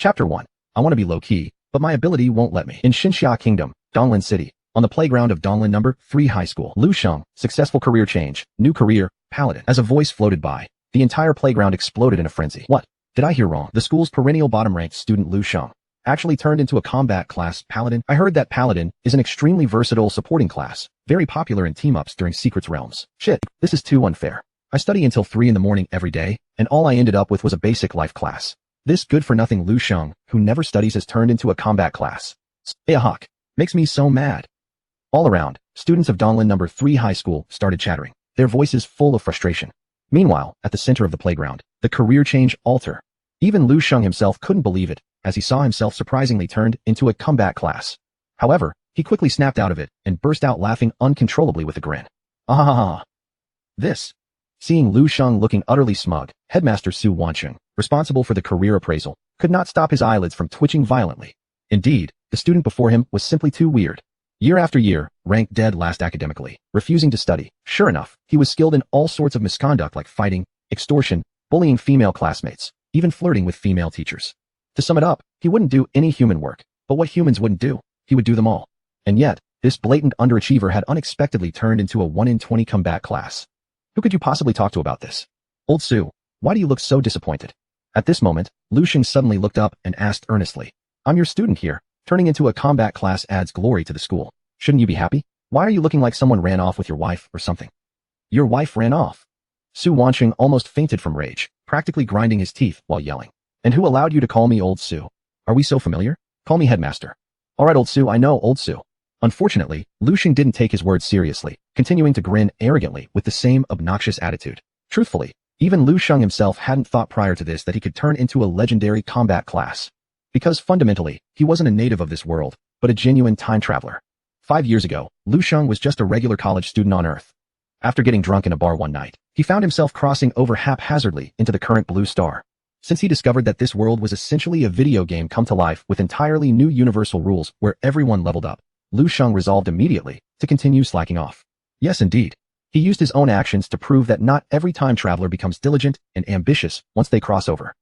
Chapter 1. I want to be low-key, but my ability won't let me. In Xinxia Kingdom, Donglin City, on the playground of Donglin No. 3 High School, Lu Shang, successful career change, new career, Paladin. As a voice floated by, the entire playground exploded in a frenzy. What? Did I hear wrong? The school's perennial bottom-ranked student Lu Shang actually turned into a combat class Paladin? I heard that Paladin is an extremely versatile supporting class, very popular in team-ups during Secrets Realms. Shit, this is too unfair. I study until 3 in the morning every day, and all I ended up with was a basic life class. This good-for-nothing Lu Shang, who never studies, has turned into a combat class. Ayahawk. Makes me so mad. All around, students of Donglin No. 3 High School started chattering, their voices full of frustration. Meanwhile, at the center of the playground, the career change altar. Even Lu Shang himself couldn't believe it, as he saw himself surprisingly turned into a combat class. However, he quickly snapped out of it and burst out laughing uncontrollably with a grin. Ah! This. Seeing Lu Shang looking utterly smug, Headmaster Su Wancheng, responsible for the career appraisal, could not stop his eyelids from twitching violently. Indeed, the student before him was simply too weird. Year after year, ranked dead last academically, refusing to study. Sure enough, he was skilled in all sorts of misconduct like fighting, extortion, bullying female classmates, even flirting with female teachers. To sum it up, he wouldn't do any human work, but what humans wouldn't do, he would do them all. And yet, this blatant underachiever had unexpectedly turned into a 1 in 20 combat class. Who could you possibly talk to about this? Old Su, why do you look so disappointed? At this moment, Lu Shang suddenly looked up and asked earnestly, I'm your student here. Turning into a combat class adds glory to the school. Shouldn't you be happy? Why are you looking like someone ran off with your wife or something? Your wife ran off? Su Wancheng almost fainted from rage, practically grinding his teeth while yelling. And who allowed you to call me Old Su? Are we so familiar? Call me Headmaster. Alright Old Su, I know Old Su. Unfortunately, Lu Shang didn't take his words seriously, continuing to grin arrogantly with the same obnoxious attitude. Truthfully, even Lu Shang himself hadn't thought prior to this that he could turn into a legendary combat class. Because fundamentally, he wasn't a native of this world, but a genuine time traveler. 5 years ago, Lu Shang was just a regular college student on Earth. After getting drunk in a bar one night, he found himself crossing over haphazardly into the current Blue Star. Since he discovered that this world was essentially a video game come to life with entirely new universal rules where everyone leveled up, Lu Shang resolved immediately to continue slacking off. Yes, indeed. He used his own actions to prove that not every time traveler becomes diligent and ambitious once they cross over.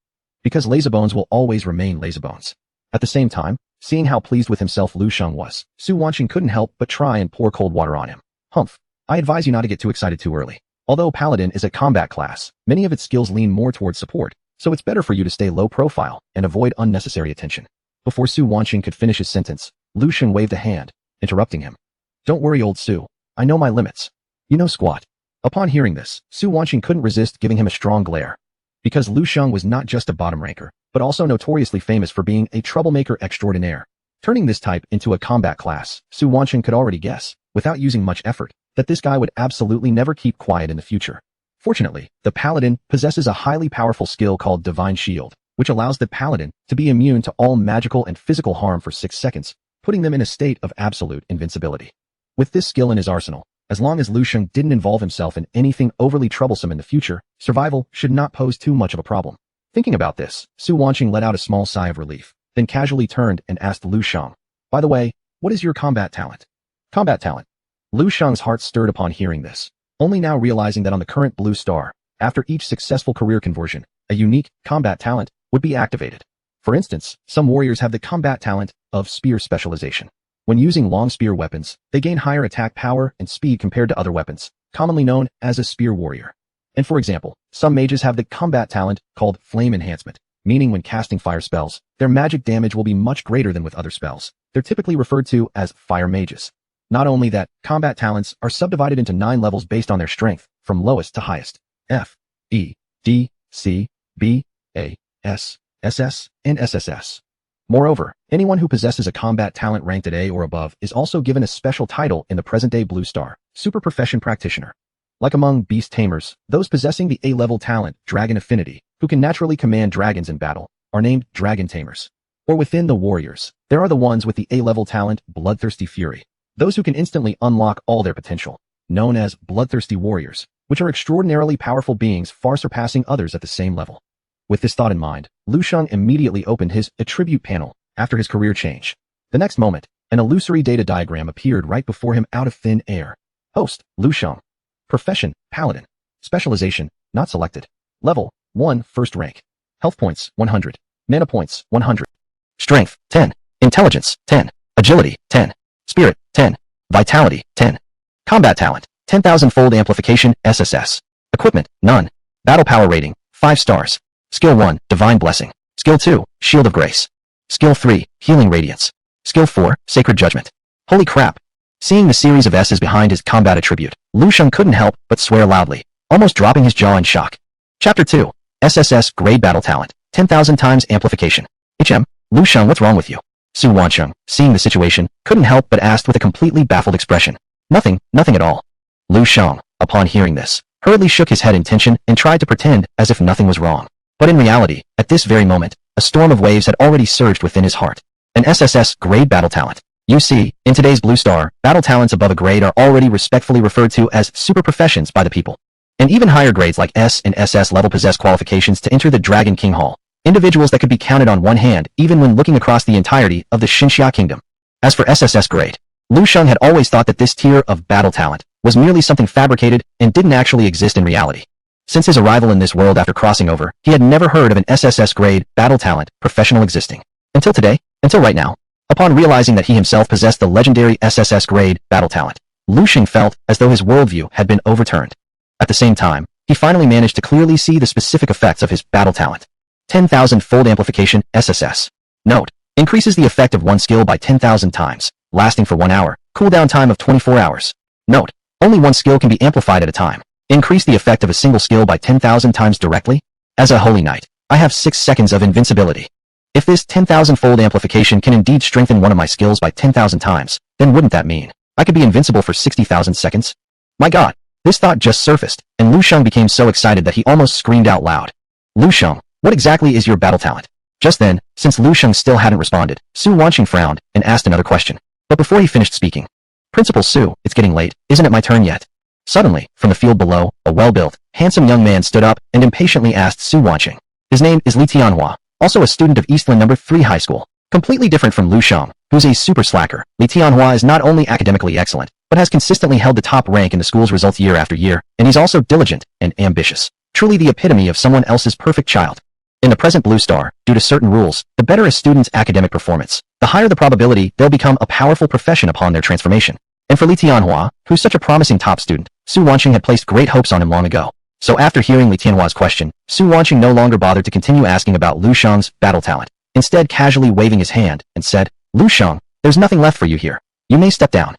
Because lazybones will always remain lazybones. At the same time, seeing how pleased with himself Lu Shang was, Su Wancheng couldn't help but try and pour cold water on him. Humph. I advise you not to get too excited too early. Although Paladin is a combat class, many of its skills lean more towards support, so it's better for you to stay low profile and avoid unnecessary attention. Before Su Wancheng could finish his sentence, Lu Shang waved a hand, interrupting him. Don't worry Old Su. I know my limits. You know squat. Upon hearing this, Su Wancheng couldn't resist giving him a strong glare. Because Lu Shang was not just a bottom ranker, but also notoriously famous for being a troublemaker extraordinaire. Turning this type into a combat class, Su Wancheng could already guess, without using much effort, that this guy would absolutely never keep quiet in the future. Fortunately, the Paladin possesses a highly powerful skill called Divine Shield, which allows the Paladin to be immune to all magical and physical harm for 6 seconds, putting them in a state of absolute invincibility. With this skill in his arsenal, as long as Lu Shang didn't involve himself in anything overly troublesome in the future, survival should not pose too much of a problem. Thinking about this, Su Wancheng let out a small sigh of relief, then casually turned and asked Lu Shang, by the way, what is your combat talent? Combat talent. Lu Shang's heart stirred upon hearing this, only now realizing that on the current Blue Star, after each successful career conversion, a unique combat talent would be activated. For instance, some warriors have the combat talent of spear specialization. When using long spear weapons, they gain higher attack power and speed compared to other weapons, commonly known as a spear warrior. And for example, some mages have the combat talent called flame enhancement, meaning when casting fire spells, their magic damage will be much greater than with other spells. They're typically referred to as fire mages. Not only that, combat talents are subdivided into 9 levels based on their strength, from lowest to highest: F, E, D, C, B, A, S, SS, and SSS. Moreover, anyone who possesses a combat talent ranked at A or above is also given a special title in the present-day Blue Star, Super Profession Practitioner. Like among beast tamers, those possessing the A-level talent, Dragon Affinity, who can naturally command dragons in battle, are named Dragon Tamers. Or within the warriors, there are the ones with the A-level talent, Bloodthirsty Fury, those who can instantly unlock all their potential, known as Bloodthirsty Warriors, which are extraordinarily powerful beings far surpassing others at the same level. With this thought in mind, Lu Shang immediately opened his attribute panel after his career change. The next moment, an illusory data diagram appeared right before him out of thin air. Host, Lu Shang. Profession, Paladin. Specialization, not selected. Level, 1, first rank. Health points, 100. Mana points, 100. Strength, 10. Intelligence, 10. Agility, 10. Spirit, 10. Vitality, 10. Combat talent, 10,000-fold amplification, SSS. Equipment, none. Battle power rating, 5 stars. Skill 1, Divine Blessing. Skill 2, Shield of Grace. Skill 3, Healing Radiance. Skill 4, Sacred Judgment. Holy crap. Seeing the series of S's behind his combat attribute, Lu Shang couldn't help but swear loudly, almost dropping his jaw in shock. Chapter 2. SSS Grade Battle Talent, 10,000 times Amplification. Lu Shang, what's wrong with you? Su Wansheng, seeing the situation, couldn't help but asked with a completely baffled expression. Nothing at all. Lu Shang, upon hearing this, hurriedly shook his head in tension and tried to pretend as if nothing was wrong. But in reality, at this very moment, a storm of waves had already surged within his heart. An SSS Grade Battle Talent. You see, in today's Blue Star, battle talents above a grade are already respectfully referred to as super professions by the people. And even higher grades like S and SS level possess qualifications to enter the Dragon King Hall. Individuals that could be counted on one hand even when looking across the entirety of the Xinxia Kingdom. As for SSS grade, Lu Shang had always thought that this tier of battle talent was merely something fabricated and didn't actually exist in reality. Since his arrival in this world after crossing over, he had never heard of an SSS grade battle talent professional existing. Until today, until right now. Upon realizing that he himself possessed the legendary SSS grade battle talent, Lu Shang felt as though his worldview had been overturned. At the same time, he finally managed to clearly see the specific effects of his battle talent. 10,000-fold amplification, SSS. Note, increases the effect of one skill by 10,000 times, lasting for 1 hour, cooldown time of 24 hours. Note, only one skill can be amplified at a time. Increase the effect of a single skill by 10,000 times directly. As a holy knight, I have 6 seconds of invincibility. If this 10,000-fold amplification can indeed strengthen one of my skills by 10,000 times, then wouldn't that mean I could be invincible for 60,000 seconds? My god, this thought just surfaced, and Lu Shang became so excited that he almost screamed out loud. Lu Shang, what exactly is your battle talent? Just then, since Lu Shang still hadn't responded, Su Wanqing frowned and asked another question. But before he finished speaking, Principal Su, it's getting late, isn't it my turn yet? Suddenly, from the field below, a well-built, handsome young man stood up and impatiently asked Su Wanqing. His name is Li Tianhua, also a student of Eastland No. 3 High School. Completely different from Lu Shang, who's a super slacker, Li Tianhua is not only academically excellent, but has consistently held the top rank in the school's results year after year, and he's also diligent and ambitious. Truly the epitome of someone else's perfect child. In the present Blue Star, due to certain rules, the better a student's academic performance, the higher the probability they'll become a powerful profession upon their transformation. And for Li Tianhua, who's such a promising top student, Su Wanqing had placed great hopes on him long ago. So after hearing Li Tianhua's question, Su Wanqing no longer bothered to continue asking about Lu Shang's battle talent, instead casually waving his hand, and said, Lu Shang, there's nothing left for you here. You may step down.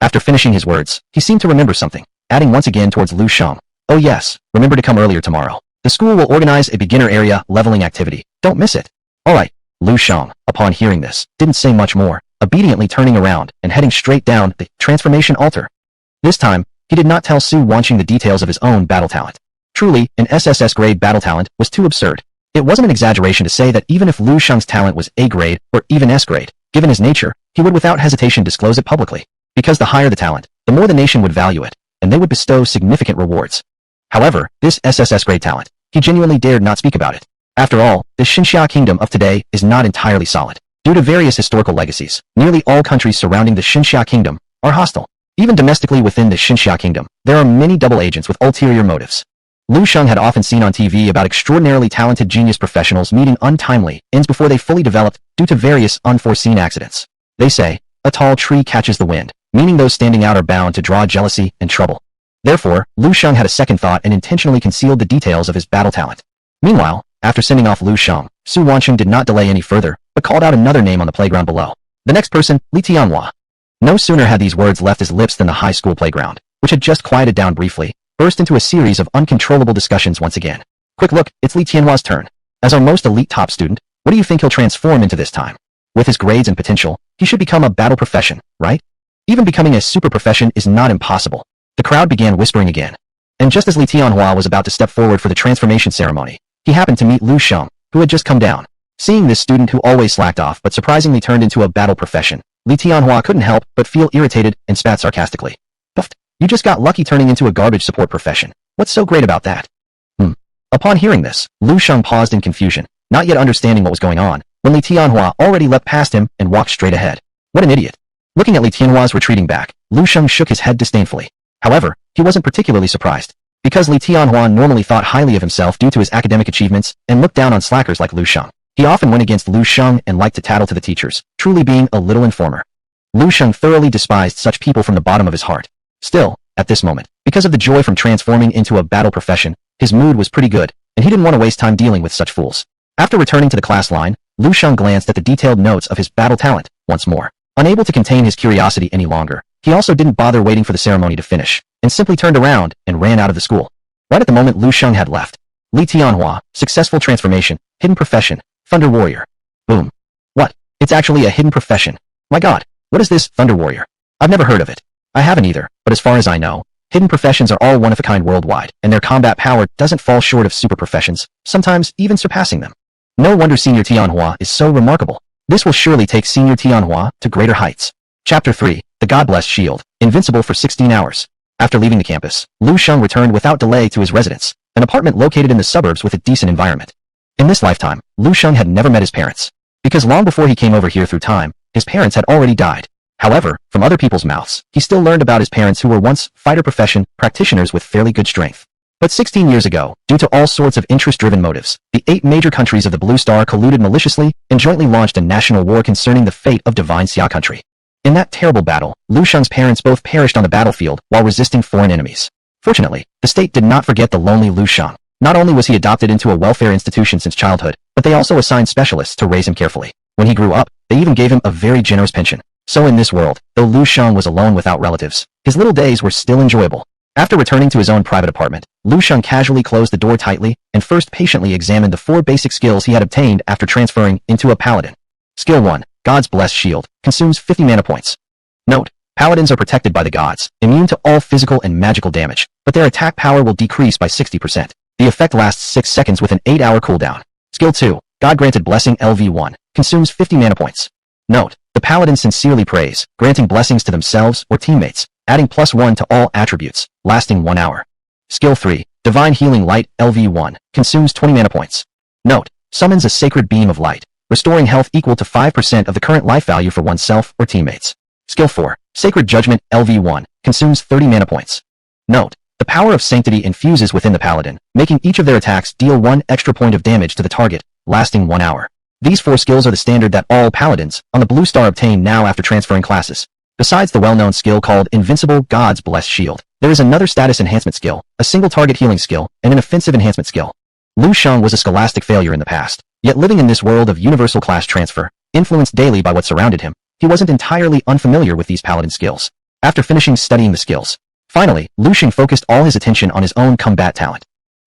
After finishing his words, he seemed to remember something, adding once again towards Lu Shang, oh yes, remember to come earlier tomorrow. The school will organize a beginner area leveling activity. Don't miss it. Alright. Lu Shang, upon hearing this, didn't say much more, obediently turning around and heading straight down the transformation altar. This time, he did not tell Su Wanqing the details of his own battle talent. Truly, an SSS grade battle talent was too absurd. It wasn't an exaggeration to say that even if Lu Shang's talent was A grade or even S grade, given his nature, he would without hesitation disclose it publicly. Because the higher the talent, the more the nation would value it, and they would bestow significant rewards. However, this SSS grade talent, he genuinely dared not speak about it. After all, the Xinxia Kingdom of today is not entirely solid. Due to various historical legacies, nearly all countries surrounding the Xinxia Kingdom are hostile. Even domestically within the Xinxia Kingdom, there are many double agents with ulterior motives. Lu Shang had often seen on TV about extraordinarily talented genius professionals meeting untimely ends before they fully developed due to various unforeseen accidents. They say, a tall tree catches the wind, meaning those standing out are bound to draw jealousy and trouble. Therefore, Lu Shang had a second thought and intentionally concealed the details of his battle talent. Meanwhile, after sending off Lu Shang, Su Wanqing did not delay any further, but called out another name on the playground below. The next person, Li Tianhua. No sooner had these words left his lips than the high school playground, which had just quieted down briefly, burst into a series of uncontrollable discussions once again. Quick look, it's Li Tianhua's turn. As our most elite top student, what do you think he'll transform into this time? With his grades and potential, he should become a battle profession, right? Even becoming a super profession is not impossible. The crowd began whispering again. And just as Li Tianhua was about to step forward for the transformation ceremony, he happened to meet Lu Shang, who had just come down. Seeing this student who always slacked off but surprisingly turned into a battle profession, Li Tianhua couldn't help but feel irritated and spat sarcastically. Puffed. You just got lucky turning into a garbage support profession. What's so great about that? Upon hearing this, Lu Shang paused in confusion, not yet understanding what was going on, when Li Tianhua already leapt past him and walked straight ahead. What an idiot. Looking at Li Tianhua's retreating back, Lu Shang shook his head disdainfully. However, he wasn't particularly surprised, because Li Tianhua normally thought highly of himself due to his academic achievements and looked down on slackers like Lu Shang. He often went against Lu Shang and liked to tattle to the teachers, truly being a little informer. Lu Shang thoroughly despised such people from the bottom of his heart. Still, at this moment, because of the joy from transforming into a battle profession, his mood was pretty good, and he didn't want to waste time dealing with such fools. After returning to the class line, Lu Shang glanced at the detailed notes of his battle talent once more. Unable to contain his curiosity any longer, he also didn't bother waiting for the ceremony to finish, and simply turned around and ran out of the school. Right at the moment Lu Shang had left. Li Tianhua, successful transformation, hidden profession, Thunder Warrior. Boom. What? It's actually a hidden profession. My god, what is this Thunder Warrior? I've never heard of it. I haven't either, but as far as I know, hidden professions are all one of a kind worldwide, and their combat power doesn't fall short of super professions, sometimes even surpassing them. No wonder Senior Tianhua is so remarkable. This will surely take Senior Tianhua to greater heights. Chapter 3, The God-Blessed Shield, invincible for 16 hours. After leaving the campus, Lu Shang returned without delay to his residence, an apartment located in the suburbs with a decent environment. In this lifetime, Lu Shang had never met his parents, because long before he came over here through time, his parents had already died. However, from other people's mouths, he still learned about his parents who were once fighter profession practitioners with fairly good strength. But 16 years ago, due to all sorts of interest-driven motives, the 8 major countries of the Blue Star colluded maliciously and jointly launched a national war concerning the fate of divine Xia country. In that terrible battle, Lu Shang's parents both perished on the battlefield while resisting foreign enemies. Fortunately, the state did not forget the lonely Lu Shang. Not only was he adopted into a welfare institution since childhood, but they also assigned specialists to raise him carefully. When he grew up, they even gave him a very generous pension. So in this world, though Lu Shang was alone without relatives, his little days were still enjoyable. After returning to his own private apartment, Lu Shang casually closed the door tightly and first patiently examined the 4 basic skills he had obtained after transferring into a Paladin. Skill 1, God's Blessed Shield, consumes 50 mana points. Note, Paladins are protected by the gods, immune to all physical and magical damage, but their attack power will decrease by 60%. The effect lasts 6 seconds with an 8-hour cooldown. Skill 2, God-Granted Blessing LV1, consumes 50 mana points. Note, the Paladins sincerely praise, granting blessings to themselves or teammates, adding +1 to all attributes, lasting 1 hour. Skill 3, Divine Healing Light LV1, consumes 20 mana points. Note, summons a sacred beam of light, restoring health equal to 5% of the current life value for oneself or teammates. Skill 4, Sacred Judgment LV1, consumes 30 mana points. Note, the power of sanctity infuses within the Paladin, making each of their attacks deal 1 extra point of damage to the target, lasting 1 hour. These 4 skills are the standard that all Paladins on the Blue Star obtain now after transferring classes. Besides the well-known skill called Invincible God's Blessed Shield, there is another status enhancement skill, a single target healing skill, and an offensive enhancement skill. Lu Shang was a scholastic failure in the past, yet living in this world of universal class transfer, influenced daily by what surrounded him, he wasn't entirely unfamiliar with these Paladin skills. After finishing studying the skills, finally, Lu Shang focused all his attention on his own combat talent.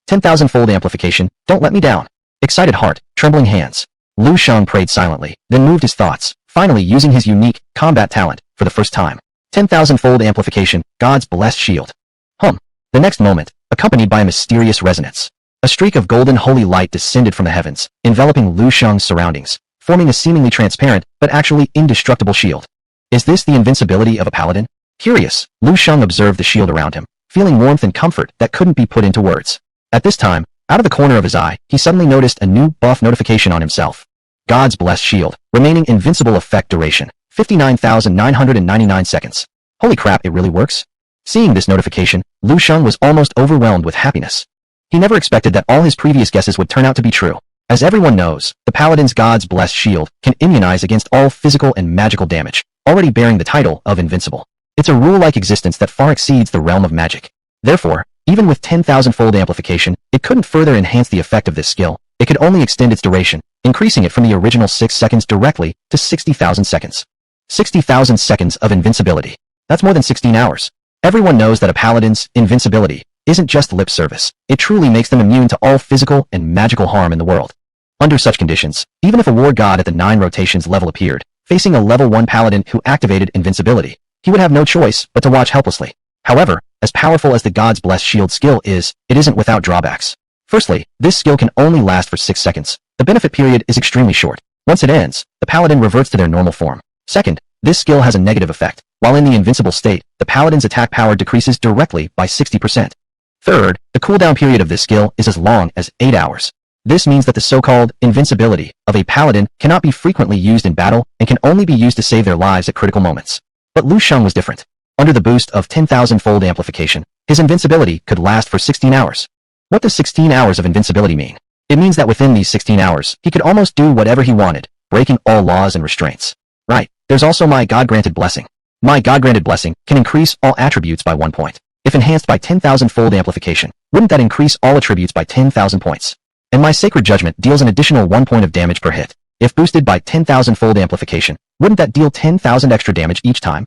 10,000-fold amplification, don't let me down. Excited heart, trembling hands. Lu Shang prayed silently, then moved his thoughts, finally using his unique combat talent for the first time. 10,000-fold amplification, God's Blessed Shield. The next moment, accompanied by a mysterious resonance, a streak of golden holy light descended from the heavens, enveloping Lu Shang's surroundings, forming a seemingly transparent, but actually indestructible shield. Is this the invincibility of a Paladin? Curious, Lu Shang observed the shield around him, feeling warmth and comfort that couldn't be put into words. At this time, out of the corner of his eye, he suddenly noticed a new buff notification on himself. God's Blessed Shield, remaining invincible effect duration, 59,999 seconds. Holy crap, it really works? Seeing this notification, Lu Shang was almost overwhelmed with happiness. He never expected that all his previous guesses would turn out to be true. As everyone knows, the Paladin's God's Blessed Shield can immunize against all physical and magical damage, already bearing the title of invincible. It's a rule-like existence that far exceeds the realm of magic. Therefore, even with 10,000-fold amplification, it couldn't further enhance the effect of this skill. It could only extend its duration, increasing it from the original 6 seconds directly to 60,000 seconds. 60,000 seconds of invincibility. That's more than 16 hours. Everyone knows that a Paladin's invincibility isn't just lip service. It truly makes them immune to all physical and magical harm in the world. Under such conditions, even if a war god at the 9 rotations level appeared, facing a level 1 Paladin who activated invincibility, he would have no choice but to watch helplessly. However, as powerful as the God's Blessed Shield skill is, it isn't without drawbacks. Firstly, this skill can only last for 6 seconds. The benefit period is extremely short. Once it ends, the Paladin reverts to their normal form. Second, this skill has a negative effect. While in the invincible state, the Paladin's attack power decreases directly by 60%. Third, the cooldown period of this skill is as long as 8 hours. This means that the so-called invincibility of a Paladin cannot be frequently used in battle and can only be used to save their lives at critical moments. But Lu Shang was different. Under the boost of 10,000-fold amplification, his invincibility could last for 16 hours. What does 16 hours of invincibility mean? It means that within these 16 hours, he could almost do whatever he wanted, breaking all laws and restraints. Right, there's also my God-granted blessing. My God-granted blessing can increase all attributes by 1 point. If enhanced by 10,000-fold amplification, wouldn't that increase all attributes by 10,000 points? And my sacred judgment deals an additional 1 point of damage per hit. If boosted by 10,000-fold amplification, wouldn't that deal 10,000 extra damage each time?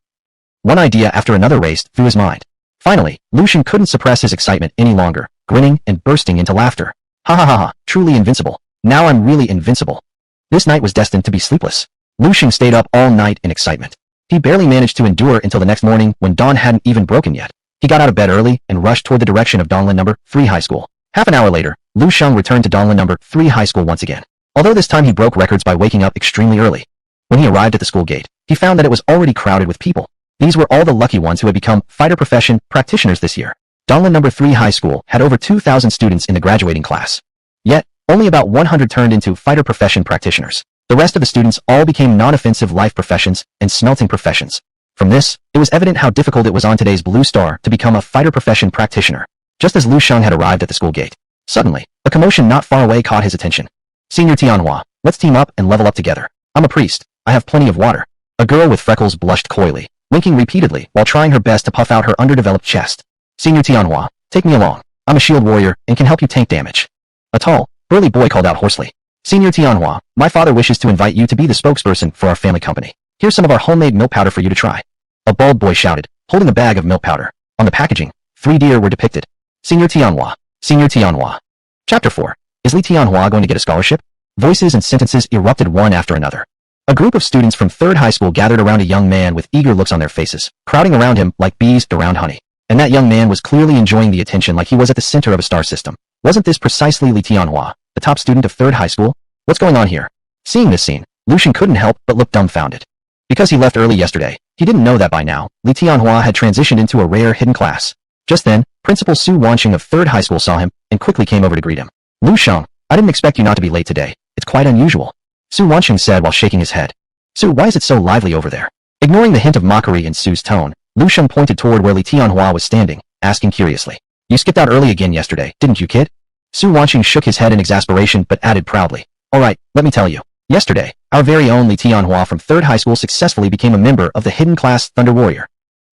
One idea after another raced through his mind. Finally, Shang couldn't suppress his excitement any longer, grinning and bursting into laughter. Ha ha ha ha, truly invincible. Now I'm really invincible. This night was destined to be sleepless. Shang stayed up all night in excitement. He barely managed to endure until the next morning when dawn hadn't even broken yet. He got out of bed early and rushed toward the direction of Donglan number 3 high school. Half an hour later, Shang returned to Donglan number 3 high school once again. Although this time he broke records by waking up extremely early. When he arrived at the school gate, he found that it was already crowded with people. These were all the lucky ones who had become fighter profession practitioners this year. Donglan number 3 high school had over 2,000 students in the graduating class. Yet, only about 100 turned into fighter profession practitioners. The rest of the students all became non-offensive life professions and smelting professions. From this, it was evident how difficult it was on today's Blue Star to become a fighter profession practitioner. Just as Shang had arrived at the school gate, suddenly, a commotion not far away caught his attention. Senior Tianhua, let's team up and level up together. I'm a priest. I have plenty of water. A girl with freckles blushed coyly, winking repeatedly while trying her best to puff out her underdeveloped chest. Senior Tianhua, take me along. I'm a shield warrior and can help you tank damage. A tall, burly boy called out hoarsely. Senior Tianhua, my father wishes to invite you to be the spokesperson for our family company. Here's some of our homemade milk powder for you to try. A bald boy shouted, holding a bag of milk powder. On the packaging, 3 deer were depicted. Senior Tianhua. Senior Tianhua. Chapter 4. Is Li Tianhua going to get a scholarship? Voices and sentences erupted one after another. A group of students from 3rd high school gathered around a young man with eager looks on their faces, crowding around him like bees around honey. And that young man was clearly enjoying the attention like he was at the center of a star system. Wasn't this precisely Li Tianhua, the top student of 3rd high school? What's going on here? Seeing this scene, Shang couldn't help but look dumbfounded. Because he left early yesterday, he didn't know that by now, Li Tianhua had transitioned into a rare hidden class. Just then, Principal Su Wanqing of 3rd high school saw him and quickly came over to greet him. Shang, I didn't expect you not to be late today. It's quite unusual. Su Wanqing said while shaking his head. Su, why is it so lively over there? Ignoring the hint of mockery in Su's tone, Shang pointed toward where Li Tianhua was standing, asking curiously. You skipped out early again yesterday, didn't you, kid? Su Wanqing shook his head in exasperation but added proudly. Alright, let me tell you. Yesterday, our very own Li Tianhua from 3rd high school successfully became a member of the hidden class Thunder Warrior.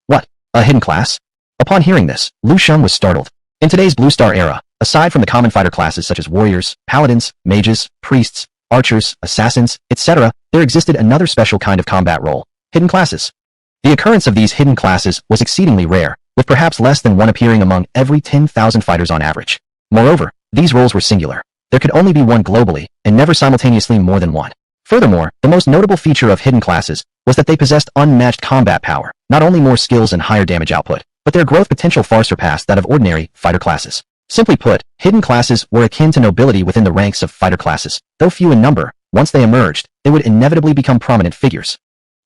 What? A hidden class? Upon hearing this, Shang was startled. In today's Blue Star era, aside from the common fighter classes such as warriors, paladins, mages, priests, archers, assassins, etc., there existed another special kind of combat role, hidden classes. The occurrence of these hidden classes was exceedingly rare, with perhaps less than one appearing among every 10,000 fighters on average. Moreover, these roles were singular. There could only be one globally, and never simultaneously more than one. Furthermore, the most notable feature of hidden classes was that they possessed unmatched combat power, not only more skills and higher damage output, but their growth potential far surpassed that of ordinary fighter classes. Simply put, hidden classes were akin to nobility within the ranks of fighter classes. Though few in number, once they emerged, they would inevitably become prominent figures.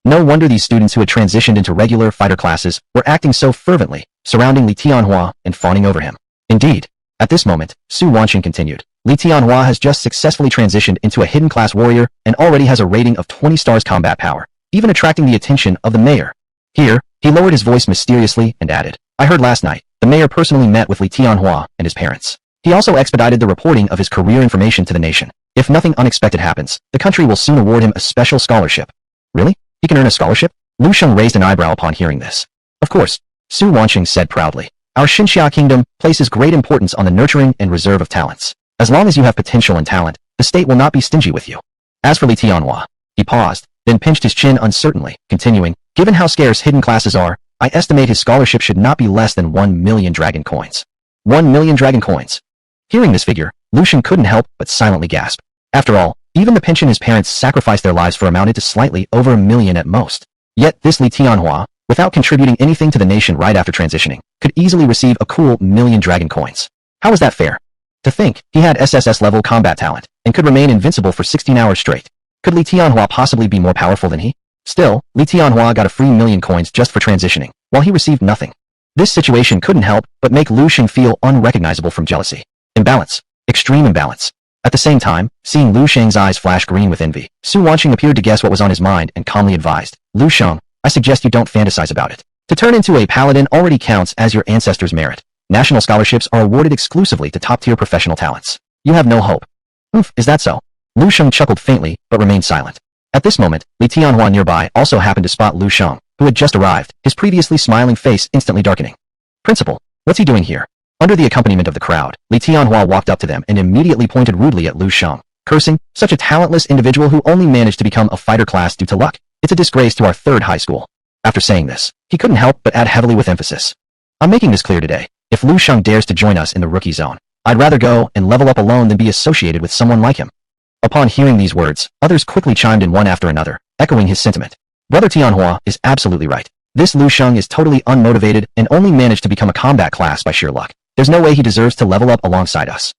No wonder these students who had transitioned into regular fighter classes were acting so fervently, surrounding Li Tianhua and fawning over him. Indeed, at this moment, Su Wanqing continued. Li Tianhua has just successfully transitioned into a hidden class warrior and already has a rating of 20 stars combat power, even attracting the attention of the mayor. Here, he lowered his voice mysteriously and added, I heard last night, the mayor personally met with Li Tianhua and his parents. He also expedited the reporting of his career information to the nation. If nothing unexpected happens, the country will soon award him a special scholarship. Really? He can earn a scholarship? Shang raised an eyebrow upon hearing this. Of course, Su Wanqing said proudly. Our Xinxia kingdom places great importance on the nurturing and reserve of talents. As long as you have potential and talent, the state will not be stingy with you. As for Li Tianhua, he paused, then pinched his chin uncertainly, continuing, given how scarce hidden classes are, I estimate his scholarship should not be less than 1 million dragon coins. 1 million dragon coins. Hearing this figure, Shang couldn't help but silently gasp. After all, even the pension his parents sacrificed their lives for amounted to slightly over 1 million at most. Yet this Li Tianhua, without contributing anything to the nation right after transitioning, could easily receive a cool 1 million dragon coins. How was that fair? To think, he had SSS-level combat talent, and could remain invincible for 16 hours straight. Could Li Tianhua possibly be more powerful than he? Still, Li Tianhua got a free 1 million coins just for transitioning, while he received nothing. This situation couldn't help but make Shang feel unrecognizable from jealousy. Imbalance. Extreme imbalance. At the same time, seeing Shang's eyes flash green with envy, Su Wanqing appeared to guess what was on his mind and calmly advised, Shang, I suggest you don't fantasize about it. To turn into a paladin already counts as your ancestors' merit. National scholarships are awarded exclusively to top-tier professional talents. You have no hope. Oof, is that so? Lu Shang chuckled faintly, but remained silent. At this moment, Li Tianhua nearby also happened to spot Lu Shang, who had just arrived, his previously smiling face instantly darkening. Principal, what's he doing here? Under the accompaniment of the crowd, Li Tianhua walked up to them and immediately pointed rudely at Lu Shang, cursing, such a talentless individual who only managed to become a fighter class due to luck. It's a disgrace to our third high school. After saying this, he couldn't help but add heavily with emphasis. I'm making this clear today. If Lu Shang dares to join us in the rookie zone, I'd rather go and level up alone than be associated with someone like him. Upon hearing these words, others quickly chimed in one after another, echoing his sentiment. Brother Tianhua is absolutely right. This Lu Shang is totally unmotivated and only managed to become a combat class by sheer luck. There's no way he deserves to level up alongside us.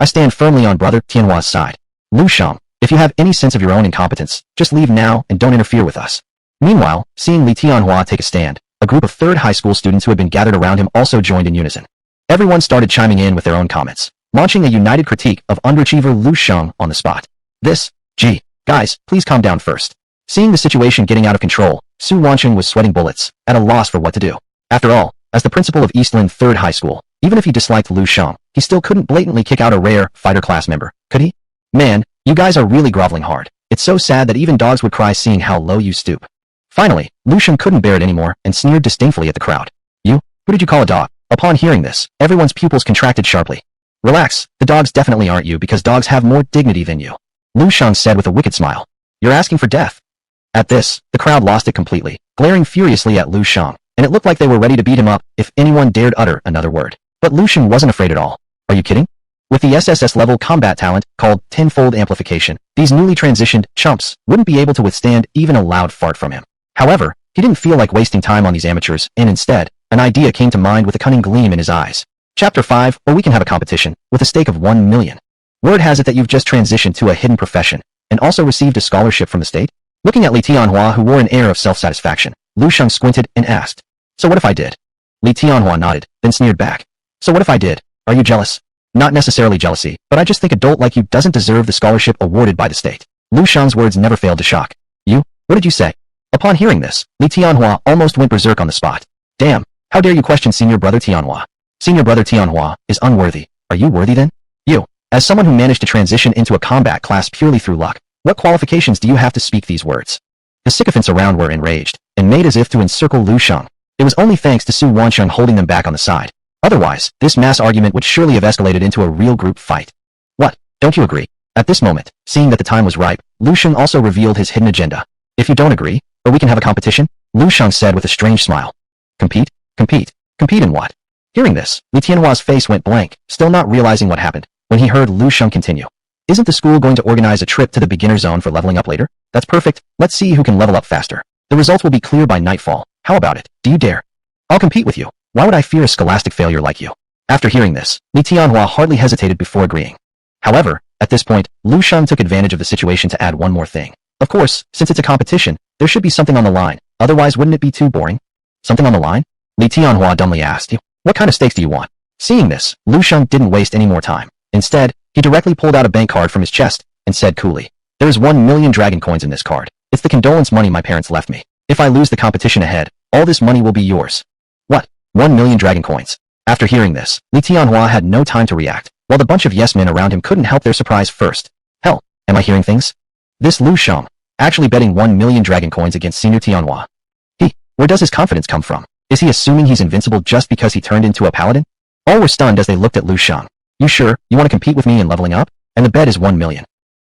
I stand firmly on Brother Tianhua's side. Lu Shang, if you have any sense of your own incompetence, just leave now and don't interfere with us. Meanwhile, seeing Li Tianhua take a stand, a group of third high school students who had been gathered around him also joined in unison. Everyone started chiming in with their own comments, launching a united critique of underachiever Lu Shang on the spot. Gee, guys, please calm down first. Seeing the situation getting out of control, Su Wancheng was sweating bullets, at a loss for what to do. After all, as the principal of Eastland Third High School, even if he disliked Lu Shang, he still couldn't blatantly kick out a rare fighter class member, could he? Man, you guys are really groveling hard. It's so sad that even dogs would cry seeing how low you stoop. Finally, Lu Shang couldn't bear it anymore and sneered disdainfully at the crowd. You? Who did you call a dog? Upon hearing this, everyone's pupils contracted sharply. Relax, the dogs definitely aren't you because dogs have more dignity than you. Lu Shang said with a wicked smile. You're asking for death. At this, the crowd lost it completely, glaring furiously at Lu Shang, and it looked like they were ready to beat him up if anyone dared utter another word. But Lu Shang wasn't afraid at all. Are you kidding? With the SSS level combat talent called tenfold amplification, these newly transitioned chumps wouldn't be able to withstand even a loud fart from him. However, he didn't feel like wasting time on these amateurs, and instead, an idea came to mind with a cunning gleam in his eyes. Chapter 5, or we can have a competition, with a stake of 1 million. Word has it that you've just transitioned to a hidden profession, and also received a scholarship from the state? Looking at Li Tianhua who wore an air of self-satisfaction, Lu Shang squinted and asked, So what if I did? Li Tianhua nodded, then sneered back. So what if I did? Are you jealous? Not necessarily jealousy, but I just think a dolt like you doesn't deserve the scholarship awarded by the state. Lu Shang's words never failed to shock. You? What did you say? Upon hearing this, Li Tianhua almost went berserk on the spot. Damn, how dare you question senior brother Tianhua? Senior brother Tianhua is unworthy. Are you worthy then? You, as someone who managed to transition into a combat class purely through luck, what qualifications do you have to speak these words? The sycophants around were enraged, and made as if to encircle Lu Shang. It was only thanks to Su Wancheng holding them back on the side. Otherwise, this mass argument would surely have escalated into a real group fight. What, don't you agree? At this moment, seeing that the time was ripe, Lu Shang also revealed his hidden agenda. If you don't agree, or we can have a competition, Lu Shang said with a strange smile. Compete? Compete? Compete in what? Hearing this, Li Tianhua's face went blank, still not realizing what happened, when he heard Lu Shang continue. Isn't the school going to organize a trip to the beginner zone for leveling up later? That's perfect, let's see who can level up faster. The results will be clear by nightfall. How about it? Do you dare? I'll compete with you. Why would I fear a scholastic failure like you? After hearing this, Li Tianhua hardly hesitated before agreeing. However, at this point, Lu Shang took advantage of the situation to add one more thing. Of course, since it's a competition, there should be something on the line, otherwise wouldn't it be too boring? Something on the line? Li Tianhua dumbly asked. What kind of stakes do you want? Seeing this, Lu Shang didn't waste any more time. Instead, he directly pulled out a bank card from his chest, and said coolly, There is 1 million dragon coins in this card. It's the condolence money my parents left me. If I lose the competition ahead, all this money will be yours. What? 1 million dragon coins? After hearing this, Li Tianhua had no time to react, while the bunch of yes-men around him couldn't help their surprise first. Hell, am I hearing things? This Lu Shang, actually betting 1 million dragon coins against senior Tianhua. Where does his confidence come from? Is he assuming he's invincible just because he turned into a paladin? All were stunned as they looked at Lu Shang. You sure, you want to compete with me in leveling up? And the bet is 1 million.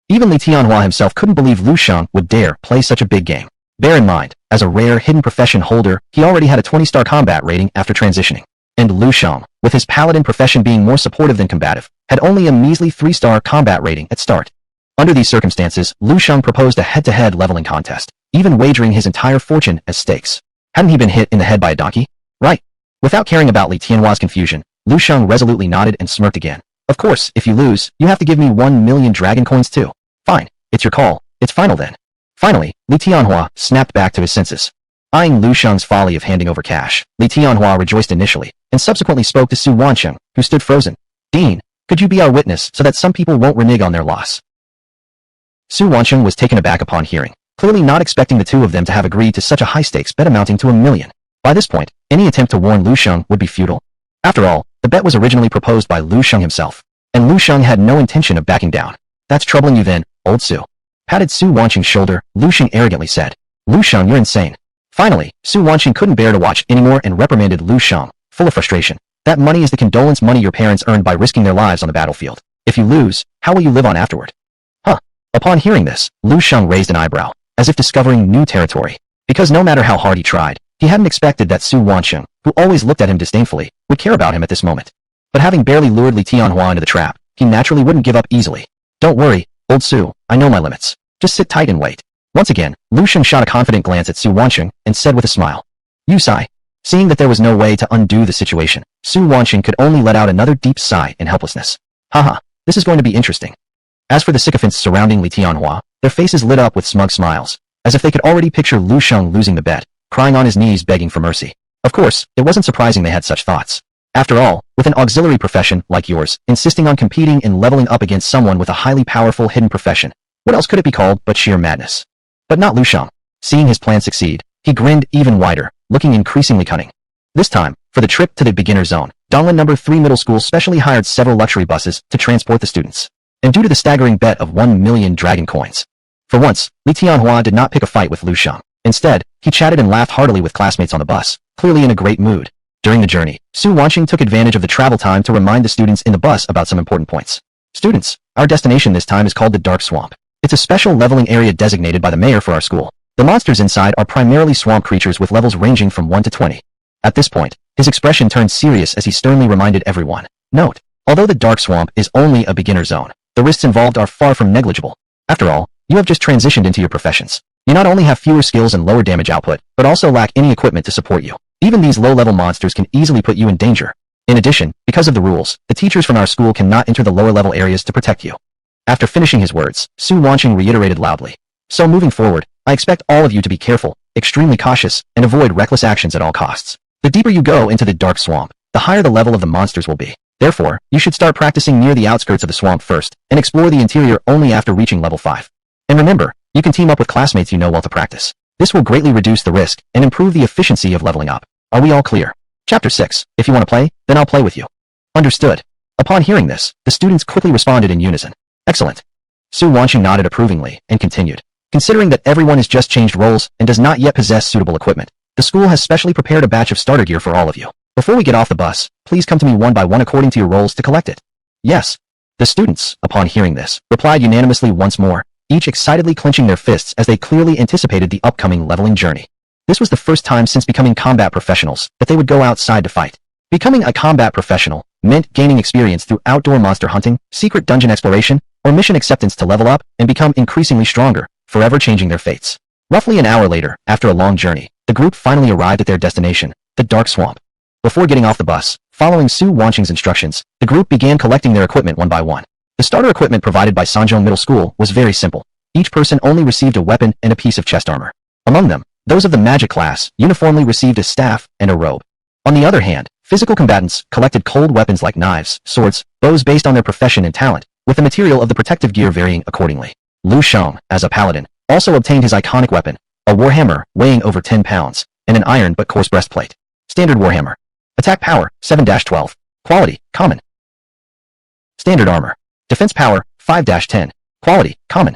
Even Li Tianhua himself couldn't believe Lu Shang would dare play such a big game. Bear in mind, as a rare hidden profession holder, he already had a 20-star combat rating after transitioning. And Lu Shang, with his paladin profession being more supportive than combative, had only a measly 3-star combat rating at start. Under these circumstances, Lu Shang proposed a head-to-head leveling contest, even wagering his entire fortune as stakes. Hadn't he been hit in the head by a donkey? Right. Without caring about Li Tianhua's confusion, Lu Shang resolutely nodded and smirked again. Of course, if you lose, you have to give me 1 million dragon coins too. Fine, it's your call. It's final then. Finally, Li Tianhua snapped back to his senses. Eyeing Lu Shang's folly of handing over cash, Li Tianhua rejoiced initially, and subsequently spoke to Su Wancheng, who stood frozen. Dean, could you be our witness so that some people won't renege on their loss? Su Wancheng was taken aback upon hearing, clearly not expecting the two of them to have agreed to such a high-stakes bet amounting to 1 million. By this point, any attempt to warn Lu Shang would be futile. After all, the bet was originally proposed by Lu Shang himself, and Lu Shang had no intention of backing down. That's troubling you then, old Su. Patted Su Wanqing's shoulder, Lu Shang arrogantly said. Lu Shang, you're insane. Finally, Su Wanqing couldn't bear to watch anymore and reprimanded Lu Shang, full of frustration. That money is the condolence money your parents earned by risking their lives on the battlefield. If you lose, how will you live on afterward? Huh. Upon hearing this, Lu Shang raised an eyebrow, as if discovering new territory. Because no matter how hard he tried, he hadn't expected that Su Wanqing, who always looked at him disdainfully, would care about him at this moment. But having barely lured Li Tianhua into the trap, he naturally wouldn't give up easily. Don't worry, old Su, I know my limits. Just sit tight and wait. Once again, Lu Shang shot a confident glance at Su Wanqing and said with a smile. You sigh. Seeing that there was no way to undo the situation, Su Wanqing could only let out another deep sigh in helplessness. Haha, this is going to be interesting. As for the sycophants surrounding Li Tianhua, their faces lit up with smug smiles, as if they could already picture Lu Shang losing the bet, crying on his knees begging for mercy. Of course, it wasn't surprising they had such thoughts. After all, with an auxiliary profession like yours, insisting on competing and leveling up against someone with a highly powerful hidden profession, what else could it be called but sheer madness? But not Lu Shang. Seeing his plan succeed, he grinned even wider, looking increasingly cunning. This time, for the trip to the beginner zone, Donglan No. 3 Middle School specially hired several luxury buses to transport the students. And due to the staggering bet of 1 million dragon coins. For once, Li Tianhua did not pick a fight with Lu Shang. Instead, he chatted and laughed heartily with classmates on the bus, clearly in a great mood. During the journey, Su Wanqing took advantage of the travel time to remind the students in the bus about some important points. Students, our destination this time is called the Dark Swamp. It's a special leveling area designated by the mayor for our school. The monsters inside are primarily swamp creatures with levels ranging from 1 to 20. At this point, his expression turned serious as he sternly reminded everyone. Note, although the Dark Swamp is only a beginner zone, the risks involved are far from negligible. After all, you have just transitioned into your professions. You not only have fewer skills and lower damage output, but also lack any equipment to support you. Even these low-level monsters can easily put you in danger. In addition, because of the rules, the teachers from our school cannot enter the lower-level areas to protect you. After finishing his words, Su Wanqing reiterated loudly. So moving forward, I expect all of you to be careful, extremely cautious, and avoid reckless actions at all costs. The deeper you go into the Dark Swamp, the higher the level of the monsters will be. Therefore, you should start practicing near the outskirts of the swamp first, and explore the interior only after reaching level 5. And remember, you can team up with classmates you know well to practice. This will greatly reduce the risk and improve the efficiency of leveling up. Are we all clear? Chapter 6. If you want to play, then I'll play with you. Understood. Upon hearing this, the students quickly responded in unison. Excellent. Su Wanqing nodded approvingly and continued. Considering that everyone has just changed roles and does not yet possess suitable equipment, the school has specially prepared a batch of starter gear for all of you. Before we get off the bus, please come to me one by one according to your roles to collect it. Yes. The students, upon hearing this, replied unanimously once more, each excitedly clenching their fists as they clearly anticipated the upcoming leveling journey. This was the first time since becoming combat professionals that they would go outside to fight. Becoming a combat professional meant gaining experience through outdoor monster hunting, secret dungeon exploration, or mission acceptance to level up and become increasingly stronger, forever changing their fates. Roughly an hour later, after a long journey, the group finally arrived at their destination, the Dark Swamp. Before getting off the bus, following Su Wanqing's instructions, the group began collecting their equipment one by one. The starter equipment provided by Sanzhong Middle School was very simple. Each person only received a weapon and a piece of chest armor. Among them, those of the magic class uniformly received a staff and a robe. On the other hand, physical combatants collected cold weapons like knives, swords, bows based on their profession and talent, with the material of the protective gear varying accordingly. Lu Shang, as a paladin, also obtained his iconic weapon, a warhammer weighing over 10 pounds, and an iron but coarse breastplate. Standard warhammer. Attack power, 7-12. Quality, common. Standard armor. Defense power, 5-10. Quality, common.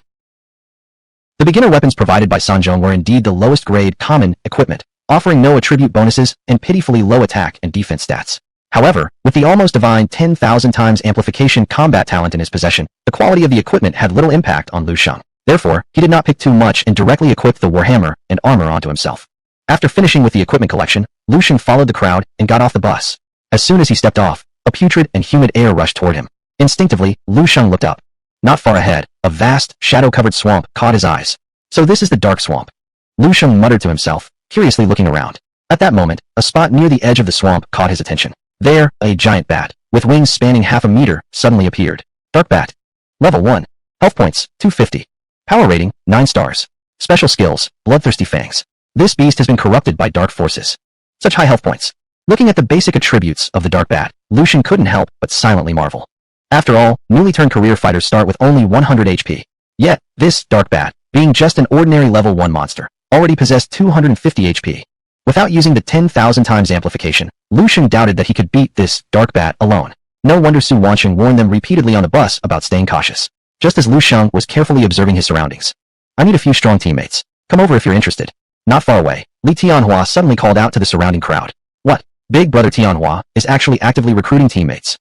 The beginner weapons provided by Sanzhong were indeed the lowest grade common equipment, offering no attribute bonuses and pitifully low attack and defense stats. However, with the almost divine 10,000 times amplification combat talent in his possession, the quality of the equipment had little impact on Lu Shang. Therefore, he did not pick too much and directly equipped the warhammer and armor onto himself. After finishing with the equipment collection, Lu Shang followed the crowd and got off the bus. As soon as he stepped off, a putrid and humid air rushed toward him. Instinctively, Lu Shang looked up. Not far ahead, a vast, shadow-covered swamp caught his eyes. So this is the Dark Swamp. Lu Shang muttered to himself, curiously looking around. At that moment, a spot near the edge of the swamp caught his attention. There, a giant bat, with wings spanning half a meter, suddenly appeared. Dark Bat. Level 1. Health points, 250. Power rating, 9 stars. Special skills, Bloodthirsty Fangs. This beast has been corrupted by dark forces. Such high health points. Looking at the basic attributes of the Dark Bat, Lu Shang couldn't help but silently marvel. After all, newly turned career fighters start with only 100 HP. Yet, this Dark Bat, being just an ordinary level 1 monster, already possessed 250 HP. Without using the 10,000 times amplification, Lu Shang doubted that he could beat this Dark Bat alone. No wonder Su Wanqing warned them repeatedly on the bus about staying cautious. just as Lu Shang was carefully observing his surroundings. I need a few strong teammates. Come over if you're interested. Not far away, Li Tianhua suddenly called out to the surrounding crowd. What? Big brother Tianhua is actually actively recruiting teammates.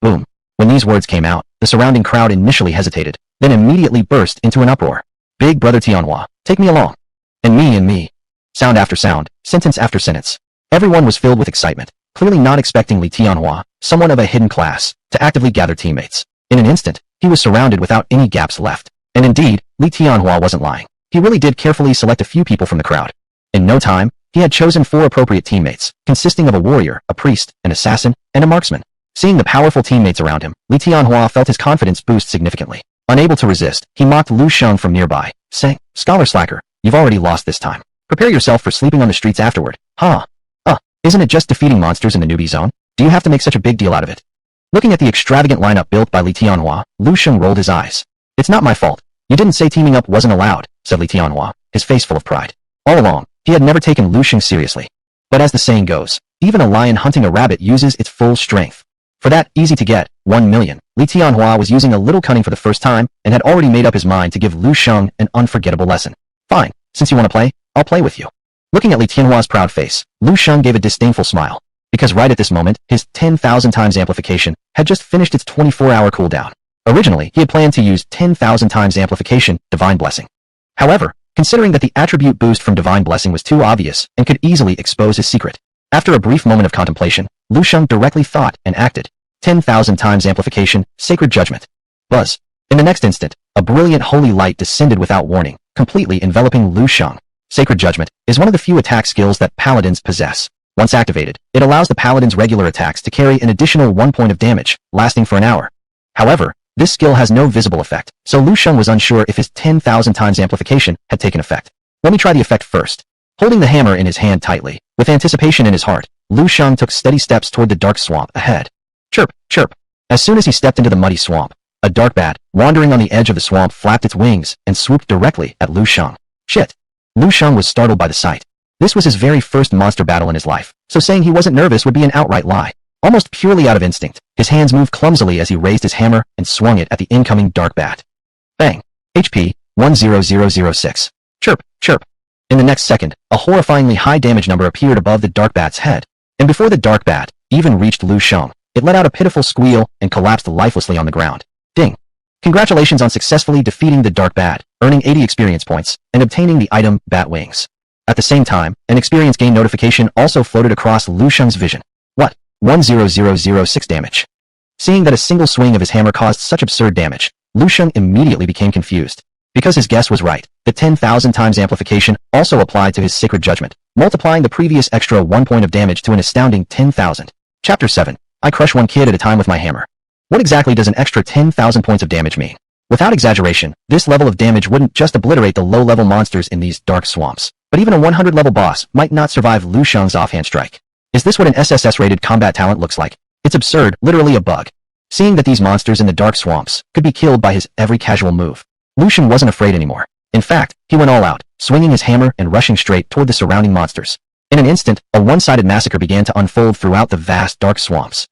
Boom. When these words came out, the surrounding crowd initially hesitated, then immediately burst into an uproar. Big brother Tianhua, take me along. And me. Sound after sound, sentence after sentence. Everyone was filled with excitement, clearly not expecting Li Tianhua, someone of a hidden class, to actively gather teammates. In an instant, he was surrounded without any gaps left. And indeed, Li Tianhua wasn't lying. He really did carefully select a few people from the crowd. In no time, he had chosen 4 appropriate teammates, consisting of a warrior, a priest, an assassin, and a marksman. Seeing the powerful teammates around him, Li Tianhua felt his confidence boost significantly. Unable to resist, he mocked Lu Shang from nearby, saying, "Scholar slacker, you've already lost this time. Prepare yourself for sleeping on the streets afterward." Huh? Isn't it just defeating monsters in the newbie zone? Do you have to make such a big deal out of it? Looking at the extravagant lineup built by Li Tianhua, Lu Shang rolled his eyes. It's not my fault. You didn't say teaming up wasn't allowed, said Li Tianhua, his face full of pride. All along, he had never taken Lu Shang seriously. But as the saying goes, even a lion hunting a rabbit uses its full strength. For that easy-to-get 1 million, Li Tianhua was using a little cunning for the first time and had already made up his mind to give Lu Shang an unforgettable lesson. Fine, since you want to play, I'll play with you. Looking at Li Tianhua's proud face, Lu Shang gave a disdainful smile, because right at this moment, his 10,000 times amplification had just finished its 24-hour cooldown. Originally, he had planned to use 10,000 times amplification, Divine Blessing. However, considering that the attribute boost from Divine Blessing was too obvious and could easily expose his secret, after a brief moment of contemplation, Lu Shang directly thought and acted. 10,000 times amplification, Sacred Judgment. Buzz. In the next instant, a brilliant holy light descended without warning, completely enveloping Lu Shang. Sacred Judgment is one of the few attack skills that Paladins possess. Once activated, it allows the Paladin's regular attacks to carry an additional 1 point of damage, lasting for an hour. However, this skill has no visible effect, so Lu Shang was unsure if his 10,000 times amplification had taken effect. Let me try the effect first. Holding the hammer in his hand tightly, with anticipation in his heart, Lu Shang took steady steps toward the dark swamp ahead. Chirp, chirp. As soon as he stepped into the muddy swamp, a dark bat, wandering on the edge of the swamp, flapped its wings and swooped directly at Lu Shang. Shit. Lu Shang was startled by the sight. This was his very first monster battle in his life, so saying he wasn't nervous would be an outright lie. Almost purely out of instinct, his hands moved clumsily as he raised his hammer and swung it at the incoming dark bat. Bang. HP, 10006. Chirp, chirp. In the next second, a horrifyingly high damage number appeared above the dark bat's head. And before the dark bat even reached Lu Shang, it let out a pitiful squeal and collapsed lifelessly on the ground. Ding. Congratulations on successfully defeating the dark bat, earning 80 experience points, and obtaining the item Bat Wings. At the same time, an experience gain notification also floated across Lu Shang's vision. What? 10006 damage. Seeing that a single swing of his hammer caused such absurd damage, Lu Shang immediately became confused. Because his guess was right, the 10,000 times amplification also applied to his Sacred Judgment, multiplying the previous extra 1 point of damage to an astounding 10,000. Chapter 7. I crush one kid at a time with my hammer. What exactly does an extra 10,000 points of damage mean? Without exaggeration, this level of damage wouldn't just obliterate the low-level monsters in these dark swamps, but even a 100-level boss might not survive Lu Shang's offhand strike. Is this what an SSS-rated combat talent looks like? It's absurd, literally a bug. Seeing that these monsters in the dark swamps could be killed by his every casual move, Lu Shang wasn't afraid anymore. In fact, he went all out, swinging his hammer and rushing straight toward the surrounding monsters. In an instant, a one-sided massacre began to unfold throughout the vast dark swamps.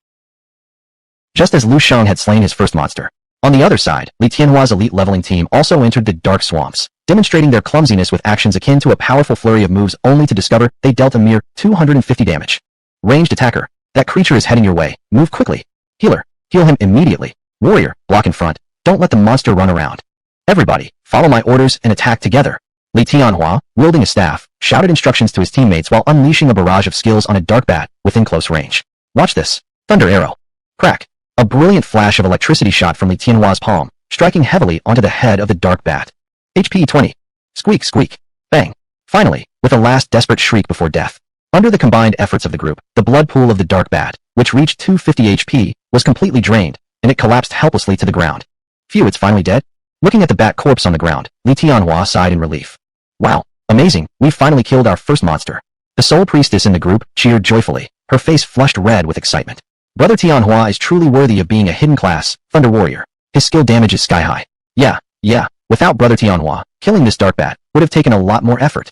Just as Lu Shang had slain his first monster. On the other side, Li Tianhua's elite leveling team also entered the dark swamps, demonstrating their clumsiness with actions akin to a powerful flurry of moves only to discover they dealt a mere 250 damage. Ranged attacker. That creature is heading your way. Move quickly. Healer. Heal him immediately. Warrior. Block in front. Don't let the monster run around. Everybody, follow my orders and attack together. Li Tianhua, wielding a staff, shouted instructions to his teammates while unleashing a barrage of skills on a dark bat within close range. Watch this. Thunder arrow. Crack. A brilliant flash of electricity shot from Li Tianhua's palm, striking heavily onto the head of the dark bat. HP 20. Squeak, squeak. Bang. Finally, with a last desperate shriek before death. Under the combined efforts of the group, the blood pool of the dark bat, which reached 250 HP, was completely drained, and it collapsed helplessly to the ground. Phew, it's finally dead? Looking at the bat corpse on the ground, Li Tianhua sighed in relief. Wow, amazing, we've finally killed our first monster. The sole priestess in the group cheered joyfully, her face flushed red with excitement. Brother Tianhua is truly worthy of being a hidden class, Thunder Warrior. His skill damage is sky high. Yeah, without Brother Tianhua, killing this dark bat would have taken a lot more effort.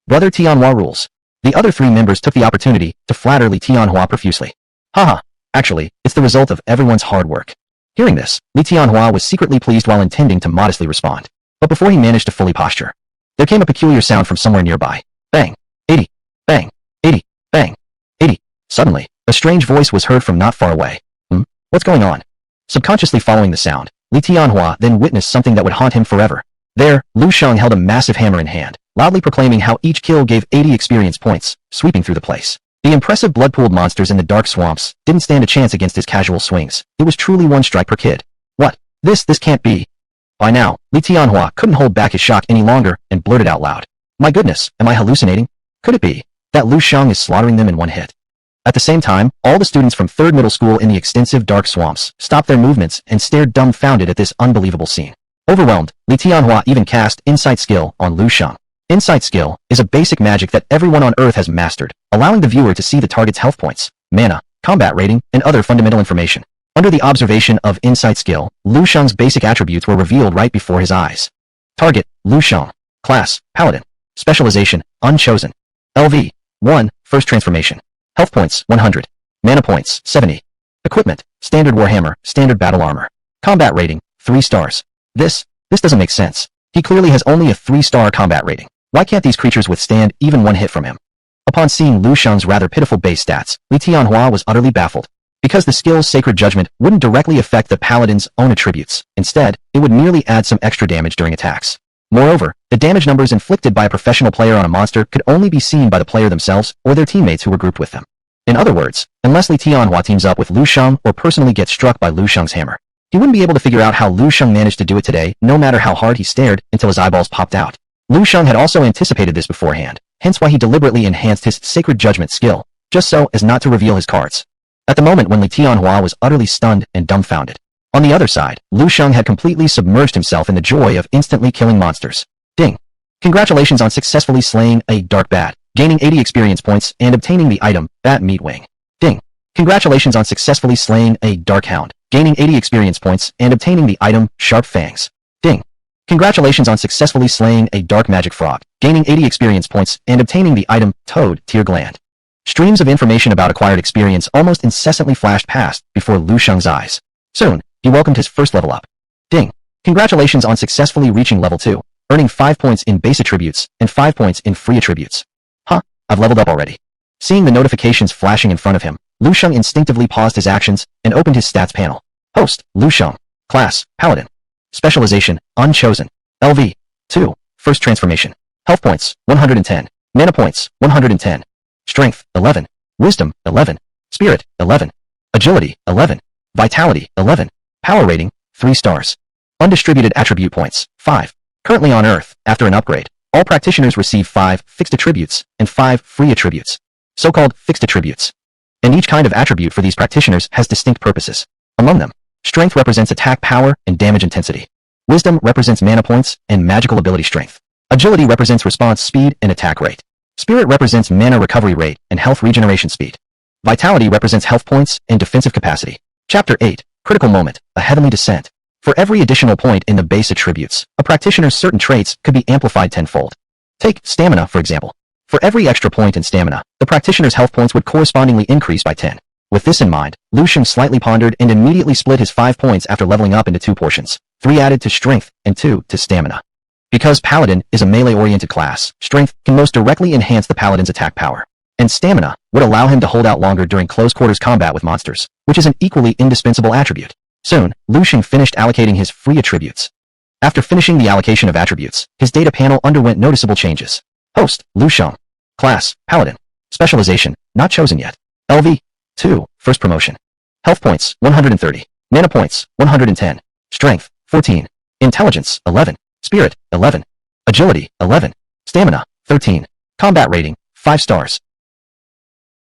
Brother Tianhua rules. The other 3 members took the opportunity to flatter Li Tianhua profusely. Haha, actually, it's the result of everyone's hard work. Hearing this, Li Tianhua was secretly pleased while intending to modestly respond. But before he managed to fully posture, there came a peculiar sound from somewhere nearby. Bang. 80. Bang. 80. Bang. 80. Suddenly, a strange voice was heard from not far away. What's going on? Subconsciously following the sound, Li Tianhua then witnessed something that would haunt him forever. There, Lu Shang held a massive hammer in hand, loudly proclaiming how each kill gave 80 experience points, sweeping through the place. The impressive blood-pooled monsters in the dark swamps didn't stand a chance against his casual swings. It was truly one strike per kid. What? This can't be. By now, Li Tianhua couldn't hold back his shock any longer and blurted out loud. My goodness, am I hallucinating? Could it be that Lu Shang is slaughtering them in one hit? At the same time, all the students from 3rd middle school in the extensive dark swamps stopped their movements and stared dumbfounded at this unbelievable scene. Overwhelmed, Li Tianhua even cast Insight Skill on Lu Shang. Insight Skill is a basic magic that everyone on Earth has mastered, allowing the viewer to see the target's health points, mana, combat rating, and other fundamental information. Under the observation of Insight Skill, Lu Shang's basic attributes were revealed right before his eyes. Target, Lu Shang. Class, Paladin. Specialization, Unchosen. LV, 1, First Transformation. Health points, 100. Mana points, 70. Equipment, Standard Warhammer, Standard Battle Armor. Combat rating, 3 stars. This doesn't make sense. He clearly has only a 3-star combat rating. Why can't these creatures withstand even one hit from him? Upon seeing Lu Shang's rather pitiful base stats, Li Tianhua was utterly baffled. Because the skill's Sacred Judgment wouldn't directly affect the Paladin's own attributes. Instead, it would merely add some extra damage during attacks. Moreover, the damage numbers inflicted by a professional player on a monster could only be seen by the player themselves or their teammates who were grouped with them. In other words, unless Li Tianhua teams up with Lu Shang or personally gets struck by Lu Shang's hammer, he wouldn't be able to figure out how Lu Shang managed to do it today, no matter how hard he stared until his eyeballs popped out. Lu Shang had also anticipated this beforehand, hence why he deliberately enhanced his Sacred Judgment skill, just so as not to reveal his cards. At the moment when Li Tianhua was utterly stunned and dumbfounded. On the other side, Lu Shang had completely submerged himself in the joy of instantly killing monsters. Ding! Congratulations on successfully slaying a dark bat, gaining 80 experience points and obtaining the item, Bat Meat Wing. Ding! Congratulations on successfully slaying a dark hound, gaining 80 experience points and obtaining the item, Sharp Fangs. Ding! Congratulations on successfully slaying a dark magic frog, gaining 80 experience points and obtaining the item, Toad-tier gland. Streams of information about acquired experience almost incessantly flashed past before Lu Shang's eyes. Soon, he welcomed his first level up. Ding! Congratulations on successfully reaching level 2, earning 5 points in base attributes and 5 points in free attributes. Huh, I've leveled up already. Seeing the notifications flashing in front of him, Lu Shang instinctively paused his actions and opened his stats panel. Host, Lu Shang. Class, Paladin. Specialization, Unchosen. LV, 2, First Transformation. Health points, 110. Mana points, 110. Strength, 11. Wisdom, 11. Spirit, 11. Agility, 11. Vitality, 11. Power rating, 3 stars. Undistributed attribute points, 5. Currently on Earth, after an upgrade, all practitioners receive 5 fixed attributes and 5 free attributes, so-called fixed attributes. And each kind of attribute for these practitioners has distinct purposes. Among them, strength represents attack power and damage intensity. Wisdom represents mana points and magical ability strength. Agility represents response speed and attack rate. Spirit represents mana recovery rate and health regeneration speed. Vitality represents health points and defensive capacity. Chapter 8, Critical Moment, A Heavenly Descent. For every additional point in the base attributes, a practitioner's certain traits could be amplified tenfold. Take stamina, for example. For every extra point in stamina, the practitioner's health points would correspondingly increase by 10. With this in mind, Lu Shang slightly pondered and immediately split his 5 points after leveling up into 2 portions, 3 added to strength and 2 to stamina. Because Paladin is a melee-oriented class, strength can most directly enhance the Paladin's attack power, and stamina would allow him to hold out longer during close-quarters combat with monsters, which is an equally indispensable attribute. Soon, Lu Shang finished allocating his free attributes. After finishing the allocation of attributes, his data panel underwent noticeable changes. Host, Lu Shang. Class, Paladin. Specialization, not chosen yet. LV, 2, First Promotion. Health points, 130. Mana points, 110. Strength, 14. Intelligence, 11. Spirit, 11. Agility, 11. Stamina, 13. Combat rating, 5 stars.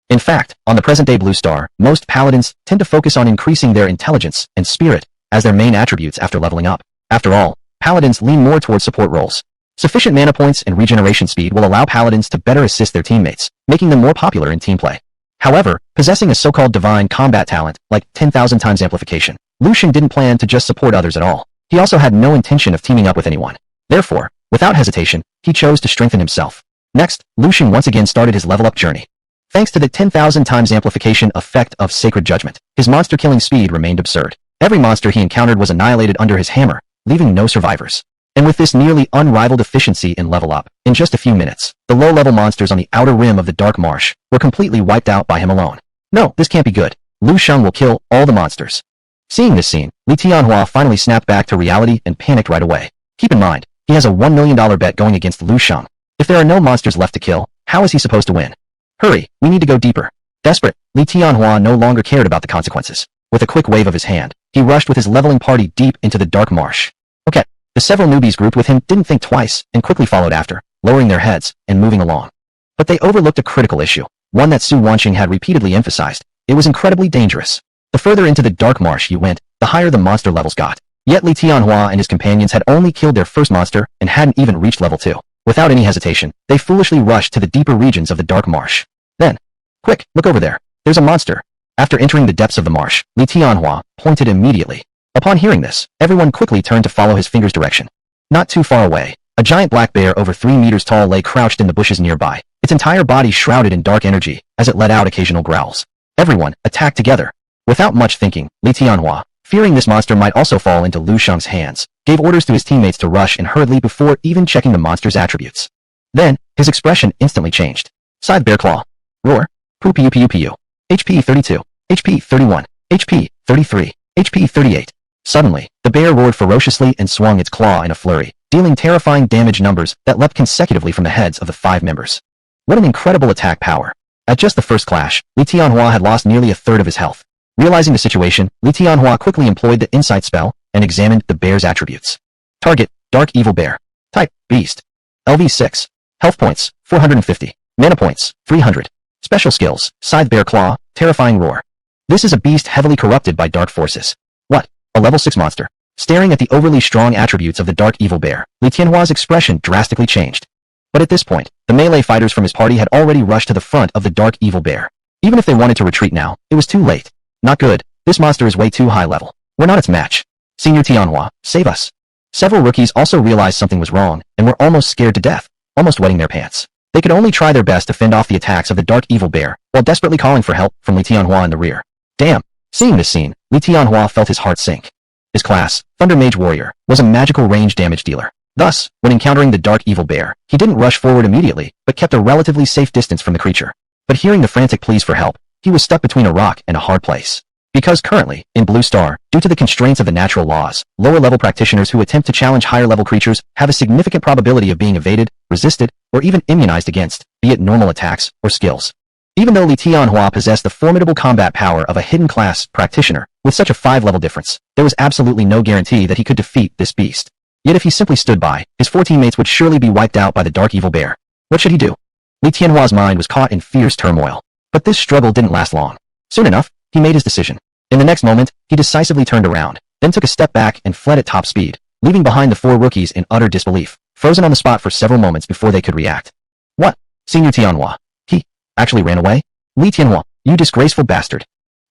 In fact, on the present-day Blue Star, most Paladins tend to focus on increasing their intelligence and spirit as their main attributes after leveling up. After all, Paladins lean more towards support roles. Sufficient mana points and regeneration speed will allow Paladins to better assist their teammates, making them more popular in team play. However, possessing a so-called divine combat talent, like 10,000 times amplification, Lu Shang didn't plan to just support others at all. He also had no intention of teaming up with anyone. Therefore, without hesitation, he chose to strengthen himself. Next, Lu Shang once again started his level-up journey. Thanks to the 10,000 times amplification effect of Sacred Judgment, his monster-killing speed remained absurd. Every monster he encountered was annihilated under his hammer, leaving no survivors. And with this nearly unrivaled efficiency in level up, in just a few minutes, the low-level monsters on the outer rim of the Dark Marsh were completely wiped out by him alone. No, this can't be good. Lu Shang will kill all the monsters. Seeing this scene, Li Tianhua finally snapped back to reality and panicked right away. Keep in mind, he has a $1 million bet going against Lu Shang. If there are no monsters left to kill, how is he supposed to win? Hurry, we need to go deeper. Desperate, Li Tianhua no longer cared about the consequences. With a quick wave of his hand, he rushed with his leveling party deep into the Dark Marsh. Okay. The several newbies grouped with him didn't think twice and quickly followed after, lowering their heads and moving along. But they overlooked a critical issue, one that Su Wanqing had repeatedly emphasized. It was incredibly dangerous. The further into the Dark Marsh you went, the higher the monster levels got. Yet Li Tianhua and his companions had only killed their first monster and hadn't even reached level 2. Without any hesitation, they foolishly rushed to the deeper regions of the Dark Marsh. Then, quick, look over there. There's a monster. After entering the depths of the marsh, Li Tianhua pointed immediately. Upon hearing this, everyone quickly turned to follow his finger's direction. Not too far away, a giant black bear over 3 meters tall lay crouched in the bushes nearby, its entire body shrouded in dark energy as it let out occasional growls. Everyone attacked together. Without much thinking, Li Tianhua, fearing this monster might also fall into Lu Shang's hands, gave orders to his teammates to rush in hurriedly before even checking the monster's attributes. Then, his expression instantly changed. Scythe Bear Claw. Roar. Poo Pu Pu Pu. HP 32. HP 31. HP 33. HP 38. Suddenly, the bear roared ferociously and swung its claw in a flurry, dealing terrifying damage numbers that leapt consecutively from the heads of the 5 members. What an incredible attack power. At just the first clash, Li Tianhua had lost nearly a third of his health. Realizing the situation, Li Tianhua quickly employed the Insight spell and examined the bear's attributes. Target, Dark Evil Bear. Type, Beast. LV 6. Health points, 450. Mana points, 300. Special skills, Scythe Bear Claw, Terrifying Roar. This is a beast heavily corrupted by dark forces. What? A level 6 monster. Staring at the overly strong attributes of the Dark Evil Bear, Li Tianhua's expression drastically changed. But at this point, the melee fighters from his party had already rushed to the front of the Dark Evil Bear. Even if they wanted to retreat now, it was too late. Not good. This monster is way too high level. We're not its match. Senior Tianhua, save us. Several rookies also realized something was wrong and were almost scared to death, almost wetting their pants. They could only try their best to fend off the attacks of the Dark Evil Bear while desperately calling for help from Li Tianhua in the rear. Damn. Seeing this scene, Li Tianhua felt his heart sink. His class, Thunder Mage Warrior, was a magical range damage dealer. Thus, when encountering the Dark Evil Bear, he didn't rush forward immediately, but kept a relatively safe distance from the creature. But hearing the frantic pleas for help, he was stuck between a rock and a hard place. Because currently, in Blue Star, due to the constraints of the natural laws, lower-level practitioners who attempt to challenge higher-level creatures have a significant probability of being evaded, resisted, or even immunized against, be it normal attacks or skills. Even though Li Tianhua possessed the formidable combat power of a hidden class practitioner, with such a 5-level difference, there was absolutely no guarantee that he could defeat this beast. Yet if he simply stood by, his 4 teammates would surely be wiped out by the Dark Evil Bear. What should he do? Li Tianhua's mind was caught in fierce turmoil. But this struggle didn't last long. Soon enough, he made his decision. In the next moment, he decisively turned around, then took a step back and fled at top speed, leaving behind the 4 rookies in utter disbelief, frozen on the spot for several moments before they could react. What? Senior Tianhua. He actually ran away? Li Tianhua, you disgraceful bastard.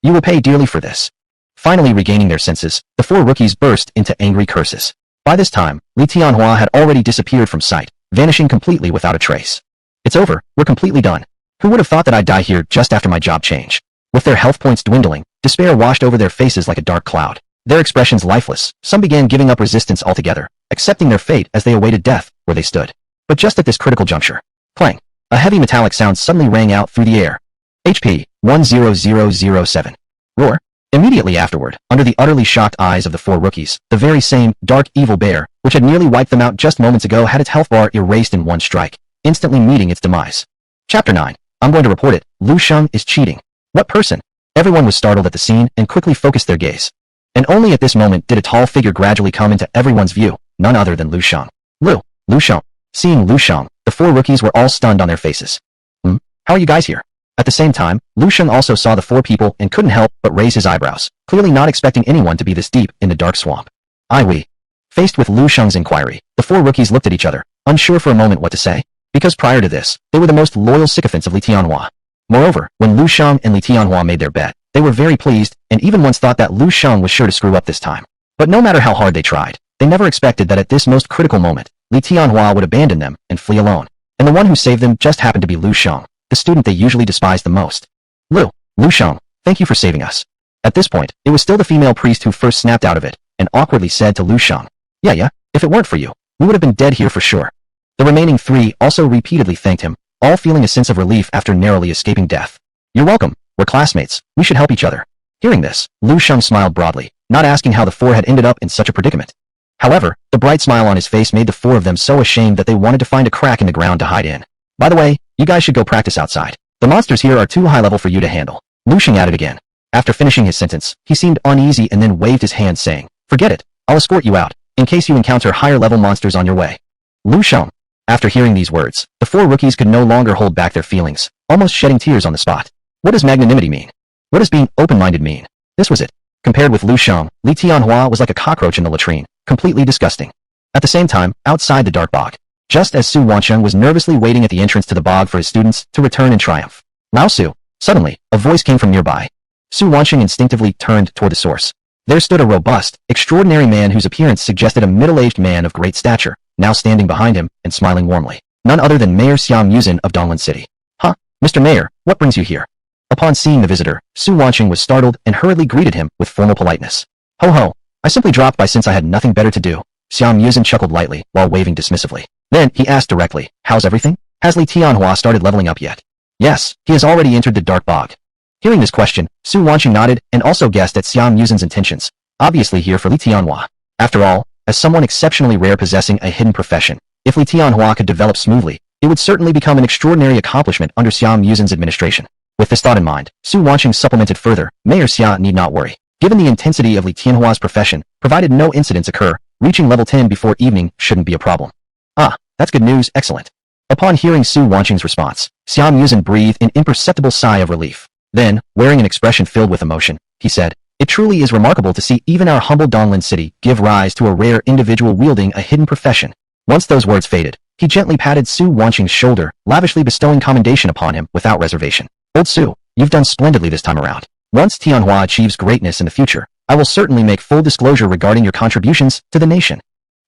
You will pay dearly for this. Finally regaining their senses, the 4 rookies burst into angry curses. By this time, Li Tianhua had already disappeared from sight, vanishing completely without a trace. It's over, we're completely done. Who would have thought that I'd die here just after my job change? With their health points dwindling, despair washed over their faces like a dark cloud. Their expressions lifeless, some began giving up resistance altogether, accepting their fate as they awaited death where they stood. But just at this critical juncture, clang, a heavy metallic sound suddenly rang out through the air. HP 10007. Roar. Immediately afterward, under the utterly shocked eyes of the 4 rookies, the very same Dark Evil Bear, which had nearly wiped them out just moments ago, had its health bar erased in one strike, instantly meeting its demise. Chapter 9. I'm going to report it. Lu Shang is cheating. What person? Everyone was startled at the scene and quickly focused their gaze. And only at this moment did a tall figure gradually come into everyone's view, none other than Lu Shang. Lu Shang. Seeing Lu Shang, the 4 rookies were all stunned on their faces. How are you guys here? At the same time, Lu Shang also saw the 4 people and couldn't help but raise his eyebrows, clearly not expecting anyone to be this deep in the dark swamp. We. Faced with Lu Shang's inquiry, the 4 rookies looked at each other, unsure for a moment what to say, because prior to this, they were the most loyal sycophants of Li Tianhua. Moreover, when Lu Shang and Li Tianhua made their bet, they were very pleased, and even once thought that Lu Shang was sure to screw up this time. But no matter how hard they tried, they never expected that at this most critical moment, Li Tianhua would abandon them and flee alone. And the one who saved them just happened to be Lu Shang, the student they usually despised the most. Lu Shang, thank you for saving us. At this point, it was still the female priest who first snapped out of it, and awkwardly said to Lu Shang, Yeah, if it weren't for you, we would have been dead here for sure. The remaining three also repeatedly thanked him, all feeling a sense of relief after narrowly escaping death. You're welcome, we're classmates, we should help each other. Hearing this, Lu Shang smiled broadly, not asking how the four had ended up in such a predicament. However, the bright smile on his face made the four of them so ashamed that they wanted to find a crack in the ground to hide in. By the way, you guys should go practice outside. The monsters here are too high level for you to handle. Lu Shang added again. After finishing his sentence, he seemed uneasy and then waved his hand saying, Forget it, I'll escort you out, in case you encounter higher level monsters on your way. Lu Shang. After hearing these words, the four rookies could no longer hold back their feelings, almost shedding tears on the spot. What does magnanimity mean? What does being open-minded mean? This was it. Compared with Lu Shang, Li Tianhua was like a cockroach in the latrine, completely disgusting. At the same time, outside the dark bog, just as Su Wancheng was nervously waiting at the entrance to the bog for his students to return in triumph. Lao Su. Suddenly, a voice came from nearby. Su Wancheng instinctively turned toward the source. There stood a robust, extraordinary man whose appearance suggested a middle-aged man of great stature, now standing behind him and smiling warmly. None other than Mayor Xiang Yuzhen of Donglin City. Huh? Mr. Mayor, what brings you here? Upon seeing the visitor, Su Wancheng was startled and hurriedly greeted him with formal politeness. Ho ho, I simply dropped by since I had nothing better to do. Xiang Yuzhen chuckled lightly while waving dismissively. Then he asked directly, How's everything? Has Li Tianhua started leveling up yet? Yes, he has already entered the dark bog. Hearing this question, Su Wancheng nodded and also guessed at Xiang Yuzhen's intentions, obviously here for Li Tianhua. After all, as someone exceptionally rare possessing a hidden profession, if Li Tianhua could develop smoothly, it would certainly become an extraordinary accomplishment under Xiang Yuzhen's administration. With this thought in mind, Su Wancheng supplemented further, Mayor Xia need not worry. Given the intensity of Li Tianhua's profession, provided no incidents occur, reaching level 10 before evening shouldn't be a problem. Ah, that's good news, excellent. Upon hearing Su Wancheng's response, Xiang Yuzhen breathed an imperceptible sigh of relief. Then, wearing an expression filled with emotion, he said, It truly is remarkable to see even our humble Donglin City give rise to a rare individual wielding a hidden profession. Once those words faded, he gently patted Su Wancheng's shoulder, lavishly bestowing commendation upon him without reservation. Old Su, you've done splendidly this time around. Once Tianhua achieves greatness in the future, I will certainly make full disclosure regarding your contributions to the nation.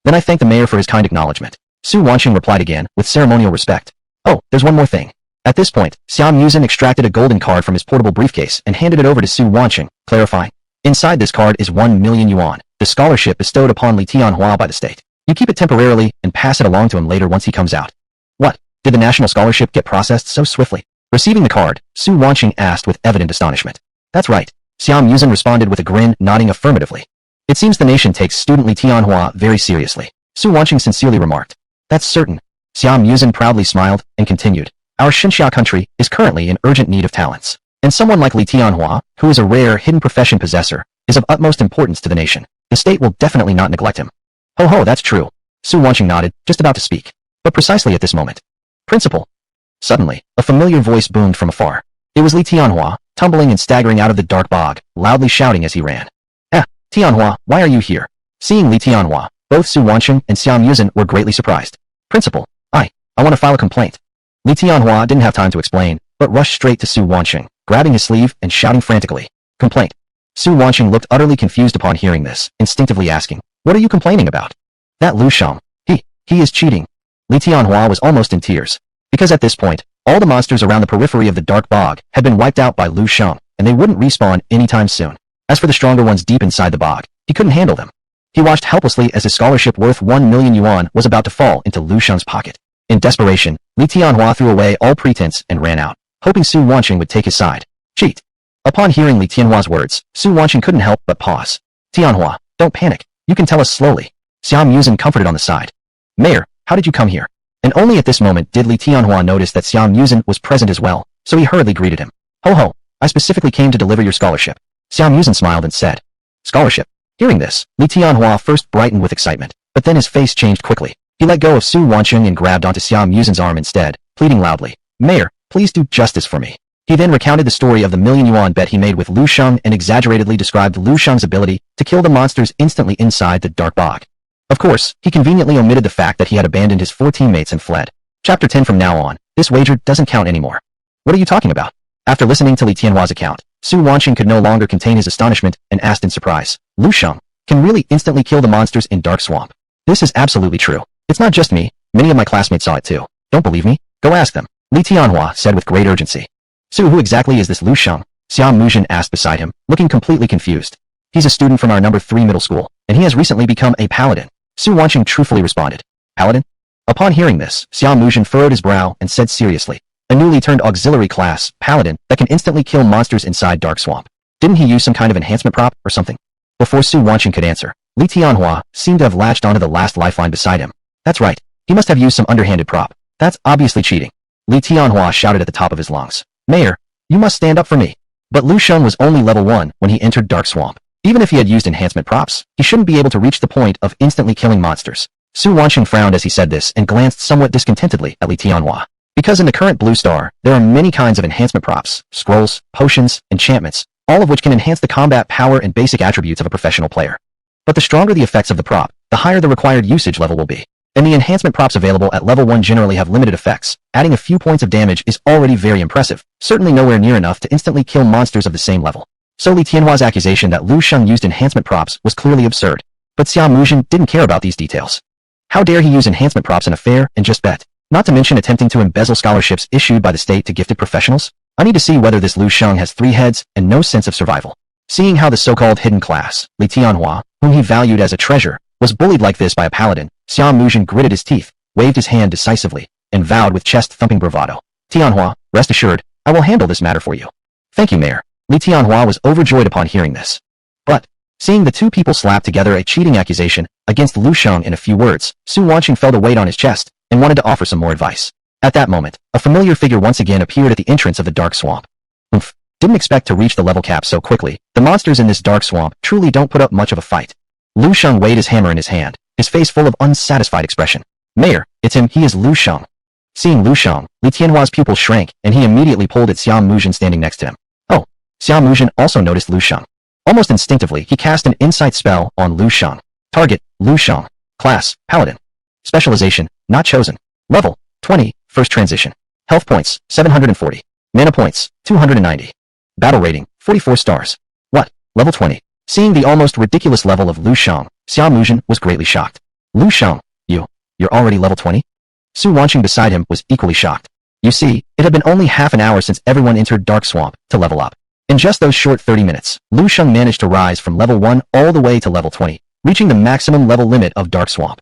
Then I thank the mayor for his kind acknowledgement. Su Wancheng replied again, with ceremonial respect. Oh, there's one more thing. At this point, Xiang Yuzhen extracted a golden card from his portable briefcase and handed it over to Su Wancheng, clarifying. Inside this card is 1 million yuan, the scholarship bestowed upon Li Tianhua by the state. You keep it temporarily and pass it along to him later once he comes out. What? Did the national scholarship get processed so swiftly? Receiving the card, Su Wancheng asked with evident astonishment. That's right. Xiang Yuzhen responded with a grin, nodding affirmatively. It seems the nation takes student Li Tianhua very seriously. Su Wancheng sincerely remarked. That's certain. Xiang Yuzhen proudly smiled and continued. Our Xinxia country is currently in urgent need of talents. And someone like Li Tianhua, who is a rare hidden profession possessor, is of utmost importance to the nation. The state will definitely not neglect him. Ho ho, that's true. Su Wancheng nodded, just about to speak. But precisely at this moment. Principal. Suddenly, a familiar voice boomed from afar. It was Li Tianhua, tumbling and staggering out of the dark bog, loudly shouting as he ran. Tianhua, why are you here? Seeing Li Tianhua, both Su Wancheng and Xiang Yuzhen were greatly surprised. Principal, I want to file a complaint. Li Tianhua didn't have time to explain, but rushed straight to Su Wancheng, grabbing his sleeve and shouting frantically. Complaint. Su Wancheng looked utterly confused upon hearing this, instinctively asking, What are you complaining about? That Lu Shang. He is cheating. Li Tianhua was almost in tears. Because at this point, all the monsters around the periphery of the dark bog had been wiped out by Lu Shang, and they wouldn't respawn anytime soon. As for the stronger ones deep inside the bog, he couldn't handle them. He watched helplessly as his scholarship worth 1 million yuan was about to fall into Lu Shang's pocket. In desperation, Li Tianhua threw away all pretense and ran out, hoping Su Wancheng would take his side. Cheat. Upon hearing Li Tianhua's words, Su Wancheng couldn't help but pause. Tianhua, don't panic. You can tell us slowly. Xiang Yuzhen comforted on the side. Mayor, how did you come here? And only at this moment did Li Tianhua notice that Xiang Yuzhen was present as well, so he hurriedly greeted him. Ho ho, I specifically came to deliver your scholarship. Xiang Yuzhen smiled and said. Scholarship. Hearing this, Li Tianhua first brightened with excitement, but then his face changed quickly. He let go of Su Wancheng and grabbed onto Xiang Yuzhen's arm instead, pleading loudly. Mayor, please do justice for me. He then recounted the story of the 1 million yuan bet he made with Lu Shang and exaggeratedly described Lu Shang's ability to kill the monsters instantly inside the dark bog. Of course, he conveniently omitted the fact that he had abandoned his 4 teammates and fled. Chapter 10 From now on, this wager doesn't count anymore. What are you talking about? After listening to Li Tianhua's account, Su Wancheng could no longer contain his astonishment and asked in surprise, Lu Shang can really instantly kill the monsters in Dark Swamp. This is absolutely true. It's not just me, many of my classmates saw it too. Don't believe me? Go ask them. Li Tianhua said with great urgency. Su, who exactly is this Lu Shang? Xiao Muzhen asked beside him, looking completely confused. He's a student from our number 3 middle school, and he has recently become a paladin. Su Wanqing truthfully responded. Paladin? Upon hearing this, Xiao Muzhen furrowed his brow and said seriously, a newly turned auxiliary class, paladin, that can instantly kill monsters inside Dark Swamp. Didn't he use some kind of enhancement prop or something? Before Su Wanqing could answer, Li Tianhua seemed to have latched onto the last lifeline beside him. That's right. He must have used some underhanded prop. That's obviously cheating. Li Tianhua shouted at the top of his lungs. Mayor, you must stand up for me. But Lu Sheng was only level 1 when he entered Dark Swamp. Even if he had used enhancement props, he shouldn't be able to reach the point of instantly killing monsters. Su Wanqing frowned as he said this and glanced somewhat discontentedly at Li Tianhua. Because in the current Blue Star, there are many kinds of enhancement props, scrolls, potions, enchantments, all of which can enhance the combat power and basic attributes of a professional player. But the stronger the effects of the prop, the higher the required usage level will be. And the enhancement props available at level 1 generally have limited effects. Adding a few points of damage is already very impressive, certainly nowhere near enough to instantly kill monsters of the same level. So Li Tianhua's accusation that Lu Sheng used enhancement props was clearly absurd. But Xiao Muzhen didn't care about these details. How dare he use enhancement props in a fair and just bet? Not to mention attempting to embezzle scholarships issued by the state to gifted professionals? I need to see whether this Lu Sheng has 3 heads and no sense of survival. Seeing how the so-called hidden class, Li Tianhua, whom he valued as a treasure, was bullied like this by a paladin, Xiao Muzhen gritted his teeth, waved his hand decisively, and vowed with chest-thumping bravado. Tianhua, rest assured, I will handle this matter for you. Thank you, Mayor. Li Tianhua was overjoyed upon hearing this. But, seeing the two people slap together a cheating accusation against Lu Sheng in a few words, Su Wanqing felt a weight on his chest and wanted to offer some more advice. At that moment, a familiar figure once again appeared at the entrance of the Dark Swamp. Oomph. Didn't expect to reach the level cap so quickly. The monsters in this Dark Swamp truly don't put up much of a fight. Lu Sheng weighed his hammer in his hand, his face full of unsatisfied expression. Mayor, it's him, he is Lu Sheng. Seeing Lu Sheng, Li Tianhua's pupil shrank, and he immediately pulled at Xiao Muzhen standing next to him. Oh, Xiao Muzhen also noticed Lu Sheng. Almost instinctively, he cast an insight spell on Lu Sheng. Target, Lu Sheng. Class, Paladin. Specialization, not chosen. Level, 20, first transition. Health points, 740. Mana points, 290. Battle rating, 44 stars. What? Level 20. Seeing the almost ridiculous level of Lu Sheng, Xiao Muzhen was greatly shocked. Lu Sheng, you're already level 20? Su Wanqing beside him was equally shocked. You see, it had been only half an hour since everyone entered Dark Swamp to level up. In just those short 30 minutes, Lu Sheng managed to rise from level 1 all the way to level 20, reaching the maximum level limit of Dark Swamp.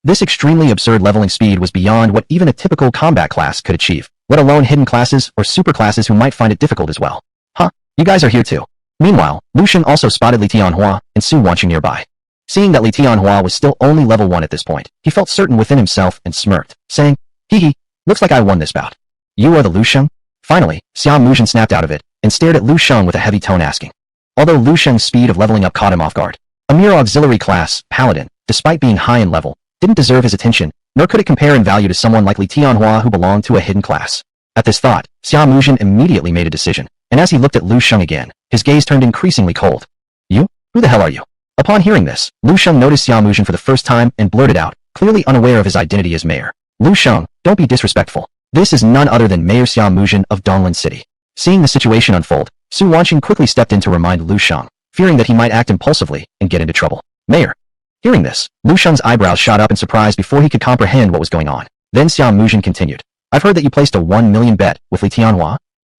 This extremely absurd leveling speed was beyond what even a typical combat class could achieve, let alone hidden classes or super classes who might find it difficult as well. Huh, you guys are here too. Meanwhile, Lu Sheng also spotted Li Tianhua and Su Wanqing nearby. Seeing that Li Tianhua was still only level 1 at this point, he felt certain within himself and smirked, saying, hee, looks like I won this bout. You are the Lu Sheng? Finally, Xiao Muzhen snapped out of it, and stared at Lu Sheng with a heavy tone asking. Although Lu Sheng's speed of leveling up caught him off guard, a mere auxiliary class, Paladin, despite being high in level, didn't deserve his attention, nor could it compare in value to someone like Li Tianhua who belonged to a hidden class. At this thought, Xiao Muzhen immediately made a decision, and as he looked at Lu Sheng again, his gaze turned increasingly cold. You? Who the hell are you? Upon hearing this, Lu Sheng noticed Xiao Muzhen for the first time and blurted out, clearly unaware of his identity as mayor. Lu Sheng, don't be disrespectful. This is none other than Mayor Xiao Muzhen of Donglin City. Seeing the situation unfold, Su Wanqing quickly stepped in to remind Lu Sheng, fearing that he might act impulsively and get into trouble. Mayor. Hearing this, Lu Sheng's eyebrows shot up in surprise before he could comprehend what was going on. Then Xiao Muzhen continued. I've heard that you placed a 1 million bet with Li Tianhua?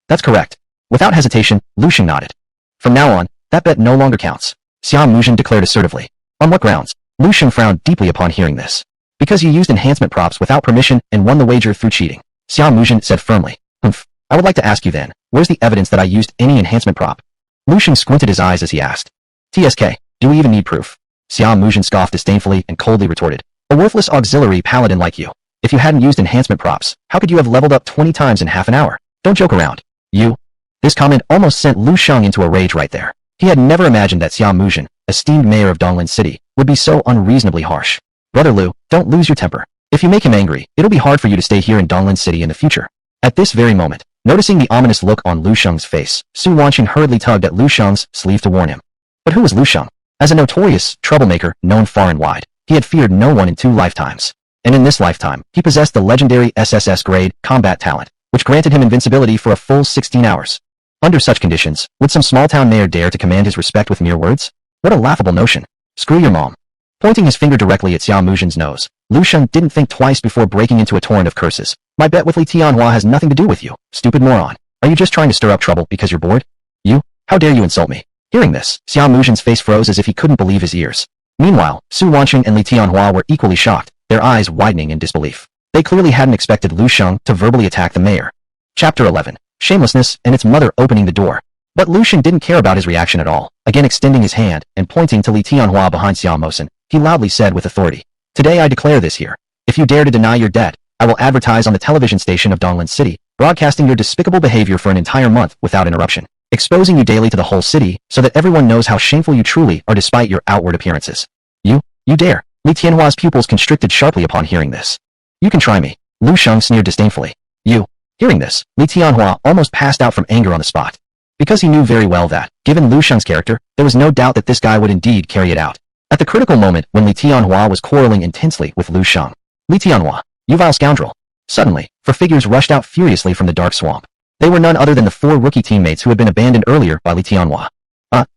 That's correct. Without hesitation, Lu Sheng nodded. From now on, that bet no longer counts. Xiao Muzhen declared assertively. On what grounds? Lu Sheng frowned deeply upon hearing this. Because you used enhancement props without permission and won the wager through cheating. Xiao Muzhen said firmly. Humph. I would like to ask you then, where's the evidence that I used any enhancement prop? Lu Sheng squinted his eyes as he asked. TSK, do we even need proof? Xiao Muzhen scoffed disdainfully and coldly retorted. A worthless auxiliary paladin like you. If you hadn't used enhancement props, how could you have leveled up 20 times in half an hour? Don't joke around. You. This comment almost sent Lu Sheng into a rage right there. He had never imagined that Xiao Muzhen, esteemed mayor of Donglin City, would be so unreasonably harsh. Brother Lu, don't lose your temper. If you make him angry, it'll be hard for you to stay here in Donglin City in the future. At this very moment, noticing the ominous look on Lu Sheng's face, Su Wanqing hurriedly tugged at Lu Sheng's sleeve to warn him. But who was Lu Sheng? As a notorious troublemaker known far and wide, he had feared no one in 2 lifetimes. And in this lifetime, he possessed the legendary SSS grade combat talent, which granted him invincibility for a full 16 hours. Under such conditions, would some small-town mayor dare to command his respect with mere words? What a laughable notion. Screw your mom. Pointing his finger directly at Xiao Muzhen's nose, Lu Sheng didn't think twice before breaking into a torrent of curses. My bet with Li Tianhua has nothing to do with you, stupid moron. Are you just trying to stir up trouble because you're bored? You? How dare you insult me? Hearing this, Xiao Muzhen's face froze as if he couldn't believe his ears. Meanwhile, Su Wanqing and Li Tianhua were equally shocked, their eyes widening in disbelief. They clearly hadn't expected Lu Shang to verbally attack the mayor. Chapter 11. Shamelessness and its mother opening the door. But Lu Shang didn't care about his reaction at all. Again extending his hand and pointing to Li Tianhua behind Xiao Mosen, he loudly said with authority, "Today I declare this here. If you dare to deny your debt, I will advertise on the television station of Donglin City, broadcasting your despicable behavior for an entire month without interruption, exposing you daily to the whole city so that everyone knows how shameful you truly are despite your outward appearances." You dare? Li Tianhua's pupils constricted sharply upon hearing this. "You can try me," Lu Shang sneered disdainfully. "You." Hearing this, Li Tianhua almost passed out from anger on the spot. Because he knew very well that, given Lu Shang's character, there was no doubt that this guy would indeed carry it out. At the critical moment when Li Tianhua was quarreling intensely with Lu Shang. "Li Tianhua, you vile scoundrel." Suddenly, 4 figures rushed out furiously from the dark swamp. They were none other than the 4 rookie teammates who had been abandoned earlier by Li Tianhua.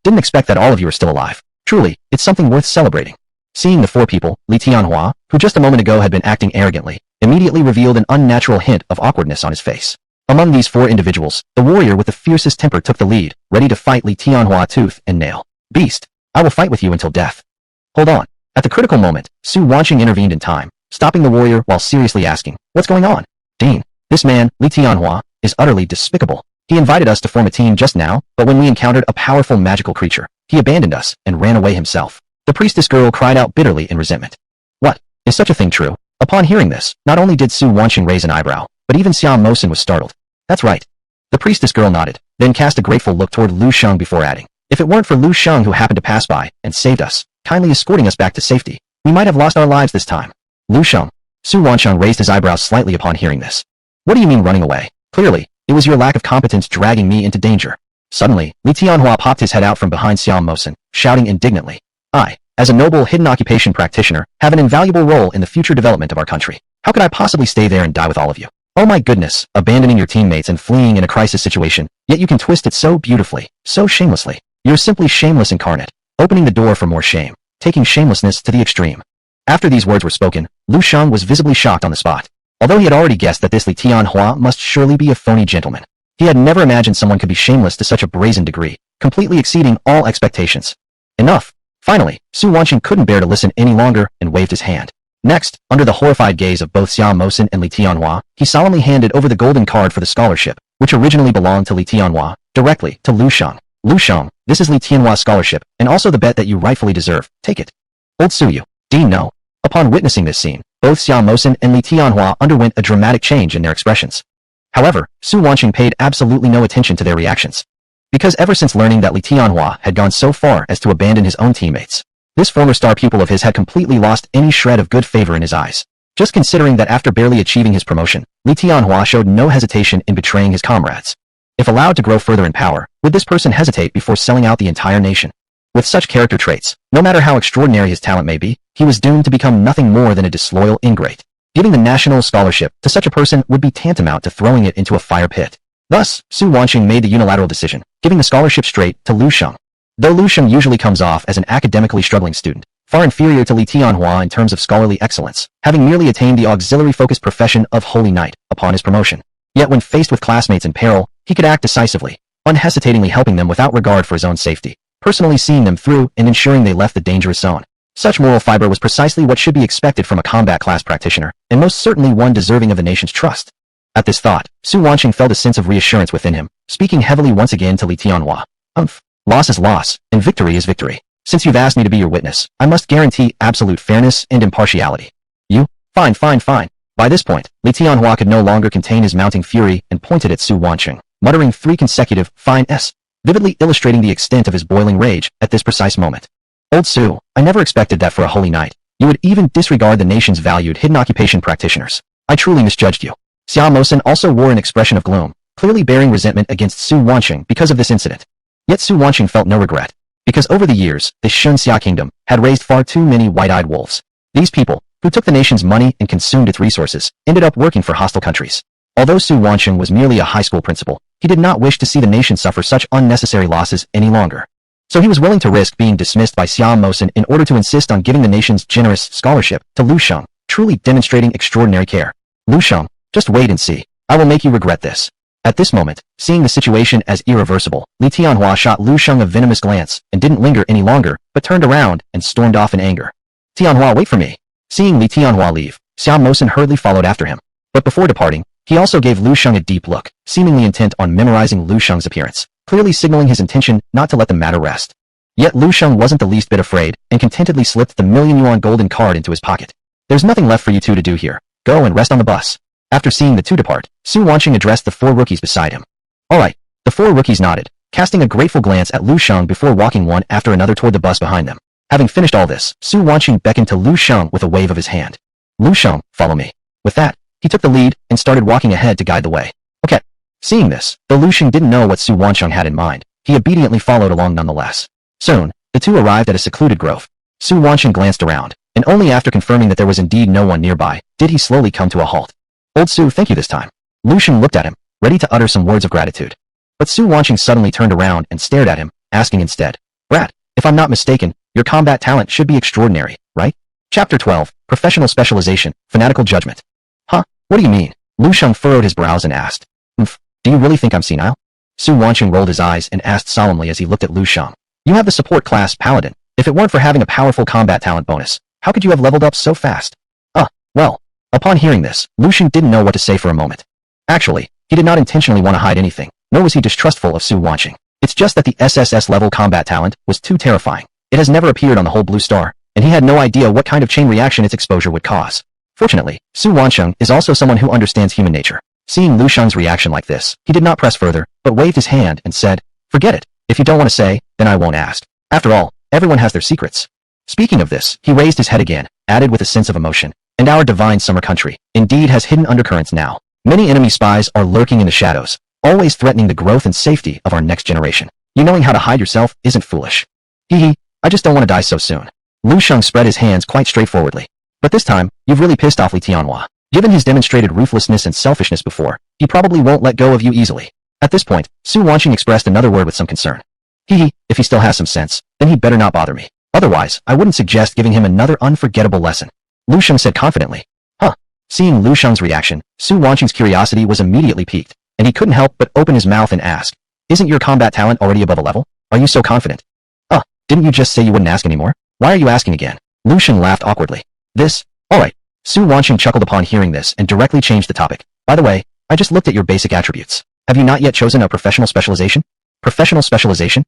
Didn't expect that all of you are still alive. Truly, it's something worth celebrating." Seeing the 4 people, Li Tianhua, who just a moment ago had been acting arrogantly, immediately revealed an unnatural hint of awkwardness on his face. Among these 4 individuals, the warrior with the fiercest temper took the lead, ready to fight Li Tianhua tooth and nail. "Beast, I will fight with you until death." "Hold on." At the critical moment, Su Wanqing intervened in time, stopping the warrior while seriously asking, "What's going on?" "Dean, this man, Li Tianhua, is utterly despicable. He invited us to form a team just now, but when we encountered a powerful magical creature, he abandoned us and ran away himself." The priestess girl cried out bitterly in resentment. "What? Is such a thing true?" Upon hearing this, not only did Su Wanqing raise an eyebrow, but even Xiao Mosen was startled. "That's right." The priestess girl nodded, then cast a grateful look toward Lu Shang before adding, "If it weren't for Lu Shang who happened to pass by and saved us, kindly escorting us back to safety, we might have lost our lives this time." "Lu Shang?" Su Wanqing raised his eyebrows slightly upon hearing this. "What do you mean running away? Clearly, it was your lack of competence dragging me into danger." Suddenly, Li Tianhua popped his head out from behind Xiao Mosen, shouting indignantly, "I, as a noble hidden occupation practitioner, have an invaluable role in the future development of our country. How could I possibly stay there and die with all of you? Oh my goodness, abandoning your teammates and fleeing in a crisis situation, yet you can twist it so beautifully, so shamelessly. You're simply shameless incarnate, opening the door for more shame, taking shamelessness to the extreme." After these words were spoken, Lu Shang was visibly shocked on the spot. Although he had already guessed that this Li Tianhua must surely be a phony gentleman, he had never imagined someone could be shameless to such a brazen degree, completely exceeding all expectations. Enough. Finally, Su Wanqing couldn't bear to listen any longer and waved his hand. Next, under the horrified gaze of both Xiao Mosen and Li Tianhua, he solemnly handed over the golden card for the scholarship, which originally belonged to Li Tianhua, directly to Lu Shang. "Lu Shang, this is Li Tianhua's scholarship, and also the bet that you rightfully deserve. Take it." "Old Suyu, Dean no." Upon witnessing this scene, both Xiao Mosen and Li Tianhua underwent a dramatic change in their expressions. However, Su Wanqing paid absolutely no attention to their reactions. Because ever since learning that Li Tianhua had gone so far as to abandon his own teammates, this former star pupil of his had completely lost any shred of good favor in his eyes. Just considering that after barely achieving his promotion, Li Tianhua showed no hesitation in betraying his comrades. If allowed to grow further in power, would this person hesitate before selling out the entire nation? With such character traits, no matter how extraordinary his talent may be, he was doomed to become nothing more than a disloyal ingrate. Giving the national scholarship to such a person would be tantamount to throwing it into a fire pit. Thus, Su Wanqing made the unilateral decision, giving the scholarship straight to Lu Shang. Though Lu Shang usually comes off as an academically struggling student, far inferior to Li Tianhua in terms of scholarly excellence, having merely attained the auxiliary-focused profession of Holy Knight upon his promotion. Yet when faced with classmates in peril, he could act decisively, unhesitatingly helping them without regard for his own safety, personally seeing them through and ensuring they left the dangerous zone. Such moral fiber was precisely what should be expected from a combat class practitioner, and most certainly one deserving of the nation's trust. At this thought, Su Wanqing felt a sense of reassurance within him, speaking heavily once again to Li Tianhua. Loss is loss, and victory is victory. Since you've asked me to be your witness, I must guarantee absolute fairness and impartiality. You? Fine. By this point, Li Tianhua could no longer contain his mounting fury and pointed at Su Wanqing, muttering 3 consecutive fine-s, vividly illustrating the extent of his boiling rage at this precise moment. "Old Su, I never expected that for a holy knight. You would even disregard the nation's valued hidden occupation practitioners. I truly misjudged you." Xiao Mosen also wore an expression of gloom, clearly bearing resentment against Su Wanqing because of this incident. Yet Su Wanqing felt no regret, because over the years, the Shunxia kingdom had raised far too many white-eyed wolves. These people, who took the nation's money and consumed its resources, ended up working for hostile countries. Although Su Wanqing was merely a high school principal, he did not wish to see the nation suffer such unnecessary losses any longer. So he was willing to risk being dismissed by Xiao Mosen in order to insist on giving the nation's generous scholarship to Lu Shang, truly demonstrating extraordinary care. "Lu Shang, just wait and see. I will make you regret this." At this moment, seeing the situation as irreversible, Li Tianhua shot Lu Shang a venomous glance and didn't linger any longer, but turned around and stormed off in anger. Tianhua, wait for me. Seeing Li Tianhua leave, Xiao Mosen hurriedly followed after him. But before departing, he also gave Lu Shang a deep look, seemingly intent on memorizing Lu Shang's appearance, clearly signaling his intention not to let the matter rest. Yet Lu Shang wasn't the least bit afraid and contentedly slipped the million-yuan golden card into his pocket. There's nothing left for you two to do here. Go and rest on the bus. After seeing the two depart, Su Wanqing addressed the 4 rookies beside him. Alright, the 4 rookies nodded, casting a grateful glance at Lu Shang before walking one after another toward the bus behind them. Having finished all this, Su Wanqing beckoned to Lu Shang with a wave of his hand. Lu Shang, follow me. With that, he took the lead and started walking ahead to guide the way. Okay. Seeing this, though Lu Shang didn't know what Su Wanqing had in mind, he obediently followed along nonetheless. Soon, the two arrived at a secluded grove. Su Wanqing glanced around, and only after confirming that there was indeed no one nearby, did he slowly come to a halt. Old Su, thank you this time. Lu Shang looked at him, ready to utter some words of gratitude. But Su Wanqing suddenly turned around and stared at him, asking instead, Brat, if I'm not mistaken, your combat talent should be extraordinary, right? Chapter 12, Professional Specialization, Fanatical Judgment. Huh? What do you mean? Lu Shang furrowed his brows and asked. Do you really think I'm senile? Su Wanqing rolled his eyes and asked solemnly as he looked at Lu Shang. You have the support class Paladin. If it weren't for having a powerful combat talent bonus, how could you have leveled up so fast? Well. Upon hearing this, Lu Shang didn't know what to say for a moment. Actually, he did not intentionally want to hide anything, nor was he distrustful of Su Wanqing. It's just that the SSS level combat talent was too terrifying. It has never appeared on the whole blue star, and he had no idea what kind of chain reaction its exposure would cause. Fortunately, Su Wanqing is also someone who understands human nature. Seeing Lu Shang's reaction like this, he did not press further, but waved his hand and said, Forget it. If you don't want to say, then I won't ask. After all, everyone has their secrets. Speaking of this, he raised his head again, added with a sense of emotion. And our divine summer country, indeed has hidden undercurrents now. Many enemy spies are lurking in the shadows, always threatening the growth and safety of our next generation. You knowing how to hide yourself isn't foolish. Hee, I just don't want to die so soon. Lu Shang spread his hands quite straightforwardly. But this time, you've really pissed off Li Tianhua. Given his demonstrated ruthlessness and selfishness before, he probably won't let go of you easily. At this point, Su Wanqing expressed another word with some concern. If he still has some sense, then he'd better not bother me. Otherwise, I wouldn't suggest giving him another unforgettable lesson. Lu Shang said confidently. Seeing Lu Shang's reaction, Su Wanqing's curiosity was immediately piqued, and he couldn't help but open his mouth and ask, Isn't your combat talent already above a level? Are you so confident? Didn't you just say you wouldn't ask anymore? Why are you asking again? Lu Shang laughed awkwardly. Alright. Su Wanqing chuckled upon hearing this and directly changed the topic. By the way, I just looked at your basic attributes. Have you not yet chosen a professional specialization? Professional specialization?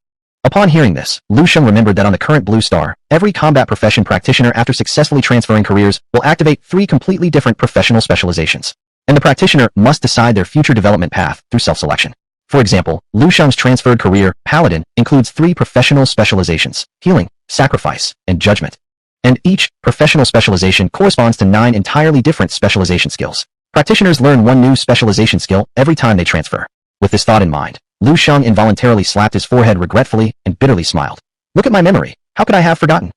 Upon hearing this, Lu Shang remembered that on the current blue star, every combat profession practitioner after successfully transferring careers will activate 3 completely different professional specializations. And the practitioner must decide their future development path through self-selection. For example, Lu Shang's transferred career, Paladin, includes 3 professional specializations, healing, sacrifice, and judgment. And each professional specialization corresponds to 9 entirely different specialization skills. Practitioners learn 1 new specialization skill every time they transfer. With this thought in mind, Lu Shang involuntarily slapped his forehead regretfully and bitterly smiled. Look at my memory. How could I have forgotten?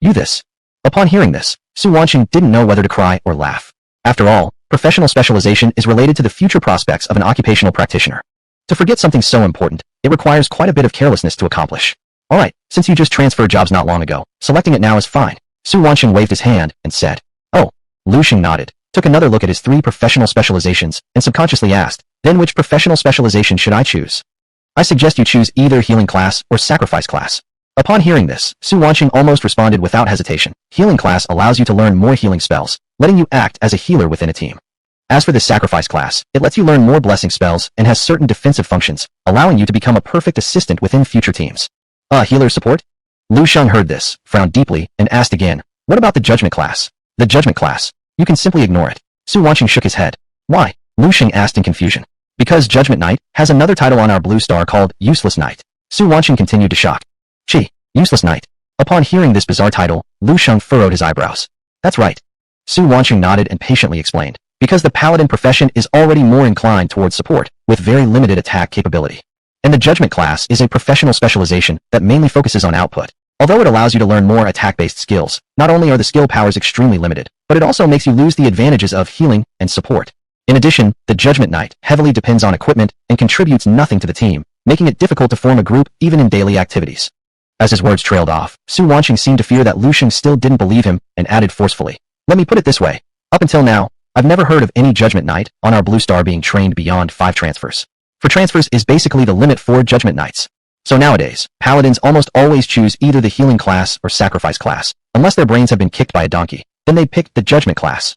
This. Upon hearing this, Su Wanqing didn't know whether to cry or laugh. After all, professional specialization is related to the future prospects of an occupational practitioner. To forget something so important, it requires quite a bit of carelessness to accomplish. Alright, since you just transferred jobs not long ago, selecting it now is fine. Su Wanqing waved his hand and said, Lu Shang nodded, took another look at his 3 professional specializations, and subconsciously asked, Then which professional specialization should I choose? I suggest you choose either healing class or sacrifice class. Upon hearing this, Su Wanqing almost responded without hesitation. Healing class allows you to learn more healing spells, letting you act as a healer within a team. As for the sacrifice class, it lets you learn more blessing spells and has certain defensive functions, allowing you to become a perfect assistant within future teams. Healer support? Lu Shang heard this, frowned deeply, and asked again, What about the judgment class? The judgment class. You can simply ignore it. Su Wanqing shook his head. Why? Lu Shang asked in confusion. Because Judgment Knight has another title on our blue star called Useless Knight. Su Wanqing continued to shock. Useless Knight. Upon hearing this bizarre title, Lu Shang furrowed his eyebrows. That's right. Su Wanqing nodded and patiently explained. Because the Paladin profession is already more inclined towards support, with very limited attack capability. And the Judgment class is a professional specialization that mainly focuses on output. Although it allows you to learn more attack-based skills, not only are the skill powers extremely limited, but it also makes you lose the advantages of healing and support. In addition, the Judgment Knight heavily depends on equipment and contributes nothing to the team, making it difficult to form a group even in daily activities. As his words trailed off, Su Wanqing seemed to fear that Lu Shang still didn't believe him and added forcefully, Let me put it this way. Up until now, I've never heard of any Judgment Knight on our blue star being trained beyond 5 transfers. for transfers is basically the limit for Judgment Knights. So nowadays, Paladins almost always choose either the healing class or sacrifice class. Unless their brains have been kicked by a donkey, then they pick the Judgment class.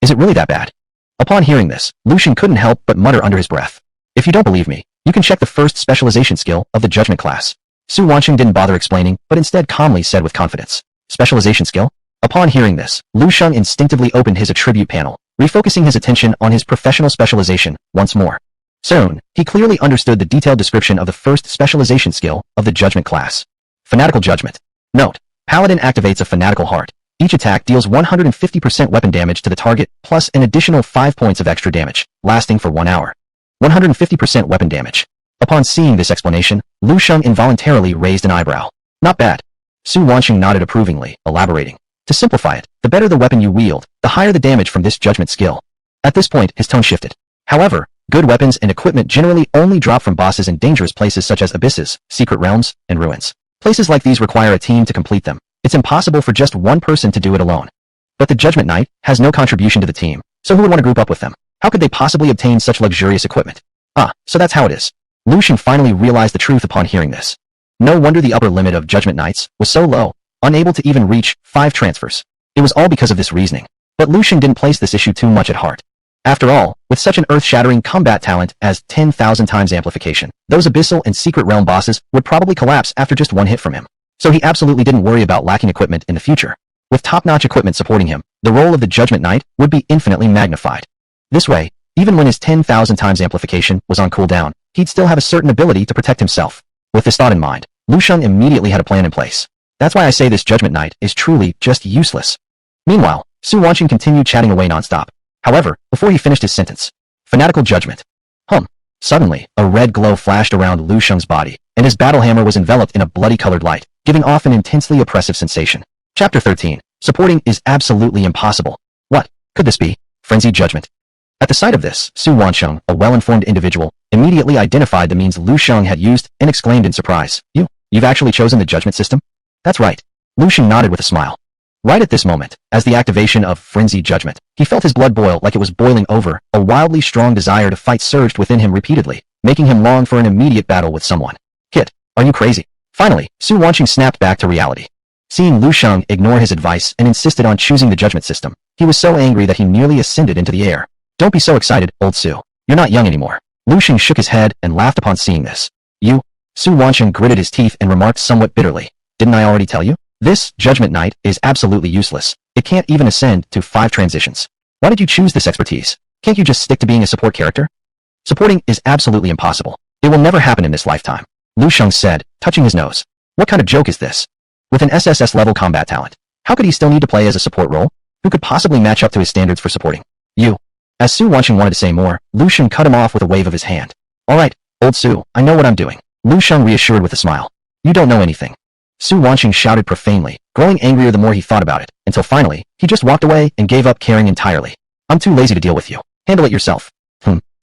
Is it really that bad? Upon hearing this, Lu Shang couldn't help but mutter under his breath. If you don't believe me, you can check the first specialization skill of the Judgment class. Su Wansheng didn't bother explaining, but instead calmly said with confidence, specialization skill? Upon hearing this, Lu Shang instinctively opened his attribute panel, refocusing his attention on his professional specialization once more. Soon, he clearly understood the detailed description of the first specialization skill of the Judgment class. Fanatical Judgment. Note, Paladin activates a fanatical heart. Each attack deals 150% weapon damage to the target, plus an additional 5 points of extra damage, lasting for 1 hour. 150% weapon damage. Upon seeing this explanation, Lu Shang involuntarily raised an eyebrow. Not bad. Su Wansheng nodded approvingly, elaborating. To simplify it, the better the weapon you wield, the higher the damage from this judgment skill. At this point, his tone shifted. However, good weapons and equipment generally only drop from bosses in dangerous places such as abysses, secret realms, and ruins. Places like these require a team to complete them. It's impossible for just one person to do it alone. But the Judgment Knight has no contribution to the team, so who would want to group up with them? How could they possibly obtain such luxurious equipment? So that's how it is. Lu Shang finally realized the truth upon hearing this. No wonder the upper limit of Judgment Knights was so low, unable to even reach 5 transfers. It was all because of this reasoning. But Lu Shang didn't place this issue too much at heart. After all, with such an earth-shattering combat talent as 10,000 times amplification, those abyssal and secret realm bosses would probably collapse after just one hit from him. So he absolutely didn't worry about lacking equipment in the future. With top-notch equipment supporting him, the role of the Judgment Knight would be infinitely magnified. This way, even when his 10,000 times amplification was on cooldown, he'd still have a certain ability to protect himself. With this thought in mind, Lu Shang immediately had a plan in place. That's why I say this Judgment Knight is truly just useless. Meanwhile, Su Wansheng continued chatting away non-stop. However, before he finished his sentence, fanatical judgment. Suddenly, a red glow flashed around Lu Shang's body, and his battle hammer was enveloped in a bloody-colored light, giving off an intensely oppressive sensation. Chapter 13. Supporting is absolutely impossible. What could this be? Frenzied judgment. At the sight of this, Su Wansheng, a well-informed individual, immediately identified the means Lu Shang had used and exclaimed in surprise. You've actually chosen the judgment system? That's right. Lu Shang nodded with a smile. Right at this moment, as the activation of frenzied judgment, he felt his blood boil like it was boiling over. A wildly strong desire to fight surged within him repeatedly, making him long for an immediate battle with someone. Kid, are you crazy? Finally, Su Wansheng snapped back to reality. Seeing Lu Shang ignore his advice and insisted on choosing the judgment system, he was so angry that he nearly ascended into the air. Don't be so excited, old Su. You're not young anymore. Lu Shang shook his head and laughed upon seeing this. Su Wansheng gritted his teeth and remarked somewhat bitterly. Didn't I already tell you? This Judgment Knight is absolutely useless. It can't even ascend to 5 transitions. Why did you choose this expertise? Can't you just stick to being a support character? Supporting is absolutely impossible. It will never happen in this lifetime. Lu Shang said, touching his nose. What kind of joke is this? With an SSS level combat talent, how could he still need to play as a support role? Who could possibly match up to his standards for supporting? As Su Wansheng wanted to say more, Lu Shang cut him off with a wave of his hand. Alright, old Su, I know what I'm doing. Lu Shang reassured with a smile. You don't know anything. Su Wansheng shouted profanely, growing angrier the more he thought about it, until finally, he just walked away and gave up caring entirely. I'm too lazy to deal with you. Handle it yourself.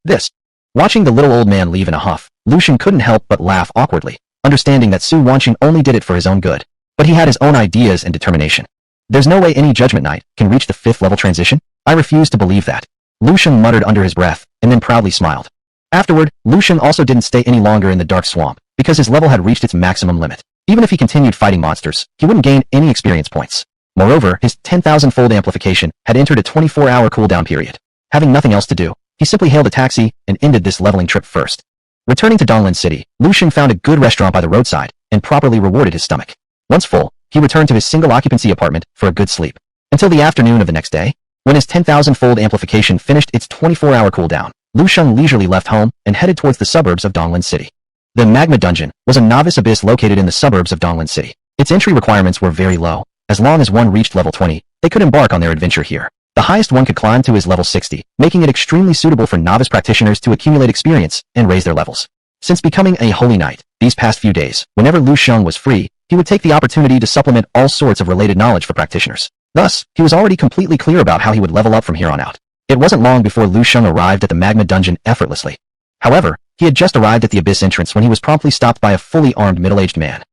This. Watching the little old man leave in a huff, Lu Shang couldn't help but laugh awkwardly, understanding that Su Wansheng only did it for his own good. But he had his own ideas and determination. There's no way any Judgment Knight can reach the 5th level transition? I refuse to believe that. Lu Shang muttered under his breath, and then proudly smiled. Afterward, Lu Shang also didn't stay any longer in the dark swamp, because his level had reached its maximum limit. Even if he continued fighting monsters, he wouldn't gain any experience points. Moreover, his 10,000-fold amplification had entered a 24-hour cooldown period. Having nothing else to do, he simply hailed a taxi and ended this leveling trip first. Returning to Donglan City, Lu Shang found a good restaurant by the roadside and properly rewarded his stomach. Once full, he returned to his single-occupancy apartment for a good sleep. Until the afternoon of the next day, when his 10,000-fold amplification finished its 24-hour cooldown, Lu Shang leisurely left home and headed towards the suburbs of Donglan City. The Magma Dungeon was a novice abyss located in the suburbs of Donglan City. Its entry requirements were very low. As long as one reached level 20, they could embark on their adventure here. The highest one could climb to is level 60, making it extremely suitable for novice practitioners to accumulate experience and raise their levels. Since becoming a holy knight, these past few days, whenever Lu Shang was free, he would take the opportunity to supplement all sorts of related knowledge for practitioners. Thus, he was already completely clear about how he would level up from here on out. It wasn't long before Lu Shang arrived at the Magma Dungeon effortlessly. However, he had just arrived at the abyss entrance when he was promptly stopped by a fully armed middle-aged man.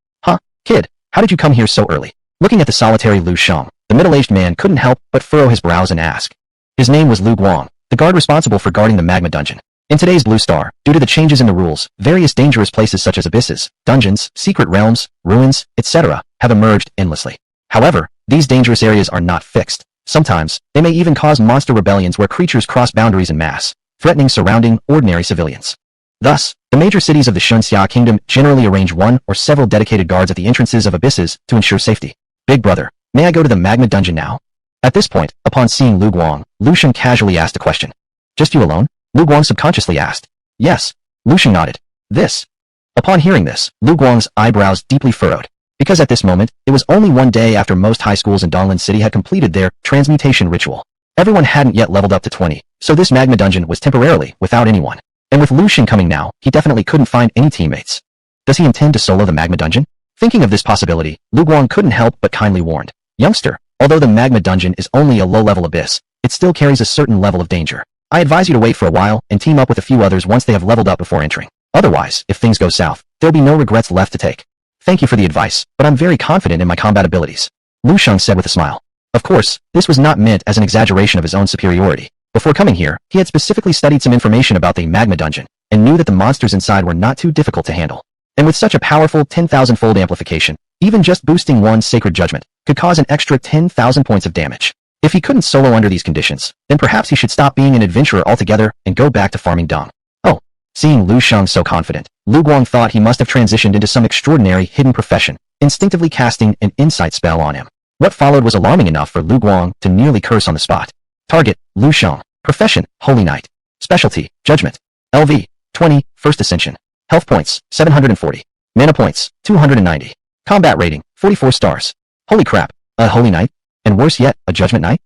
Kid, how did you come here so early? Looking at the solitary Lu Shang, the middle-aged man couldn't help but furrow his brows and ask. His name was Lu Guang, the guard responsible for guarding the Magma Dungeon. In today's Blue Star, due to the changes in the rules, various dangerous places such as abysses, dungeons, secret realms, ruins, etc. have emerged endlessly. However, these dangerous areas are not fixed. Sometimes, they may even cause monster rebellions where creatures cross boundaries en masse, threatening surrounding ordinary civilians. Thus, the major cities of the Shang Kingdom generally arrange one or several dedicated guards at the entrances of abysses to ensure safety. Big brother, may I go to the magma dungeon now? At this point, upon seeing Lu Guang, Lu Shang casually asked a question. Just you alone? Lu Guang subconsciously asked. Yes. Lu Shang nodded. This. Upon hearing this, Lu Guang's eyebrows deeply furrowed. Because at this moment, it was only one day after most high schools in Donglan City had completed their transmutation ritual. Everyone hadn't yet leveled up to 20, so this magma dungeon was temporarily without anyone. And with Lu Shang coming now, he definitely couldn't find any teammates. Does he intend to solo the magma dungeon? Thinking of this possibility, Lu Guang couldn't help but kindly warned. Youngster, although the magma dungeon is only a low-level abyss, it still carries a certain level of danger. I advise you to wait for a while and team up with a few others once they have leveled up before entering. Otherwise, if things go south, there'll be no regrets left to take. Thank you for the advice, but I'm very confident in my combat abilities, Lu Shang said with a smile. Of course, this was not meant as an exaggeration of his own superiority. Before coming here, he had specifically studied some information about the magma dungeon, and knew that the monsters inside were not too difficult to handle. And with such a powerful 10,000-fold amplification, even just boosting one sacred judgment could cause an extra 10,000 points of damage. If he couldn't solo under these conditions, then perhaps he should stop being an adventurer altogether and go back to farming dung. Oh, seeing Lu Shang so confident, Lu Guang thought he must have transitioned into some extraordinary hidden profession, instinctively casting an insight spell on him. What followed was alarming enough for Lu Guang to nearly curse on the spot. Target, Lu Shang. Profession, Holy Knight. Specialty, Judgment. LV, 20, First Ascension. Health points, 740. Mana points, 290. Combat rating, 44 stars. Holy crap, a Holy Knight? And worse yet, a Judgment Knight?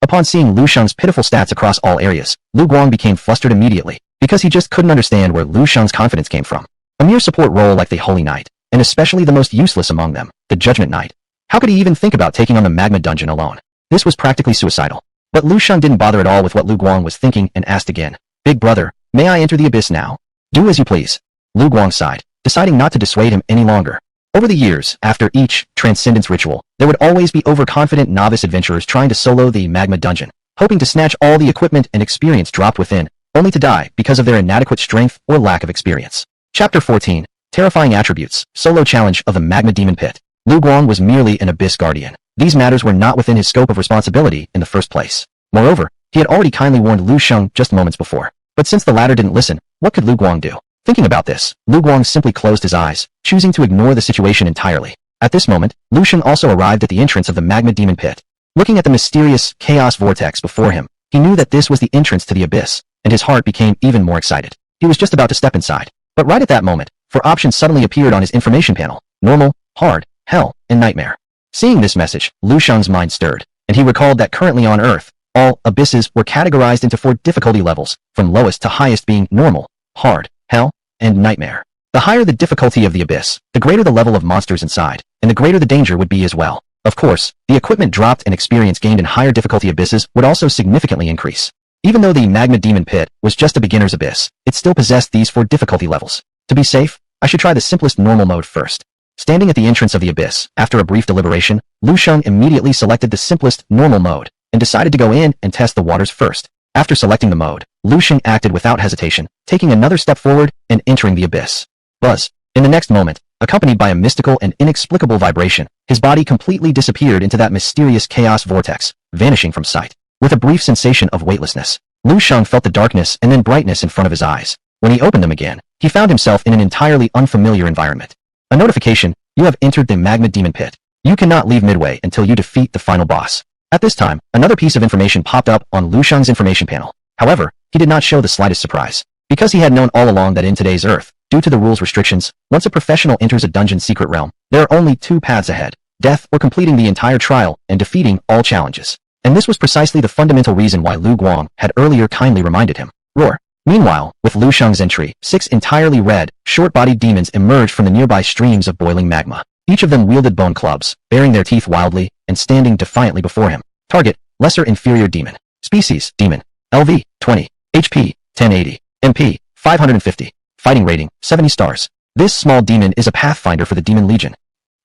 Upon seeing Lu Shang's pitiful stats across all areas, Lu Guang became flustered immediately, because he just couldn't understand where Lu Shang's confidence came from. A mere support role like the Holy Knight, and especially the most useless among them, the Judgment Knight. How could he even think about taking on the magma dungeon alone? This was practically suicidal. But Lu Shang didn't bother at all with what Lu Guang was thinking and asked again. Big brother, may I enter the abyss now? Do as you please. Lu Guang sighed, deciding not to dissuade him any longer. Over the years, after each transcendence ritual, there would always be overconfident novice adventurers trying to solo the magma dungeon, hoping to snatch all the equipment and experience dropped within, only to die because of their inadequate strength or lack of experience. Chapter 14, Terrifying Attributes, Solo Challenge of the Magma Demon Pit. Lu Guang was merely an abyss guardian. These matters were not within his scope of responsibility in the first place. Moreover, he had already kindly warned Lu Shang just moments before. But since the latter didn't listen, what could Lu Guang do? Thinking about this, Lu Guang simply closed his eyes, choosing to ignore the situation entirely. At this moment, Lu Shang also arrived at the entrance of the magma demon pit. Looking at the mysterious chaos vortex before him, he knew that this was the entrance to the abyss, and his heart became even more excited. He was just about to step inside. But right at that moment, 4 options suddenly appeared on his information panel: normal, hard, hell, and nightmare. Seeing this message, Lu Shang's mind stirred, and he recalled that currently on Earth, all abysses were categorized into 4 difficulty levels, from lowest to highest being normal, hard, hell, and nightmare. The higher the difficulty of the abyss, the greater the level of monsters inside, and the greater the danger would be as well. Of course, the equipment dropped and experience gained in higher difficulty abysses would also significantly increase. Even though the magma demon pit was just a beginner's abyss, it still possessed these 4 difficulty levels. To be safe, I should try the simplest normal mode first. Standing at the entrance of the abyss, after a brief deliberation, Lu Shang immediately selected the simplest normal mode, and decided to go in and test the waters first. After selecting the mode, Lu Shang acted without hesitation, taking another step forward and entering the abyss. Buzz. In the next moment, accompanied by a mystical and inexplicable vibration, his body completely disappeared into that mysterious chaos vortex, vanishing from sight. With a brief sensation of weightlessness, Lu Shang felt the darkness and then brightness in front of his eyes. When he opened them again, he found himself in an entirely unfamiliar environment. A notification: you have entered the magma demon pit. You cannot leave midway until you defeat the final boss. At this time, another piece of information popped up on Lu Shang's information panel. However, he did not show the slightest surprise, because he had known all along that in today's Earth, due to the rules restrictions, once a professional enters a dungeon secret realm, there are only 2 paths ahead: death or completing the entire trial and defeating all challenges. And this was precisely the fundamental reason why Lu Guang had earlier kindly reminded him. Roar. Meanwhile, with Lu Shang's entry, 6 entirely red, short-bodied demons emerged from the nearby streams of boiling magma. Each of them wielded bone clubs, baring their teeth wildly, and standing defiantly before him. Target: lesser inferior demon. Species: demon. LV: 20. HP: 1080. MP: 550. Fighting rating: 70 stars. This small demon is a pathfinder for the Demon Legion.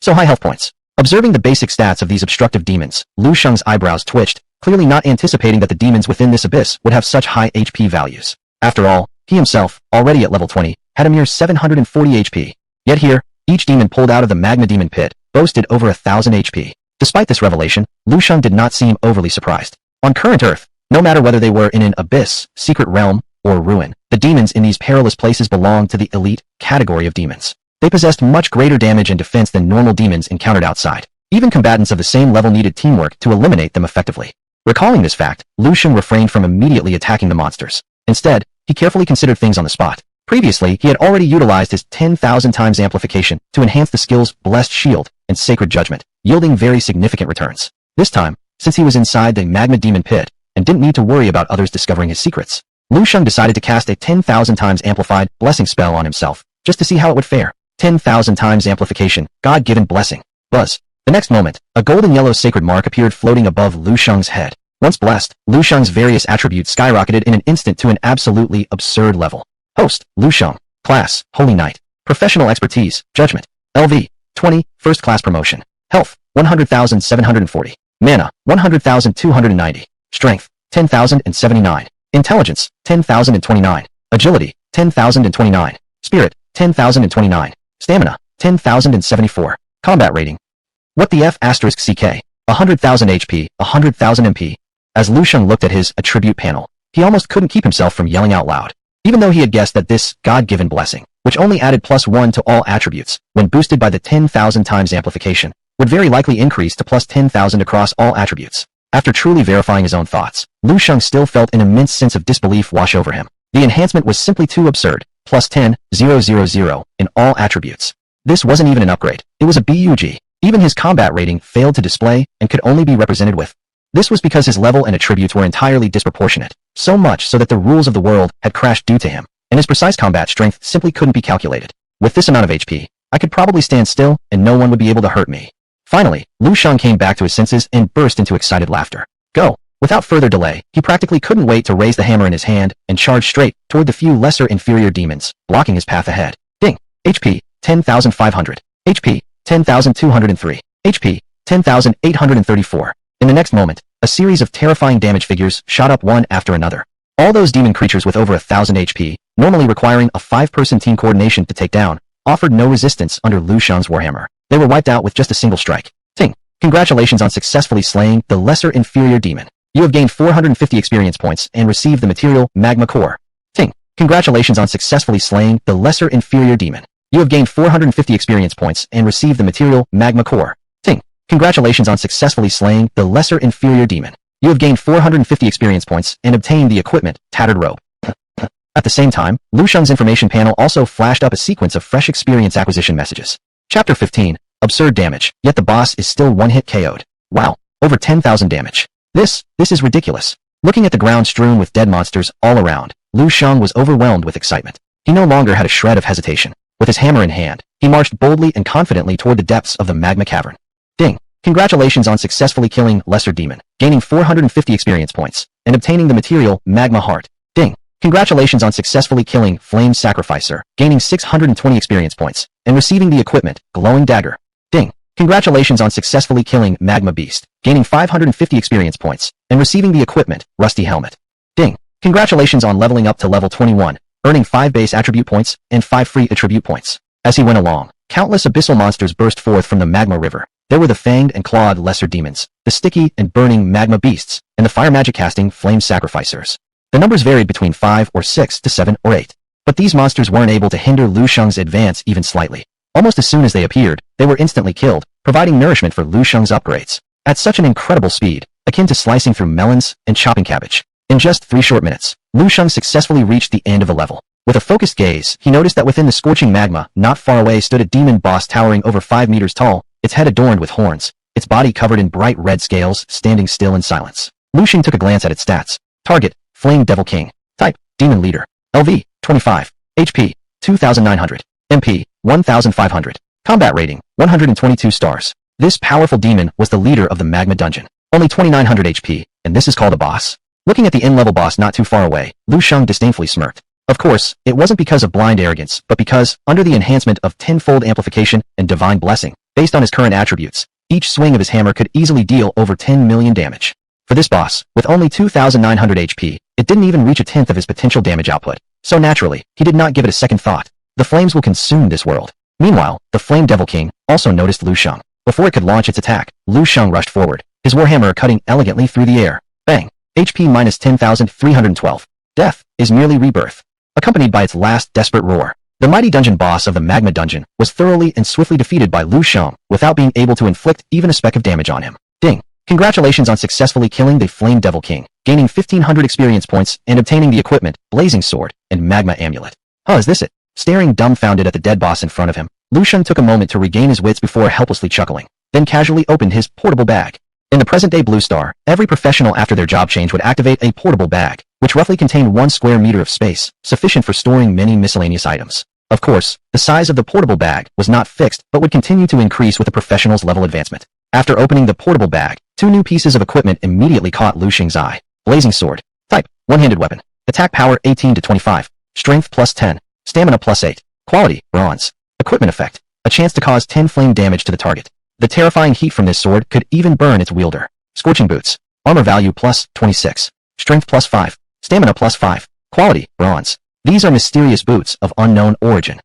So high health points. Observing the basic stats of these obstructive demons, Lu Shang's eyebrows twitched, clearly not anticipating that the demons within this abyss would have such high HP values. After all, he himself, already at level 20, had a mere 740 HP. Yet here, each demon pulled out of the magma demon pit boasted over 1,000 HP. Despite this revelation, Lu Shang did not seem overly surprised. On current Earth, no matter whether they were in an abyss, secret realm, or ruin, the demons in these perilous places belonged to the elite category of demons. They possessed much greater damage and defense than normal demons encountered outside. Even combatants of the same level needed teamwork to eliminate them effectively. Recalling this fact, Lu Shang refrained from immediately attacking the monsters. Instead, he carefully considered things on the spot. Previously, he had already utilized his 10,000 times amplification to enhance the skills Blessed Shield and Sacred Judgment, yielding very significant returns. This time, since he was inside the magma demon pit and didn't need to worry about others discovering his secrets, Lu Shang decided to cast a 10,000 times amplified blessing spell on himself, just to see how it would fare. 10,000 times amplification, God-given blessing. Buzz. The next moment, a golden yellow sacred mark appeared floating above Lu Shang's head. Once blessed, Lu Shang's various attributes skyrocketed in an instant to an absolutely absurd level. Host, Lu Shang. Class, Holy Knight. Professional expertise, Judgment. LV, 20, first class promotion. Health, 100,740. Mana, 100,290. Strength, 10,079. Intelligence, 10,029. Agility, 10,029. Spirit, 10,029. Stamina, 10,074. Combat rating. What the F*** CK? 100,000 HP, 100,000 MP. As Lu Shang looked at his attribute panel, he almost couldn't keep himself from yelling out loud. Even though he had guessed that this God-given blessing, which only added +1 to all attributes, when boosted by the 10,000 times amplification, would very likely increase to +10,000 across all attributes. After truly verifying his own thoughts, Lu Shang still felt an immense sense of disbelief wash over him. The enhancement was simply too absurd. +10,000 in all attributes. This wasn't even an upgrade. It was a BUG. Even his combat rating failed to display and could only be represented with. This was because his level and attributes were entirely disproportionate, so much so that the rules of the world had crashed due to him, and his precise combat strength simply couldn't be calculated. With this amount of HP, I could probably stand still and no one would be able to hurt me. Finally, Lu Shang came back to his senses and burst into excited laughter. Go! Without further delay, he practically couldn't wait to raise the hammer in his hand and charge straight toward the few lesser inferior demons, blocking his path ahead. Ding! HP, 10,500. HP, 10,203. HP, 10,834. In the next moment, a series of terrifying damage figures shot up one after another. All those demon creatures with over 1,000 HP, normally requiring a 5-person team coordination to take down, offered no resistance under Lu Shang's warhammer. They were wiped out with just a single strike. Ting! Congratulations on successfully slaying the lesser inferior demon. You have gained 450 experience points and received the material Magma Core. Ting! Congratulations on successfully slaying the lesser inferior demon. You have gained 450 experience points and received the material Magma Core. Ting! Congratulations on successfully slaying the lesser inferior demon. You have gained 450 experience points and obtained the equipment Tattered Robe. At the same time, Lu Shang's information panel also flashed up a sequence of fresh experience acquisition messages. Chapter 15, Absurd Damage, yet the boss is still one-hit KO'd. Wow, over 10,000 damage. This is ridiculous. Looking at the ground strewn with dead monsters all around, Lu Shang was overwhelmed with excitement. He no longer had a shred of hesitation. With his hammer in hand, he marched boldly and confidently toward the depths of the magma cavern. Ding! Congratulations on successfully killing Lesser Demon, gaining 450 experience points, and obtaining the material Magma Heart. Ding! Congratulations on successfully killing Flame Sacrificer, gaining 620 experience points, and receiving the equipment Glowing Dagger. Ding! Congratulations on successfully killing Magma Beast, gaining 550 experience points, and receiving the equipment Rusty Helmet. Ding! Congratulations on leveling up to level 21, earning 5 base attribute points and 5 free attribute points. As he went along, countless abyssal monsters burst forth from the magma river. There were the fanged and clawed lesser demons, the sticky and burning magma beasts, and the fire magic casting flame sacrificers. The numbers varied between 5 or 6 to 7 or 8. But these monsters weren't able to hinder Lu Shang's advance even slightly. Almost as soon as they appeared, they were instantly killed, providing nourishment for Lu Shang's upgrades. At such an incredible speed, akin to slicing through melons and chopping cabbage. In just 3 short minutes, Lu Shang successfully reached the end of a level. With a focused gaze, he noticed that within the scorching magma, not far away stood a demon boss towering over 5 meters tall, its head adorned with horns, its body covered in bright red scales, standing still in silence. Lu Shang took a glance at its stats. Target, Flame Devil King. Type, Demon Leader. LV, 25. HP, 2,900. MP, 1,500. Combat rating, 122 stars. This powerful demon was the leader of the magma dungeon. Only 2,900 HP, and this is called a boss? Looking at the end-level boss not too far away, Lu Shang disdainfully smirked. Of course, it wasn't because of blind arrogance, but because, under the enhancement of tenfold amplification and divine blessing, based on his current attributes, each swing of his hammer could easily deal over 10 million damage. For this boss, with only 2,900 HP, it didn't even reach a tenth of his potential damage output. so naturally, he did not give it a second thought. The flames will consume this world. Meanwhile, the Flame Devil King also noticed Lu Shang. Before it could launch its attack, Lu Shang rushed forward, his warhammer cutting elegantly through the air. Bang! HP minus 10,312. Death is merely rebirth, accompanied by its last desperate roar. The mighty dungeon boss of the Magma Dungeon was thoroughly and swiftly defeated by Lu Shang without being able to inflict even a speck of damage on him. Ding! Congratulations on successfully killing the Flame Devil King, gaining 1,500 experience points and obtaining the equipment, Blazing Sword, and Magma Amulet. Huh, is this it? Staring dumbfounded at the dead boss in front of him, Lu Shang took a moment to regain his wits before helplessly chuckling, then casually opened his portable bag. In the present-day Blue Star, every professional after their job change would activate a portable bag, which roughly contained 1 square meter of space, sufficient for storing many miscellaneous items. Of course, the size of the portable bag was not fixed but would continue to increase with the professional's level advancement. After opening the portable bag, 2 new pieces of equipment immediately caught Lu Shang's eye. Blazing Sword. Type: one-handed weapon. Attack power 18 to 25. Strength plus 10. Stamina plus 8. Quality: bronze. Equipment effect: a chance to cause 10 flame damage to the target. The terrifying heat from this sword could even burn its wielder. Scorching Boots. Armor value plus 26. Strength plus 5. Stamina plus 5. Quality: bronze. These are mysterious boots of unknown origin.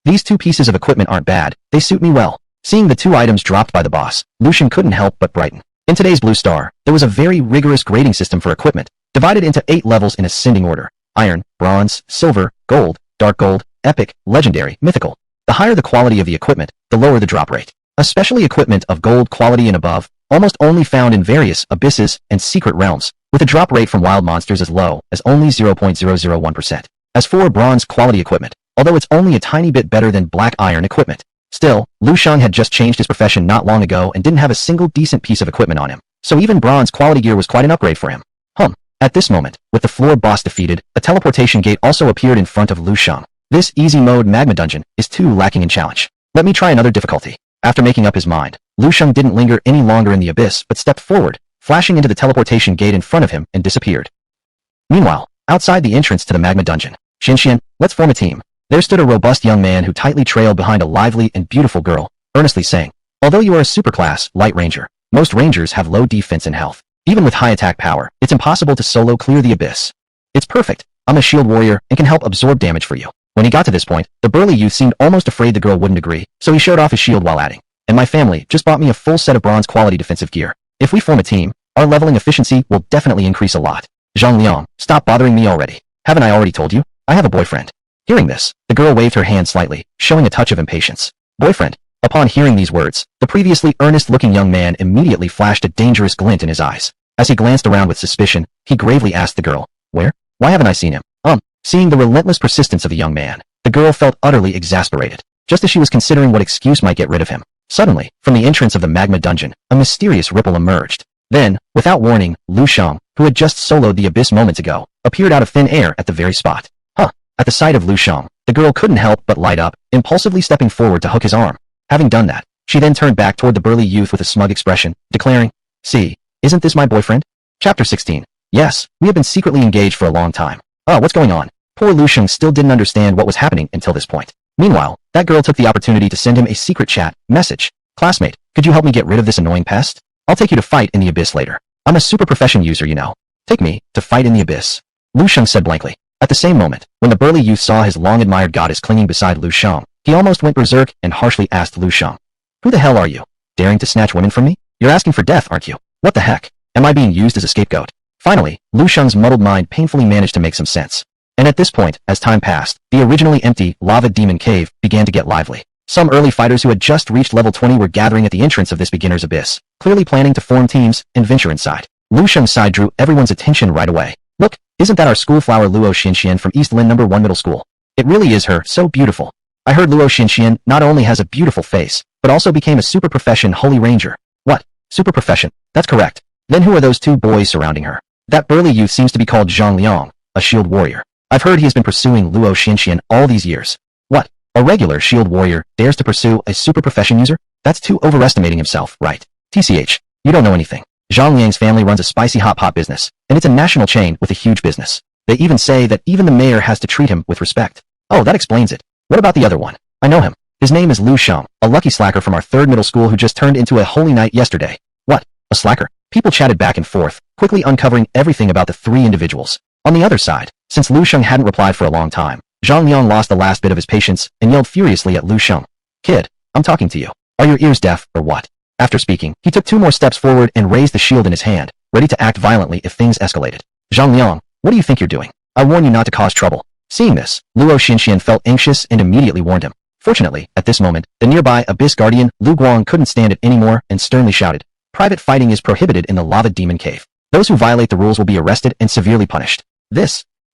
These 2 pieces of equipment aren't bad, they suit me well. Seeing the 2 items dropped by the boss, Lu Shang couldn't help but brighten. In today's Blue Star, there was a very rigorous grading system for equipment, divided into 8 levels in ascending order: iron, bronze, silver, gold, dark gold, epic, legendary, mythical. The higher the quality of the equipment, the lower the drop rate. Especially equipment of gold quality and above, almost only found in various abysses and secret realms, with a drop rate from wild monsters as low as only 0.001%. As for bronze quality equipment, although it's only a tiny bit better than black iron equipment, still, Lu Shang had just changed his profession not long ago and didn't have a single decent piece of equipment on him, so even bronze quality gear was quite an upgrade for him. At this moment, with the floor boss defeated, a teleportation gate also appeared in front of Lu Shang. This easy mode Magma Dungeon is too lacking in challenge. Let me try another difficulty. After making up his mind, Lu Shang didn't linger any longer in the abyss but stepped forward, flashing into the teleportation gate in front of him and disappeared. Meanwhile, outside the entrance to the Magma Dungeon, Xian, let's form a team. There stood a robust young man who tightly trailed behind a lively and beautiful girl, earnestly saying, although you are a superclass light ranger, most rangers have low defense and health. Even with high attack power, it's impossible to solo clear the abyss. It's perfect. I'm a shield warrior and can help absorb damage for you. When he got to this point, the burly youth seemed almost afraid the girl wouldn't agree, so he showed off his shield while adding, and my family just bought me a full set of bronze quality defensive gear. If we form a team, our leveling efficiency will definitely increase a lot. Zhang Liang, stop bothering me already. Haven't I already told you? I have a boyfriend. Hearing this, the girl waved her hand slightly, showing a touch of impatience. Boyfriend. Upon hearing these words, the previously earnest-looking young man immediately flashed a dangerous glint in his eyes. As he glanced around with suspicion, he gravely asked the girl, where? Why haven't I seen him? Seeing the relentless persistence of the young man, the girl felt utterly exasperated, just as she was considering what excuse might get rid of him. Suddenly, from the entrance of the Magma Dungeon, a mysterious ripple emerged. Then, without warning, Lu Shang, who had just soloed the abyss moments ago, appeared out of thin air at the very spot. At the sight of Lu Shang, the girl couldn't help but light up, impulsively stepping forward to hook his arm. Having done that, she then turned back toward the burly youth with a smug expression, declaring, see, isn't this my boyfriend? Chapter 16. Yes, we have been secretly engaged for a long time. What's going on? Poor Lu Shang still didn't understand what was happening until this point. Meanwhile, that girl took the opportunity to send him a secret chat message. Classmate, could you help me get rid of this annoying pest? I'll take you to fight in the abyss later. I'm a super profession user, you know. Take me to fight in the abyss. Lu Shang said blankly. At the same moment, when the burly youth saw his long-admired goddess clinging beside Lu Shang, he almost went berserk and harshly asked Lu Shang, who the hell are you? Daring to snatch women from me? You're asking for death, aren't you? What the heck? Am I being used as a scapegoat? Finally, Lu Shang's muddled mind painfully managed to make some sense. And at this point, as time passed, the originally empty lava demon cave began to get lively. Some early fighters who had just reached level 20 were gathering at the entrance of this beginner's abyss, clearly planning to form teams and venture inside. Lu Shang's side drew everyone's attention right away. Look, isn't that our school flower Luo Xinxian from East Lin No. 1 Middle School? It really is her, so beautiful. I heard Luo Xinxian not only has a beautiful face, but also became a super profession holy ranger. What? Super profession? That's correct. Then who are those 2 boys surrounding her? That burly youth seems to be called Zhang Liang, a shield warrior. I've heard he has been pursuing Luo Xinxian all these years. What? A regular shield warrior dares to pursue a super profession user? That's too overestimating himself, right? TCH, you don't know anything. Zhang Liang's family runs a spicy hot pot business, and it's a national chain with a huge business. They even say that even the mayor has to treat him with respect. Oh, that explains it. What about the other one? I know him. His name is Lu Shang, a lucky slacker from our 3rd middle school who just turned into a holy knight yesterday. What? A slacker? People chatted back and forth, quickly uncovering everything about the 3 individuals. On the other side, since Lu Shang hadn't replied for a long time, Zhang Liang lost the last bit of his patience and yelled furiously at Lu Shang. Kid, I'm talking to you. Are your ears deaf, or what? After speaking, he took 2 more steps forward and raised the shield in his hand, ready to act violently if things escalated. Zhang Liang, what do you think you're doing? I warn you not to cause trouble. Seeing this, Luo Xinxian felt anxious and immediately warned him. Fortunately, at this moment, the nearby Abyss Guardian, Lu Guang, couldn't stand it anymore and sternly shouted, "Private fighting is prohibited in the Lava Demon Cave. Those who violate the rules will be arrested and severely punished."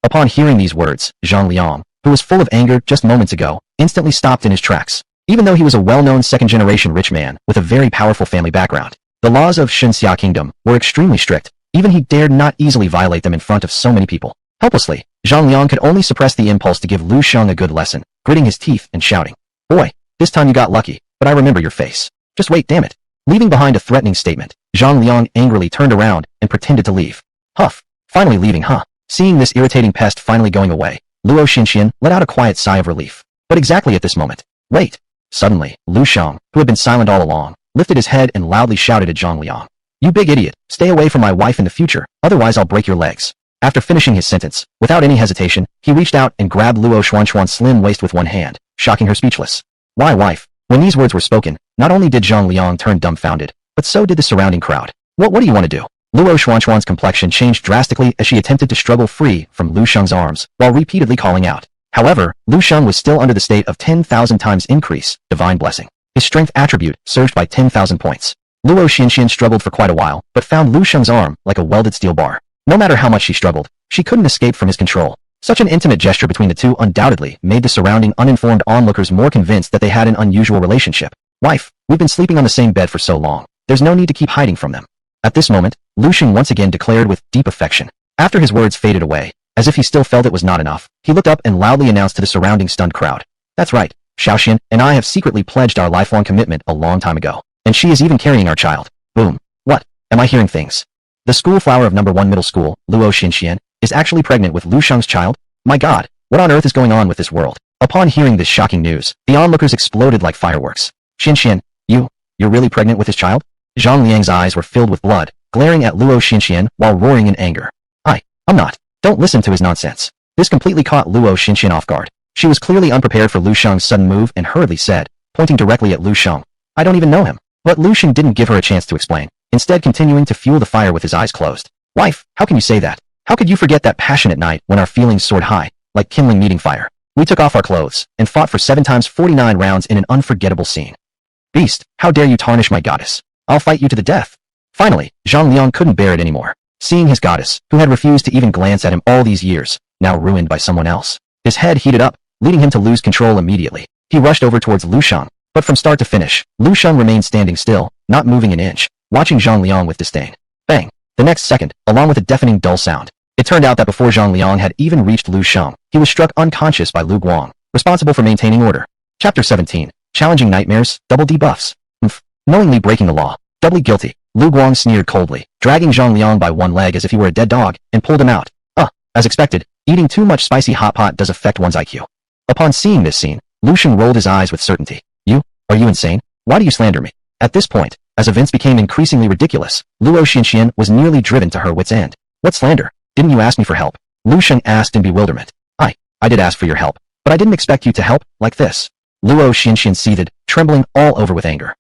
Upon hearing these words, Zhang Liang, who was full of anger just moments ago, instantly stopped in his tracks. Even though he was a well-known second-generation rich man with a very powerful family background, the laws of Xinxia Kingdom were extremely strict. Even he dared not easily violate them in front of so many people. Helplessly, Zhang Liang could only suppress the impulse to give Lu Shang a good lesson, gritting his teeth and shouting, "Boy, this time you got lucky, but I remember your face. Just wait, damn it." Leaving behind a threatening statement, Zhang Liang angrily turned around and pretended to leave. Huff, finally leaving, huh? Seeing this irritating pest finally going away, Luo Xinxian let out a quiet sigh of relief. But exactly at this moment, wait. Suddenly, Lu Shang, who had been silent all along, lifted his head and loudly shouted at Zhang Liang, "You big idiot, stay away from my wife in the future, otherwise I'll break your legs." After finishing his sentence, without any hesitation, he reached out and grabbed Luo Xuanxuan's slim waist with one hand, shocking her speechless. "Why, wife?" When these words were spoken, not only did Zhang Liang turn dumbfounded, but so did the surrounding crowd. What do you want to do?" Luo Xuanxuan's complexion changed drastically as she attempted to struggle free from Lu Shang's arms, while repeatedly calling out. However, Lu Shang was still under the state of 10,000 times increase, divine blessing. His strength attribute surged by 10,000 points. Luo Xinxian struggled for quite a while, but found Lu Shang's arm like a welded steel bar. No matter how much she struggled, she couldn't escape from his control. Such an intimate gesture between the two undoubtedly made the surrounding uninformed onlookers more convinced that they had an unusual relationship. "Wife, we've been sleeping on the same bed for so long. There's no need to keep hiding from them." At this moment, Lu Shang once again declared with deep affection. After his words faded away, as if he still felt it was not enough, he looked up and loudly announced to the surrounding stunned crowd. "That's right, Xiaoxian and I have secretly pledged our lifelong commitment a long time ago, and she is even carrying our child." Boom. What? Am I hearing things? The school flower of number 1 middle school, Luo Xinxian, is actually pregnant with Lu Shang's child? My god, what on earth is going on with this world? Upon hearing this shocking news, the onlookers exploded like fireworks. "Xinxian, you're really pregnant with his child?" Zhang Liang's eyes were filled with blood, glaring at Luo Xinxian while roaring in anger. I'm not. Don't listen to his nonsense." This completely caught Luo Xinxian off guard. She was clearly unprepared for Lu Shang's sudden move and hurriedly said, pointing directly at Lu Shang, "I don't even know him." But Lu Shang didn't give her a chance to explain, instead continuing to fuel the fire with his eyes closed. "Wife, how can you say that? How could you forget that passionate night when our feelings soared high, like kindling meeting fire? We took off our clothes and fought for 7 times 49 rounds in an unforgettable scene. Beast, how dare you tarnish my goddess? I'll fight you to the death." Finally, Zhang Liang couldn't bear it anymore. Seeing his goddess, who had refused to even glance at him all these years, now ruined by someone else, his head heated up, leading him to lose control immediately. He rushed over towards Lu Shang, but from start to finish, Lu Shang remained standing still, not moving an inch, watching Zhang Liang with disdain. Bang! The next second, along with a deafening dull sound, it turned out that before Zhang Liang had even reached Lu Shang, he was struck unconscious by Lu Guang, responsible for maintaining order. Chapter 17. Challenging Nightmares, Double Debuffs. Knowingly breaking the law. Doubly guilty. Lu Guang sneered coldly, dragging Zhang Liang by one leg as if he were a dead dog, and pulled him out. As expected, eating too much spicy hot pot does affect one's IQ. Upon seeing this scene, Lu Shang rolled his eyes with certainty. Are you insane? Why do you slander me?" At this point, as events became increasingly ridiculous, Luo Xinxian was nearly driven to her wit's end. "What slander? Didn't you ask me for help?" Lu Shang asked in bewilderment. I did ask for your help, but I didn't expect you to help like this." Luo Xinxian seethed, trembling all over with anger.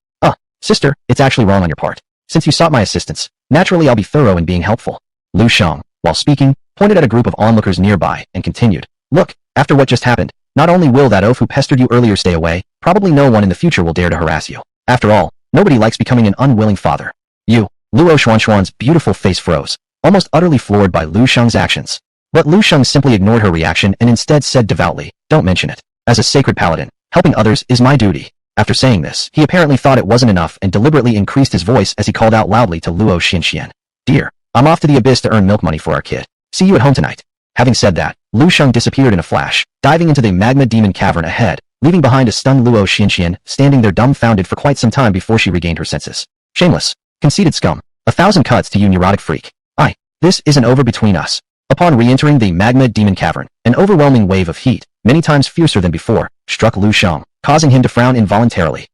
Sister, it's actually wrong on your part. Since you sought my assistance, naturally I'll be thorough in being helpful." Lu Shang, while speaking, pointed at a group of onlookers nearby and continued, "Look, after what just happened, not only will that oaf who pestered you earlier stay away, probably no one in the future will dare to harass you. After all, nobody likes becoming an unwilling father." Luo Xuanxuan's beautiful face froze, almost utterly floored by Lu Shang's actions. But Lu Shang simply ignored her reaction and instead said devoutly, "Don't mention it. As a sacred paladin, helping others is my duty." After saying this, he apparently thought it wasn't enough and deliberately increased his voice as he called out loudly to Luo Xinxian. "Dear, I'm off to the abyss to earn milk money for our kid. See you at home tonight." Having said that, Lu Shang disappeared in a flash, diving into the magma demon cavern ahead, leaving behind a stunned Luo Xinxian standing there dumbfounded for quite some time before she regained her senses. "Shameless, conceited scum. 1,000 cuts to you neurotic freak. This isn't over between us." Upon re-entering the magma demon cavern, an overwhelming wave of heat, many times fiercer than before, struck Lu Shang, causing him to frown involuntarily.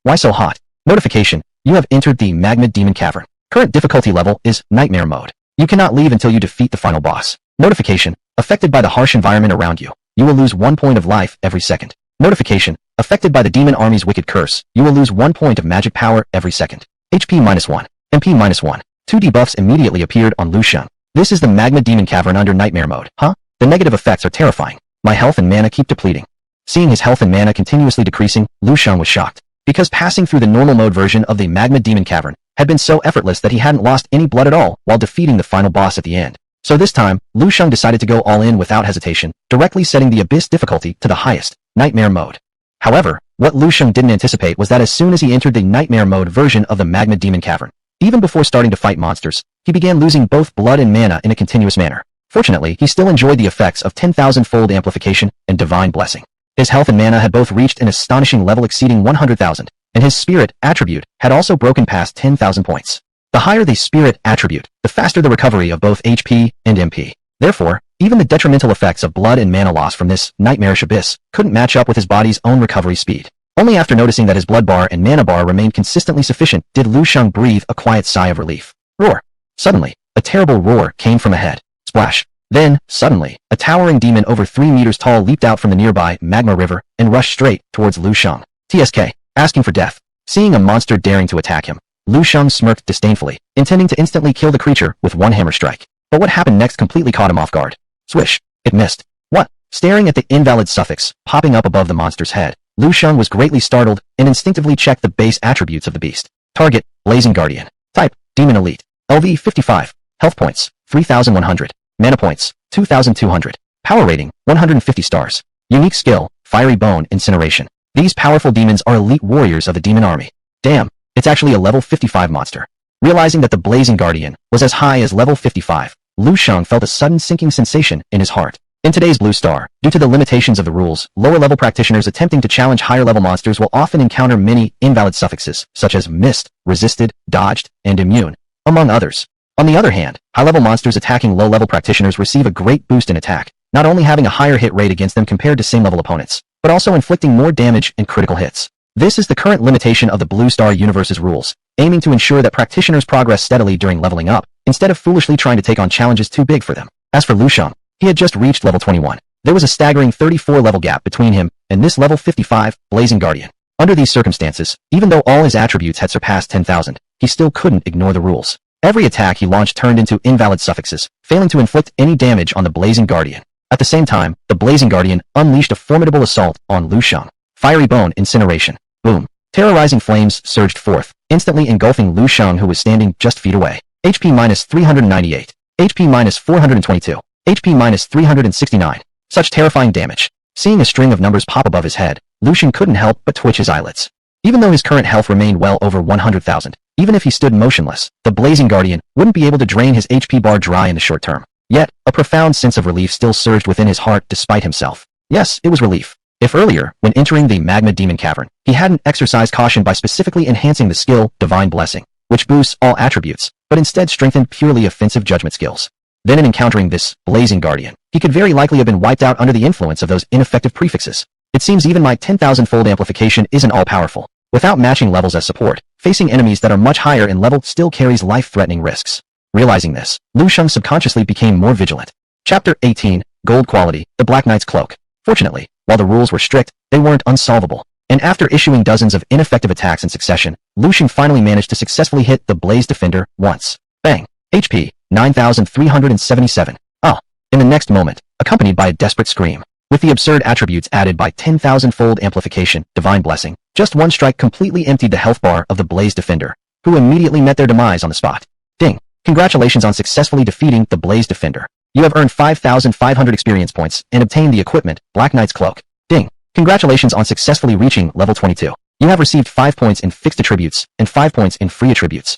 Why so hot? Notification, you have entered the magma demon cavern. Current difficulty level is Nightmare mode. You cannot leave until you defeat the final boss. Notification. Affected by the harsh environment around you, you will lose 1 point of life every second. Notification. Affected by the demon army's wicked curse, you will lose 1 point of magic power every second. HP -1. MP -1. 2 debuffs immediately appeared on Lu Shang. This is the Magma Demon Cavern under Nightmare mode. Huh? The negative effects are terrifying. My health and mana keep depleting. Seeing his health and mana continuously decreasing, Lu Shang was shocked. Because passing through the normal mode version of the Magma Demon Cavern had been so effortless that he hadn't lost any blood at all while defeating the final boss at the end. So this time, Lu Shang decided to go all in without hesitation, directly setting the Abyss difficulty to the highest, Nightmare mode. However, what Lu Shang didn't anticipate was that as soon as he entered the Nightmare mode version of the Magma Demon Cavern, even before starting to fight monsters, he began losing both blood and mana in a continuous manner. Fortunately, he still enjoyed the effects of 10,000-fold amplification and divine blessing. His health and mana had both reached an astonishing level exceeding 100,000, and his spirit attribute had also broken past 10,000 points. The higher the spirit attribute, the faster the recovery of both HP and MP. Therefore, even the detrimental effects of blood and mana loss from this nightmarish abyss couldn't match up with his body's own recovery speed. Only after noticing that his blood bar and mana bar remained consistently sufficient did Lu Shang breathe a quiet sigh of relief. Roar! Suddenly, a terrible roar came from ahead. Splash! Then, suddenly, a towering demon over 3 meters tall leaped out from the nearby magma river and rushed straight towards Lu Shang. TSK, asking for death. Seeing a monster daring to attack him, Lu Shang smirked disdainfully, intending to instantly kill the creature with one hammer strike. But what happened next completely caught him off guard. Swish! It missed. What? Staring at the invalid suffix popping up above the monster's head, Lu Shang was greatly startled and instinctively checked the base attributes of the beast. Target, Blazing Guardian. Type, Demon Elite. LV 55. Health points, 3,100. Mana points, 2,200. Power rating, 150 stars. Unique skill, Fiery Bone Incineration. These powerful demons are elite warriors of the demon army. Damn, it's actually a level 55 monster. Realizing that the Blazing Guardian was as high as level 55, Lu Shang felt a sudden sinking sensation in his heart. In today's Blue Star, due to the limitations of the rules, lower-level practitioners attempting to challenge higher-level monsters will often encounter many invalid suffixes, such as missed, resisted, dodged, and immune, among others. On the other hand, high-level monsters attacking low-level practitioners receive a great boost in attack, not only having a higher hit rate against them compared to same-level opponents, but also inflicting more damage and critical hits. This is the current limitation of the Blue Star universe's rules, aiming to ensure that practitioners progress steadily during leveling up, instead of foolishly trying to take on challenges too big for them. As for Lu Shang, he had just reached level 21. There was a staggering 34-level gap between him and this level 55 Blazing Guardian. Under these circumstances, even though all his attributes had surpassed 10,000, he still couldn't ignore the rules. Every attack he launched turned into invalid suffixes, failing to inflict any damage on the Blazing Guardian. At the same time, the Blazing Guardian unleashed a formidable assault on Lu Shang. Fiery Bone Incineration. Boom. Terrorizing flames surged forth, instantly engulfing Lu Shang, who was standing just feet away. HP -398. HP -422. HP -369. Such terrifying damage. Seeing a string of numbers pop above his head, Lu Shang couldn't help but twitch his eyelids. Even though his current health remained well over 100,000, even if he stood motionless, the Blazing Guardian wouldn't be able to drain his HP bar dry in the short term. Yet, a profound sense of relief still surged within his heart despite himself. Yes, it was relief. If earlier, when entering the Magma Demon Cavern, he hadn't exercised caution by specifically enhancing the skill Divine Blessing, which boosts all attributes, but instead strengthened purely offensive judgment skills. Then in encountering this Blazing Guardian, he could very likely have been wiped out under the influence of those ineffective prefixes. It seems even my 10,000-fold amplification isn't all-powerful. Without matching levels as support, facing enemies that are much higher in level still carries life-threatening risks. Realizing this, Lu Shang subconsciously became more vigilant. Chapter 18, Gold Quality, the Black Knight's Cloak. Fortunately, while the rules were strict, they weren't unsolvable. And after issuing dozens of ineffective attacks in succession, Lu Shang finally managed to successfully hit the Blaze Defender once. Bang! HP, 9,377. Ah! In the next moment, accompanied by a desperate scream. With the absurd attributes added by 10,000-fold amplification, Divine Blessing, just one strike completely emptied the health bar of the Blaze Defender, who immediately met their demise on the spot. Ding! Congratulations on successfully defeating the Blaze Defender. You have earned 5,500 experience points and obtained the equipment, Black Knight's Cloak. Ding! Congratulations on successfully reaching level 22. You have received 5 points in fixed attributes and 5 points in free attributes.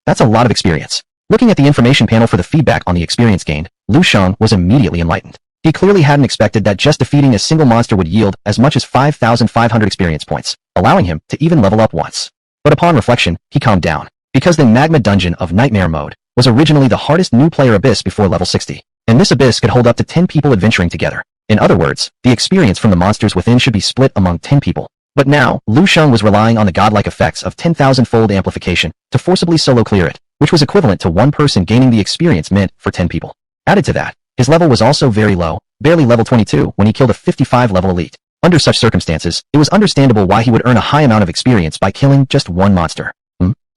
That's a lot of experience. Looking at the information panel for the feedback on the experience gained, Lu Shang was immediately enlightened. He clearly hadn't expected that just defeating a single monster would yield as much as 5,500 experience points, allowing him to even level up once. But upon reflection, he calmed down. Because the Magma Dungeon of Nightmare Mode was originally the hardest new player abyss before level 60, and this abyss could hold up to 10 people adventuring together. In other words, the experience from the monsters within should be split among 10 people. But now, Lu Shang was relying on the godlike effects of 10,000-fold amplification to forcibly solo clear it, which was equivalent to one person gaining the experience meant for 10 people. Added to that, His level was also very low, barely level 22 when he killed a 55 level elite. Under such circumstances, it was understandable why he would earn a high amount of experience by killing just one monster.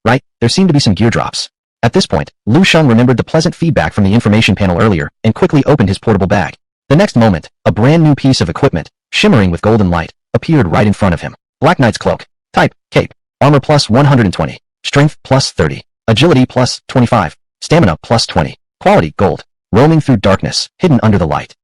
Right? There seemed to be some gear drops. At this point, Lu Shang remembered the pleasant feedback from the information panel earlier and quickly opened his portable bag. The next moment, a brand new piece of equipment, shimmering with golden light, appeared right in front of him. Black Knight's cloak. Type, cape. Armor plus 120. Strength plus 30. Agility plus 25. Stamina plus 20. Quality, gold. Roaming through darkness, hidden under the light.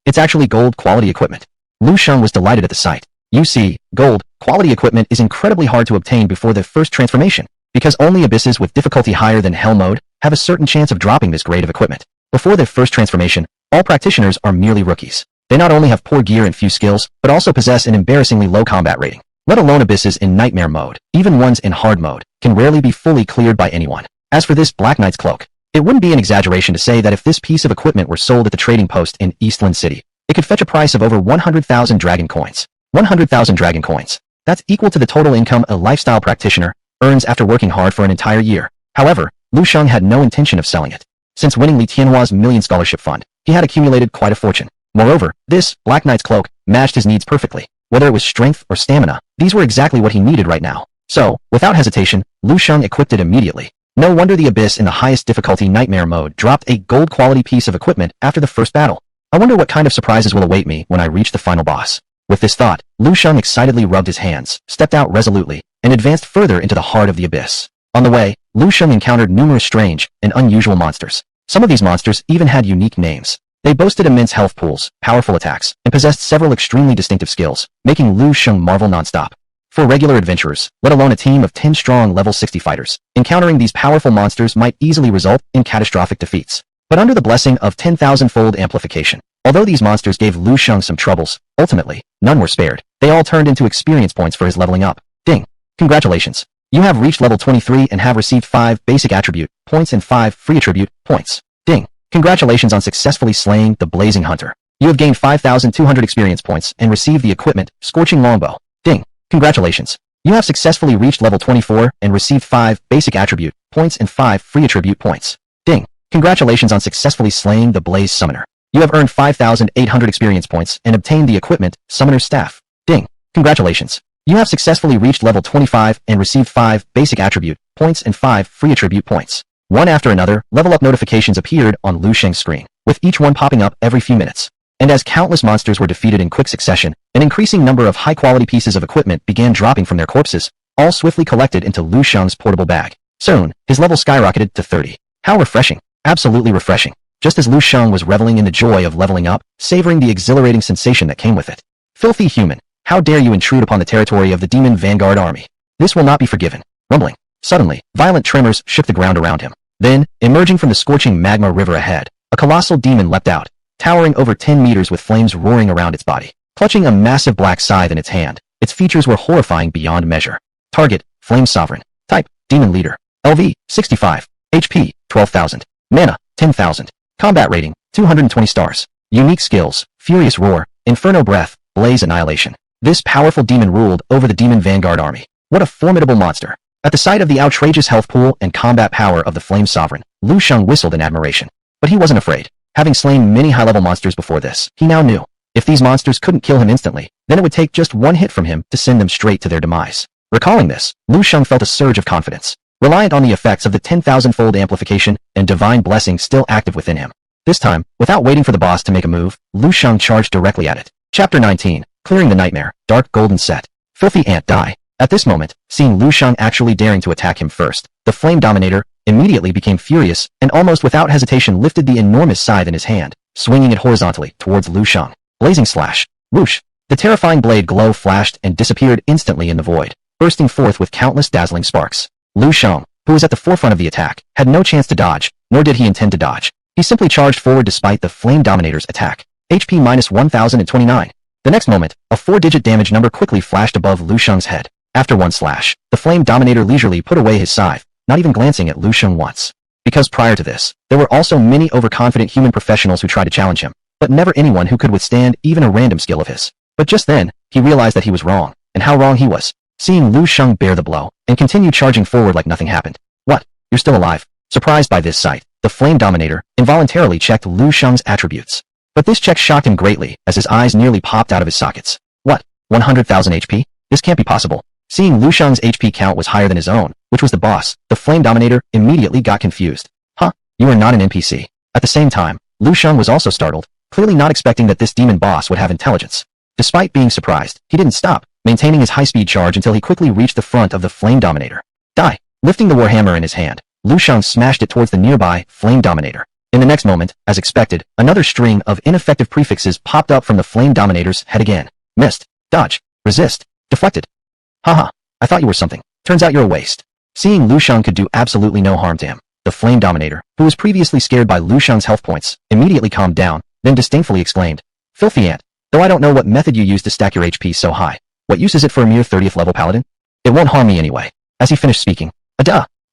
It's actually gold quality equipment. Lu Shang was delighted at the sight. You see, gold quality equipment is incredibly hard to obtain before the first transformation, because only abysses with difficulty higher than Hell mode have a certain chance of dropping this grade of equipment. Before their first transformation, all practitioners are merely rookies. They not only have poor gear and few skills, but also possess an embarrassingly low combat rating. Let alone abysses in nightmare mode, even ones in hard mode, can rarely be fully cleared by anyone. As for this Black Knight's cloak, it wouldn't be an exaggeration to say that if this piece of equipment were sold at the trading post in Eastland City, it could fetch a price of over 100,000 dragon coins. 100,000 dragon coins. That's equal to the total income a lifestyle practitioner earns after working hard for an entire year. However, Lu Shang had no intention of selling it. Since winning Li Tianhua's million scholarship fund, he had accumulated quite a fortune. Moreover, this Black Knight's cloak matched his needs perfectly. Whether it was strength or stamina, these were exactly what he needed right now. So, without hesitation, Lu Shang equipped it immediately. No wonder the abyss in the highest difficulty nightmare mode dropped a gold quality piece of equipment after the first battle. I wonder what kind of surprises will await me when I reach the final boss. With this thought, Lu Shang excitedly rubbed his hands, stepped out resolutely, and advanced further into the heart of the abyss. On the way, Lu Shang encountered numerous strange and unusual monsters. Some of these monsters even had unique names. They boasted immense health pools, powerful attacks, and possessed several extremely distinctive skills, making Lu Shang marvel non-stop. For regular adventurers, let alone a team of 10 strong level 60 fighters, encountering these powerful monsters might easily result in catastrophic defeats. But under the blessing of 10,000-fold amplification, although these monsters gave Lu Shang some troubles, ultimately, none were spared. They all turned into experience points for his leveling up. Ding! Congratulations! You have reached level 23 and have received 5 basic attribute points and 5 free attribute points. Ding! Congratulations on successfully slaying the Blazing Hunter. You have gained 5,200 experience points and received the equipment, Scorching Longbow. Ding! Congratulations! You have successfully reached level 24 and received 5 basic attribute points and 5 free attribute points. Ding! Congratulations on successfully slaying the Blaze Summoner. You have earned 5,800 experience points and obtained the equipment, Summoner's Staff. Ding! Congratulations! You have successfully reached level 25 and received 5 basic attribute points and 5 free attribute points. One after another, level up notifications appeared on Lu Shang's screen, with each one popping up every few minutes. And as countless monsters were defeated in quick succession, an increasing number of high-quality pieces of equipment began dropping from their corpses, all swiftly collected into Lu Shang's portable bag. Soon, his level skyrocketed to 30. How refreshing. Absolutely refreshing. Just as Lu Shang was reveling in the joy of leveling up, savoring the exhilarating sensation that came with it. Filthy human, how dare you intrude upon the territory of the Demon Vanguard army? This will not be forgiven. Rumbling. Suddenly, violent tremors shook the ground around him. Then, emerging from the scorching magma river ahead, a colossal demon leapt out, towering over 10 meters with flames roaring around its body. Clutching a massive black scythe in its hand, its features were horrifying beyond measure. Target, Flame Sovereign. Type, Demon Leader. LV, 65. HP, 12,000. Mana, 10,000. Combat rating, 220 stars. Unique skills, Furious Roar, Inferno Breath, Blaze Annihilation. This powerful demon ruled over the Demon Vanguard army. What a formidable monster. At the sight of the outrageous health pool and combat power of the Flame Sovereign, Lu Shang whistled in admiration. But he wasn't afraid. Having slain many high-level monsters before this, he now knew. If these monsters couldn't kill him instantly, then it would take just one hit from him to send them straight to their demise. Recalling this, Lu Shang felt a surge of confidence. Reliant on the effects of the 10,000-fold amplification and divine blessing still active within him. This time, without waiting for the boss to make a move, Lu Shang charged directly at it. Chapter 19, Clearing the Nightmare, Dark Golden Set. Filthy Ant Die. At this moment, seeing Lu Shang actually daring to attack him first, the Flame Dominator immediately became furious and almost without hesitation lifted the enormous scythe in his hand, swinging it horizontally towards Lu Shang. Blazing Slash. Whoosh. The terrifying blade glow flashed and disappeared instantly in the void, bursting forth with countless dazzling sparks. Lu Shang, who was at the forefront of the attack, had no chance to dodge, nor did he intend to dodge. He simply charged forward despite the Flame Dominator's attack. HP minus 1029. The next moment, a 4-digit damage number quickly flashed above Lu Shang's head. After one slash, the Flame Dominator leisurely put away his scythe, not even glancing at Lu Shang once. Because prior to this, there were also many overconfident human professionals who tried to challenge him, but never anyone who could withstand even a random skill of his. But just then, he realized that he was wrong, and how wrong he was. Seeing Lu Shang bear the blow, and continue charging forward like nothing happened. What? You're still alive? Surprised by this sight, the Flame Dominator involuntarily checked Lu Shang's attributes. But this check shocked him greatly, as his eyes nearly popped out of his sockets. What? 100,000 HP? This can't be possible. Seeing Lu Shang's HP count was higher than his own, which was the boss, the Flame Dominator immediately got confused. Huh? You are not an NPC. At the same time, Lu Shang was also startled, clearly not expecting that this demon boss would have intelligence. Despite being surprised, he didn't stop, maintaining his high-speed charge until he quickly reached the front of the Flame Dominator. Die! Lifting the Warhammer in his hand, Lu Shang smashed it towards the nearby Flame Dominator. In the next moment, as expected, another string of ineffective prefixes popped up from the Flame Dominator's head again. Missed. Dodge. Resist. Deflected. Haha. I thought you were something. Turns out you're a waste. Seeing Lu Shang could do absolutely no harm to him, the Flame Dominator, who was previously scared by Lu Shang's health points, immediately calmed down, then disdainfully exclaimed, "Filthy ant. Though I don't know what method you use to stack your HP so high. What use is it for a mere 30th level paladin? It won't harm me anyway." As he finished speaking,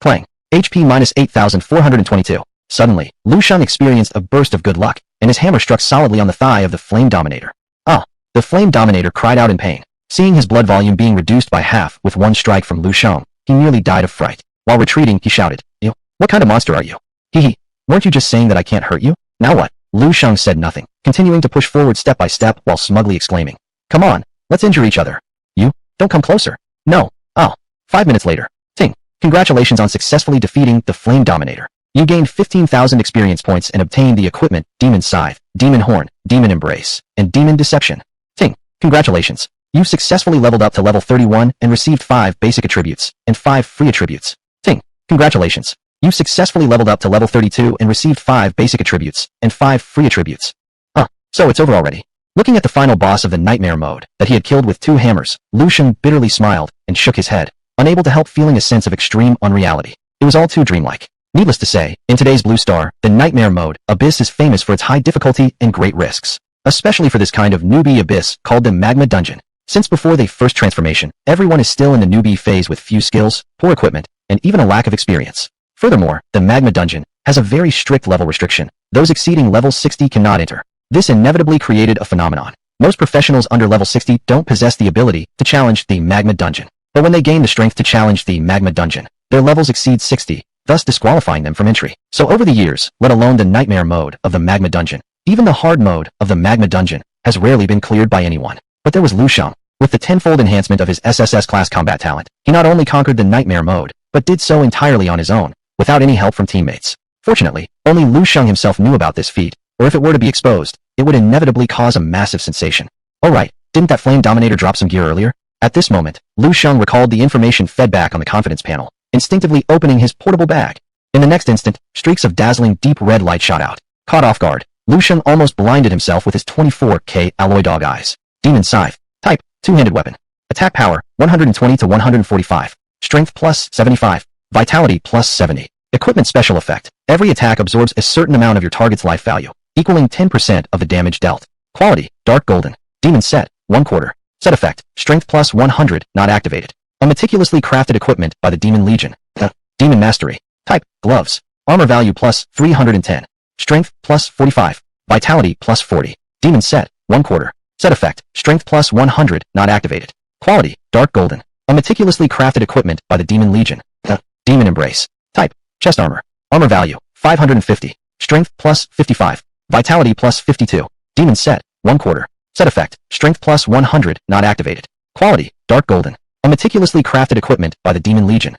clang. HP minus 8,422. Suddenly, Lu Shang experienced a burst of good luck, and his hammer struck solidly on the thigh of the Flame Dominator. Ah! The Flame Dominator cried out in pain. Seeing his blood volume being reduced by half with one strike from Lu Shang, he nearly died of fright. While retreating, he shouted, "You? What kind of monster are you? Hee. Weren't you just saying that I can't hurt you? Now what?" Lu Shang said nothing, continuing to push forward step by step while smugly exclaiming, "Come on, let's injure each other. You? Don't come closer. No. Oh." 5 minutes later. Ting. Congratulations on successfully defeating the Flame Dominator. You gained 15,000 experience points and obtained the equipment Demon Scythe, Demon Horn, Demon Embrace, and Demon Deception. Ting. Congratulations. You've successfully leveled up to level 31 and received 5 basic attributes and 5 free attributes. Ting. Congratulations. You've successfully leveled up to level 32 and received 5 basic attributes and 5 free attributes. Huh. So it's over already. Looking at the final boss of the Nightmare mode that he had killed with 2 hammers, Lu Shang bitterly smiled and shook his head, unable to help feeling a sense of extreme unreality. It was all too dreamlike. Needless to say, in today's Blue Star, the Nightmare mode, Abyss is famous for its high difficulty and great risks. Especially for this kind of newbie Abyss called the Magma Dungeon. Since before the first transformation, everyone is still in the newbie phase with few skills, poor equipment, and even a lack of experience. Furthermore, the Magma Dungeon has a very strict level restriction. Those exceeding level 60 cannot enter. This inevitably created a phenomenon. Most professionals under level 60 don't possess the ability to challenge the Magma Dungeon. But when they gain the strength to challenge the Magma Dungeon, their levels exceed 60, thus disqualifying them from entry. So over the years, let alone the Nightmare mode of the Magma Dungeon, even the hard mode of the Magma Dungeon has rarely been cleared by anyone. But there was Lu Shang. With the tenfold enhancement of his SSS class combat talent, he not only conquered the Nightmare mode, but did so entirely on his own, without any help from teammates. Fortunately, only Lu Shang himself knew about this feat, or if it were to be exposed, it would inevitably cause a massive sensation. Alright, didn't that Flame Dominator drop some gear earlier? At this moment, Lu Shang recalled the information fed back on the confidence panel, instinctively opening his portable bag. In the next instant, streaks of dazzling deep red light shot out. Caught off guard, Lu Shang almost blinded himself with his 24K alloy dog eyes. Demon Scythe. Type, two-handed weapon. Attack power, 120 to 145. Strength plus 75. Vitality plus 70. Equipment special effect. Every attack absorbs a certain amount of your target's life value, equaling 10% of the damage dealt. Quality, dark golden. Demon set, 1/4. Set effect, strength plus 100, not activated. A meticulously crafted equipment by the Demon Legion. Demon Mastery. Type, gloves. Armor value plus 310. Strength plus 45. Vitality plus 40. Demon set, 1/4. Set effect, strength plus 100, not activated. Quality, dark golden. A meticulously crafted equipment by the Demon Legion. Demon Embrace. Type, chest armor. Armor value, 550. Strength plus 55. Vitality plus 52. Demon set, 1/4. Set effect, strength plus 100, not activated. Quality, dark golden. A meticulously crafted equipment by the Demon Legion.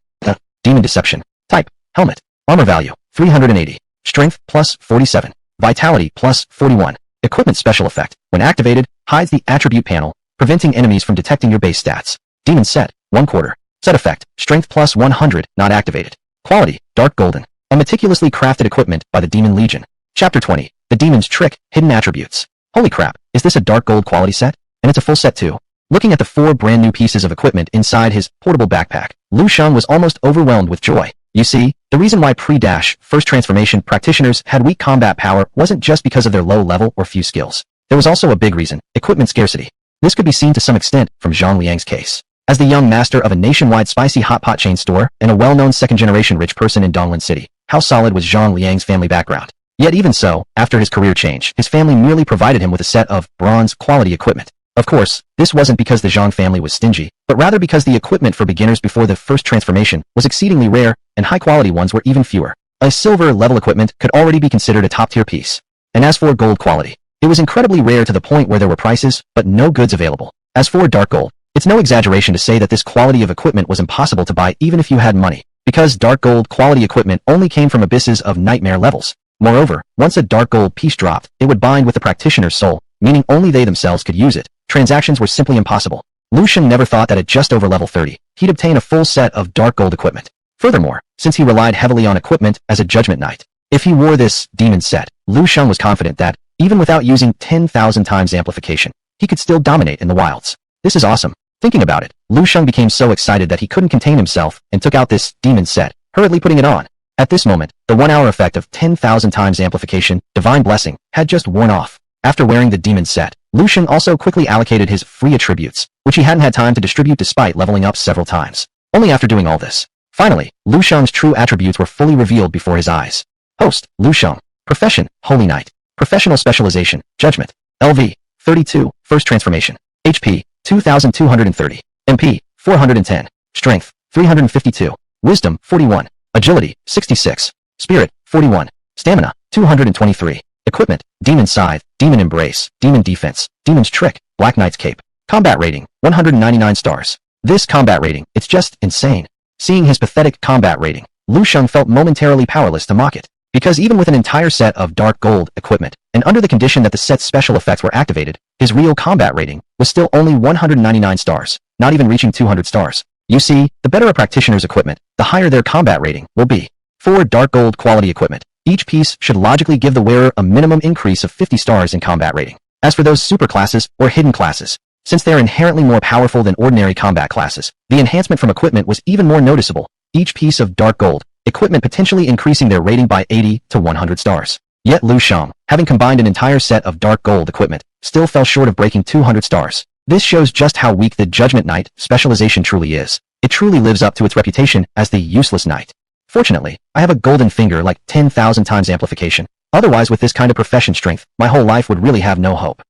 Demon Deception. Type, helmet. Armor value, 380. Strength plus 47. Vitality plus 41. Equipment special effect, when activated, hides the attribute panel, preventing enemies from detecting your base stats. Demon set, 1/4. Set effect, strength plus 100, not activated. Quality, dark golden. A meticulously crafted equipment by the Demon Legion. Chapter 20. The Demon's Trick, Hidden Attributes. Holy crap, is this a dark gold quality set? And it's a full set too. Looking at the 4 brand new pieces of equipment inside his portable backpack, Lu Shang was almost overwhelmed with joy. You see, the reason why first transformation practitioners had weak combat power wasn't just because of their low level or few skills. There was also a big reason, equipment scarcity. This could be seen to some extent from Zhang Liang's case. As the young master of a nationwide spicy hot pot chain store and a well-known second-generation rich person in Donglan City, how solid was Zhang Liang's family background? Yet even so, after his career change, his family merely provided him with a set of bronze quality equipment. Of course, this wasn't because the Zhang family was stingy, but rather because the equipment for beginners before the first transformation was exceedingly rare, and high-quality ones were even fewer. A silver-level equipment could already be considered a top-tier piece. And as for gold quality, it was incredibly rare to the point where there were prices, but no goods available. As for dark gold, it's no exaggeration to say that this quality of equipment was impossible to buy even if you had money, because dark gold quality equipment only came from abysses of nightmare levels. Moreover, once a dark gold piece dropped, it would bind with the practitioner's soul, meaning only they themselves could use it. Transactions were simply impossible. Shang never thought that at just over level 30, he'd obtain a full set of dark gold equipment. Furthermore, since he relied heavily on equipment as a judgment knight, if he wore this demon set, Shang was confident that, even without using 10,000 times amplification, he could still dominate in the wilds. This is awesome. Thinking about it, Shang became so excited that he couldn't contain himself and took out this demon set, hurriedly putting it on. At this moment, the 1-hour effect of 10,000 times amplification, divine blessing, had just worn off. After wearing the demon set, Shang also quickly allocated his free attributes, which he hadn't had time to distribute despite leveling up several times. Only after doing all this, finally, Shang's true attributes were fully revealed before his eyes. Host, Shang. Profession, Holy Knight. Professional specialization, Judgment. LV, 32, First Transformation. HP, 2230. MP, 410. Strength, 352. Wisdom, 41. Agility, 66. Spirit, 41. Stamina, 223. Equipment, Demon Scythe, Demon Embrace, Demon Defense, Demon's Trick, Black Knight's Cape. Combat rating, 199 stars. This combat rating, it's just insane. Seeing his pathetic combat rating, Shang felt momentarily powerless to mock it. Because even with an entire set of dark gold equipment, and under the condition that the set's special effects were activated, his real combat rating was still only 199 stars, not even reaching 200 stars. You see, the better a practitioner's equipment, the higher their combat rating will be. For dark gold quality equipment, each piece should logically give the wearer a minimum increase of 50 stars in combat rating. As for those super classes or hidden classes, since they are inherently more powerful than ordinary combat classes, the enhancement from equipment was even more noticeable. Each piece of dark gold equipment potentially increasing their rating by 80 to 100 stars. Yet Shang, having combined an entire set of dark gold equipment, still fell short of breaking 200 stars. This shows just how weak the Judgment Knight specialization truly is. It truly lives up to its reputation as the useless knight. Fortunately, I have a golden finger like 10,000 times amplification. Otherwise, with this kind of profession strength, my whole life would really have no hope.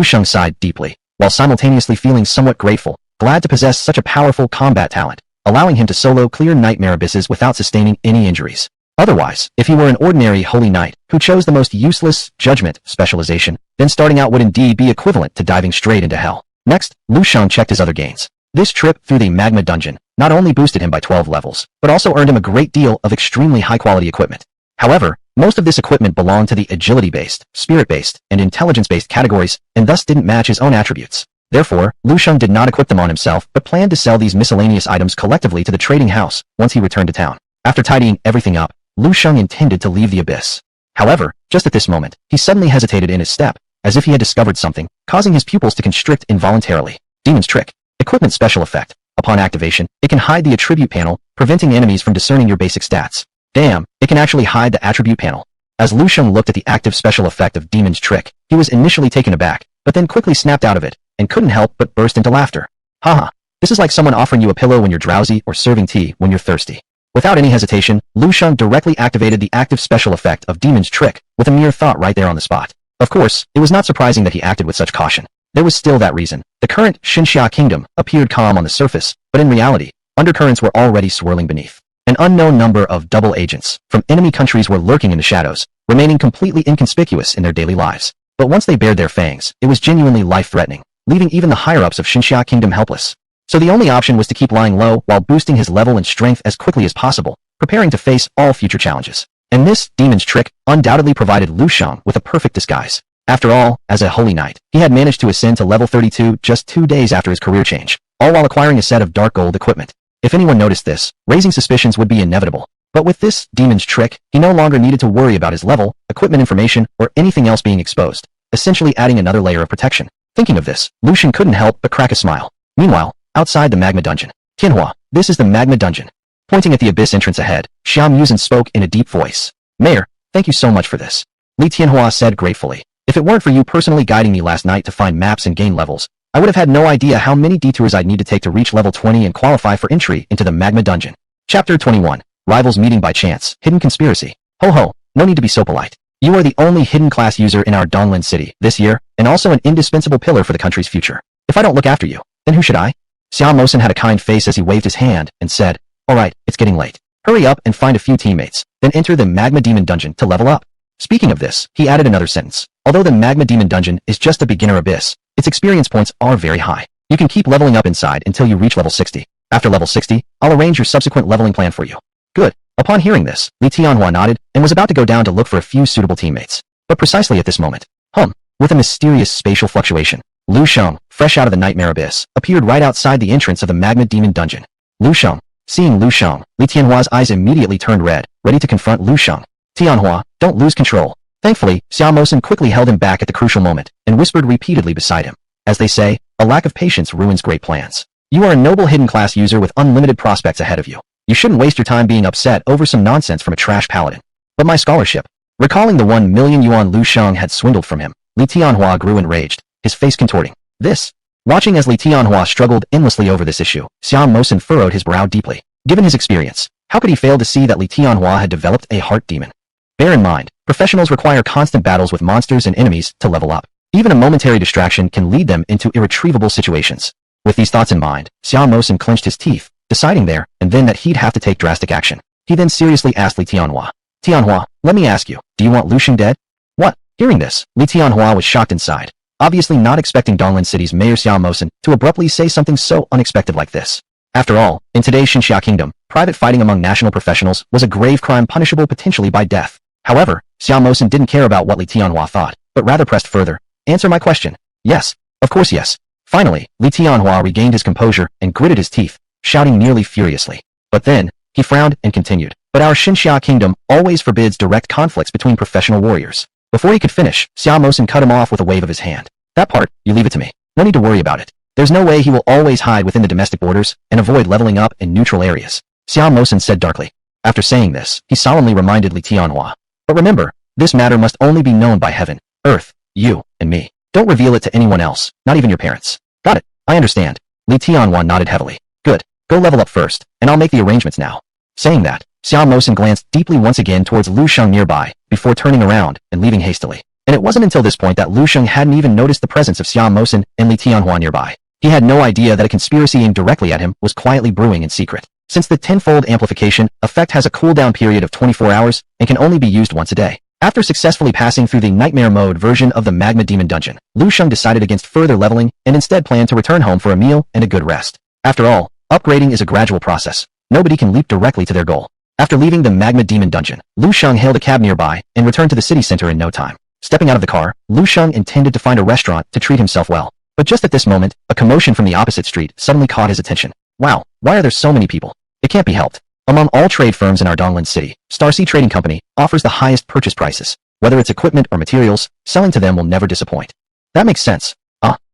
Shang sighed deeply, while simultaneously feeling somewhat grateful, glad to possess such a powerful combat talent, allowing him to solo clear nightmare abysses without sustaining any injuries. Otherwise, if he were an ordinary holy knight who chose the most useless judgment specialization, then starting out would indeed be equivalent to diving straight into hell. Next, Shang checked his other gains. This trip through the magma dungeon not only boosted him by 12 levels, but also earned him a great deal of extremely high-quality equipment. However, most of this equipment belonged to the agility-based, spirit-based, and intelligence-based categories, and thus didn't match his own attributes. Therefore, Shang did not equip them on himself, but planned to sell these miscellaneous items collectively to the trading house once he returned to town. After tidying everything up, Shang intended to leave the abyss. However, just at this moment, he suddenly hesitated in his step, as if he had discovered something, causing his pupils to constrict involuntarily. Demon's Trick. Equipment special effect. Upon activation, it can hide the attribute panel, preventing enemies from discerning your basic stats. Damn, it can actually hide the attribute panel. As Shang looked at the active special effect of Demon's Trick, he was initially taken aback, but then quickly snapped out of it, and couldn't help but burst into laughter. Haha, this is like someone offering you a pillow when you're drowsy or serving tea when you're thirsty. Without any hesitation, Shang directly activated the active special effect of Demon's Trick, with a mere thought right there on the spot. Of course, it was not surprising that he acted with such caution. There was still that reason. The current Xinxia kingdom appeared calm on the surface, but in reality, undercurrents were already swirling beneath. An unknown number of double agents from enemy countries were lurking in the shadows, remaining completely inconspicuous in their daily lives. But once they bared their fangs, it was genuinely life-threatening, leaving even the higher-ups of Xinxia kingdom helpless. So the only option was to keep lying low while boosting his level and strength as quickly as possible, preparing to face all future challenges. And this Demon's Trick undoubtedly provided Shang with a perfect disguise. After all, as a holy knight, he had managed to ascend to level 32 just 2 days after his career change, all while acquiring a set of dark gold equipment. If anyone noticed this, raising suspicions would be inevitable. But with this Demon's Trick, he no longer needed to worry about his level, equipment information, or anything else being exposed, essentially adding another layer of protection. Thinking of this, Shang couldn't help but crack a smile. Meanwhile, outside the magma dungeon, Tianhua, this is the magma dungeon. Pointing at the abyss entrance ahead, Xiao Muzhen spoke in a deep voice. Mayor, thank you so much for this. Li Tianhua said gratefully. If it weren't for you personally guiding me last night to find maps and gain levels, I would have had no idea how many detours I'd need to take to reach level 20 and qualify for entry into the magma dungeon. Chapter 21. Rivals meeting by chance. Hidden conspiracy. Ho ho, no need to be so polite. You are the only hidden class user in our Donglan city this year, and also an indispensable pillar for the country's future. If I don't look after you, then who should I? Xiao Mosen had a kind face as he waved his hand and said, Alright, it's getting late. Hurry up and find a few teammates, then enter the Magma Demon Dungeon to level up. Speaking of this, he added another sentence. Although the Magma Demon Dungeon is just a beginner abyss, its experience points are very high. You can keep leveling up inside until you reach level 60. After level 60, I'll arrange your subsequent leveling plan for you. Good. Upon hearing this, Li Tianhua nodded and was about to go down to look for a few suitable teammates. But precisely at this moment, with a mysterious spatial fluctuation, Lu Shang, fresh out of the nightmare abyss, appeared right outside the entrance of the Magma Demon Dungeon. Lu Shang. Seeing Lu Shang, Li Tianhua's eyes immediately turned red, ready to confront Lu Shang. Tianhua, don't lose control. Thankfully, Xiao Mosen quickly held him back at the crucial moment and whispered repeatedly beside him. As they say, a lack of patience ruins great plans. You are a noble hidden class user with unlimited prospects ahead of you. You shouldn't waste your time being upset over some nonsense from a trash paladin. But my scholarship. Recalling the 1 million yuan Lu Shang had swindled from him, Li Tianhua grew enraged, his face contorting. This. Watching as Li Tianhua struggled endlessly over this issue, Xiao Mosen furrowed his brow deeply. Given his experience, how could he fail to see that Li Tianhua had developed a heart demon? Bear in mind, professionals require constant battles with monsters and enemies to level up. Even a momentary distraction can lead them into irretrievable situations. With these thoughts in mind, Xiao Mosen clenched his teeth, deciding there and then that he'd have to take drastic action. He then seriously asked Li Tianhua, Tianhua, let me ask you, do you want Lu Shang dead? What? Hearing this, Li Tianhua was shocked inside, obviously not expecting Donglin City's mayor Xiao Mosen to abruptly say something so unexpected like this. After all, in today's Xinxia Kingdom, private fighting among national professionals was a grave crime punishable potentially by death. However, Xiao Mosen didn't care about what Li Tianhua thought, but rather pressed further. Answer my question. Yes. Of course yes. Finally, Li Tianhua regained his composure and gritted his teeth, shouting nearly furiously. But then, he frowned and continued. But our Xinxia Kingdom always forbids direct conflicts between professional warriors. Before he could finish, Xiao Mosen cut him off with a wave of his hand. That part, you leave it to me. No need to worry about it. There's no way he will always hide within the domestic borders and avoid leveling up in neutral areas. Xiao Mosen said darkly. After saying this, he solemnly reminded Li Tianhua. But remember, this matter must only be known by heaven, earth, you, and me. Don't reveal it to anyone else, not even your parents. Got it. I understand. Li Tianhua nodded heavily. Good. Go level up first, and I'll make the arrangements now. Saying that, Xiao Mosen glanced deeply once again towards Lu Shang nearby, before turning around and leaving hastily. And it wasn't until this point that Lu Shang hadn't even noticed the presence of Xiao Mosen and Li Tianhua nearby. He had no idea that a conspiracy aimed directly at him was quietly brewing in secret. Since the tenfold amplification effect has a cooldown period of 24 hours and can only be used once a day. After successfully passing through the nightmare mode version of the Magma Demon Dungeon, Lu Shang decided against further leveling and instead planned to return home for a meal and a good rest. After all, upgrading is a gradual process. Nobody can leap directly to their goal. After leaving the Magma Demon Dungeon, Lu Shang hailed a cab nearby and returned to the city center in no time. Stepping out of the car, Lu Shang intended to find a restaurant to treat himself well. But just at this moment, a commotion from the opposite street suddenly caught his attention. Wow, why are there so many people? It can't be helped. Among all trade firms in our Donglin City, Starcy Trading Company offers the highest purchase prices. Whether it's equipment or materials, selling to them will never disappoint. That makes sense.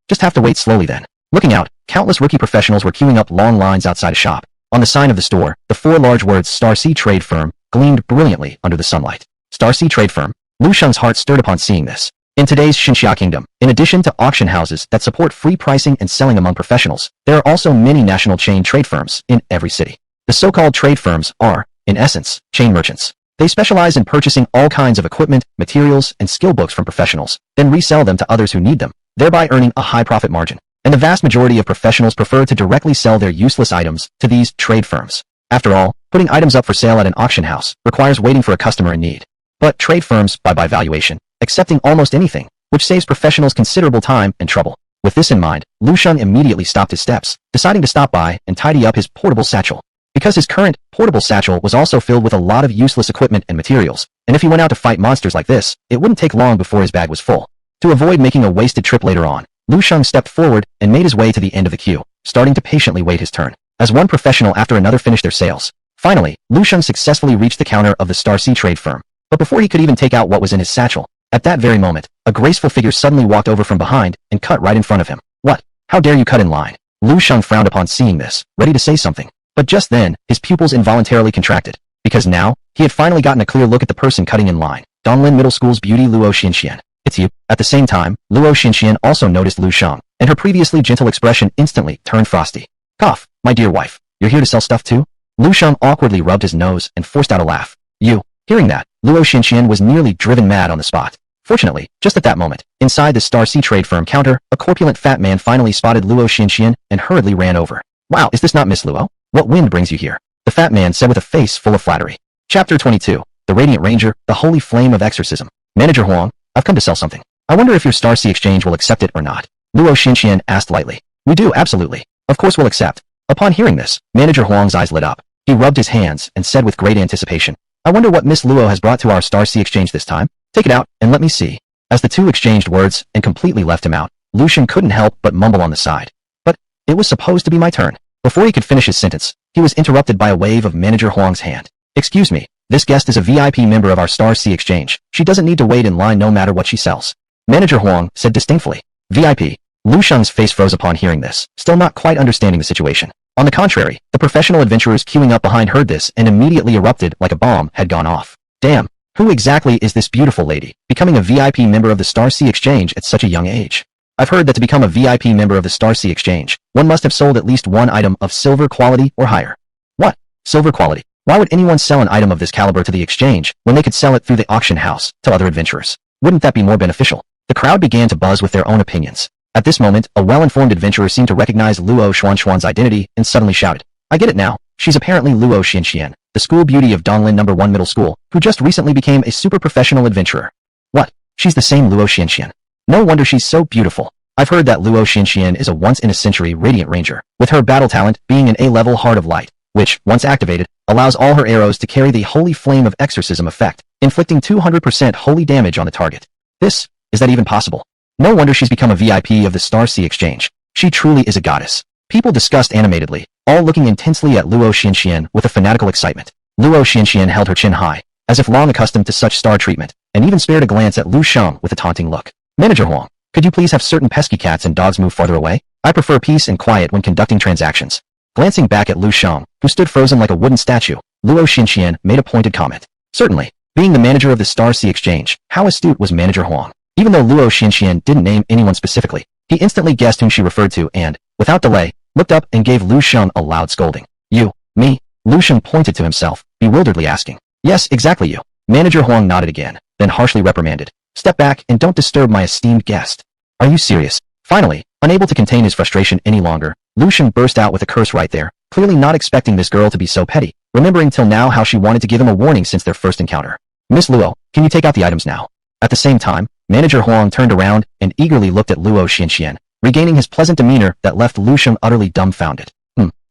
Just have to wait slowly then. Looking out, countless rookie professionals were queuing up long lines outside a shop. On the sign of the store, the 4 large words Starcy Trade Firm gleamed brilliantly under the sunlight. Starcy Trade Firm. Lu Shang's heart stirred upon seeing this. In today's Xinxia Kingdom, in addition to auction houses that support free pricing and selling among professionals, there are also many national chain trade firms in every city. The so-called trade firms are, in essence, chain merchants. They specialize in purchasing all kinds of equipment, materials, and skill books from professionals, then resell them to others who need them, thereby earning a high profit margin. And the vast majority of professionals prefer to directly sell their useless items to these trade firms. After all, putting items up for sale at an auction house requires waiting for a customer in need. But trade firms buy by valuation, accepting almost anything, which saves professionals considerable time and trouble. With this in mind, Lu Shang immediately stopped his steps, deciding to stop by and tidy up his portable satchel. Because his current, portable satchel was also filled with a lot of useless equipment and materials, and if he went out to fight monsters like this, it wouldn't take long before his bag was full. To avoid making a wasted trip later on, Lu Shang stepped forward and made his way to the end of the queue, starting to patiently wait his turn, as one professional after another finished their sales. Finally, Lu Shang successfully reached the counter of the Starcy Trade Firm. But before he could even take out what was in his satchel, at that very moment, a graceful figure suddenly walked over from behind and cut right in front of him. What? How dare you cut in line? Lu Shang frowned upon seeing this, ready to say something. But just then, his pupils involuntarily contracted, because now, he had finally gotten a clear look at the person cutting in line. Donglin Middle School's beauty Luo Xinxian. It's you. At the same time, Luo Xinxian also noticed Lu Shang, and her previously gentle expression instantly turned frosty. Cough, my dear wife. You're here to sell stuff too? Lu Shang awkwardly rubbed his nose and forced out a laugh. You. Hearing that, Luo Xinxian was nearly driven mad on the spot. Fortunately, just at that moment, inside the Starcy Trade Firm counter, a corpulent fat man finally spotted Luo Xinxian and hurriedly ran over. Wow, is this not Miss Luo? What wind brings you here? the fat man said with a face full of flattery. Chapter 22. The Radiant Ranger, the Holy Flame of Exorcism. Manager Huang, I've come to sell something. I wonder if your Star Sea exchange will accept it or not. Luo Xinxian asked lightly. We do, absolutely. Of course we'll accept. Upon hearing this, Manager Huang's eyes lit up. He rubbed his hands and said with great anticipation, I wonder what Miss Luo has brought to our Star Sea exchange this time. Take it out and let me see. As the two exchanged words and completely left him out, Lu Shang couldn't help but mumble on the side. But it was supposed to be my turn. Before he could finish his sentence, he was interrupted by a wave of Manager Huang's hand. Excuse me, this guest is a VIP member of our Star Sea exchange. She doesn't need to wait in line no matter what she sells. Manager Huang said disdainfully. VIP. Lu Shang's face froze upon hearing this, still not quite understanding the situation. On the contrary, the professional adventurers queuing up behind heard this and immediately erupted like a bomb had gone off. Damn, who exactly is this beautiful lady, becoming a VIP member of the Star Sea exchange at such a young age? I've heard that to become a VIP member of the Star Sea exchange, one must have sold at least one item of silver quality or higher. What? Silver quality? Why would anyone sell an item of this caliber to the exchange when they could sell it through the auction house to other adventurers? Wouldn't that be more beneficial? The crowd began to buzz with their own opinions. At this moment, a well-informed adventurer seemed to recognize Luo Xuanxuan's identity and suddenly shouted, I get it now. She's apparently Luo Xinxian, the school beauty of Donglin No. 1 Middle School, who just recently became a super professional adventurer. What? She's the same Luo Xinxian. No wonder she's so beautiful. I've heard that Luo Xinxian is a once-in-a-century Radiant Ranger, with her battle talent being an A-level Heart of Light, which, once activated, allows all her arrows to carry the Holy Flame of Exorcism effect, inflicting 200% holy damage on the target. Is that even possible? No wonder she's become a VIP of the Star Sea exchange. She truly is a goddess. People discussed animatedly, all looking intensely at Luo Xinxian with a fanatical excitement. Luo Xinxian held her chin high, as if long accustomed to such star treatment, and even spared a glance at Lu Shang with a taunting look. Manager Huang, could you please have certain pesky cats and dogs move farther away? I prefer peace and quiet when conducting transactions. Glancing back at Lu Shang, who stood frozen like a wooden statue, Luo Xinxian made a pointed comment. Certainly, being the manager of the Star Sea exchange, how astute was Manager Huang? Even though Luo Xinxian didn't name anyone specifically, he instantly guessed whom she referred to and, without delay, looked up and gave Lu Shang a loud scolding. You, me? Lu Shang pointed to himself, bewilderedly asking. Yes, exactly you. Manager Huang nodded again, then harshly reprimanded. Step back and don't disturb my esteemed guest. Are you serious? Finally, unable to contain his frustration any longer, Lu Shang burst out with a curse right there, clearly not expecting this girl to be so petty, remembering till now how she wanted to give him a warning since their first encounter. Miss Luo, can you take out the items now? At the same time, Manager Huang turned around and eagerly looked at Luo Xinxian, regaining his pleasant demeanor that left Lu Shang utterly dumbfounded.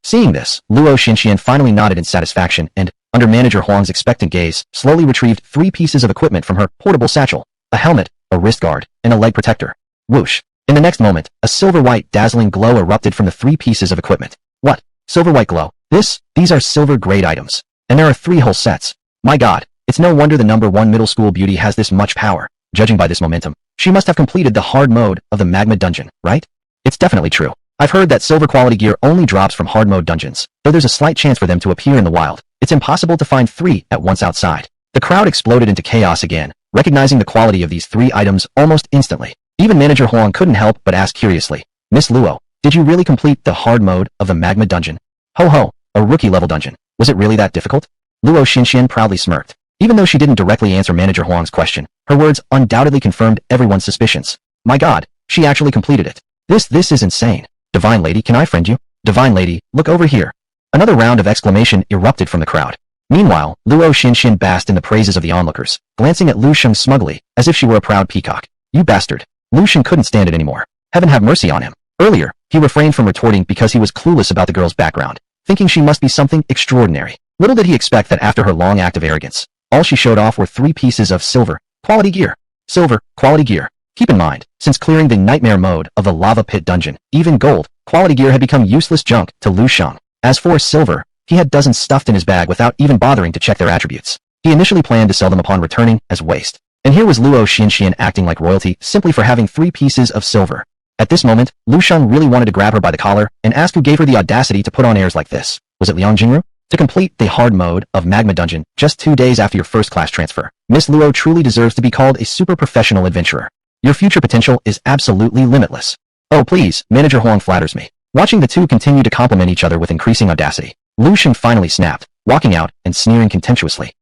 Seeing this, Luo Xinxian finally nodded in satisfaction and, under Manager Huang's expectant gaze, slowly retrieved 3 pieces of equipment from her portable satchel, a helmet, a wrist guard, and a leg protector. Whoosh! In the next moment, a silver-white dazzling glow erupted from the 3 pieces of equipment. What? Silver-white glow? These are silver-grade items. And there are 3 whole sets. My god, it's no wonder the No. 1 middle school beauty has this much power. Judging by this momentum, she must have completed the hard mode of the magma dungeon, right? It's definitely true. I've heard that silver quality gear only drops from hard mode dungeons, though there's a slight chance for them to appear in the wild. It's impossible to find 3 at once outside. The crowd exploded into chaos again, recognizing the quality of these 3 items almost instantly. Even Manager Huang couldn't help but ask curiously, Miss Luo, did you really complete the hard mode of the magma dungeon? Ho ho, a rookie level dungeon. Was it really that difficult? Luo Xinxian proudly smirked. Even though she didn't directly answer Manager Huang's question, her words undoubtedly confirmed everyone's suspicions. My god, she actually completed it. This is insane. Divine Lady, can I friend you? Divine Lady, look over here. Another round of exclamation erupted from the crowd. Meanwhile, Luo Xinxian basked in the praises of the onlookers, glancing at Lu Shang smugly, as if she were a proud peacock. You bastard. Lu Shang couldn't stand it anymore. Heaven have mercy on him. Earlier, he refrained from retorting because he was clueless about the girl's background, thinking she must be something extraordinary. Little did he expect that after her long act of arrogance, all she showed off were 3 pieces of silver quality gear. Silver quality gear. Keep in mind, since clearing the nightmare mode of the lava pit dungeon, even gold quality gear had become useless junk to Lu Shang. As for silver, he had dozens stuffed in his bag without even bothering to check their attributes. He initially planned to sell them upon returning as waste. And here was Luo Xinxian acting like royalty simply for having 3 pieces of silver. At this moment, Lu Shang really wanted to grab her by the collar and ask who gave her the audacity to put on airs like this. Was it Liang Jingru? To complete the hard mode of Magma Dungeon just 2 days after your first class transfer, Miss Luo truly deserves to be called a super professional adventurer. Your future potential is absolutely limitless. Oh please, Manager Huang flatters me. Watching the two continue to compliment each other with increasing audacity, Lu Shang finally snapped, walking out and sneering contemptuously.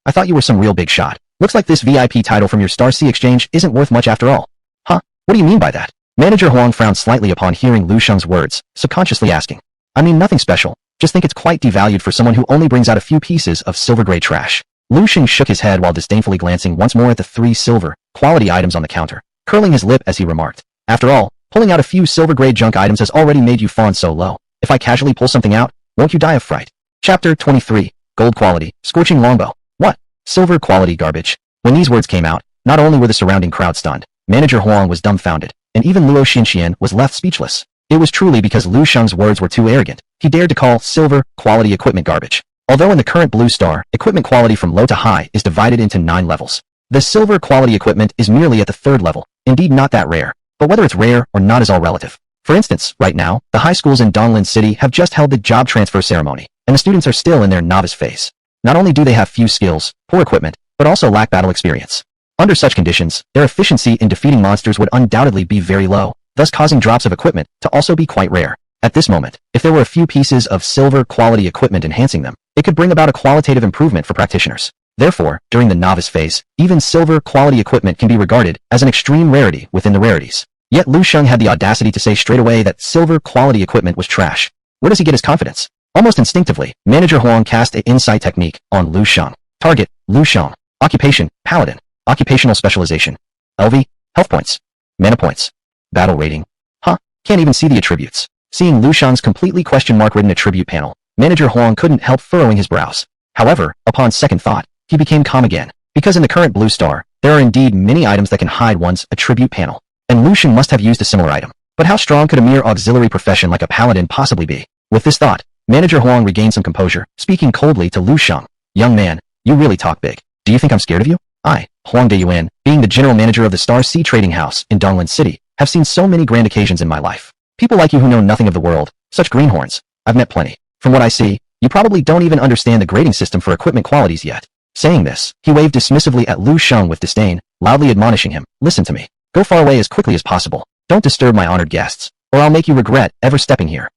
I thought you were some real big shot. Looks like this VIP title from your Star Sea exchange isn't worth much after all. Huh? What do you mean by that? Manager Huang frowned slightly upon hearing Lu Shang's words, subconsciously asking. I mean nothing special, Just think it's quite devalued for someone who only brings out a few pieces of silver-grade trash. Lu Shang shook his head while disdainfully glancing once more at the 3 silver, quality items on the counter, curling his lip as he remarked, "After all, pulling out a few silver-grade junk items has already made you fawn so low. If I casually pull something out, won't you die of fright?" Chapter 23, Gold Quality, Scorching Longbow. What? Silver quality garbage? When these words came out, not only were the surrounding crowd stunned, Manager Huang was dumbfounded, and even Luo Xinxian was left speechless. It was truly because Lu Shang's words were too arrogant. He dared to call silver quality equipment garbage. Although in the current Blue Star, equipment quality from low to high is divided into 9 levels. The silver quality equipment is merely at the 3rd level, indeed not that rare, but whether it's rare or not is all relative. For instance, right now, the high schools in Donglin City have just held the job transfer ceremony, and the students are still in their novice phase. Not only do they have few skills, poor equipment, but also lack battle experience. Under such conditions, their efficiency in defeating monsters would undoubtedly be very low, thus causing drops of equipment to also be quite rare. At this moment, if there were a few pieces of silver quality equipment enhancing them, it could bring about a qualitative improvement for practitioners. Therefore, during the novice phase, even silver quality equipment can be regarded as an extreme rarity within the rarities. Yet Lu Shang had the audacity to say straight away that silver quality equipment was trash. Where does he get his confidence? Almost instinctively, Manager Huang cast an insight technique on Lu Shang. Target, Lu Shang. Occupation, Paladin. Occupational specialization. LV, health points. Mana points. Battle rating. Huh, can't even see the attributes. Seeing Lu Shang's completely question mark written attribute panel, Manager Huang couldn't help furrowing his brows. However, upon second thought, he became calm again, because in the current Blue Star, there are indeed many items that can hide one's attribute panel, and Lu Shang must have used a similar item. But how strong could a mere auxiliary profession like a paladin possibly be? With this thought, Manager Huang regained some composure, speaking coldly to Lu Shang. "Young man, you really talk big. Do you think I'm scared of you? I, Huang Deyuan, being the general manager of the Star Sea Trading House in Donglin City, have seen so many grand occasions in my life. People like you who know nothing of the world, such greenhorns, I've met plenty. From what I see, you probably don't even understand the grading system for equipment qualities yet." Saying this, he waved dismissively at Lu Shang with disdain, loudly admonishing him, "Listen to me. Go far away as quickly as possible. Don't disturb my honored guests, or I'll make you regret ever stepping here."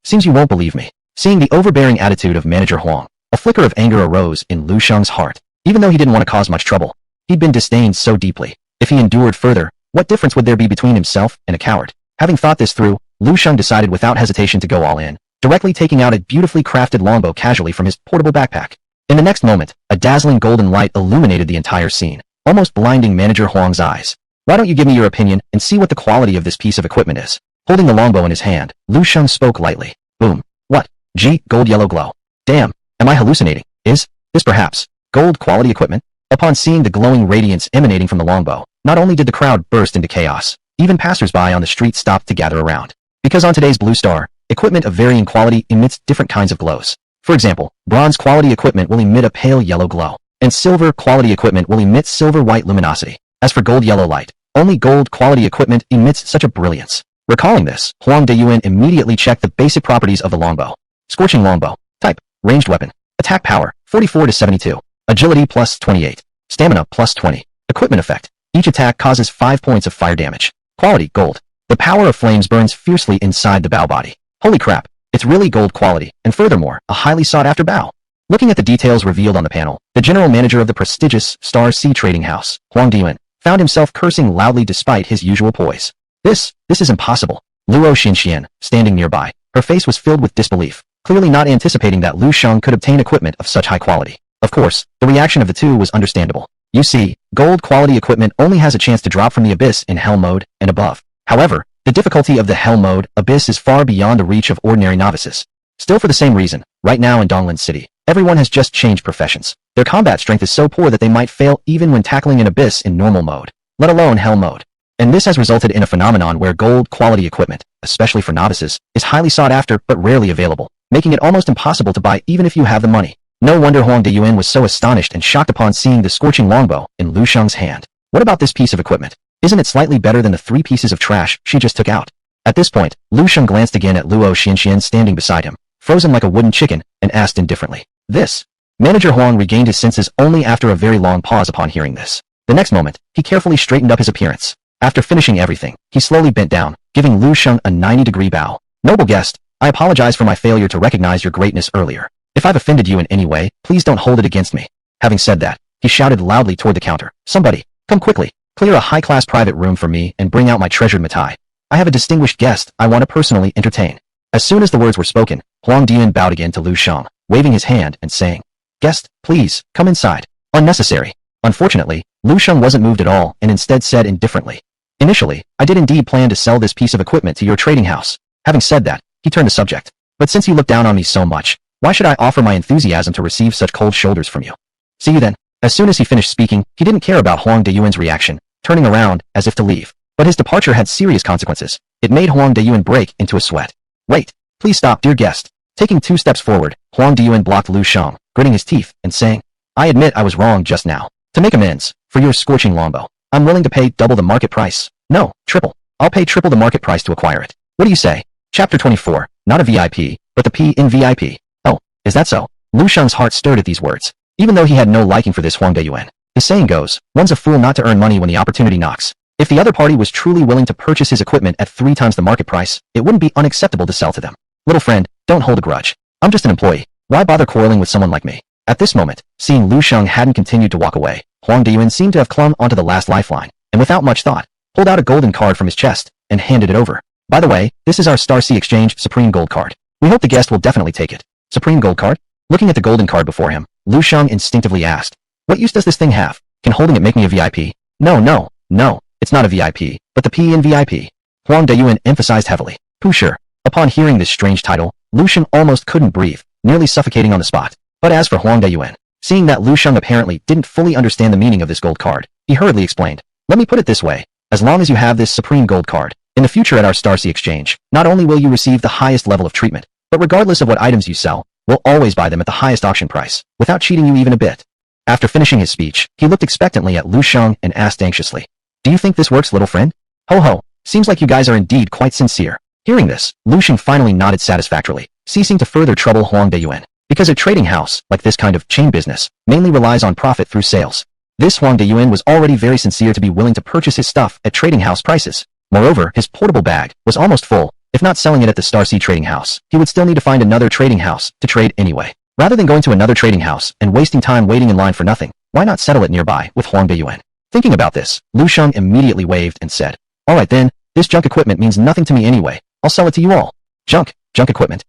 Seems you won't believe me. Seeing the overbearing attitude of Manager Huang, a flicker of anger arose in Lu Shang's heart. Even though he didn't want to cause much trouble, he'd been disdained so deeply. If he endured further, what difference would there be between himself and a coward? Having thought this through, Lu Shang decided without hesitation to go all in, directly taking out a beautifully crafted longbow casually from his portable backpack. In the next moment, a dazzling golden light illuminated the entire scene, almost blinding Manager Huang's eyes. "Why don't you give me your opinion and see what the quality of this piece of equipment is?" Holding the longbow in his hand, Lu Shang spoke lightly. Boom. "What? Gee, gold yellow glow. Damn, am I hallucinating? Is this perhaps gold quality equipment?" Upon seeing the glowing radiance emanating from the longbow, not only did the crowd burst into chaos, even passers-by on the street stopped to gather around. Because on today's Blue Star, equipment of varying quality emits different kinds of glows. For example, bronze quality equipment will emit a pale yellow glow, and silver quality equipment will emit silver-white luminosity. As for gold yellow light, only gold quality equipment emits such a brilliance. Recalling this, Huang Deyuan immediately checked the basic properties of the longbow. Scorching longbow. Type, ranged weapon. Attack power, 44 to 72. Agility plus 28. Stamina plus 20. Equipment effect. Each attack causes 5 points of fire damage. Quality, gold. The power of flames burns fiercely inside the bow body. Holy crap, it's really gold quality, and furthermore, a highly sought-after bow. Looking at the details revealed on the panel, the general manager of the prestigious Star Sea Trading House, Huang Deyuan, found himself cursing loudly despite his usual poise. This is impossible. Luo Xinxian, standing nearby, her face was filled with disbelief, clearly not anticipating that Lu Shang could obtain equipment of such high quality. Of course, the reaction of the two was understandable. You see, gold quality equipment only has a chance to drop from the abyss in Hell mode and above. However, the difficulty of the Hell mode abyss is far beyond the reach of ordinary novices. Still, for the same reason, right now in Donglin City, everyone has just changed professions. Their combat strength is so poor that they might fail even when tackling an abyss in normal mode, let alone Hell mode. And this has resulted in a phenomenon where gold quality equipment, especially for novices, is highly sought after but rarely available, making it almost impossible to buy even if you have the money. No wonder Huang Deyuan was so astonished and shocked upon seeing the scorching longbow in Lu Shang's hand. What about this piece of equipment? Isn't it slightly better than the 3 pieces of trash she just took out? At this point, Lu Shang glanced again at Luo Xinxian standing beside him, frozen like a wooden chicken, and asked indifferently, "This?" Manager Huang regained his senses only after a very long pause upon hearing this. The next moment, he carefully straightened up his appearance. After finishing everything, he slowly bent down, giving Lu Shang a 90-degree bow. "Noble guest, I apologize for my failure to recognize your greatness earlier. If I've offended you in any way, please don't hold it against me." Having said that, he shouted loudly toward the counter, "Somebody, come quickly, clear a high-class private room for me and bring out my treasured mitai. I have a distinguished guest I want to personally entertain." As soon as the words were spoken, Huang Diyun bowed again to Lu Shang, waving his hand and saying, "Guest, please, come inside." Unnecessary. Unfortunately, Lu Shang wasn't moved at all and instead said indifferently, "Initially, I did indeed plan to sell this piece of equipment to your trading house." Having said that, he turned the subject. "But since you look down on me so much, why should I offer my enthusiasm to receive such cold shoulders from you? See you then." As soon as he finished speaking, he didn't care about Huang Diyuan's reaction, turning around as if to leave. But his departure had serious consequences. It made Huang Diyuan break into a sweat. "Wait, please stop, dear guest." Taking 2 steps forward, Huang Diyuan blocked Lu Shang, gritting his teeth and saying, "I admit I was wrong just now. To make amends for your scorching longbow, I'm willing to pay double the market price. No, triple. I'll pay triple the market price to acquire it. What do you say?" Chapter 24, not a VIP, but the P in VIP. "Oh, is that so?" Lu Shang's heart stirred at these words. Even though he had no liking for this Huang Diyuan, the saying goes, one's a fool not to earn money when the opportunity knocks. If the other party was truly willing to purchase his equipment at 3 times the market price, it wouldn't be unacceptable to sell to them. "Little friend, don't hold a grudge. I'm just an employee. Why bother quarreling with someone like me?" At this moment, seeing Lu Shang hadn't continued to walk away, Huang Diyuan seemed to have clung onto the last lifeline, and without much thought, pulled out a golden card from his chest and handed it over. "By the way, this is our Star Sea Exchange Supreme Gold Card. We hope the guest will definitely take it." Supreme Gold Card? Looking at the golden card before him, Lu Shang instinctively asked, "What use does this thing have? Can holding it make me a VIP?" No, it's not a VIP, but the P in VIP. Huang Diyuan emphasized heavily. Sure. Upon hearing this strange title, Lu Shang almost couldn't breathe, nearly suffocating on the spot. But as for Huang Diyuan, seeing that Lu Shang apparently didn't fully understand the meaning of this gold card, he hurriedly explained, "Let me put it this way. As long as you have this Supreme Gold Card, in the future at our Star Sea Exchange, not only will you receive the highest level of treatment, but regardless of what items you sell, we'll always buy them at the highest auction price, without cheating you even a bit." After finishing his speech, he looked expectantly at Lu Shang and asked anxiously, "Do you think this works, little friend?" Ho, seems like you guys are indeed quite sincere." Hearing this, Lu Shang finally nodded satisfactorily, ceasing to further trouble Huang Diyuan. Because a trading house, like this kind of chain business, mainly relies on profit through sales. This Huang Diyuan was already very sincere to be willing to purchase his stuff at trading house prices. Moreover, his portable bag was almost full. If not selling it at the Star Sea trading house, he would still need to find another trading house to trade anyway. Rather than going to another trading house and wasting time waiting in line for nothing, why not settle it nearby with Huang Diyuan? Thinking about this, Lu Shang immediately waved and said, "Alright then, this junk equipment means nothing to me anyway. I'll sell it to you all." Junk equipment.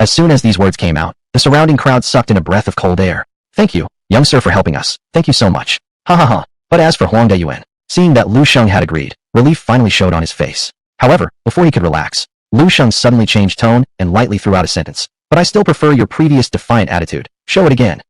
As soon as these words came out, the surrounding crowd sucked in a breath of cold air. "Thank you, young sir, for helping us. Thank you so much." Ha. But as for Huang Diyuan, seeing that Lu Shang had agreed, relief finally showed on his face. However, before he could relax, Lu Shang suddenly changed tone and lightly threw out a sentence. "But I still prefer your previous defiant attitude. Show it again."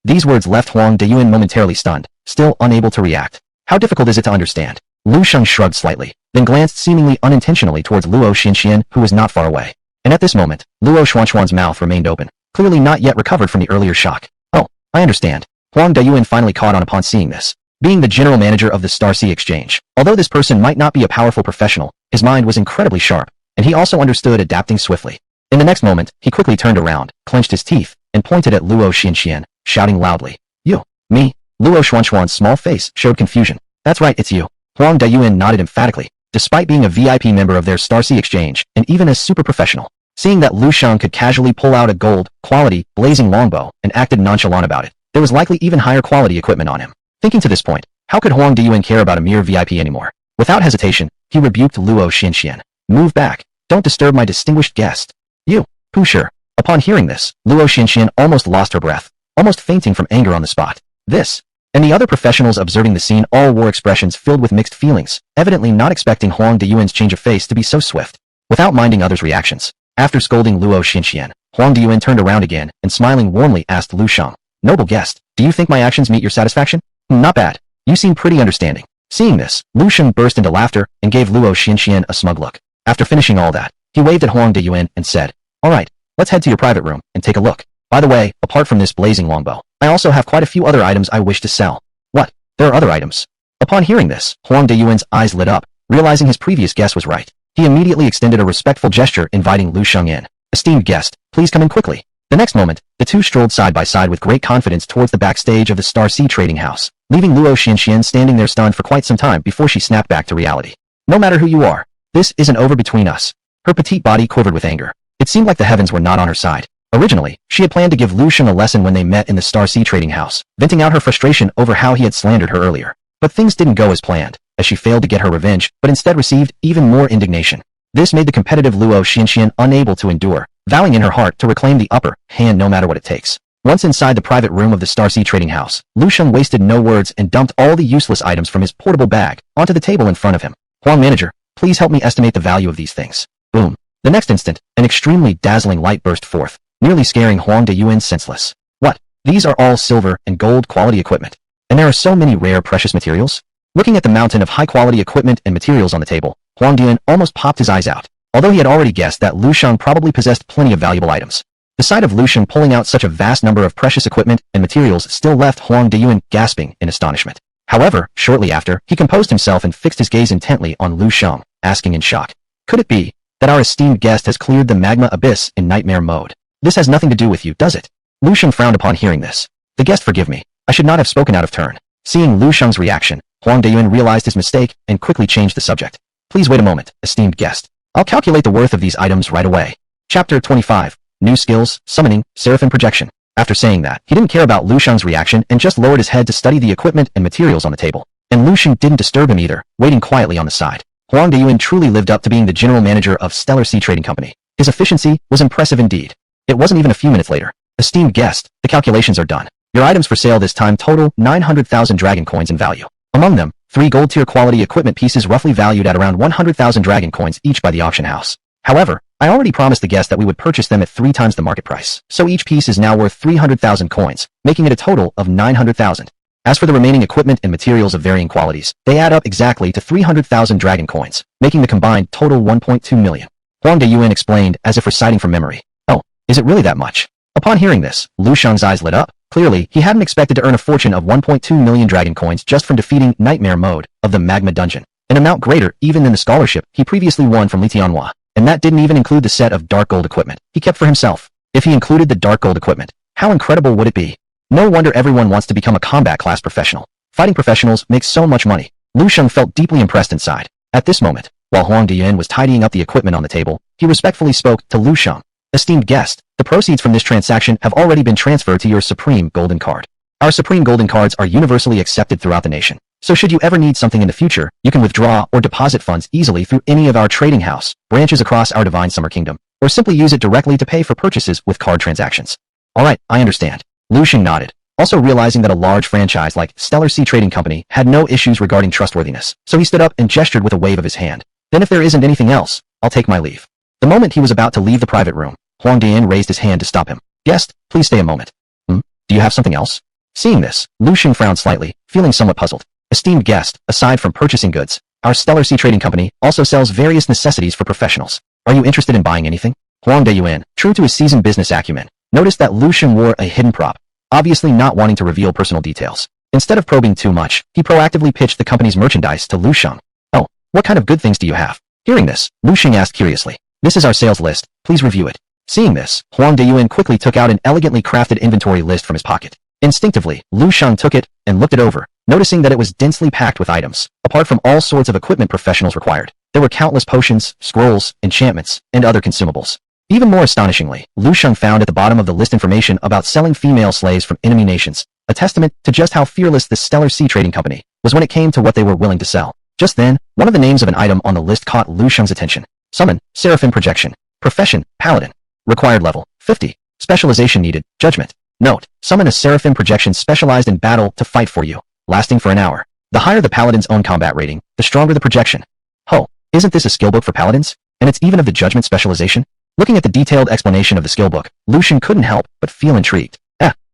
These words left Huang Diyuan momentarily stunned, still unable to react. How difficult is it to understand? Lu Shang shrugged slightly, then glanced seemingly unintentionally towards Luo Xianxian, who was not far away. And at this moment, Luo Xuanxuan's mouth remained open, clearly not yet recovered from the earlier shock. "Oh, I understand." Huang Diyuan finally caught on upon seeing this. Being the general manager of the Star Sea Exchange, although this person might not be a powerful professional, his mind was incredibly sharp, and he also understood adapting swiftly. In the next moment, he quickly turned around, clenched his teeth, and pointed at Luo Xianxian, shouting loudly, "You, me?" Luo Xuanxuan's small face showed confusion. "That's right, it's you." Huang Diyuan nodded emphatically, despite being a VIP member of their Star Sea Exchange, and even a super professional. Seeing that Lu Shang could casually pull out a gold, quality, blazing longbow, and acted nonchalant about it, there was likely even higher quality equipment on him. Thinking to this point, how could Huang Diyuan care about a mere VIP anymore? Without hesitation, he rebuked Luo Xianxian. "Move back. Don't disturb my distinguished guest." "You, sure." Upon hearing this, Luo Xianxian almost lost her breath, almost fainting from anger on the spot. This, and the other professionals observing the scene all wore expressions filled with mixed feelings, evidently not expecting Huang Diyuan's change of face to be so swift. Without minding others' reactions, after scolding Luo Xianxian, Huang Diyuan turned around again and smiling warmly asked Lu Shang, "Noble guest, do you think my actions meet your satisfaction?" "Not bad. You seem pretty understanding." Seeing this, Lu Shang burst into laughter and gave Luo Xianxian a smug look. After finishing all that, he waved at Huang Diyuan and said, "Alright, let's head to your private room and take a look. By the way, apart from this blazing longbow, I also have quite a few other items I wish to sell." "What? There are other items?" Upon hearing this, Huang Diyuan's eyes lit up, realizing his previous guess was right. He immediately extended a respectful gesture inviting Lu Shang in. "Esteemed guest, please come in quickly." The next moment, the two strolled side by side with great confidence towards the backstage of the Star Sea trading house, leaving Luo Xianxian standing there stunned for quite some time before she snapped back to reality. "No matter who you are, this isn't over between us." Her petite body quivered with anger. It seemed like the heavens were not on her side. Originally, she had planned to give Lu Shang a lesson when they met in the Star Sea trading house, venting out her frustration over how he had slandered her earlier. But things didn't go as planned, as she failed to get her revenge, but instead received even more indignation. This made the competitive Luo Xinxian unable to endure, vowing in her heart to reclaim the upper hand no matter what it takes. Once inside the private room of the Star Sea trading house, Lu Shang wasted no words and dumped all the useless items from his portable bag onto the table in front of him. Huang manager, please help me estimate the value of these things. Boom. The next instant, an extremely dazzling light burst forth, nearly scaring Huang Deyuan senseless. What? These are all silver and gold quality equipment. And there are so many rare precious materials? Looking at the mountain of high-quality equipment and materials on the table, Huang Deyuan almost popped his eyes out, although he had already guessed that Lu Shang probably possessed plenty of valuable items. The sight of Lu Shang pulling out such a vast number of precious equipment and materials still left Huang Deyuan gasping in astonishment. However, shortly after, he composed himself and fixed his gaze intently on Lu Shang, asking in shock, "Could it be that our esteemed guest has cleared the magma abyss in nightmare mode? This has nothing to do with you, does it?" Lu Shang frowned upon hearing this. "The guest, forgive me. I should not have spoken out of turn." Seeing Lu Shang's reaction, Huang Deyuan realized his mistake and quickly changed the subject. "Please wait a moment, esteemed guest. I'll calculate the worth of these items right away." Chapter 25. New Skills, Summoning, Seraphim Projection. After saying that, he didn't care about Lu Shang's reaction and just lowered his head to study the equipment and materials on the table. And Lu Shang didn't disturb him either, waiting quietly on the side. Huang Deyuan truly lived up to being the general manager of Stellar Sea Trading Company. His efficiency was impressive indeed. It wasn't even a few minutes later. "Esteemed guest, the calculations are done. Your items for sale this time total 900,000 dragon coins in value. Among them, 3 gold-tier quality equipment pieces roughly valued at around 100,000 dragon coins each by the auction house. However, I already promised the guest that we would purchase them at 3 times the market price, so each piece is now worth 300,000 coins, making it a total of 900,000. As for the remaining equipment and materials of varying qualities, they add up exactly to 300,000 dragon coins, making the combined total 1.2 million. Huang Deyuan explained as if reciting from memory. "Oh, is it really that much?" Upon hearing this, Lu Shang's eyes lit up. Clearly, he hadn't expected to earn a fortune of 1.2 million dragon coins just from defeating Nightmare Mode of the Magma Dungeon, an amount greater even than the scholarship he previously won from Li Tianhua. And that didn't even include the set of dark gold equipment he kept for himself. If he included the dark gold equipment, how incredible would it be? No wonder everyone wants to become a combat class professional. Fighting professionals make so much money. Lu Shang felt deeply impressed inside. At this moment, while Huang Deyuan was tidying up the equipment on the table, he respectfully spoke to Lu Shang. "Esteemed guest, the proceeds from this transaction have already been transferred to your Supreme Golden Card. Our Supreme Golden Cards are universally accepted throughout the nation. So should you ever need something in the future, you can withdraw or deposit funds easily through any of our trading house branches across our Divine Summer Kingdom, or simply use it directly to pay for purchases with card transactions." "Alright, I understand." Lu Shang nodded, also realizing that a large franchise like Stellar Sea Trading Company had no issues regarding trustworthiness, so he stood up and gestured with a wave of his hand. "Then if there isn't anything else, I'll take my leave." The moment he was about to leave the private room, Huang Deyuan raised his hand to stop him. "Guest, please stay a moment." Do you have something else?" Seeing this, Lu Shang frowned slightly, feeling somewhat puzzled. "Esteemed guest, aside from purchasing goods, our Stellar Sea Trading Company also sells various necessities for professionals. Are you interested in buying anything?" Huang Deyuan, true to his seasoned business acumen, noticed that Lu Shang wore a hidden prop, obviously not wanting to reveal personal details. Instead of probing too much, he proactively pitched the company's merchandise to Lu Shang. "Oh, what kind of good things do you have?" Hearing this, Lu Shang asked curiously. "This is our sales list, please review it." Seeing this, Huang Deyuan quickly took out an elegantly crafted inventory list from his pocket. Instinctively, Lu Shang took it and looked it over, noticing that it was densely packed with items. Apart from all sorts of equipment professionals required, there were countless potions, scrolls, enchantments, and other consumables. Even more astonishingly, Lu Shang found at the bottom of the list information about selling female slaves from enemy nations, a testament to just how fearless the Stellar Sea Trading Company was when it came to what they were willing to sell. Just then, one of the names of an item on the list caught Lu Shang's attention. Summon, Seraphim Projection. Profession, Paladin. Required level, 50. Specialization needed, Judgment. Note, summon a Seraphim Projection specialized in battle to fight for you, lasting for an hour. The higher the Paladin's own combat rating, the stronger the projection. Ho, isn't this a skillbook for Paladins? And it's even of the Judgment specialization? Looking at the detailed explanation of the skillbook, Lu Shang couldn't help but feel intrigued.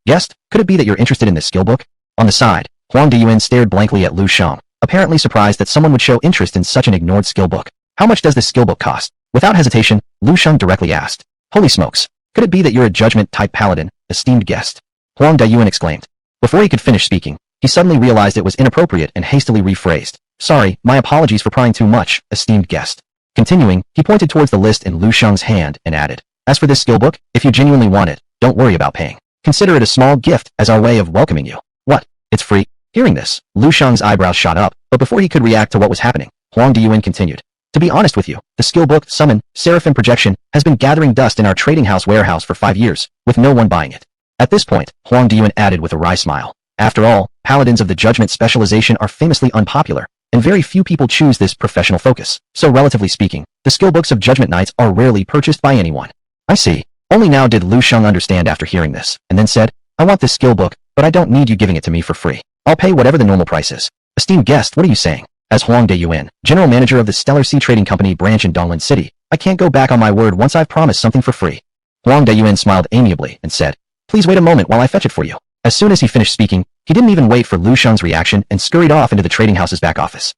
Guest, could it be that you're interested in this skillbook? On the side, Huang Deyuan stared blankly at Lu Shang, apparently surprised that someone would show interest in such an ignored skillbook. "How much does this skillbook cost?" Without hesitation, Lu Shang directly asked. "Holy smokes. Could it be that you're a Judgment-type Paladin, esteemed guest?" Huang Deyuan exclaimed. Before he could finish speaking, he suddenly realized it was inappropriate and hastily rephrased. "Sorry, my apologies for prying too much, esteemed guest." Continuing, he pointed towards the list in Lu Shang's hand and added, "As for this skillbook, if you genuinely want it, don't worry about paying. Consider it a small gift as our way of welcoming you." "What? It's free?" Hearing this, Lu Shang's eyebrows shot up, but before he could react to what was happening, Huang Deyuan continued. "To be honest with you, the skillbook, Summon, Seraphim Projection, has been gathering dust in our trading house warehouse for 5 years, with no one buying it." At this point, Huang Deyuan added with a wry smile. After all, Paladins of the Judgment specialization are famously unpopular, and very few people choose this professional focus. So relatively speaking, the skill books of Judgment Knights are rarely purchased by anyone. I see. Only now did Lu Shang understand after hearing this, and then said, I want this skill book, but I don't need you giving it to me for free. I'll pay whatever the normal price is. Esteemed guest, what are you saying? As Huang Deyuan, general manager of the Stellar Sea Trading Company branch in Donglin City, I can't go back on my word once I've promised something for free. Huang Deyuan smiled amiably and said, Please wait a moment while I fetch it for you. As soon as he finished speaking, he didn't even wait for Lu Shang's reaction and scurried off into the trading house's back office.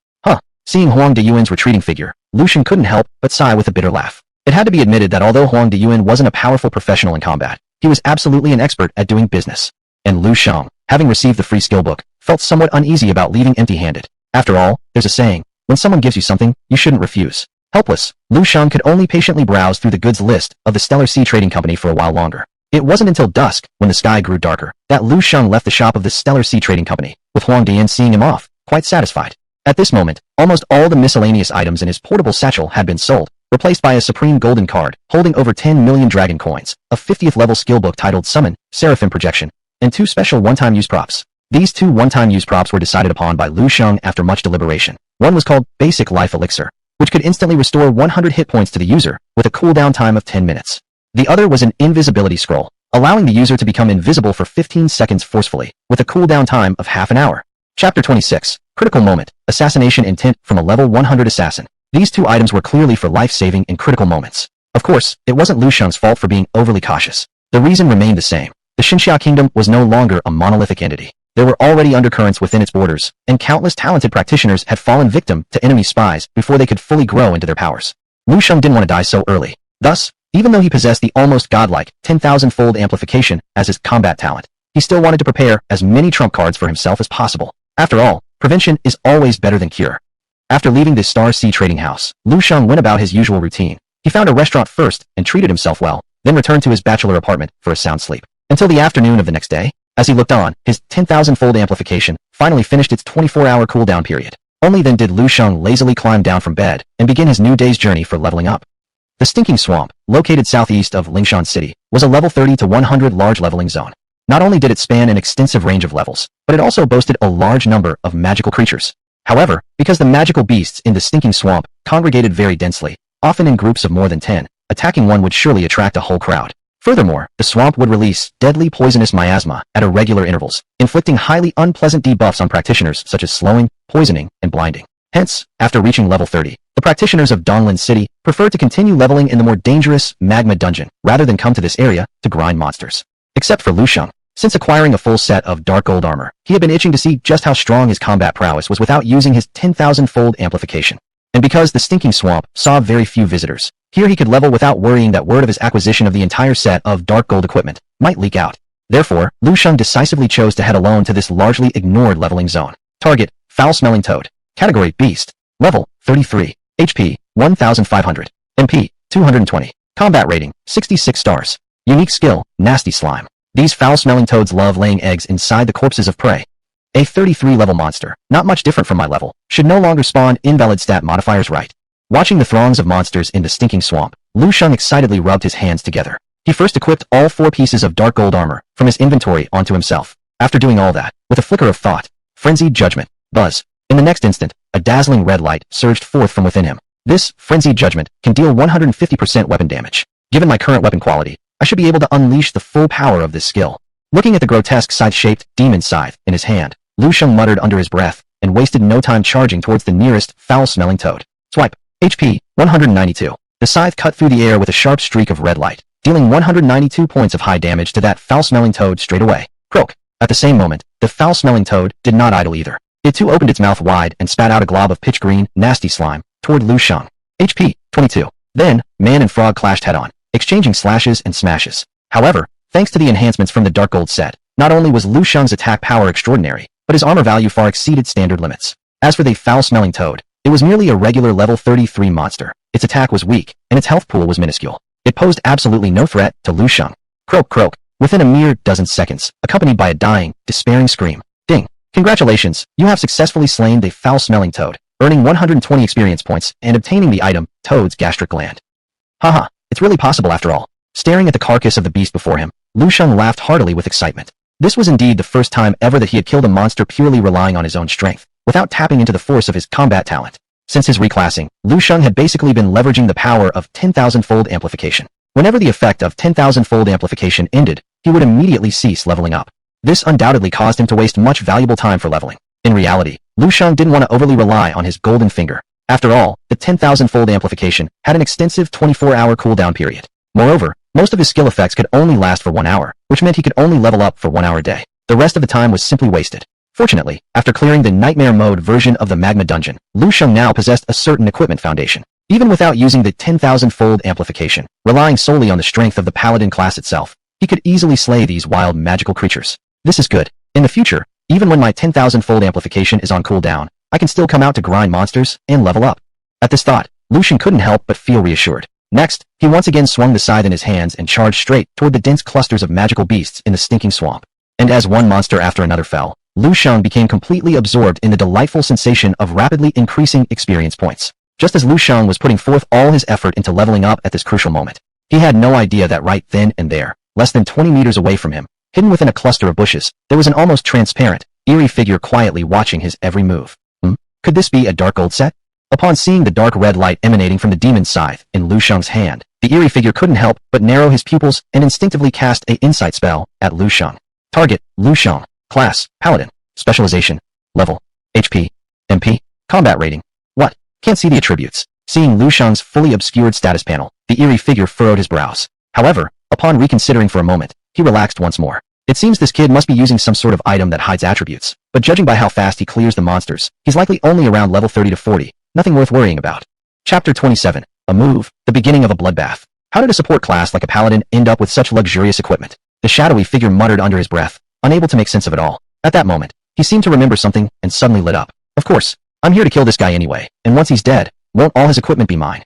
Seeing Huang Deyuan's retreating figure, Lu Shang couldn't help but sigh with a bitter laugh. It had to be admitted that although Huang Deyuan wasn't a powerful professional in combat, he was absolutely an expert at doing business. And Lu Shang, having received the free skill book, felt somewhat uneasy about leaving empty-handed. After all, there's a saying, when someone gives you something, you shouldn't refuse. Helpless, Lu Shang could only patiently browse through the goods list of the Stellar Sea Trading Company for a while longer. It wasn't until dusk, when the sky grew darker, that Lu Shang left the shop of the Stellar Sea Trading Company, with Huang Deyuan seeing him off, quite satisfied. At this moment, almost all the miscellaneous items in his portable satchel had been sold, replaced by a supreme golden card holding over 10 million dragon coins, a 50th level skill book titled Summon, Seraphim Projection, and 2 special one-time use props. These 2 one-time use props were decided upon by Lu Shang after much deliberation. One was called Basic Life Elixir, which could instantly restore 100 hit points to the user, with a cooldown time of 10 minutes. The other was an Invisibility Scroll, allowing the user to become invisible for 15 seconds forcefully, with a cooldown time of half an hour. Chapter 26. Critical Moment, Assassination Intent from a level 100 assassin. These 2 items were clearly for life-saving and critical moments. Of course, it wasn't Lu Shang's fault for being overly cautious. The reason remained the same. The Xinxia Kingdom was no longer a monolithic entity. There were already undercurrents within its borders, and countless talented practitioners had fallen victim to enemy spies before they could fully grow into their powers. Lu Shang didn't want to die so early. Thus, even though he possessed the almost godlike 10,000-fold amplification as his combat talent, he still wanted to prepare as many trump cards for himself as possible. After all, prevention is always better than cure. After leaving the Star Sea Trading House, Lu Shang went about his usual routine. He found a restaurant first and treated himself well, then returned to his bachelor apartment for a sound sleep. Until the afternoon of the next day, as he looked on, his 10,000-fold amplification finally finished its 24-hour cooldown period. Only then did Lu Shang lazily climb down from bed and begin his new day's journey for leveling up. The Stinking Swamp, located southeast of Lingshan City, was a level 30 to 100 large leveling zone. Not only did it span an extensive range of levels, but it also boasted a large number of magical creatures. However, because the magical beasts in the Stinking Swamp congregated very densely, often in groups of more than 10, attacking one would surely attract a whole crowd. Furthermore, the swamp would release deadly poisonous miasma at irregular intervals, inflicting highly unpleasant debuffs on practitioners such as slowing, poisoning, and blinding. Hence, after reaching level 30, the practitioners of Donglin City preferred to continue leveling in the more dangerous Magma Dungeon rather than come to this area to grind monsters. Except for Lu Shang. Since acquiring a full set of dark gold armor, he had been itching to see just how strong his combat prowess was without using his 10,000-fold amplification. And because the Stinking Swamp saw very few visitors, here he could level without worrying that word of his acquisition of the entire set of dark gold equipment might leak out. Therefore, Lu Shang decisively chose to head alone to this largely ignored leveling zone. Target, Foul-Smelling Toad. Category, Beast. Level, 33. HP, 1,500. MP, 220. Combat rating, 66 stars. Unique skill, Nasty Slime. These foul-smelling toads love laying eggs inside the corpses of prey. A 33-level monster, not much different from my level, should no longer spawn invalid stat modifiers, right? Watching the throngs of monsters in the Stinking Swamp, Lu Shang excitedly rubbed his hands together. He first equipped all 4 pieces of dark gold armor from his inventory onto himself. After doing all that, with a flicker of thought, frenzied judgment, buzz. In the next instant, a dazzling red light surged forth from within him. This frenzied judgment can deal 150% weapon damage. Given my current weapon quality, I should be able to unleash the full power of this skill. Looking at the grotesque scythe-shaped demon scythe in his hand, Lu Shang muttered under his breath and wasted no time charging towards the nearest foul-smelling toad. Swipe. HP, 192. The scythe cut through the air with a sharp streak of red light, dealing 192 points of high damage to that foul-smelling toad straight away. Croak. At the same moment, the foul-smelling toad did not idle either. It too opened its mouth wide and spat out a glob of pitch-green, nasty slime toward Lu Shang. HP, 22. Then, man and frog clashed head-on, exchanging slashes and smashes. However, thanks to the enhancements from the Dark Gold set, not only was Lu Shang's attack power extraordinary, but his armor value far exceeded standard limits. As for the foul-smelling toad, it was merely a regular level 33 monster. Its attack was weak, and its health pool was minuscule. It posed absolutely no threat to Lu Shang. Croak, croak, within a mere dozen seconds, accompanied by a dying, despairing scream. Ding! Congratulations, you have successfully slain the foul-smelling toad, earning 120 experience points and obtaining the item, Toad's Gastric Gland. Haha, it's really possible after all. Staring at the carcass of the beast before him, Lu Shang laughed heartily with excitement. This was indeed the first time ever that he had killed a monster purely relying on his own strength. without tapping into the force of his combat talent. Since his reclassing, Lu Shang had basically been leveraging the power of 10,000-fold amplification. Whenever the effect of 10,000-fold amplification ended, he would immediately cease leveling up. This undoubtedly caused him to waste much valuable time for leveling. In reality, Lu Shang didn't want to overly rely on his golden finger. After all, the 10,000-fold amplification had an extensive 24-hour cooldown period. Moreover, most of his skill effects could only last for 1 hour, which meant he could only level up for 1 hour a day. The rest of the time was simply wasted. Fortunately, after clearing the Nightmare Mode version of the Magma Dungeon, Lu Shang now possessed a certain equipment foundation. Even without using the 10,000-fold amplification, relying solely on the strength of the Paladin class itself, he could easily slay these wild magical creatures. This is good. In the future, even when my 10,000-fold amplification is on cooldown, I can still come out to grind monsters and level up. At this thought, Lu Shang couldn't help but feel reassured. Next, he once again swung the scythe in his hands and charged straight toward the dense clusters of magical beasts in the stinking swamp. And as one monster after another fell, Lu Shang became completely absorbed in the delightful sensation of rapidly increasing experience points. Just as Lu Shang was putting forth all his effort into leveling up at this crucial moment, he had no idea that right then and there, less than 20 meters away from him, hidden within a cluster of bushes, there was an almost transparent, eerie figure quietly watching his every move. Could this be a dark gold set? Upon seeing the dark red light emanating from the demon's scythe in Lu Shang's hand, the eerie figure couldn't help but narrow his pupils and instinctively cast an insight spell at Lu Shang. Target, Lu Shang. Class, Paladin. Specialization, level, HP, MP, combat rating. What? Can't see the attributes. Seeing Lu Shang's fully obscured status panel, the eerie figure furrowed his brows. However, upon reconsidering for a moment, he relaxed once more. It seems this kid must be using some sort of item that hides attributes, but judging by how fast he clears the monsters, he's likely only around level 30 to 40, nothing worth worrying about. Chapter 27, a move, the beginning of a bloodbath. How did a support class like a Paladin end up with such luxurious equipment? The shadowy figure muttered under his breath, unable to make sense of it all. At that moment, he seemed to remember something and suddenly lit up. Of course, I'm here to kill this guy anyway, and once he's dead, won't all his equipment be mine?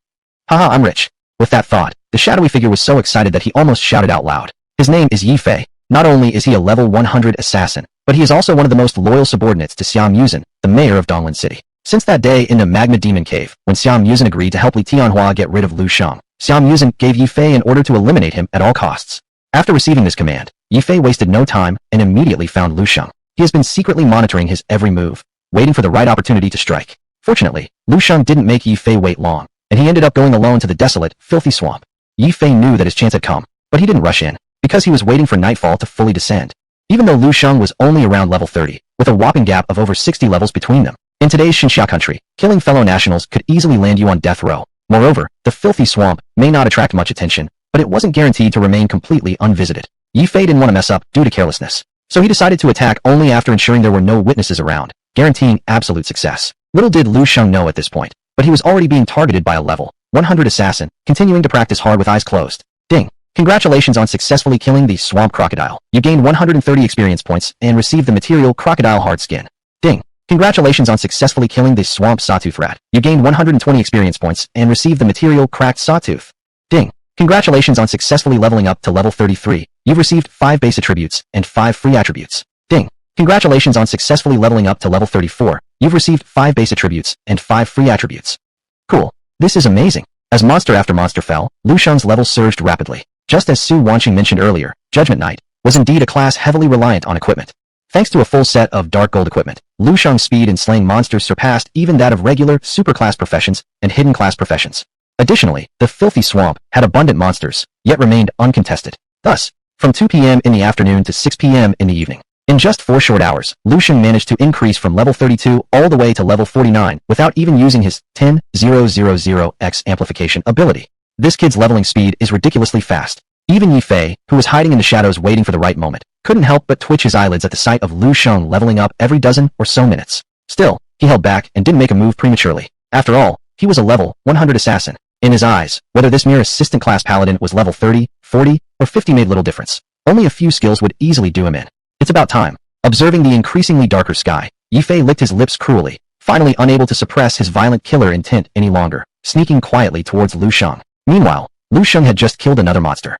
Haha, I'm rich. With that thought, the shadowy figure was so excited that he almost shouted out loud. His name is Yi Fei. Not only is he a level 100 assassin, but he is also one of the most loyal subordinates to Xiang Yuzhen, the mayor of Donglin City. Since that day in the Magma Demon Cave, when Xiang Yuzhen agreed to help Li Tianhua get rid of Lu Shang, Xiang Yuzhen gave Yi Fei an order to eliminate him at all costs. After receiving this command, Yi Fei wasted no time and immediately found Lu Shang. He has been secretly monitoring his every move, waiting for the right opportunity to strike. Fortunately, Lu Shang didn't make Yi Fei wait long, and he ended up going alone to the desolate, filthy swamp. Yi Fei knew that his chance had come, but he didn't rush in, because he was waiting for nightfall to fully descend. Even though Lu Shang was only around level 30, with a whopping gap of over 60 levels between them, in today's Xinxia country, killing fellow nationals could easily land you on death row. Moreover, the filthy swamp may not attract much attention, but it wasn't guaranteed to remain completely unvisited. Yi Fei didn't want to mess up due to carelessness, so he decided to attack only after ensuring there were no witnesses around, guaranteeing absolute success. Little did Lu Shang know at this point, but he was already being targeted by a level 100 assassin, continuing to practice hard with eyes closed. Ding! Congratulations on successfully killing the swamp crocodile. You gained 130 experience points and received the material crocodile hard skin. Ding! Congratulations on successfully killing the swamp sawtooth rat. You gained 120 experience points and received the material cracked sawtooth. Ding! Congratulations on successfully leveling up to level 33. You've received 5 base attributes and 5 free attributes. Ding! Congratulations on successfully leveling up to level 34. You've received 5 base attributes and 5 free attributes. Cool. This is amazing. As monster after monster fell, Lu Shang's level surged rapidly. Just as Su Wanqing mentioned earlier, Judgment Knight was indeed a class heavily reliant on equipment. Thanks to a full set of dark gold equipment, Lu Shang's speed in slaying monsters surpassed even that of regular, superclass professions and hidden class professions. Additionally, the filthy swamp had abundant monsters, yet remained uncontested. Thus, from 2 p.m. in the afternoon to 6 p.m. in the evening, in just 4 short hours, Lu Shang managed to increase from level 32 all the way to level 49 without even using his 10,000x amplification ability. This kid's leveling speed is ridiculously fast. Even Yi Fei, who was hiding in the shadows waiting for the right moment, couldn't help but twitch his eyelids at the sight of Lu Shang leveling up every dozen or so minutes. Still, he held back and didn't make a move prematurely. After all, he was a level 100 assassin. In his eyes, whether this mere assistant class paladin was level 30, 40, or 50 made little difference. Only a few skills would easily do him in. It's about time. Observing the increasingly darker sky, Yi Fei licked his lips cruelly, finally unable to suppress his violent killer intent any longer, sneaking quietly towards Lu Shang. Meanwhile, Lu Shang had just killed another monster.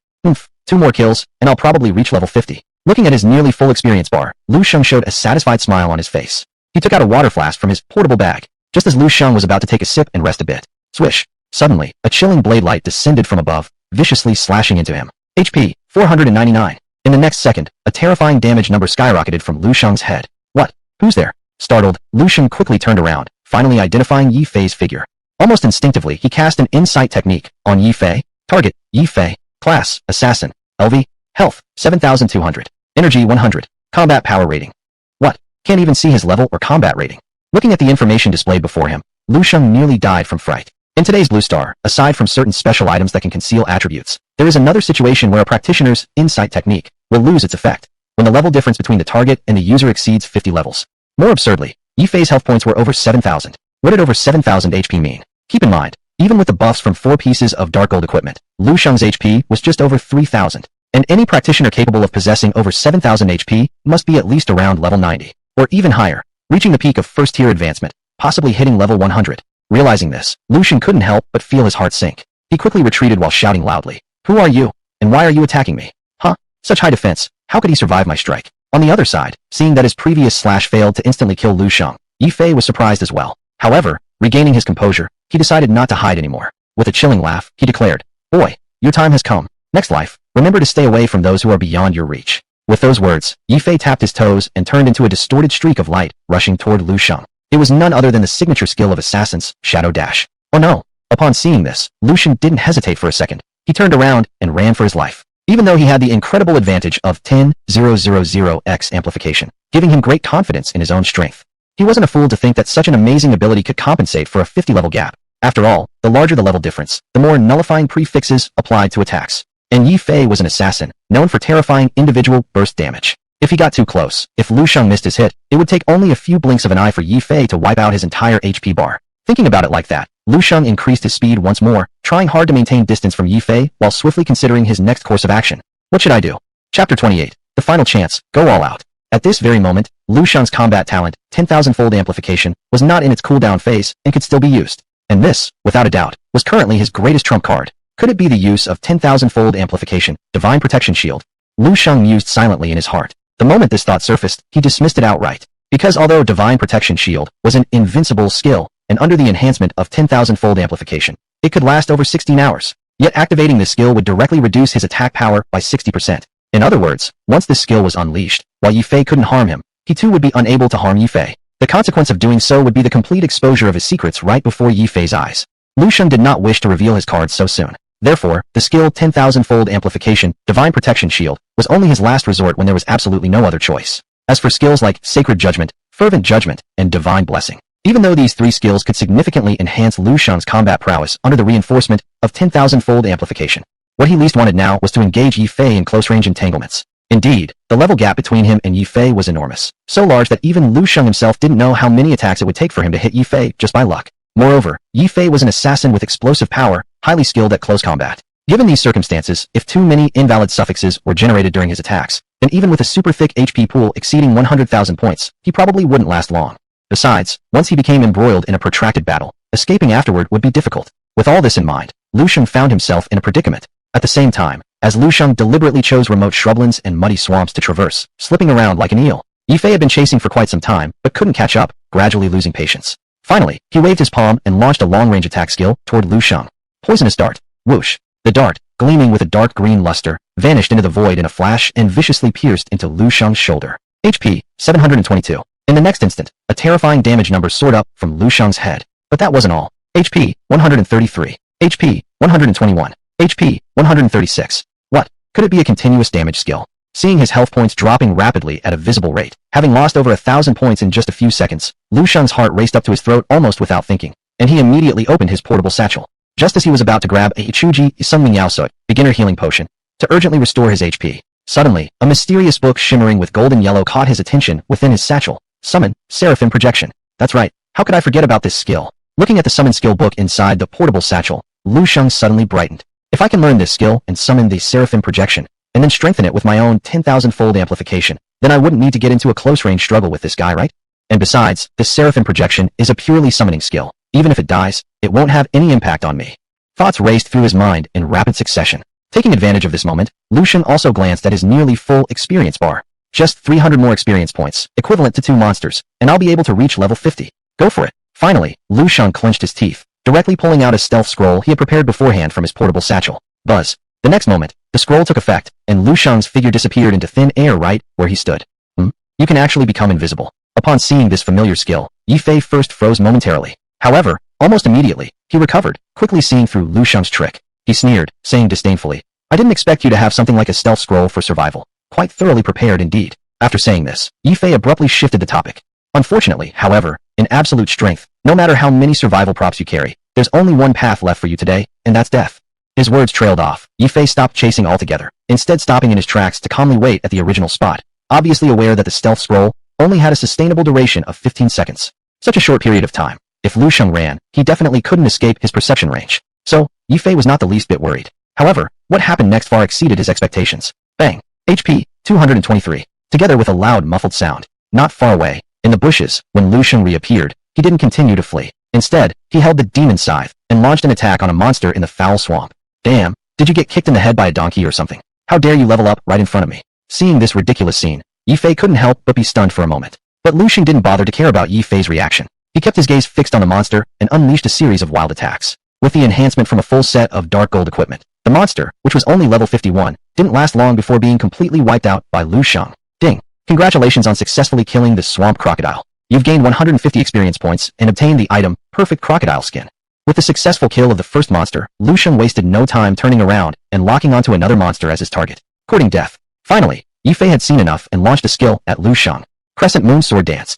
2 more kills, and I'll probably reach level 50. Looking at his nearly full experience bar, Lu Shang showed a satisfied smile on his face. He took out a water flask from his portable bag, just as Lu Shang was about to take a sip and rest a bit. Swish! Suddenly, a chilling blade light descended from above, viciously slashing into him. HP, 499. In the next second, a terrifying damage number skyrocketed from Lu Shang's head. What? Who's there? Startled, Lu Shang quickly turned around, finally identifying Yi Fei's figure. Almost instinctively, he cast an insight technique on Yi Fei. Target, Yi Fei. Class, Assassin. LV. Health, 7,200. Energy, 100. Combat power rating. What? Can't even see his level or combat rating. Looking at the information displayed before him, Lu Shang nearly died from fright. In today's Blue Star, aside from certain special items that can conceal attributes, there is another situation where a practitioner's insight technique will lose its effect when the level difference between the target and the user exceeds 50 levels. More absurdly, Yi Fei's health points were over 7,000. What did over 7,000 HP mean? Keep in mind, even with the buffs from 4 pieces of dark gold equipment, Lu Shang's HP was just over 3,000. And any practitioner capable of possessing over 7,000 HP must be at least around level 90, or even higher, reaching the peak of first-tier advancement, possibly hitting level 100. Realizing this, Lu Shang couldn't help but feel his heart sink. He quickly retreated while shouting loudly, "Who are you? And why are you attacking me? Huh? Such high defense, how could he survive my strike?" On the other side, seeing that his previous slash failed to instantly kill Lu Shang, Yi Fei was surprised as well. However, regaining his composure, he decided not to hide anymore. With a chilling laugh, he declared, "Boy, your time has come. Next life, remember to stay away from those who are beyond your reach." With those words, Yi Fei tapped his toes and turned into a distorted streak of light, rushing toward Lu Shang. It was none other than the signature skill of assassins, Shadow Dash. Oh no! Upon seeing this, Lu Shang didn't hesitate for a second. He turned around and ran for his life. Even though he had the incredible advantage of 10,000x amplification, giving him great confidence in his own strength. He wasn't a fool to think that such an amazing ability could compensate for a 50-level gap. After all, the larger the level difference, the more nullifying prefixes applied to attacks. And Yi Fei was an assassin, known for terrifying individual burst damage. If he got too close, if Lu Shang missed his hit, it would take only a few blinks of an eye for Yi Fei to wipe out his entire HP bar. Thinking about it like that, Lu Shang increased his speed once more, trying hard to maintain distance from Yi Fei while swiftly considering his next course of action. What should I do? Chapter 28. The Final Chance. Go all out. At this very moment, Lu Shang's combat talent, 10,000-fold amplification, was not in its cooldown phase and could still be used. And this, without a doubt, was currently his greatest trump card. Could it be the use of 10,000-fold amplification, divine protection shield? Lu Shang mused silently in his heart. The moment this thought surfaced, he dismissed it outright. Because although divine protection shield was an invincible skill, and under the enhancement of 10,000-fold amplification, it could last over 16 hours. Yet activating this skill would directly reduce his attack power by 60%. In other words, once this skill was unleashed, while Yi Fei couldn't harm him, he too would be unable to harm Yi Fei. The consequence of doing so would be the complete exposure of his secrets right before Yi Fei's eyes. Lu Shang did not wish to reveal his cards so soon. Therefore, the skill 10,000-fold amplification, divine protection shield, was only his last resort when there was absolutely no other choice. As for skills like sacred judgment, fervent judgment, and divine blessing, even though these 3 skills could significantly enhance Lu Shang's combat prowess under the reinforcement of 10,000-fold amplification, what he least wanted now was to engage Yi Fei in close-range entanglements. Indeed, the level gap between him and Yi Fei was enormous, so large that even Lu Shang himself didn't know how many attacks it would take for him to hit Yi Fei just by luck. Moreover, Yi Fei was an assassin with explosive power, highly skilled at close combat. Given these circumstances, if too many invalid suffixes were generated during his attacks, then even with a super thick HP pool exceeding 100,000 points, he probably wouldn't last long. Besides, once he became embroiled in a protracted battle, escaping afterward would be difficult. With all this in mind, Lu Shang found himself in a predicament. At the same time, as Lu Shang deliberately chose remote shrublands and muddy swamps to traverse, slipping around like an eel, Yi Fei had been chasing for quite some time, but couldn't catch up, gradually losing patience. Finally, he waved his palm and launched a long-range attack skill toward Lu Shang. Poisonous dart. Whoosh. The dart, gleaming with a dark green luster, vanished into the void in a flash and viciously pierced into Lu Shang's shoulder. HP, 722. In the next instant, a terrifying damage number soared up from Lu Shang's head. But that wasn't all. HP, 133. HP, 121. HP, 136. What? Could it be a continuous damage skill? Seeing his health points dropping rapidly at a visible rate, having lost over 1,000 points in just a few seconds, Lu Shang's heart raced up to his throat almost without thinking, and he immediately opened his portable satchel. Just as he was about to grab a Ichuji Sunming Yaosui, beginner healing potion, to urgently restore his HP, suddenly, a mysterious book shimmering with golden yellow caught his attention within his satchel. Summon, Seraphim Projection. That's right, how could I forget about this skill? Looking at the summon skill book inside the portable satchel, Lu Shang suddenly brightened. If I can learn this skill and summon the Seraphim Projection, and then strengthen it with my own 10,000-fold amplification, then I wouldn't need to get into a close-range struggle with this guy, right? And besides, this Seraphim Projection is a purely summoning skill. Even if it dies, it won't have any impact on me. Thoughts raced through his mind in rapid succession. Taking advantage of this moment, Lu Shang also glanced at his nearly full experience bar. Just 300 more experience points, equivalent to 2 monsters, and I'll be able to reach level 50. Go for it. Finally, Lu Shang clenched his teeth, directly pulling out a stealth scroll he had prepared beforehand from his portable satchel. Buzz. The next moment, the scroll took effect, and Lu Shang's figure disappeared into thin air right where he stood. You can actually become invisible. Upon seeing this familiar skill, Yifei first froze momentarily. However, almost immediately, he recovered, quickly seeing through Lu Shang's trick. He sneered, saying disdainfully, "I didn't expect you to have something like a stealth scroll for survival. Quite thoroughly prepared indeed." After saying this, Yifei abruptly shifted the topic. Unfortunately, however, in absolute strength, no matter how many survival props you carry, there's only one path left for you today, and that's death. His words trailed off. Yifei stopped chasing altogether, instead stopping in his tracks to calmly wait at the original spot, obviously aware that the stealth scroll only had a sustainable duration of 15 seconds. Such a short period of time. If Lu Shang ran, he definitely couldn't escape his perception range. So, Yifei was not the least bit worried. However, what happened next far exceeded his expectations. Bang! HP 223. Together with a loud muffled sound. Not far away, in the bushes, when Lu Shang reappeared, he didn't continue to flee. Instead, he held the demon scythe and launched an attack on a monster in the foul swamp. Damn, did you get kicked in the head by a donkey or something? How dare you level up right in front of me? Seeing this ridiculous scene, Yifei couldn't help but be stunned for a moment. But Lu Shang didn't bother to care about Yifei's reaction. He kept his gaze fixed on the monster and unleashed a series of wild attacks. With the enhancement from a full set of dark gold equipment, the monster, which was only level 51, didn't last long before being completely wiped out by Lu Shang. Ding! Congratulations on successfully killing this swamp crocodile. You've gained 150 experience points and obtained the item, Perfect Crocodile Skin. With the successful kill of the first monster, Lu Shang wasted no time turning around and locking onto another monster as his target, courting death. Finally, Yifei had seen enough and launched a skill at Lu Shang. Crescent Moon Sword Dance.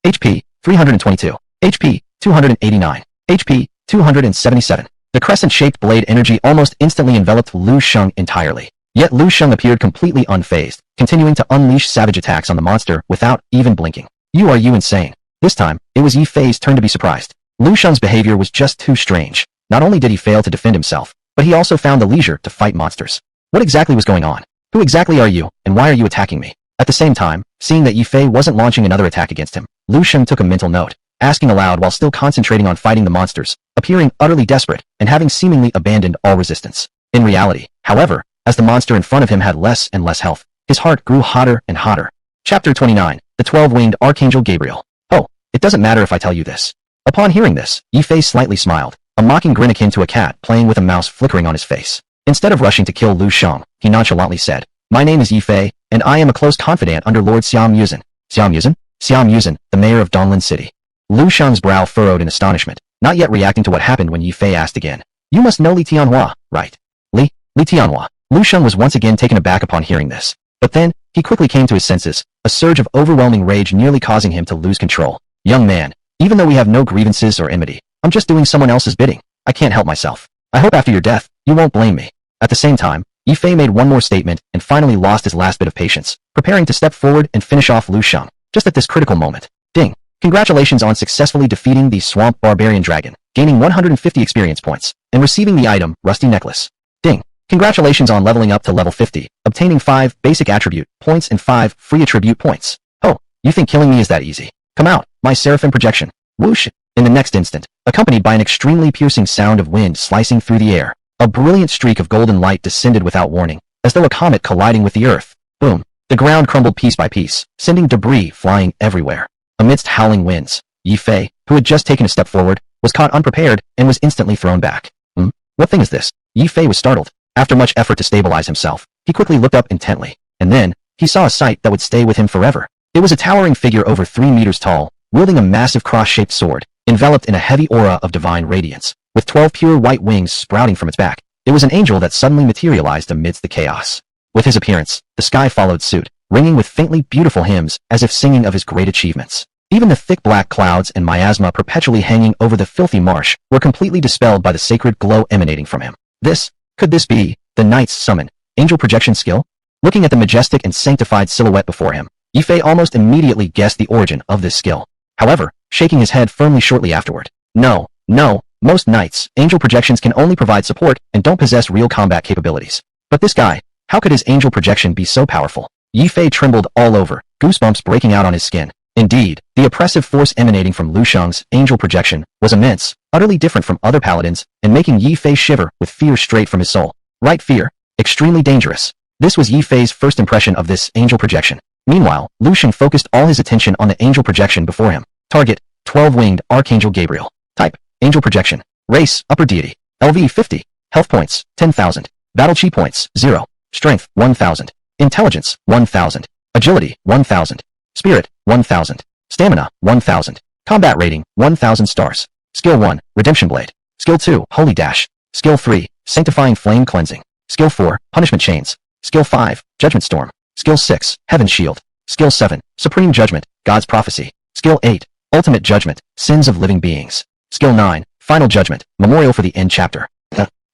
HP 322. HP 289. HP 277. The crescent-shaped blade energy almost instantly enveloped Lu Shang entirely. Yet Lu Shang appeared completely unfazed, continuing to unleash savage attacks on the monster without even blinking. Are you insane? This time, it was Yifei's turn to be surprised. Lu Shang's behavior was just too strange. Not only did he fail to defend himself, but he also found the leisure to fight monsters. What exactly was going on? Who exactly are you, and why are you attacking me? At the same time, seeing that Yifei wasn't launching another attack against him, Lu Shang took a mental note, asking aloud while still concentrating on fighting the monsters, appearing utterly desperate, and having seemingly abandoned all resistance. In reality, however, as the monster in front of him had less and less health, his heart grew hotter and hotter. Chapter 29. The 12-Winged Archangel Gabriel. Oh, it doesn't matter if I tell you this. Upon hearing this, Yifei slightly smiled, a mocking grin akin to a cat playing with a mouse flickering on his face. Instead of rushing to kill Lu Shang, he nonchalantly said, "My name is Yifei, and I am a close confidant under Lord Xiam Yuzhen." Xiam Yuzhen? Xiam Yuzhen, the mayor of Donglin City. Lu Shang's brow furrowed in astonishment, not yet reacting to what happened when Yifei asked again. "You must know Li Tianhua, right?" Li Tianhua. Lu Shang was once again taken aback upon hearing this. But then, he quickly came to his senses, a surge of overwhelming rage nearly causing him to lose control. "Young man, even though we have no grievances or enmity, I'm just doing someone else's bidding. I can't help myself. I hope after your death, you won't blame me." At the same time, Yifei made one more statement and finally lost his last bit of patience, preparing to step forward and finish off Lu Shang, just at this critical moment. Ding! Congratulations on successfully defeating the Swamp Barbarian Dragon, gaining 150 experience points, and receiving the item, Rusty Necklace. Ding! Congratulations on leveling up to level 50, obtaining 5 basic attribute points and 5 free attribute points. Oh, you think killing me is that easy? Come out, my seraphim projection. Whoosh! In the next instant, accompanied by an extremely piercing sound of wind slicing through the air, a brilliant streak of golden light descended without warning, as though a comet colliding with the earth. Boom! The ground crumbled piece by piece, sending debris flying everywhere. Amidst howling winds, Yifei, who had just taken a step forward, was caught unprepared and was instantly thrown back. What thing is this? Yifei was startled. After much effort to stabilize himself, he quickly looked up intently, and then, he saw a sight that would stay with him forever. It was a towering figure over 3 meters tall, wielding a massive cross-shaped sword, enveloped in a heavy aura of divine radiance, with 12 pure white wings sprouting from its back. It was an angel that suddenly materialized amidst the chaos. With his appearance, the sky followed suit, ringing with faintly beautiful hymns as if singing of his great achievements. Even the thick black clouds and miasma perpetually hanging over the filthy marsh were completely dispelled by the sacred glow emanating from him. Could this be the Knight's Summon angel projection skill? Looking at the majestic and sanctified silhouette before him, Yifei almost immediately guessed the origin of this skill. However, shaking his head firmly shortly afterward. No, most knights, angel projections can only provide support and don't possess real combat capabilities. But this guy, how could his angel projection be so powerful? Yifei trembled all over, goosebumps breaking out on his skin. Indeed, the oppressive force emanating from Lu Shang's angel projection was immense, utterly different from other paladins, and making Yifei shiver with fear straight from his soul. Right fear, extremely dangerous. This was Yifei's first impression of this angel projection. Meanwhile, Lu Shang focused all his attention on the angel projection before him. Target, 12-Winged Archangel Gabriel. Type, angel projection. Race, upper deity. LV 50. Health points, 10,000. Battle chi points, 0. Strength, 1,000. Intelligence, 1,000. Agility, 1,000. Spirit, 1000. Stamina, 1000. Combat rating, 1000 stars. Skill 1, Redemption Blade. Skill 2, Holy Dash. Skill 3, Sanctifying Flame Cleansing. Skill 4, Punishment Chains. Skill 5, Judgment Storm. Skill 6, Heaven's Shield. Skill 7, Supreme Judgment, God's Prophecy. Skill 8, Ultimate Judgment, Sins of Living Beings. Skill 9, Final Judgment, Memorial for the End Chapter.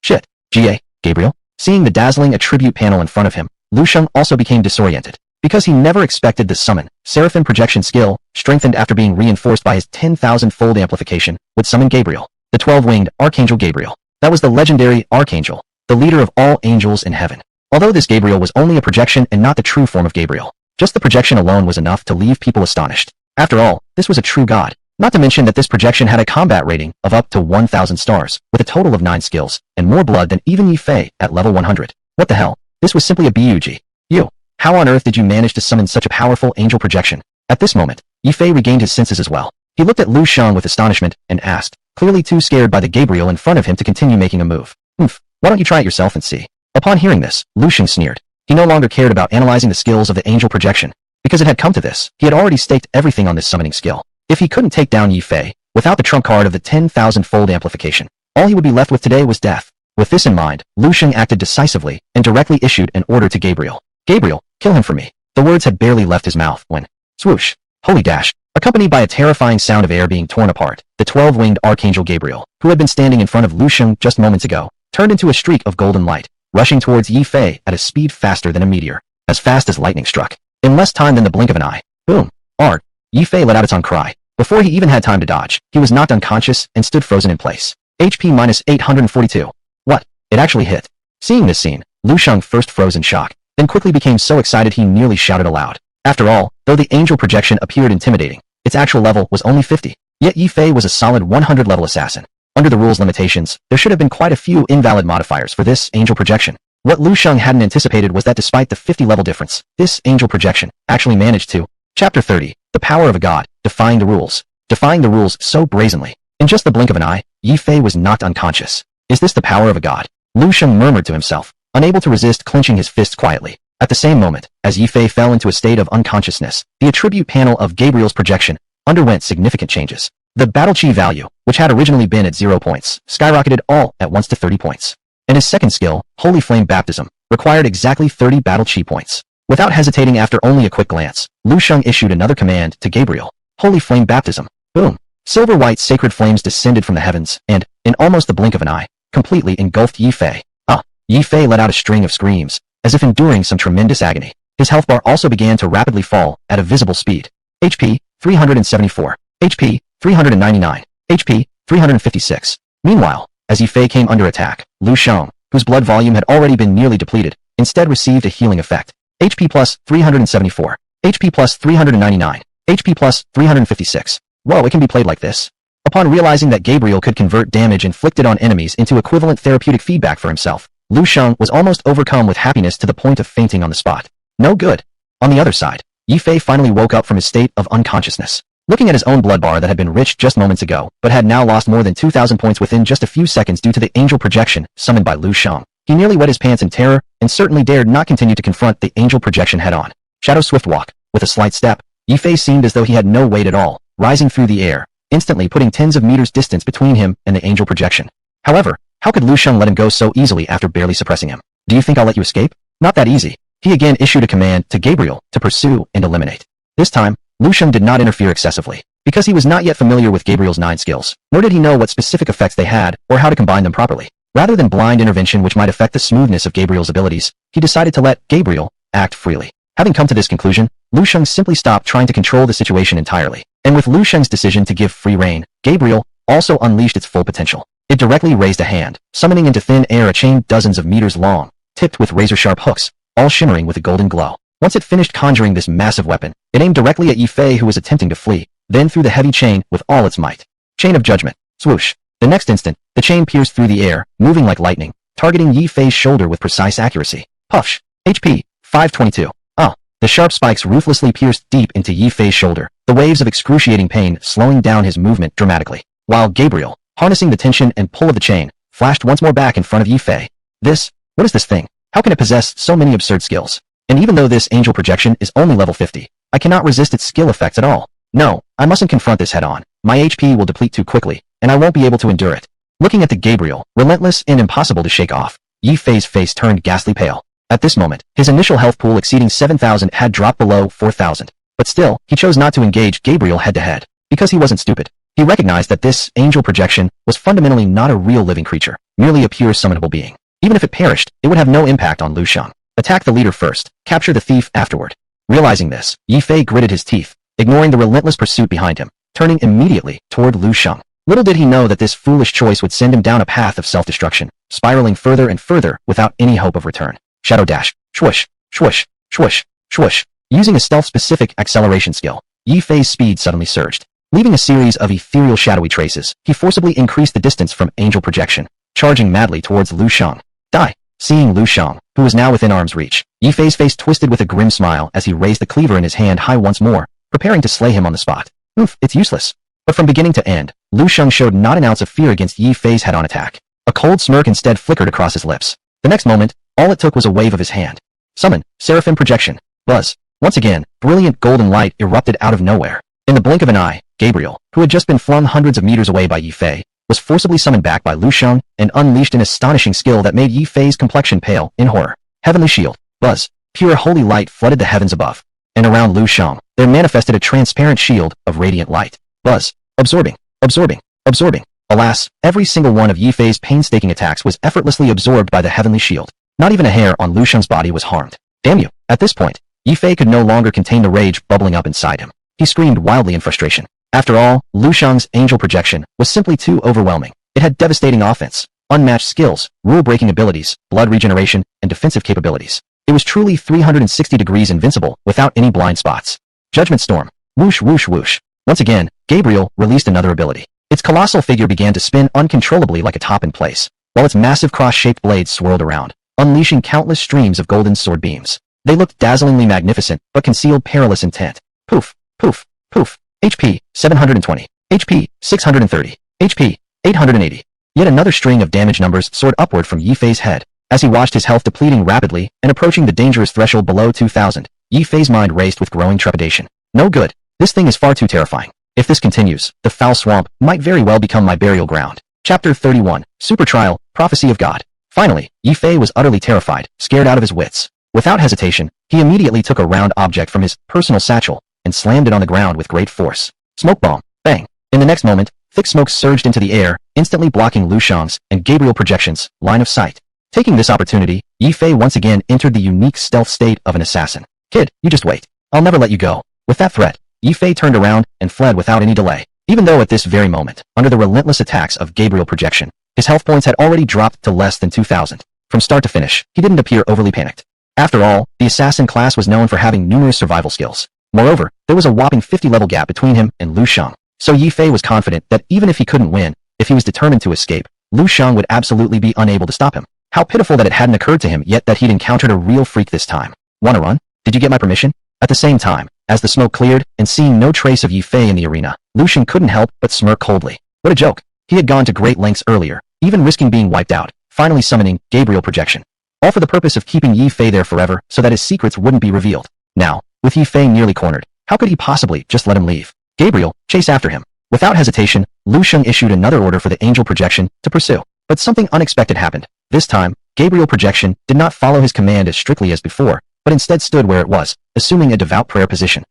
Shit. G.A. Gabriel? Seeing the dazzling attribute panel in front of him, Lu Shang also became disoriented. Because he never expected the summon, Seraphim Projection skill, strengthened after being reinforced by his 10,000-fold amplification, would summon Gabriel, the 12-winged Archangel Gabriel. That was the legendary Archangel, the leader of all angels in heaven. Although this Gabriel was only a projection and not the true form of Gabriel, just the projection alone was enough to leave people astonished. After all, this was a true god. Not to mention that this projection had a combat rating of up to 1,000 stars, with a total of 9 skills, and more blood than even Yi Fei at level 100. What the hell? This was simply a bug. You. How on earth did you manage to summon such a powerful angel projection? At this moment, Yi Fei regained his senses as well. He looked at Lu Shang with astonishment and asked, clearly too scared by the Gabriel in front of him to continue making a move. Why don't you try it yourself and see? Upon hearing this, Lu Shang sneered. He no longer cared about analyzing the skills of the angel projection. Because it had come to this, he had already staked everything on this summoning skill. If he couldn't take down Yi Fei, without the trump card of the 10,000-fold amplification, all he would be left with today was death. With this in mind, Lu Shang acted decisively and directly issued an order to Gabriel. Gabriel, kill him for me. The words had barely left his mouth when, swoosh, Holy Dash, accompanied by a terrifying sound of air being torn apart, the 12-winged Archangel Gabriel, who had been standing in front of Lu Shang just moments ago, turned into a streak of golden light, rushing towards Yi Fei at a speed faster than a meteor, as fast as lightning struck. In less time than the blink of an eye, boom, art, Yi Fei let out its own cry. Before he even had time to dodge, he was knocked unconscious and stood frozen in place. HP minus 842. What? It actually hit. Seeing this scene, Lu Shang first froze in shock, then quickly became so excited he nearly shouted aloud. After all, though the angel projection appeared intimidating, its actual level was only 50. Yet Yi Fei was a solid 100-level assassin. Under the rule's limitations, there should have been quite a few invalid modifiers for this angel projection. What Lu Shang hadn't anticipated was that despite the 50-level difference, this angel projection actually managed to. Chapter 30, The Power of a God, Defying the Rules. Defying the rules so brazenly. In just the blink of an eye, Yi Fei was knocked unconscious. Is this the power of a god? Lu Shang murmured to himself, unable to resist clenching his fists quietly. At the same moment, as Yi Fei fell into a state of unconsciousness, the attribute panel of Gabriel's projection underwent significant changes. The battle chi value, which had originally been at 0 points, skyrocketed all at once to 30 points. And his second skill, Holy Flame Baptism, required exactly 30 battle chi points. Without hesitating after only a quick glance, Lu Shang issued another command to Gabriel. Holy Flame Baptism. Boom. Silver-white sacred flames descended from the heavens and, in almost the blink of an eye, completely engulfed Yi Fei. Yi Fei let out a string of screams, as if enduring some tremendous agony. His health bar also began to rapidly fall at a visible speed. HP, 374. HP, 399. HP, 356. Meanwhile, as Yi Fei came under attack, Lu Shang, whose blood volume had already been nearly depleted, instead received a healing effect. HP plus 374. HP plus 399. HP plus 356. Whoa, it can be played like this. Upon realizing that Gabriel could convert damage inflicted on enemies into equivalent therapeutic feedback for himself, Lu Shang was almost overcome with happiness to the point of fainting on the spot. No good. On the other side, Yi Fei finally woke up from his state of unconsciousness. Looking at his own blood bar that had been rich just moments ago, but had now lost more than 2,000 points within just a few seconds due to the angel projection summoned by Lu Shang, he nearly wet his pants in terror and certainly dared not continue to confront the angel projection head-on. Shadow Swift Walk. With a slight step, Yi Fei seemed as though he had no weight at all, rising through the air, instantly putting tens of meters distance between him and the angel projection. However, how could Lu Shang let him go so easily after barely suppressing him? Do you think I'll let you escape? Not that easy. He again issued a command to Gabriel to pursue and eliminate. This time, Lu Shang did not interfere excessively, because he was not yet familiar with Gabriel's 9 skills, nor did he know what specific effects they had or how to combine them properly. Rather than blind intervention which might affect the smoothness of Gabriel's abilities, he decided to let Gabriel act freely. Having come to this conclusion, Lu Shang simply stopped trying to control the situation entirely, and with Lu Shang's decision to give free rein, Gabriel also unleashed its full potential. It directly raised a hand, summoning into thin air a chain dozens of meters long, tipped with razor-sharp hooks, all shimmering with a golden glow. Once it finished conjuring this massive weapon, it aimed directly at Yi Fei who was attempting to flee, then threw the heavy chain with all its might. Chain of Judgment. Swoosh. The next instant, the chain pierced through the air, moving like lightning, targeting Yi Fei's shoulder with precise accuracy. Puff. HP. 522. The sharp spikes ruthlessly pierced deep into Yi Fei's shoulder, the waves of excruciating pain slowing down his movement dramatically, while Gabriel, harnessing the tension and pull of the chain, flashed once more back in front of Yi Fei. What is this thing? How can it possess so many absurd skills? And even though this angel projection is only level 50, I cannot resist its skill effects at all. No, I mustn't confront this head-on. My HP will deplete too quickly, and I won't be able to endure it. Looking at the Gabriel, relentless and impossible to shake off, Yi Fei's face turned ghastly pale. At this moment, his initial health pool exceeding 7,000 had dropped below 4,000. But still, he chose not to engage Gabriel head-to-head. Because he wasn't stupid. He recognized that this angel projection was fundamentally not a real living creature, merely a pure summonable being. Even if it perished, it would have no impact on Lu Shang. Attack the leader first, capture the thief afterward. Realizing this, Yi Fei gritted his teeth, ignoring the relentless pursuit behind him, turning immediately toward Lu Shang. Little did he know that this foolish choice would send him down a path of self-destruction, spiraling further and further without any hope of return. Shadow dash, swoosh, swoosh, swoosh, swoosh. Using a stealth-specific acceleration skill, Yi Fei's speed suddenly surged. Leaving a series of ethereal shadowy traces, he forcibly increased the distance from angel projection, charging madly towards Lu Shang. Die! Seeing Lu Shang, who was now within arm's reach, Yi Fei's face twisted with a grim smile as he raised the cleaver in his hand high once more, preparing to slay him on the spot. Oof, it's useless. But from beginning to end, Lu Shang showed not an ounce of fear against Yi Fei's head-on attack. A cold smirk instead flickered across his lips. The next moment, all it took was a wave of his hand. Summon, Seraphim Projection. Buzz. Once again, brilliant golden light erupted out of nowhere. In the blink of an eye, Gabriel, who had just been flung hundreds of meters away by Yi Fei, was forcibly summoned back by Lu Shang and unleashed an astonishing skill that made Yi Fei's complexion pale in horror. Heavenly Shield. Buzz. Pure holy light flooded the heavens above. And around Lu Shang, there manifested a transparent shield of radiant light. Buzz. Absorbing. Absorbing. Absorbing. Alas, every single one of Yi Fei's painstaking attacks was effortlessly absorbed by the heavenly shield. Not even a hair on Lu Shang's body was harmed. Damn you. At this point, Yi Fei could no longer contain the rage bubbling up inside him. He screamed wildly in frustration. After all, Lu Shang's angel projection was simply too overwhelming. It had devastating offense, unmatched skills, rule-breaking abilities, blood regeneration, and defensive capabilities. It was truly 360 degrees invincible without any blind spots. Judgment Storm. Whoosh whoosh whoosh. Once again, Gabriel released another ability. Its colossal figure began to spin uncontrollably like a top in place, while its massive cross-shaped blades swirled around, unleashing countless streams of golden sword beams. They looked dazzlingly magnificent, but concealed perilous intent. Poof, poof, poof. HP, 720. HP, 630. HP, 880. Yet another string of damage numbers soared upward from Yi Fei's head. As he watched his health depleting rapidly and approaching the dangerous threshold below 2,000, Yi Fei's mind raced with growing trepidation. No good. This thing is far too terrifying. If this continues, the foul swamp might very well become my burial ground. Chapter 31, Super Trial, Prophecy of God. Finally, Yi Fei was utterly terrified, scared out of his wits. Without hesitation, he immediately took a round object from his personal satchel and slammed it on the ground with great force. Smoke bomb. Bang. In the next moment, thick smoke surged into the air, instantly blocking Lu Shang's and Gabriel projections' line of sight. Taking this opportunity, Yi Fei once again entered the unique stealth state of an assassin. Kid, you just wait. I'll never let you go. With that threat, Yi Fei turned around and fled without any delay. Even though at this very moment, under the relentless attacks of Gabriel projection, his health points had already dropped to less than 2,000. From start to finish, he didn't appear overly panicked. After all, the assassin class was known for having numerous survival skills. Moreover, there was a whopping 50-level gap between him and Lu Shang. So Yi Fei was confident that even if he couldn't win, if he was determined to escape, Lu Shang would absolutely be unable to stop him. How pitiful that it hadn't occurred to him yet that he'd encountered a real freak this time. Wanna run? Did you get my permission? At the same time, as the smoke cleared, and seeing no trace of Yi Fei in the arena, Lu Shang couldn't help but smirk coldly. What a joke. He had gone to great lengths earlier, even risking being wiped out, finally summoning Gabriel projection. All for the purpose of keeping Yi Fei there forever so that his secrets wouldn't be revealed. Now, with Yi Fei nearly cornered, how could he possibly just let him leave? Gabriel, chase after him. Without hesitation, Lu Shang issued another order for the angel projection to pursue. But something unexpected happened. This time, Gabriel projection did not follow his command as strictly as before, but instead stood where it was, assuming a devout prayer position.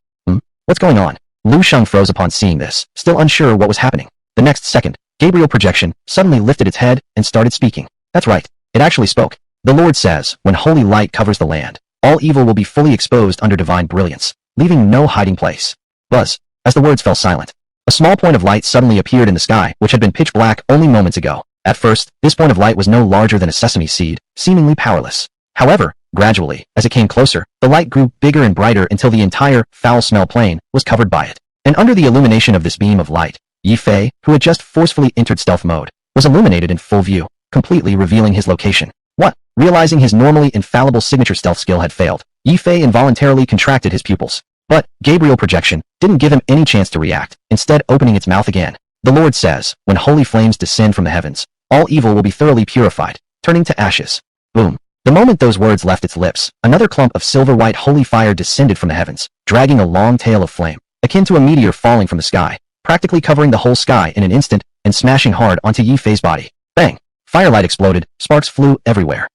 What's going on? Lu Shang froze upon seeing this, still unsure what was happening. The next second, Gabriel projection suddenly lifted its head and started speaking. That's right, it actually spoke. The Lord says, when holy light covers the land, all evil will be fully exposed under divine brilliance, leaving no hiding place. Buzz. As the words fell silent, a small point of light suddenly appeared in the sky, which had been pitch black only moments ago. At first, this point of light was no larger than a sesame seed, seemingly powerless. However, gradually, as it came closer, the light grew bigger and brighter until the entire foul-smell plain was covered by it. And under the illumination of this beam of light, Yi Fei, who had just forcefully entered stealth mode, was illuminated in full view, completely revealing his location. What? Realizing his normally infallible signature stealth skill had failed, Yi Fei involuntarily contracted his pupils. But Gabriel projection didn't give him any chance to react, instead opening its mouth again. The Lord says, when holy flames descend from the heavens, all evil will be thoroughly purified, turning to ashes. Boom. The moment those words left its lips, another clump of silver-white holy fire descended from the heavens, dragging a long tail of flame, akin to a meteor falling from the sky, practically covering the whole sky in an instant and smashing hard onto Yi Fei's body. Bang! Firelight exploded, sparks flew everywhere.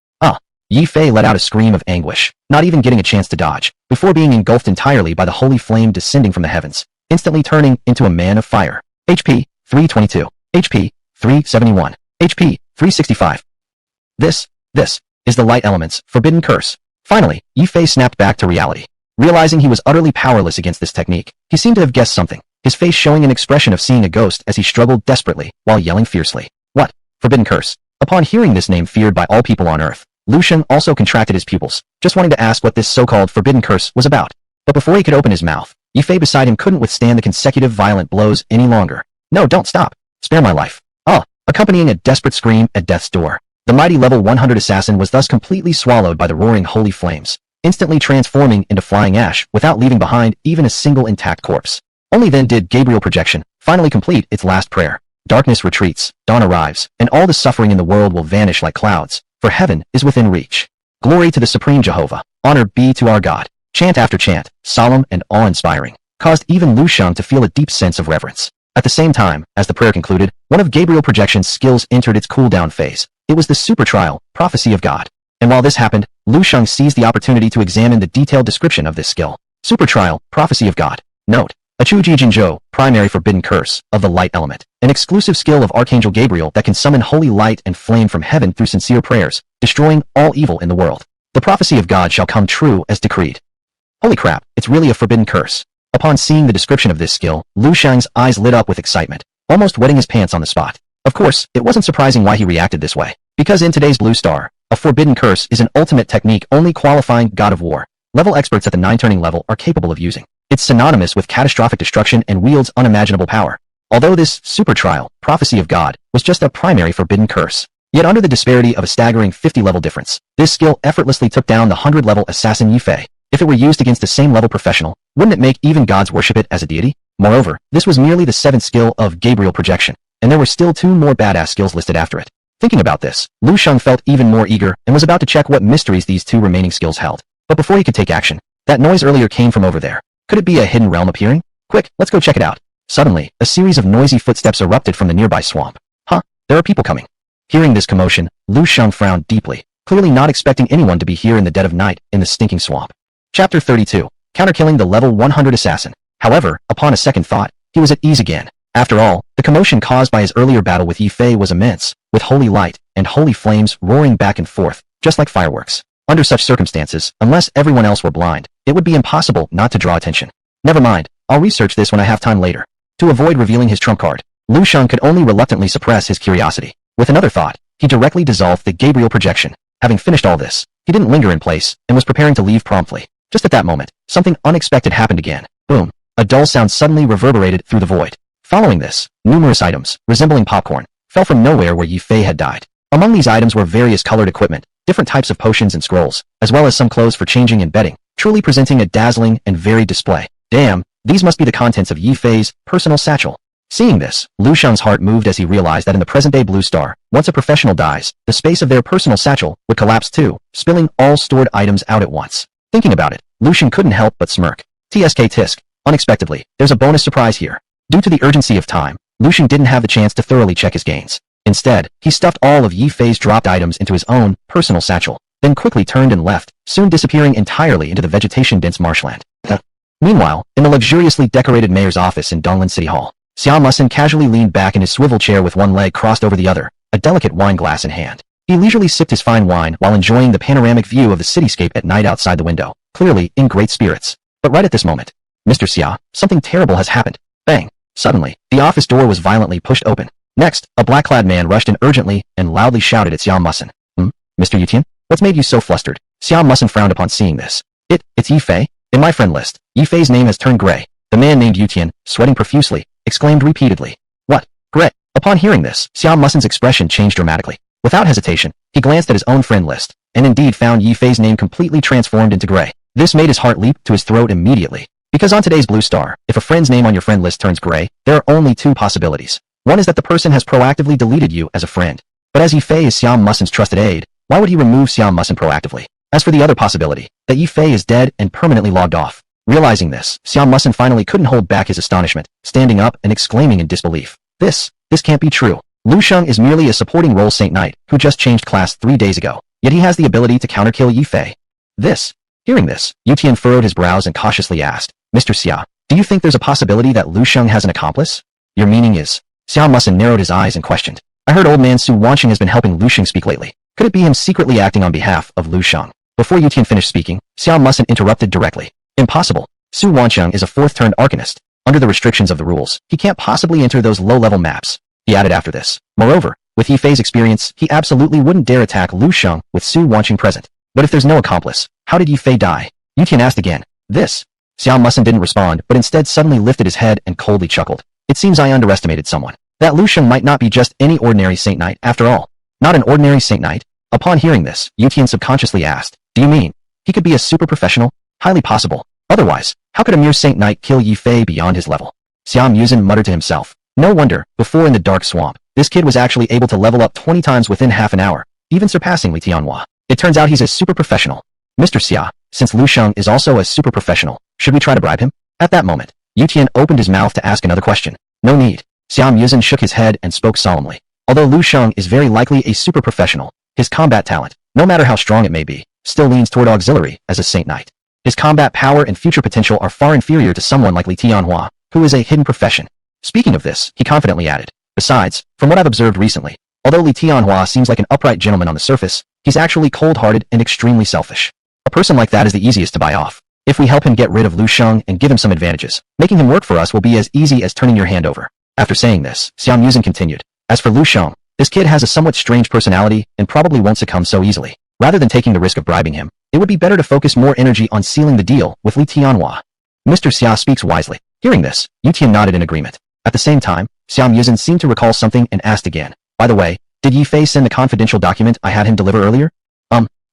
Yi Fei let out a scream of anguish, not even getting a chance to dodge, before being engulfed entirely by the holy flame descending from the heavens, instantly turning into a man of fire. HP 322. HP 371. HP 365. This is the light element's forbidden curse. Finally, Yi Fei snapped back to reality. Realizing he was utterly powerless against this technique, he seemed to have guessed something, his face showing an expression of seeing a ghost as he struggled desperately while yelling fiercely. What? Forbidden curse? Upon hearing this name feared by all people on Earth, Shang also contracted his pupils, just wanting to ask what this so-called forbidden curse was about. But before he could open his mouth, Yi Fei beside him couldn't withstand the consecutive violent blows any longer. No, don't stop. Spare my life. Accompanying a desperate scream at death's door. The mighty level 100 assassin was thus completely swallowed by the roaring holy flames, instantly transforming into flying ash without leaving behind even a single intact corpse. Only then did Gabriel projection finally complete its last prayer. Darkness retreats, dawn arrives, and all the suffering in the world will vanish like clouds, for heaven is within reach. Glory to the Supreme Jehovah, honor be to our God. Chant after chant, solemn and awe-inspiring, caused even Shang to feel a deep sense of reverence. At the same time, as the prayer concluded, one of Gabriel projection's skills entered its cooldown phase. It was the super trial, prophecy of God. And while this happened, Shang seized the opportunity to examine the detailed description of this skill. Super trial, prophecy of God. Note: a Chuji Jinzhou, primary forbidden curse, of the light element. An exclusive skill of Archangel Gabriel that can summon holy light and flame from heaven through sincere prayers, destroying all evil in the world. The prophecy of God shall come true as decreed. Holy crap, it's really a forbidden curse. Upon seeing the description of this skill, Shang's eyes lit up with excitement, almost wetting his pants on the spot. Of course, it wasn't surprising why he reacted this way, because in today's Blue Star, a forbidden curse is an ultimate technique only qualifying God of War level experts at the 9-turning level are capable of using. It's synonymous with catastrophic destruction and wields unimaginable power. Although this super trial, prophecy of God, was just a primary forbidden curse, yet under the disparity of a staggering 50-level difference, this skill effortlessly took down the 100-level assassin Yi Fei. If it were used against a same-level professional, wouldn't it make even gods worship it as a deity? Moreover, this was merely the 7th skill of Gabriel projection, and there were still 2 more badass skills listed after it. Thinking about this, Shang felt even more eager and was about to check what mysteries these 2 remaining skills held. But before he could take action, that noise earlier came from over there. Could it be a hidden realm appearing? Quick, let's go check it out. Suddenly, a series of noisy footsteps erupted from the nearby swamp. There are people coming. Hearing this commotion, Shang frowned deeply, clearly not expecting anyone to be here in the dead of night in the stinking swamp. Chapter 32. Counterkilling the level 100 assassin. However, upon a second thought, he was at ease again. After all, the commotion caused by his earlier battle with Yi Fei was immense, with holy light and holy flames roaring back and forth, just like fireworks. Under such circumstances, unless everyone else were blind, it would be impossible not to draw attention. Never mind, I'll research this when I have time later. To avoid revealing his trump card, Shang could only reluctantly suppress his curiosity. With another thought, he directly dissolved the Gabriel projection. Having finished all this, he didn't linger in place and was preparing to leave promptly. Just at that moment, something unexpected happened again. Boom. A dull sound suddenly reverberated through the void. Following this, numerous items, resembling popcorn, fell from nowhere where Yi Fei had died. Among these items were various colored equipment, different types of potions and scrolls, as well as some clothes for changing and bedding, truly presenting a dazzling and varied display. Damn, these must be the contents of Yi Fei's personal satchel. Seeing this, Shang's heart moved as he realized that in the present-day Blue Star, once a professional dies, the space of their personal satchel would collapse too, spilling all stored items out at once. Thinking about it, Shang couldn't help but smirk. TSK tisk. Unexpectedly, there's a bonus surprise here. Due to the urgency of time, Shang didn't have the chance to thoroughly check his gains. Instead, he stuffed all of Yi Fei's dropped items into his own personal satchel, then quickly turned and left, soon disappearing entirely into the vegetation-dense marshland. Meanwhile, in the luxuriously decorated mayor's office in Donglin City Hall, Xiao Musin casually leaned back in his swivel chair with one leg crossed over the other, a delicate wine glass in hand. He leisurely sipped his fine wine while enjoying the panoramic view of the cityscape at night outside the window, clearly in great spirits. But right at this moment, Mr. Xia, something terrible has happened. Bang! Suddenly, the office door was violently pushed open. Next, a black-clad man rushed in urgently and loudly shouted at Xiao Musin. Mr. Yutian? What's made you so flustered? Xiao Musin frowned upon seeing this. It's Yi Fei? In my friend list, Yi Fei's name has turned gray. The man named Yutian, sweating profusely, exclaimed repeatedly. What? Gray? Upon hearing this, Xiao Musin's expression changed dramatically. Without hesitation, he glanced at his own friend list, and indeed found Yi Fei's name completely transformed into gray. This made his heart leap to his throat immediately. Because on today's Blue Star, if a friend's name on your friend list turns gray, there are only 2 possibilities. One is that the person has proactively deleted you as a friend. But as Yi Fei is Xiao Musin's trusted aide, Why would he remove Xiao Musin proactively? As for the other possibility, that Yi Fei is dead and permanently logged off. Realizing this, Xiao Musin finally couldn't hold back his astonishment, standing up and exclaiming in disbelief. This can't be true. Lu Shang is merely a supporting role Saint Knight, who just changed class 3 days ago, yet he has the ability to counterkill Yi Fei. Hearing this, Yu Tian furrowed his brows and cautiously asked, Mr. Xia, do you think there's a possibility that Lu Shang has an accomplice? Your meaning is? Xiao Musin narrowed his eyes and questioned. I heard old man Su Wanqing has been helping Lu Shang speak lately. Could it be him secretly acting on behalf of Lu Shang? Before Yu Tian finished speaking, Xiao Musin interrupted directly. Impossible. Su Wanqing is a fourth-turned arcanist. Under the restrictions of the rules, he can't possibly enter those low-level maps. He added after this. Moreover, with Yi Fei's experience, he absolutely wouldn't dare attack Lu Shang with Su Wanqing present. But if there's no accomplice, how did Yi Fei die? Yu Tian asked again. Xiao Musin didn't respond, but instead suddenly lifted his head and coldly chuckled. It seems I underestimated someone. That Lu Shang might not be just any ordinary Saint Knight after all. Not an ordinary Saint Knight? Upon hearing this, Yu Tian subconsciously asked, do you mean he could be a super professional? Highly possible. Otherwise, how could a mere Saint Knight kill Yi Fei beyond his level? Xiao Musin muttered to himself. No wonder, before in the dark swamp, this kid was actually able to level up 20 times within half an hour, even surpassing Li Tianhua. It turns out he's a super professional. Mr. Xia, since Lu Shang is also a super professional, should we try to bribe him? At that moment, Yu Tian opened his mouth to ask another question. No need. Xiao Musin shook his head and spoke solemnly. Although Lu Shang is very likely a super professional, his combat talent, no matter how strong it may be, still leans toward auxiliary as a Saint Knight. His combat power and future potential are far inferior to someone like Li Tianhua, who is a hidden profession. Speaking of this, he confidently added, besides, from what I've observed recently, although Li Tianhua seems like an upright gentleman on the surface, he's actually cold-hearted and extremely selfish. A person like that is the easiest to buy off. If we help him get rid of Lu Shang and give him some advantages, making him work for us will be as easy as turning your hand over. After saying this, Xiao Musin continued. As for Lu Shang, this kid has a somewhat strange personality and probably won't succumb so easily. Rather than taking the risk of bribing him, it would be better to focus more energy on sealing the deal with Li Tianhua. Mr. Xia speaks wisely. Hearing this, Yu Tian nodded in agreement. At the same time, Xiao Musin seemed to recall something and asked again. By the way, did Yi Fei send the confidential document I had him deliver earlier?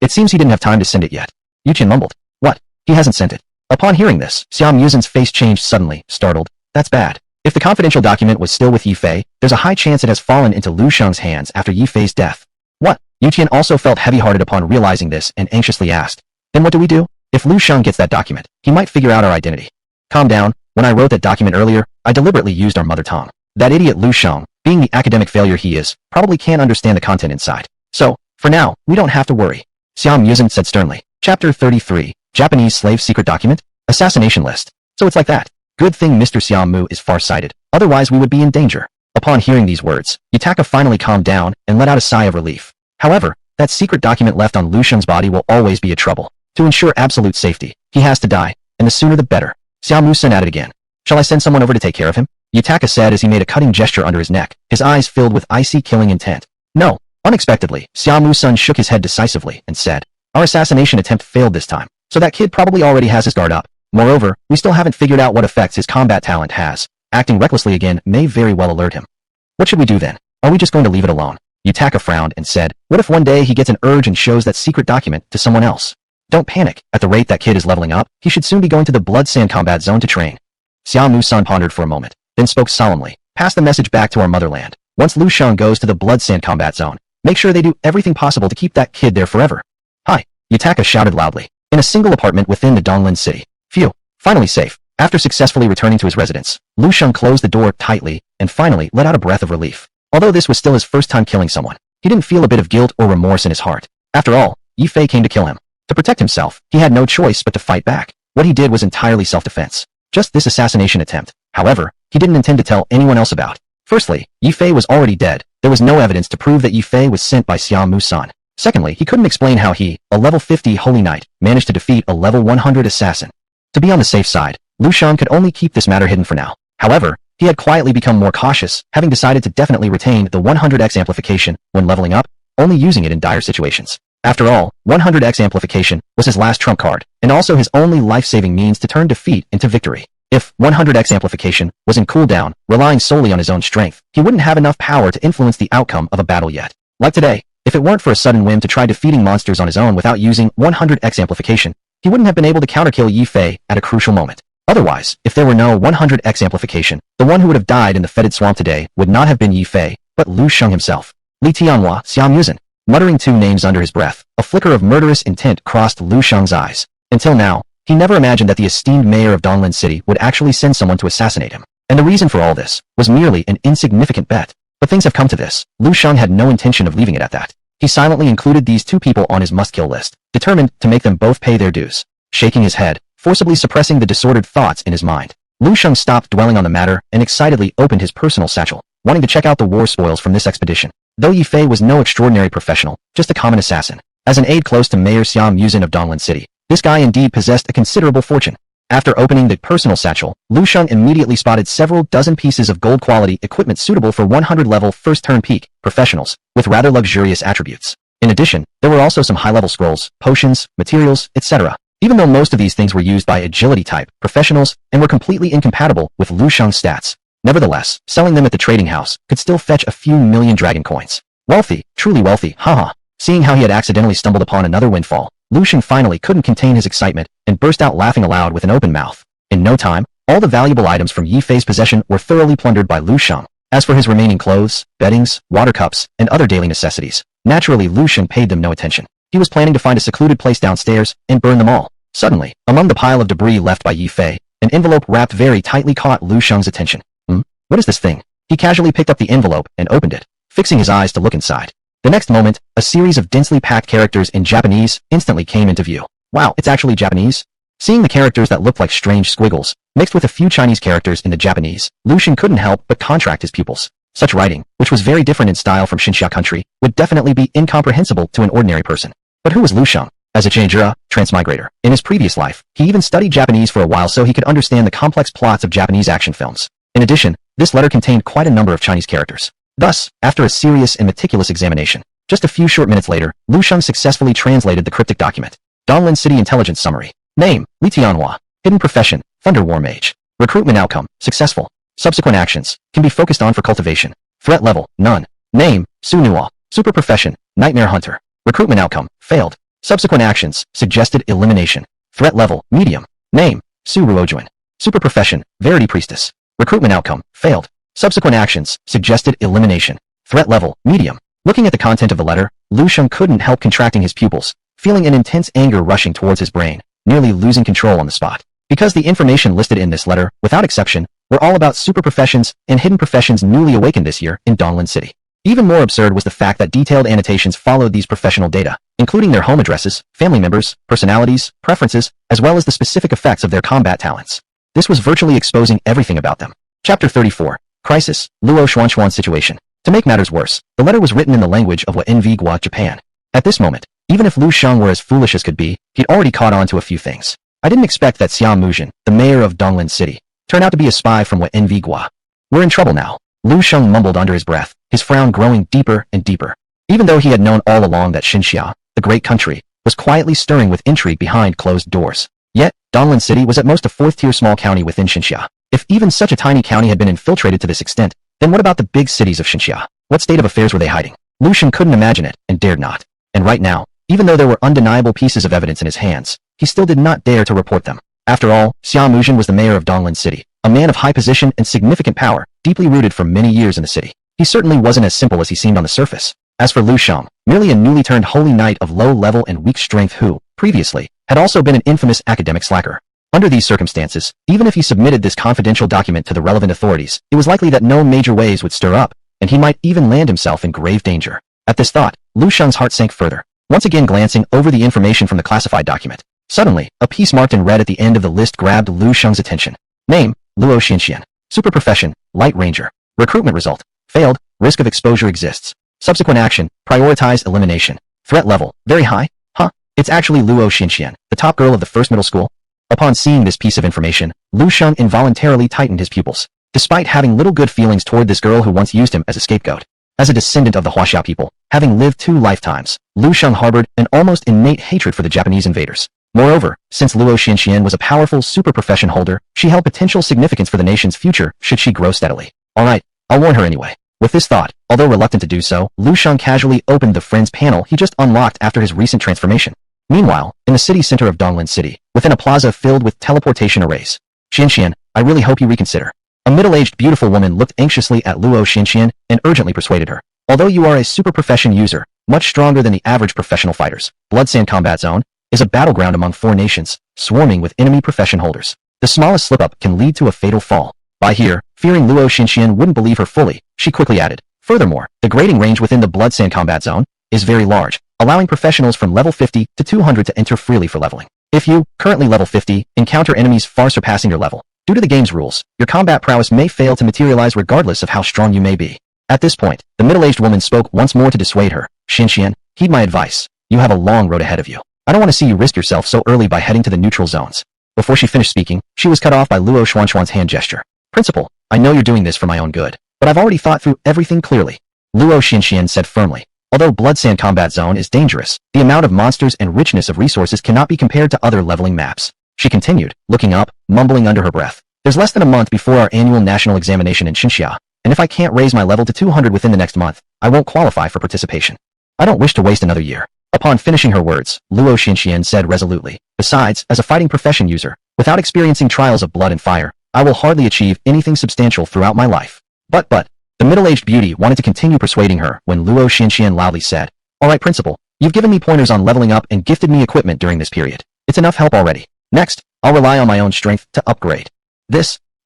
It seems he didn't have time to send it yet. Yu Tian mumbled. What? He hasn't sent it. Upon hearing this, Xiao Musin's face changed suddenly, startled. That's bad. If the confidential document was still with Yi Fei, there's a high chance it has fallen into Lu Shang's hands after Yi Fei's death. What? Yu Tian also felt heavy-hearted upon realizing this and anxiously asked. Then what do we do? If Lu Shang gets that document, he might figure out our identity. Calm down. When I wrote that document earlier, I deliberately used our mother tongue. That idiot Lu Shang, being the academic failure he is, probably can't understand the content inside. So, for now, we don't have to worry. Xiao Musin said sternly. Chapter 33, Japanese Slave Secret Document? Assassination List. So it's like that. Good thing Mr. Xiao Mu is far-sighted, otherwise we would be in danger. Upon hearing these words, Yutaka finally calmed down and let out a sigh of relief. However, that secret document left on Lu Shang's body will always be a trouble. To ensure absolute safety, he has to die, and the sooner the better. Xiao Mu added again. Shall I send someone over to take care of him? Yutaka said as he made a cutting gesture under his neck, his eyes filled with icy killing intent. No. Unexpectedly, Xiao Mu shook his head decisively and said, our assassination attempt failed this time, so that kid probably already has his guard up. Moreover, we still haven't figured out what effects his combat talent has. Acting recklessly again may very well alert him. What should we do then? Are we just going to leave it alone? Yutaka frowned and said, what if one day he gets an urge and shows that secret document to someone else? Don't panic. At the rate that kid is leveling up, he should soon be going to the Blood Sand combat zone to train. Xiao Mu pondered for a moment, then spoke solemnly. Pass the message back to our motherland. Once Lu Shang goes to the Blood Sand combat zone, make sure they do everything possible to keep that kid there forever. Hi, Yutaka shouted loudly. In a single apartment within the Donglin city. Phew, finally safe. After successfully returning to his residence, Lu Shang closed the door tightly and finally let out a breath of relief. Although this was still his first time killing someone, he didn't feel a bit of guilt or remorse in his heart. After all, Yi Fei came to kill him. To protect himself, he had no choice but to fight back. What he did was entirely self-defense. Just this assassination attempt, however, he didn't intend to tell anyone else about. Firstly, Yi Fei was already dead. There was no evidence to prove that Yi Fei was sent by Xiao Mu. Secondly, he couldn't explain how he, a level 50 Holy Knight, managed to defeat a level 100 assassin. To be on the safe side, Lu Shang could only keep this matter hidden for now. However, he had quietly become more cautious, having decided to definitely retain the 100x amplification when leveling up, only using it in dire situations. After all, 100x amplification was his last trump card, and also his only life-saving means to turn defeat into victory. If 100x amplification was in cooldown, relying solely on his own strength, he wouldn't have enough power to influence the outcome of a battle yet. Like today, if it weren't for a sudden whim to try defeating monsters on his own without using 100x amplification, he wouldn't have been able to counterkill Yi Fei at a crucial moment. Otherwise, if there were no 100x amplification, the one who would have died in the fetid swamp today would not have been Yi Fei, but Lu Shang himself. Li Tianhua, Xiao Mu. muttering two names under his breath. A flicker of murderous intent crossed Lu Shang's eyes. Until now, he never imagined that the esteemed mayor of Donglin City would actually send someone to assassinate him. And the reason for all this was merely an insignificant bet. But things have come to this. Lu Shang had no intention of leaving it at that. He silently included these two people on his must-kill list, determined to make them both pay their dues. Shaking his head, forcibly suppressing the disordered thoughts in his mind, Lu Shang stopped dwelling on the matter and excitedly opened his personal satchel, wanting to check out the war spoils from this expedition. Though Yi Fei was no extraordinary professional, just a common assassin. As an aide close to Mayor Xiao Muzin of Donglin City, this guy indeed possessed a considerable fortune. After opening the personal satchel, Lu Shang immediately spotted several dozen pieces of gold-quality equipment suitable for 100-level first-turn peak professionals, with rather luxurious attributes. In addition, there were also some high-level scrolls, potions, materials, etc. Even though most of these things were used by agility-type professionals and were completely incompatible with Lu Shang's stats, nevertheless, selling them at the trading house could still fetch a few million dragon coins. Wealthy, truly wealthy, haha. Seeing how he had accidentally stumbled upon another windfall, Lu Shang finally couldn't contain his excitement and burst out laughing aloud with an open mouth. In no time, all the valuable items from Yi Fei's possession were thoroughly plundered by Lu Shang. As for his remaining clothes, beddings, water cups, and other daily necessities, naturally Lu Shang paid them no attention. He was planning to find a secluded place downstairs and burn them all. Suddenly, among the pile of debris left by Yi Fei, an envelope wrapped very tightly caught Lu Shang's attention. What is this thing? He casually picked up the envelope and opened it, fixing his eyes to look inside. The next moment, a series of densely packed characters in Japanese instantly came into view. Wow, it's actually Japanese? Seeing the characters that looked like strange squiggles, mixed with a few Chinese characters into Japanese, Lu Shang couldn't help but contract his pupils. Such writing, which was very different in style from Xinxia country, would definitely be incomprehensible to an ordinary person. But who was Lu Shang? As a Changjura, transmigrator, in his previous life, he even studied Japanese for a while so he could understand the complex plots of Japanese action films. In addition, this letter contained quite a number of Chinese characters. Thus, after a serious and meticulous examination, just a few short minutes later, Lu Shang successfully translated the cryptic document. Donglin City Intelligence Summary. Name, Li Tianhua. Hidden profession, Thunder War Mage. Recruitment outcome, successful. Subsequent actions, can be focused on for cultivation. Threat level, none. Name, Su Nuo. Super profession, Nightmare Hunter. Recruitment outcome, failed. Subsequent actions, suggested elimination. Threat level, medium. Name, Su Ruojuan. Super profession, Verity Priestess. Recruitment outcome, failed. Subsequent actions, suggested elimination. Threat level, medium. Looking at the content of the letter, Lu Shang couldn't help contracting his pupils, feeling an intense anger rushing towards his brain, nearly losing control on the spot. Because the information listed in this letter, without exception, were all about super professions and hidden professions newly awakened this year in Donglin City. Even more absurd was the fact that detailed annotations followed these professional data, including their home addresses, family members, personalities, preferences, as well as the specific effects of their combat talents. This was virtually exposing everything about them. Chapter 34. Crisis, Luo Xuanxuan Situation. To make matters worse, the letter was written in the language of Gua, Japan. At this moment, even if Lu Shang were as foolish as could be, he'd already caught on to a few things. I didn't expect that Xiao Muzin, the mayor of Donglin City, turned out to be a spy from Gua. We're in trouble now, Lu Shang mumbled under his breath, his frown growing deeper and deeper. Even though he had known all along that Xinxia, the great country, was quietly stirring with intrigue behind closed doors. Yet, Donglin City was at most a fourth-tier small county within Xinxia. If even such a tiny county had been infiltrated to this extent, then what about the big cities of Xinxia? What state of affairs were they hiding? Lu Shang couldn't imagine it, and dared not. And right now, even though there were undeniable pieces of evidence in his hands, he still did not dare to report them. After all, Xiao Muzin was the mayor of Donglin City, a man of high position and significant power, deeply rooted for many years in the city. He certainly wasn't as simple as he seemed on the surface. As for Lu Shang, merely a newly turned holy knight of low level and weak strength who, previously, had also been an infamous academic slacker. Under these circumstances, even if he submitted this confidential document to the relevant authorities, it was likely that no major waves would stir up, and he might even land himself in grave danger. At this thought, Lu Shang's heart sank further, once again glancing over the information from the classified document. Suddenly, a piece marked in red at the end of the list grabbed Lu Shang's attention. Name, Luo Xinxian. Super profession, Light Ranger. Recruitment result, failed, risk of exposure exists. Subsequent action, prioritize elimination. Threat level, very high? Huh, it's actually Luo Xinxian, the top girl of the first middle school? Upon seeing this piece of information, Lu Shang involuntarily tightened his pupils. Despite having little good feelings toward this girl who once used him as a scapegoat. As a descendant of the Huaxia people, having lived 2 lifetimes, Lu Shang harbored an almost innate hatred for the Japanese invaders. Moreover, since Luo Xinxian was a powerful super profession holder, she held potential significance for the nation's future should she grow steadily. Alright, I'll warn her anyway. With this thought, although reluctant to do so, Lu Shang casually opened the friends panel he just unlocked after his recent transformation. Meanwhile, in the city center of Donglin City, within a plaza filled with teleportation arrays. Xinxian, I really hope you reconsider. A middle-aged beautiful woman looked anxiously at Luo Xinxian and urgently persuaded her. Although you are a super profession user, much stronger than the average professional fighters, Blood Sand Combat Zone is a battleground among 4 nations, swarming with enemy profession holders. The smallest slip-up can lead to a fatal fall. By here, fearing Luo Xinxian wouldn't believe her fully, she quickly added, furthermore, the grading range within the Blood Sand Combat Zone is very large, allowing professionals from level 50 to 200 to enter freely for leveling. If you, currently level 50, encounter enemies far surpassing your level, due to the game's rules, your combat prowess may fail to materialize regardless of how strong you may be. At this point, the middle-aged woman spoke once more to dissuade her. Xinxian, heed my advice. You have a long road ahead of you. I don't want to see you risk yourself so early by heading to the neutral zones. Before she finished speaking, she was cut off by Luo Xuanxuan's hand gesture. Principal, I know you're doing this for my own good, but I've already thought through everything clearly. Luo Xinxian said firmly. Although Blood Sand Combat Zone is dangerous, the amount of monsters and richness of resources cannot be compared to other leveling maps. She continued, looking up, mumbling under her breath. There's less than a month before our annual national examination in Xinxia, and if I can't raise my level to 200 within the next month, I won't qualify for participation. I don't wish to waste another year. Upon finishing her words, Luo Xinxian said resolutely, besides, as a fighting profession user, without experiencing trials of blood and fire, I will hardly achieve anything substantial throughout my life. But, the middle-aged beauty wanted to continue persuading her when Luo Xinxian loudly said, Alright principal, you've given me pointers on leveling up and gifted me equipment during this period. It's enough help already. Next, I'll rely on my own strength to upgrade.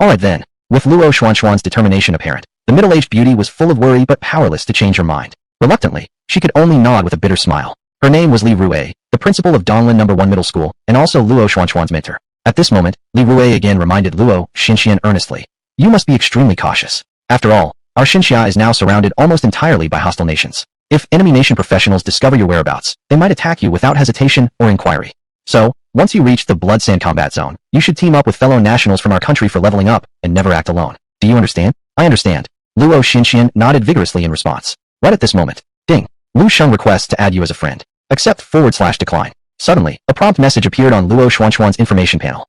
Alright then. With Luo Xuanxuan's determination apparent, the middle-aged beauty was full of worry but powerless to change her mind. Reluctantly, she could only nod with a bitter smile. Her name was Li Rue, the principal of Donglin No. 1 Middle School, and also Luo Xuanxuan's mentor. At this moment, Li Rue again reminded Luo Xinxian earnestly, You must be extremely cautious. After all, our Xinxia is now surrounded almost entirely by hostile nations. If enemy nation professionals discover your whereabouts, they might attack you without hesitation or inquiry. So, once you reach the Blood Sand Combat Zone, you should team up with fellow nationals from our country for leveling up, and never act alone. Do you understand? I understand. Luo Xinxian nodded vigorously in response. Right at this moment, ding. Lu Shang requests to add you as a friend. Accept/decline. Suddenly, a prompt message appeared on Luo Xuanxuan's information panel.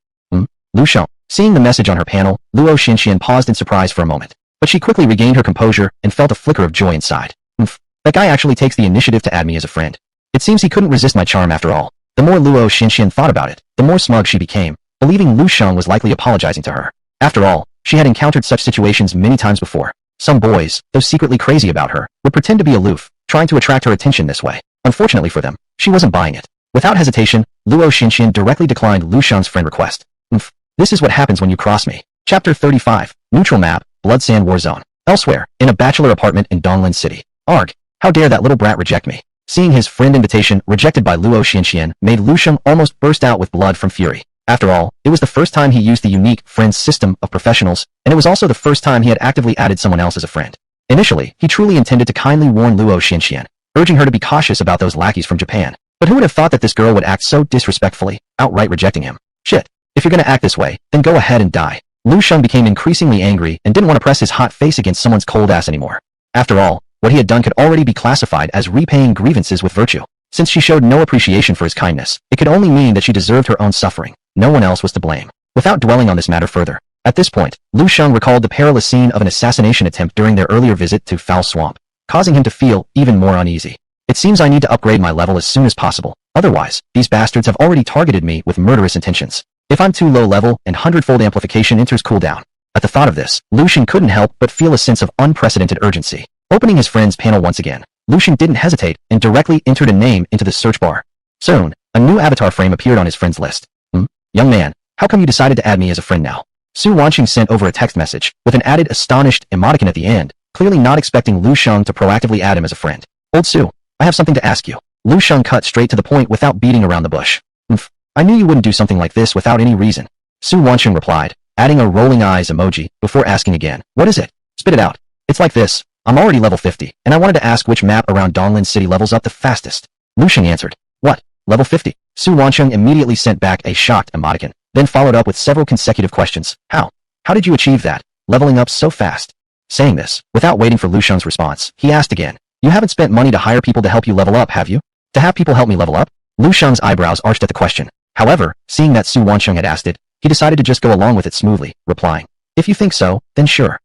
Lu Shang. Seeing the message on her panel, Luo Xinxian paused in surprise for a moment. But she quickly regained her composure and felt a flicker of joy inside. That guy actually takes the initiative to add me as a friend. It seems he couldn't resist my charm after all. The more Luo Xinxian thought about it, the more smug she became, believing Lu Shang was likely apologizing to her. After all, she had encountered such situations many times before. Some boys, though secretly crazy about her, would pretend to be aloof, trying to attract her attention this way. Unfortunately for them, she wasn't buying it. Without hesitation, Luo Xinxian directly declined Lu Shang's friend request. This is what happens when you cross me. Chapter 35, Neutral Map, Blood Sand War Zone. Elsewhere, in a bachelor apartment in Donglin City. Arg, how dare that little brat reject me? Seeing his friend invitation rejected by Luo Xinxian made Lu Shang almost burst out with blood from fury. After all, it was the first time he used the unique friends system of professionals, and it was also the first time he had actively added someone else as a friend. Initially, he truly intended to kindly warn Luo Xinxian, urging her to be cautious about those lackeys from Japan. But who would have thought that this girl would act so disrespectfully, outright rejecting him? Shit. If you're gonna act this way, then go ahead and die. Lu Shang became increasingly angry and didn't want to press his hot face against someone's cold ass anymore. After all, what he had done could already be classified as repaying grievances with virtue. Since she showed no appreciation for his kindness, it could only mean that she deserved her own suffering. No one else was to blame. Without dwelling on this matter further, at this point, Lu Shang recalled the perilous scene of an assassination attempt during their earlier visit to Foul Swamp, causing him to feel even more uneasy. It seems I need to upgrade my level as soon as possible. Otherwise, these bastards have already targeted me with murderous intentions. If I'm too low level and 100-fold amplification enters cooldown. At the thought of this, Lu Shang couldn't help but feel a sense of unprecedented urgency. Opening his friend's panel once again, Lu Shang didn't hesitate and directly entered a name into the search bar. Soon, a new avatar frame appeared on his friend's list. Young man, how come you decided to add me as a friend now? Su Wanqing sent over a text message, with an added astonished emoticon at the end, clearly not expecting Lu Shang to proactively add him as a friend. Old Su, I have something to ask you. Lu Shang cut straight to the point without beating around the bush. I knew you wouldn't do something like this without any reason. Su Wanqing replied, adding a rolling eyes emoji, before asking again, what is it? Spit it out. It's like this. I'm already level 50, and I wanted to ask which map around Donglin City levels up the fastest. Lu Shang answered, what? Level 50? Su Wanqing immediately sent back a shocked emoticon, then followed up with several consecutive questions. How? How did you achieve that, leveling up so fast? Saying this, without waiting for Lu Shang's response, he asked again, you haven't spent money to hire people to help you level up, have you? To have people help me level up? Lu Shang's eyebrows arched at the question. However, seeing that Su Wanqing had asked it, he decided to just go along with it smoothly, replying, if you think so, then sure.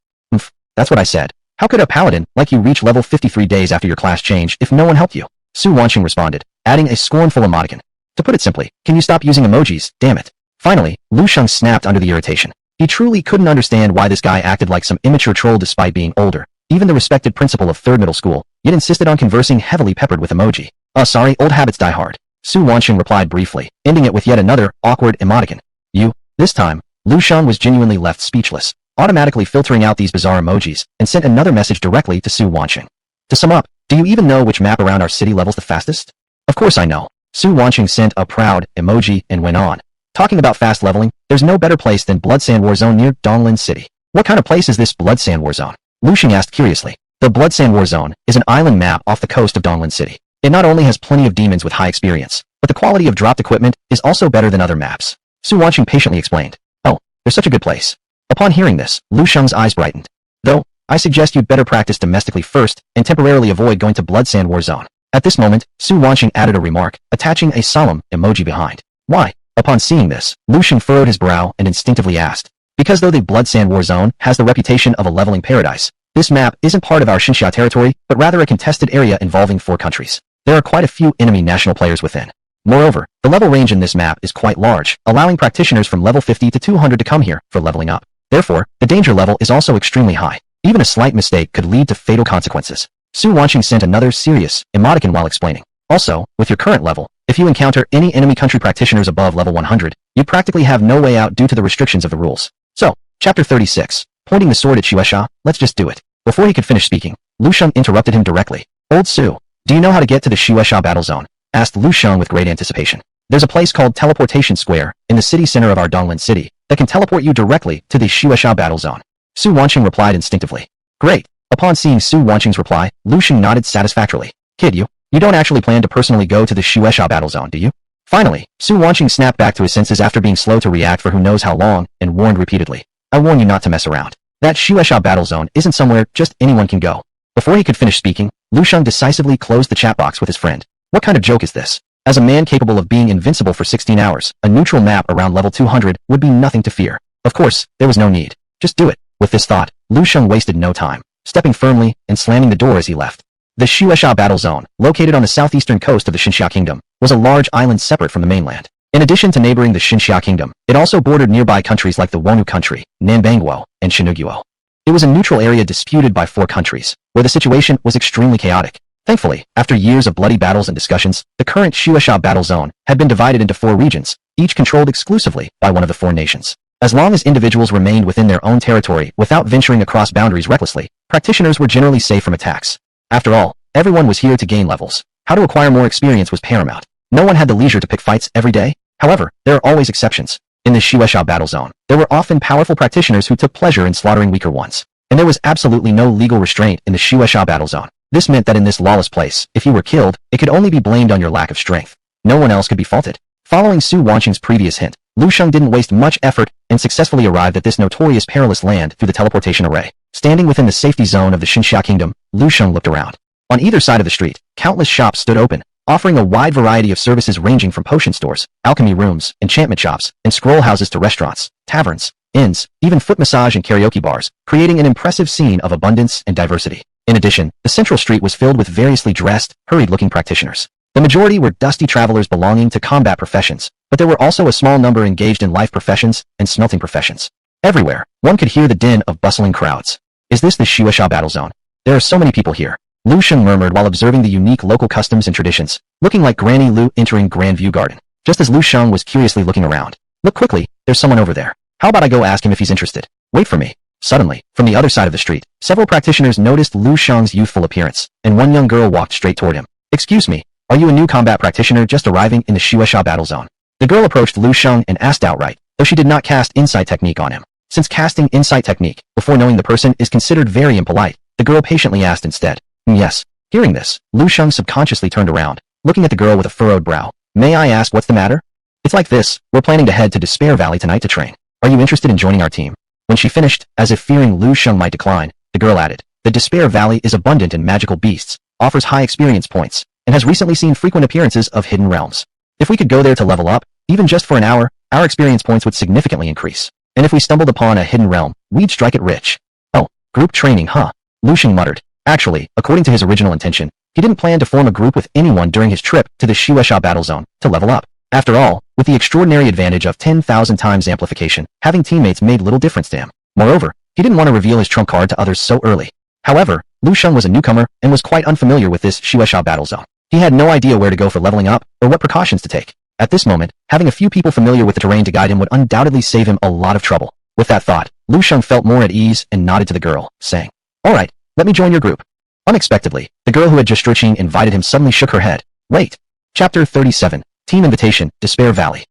That's what I said. How could a paladin like you reach level 53 days after your class change if no one helped you? Su Wanqing responded, adding a scornful emoticon. To put it simply, can you stop using emojis, damn it. Finally, Lu Shang snapped under the irritation. He truly couldn't understand why this guy acted like some immature troll despite being older. Even the respected principal of 3rd Middle School, yet insisted on conversing heavily peppered with emoji. Sorry, old habits die hard. Su Wansheng replied briefly, ending it with yet another awkward emoticon. You? This time, Lu Shang was genuinely left speechless, automatically filtering out these bizarre emojis, and sent another message directly to Su Wansheng. To sum up, do you even know which map around our city levels the fastest? Of course I know. Su Wansheng sent a proud emoji and went on. Talking about fast leveling, there's no better place than Bloodsand War Zone near Donglin City. What kind of place is this Bloodsand War Zone? Lu Shang asked curiously. The Bloodsand War Zone is an island map off the coast of Donglin City. It not only has plenty of demons with high experience, but the quality of dropped equipment is also better than other maps. Su Wansheng patiently explained. Oh, there's such a good place. Upon hearing this, Lu Shang's eyes brightened. Though, I suggest you'd better practice domestically first and temporarily avoid going to Bloodsand War Zone. At this moment, Su Wansheng added a remark, attaching a solemn emoji behind. Why? Upon seeing this, Lu Shang furrowed his brow and instinctively asked. Because though the Bloodsand War Zone has the reputation of a leveling paradise, this map isn't part of our Xinxia territory, but rather a contested area involving 4 countries. There are quite a few enemy national players within. Moreover, the level range in this map is quite large, allowing practitioners from level 50 to 200 to come here for leveling up. Therefore, the danger level is also extremely high. Even a slight mistake could lead to fatal consequences. Su Wansheng sent another serious emoticon while explaining. Also, with your current level, if you encounter any enemy country practitioners above level 100, you practically have no way out due to the restrictions of the rules. So, Chapter 36. Pointing the sword at Shueisha, let's just do it. Before he could finish speaking, Lu Shang interrupted him directly. Old Su, do you know how to get to the Shueisha battle zone? Asked Lu Shang with great anticipation. There's a place called Teleportation Square, in the city center of our Donglin city, that can teleport you directly to the Shueisha battle zone. Su Wansheng replied instinctively. Great. Upon seeing Su Wansheng's reply, Lu Shang nodded satisfactorily. Kid, you don't actually plan to personally go to the Shueisha battle zone, do you? Finally, Su Wansheng snapped back to his senses after being slow to react for who knows how long, and warned repeatedly. I warn you not to mess around. That Shueisha battle zone isn't somewhere just anyone can go. Before he could finish speaking, Lu Shang decisively closed the chat box with his friend. What kind of joke is this? As a man capable of being invincible for 16 hours, a neutral map around level 200 would be nothing to fear. Of course, there was no need. Just do it. With this thought, Lu Shang wasted no time, stepping firmly and slamming the door as he left. The Shueisha battle zone, located on the southeastern coast of the Xinxia Kingdom, was a large island separate from the mainland. In addition to neighboring the Xinxia Kingdom, it also bordered nearby countries like the Wonu country, Nanbangguo, and Shinuguo. It was a neutral area disputed by 4 countries, where the situation was extremely chaotic. Thankfully, after years of bloody battles and discussions, the current Shueisha battle zone had been divided into 4 regions, each controlled exclusively by one of the 4 nations. As long as individuals remained within their own territory without venturing across boundaries recklessly, practitioners were generally safe from attacks. After all, everyone was here to gain levels. How to acquire more experience was paramount. No one had the leisure to pick fights every day. However, there are always exceptions. In the Shueisha battle zone, there were often powerful practitioners who took pleasure in slaughtering weaker ones. And there was absolutely no legal restraint in the Shueisha battle zone. This meant that in this lawless place, if you were killed, it could only be blamed on your lack of strength. No one else could be faulted. Following Su Wansheng's previous hint, Lu Shang didn't waste much effort and successfully arrived at this notorious perilous land through the teleportation array. Standing within the safety zone of the Xinxia Kingdom, Lu Shang looked around. On either side of the street, countless shops stood open, offering a wide variety of services ranging from potion stores, alchemy rooms, enchantment shops, and scroll houses to restaurants, taverns, inns, even foot massage and karaoke bars, creating an impressive scene of abundance and diversity. In addition, the central street was filled with variously dressed, hurried-looking practitioners. The majority were dusty travelers belonging to combat professions, but there were also a small number engaged in life professions and smelting professions. Everywhere, one could hear the din of bustling crowds. Is this the Shueisha battle zone? There are so many people here. Lu Shang murmured while observing the unique local customs and traditions, looking like Granny Lu entering Grand View Garden. Just as Lu Shang was curiously looking around. Look quickly, there's someone over there. How about I go ask him if he's interested? Wait for me. Suddenly, from the other side of the street, several practitioners noticed Lu Shang's youthful appearance, and one young girl walked straight toward him. Excuse me, are you a new combat practitioner just arriving in the Shueisha battle zone? The girl approached Lu Shang and asked outright, though she did not cast insight technique on him. Since casting insight technique before knowing the person is considered very impolite, the girl patiently asked instead. Yes. Hearing this, Lu Shang subconsciously turned around, looking at the girl with a furrowed brow. May I ask what's the matter? It's like this, we're planning to head to Despair Valley tonight to train. Are you interested in joining our team? When she finished, as if fearing Lu Shang might decline, the girl added, the Despair Valley is abundant in magical beasts, offers high experience points, and has recently seen frequent appearances of hidden realms. If we could go there to level up, even just for an hour, our experience points would significantly increase. And if we stumbled upon a hidden realm, we'd strike it rich. Oh, group training, huh? Lu Shang muttered. Actually, according to his original intention, he didn't plan to form a group with anyone during his trip to the Shueisha battle zone to level up. After all, with the extraordinary advantage of 10,000 times amplification, having teammates made little difference to him. Moreover, he didn't want to reveal his trump card to others so early. However, Lu Shang was a newcomer and was quite unfamiliar with this Shueisha battle zone. He had no idea where to go for leveling up or what precautions to take. At this moment, having a few people familiar with the terrain to guide him would undoubtedly save him a lot of trouble. With that thought, Lu Shang felt more at ease and nodded to the girl, saying, "Alright, let me join your group." Unexpectedly, the girl who had just invited him suddenly shook her head. Wait. Chapter 37, Team Invitation, Despair Valley.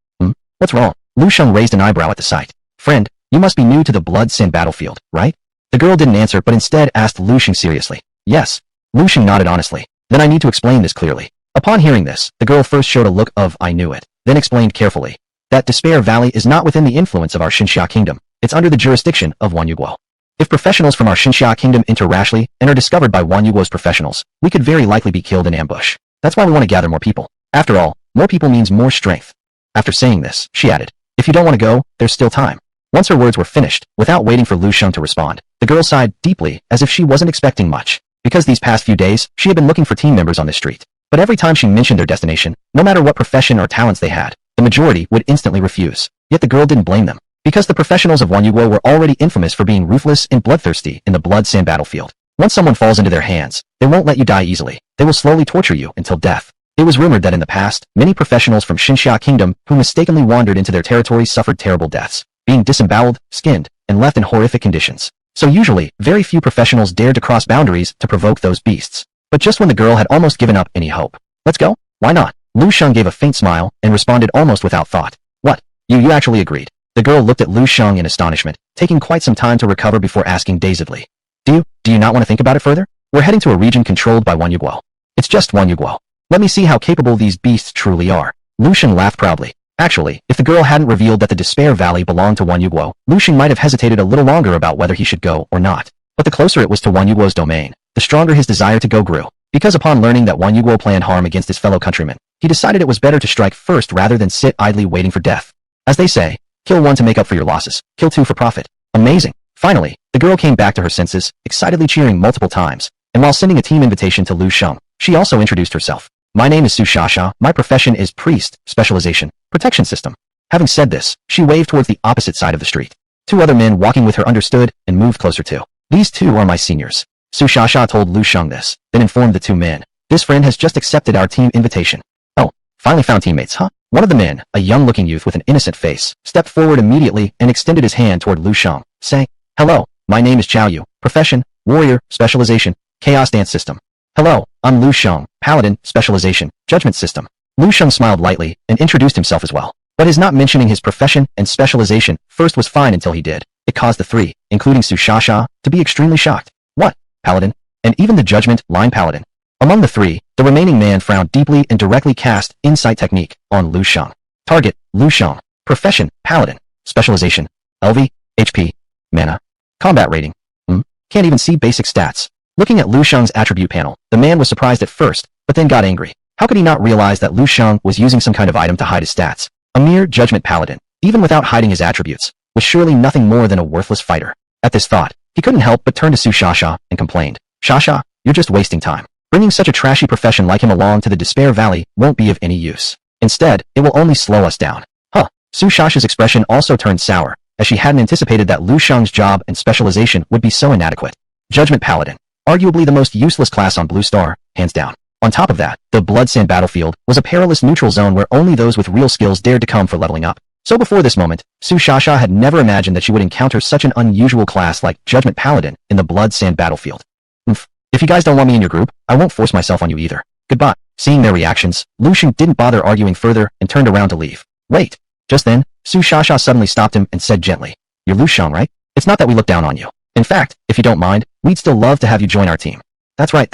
What's wrong? Lu Shang raised an eyebrow at the sight. Friend, you must be new to the Blood Sand battlefield, right? The girl didn't answer but instead asked Lu Shang seriously. Yes. Lu Shang nodded honestly. Then I need to explain this clearly. Upon hearing this, the girl first showed a look of I knew it, then explained carefully. That Despair Valley is not within the influence of our Xinxia kingdom. It's under the jurisdiction of Wanyuguo. If professionals from our Xinxia kingdom enter rashly and are discovered by Wanyuguo's professionals, we could very likely be killed in ambush. That's why we want to gather more people. After all, more people means more strength. After saying this, she added, if you don't want to go, there's still time. Once her words were finished, without waiting for Lu Shang to respond, the girl sighed deeply as if she wasn't expecting much. Because these past few days, she had been looking for team members on this street. But every time she mentioned their destination, no matter what profession or talents they had, the majority would instantly refuse. Yet the girl didn't blame them. Because the professionals of Wanyuguo were already infamous for being ruthless and bloodthirsty in the Blood Sand battlefield. Once someone falls into their hands, they won't let you die easily. They will slowly torture you until death. It was rumored that in the past, many professionals from Xinxia Kingdom who mistakenly wandered into their territory suffered terrible deaths, being disemboweled, skinned, and left in horrific conditions. So usually, very few professionals dared to cross boundaries to provoke those beasts. But just when the girl had almost given up any hope. Let's go? Why not? Lu Shang gave a faint smile and responded almost without thought. What? You actually agreed? The girl looked at Lu Shang in astonishment, taking quite some time to recover before asking dazedly. Do you not want to think about it further? We're heading to a region controlled by Wanyuguo. It's just Wanyuguo. Let me see how capable these beasts truly are. Lu Shang laughed proudly. Actually, if the girl hadn't revealed that the Despair Valley belonged to Wanyuguo, Lu Shang might have hesitated a little longer about whether he should go or not. But the closer it was to Wanyuguo's domain, the stronger his desire to go grew. Because upon learning that Wanyuguo planned harm against his fellow countrymen, he decided it was better to strike first rather than sit idly waiting for death. As they say, kill one to make up for your losses, kill two for profit. Amazing. Finally, the girl came back to her senses, excitedly cheering multiple times, and while sending a team invitation to Lu Shang, she also introduced herself. My name is Su Shasha, my profession is priest, specialization, protection system. Having said this, she waved towards the opposite side of the street. Two other men walking with her understood and moved closer too. These two are my seniors. Su Shasha told Lu Shang this, then informed the two men. This friend has just accepted our team invitation. Oh, finally found teammates, huh? One of the men, a young-looking youth with an innocent face, stepped forward immediately and extended his hand toward Lu Shang, saying, Hello, my name is Chao Yu, profession, warrior, specialization, chaos dance system. Hello, I'm Lu Shang, Paladin, specialization, judgment system. Lu Shang smiled lightly and introduced himself as well. But his not mentioning his profession and specialization first was fine until he did. It caused the three, including Su Shasha, to be extremely shocked. What? Paladin? And even the judgment line Paladin. Among the three, the remaining man frowned deeply and directly cast Insight Technique on Lu Shang. Target, Lu Shang. Profession, Paladin. Specialization, LV, HP, Mana. Combat rating. Can't even see basic stats. Looking at Lu Shang's attribute panel, the man was surprised at first, but then got angry. How could he not realize that Lu Shang was using some kind of item to hide his stats? A mere judgment paladin, even without hiding his attributes, was surely nothing more than a worthless fighter. At this thought, he couldn't help but turn to Su Shasha and complained. Shasha, you're just wasting time. Bringing such a trashy profession like him along to the Despair Valley won't be of any use. Instead, it will only slow us down. Huh. Su Shasha's expression also turned sour, as she hadn't anticipated that Lu Shang's job and specialization would be so inadequate. Judgment Paladin. Arguably the most useless class on Blue Star, hands down. On top of that, the Blood Sand battlefield was a perilous neutral zone where only those with real skills dared to come for leveling up. So before this moment, Su Shasha had never imagined that she would encounter such an unusual class like Judgment Paladin in the Blood Sand battlefield. If you guys don't want me in your group, I won't force myself on you either. Goodbye. Seeing their reactions, Lu Shang didn't bother arguing further and turned around to leave. Wait. Just then, Su Shasha suddenly stopped him and said gently, You're Lu Shang, right? It's not that we look down on you. In fact, if you don't mind, we'd still love to have you join our team. That's right.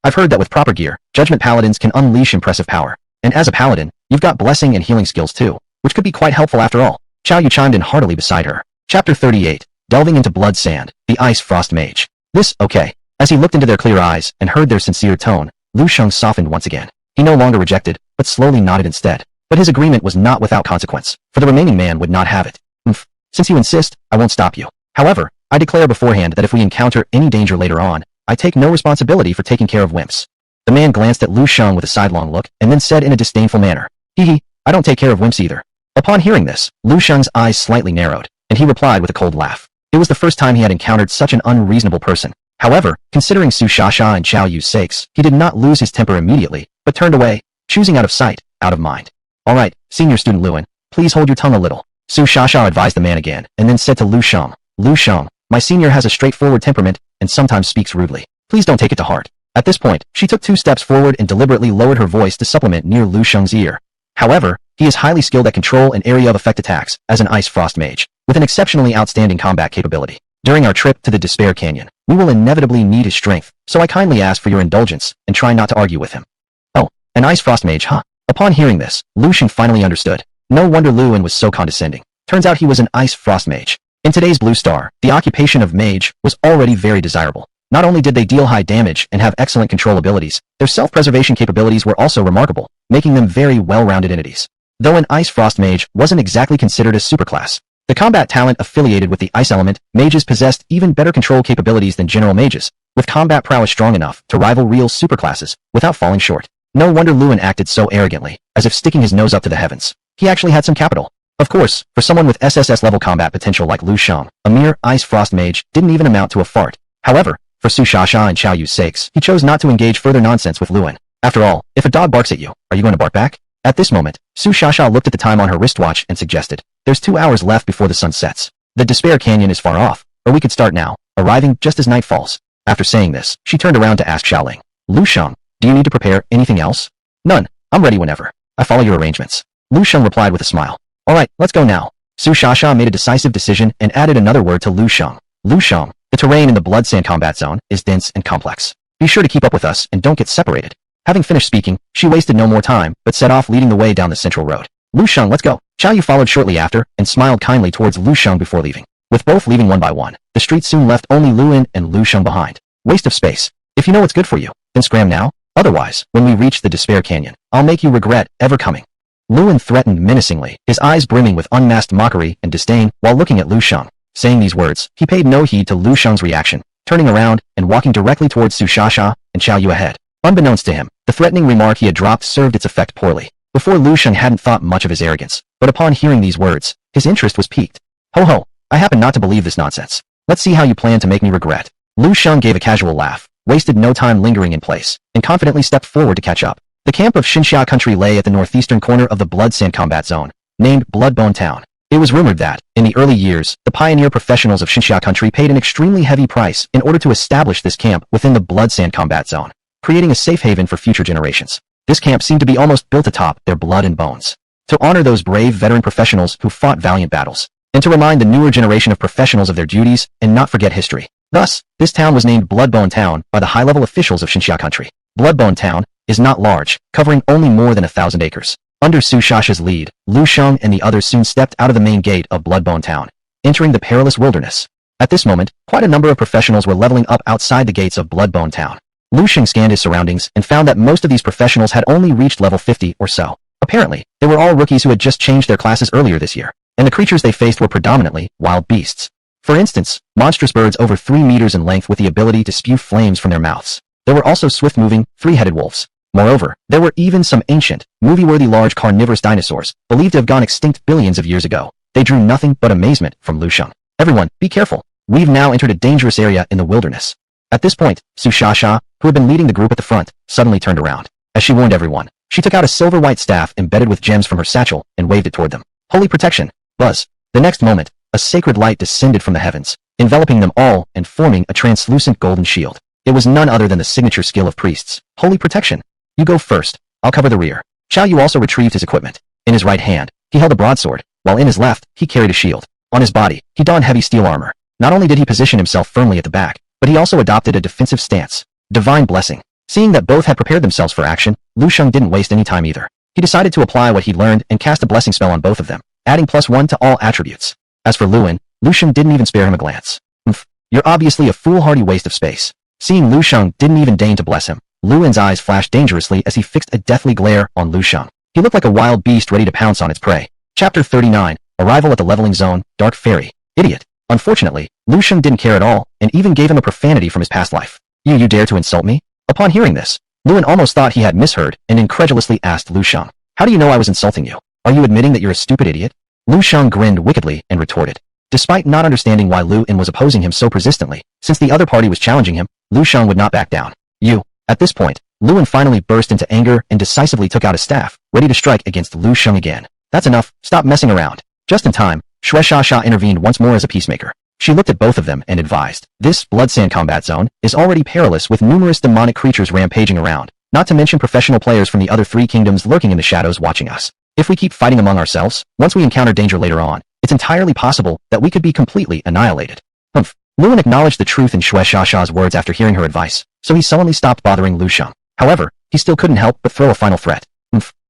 I've heard that with proper gear, Judgment Paladins can unleash impressive power. And as a Paladin, you've got blessing and healing skills too, which could be quite helpful after all. Chao Yu chimed in heartily beside her. Chapter 38, Delving into Blood Sand, the Ice Frost Mage. Okay. As he looked into their clear eyes and heard their sincere tone, Lu Shang softened once again. He no longer rejected, but slowly nodded instead. But his agreement was not without consequence, for the remaining man would not have it. Since you insist, I won't stop you. However, I declare beforehand that if we encounter any danger later on, I take no responsibility for taking care of wimps. The man glanced at Lu Shang with a sidelong look and then said in a disdainful manner, I don't take care of wimps either. Upon hearing this, Lu Shang's eyes slightly narrowed, and he replied with a cold laugh. It was the first time he had encountered such an unreasonable person. However, considering Su Shasha and Qiao Yu's sakes, he did not lose his temper immediately, but turned away, choosing out of sight, out of mind. Alright, senior student Luan, please hold your tongue a little. Su Shasha advised the man again, and then said to Lu Shang, Lu Shang, my senior has a straightforward temperament, and sometimes speaks rudely. Please don't take it to heart. At this point, she took 2 steps forward and deliberately lowered her voice to supplement near Lu Shang's ear. However, he is highly skilled at control and area of effect attacks as an ice frost mage, with an exceptionally outstanding combat capability. During our trip to the Despair Canyon, we will inevitably need his strength, so I kindly ask for your indulgence, and try not to argue with him. Oh, an ice frost mage, huh? Upon hearing this, Lu Shang finally understood. No wonder Luan was so condescending. Turns out he was an ice frost mage. In today's Blue Star, the occupation of mage was already very desirable. Not only did they deal high damage and have excellent control abilities, their self-preservation capabilities were also remarkable, making them very well-rounded entities. Though an ice frost mage wasn't exactly considered a superclass, the combat talent affiliated with the ice element, mages possessed even better control capabilities than general mages, with combat prowess strong enough to rival real superclasses without falling short. No wonder Luan acted so arrogantly, as if sticking his nose up to the heavens. He actually had some capital. Of course, for someone with SSS-level combat potential like Lu Shang, a mere ice frost mage didn't even amount to a fart. However, for Su Shasha and Qiao Yu's sakes, he chose not to engage further nonsense with Luan. After all, if a dog barks at you, are you going to bark back? At this moment, Su Shasha looked at the time on her wristwatch and suggested, there's 2 hours left before the sun sets. The Despair Canyon is far off, or we could start now, arriving just as night falls. After saying this, she turned around to ask Xiaoling, Lu Shang, do you need to prepare anything else? None, I'm ready whenever. I follow your arrangements. Lu Shang replied with a smile. Alright, let's go now. Su Shasha made a decisive decision and added another word to Lu Shang. Lu Shang, the terrain in the Blood Sand combat zone is dense and complex. Be sure to keep up with us and don't get separated. Having finished speaking, she wasted no more time, but set off leading the way down the central road. Lu Shang, let's go. Qiao Yu followed shortly after, and smiled kindly towards Lu Shang before leaving. With both leaving one by one, the street soon left only Luan and Lu Shang behind. Waste of space. If you know what's good for you, then scram now. Otherwise, when we reach the Despair Canyon, I'll make you regret ever coming. Luan threatened menacingly, his eyes brimming with unmasked mockery and disdain while looking at Lu Shang. Saying these words, he paid no heed to Lu Shang's reaction, turning around and walking directly towards Su Shasha and Qiao Yu ahead. Unbeknownst to him, the threatening remark he had dropped served its effect poorly. Before Lu Shang hadn't thought much of his arrogance, but upon hearing these words, his interest was piqued. Ho ho, I happen not to believe this nonsense. Let's see how you plan to make me regret. Lu Shang gave a casual laugh, wasted no time lingering in place, and confidently stepped forward to catch up. The camp of Xinxia country lay at the northeastern corner of the Blood Sand combat zone, named Bloodbone Town. It was rumored that, in the early years, the pioneer professionals of Xinxia country paid an extremely heavy price in order to establish this camp within the Blood Sand combat zone, creating a safe haven for future generations. This camp seemed to be almost built atop their blood and bones. To honor those brave veteran professionals who fought valiant battles, and to remind the newer generation of professionals of their duties and not forget history. Thus, this town was named Bloodbone Town by the high-level officials of Xinxia country. Bloodbone Town is not large, covering only more than 1,000 acres. Under Su Shasha's lead, Lu Shang and the others soon stepped out of the main gate of Bloodbone Town, entering the perilous wilderness. At this moment, quite a number of professionals were leveling up outside the gates of Bloodbone Town. Lu Shang scanned his surroundings and found that most of these professionals had only reached level 50 or so. Apparently, they were all rookies who had just changed their classes earlier this year, and the creatures they faced were predominantly wild beasts. For instance, monstrous birds over 3 meters in length with the ability to spew flames from their mouths. There were also swift-moving, 3-headed wolves. Moreover, there were even some ancient, movie-worthy large carnivorous dinosaurs, believed to have gone extinct billions of years ago. They drew nothing but amazement from Lu Shang. Everyone, be careful. We've now entered a dangerous area in the wilderness. At this point, Su Shasha, who had been leading the group at the front, suddenly turned around. As she warned everyone, she took out a silver-white staff embedded with gems from her satchel and waved it toward them. Holy protection! Buzz! The next moment, a sacred light descended from the heavens, enveloping them all and forming a translucent golden shield. It was none other than the signature skill of priests. Holy protection! You go first. I'll cover the rear. Qiao Yu also retrieved his equipment. In his right hand, he held a broadsword, while in his left, he carried a shield. On his body, he donned heavy steel armor. Not only did he position himself firmly at the back, but he also adopted a defensive stance. Divine blessing. Seeing that both had prepared themselves for action, Lu Shang didn't waste any time either. He decided to apply what he'd learned and cast a blessing spell on both of them, adding +1 to all attributes. As for Luan, Lu Shang didn't even spare him a glance. You're obviously a foolhardy waste of space. Seeing Lu Shang didn't even deign to bless him, Luan's eyes flashed dangerously as he fixed a deathly glare on Lu Shang. He looked like a wild beast ready to pounce on its prey. Chapter 39, Arrival at the Leveling Zone, Dark Fairy. Idiot. Unfortunately, Lu Shang didn't care at all, and even gave him a profanity from his past life. You dare to insult me? Upon hearing this, Luan almost thought he had misheard, and incredulously asked Lu Shang, how do you know I was insulting you? Are you admitting that you're a stupid idiot? Lu Shang grinned wickedly and retorted, Despite not understanding why Lu In was opposing him so persistently, since the other party was challenging him, Lu Shang would not back down. You. At this point, Lu In finally burst into anger and decisively took out his staff, ready to strike against Lu Shang again. That's enough, stop messing around. Just in time, Shueisha intervened once more as a peacemaker. She looked at both of them and advised, this Blood Sand combat zone is already perilous with numerous demonic creatures rampaging around, not to mention professional players from the other 3 kingdoms lurking in the shadows watching us. If we keep fighting among ourselves, once we encounter danger later on, it's entirely possible that we could be completely annihilated. Lu In acknowledged the truth in Shueisha's words after hearing her advice, so he sullenly stopped bothering Lu Shang. However, he still couldn't help but throw a final threat.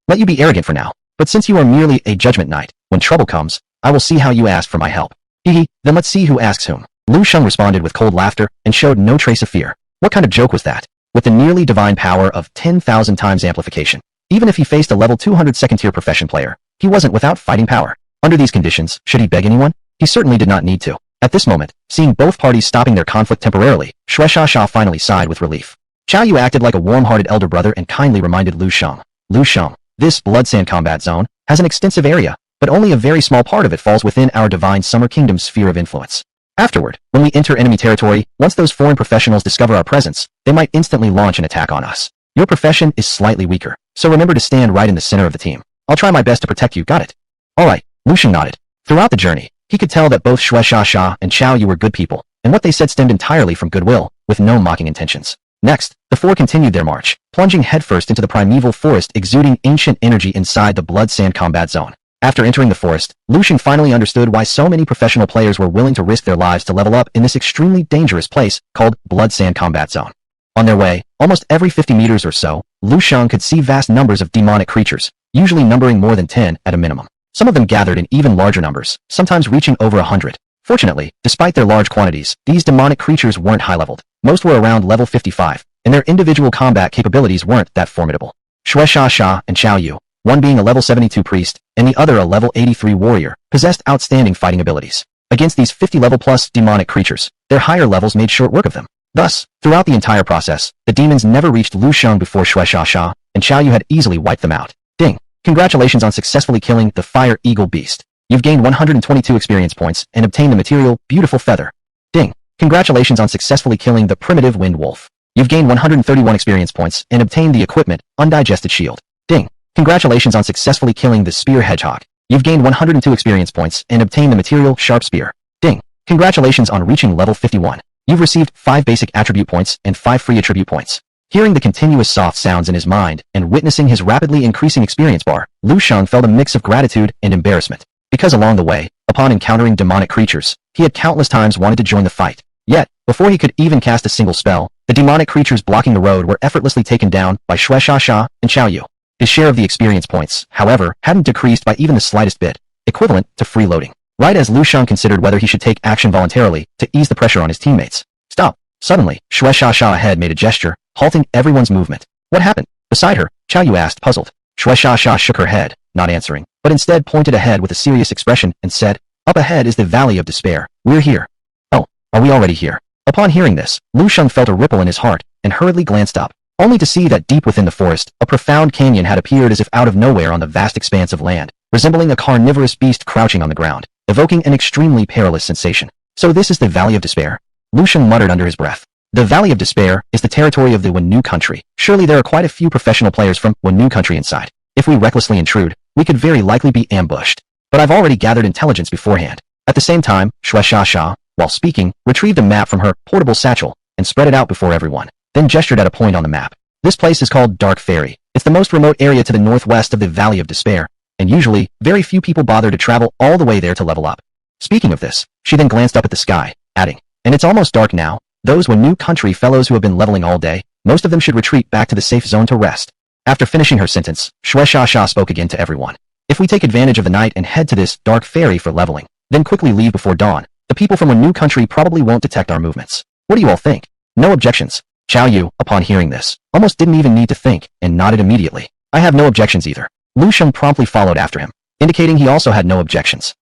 Let you be arrogant for now, but since you are merely a judgment knight, when trouble comes, I will see how you ask for my help. Hehe, then let's see who asks whom. Lu Shang responded with cold laughter and showed no trace of fear. What kind of joke was that? With the nearly divine power of 10,000 times amplification, even if he faced a level 200 2nd-tier profession player, he wasn't without fighting power. Under these conditions, should he beg anyone? He certainly did not need to. At this moment, seeing both parties stopping their conflict temporarily, Shueisha finally sighed with relief. Chao Yu acted like a warm-hearted elder brother and kindly reminded Lu Shang. Lu Shang, this Blood Sand combat zone has an extensive area, but only a very small part of it falls within our Divine Summer Kingdom's sphere of influence. Afterward, when we enter enemy territory, once those foreign professionals discover our presence, they might instantly launch an attack on us. Your profession is slightly weaker, so remember to stand right in the center of the team. I'll try my best to protect you, got it? Alright, Lu Shang nodded. Throughout the journey, he could tell that both Shueisha and Chao Yu were good people, and what they said stemmed entirely from goodwill, with no mocking intentions. Next, the 4 continued their march, plunging headfirst into the primeval forest exuding ancient energy inside the Blood Sand combat zone. After entering the forest, Lu Shang finally understood why so many professional players were willing to risk their lives to level up in this extremely dangerous place called Blood Sand combat zone. On their way, almost every 50 meters or so, Lu Shang could see vast numbers of demonic creatures, usually numbering more than 10 at a minimum. Some of them gathered in even larger numbers, sometimes reaching over 100. Fortunately, despite their large quantities, these demonic creatures weren't high-leveled. Most were around level 55, and their individual combat capabilities weren't that formidable. Shueisha and Chao Yu, one being a level 72 priest, and the other a level 83 warrior, possessed outstanding fighting abilities. Against these 50-level-plus demonic creatures, their higher levels made short work of them. Thus, throughout the entire process, the demons never reached Lu Shang before Shueisha and Chao Yu had easily wiped them out. Ding! Congratulations on successfully killing the Fire Eagle Beast. You've gained 122 experience points and obtained the material Beautiful Feather. Ding! Congratulations on successfully killing the Primitive Wind Wolf. You've gained 131 experience points and obtained the equipment Undigested Shield. Ding! Congratulations on successfully killing the Spear Hedgehog. You've gained 102 experience points and obtained the material Sharp Spear. Ding! Congratulations on reaching level 51. You've received 5 basic attribute points and 5 free attribute points. Hearing the continuous soft sounds in his mind and witnessing his rapidly increasing experience bar, Lu Shang felt a mix of gratitude and embarrassment. Because along the way, upon encountering demonic creatures, he had countless times wanted to join the fight. Yet, before he could even cast a single spell, the demonic creatures blocking the road were effortlessly taken down by Shueisha and Chao Yu. His share of the experience points, however, hadn't decreased by even the slightest bit, equivalent to freeloading. Right as Lu Shang considered whether he should take action voluntarily to ease the pressure on his teammates. Stop! Suddenly, Shueisha ahead made a gesture, halting everyone's movement. What happened? Beside her, Chao Yu asked, puzzled. Shueisha shook her head, not answering, but instead pointed ahead with a serious expression and said, Up ahead is the Valley of Despair. We're here. Oh, are we already here? Upon hearing this, Lu Shang felt a ripple in his heart and hurriedly glanced up, only to see that deep within the forest, a profound canyon had appeared as if out of nowhere on the vast expanse of land, resembling a carnivorous beast crouching on the ground, evoking an extremely perilous sensation. So this is the Valley of Despair? Lu Shang muttered under his breath. The Valley of Despair is the territory of the Wenu country. Surely there are quite a few professional players from Wenu country inside. If we recklessly intrude, we could very likely be ambushed. But I've already gathered intelligence beforehand. At the same time, Shueisha, while speaking, retrieved a map from her portable satchel and spread it out before everyone, then gestured at a point on the map. This place is called Dark Fairy. It's the most remote area to the northwest of the Valley of Despair, and usually, very few people bother to travel all the way there to level up. Speaking of this, she then glanced up at the sky, adding, And it's almost dark now. Those Wenu country fellows who have been leveling all day, most of them should retreat back to the safe zone to rest. After finishing her sentence, Shueisha spoke again to everyone. If we take advantage of the night and head to this Dark Fairy for leveling, then quickly leave before dawn, the people from Wenu country probably won't detect our movements. What do you all think? No objections. Chao Yu, upon hearing this, almost didn't even need to think, and nodded immediately. I have no objections either. Lu Shang promptly followed after him, indicating he also had no objections.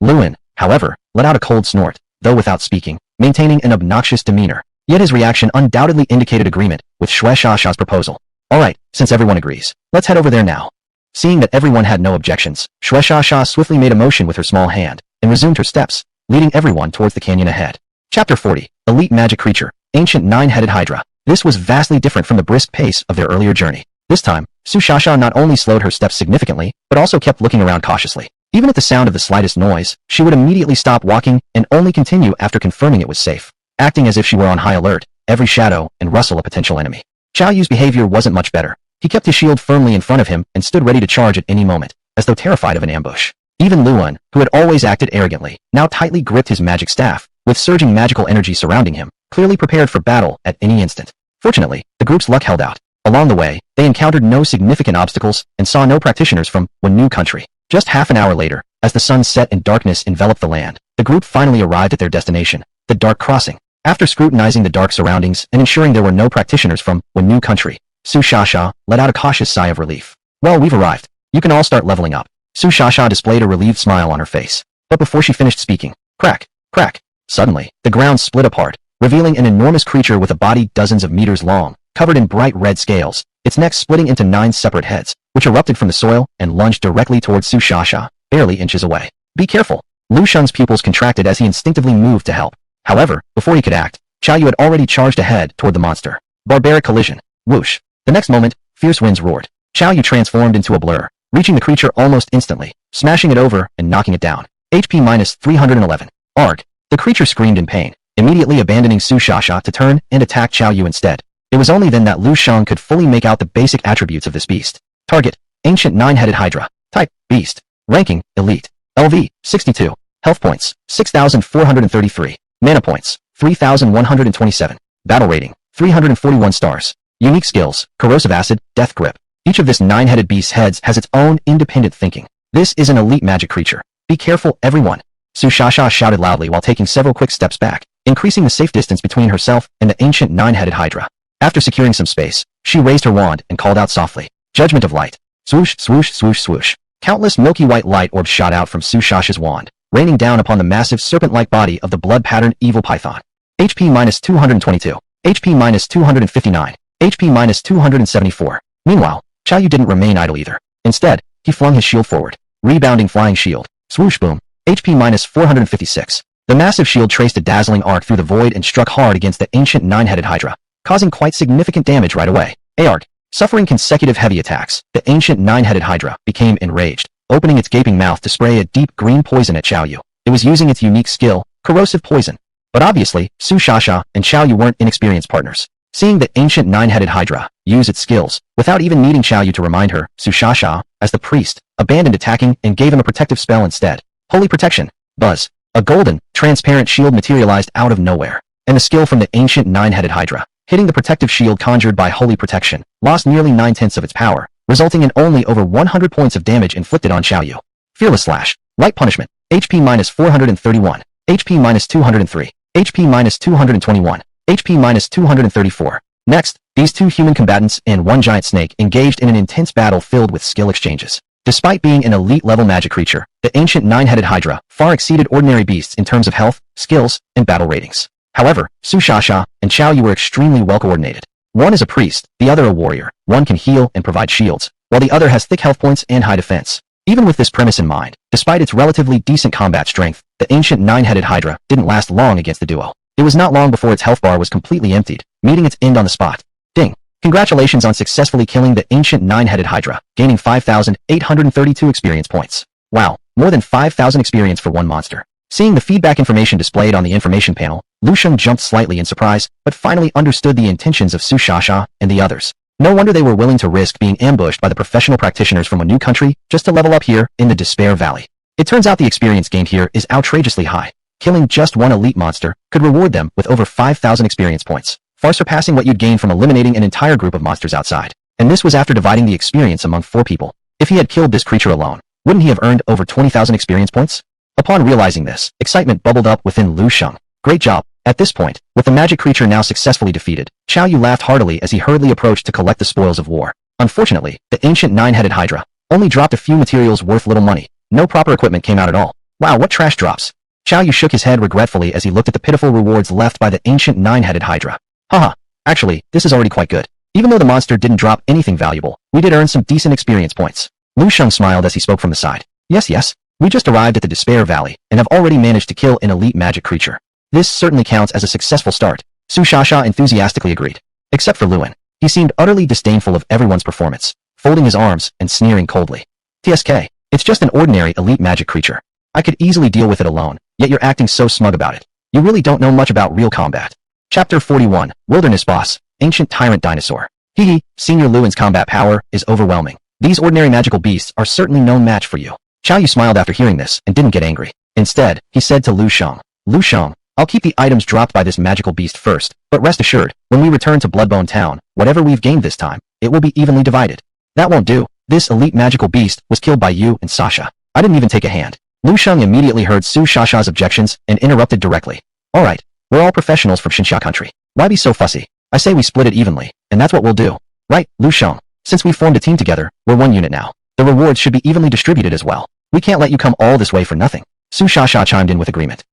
Lu In, however, let out a cold snort, though without speaking, maintaining an obnoxious demeanor. Yet his reaction undoubtedly indicated agreement with Shueisha's proposal. Alright, since everyone agrees, let's head over there now. Seeing that everyone had no objections, Shueisha swiftly made a motion with her small hand, and resumed her steps, leading everyone towards the canyon ahead. Chapter 40. Elite Magic Creature, Ancient Nine-Headed Hydra. This was vastly different from the brisk pace of their earlier journey. This time, Su Shasha not only slowed her steps significantly, but also kept looking around cautiously. Even at the sound of the slightest noise, she would immediately stop walking and only continue after confirming it was safe, acting as if she were on high alert, every shadow and rustle a potential enemy. Xiao Yu's behavior wasn't much better. He kept his shield firmly in front of him and stood ready to charge at any moment, as though terrified of an ambush. Even Luan, who had always acted arrogantly, now tightly gripped his magic staff, with surging magical energy surrounding him, clearly prepared for battle at any instant. Fortunately, the group's luck held out. Along the way, they encountered no significant obstacles and saw no practitioners from one new country. Just half an hour later, as the sun set and darkness enveloped the land, the group finally arrived at their destination, the Dark Crossing. After scrutinizing the dark surroundings and ensuring there were no practitioners from one new country, Su Shasha let out a cautious sigh of relief. Well, we've arrived. You can all start leveling up. Su Shasha displayed a relieved smile on her face. But before she finished speaking, crack, crack. Suddenly, the ground split apart, revealing an enormous creature with a body dozens of meters long, covered in bright red scales, its neck splitting into 9 separate heads, which erupted from the soil and lunged directly towards Su Shasha, barely inches away. Be careful! Lu Sheng's pupils contracted as he instinctively moved to help. However, before he could act, Xiao Yu had already charged ahead toward the monster. Barbaric collision. Whoosh. The next moment, fierce winds roared. Xiao Yu transformed into a blur, reaching the creature almost instantly, smashing it over and knocking it down. HP minus 311. Arg. The creature screamed in pain, immediately abandoning Su Shasha to turn and attack Xiao Yu instead. It was only then that Lu Sheng could fully make out the basic attributes of this beast. Target: Ancient Nine-Headed Hydra. Type: Beast. Ranking: Elite. LV: 62. Health points: 6,433. Mana points: 3,127. Battle rating: 341 stars. Unique skills: Corrosive Acid, Death Grip. Each of this nine-headed beast's heads has its own independent thinking. This is an elite magic creature. Be careful, everyone. Su Shasha shouted loudly while taking several quick steps back, increasing the safe distance between herself and the ancient nine-headed Hydra. After securing some space, she raised her wand and called out softly, Judgment of Light. Swoosh, swoosh, swoosh, swoosh. Countless milky white light orbs shot out from Su Shasha's wand, raining down upon the massive serpent-like body of the blood-patterned evil python. HP minus 222. HP minus 259. HP minus 274. Meanwhile, Xiao Yu didn't remain idle either. Instead, he flung his shield forward. Rebounding flying shield. Swoosh boom. HP minus 456. The massive shield traced a dazzling arc through the void and struck hard against the ancient nine-headed Hydra, causing quite significant damage right away. Arg. Suffering consecutive heavy attacks, the ancient nine-headed Hydra became enraged, opening its gaping mouth to spray a deep green poison at Xiao Yu. It was using its unique skill, corrosive poison. But obviously, Su Shasha and Xiao Yu weren't inexperienced partners. Seeing the ancient nine-headed Hydra use its skills, without even needing Xiao Yu to remind her, Su Shasha, as the priest, abandoned attacking and gave him a protective spell instead. Holy Protection. Buzz. A golden, transparent shield materialized out of nowhere, and the skill from the ancient nine-headed Hydra, hitting the protective shield conjured by Holy Protection, lost nearly 9/10 of its power, resulting in only over 100 points of damage inflicted on Xiao Yu. Fearless Slash. Light Punishment. HP minus 431. HP minus 203. HP minus 221. HP minus 234. Next, these two human combatants and one giant snake engaged in an intense battle filled with skill exchanges. Despite being an elite-level magic creature, the ancient nine-headed Hydra far exceeded ordinary beasts in terms of health, skills, and battle ratings. However, Su Shasha and Xiao Yu were extremely well-coordinated. One is a priest, the other a warrior. One can heal and provide shields, while the other has thick health points and high defense. Even with this premise in mind, despite its relatively decent combat strength, the ancient nine-headed Hydra didn't last long against the duo. It was not long before its health bar was completely emptied, meeting its end on the spot. Ding! Congratulations on successfully killing the ancient nine-headed Hydra, gaining 5,832 experience points. Wow, more than 5,000 experience for one monster. Seeing the feedback information displayed on the information panel, Lu Sheng jumped slightly in surprise, but finally understood the intentions of Su Shasha and the others. No wonder they were willing to risk being ambushed by the professional practitioners from a new country just to level up here in the Despair Valley. It turns out the experience gained here is outrageously high. Killing just one elite monster could reward them with over 5,000 experience points, far surpassing what you'd gain from eliminating an entire group of monsters outside. And this was after dividing the experience among 4 people. If he had killed this creature alone, wouldn't he have earned over 20,000 experience points? Upon realizing this, excitement bubbled up within Lu Sheng. Great job. At this point, with the magic creature now successfully defeated, Xiao Yu laughed heartily as he hurriedly approached to collect the spoils of war. Unfortunately, the ancient nine-headed Hydra only dropped a few materials worth little money. No proper equipment came out at all. Wow, what trash drops. Xiao Yu shook his head regretfully as he looked at the pitiful rewards left by the ancient nine-headed Hydra. Haha. Actually, this is already quite good. Even though the monster didn't drop anything valuable, we did earn some decent experience points. Lu Sheng smiled as he spoke from the side. Yes, We just arrived at the Despair Valley and have already managed to kill an elite magic creature. This certainly counts as a successful start, Su Shasha enthusiastically agreed. Except for Lewin. He seemed utterly disdainful of everyone's performance, folding his arms and sneering coldly. TSK, it's just an ordinary elite magic creature. I could easily deal with it alone, yet you're acting so smug about it. You really don't know much about real combat. Chapter 41, Wilderness Boss, Ancient Tyrant Dinosaur. Hehe, Senior Lewin's combat power is overwhelming. These ordinary magical beasts are certainly no match for you. Xiao Yu smiled after hearing this and didn't get angry. Instead, he said to Lu Shang, Lu Shang, I'll keep the items dropped by this magical beast first, but rest assured, when we return to Bloodbone Town, whatever we've gained this time, it will be evenly divided. That won't do. This elite magical beast was killed by you and Sasha. I didn't even take a hand. Lu Shang immediately heard Su Shasha's objections and interrupted directly. Alright, we're all professionals from Xinxia country. Why be so fussy? I say we split it evenly, and that's what we'll do. Right, Lu Shang. Since we formed a team together, we're one unit now. The rewards should be evenly distributed as well. We can't let you come all this way for nothing. Su Shasha chimed in with agreement.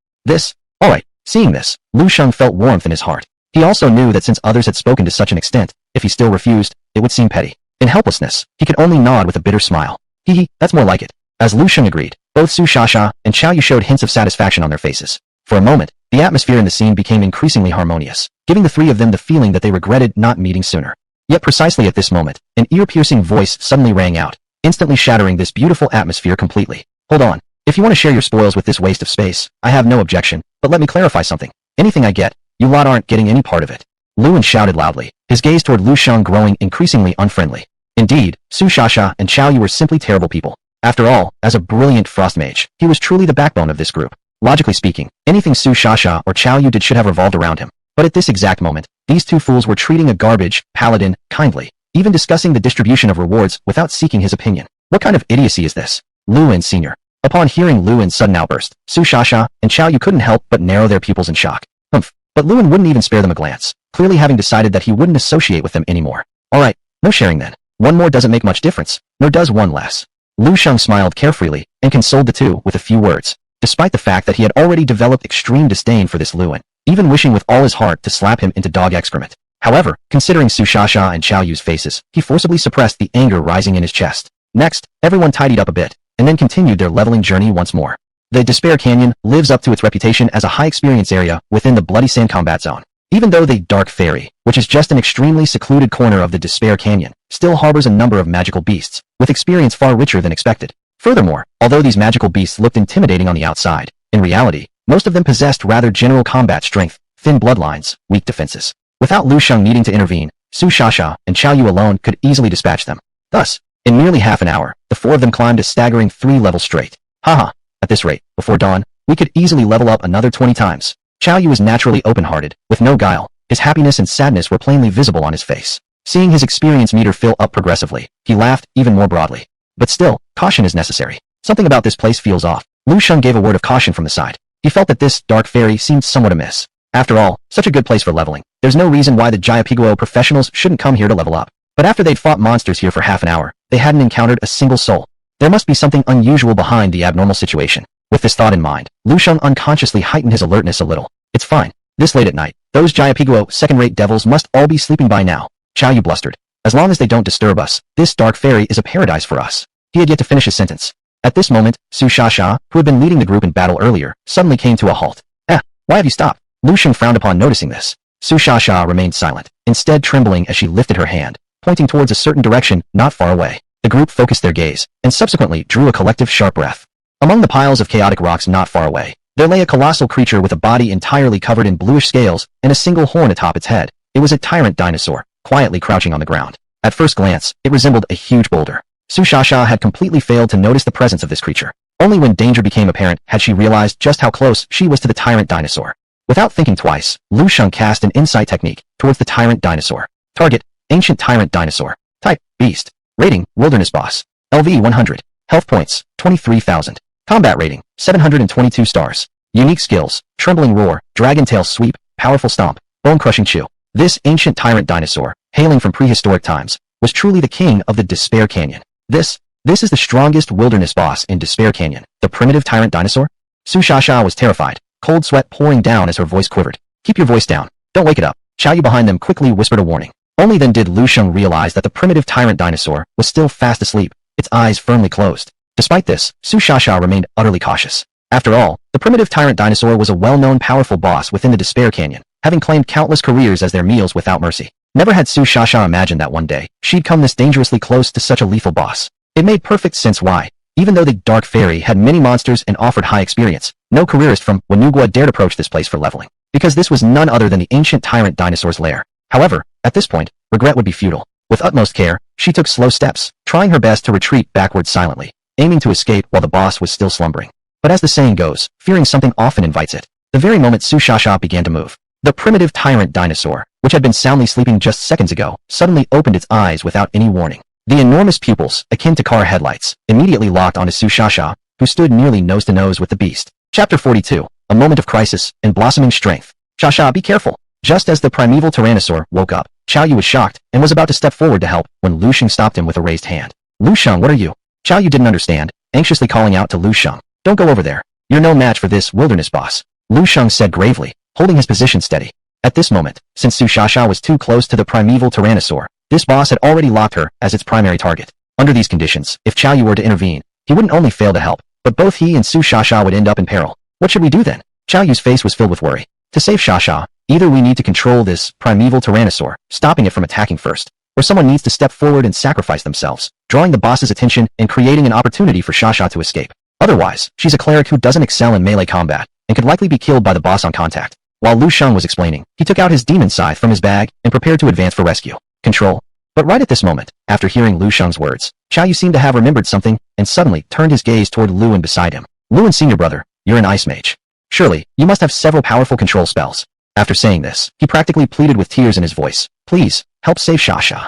Alright. Seeing this, Lu Shang felt warmth in his heart. He also knew that since others had spoken to such an extent, if he still refused, it would seem petty. In helplessness, he could only nod with a bitter smile. Hehe, that's more like it. As Lu Shang agreed, both Su Shasha and Xiao Yu showed hints of satisfaction on their faces. For a moment, the atmosphere in the scene became increasingly harmonious, giving the three of them the feeling that they regretted not meeting sooner. Yet precisely at this moment, an ear-piercing voice suddenly rang out, instantly shattering this beautiful atmosphere completely. Hold on. If you want to share your spoils with this waste of space, I have no objection, but let me clarify something. Anything I get, you lot aren't getting any part of it. Lewin shouted loudly, his gaze toward Lu Shang growing increasingly unfriendly. Indeed, Su Shasha and Xiao Yu were simply terrible people. After all, as a brilliant frost mage, he was truly the backbone of this group. Logically speaking, anything Su Shasha or Xiao Yu did should have revolved around him. But at this exact moment, these two fools were treating a garbage Paladin kindly, even discussing the distribution of rewards without seeking his opinion. What kind of idiocy is this? Lewin Sr. Upon hearing Lewin's sudden outburst, Su Shasha and Xiao Yu couldn't help but narrow their pupils in shock. Humph. But Lewin wouldn't even spare them a glance, clearly having decided that he wouldn't associate with them anymore. Alright, no sharing then. One more doesn't make much difference, nor does one less. Lu Shang smiled carefreely and consoled the two with a few words, despite the fact that he had already developed extreme disdain for this Lewin, even wishing with all his heart to slap him into dog excrement. However, considering Su Shasha and Xiao Yu's faces, he forcibly suppressed the anger rising in his chest. Next, everyone tidied up a bit, and then continued their leveling journey once more. The Despair Canyon lives up to its reputation as a high-experience area within the Bloody Sand Combat Zone. Even though the Dark Fairy, which is just an extremely secluded corner of the Despair Canyon, still harbors a number of magical beasts, with experience far richer than expected. Furthermore, although these magical beasts looked intimidating on the outside, in reality, most of them possessed rather general combat strength, thin bloodlines, weak defenses. Without Lu Shang needing to intervene, Su Shasha and Xiao Yu alone could easily dispatch them. Thus, in merely half an hour, the four of them climbed a staggering 3 levels straight. Haha, at this rate, before dawn, we could easily level up another 20 times. Xiao Yu was naturally open-hearted, with no guile. His happiness and sadness were plainly visible on his face. Seeing his experience meter fill up progressively, he laughed even more broadly. But still, caution is necessary. Something about this place feels off. Lu Shang gave a word of caution from the side. He felt that this Dark Fairy seemed somewhat amiss. After all, such a good place for leveling. There's no reason why the Jayapiguo professionals shouldn't come here to level up. But after they'd fought monsters here for half an hour, they hadn't encountered a single soul. There must be something unusual behind the abnormal situation. With this thought in mind, Lu Shang unconsciously heightened his alertness a little. It's fine. This late at night, those Jayapiguo second-rate devils must all be sleeping by now. Xiao Yu blustered. As long as they don't disturb us, this Dark Fairy is a paradise for us. He had yet to finish his sentence. At this moment, Su Shasha, who had been leading the group in battle earlier, suddenly came to a halt. Why have you stopped? Lu Shang frowned upon noticing this. Su Shasha remained silent, instead trembling as she lifted her hand, pointing towards a certain direction not far away. The group focused their gaze, and subsequently drew a collective sharp breath. Among the piles of chaotic rocks not far away, there lay a colossal creature with a body entirely covered in bluish scales and a single horn atop its head. It was a tyrant dinosaur, quietly crouching on the ground. At first glance, it resembled a huge boulder. Su Shasha had completely failed to notice the presence of this creature. Only when danger became apparent had she realized just how close she was to the tyrant dinosaur. Without thinking twice, Lu Shang cast an insight technique towards the tyrant dinosaur. Target: Ancient Tyrant Dinosaur. Type: Beast. Rating: Wilderness Boss. LV 100. Health points: 23,000. Combat rating: 722 stars. Unique skills: Trembling Roar, Dragon Tail Sweep, Powerful Stomp, Bone Crushing Chew. This ancient tyrant dinosaur, hailing from prehistoric times, was truly the king of the Despair Canyon. This is the strongest wilderness boss in Despair Canyon, the primitive tyrant dinosaur? Su Shasha was terrified, cold sweat pouring down as her voice quivered. Keep your voice down. Don't wake it up. Xiao Yu behind them quickly whispered a warning. Only then did Lu Shang realize that the primitive tyrant dinosaur was still fast asleep, its eyes firmly closed. Despite this, Su Shasha remained utterly cautious. After all, the primitive tyrant dinosaur was a well-known powerful boss within the Despair Canyon, having claimed countless careers as their meals without mercy. Never had Su Shasha imagined that one day, she'd come this dangerously close to such a lethal boss. It made perfect sense why. Even though the Dark Fairy had many monsters and offered high experience, no careerist from Wanugwa dared approach this place for leveling, because this was none other than the ancient tyrant dinosaur's lair. However, at this point, regret would be futile. With utmost care, she took slow steps, trying her best to retreat backwards silently, aiming to escape while the boss was still slumbering. But as the saying goes, fearing something often invites it. The very moment Su Shasha began to move, the primitive tyrant dinosaur, which had been soundly sleeping just seconds ago, suddenly opened its eyes without any warning. The enormous pupils, akin to car headlights, immediately locked onto Su Shasha, who stood nearly nose to nose with the beast. Chapter 42, A Moment of Crisis and Blossoming Strength. Shasha, be careful. Just as the primeval tyrannosaur woke up, Qiao Yu was shocked and was about to step forward to help when Lu Shang stopped him with a raised hand. Lu Shang, what are you? Qiao Yu didn't understand, anxiously calling out to Lu Shang. Don't go over there. You're no match for this wilderness boss. Lu Shang said gravely, holding his position steady. At this moment, since Su Shasha was too close to the primeval tyrannosaur, this boss had already locked her as its primary target. Under these conditions, if Qiao Yu were to intervene, he wouldn't only fail to help, but both he and Su Shasha would end up in peril. What should we do then? Qiao Yu's face was filled with worry. To save Shasha, either we need to control this primeval tyrannosaur, stopping it from attacking first, or someone needs to step forward and sacrifice themselves, drawing the boss's attention and creating an opportunity for Shasha to escape. Otherwise, she's a cleric who doesn't excel in melee combat, and could likely be killed by the boss on contact. While Lu Shang was explaining, he took out his demon scythe from his bag and prepared to advance for rescue. Control. But right at this moment, after hearing Lu Shang's words, Qiao Yu seemed to have remembered something, and suddenly turned his gaze toward Luan beside him. Luan, senior brother, you're an ice mage. Surely, you must have several powerful control spells. After saying this, he practically pleaded with tears in his voice. Please, help save Shasha.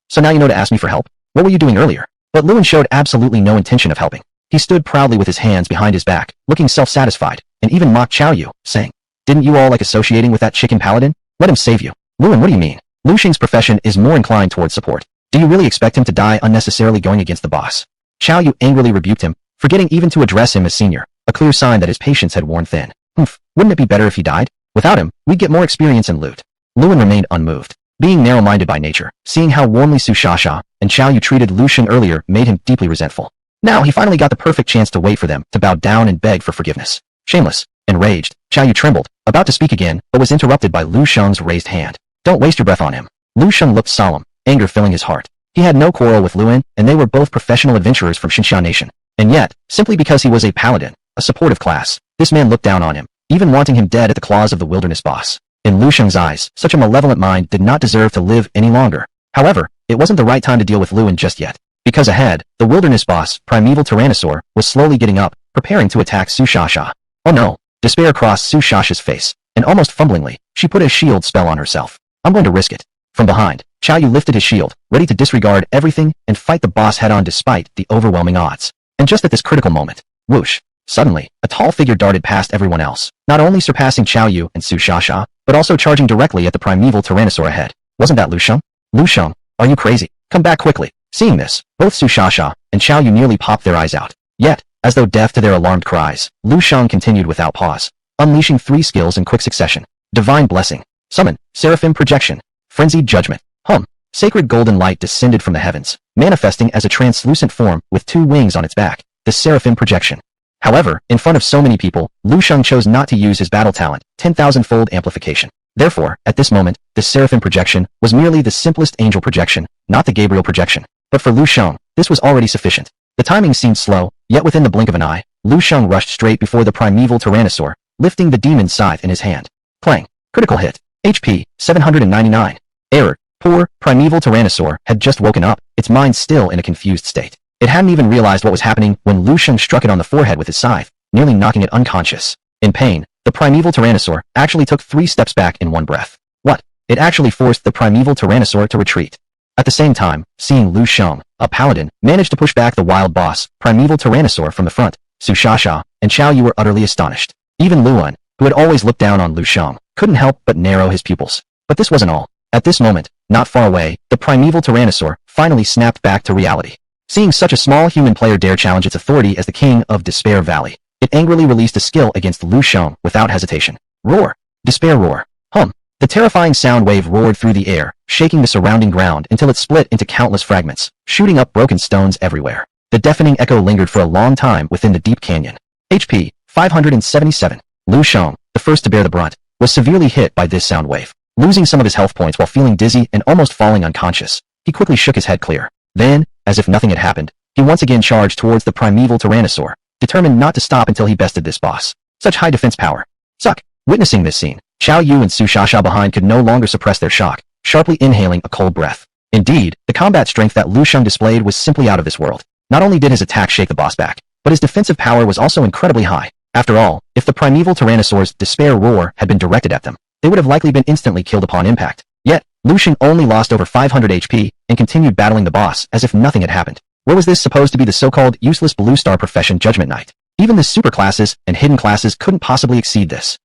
So now you know to ask me for help? What were you doing earlier? But Luan showed absolutely no intention of helping. He stood proudly with his hands behind his back, looking self-satisfied, and even mocked Qiao Yu, saying, Didn't you all like associating with that chicken paladin? Let him save you. Luan, what do you mean? Lu Shang's profession is more inclined towards support. Do you really expect him to die unnecessarily going against the boss? Qiao Yu angrily rebuked him, forgetting even to address him as senior, a clear sign that his patience had worn thin. Wouldn't it be better if he died? Without him, we'd get more experience and loot. Luan remained unmoved. Being narrow-minded by nature, seeing how warmly Su Shasha and Qiao Yu treated Lu Shang earlier made him deeply resentful. Now he finally got the perfect chance to wait for them to bow down and beg for forgiveness. Shameless. Enraged, Qiao Yu trembled, about to speak again, but was interrupted by Lu Shang's raised hand. Don't waste your breath on him. Lu Shang looked solemn, anger filling his heart. He had no quarrel with Luan, and they were both professional adventurers from Xinxia Nation. And yet, simply because he was a paladin, a supportive class, this man looked down on him, even wanting him dead at the claws of the wilderness boss. In Lu Shang's eyes, such a malevolent mind did not deserve to live any longer. However, it wasn't the right time to deal with Luan just yet. Because ahead, the wilderness boss, primeval tyrannosaur, was slowly getting up, preparing to attack Su Shasha. Oh no! Despair crossed Su Shasha's face, and almost fumblingly, she put a shield spell on herself. I'm going to risk it. From behind, Qiao Yu lifted his shield, ready to disregard everything and fight the boss head-on despite the overwhelming odds. And just at this critical moment, whoosh! Suddenly, a tall figure darted past everyone else, not only surpassing Qiao Yu and Su Shasha, but also charging directly at the primeval tyrannosaur ahead. Wasn't that Lu Shang? Lu Shang, are you crazy? Come back quickly. Seeing this, both Su Shasha and Qiao Yu nearly popped their eyes out. Yet, as though deaf to their alarmed cries, Lu Shang continued without pause, unleashing 3 skills in quick succession. Divine Blessing. Summon. Seraphim Projection. Frenzied Judgment. Sacred golden light descended from the heavens, manifesting as a translucent form with 2 wings on its back, the Seraphim Projection. However, in front of so many people, Lu Shang chose not to use his battle talent, 10,000-fold amplification. Therefore, at this moment, the Seraphim Projection was merely the simplest angel projection, not the Gabriel projection. But for Lu Shang, this was already sufficient. The timing seemed slow, yet within the blink of an eye, Lu Shang rushed straight before the primeval tyrannosaur, lifting the demon scythe in his hand. Clang. Critical hit. HP, 799. Error. Poor, primeval tyrannosaur had just woken up, its mind still in a confused state. It hadn't even realized what was happening when Lu Shang struck it on the forehead with his scythe, nearly knocking it unconscious. In pain, the primeval tyrannosaur actually took 3 steps back in one breath. What? It actually forced the primeval tyrannosaur to retreat. At the same time, seeing Lu Shang, a paladin, managed to push back the wild boss, primeval tyrannosaur from the front, Su Shasha and Qiao Yu were utterly astonished. Even Luan, who had always looked down on Lu Shang, couldn't help but narrow his pupils. But this wasn't all. At this moment, not far away, the primeval tyrannosaur finally snapped back to reality. Seeing such a small human player dare challenge its authority as the king of Despair Valley, it angrily released a skill against Lu Shang without hesitation. Roar. Despair Roar. The terrifying sound wave roared through the air, shaking the surrounding ground until it split into countless fragments, shooting up broken stones everywhere. The deafening echo lingered for a long time within the deep canyon. HP 577. Lu Shang, the first to bear the brunt, was severely hit by this sound wave. Losing some of his health points while feeling dizzy and almost falling unconscious, he quickly shook his head clear. Then, as if nothing had happened, he once again charged towards the primeval tyrannosaur, determined not to stop until he bested this boss. Such high defense power. Suck. Witnessing this scene, Xiao Yu and Su Shasha behind could no longer suppress their shock, sharply inhaling a cold breath. Indeed, the combat strength that Lu Shang displayed was simply out of this world. Not only did his attack shake the boss back, but his defensive power was also incredibly high. After all, if the primeval tyrannosaur's despair roar had been directed at them, they would have likely been instantly killed upon impact. Yet, Lu Shang only lost over 500 HP and continued battling the boss as if nothing had happened. Where was this supposed to be the so-called useless blue star profession Judgment Knight? Even the super classes and hidden classes couldn't possibly exceed this.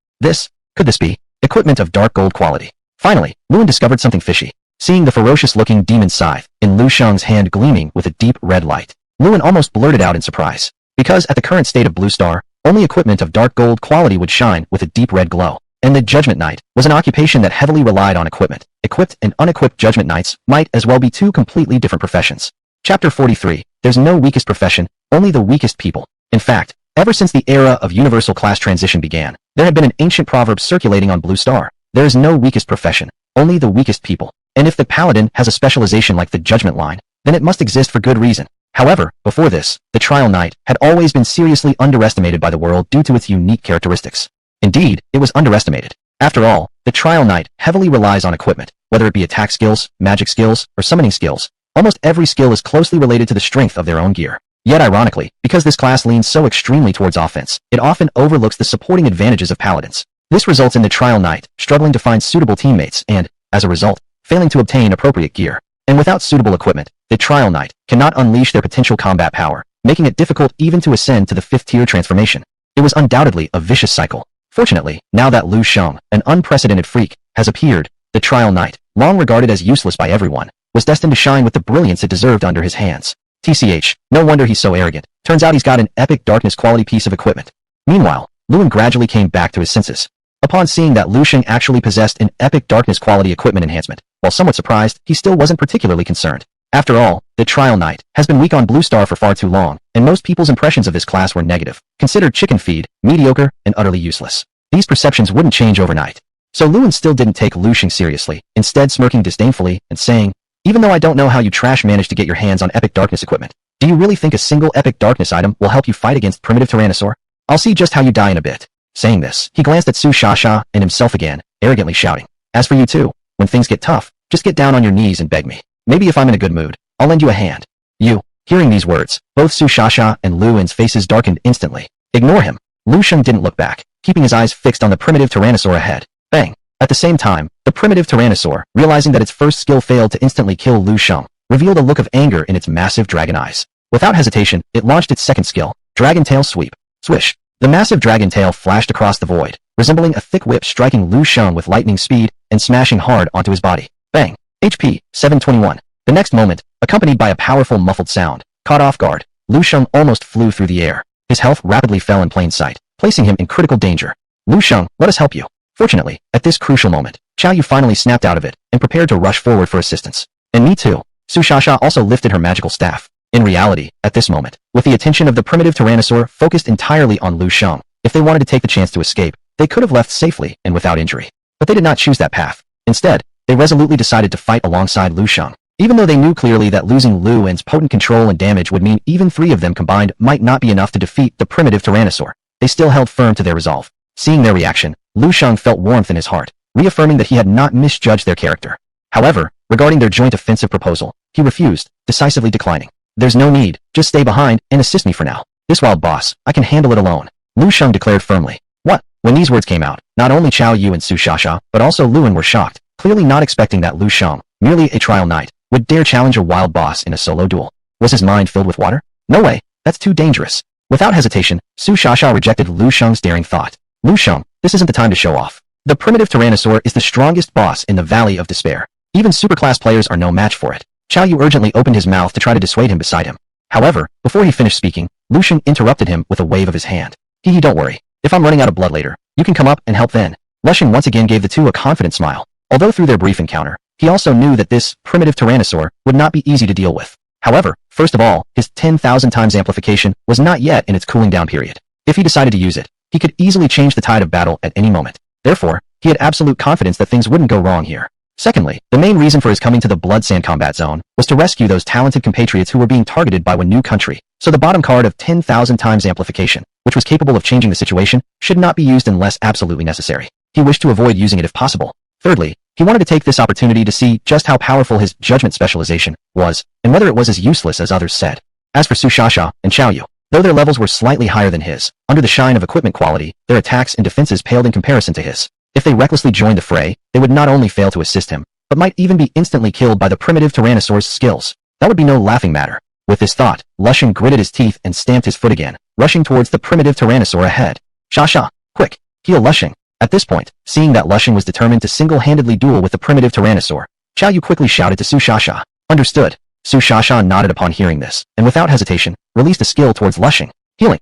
Could this be? Equipment of dark gold quality. Finally, Lewin discovered something fishy. Seeing the ferocious-looking demon scythe in Lu Shang's hand gleaming with a deep red light, Lewin almost blurted out in surprise. Because at the current state of Blue Star, only equipment of dark gold quality would shine with a deep red glow. And the Judgment Knight was an occupation that heavily relied on equipment. Equipped and unequipped Judgment Knights might as well be two completely different professions. Chapter 43. There's no weakest profession, only the weakest people. In fact, ever since the era of universal class transition began, there had been an ancient proverb circulating on Blue Star. There is no weakest profession, only the weakest people. And if the Paladin has a specialization like the Judgment line, then it must exist for good reason. However, before this, the Trial Knight had always been seriously underestimated by the world due to its unique characteristics. Indeed, it was underestimated. After all, the Trial Knight heavily relies on equipment, whether it be attack skills, magic skills, or summoning skills. Almost every skill is closely related to the strength of their own gear. Yet ironically, because this class leans so extremely towards offense, it often overlooks the supporting advantages of Paladins. This results in the Trial Knight struggling to find suitable teammates and, as a result, failing to obtain appropriate gear. And without suitable equipment, the Trial Knight cannot unleash their potential combat power, making it difficult even to ascend to the 5th tier transformation. It was undoubtedly a vicious cycle. Fortunately, now that Lu Shang, an unprecedented freak, has appeared, the Trial Knight, long regarded as useless by everyone, was destined to shine with the brilliance it deserved under his hands. TCH, no wonder he's so arrogant. Turns out he's got an epic darkness quality piece of equipment. Meanwhile, Lewin gradually came back to his senses. Upon seeing that Lu Shang actually possessed an epic darkness quality equipment enhancement, while somewhat surprised, he still wasn't particularly concerned. After all, the Trial Knight has been weak on Blue Star for far too long, and most people's impressions of this class were negative, considered chicken feed, mediocre, and utterly useless. These perceptions wouldn't change overnight. So Lewin still didn't take Lu Shang seriously, instead smirking disdainfully and saying, "Even though I don't know how you trash managed to get your hands on epic darkness equipment, do you really think a single epic darkness item will help you fight against primitive Tyrannosaur? I'll see just how you die in a bit." Saying this, he glanced at Su Shasha and himself again, arrogantly shouting, "As for you too, when things get tough, just get down on your knees and beg me. Maybe if I'm in a good mood, I'll lend you a hand." "You." Hearing these words, both Su Shasha and Lewin's faces darkened instantly. "Ignore him." Lu Shang didn't look back, keeping his eyes fixed on the primitive Tyrannosaur ahead. Bang! At the same time, the primitive Tyrannosaur, realizing that its first skill failed to instantly kill Lu Shang, revealed a look of anger in its massive dragon eyes. Without hesitation, it launched its second skill, Dragon Tail Sweep. Swish! The massive dragon tail flashed across the void, resembling a thick whip striking Lu Shang with lightning speed and smashing hard onto his body. Bang! HP 721. The next moment, accompanied by a powerful muffled sound, caught off guard, Lu Shang almost flew through the air. His health rapidly fell in plain sight, placing him in critical danger. "Lu Shang, let us help you." Fortunately, at this crucial moment, Xiao Yu finally snapped out of it and prepared to rush forward for assistance. "And me too." Su Shasha also lifted her magical staff. In reality, at this moment, with the attention of the primitive Tyrannosaur focused entirely on Lu Shang, if they wanted to take the chance to escape, they could have left safely and without injury. But they did not choose that path. Instead, they resolutely decided to fight alongside Lu Shang. Even though they knew clearly that losing Lu Wen's potent control and damage would mean even 3 of them combined might not be enough to defeat the primitive Tyrannosaur, they still held firm to their resolve. Seeing their reaction, Lu Shang felt warmth in his heart, reaffirming that he had not misjudged their character. However, regarding their joint offensive proposal, he refused, decisively declining. "There's no need, just stay behind and assist me for now. This wild boss, I can handle it alone," Lu Shang declared firmly. "What?" When these words came out, not only Xiao Yu and Su Shasha, but also Lewin were shocked, clearly not expecting that Lu Shang, merely a trial knight, would dare challenge a wild boss in a solo duel. Was his mind filled with water? No way, that's too dangerous. Without hesitation, Su Shasha rejected Lu Shang's daring thought. "Lu Shang, this isn't the time to show off. The primitive Tyrannosaur is the strongest boss in the Valley of Despair. Even superclass players are no match for it." Xiao Yu urgently opened his mouth to try to dissuade him beside him. However, before he finished speaking, Lu Shang interrupted him with a wave of his hand. Don't worry. If I'm running out of blood later, you can come up and help then." Lu Shang once again gave the two a confident smile. Although through their brief encounter, he also knew that this primitive Tyrannosaur would not be easy to deal with. However, first of all, his 10,000 times amplification was not yet in its cooling down period. If he decided to use it, he could easily change the tide of battle at any moment. Therefore, he had absolute confidence that things wouldn't go wrong here. Secondly, the main reason for his coming to the Blood Sand combat zone was to rescue those talented compatriots who were being targeted by one new country. So the bottom card of 10,000 times amplification, which was capable of changing the situation, should not be used unless absolutely necessary. He wished to avoid using it if possible. Thirdly, he wanted to take this opportunity to see just how powerful his judgment specialization was, and whether it was as useless as others said. As for Su Shasha and Xiao Yu, though their levels were slightly higher than his, under the shine of equipment quality, their attacks and defenses paled in comparison to his. If they recklessly joined the fray, they would not only fail to assist him, but might even be instantly killed by the primitive Tyrannosaur's skills. That would be no laughing matter. With this thought, Lushan gritted his teeth and stamped his foot again, rushing towards the primitive Tyrannosaur ahead. Shasha, quick, heal Lushan. At this point, seeing that Lushan was determined to single-handedly duel with the primitive Tyrannosaur, Xiao Yu quickly shouted to Su Shasha. Understood. Su Shasha nodded upon hearing this, and without hesitation, released a skill towards Lushan. Healing.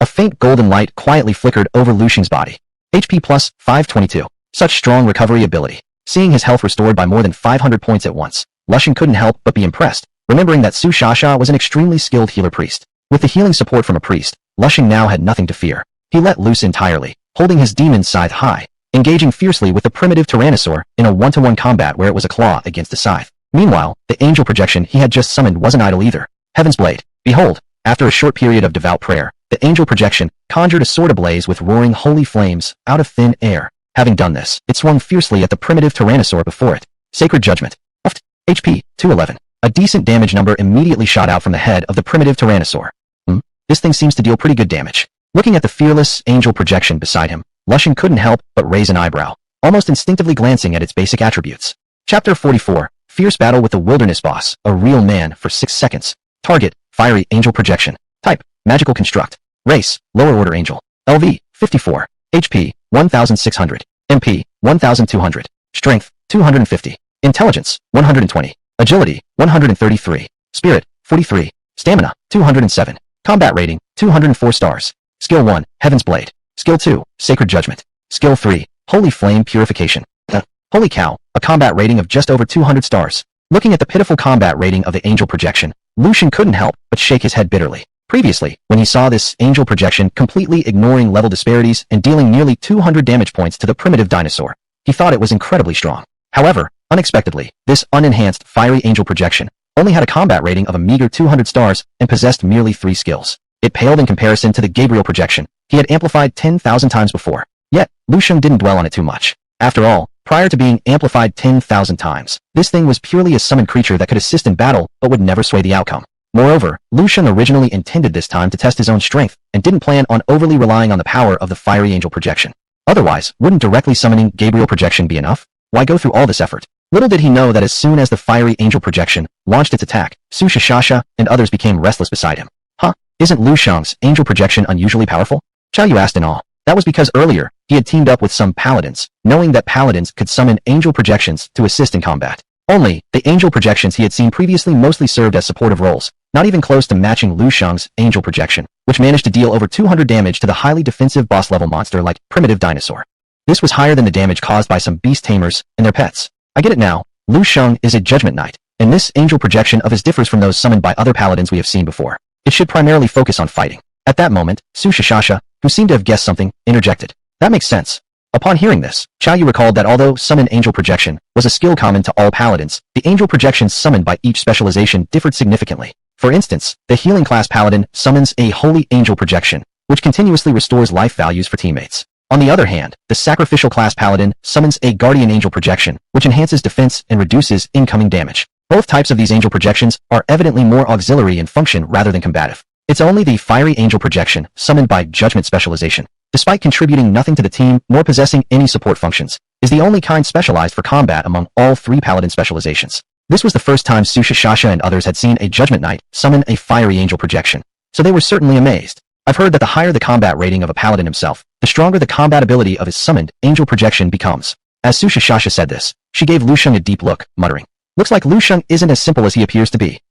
A faint golden light quietly flickered over Lushan's body. HP plus 522. Such strong recovery ability. Seeing his health restored by more than 500 points at once, Lushan couldn't help but be impressed, remembering that Su Shasha was an extremely skilled healer priest. With the healing support from a priest, Lushan now had nothing to fear. He let loose entirely, holding his demon scythe high, engaging fiercely with the primitive Tyrannosaur in a one-to-one combat where it was a claw against a scythe. Meanwhile, the angel projection he had just summoned wasn't idle either. Heaven's Blade. Behold, after a short period of devout prayer, the angel projection conjured a sword ablaze with roaring holy flames out of thin air. Having done this, it swung fiercely at the primitive Tyrannosaur before it. Sacred Judgment. HP 211. A decent damage number immediately shot out from the head of the primitive Tyrannosaur. This thing seems to deal pretty good damage. Looking at the fearless angel projection beside him, Lushan couldn't help but raise an eyebrow, almost instinctively glancing at its basic attributes. Chapter 44. Fierce battle with the wilderness boss, a real man for 6 seconds. Target, fiery angel projection. Type, magical construct. Race, lower order angel. LV, 54. HP, 1600. MP, 1200. Strength, 250. Intelligence, 120. Agility, 133. Spirit, 43. Stamina, 207. Combat rating, 204 stars. Skill 1, Heaven's Blade. Skill 2, Sacred Judgment. Skill 3, Holy Flame Purification. Holy cow, a combat rating of just over 200 stars. Looking at the pitiful combat rating of the angel projection, Lushan couldn't help but shake his head bitterly. Previously, when he saw this angel projection completely ignoring level disparities and dealing nearly 200 damage points to the primitive dinosaur, he thought it was incredibly strong. However, unexpectedly, this unenhanced fiery angel projection only had a combat rating of a meager 200 stars and possessed merely 3 skills. It paled in comparison to the Gabriel projection he had amplified 10,000 times before. Yet, Lushan didn't dwell on it too much. After all, prior to being amplified 10,000 times, this thing was purely a summoned creature that could assist in battle but would never sway the outcome. Moreover, Lushan originally intended this time to test his own strength and didn't plan on overly relying on the power of the fiery angel projection. Otherwise, wouldn't directly summoning Gabriel projection be enough? Why go through all this effort? Little did he know that as soon as the fiery angel projection launched its attack, Su Shasha and others became restless beside him. Isn't Lu Shang's angel projection unusually powerful? Xiao Yu asked in awe. That was because earlier, he had teamed up with some paladins, knowing that paladins could summon angel projections to assist in combat. Only, the angel projections he had seen previously mostly served as supportive roles, not even close to matching Lu Shang's angel projection, which managed to deal over 200 damage to the highly defensive boss-level monster like Primitive Dinosaur. This was higher than the damage caused by some beast tamers and their pets. I get it now. Lu Shang is a judgment knight, and this angel projection of his differs from those summoned by other paladins we have seen before. It should primarily focus on fighting. At that moment, Su Shasha, who seemed to have guessed something, interjected. That makes sense. Upon hearing this, Xiao Yu recalled that although summon angel projection was a skill common to all paladins, the angel projections summoned by each specialization differed significantly. For instance, the healing class paladin summons a holy angel projection, which continuously restores life values for teammates. On the other hand, the sacrificial class paladin summons a guardian angel projection, which enhances defense and reduces incoming damage. Both types of these angel projections are evidently more auxiliary in function rather than combative. It's only the fiery angel projection, summoned by judgment specialization, despite contributing nothing to the team nor possessing any support functions, is the only kind specialized for combat among all 3 paladin specializations. This was the first time Su Shasha and others had seen a judgment knight summon a fiery angel projection, so they were certainly amazed. I've heard that the higher the combat rating of a paladin himself, the stronger the combat ability of his summoned angel projection becomes. As Su Shasha said this, she gave Lu Shang a deep look, muttering, "Looks like Lu Shang isn't as simple as he appears to be."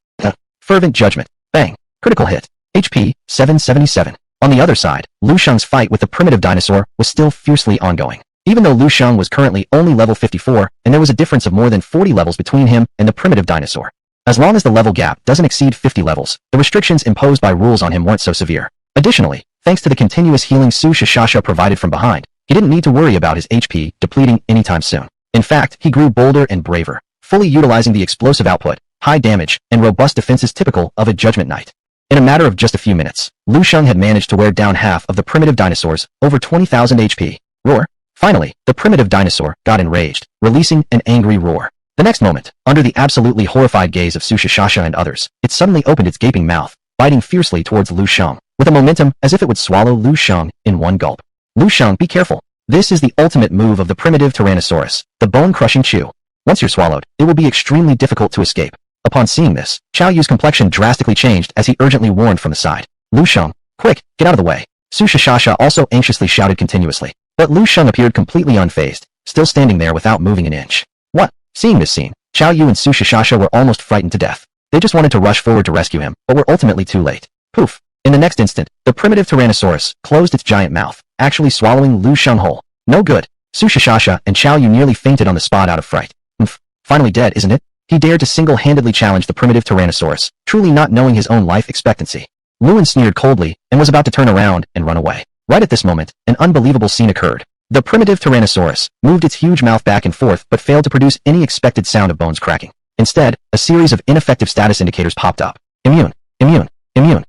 Fervent Judgment. Bang. Critical hit. HP 777. On the other side, Lu Shang's fight with the primitive dinosaur was still fiercely ongoing. Even though Lu Shang was currently only level 54, and there was a difference of more than 40 levels between him and the primitive dinosaur. As long as the level gap doesn't exceed 50 levels, the restrictions imposed by rules on him weren't so severe. Additionally, thanks to the continuous healing SSS provided from behind, he didn't need to worry about his HP depleting anytime soon. In fact, he grew bolder and braver, fully utilizing the explosive output, high damage, and robust defenses typical of a Judgment Knight. In a matter of just a few minutes, Shang had managed to wear down half of the primitive dinosaur's over 20,000 HP. Roar. Finally, the primitive dinosaur got enraged, releasing an angry roar. The next moment, under the absolutely horrified gaze of SSS and others, it suddenly opened its gaping mouth, biting fiercely towards Shang, with a momentum as if it would swallow Shang in one gulp. Shang, be careful. This is the ultimate move of the primitive Tyrannosaurus, the bone-crushing chew. Once you're swallowed, it will be extremely difficult to escape. Upon seeing this, Xiao Yu's complexion drastically changed as he urgently warned from the side. Shang, quick, get out of the way. SSS also anxiously shouted continuously. But Shang appeared completely unfazed, still standing there without moving an inch. What? Seeing this scene, Xiao Yu and SSS were almost frightened to death. They just wanted to rush forward to rescue him, but were ultimately too late. Poof. In the next instant, the primitive Tyrannosaurus closed its giant mouth, actually swallowing Shang whole. No good. SSS and Xiao Yu nearly fainted on the spot out of fright. Finally dead, isn't it? He dared to single-handedly challenge the primitive Tyrannosaurus, truly not knowing his own life expectancy. Luan sneered coldly and was about to turn around and run away. Right at this moment, an unbelievable scene occurred. The primitive Tyrannosaurus moved its huge mouth back and forth but failed to produce any expected sound of bones cracking. Instead, a series of ineffective status indicators popped up. Immune, immune, immune.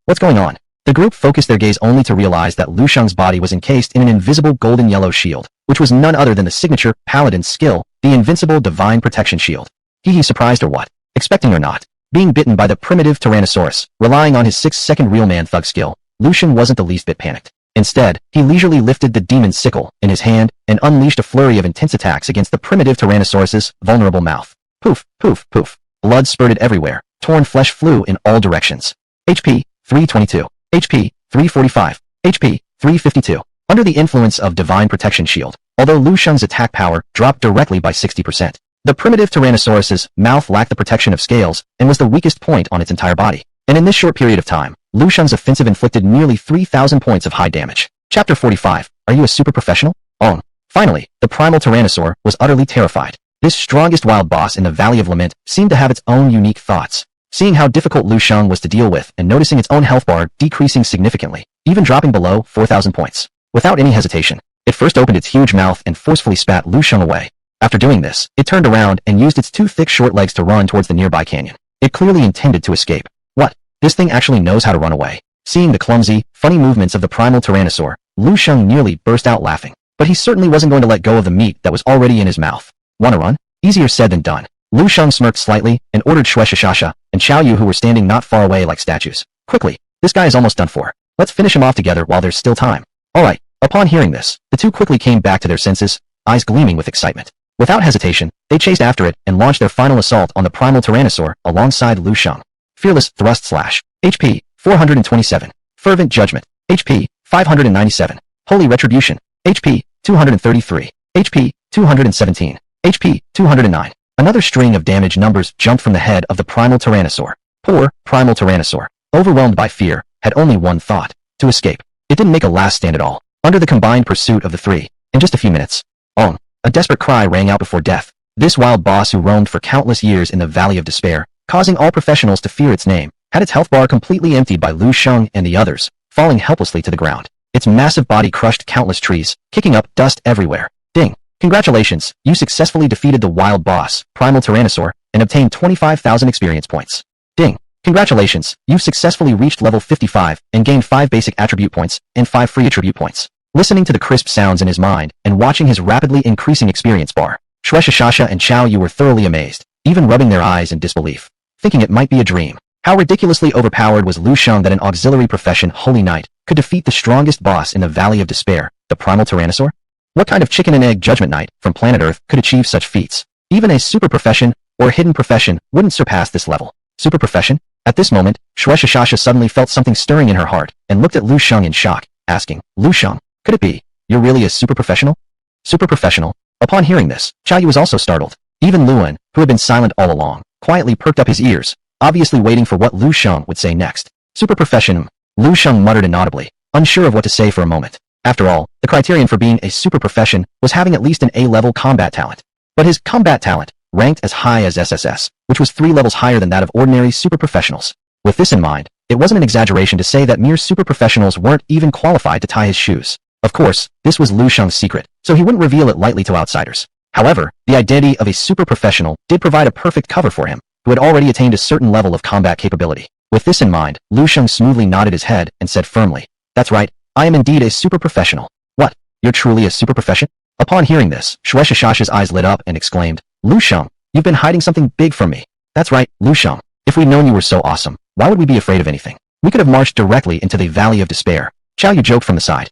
What's going on? The group focused their gaze only to realize that Shang's body was encased in an invisible golden-yellow shield, which was none other than the signature Paladin skill, the invincible divine protection shield. He surprised or what? Expecting or not, being bitten by the primitive Tyrannosaurus, relying on his 6-second real man thug skill, Shang wasn't the least bit panicked. Instead, he leisurely lifted the demon sickle in his hand and unleashed a flurry of intense attacks against the primitive Tyrannosaurus's vulnerable mouth. Poof, poof, poof. Blood spurted everywhere. Torn flesh flew in all directions. HP 322. HP 345. HP 352. Under the influence of divine protection shield, although Shang's attack power dropped directly by 60%, the primitive Tyrannosaurus's mouth lacked the protection of scales and was the weakest point on its entire body. And in this short period of time, Shang's offensive inflicted nearly 3,000 points of high damage. Chapter 45. Are you a super professional? On. Finally, the primal Tyrannosaur was utterly terrified. This strongest wild boss in the Valley of Lament seemed to have its own unique thoughts. Seeing how difficult Shang was to deal with and noticing its own health bar decreasing significantly, even dropping below 4,000 points. Without any hesitation, it first opened its huge mouth and forcefully spat Shang away. After doing this, it turned around and used its two thick short legs to run towards the nearby canyon. It clearly intended to escape. What? This thing actually knows how to run away. Seeing the clumsy, funny movements of the primal Tyrannosaur, Shang nearly burst out laughing. But he certainly wasn't going to let go of the meat that was already in his mouth. Wanna run? Easier said than done. Shang smirked slightly and ordered SSS and Xiao Yu, who were standing not far away like statues. Quickly, this guy is almost done for. Let's finish him off together while there's still time. Alright. Upon hearing this, the two quickly came back to their senses, eyes gleaming with excitement. Without hesitation, they chased after it and launched their final assault on the primal Tyrannosaur alongside Shang. Fearless Thrust Slash. HP 427. Fervent Judgment. HP 597. Holy Retribution. HP 233. HP 217. HP 209. Another string of damage numbers jumped from the head of the primal Tyrannosaur. Poor primal Tyrannosaur, overwhelmed by fear, had only one thought: to escape. It didn't make a last stand at all. Under the combined pursuit of the three, in just a few minutes, a desperate cry rang out before death. This wild boss, who roamed for countless years in the Valley of Despair, causing all professionals to fear its name, had its health bar completely emptied by Shang and the others, falling helplessly to the ground. Its massive body crushed countless trees, kicking up dust everywhere. Ding! Congratulations, you successfully defeated the wild boss, Primal Tyrannosaur, and obtained 25,000 experience points. Ding! Congratulations, you've successfully reached level 55 and gained 5 basic attribute points and 5 free attribute points. Listening to the crisp sounds in his mind and watching his rapidly increasing experience bar, SSS and Xiao Yu were thoroughly amazed, even rubbing their eyes in disbelief, thinking it might be a dream. How ridiculously overpowered was Shang that an auxiliary profession Holy Knight could defeat the strongest boss in the Valley of Despair, the Primal Tyrannosaur? What kind of chicken and egg Judgment Knight from planet Earth could achieve such feats? Even a super profession or hidden profession wouldn't surpass this level. Super profession? At this moment, SSS suddenly felt something stirring in her heart and looked at Shang in shock, asking, Shang, could it be? You're really a super professional? Super professional? Upon hearing this, Xiao Yu was also startled. Even Luan, who had been silent all along, quietly perked up his ears, obviously waiting for what Shang would say next. Super profession? Shang muttered inaudibly, unsure of what to say for a moment. After all, the criterion for being a super profession was having at least an A-level combat talent. But his combat talent ranked as high as SSS, which was 3 levels higher than that of ordinary super professionals. With this in mind, it wasn't an exaggeration to say that mere super professionals weren't even qualified to tie his shoes. Of course, this was Lu Shang's secret, so he wouldn't reveal it lightly to outsiders. However, the identity of a super professional did provide a perfect cover for him, who had already attained a certain level of combat capability. With this in mind, Lu Shang smoothly nodded his head and said firmly, "That's right, I am indeed a super professional." "What? You're truly a super profession?" Upon hearing this, SSS's eyes lit up and exclaimed, "Lu Shang, you've been hiding something big from me." "That's right, Lu Shang. If we'd known you were so awesome, why would we be afraid of anything? We could have marched directly into the Valley of Despair." Xiao Yu joked from the side.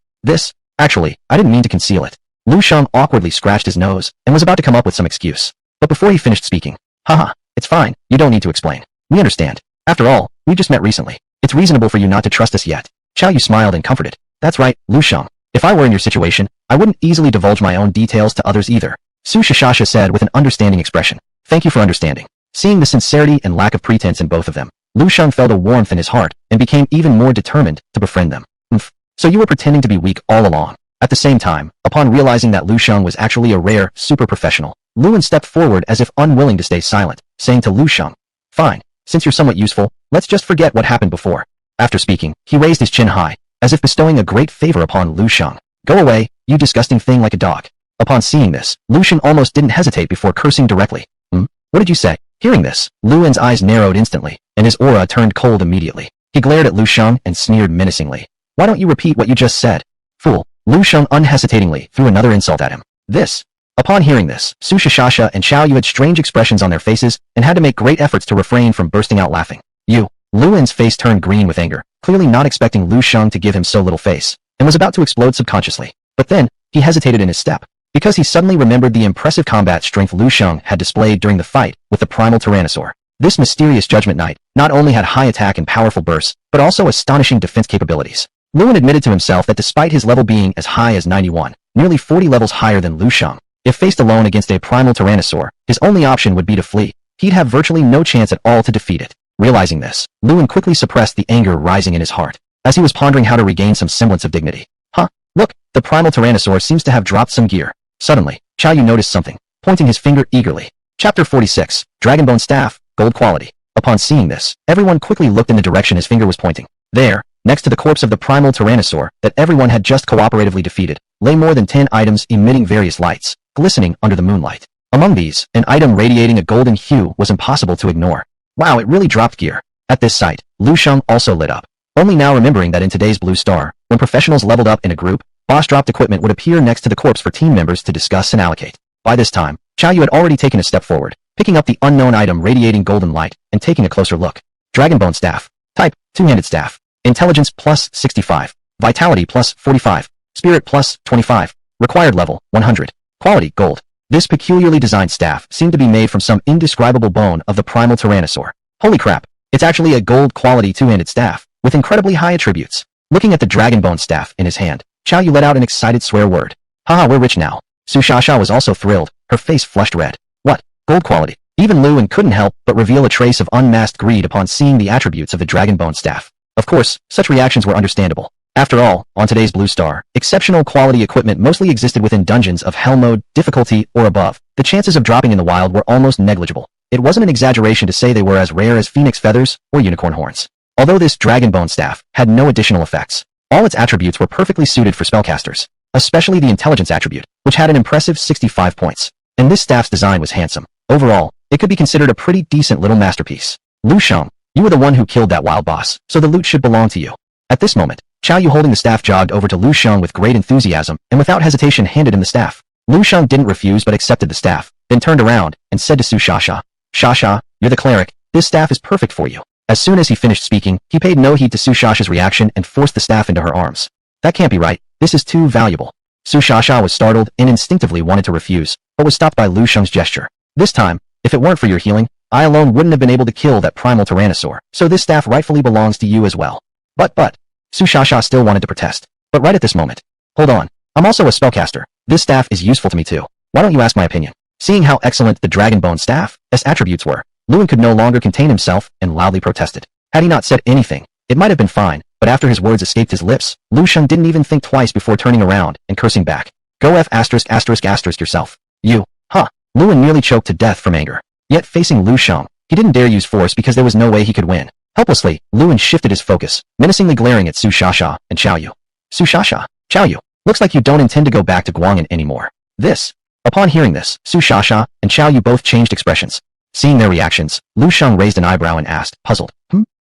Actually, I didn't mean to conceal it." Lu Shang awkwardly scratched his nose and was about to come up with some excuse. But before he finished speaking, "Haha, it's fine, you don't need to explain. We understand. After all, we just met recently. It's reasonable for you not to trust us yet." Xiao Yu smiled and comforted. "That's right, Lu Shang. If I were in your situation, I wouldn't easily divulge my own details to others either," SSS said with an understanding expression. "Thank you for understanding." Seeing the sincerity and lack of pretense in both of them, Lu Shang felt a warmth in his heart and became even more determined to befriend them. "So you were pretending to be weak all along." At the same time, upon realizing that Lu Shang was actually a rare, super professional, Luan stepped forward as if unwilling to stay silent, saying to Lu Shang, "Fine, since you're somewhat useful, let's just forget what happened before." After speaking, he raised his chin high, as if bestowing a great favor upon Lu Shang. "Go away, you disgusting thing like a dog." Upon seeing this, Lu Shang almost didn't hesitate before cursing directly. What did you say?" Hearing this, Luan's eyes narrowed instantly, and his aura turned cold immediately. He glared at Lu Shang and sneered menacingly. "Why don't you repeat what you just said?" "Fool." Lu Shang unhesitatingly threw another insult at him. Upon hearing this, SSS and Xiao Yu had strange expressions on their faces and had to make great efforts to refrain from bursting out laughing. Luan's face turned green with anger, clearly not expecting Lu Shang to give him so little face, and was about to explode subconsciously. But then, he hesitated in his step, because he suddenly remembered the impressive combat strength Lu Shang had displayed during the fight with the primal tyrannosaur. This mysterious Judgment Knight not only had high attack and powerful bursts, but also astonishing defense capabilities. Luan admitted to himself that despite his level being as high as 91, nearly 40 levels higher than Lu Shang, if faced alone against a primal tyrannosaur, his only option would be to flee. He'd have virtually no chance at all to defeat it. Realizing this, Luan quickly suppressed the anger rising in his heart, as he was pondering how to regain some semblance of dignity. Look, the primal tyrannosaur seems to have dropped some gear. Suddenly, Xiao Yu noticed something, pointing his finger eagerly. Chapter 46, Dragonbone Staff, Gold Quality. Upon seeing this, everyone quickly looked in the direction his finger was pointing. There, next to the corpse of the primal tyrannosaur that everyone had just cooperatively defeated, lay more than 10 items emitting various lights, glistening under the moonlight. Among these, an item radiating a golden hue was impossible to ignore. Wow, it really dropped gear. At this sight, Lu Shang also lit up. Only now remembering that in today's Blue Star, when professionals leveled up in a group, boss-dropped equipment would appear next to the corpse for team members to discuss and allocate. By this time, Xiao Yu had already taken a step forward, picking up the unknown item radiating golden light, and taking a closer look. Dragonbone Staff. Type, two-handed staff. Intelligence plus 65. Vitality plus 45. Spirit plus 25. Required level, 100. Quality, gold. This peculiarly designed staff seemed to be made from some indescribable bone of the primal tyrannosaur. Holy crap, it's actually a gold-quality two-handed staff, with incredibly high attributes. Looking at the Dragonbone Staff in his hand, Xiao Yu let out an excited swear word. Haha, we're rich now. SSS was also thrilled, her face flushed red. What? Gold quality? Even Luan couldn't help but reveal a trace of unmasked greed upon seeing the attributes of the Dragonbone Staff. Of course, such reactions were understandable. After all, on today's Blue Star, exceptional quality equipment mostly existed within dungeons of Hell Mode, difficulty, or above. The chances of dropping in the wild were almost negligible. It wasn't an exaggeration to say they were as rare as phoenix feathers or unicorn horns. Although this Dragonbone Staff had no additional effects, all its attributes were perfectly suited for spellcasters, especially the intelligence attribute, which had an impressive 65 points. And this staff's design was handsome. Overall, it could be considered a pretty decent little masterpiece. Lu Shang, you were the one who killed that wild boss, so the loot should belong to you. At this moment, Xiao Yu holding the staff jogged over to Lu Shang with great enthusiasm and without hesitation handed him the staff. Lu Shang didn't refuse but accepted the staff, then turned around and said to SSS, "Shasha, you're the cleric, this staff is perfect for you." As soon as he finished speaking, he paid no heed to SSS's reaction and forced the staff into her arms. "That can't be right, this is too valuable." SSS was startled and instinctively wanted to refuse, but was stopped by Lu Shang's gesture. "This time, if it weren't for your healing, I alone wouldn't have been able to kill that primal tyrannosaur, so this staff rightfully belongs to you as well." But, SSS still wanted to protest. But right at this moment, "Hold on, I'm also a spellcaster. This staff is useful to me too. Why don't you ask my opinion?" Seeing how excellent the Dragonbone Staff's attributes were, Luan could no longer contain himself and loudly protested. Had he not said anything, it might have been fine, but after his words escaped his lips, Lu Shang didn't even think twice before turning around and cursing back. "Go F*** yourself. You, Luin nearly choked to death from anger. Yet facing Lu Shang, he didn't dare use force because there was no way he could win. Helplessly, Luin shifted his focus, menacingly glaring at Su Shasha and Xiao Yu. Su Shasha, Xiao Yu, looks like you don't intend to go back to Guang'an anymore. Upon hearing this, Su Shasha and Xiao Yu both changed expressions. Seeing their reactions, Lu Shang raised an eyebrow and asked, puzzled,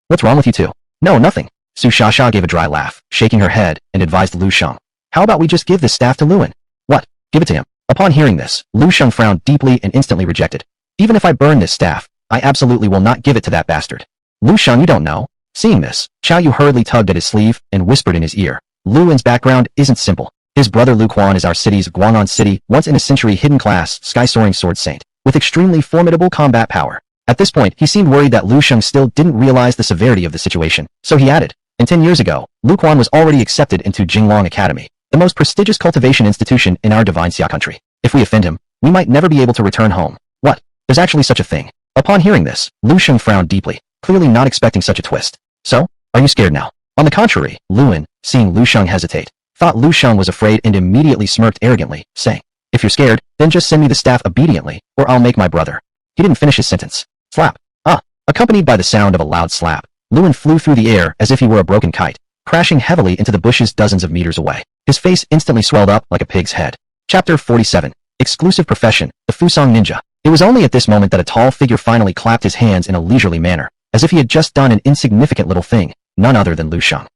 What's wrong with you two? No, nothing. Su Shasha gave a dry laugh, shaking her head, and advised Lu Shang. How about we just give this staff to Luin? What? Give it to him. Upon hearing this, Lu Shang frowned deeply and instantly rejected. Even if I burn this staff, I absolutely will not give it to that bastard. Lu Shang, you don't know. Seeing this, Xiao Yu hurriedly tugged at his sleeve and whispered in his ear. Luin's background isn't simple. His brother Lu Quan is our city's Guang'an City, once-in-a-century hidden-class, sky-soaring sword saint, with extremely formidable combat power. At this point, he seemed worried that Lu Shang still didn't realize the severity of the situation, so he added, and 10 years ago, Lu Quan was already accepted into Jinglong Academy, the most prestigious cultivation institution in our divine Xia country. If we offend him, we might never be able to return home. What? There's actually such a thing. Upon hearing this, Lu Shang frowned deeply, clearly not expecting such a twist. So, are you scared now? On the contrary, Luin, seeing Lu Shang hesitate, thought Lu Shang was afraid and immediately smirked arrogantly, saying, If you're scared, then just send me the staff obediently, or I'll make my brother. He didn't finish his sentence. Slap. Accompanied by the sound of a loud slap, Luin flew through the air as if he were a broken kite, crashing heavily into the bushes dozens of meters away. His face instantly swelled up like a pig's head. Chapter 47. Exclusive Profession, the Fusang Ninja. It was only at this moment that a tall figure finally clapped his hands in a leisurely manner, as if he had just done an insignificant little thing, none other than Lu Shang.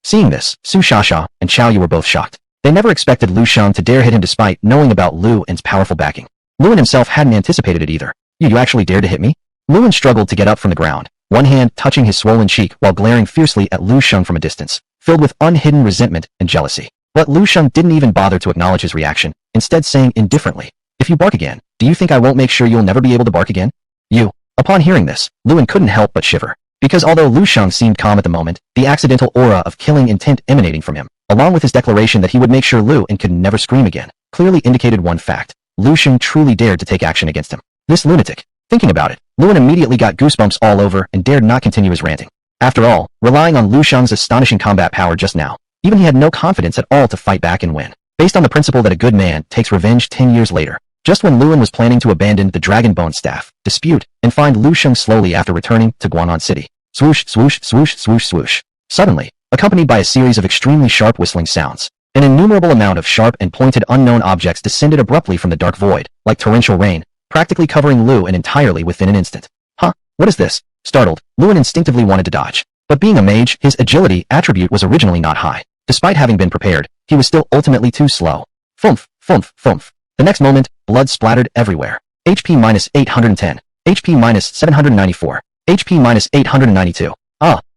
Seeing this, Su Shasha and Xiao Yu were both shocked. They never expected Lu Shang to dare hit him despite knowing about Luin's powerful backing. Luin himself hadn't anticipated it either. You actually dared to hit me? Luin struggled to get up from the ground, one hand touching his swollen cheek while glaring fiercely at Lu Shang from a distance, filled with unhidden resentment and jealousy. But Lu Shang didn't even bother to acknowledge his reaction, instead saying indifferently, If you bark again, do you think I won't make sure you'll never be able to bark again? You. Upon hearing this, Luin couldn't help but shiver. Because although Lu Shang seemed calm at the moment, the accidental aura of killing intent emanating from him, along with his declaration that he would make sure Luin could never scream again, clearly indicated one fact. Lu Shang truly dared to take action against him. This lunatic. Thinking about it, Luin immediately got goosebumps all over and dared not continue his ranting. After all, relying on Lu Shang's astonishing combat power just now, even he had no confidence at all to fight back and win. Based on the principle that a good man takes revenge 10 years later, just when Luin was planning to abandon the Dragon Bone Staff dispute and find Lu Shang slowly after returning to Guang'an City. Swoosh, swoosh, swoosh, swoosh, swoosh. Suddenly, accompanied by a series of extremely sharp whistling sounds, an innumerable amount of sharp and pointed unknown objects descended abruptly from the dark void, like torrential rain, practically covering Luin entirely within an instant. What is this? Startled, Luin instinctively wanted to dodge. But being a mage, his agility attribute was originally not high. Despite having been prepared, he was still ultimately too slow. Thumph, thumph, thumph. The next moment, blood splattered everywhere. HP minus 810. HP minus 794. HP minus 892.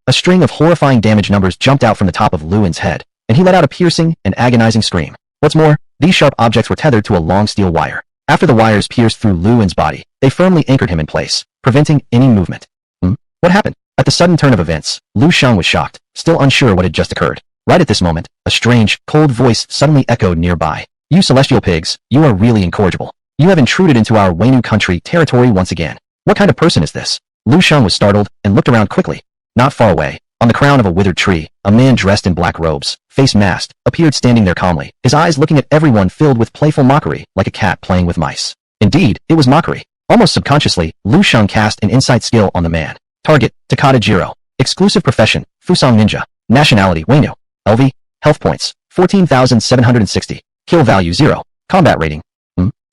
A string of horrifying damage numbers jumped out from the top of Luin's head, and he let out a piercing and agonizing scream. What's more, these sharp objects were tethered to a long steel wire. After the wires pierced through Luin's body, they firmly anchored him in place, preventing any movement. What happened? At the sudden turn of events, Lu Shang was shocked, still unsure what had just occurred. Right at this moment, a strange, cold voice suddenly echoed nearby. You celestial pigs, you are really incorrigible. You have intruded into our Weinu country territory once again. What kind of person is this? Lu Shang was startled and looked around quickly. Not far away, on the crown of a withered tree, a man dressed in black robes, face masked, appeared standing there calmly, his eyes looking at everyone filled with playful mockery, like a cat playing with mice. Indeed, it was mockery. Almost subconsciously, Lu Shang cast an insight skill on the man. Target, Takata Jiro. Exclusive profession, Fusang Ninja. Nationality, Weinu. LV, health points, 14,760. Kill value 0. Combat rating.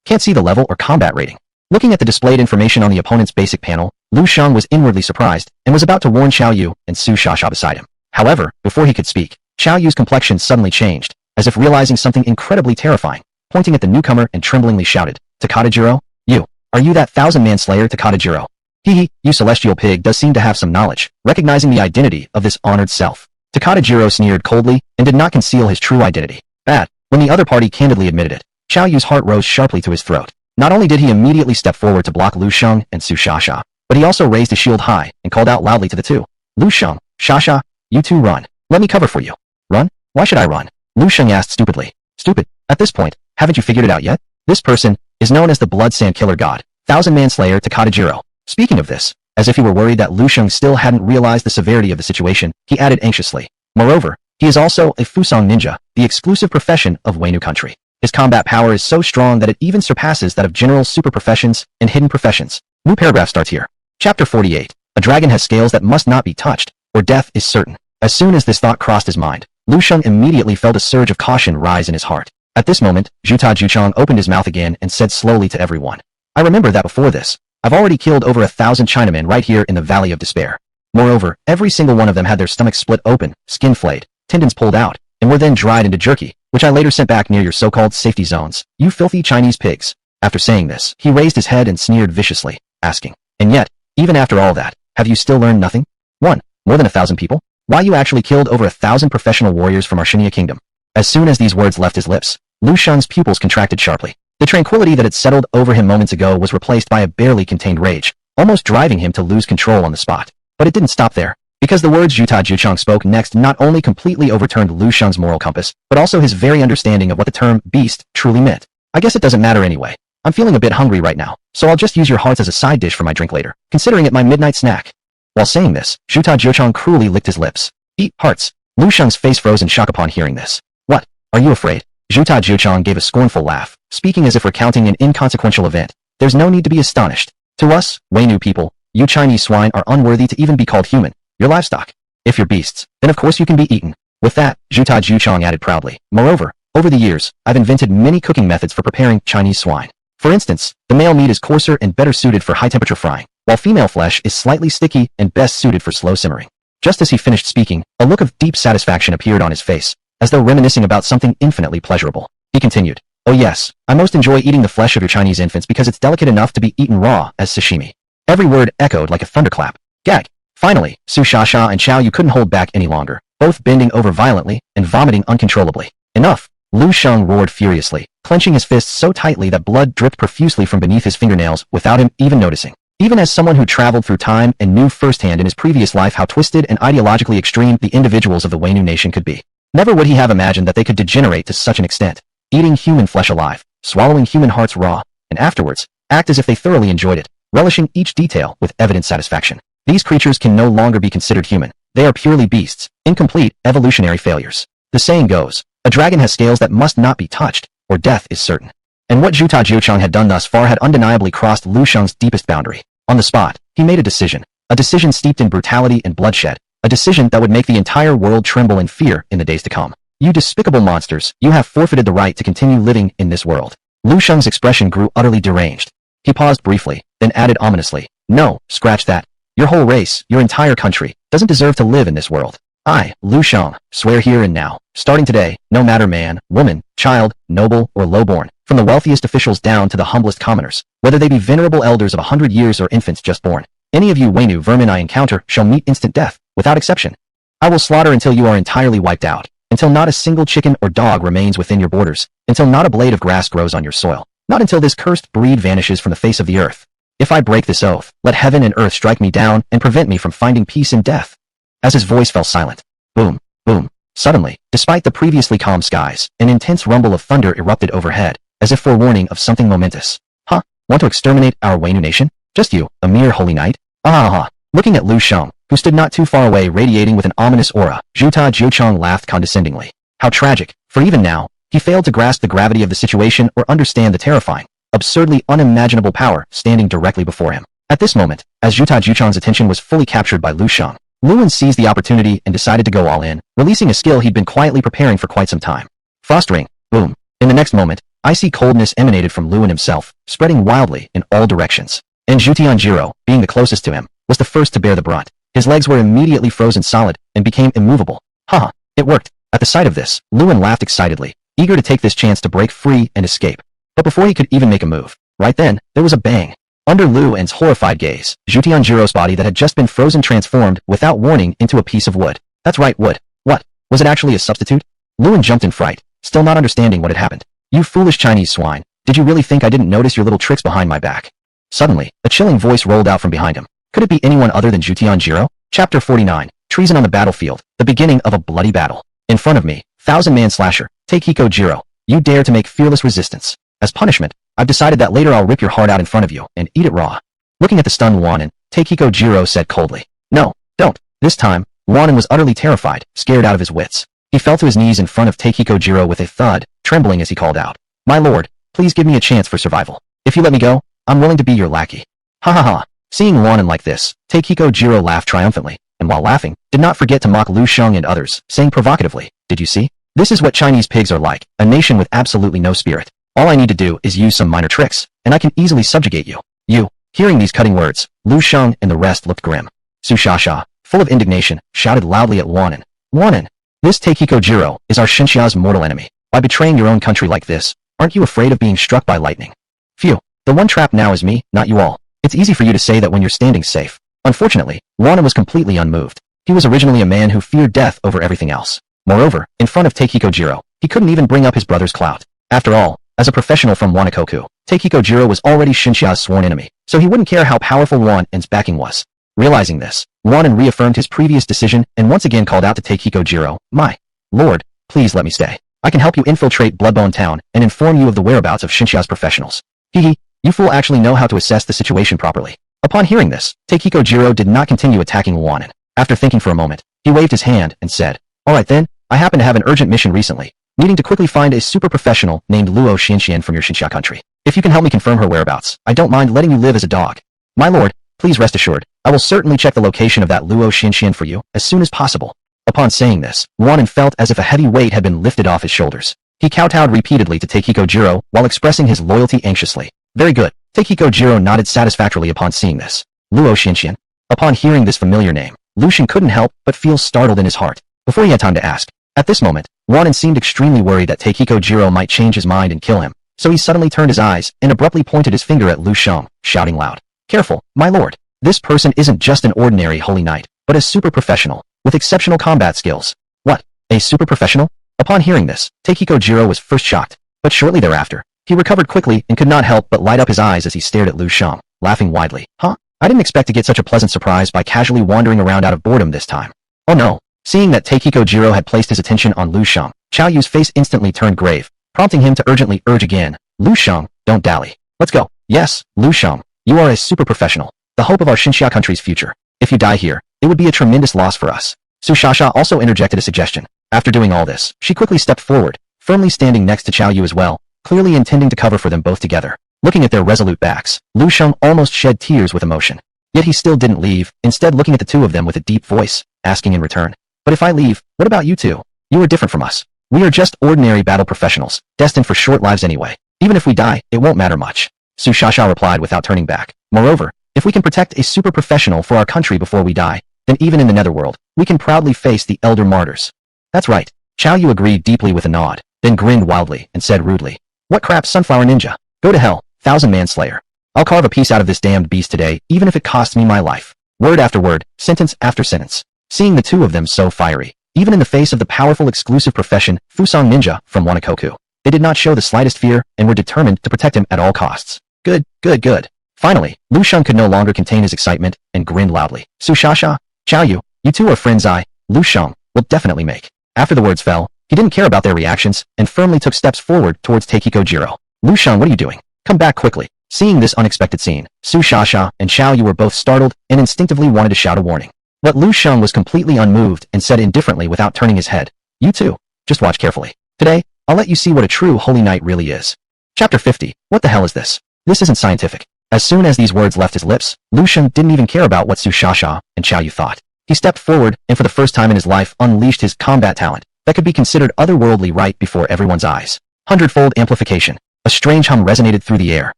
Can't see the level or combat rating. Looking at the displayed information on the opponent's basic panel, Lu Shang was inwardly surprised and was about to warn Xiao Yu and Su Shasha beside him. However, before he could speak, Xiao Yu's complexion suddenly changed, as if realizing something incredibly terrifying, pointing at the newcomer and tremblingly shouted, Takata Jiro? You. Are you that 1,000-man slayer Takata Jiro? Hee, you celestial pig does seem to have some knowledge, recognizing the identity of this honored self. Takata Jiro sneered coldly and did not conceal his true identity. Bad. When the other party candidly admitted it, Xiao Yu's heart rose sharply to his throat. Not only did he immediately step forward to block Lu Shang and Su Shasha, but he also raised his shield high and called out loudly to the two. Lu Shang, Shasha, you two run. Let me cover for you. Run? Why should I run? Lu Shang asked stupidly. Stupid? At this point, haven't you figured it out yet? This person is known as the Blood Sand Killer God, 1,000-man slayer Takata Jiro. Speaking of this, as if he were worried that Lu Shang still hadn't realized the severity of the situation, he added anxiously. Moreover, he is also a Fusang Ninja, the exclusive profession of Weinu country. His combat power is so strong that it even surpasses that of generals, super professions, and hidden professions. New paragraph starts here. Chapter 48. A dragon has scales that must not be touched, or death is certain. As soon as this thought crossed his mind, Lu Shang immediately felt a surge of caution rise in his heart. At this moment, Zhuta Zhuchang opened his mouth again and said slowly to everyone, I remember that before this, I've already killed over 1,000 Chinamen right here in the Valley of Despair. Moreover, every single one of them had their stomachs split open, skin flayed, tendons pulled out, and were then dried into jerky, which I later sent back near your so-called safety zones, you filthy Chinese pigs. After saying this, he raised his head and sneered viciously, asking, and yet, even after all that, have you still learned nothing? 1. More than 1,000 people? Why you actually killed over 1,000 professional warriors from our Shinya kingdom? As soon as these words left his lips, Lu Shang's pupils contracted sharply. The tranquility that had settled over him moments ago was replaced by a barely contained rage, almost driving him to lose control on the spot. But it didn't stop there, because the words Zhuta Zhuchang spoke next not only completely overturned Lu Shang's moral compass, but also his very understanding of what the term beast truly meant. I guess it doesn't matter anyway. I'm feeling a bit hungry right now, so I'll just use your hearts as a side dish for my drink later, considering it my midnight snack. While saying this, Zhuta Zhuchang cruelly licked his lips. Eat hearts. Lu Shang's face froze in shock upon hearing this. What? Are you afraid? Zhuta Zhuchang gave a scornful laugh, speaking as if recounting an inconsequential event. There's no need to be astonished. To us, Weinu people, you Chinese swine are unworthy to even be called human. You're livestock. If you're beasts, then of course you can be eaten. With that, Zhuta Zhuchang added proudly. Moreover, over the years, I've invented many cooking methods for preparing Chinese swine. For instance, the male meat is coarser and better suited for high-temperature frying, while female flesh is slightly sticky and best suited for slow simmering. Just as he finished speaking, a look of deep satisfaction appeared on his face, as though reminiscing about something infinitely pleasurable. He continued, oh yes, I most enjoy eating the flesh of your Chinese infants because it's delicate enough to be eaten raw as sashimi. Every word echoed like a thunderclap. Gag. Finally, Su Shasha and Chao Yu couldn't hold back any longer, both bending over violently and vomiting uncontrollably. Enough! Lu Shang roared furiously, clenching his fists so tightly that blood dripped profusely from beneath his fingernails without him even noticing. Even as someone who traveled through time and knew firsthand in his previous life how twisted and ideologically extreme the individuals of the Weinu nation could be. Never would he have imagined that they could degenerate to such an extent, eating human flesh alive, swallowing human hearts raw, and afterwards, act as if they thoroughly enjoyed it, relishing each detail with evident satisfaction. These creatures can no longer be considered human. They are purely beasts, incomplete evolutionary failures. The saying goes, a dragon has scales that must not be touched, or death is certain. And what Zhuta Zhuchang had done thus far had undeniably crossed Lu Shang's deepest boundary. On the spot, he made a decision steeped in brutality and bloodshed, a decision that would make the entire world tremble in fear in the days to come. You despicable monsters, you have forfeited the right to continue living in this world. Lu Shang's expression grew utterly deranged. He paused briefly, then added ominously, no, scratch that. Your whole race, your entire country, doesn't deserve to live in this world. I, Lu Shang, swear here and now, starting today, no matter man, woman, child, noble, or lowborn, from the wealthiest officials down to the humblest commoners, whether they be venerable elders of 100 years or infants just born, any of you Weinu vermin I encounter shall meet instant death, without exception. I will slaughter until you are entirely wiped out, until not a single chicken or dog remains within your borders, until not a blade of grass grows on your soil, not until this cursed breed vanishes from the face of the earth. If I break this oath, let heaven and earth strike me down and prevent me from finding peace in death. As his voice fell silent, boom, boom, suddenly, despite the previously calm skies, an intense rumble of thunder erupted overhead, as if forewarning of something momentous. Huh? Want to exterminate our Weinu nation? Just you, a mere holy knight? Ah. Looking at Lu Shang, who stood not too far away radiating with an ominous aura, Zhuta Zhuchang laughed condescendingly. How tragic, for even now, he failed to grasp the gravity of the situation or understand the terrifying, absurdly unimaginable power standing directly before him. At this moment, as Zhuta Zhuchang's attention was fully captured by Lu Shang, Luan seized the opportunity and decided to go all in, releasing a skill he'd been quietly preparing for quite some time. Frost ring, boom. In the next moment, icy coldness emanated from Luan himself, spreading wildly in all directions. And Zhutianjiro, being the closest to him, was the first to bear the brunt. His legs were immediately frozen solid and became immovable. Haha, it worked. At the sight of this, Luan laughed excitedly, eager to take this chance to break free and escape. But before he could even make a move, right then, there was a bang. Under Luan's horrified gaze, Zhutianjiro's body that had just been frozen transformed without warning into a piece of wood. That's right, wood. What? Was it actually a substitute? Luan jumped in fright, still not understanding what had happened. You foolish Chinese swine, did you really think I didn't notice your little tricks behind my back? Suddenly, a chilling voice rolled out from behind him. Could it be anyone other than Zhutianjiro? Chapter 49, Treason on the Battlefield, the beginning of a bloody battle. In front of me, 1,000-man slasher, Takehiko Jiro, you dare to make fearless resistance. As punishment, I've decided that later I'll rip your heart out in front of you and eat it raw. Looking at the stunned Wanan, Takehiko Jiro said coldly, no, don't. This time, Wanan was utterly terrified, scared out of his wits. He fell to his knees in front of Takehiko Jiro with a thud, trembling as he called out, My lord, please give me a chance for survival. If you let me go, I'm willing to be your lackey. Ha ha ha. Seeing Wanan like this, Takiko Jiro laughed triumphantly, and while laughing, did not forget to mock Lu Shang and others, saying provocatively, "Did you see? This is what Chinese pigs are like, a nation with absolutely no spirit. All I need to do is use some minor tricks, and I can easily subjugate you." Hearing these cutting words, Lu Shang and the rest looked grim. Su Shasha, full of indignation, shouted loudly at Wanan. "Wanan, this Takiko Jiro is our Xinxia's mortal enemy. By betraying your own country like this, aren't you afraid of being struck by lightning? Phew, the one trapped now is me, not you all. It's easy for you to say that when you're standing safe." Unfortunately, Wanan was completely unmoved. He was originally a man who feared death over everything else. Moreover, in front of Takiko Jiro, he couldn't even bring up his brother's clout. After all, as a professional from Wanakoku, Takiko Jiro was already Xinxia's sworn enemy, so he wouldn't care how powerful Wanan's backing was. Realizing this, Wanan reaffirmed his previous decision and once again called out to Takiko Jiro, "My lord, please let me stay. I can help you infiltrate Bloodbone Town and inform you of the whereabouts of Xinxia's professionals." Hehe, you fool actually know how to assess the situation properly. Upon hearing this, Takiko Jiro did not continue attacking Wanan. After thinking for a moment, he waved his hand and said, "Alright then, I happen to have an urgent mission recently, needing to quickly find a super professional named Luo Xianxian from your Xinxia country. If you can help me confirm her whereabouts, I don't mind letting you live as a dog." "My lord, please rest assured, I will certainly check the location of that Luo Xianxian for you as soon as possible." Upon saying this, Wanan felt as if a heavy weight had been lifted off his shoulders. He kowtowed repeatedly to Takiko Jiro while expressing his loyalty anxiously. "Very good." Takiko Jiro nodded satisfactorily upon seeing this. Luo Xianxian. Upon hearing this familiar name, Lu Shan couldn't help but feel startled in his heart. Before he had time to ask, at this moment, Wanan seemed extremely worried that Takiko Jiro might change his mind and kill him, so he suddenly turned his eyes and abruptly pointed his finger at Lu Shang, shouting loud, "Careful, my lord. This person isn't just an ordinary holy knight, but a super professional, with exceptional combat skills." "What? A super professional?" Upon hearing this, Takiko Jiro was first shocked, but shortly thereafter, he recovered quickly and could not help but light up his eyes as he stared at Lu Shang, laughing widely. "Huh? I didn't expect to get such a pleasant surprise by casually wandering around out of boredom this time." "Oh no." Seeing that Takiko Jiro had placed his attention on Lu Shang, Chao Yu's face instantly turned grave, prompting him to urgently urge again, "Lu Shang, don't dally. Let's go." "Yes, Lu Shang, you are a super professional, the hope of our Xinxia country's future. If you die here, it would be a tremendous loss for us." Su Shasha also interjected a suggestion. After doing all this, she quickly stepped forward, firmly standing next to Chao Yu as well, clearly intending to cover for them both together. Looking at their resolute backs, Lu Shang almost shed tears with emotion. Yet he still didn't leave, instead looking at the two of them with a deep voice, asking in return, "But if I leave, what about you two? You are different from us. We are just ordinary battle professionals, destined for short lives anyway. Even if we die, it won't matter much." Su Shasha replied without turning back. "Moreover, if we can protect a super professional for our country before we die, then even in the netherworld, we can proudly face the elder martyrs." "That's right." Chao Yu agreed deeply with a nod, then grinned wildly and said rudely, "What crap, Sunflower Ninja? Go to hell, thousand-man slayer. I'll carve a piece out of this damned beast today, even if it costs me my life." Word after word, sentence after sentence. Seeing the two of them so fiery, even in the face of the powerful exclusive profession, Fusang Ninja from Wanakoku, they did not show the slightest fear and were determined to protect him at all costs. Good, good, good. Finally, Lu Shang could no longer contain his excitement and grinned loudly. "Su Shasha, Chao Yu, you two are friends Lu Shang, will definitely make." After the words fell, he didn't care about their reactions and firmly took steps forward towards Takiko Jiro. "Lu Shang, what are you doing? Come back quickly." Seeing this unexpected scene, Su Shasha and Chao Yu were both startled and instinctively wanted to shout a warning. But Lu Shang was completely unmoved and said indifferently without turning his head, "You two, just watch carefully. Today, I'll let you see what a true holy knight really is." Chapter 50. What the hell is this? This isn't scientific. As soon as these words left his lips, Lu Shang didn't even care about what Su Shasha and Chao Yu thought. He stepped forward and for the first time in his life unleashed his combat talent that could be considered otherworldly right before everyone's eyes. Hundredfold amplification. A strange hum resonated through the air.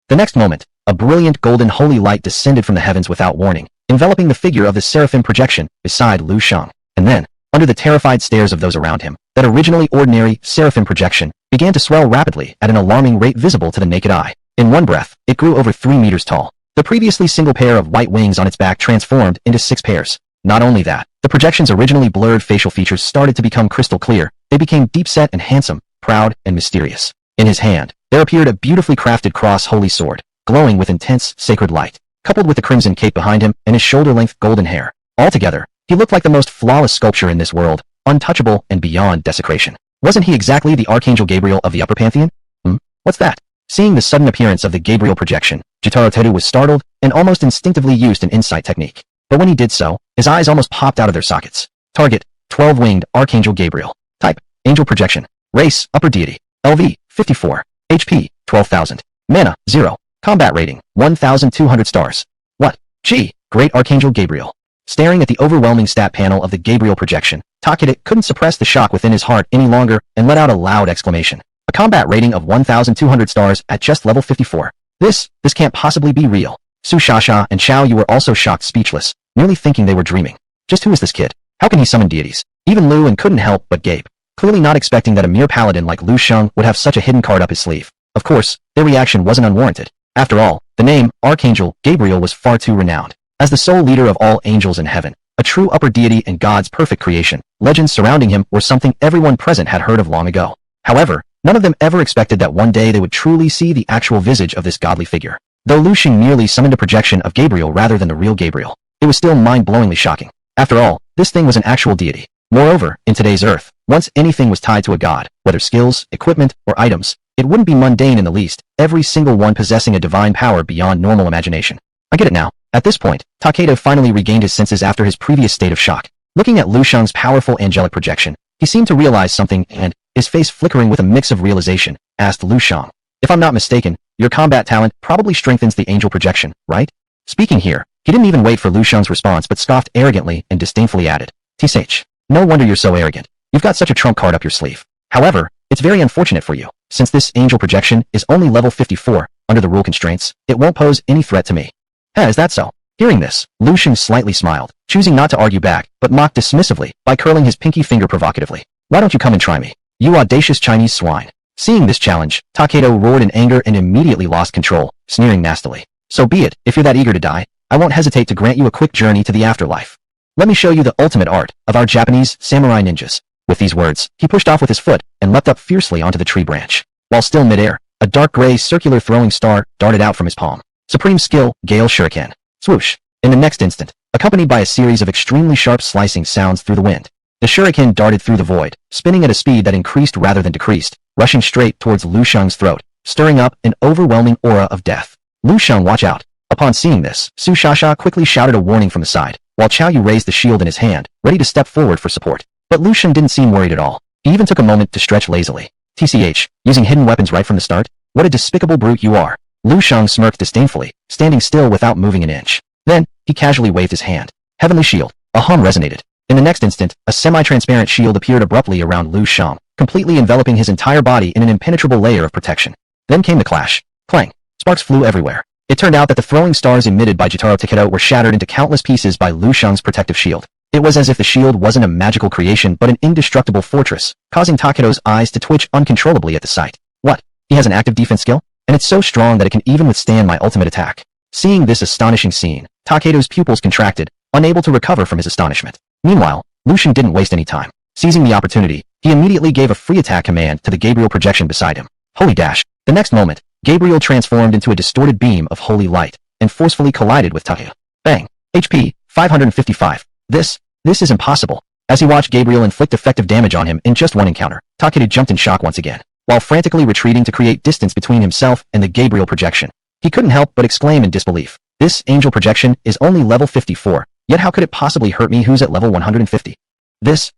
The next moment, a brilliant golden holy light descended from the heavens without warning, enveloping the figure of the seraphim projection beside Lu Shang. And then, under the terrified stares of those around him, that originally ordinary seraphim projection began to swell rapidly at an alarming rate visible to the naked eye. In one breath, it grew over 3 meters tall. The previously single pair of white wings on its back transformed into 6 pairs. Not only that, the projection's originally blurred facial features started to become crystal clear. They became deep-set and handsome, proud and mysterious. In his hand, there appeared a beautifully crafted cross holy sword, glowing with intense, sacred light, coupled with the crimson cape behind him and his shoulder-length golden hair. Altogether, he looked like the most flawless sculpture in this world, untouchable and beyond desecration. Wasn't he exactly the Archangel Gabriel of the Upper Pantheon? What's that? Seeing the sudden appearance of the Gabriel projection, Jotaro Teru was startled and almost instinctively used an insight technique. But when he did so, his eyes almost popped out of their sockets. Target, 12-winged Archangel Gabriel. Type, Angel Projection. Race, Upper Deity. LV, 54. HP, 12,000. Mana, 0. Combat rating, 1,200 stars. What? Gee, Great Archangel Gabriel. Staring at the overwhelming stat panel of the Gabriel projection, Takeda couldn't suppress the shock within his heart any longer and let out a loud exclamation. A combat rating of 1,200 stars at just level 54. This can't possibly be real. Su Shasha and Xiao Yu were also shocked speechless, nearly thinking they were dreaming. Just who is this kid? How can he summon deities? Even Lu and couldn't help but gape, clearly not expecting that a mere paladin like Lu Shang would have such a hidden card up his sleeve. Of course, their reaction wasn't unwarranted. After all, the name, Archangel Gabriel, was far too renowned. As the sole leader of all angels in heaven, a true upper deity and God's perfect creation, legends surrounding him were something everyone present had heard of long ago. However, none of them ever expected that one day they would truly see the actual visage of this godly figure. Though Lu Shang merely summoned a projection of Gabriel rather than the real Gabriel, it was still mind-blowingly shocking. After all, this thing was an actual deity. Moreover, in today's Earth, once anything was tied to a god, whether skills, equipment, or items, it wouldn't be mundane in the least, every single one possessing a divine power beyond normal imagination. I get it now. At this point, Takeda finally regained his senses after his previous state of shock. Looking at Lu Shang's powerful angelic projection, he seemed to realize something and, his face flickering with a mix of realization, asked Lu Shang, "If I'm not mistaken, your combat talent probably strengthens the angel projection, right?" Speaking here, he didn't even wait for Lu Shang's response but scoffed arrogantly and disdainfully added, "Tsh, no wonder you're so arrogant. You've got such a trump card up your sleeve. However, it's very unfortunate for you, since this angel projection is only level 54, under the rule constraints, it won't pose any threat to me." Is that so? Hearing this, Lu Shang slightly smiled, choosing not to argue back, but mocked dismissively by curling his pinky finger provocatively. "Why don't you come and try me, you audacious Chinese swine?" Seeing this challenge, Takeda roared in anger and immediately lost control, sneering nastily. "So be it, if you're that eager to die, I won't hesitate to grant you a quick journey to the afterlife. Let me show you the ultimate art of our Japanese samurai ninjas." With these words, he pushed off with his foot and leapt up fiercely onto the tree branch. While still midair, a dark gray circular throwing star darted out from his palm. Supreme skill, Gale Shuriken. Swoosh. In the next instant, accompanied by a series of extremely sharp slicing sounds through the wind, the shuriken darted through the void, spinning at a speed that increased rather than decreased, rushing straight towards Lu Shang's throat, stirring up an overwhelming aura of death. "Lu Shang, watch out." Upon seeing this, Su Shasha quickly shouted a warning from the side, while Xiao Yu raised the shield in his hand, ready to step forward for support. But Lu Shang didn't seem worried at all. He even took a moment to stretch lazily. "Tch, using hidden weapons right from the start? What a despicable brute you are." Lu Shang smirked disdainfully, standing still without moving an inch. Then, he casually waved his hand. Heavenly shield. A hum resonated. In the next instant, a semi-transparent shield appeared abruptly around Lu Shang, completely enveloping his entire body in an impenetrable layer of protection. Then came the clash. Clang. Sparks flew everywhere. It turned out that the throwing stars emitted by Jotaro Takeda were shattered into countless pieces by Lu Shang's protective shield. It was as if the shield wasn't a magical creation but an indestructible fortress, causing Takeda's eyes to twitch uncontrollably at the sight. "What? He has an active defense skill? And it's so strong that it can even withstand my ultimate attack." Seeing this astonishing scene, Takeda's pupils contracted, unable to recover from his astonishment. Meanwhile, Lu Shang didn't waste any time. Seizing the opportunity, he immediately gave a free attack command to the Gabriel projection beside him. Holy dash! The next moment, Gabriel transformed into a distorted beam of holy light, and forcefully collided with Takeda. Bang! HP, 555. This is impossible. As he watched Gabriel inflict effective damage on him in just one encounter, Takeda jumped in shock once again, while frantically retreating to create distance between himself and the Gabriel projection. He couldn't help but exclaim in disbelief. "This angel projection is only level 54, yet how could it possibly hurt me who's at level 150? This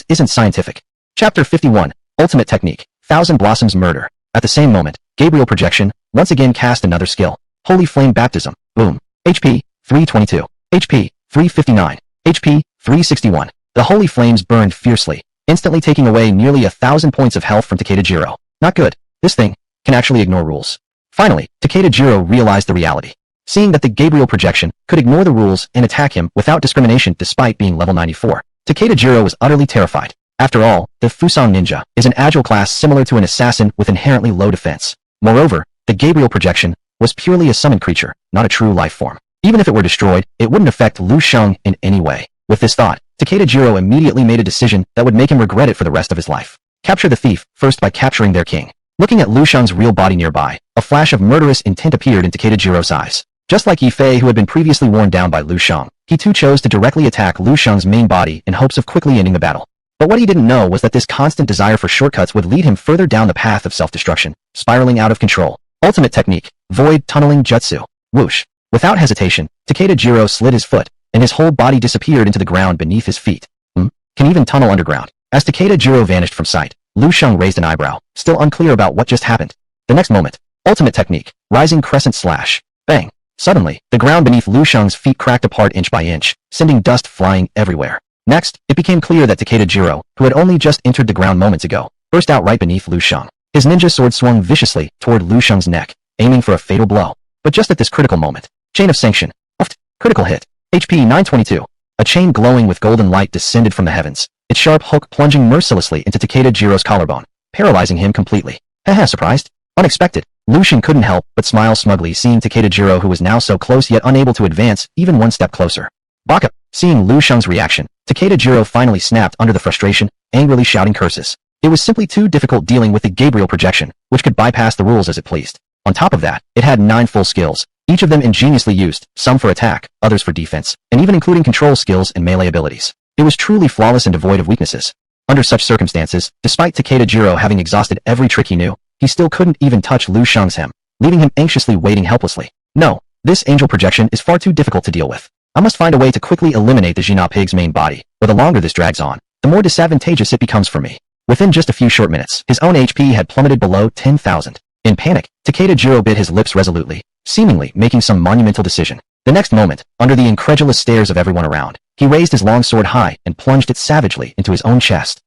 isn't scientific." Chapter 51, Ultimate Technique, Thousand Blossoms Murder. At the same moment, Gabriel projection once again cast another skill. Holy Flame Baptism. Boom. HP, 322. HP, 359. HP, 361. The holy flames burned fiercely, instantly taking away nearly 1,000 points of health from Takeda Jiro. Not good. This thing can actually ignore rules. Finally, Takeda Jiro realized the reality. Seeing that the Gabriel projection could ignore the rules and attack him without discrimination despite being level 94, Takeda Jiro was utterly terrified. After all, the Fusang Ninja is an agile class similar to an assassin with inherently low defense. Moreover, the Gabriel projection was purely a summoned creature, not a true life form. Even if it were destroyed, it wouldn't affect Lu Shang in any way. With this thought, Takeda Jiro immediately made a decision that would make him regret it for the rest of his life. Capture the thief, first by capturing their king. Looking at Lu Shang's real body nearby, a flash of murderous intent appeared in Takeda Jiro's eyes. Just like Yifei, who had been previously worn down by Lu Shang, he too chose to directly attack Lu Shang's main body in hopes of quickly ending the battle. But what he didn't know was that this constant desire for shortcuts would lead him further down the path of self-destruction, spiraling out of control. Ultimate technique, Void Tunneling Jutsu. Whoosh. Without hesitation, Takeda Jiro slid his foot, and his whole body disappeared into the ground beneath his feet. Can even tunnel underground. As Takeda Jiro vanished from sight, Lu Shang raised an eyebrow, still unclear about what just happened. The next moment, ultimate technique, rising crescent slash. Bang. Suddenly, the ground beneath Lu Shang's feet cracked apart inch by inch, sending dust flying everywhere. Next, it became clear that Takeda Jiro, who had only just entered the ground moments ago, burst out right beneath Lu Shang. His ninja sword swung viciously toward Lu Shang's neck, aiming for a fatal blow. But just at this critical moment, chain of sanction. Critical hit. HP 922. A chain glowing with golden light descended from the heavens, its sharp hook plunging mercilessly into Takeda Jiro's collarbone, paralyzing him completely. Haha, surprised? Unexpected. Lu Shang couldn't help but smile smugly seeing Takeda Jiro, who was now so close yet unable to advance even one step closer. Baka! Seeing Lu Shang's reaction, Takeda Jiro finally snapped under the frustration, angrily shouting curses. It was simply too difficult dealing with the Gabriel projection, which could bypass the rules as it pleased. On top of that, it had 9 full skills, each of them ingeniously used, some for attack, others for defense, and even including control skills and melee abilities. It was truly flawless and devoid of weaknesses. Under such circumstances, despite Takeda Jiro having exhausted every trick he knew, he still couldn't even touch Lu Shang's hem, leaving him anxiously waiting helplessly. No, this angel projection is far too difficult to deal with. I must find a way to quickly eliminate the Jina pig's main body, or the longer this drags on, the more disadvantageous it becomes for me. Within just a few short minutes, his own HP had plummeted below 10,000. In panic, Takeda Jiro bit his lips resolutely, seemingly making some monumental decision. The next moment, under the incredulous stares of everyone around, he raised his long sword high and plunged it savagely into his own chest.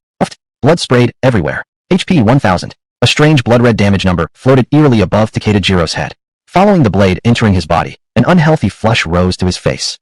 Blood sprayed everywhere. HP 1000. A strange blood-red damage number floated eerily above Takeda Jiro's head. Following the blade entering his body, an unhealthy flush rose to his face.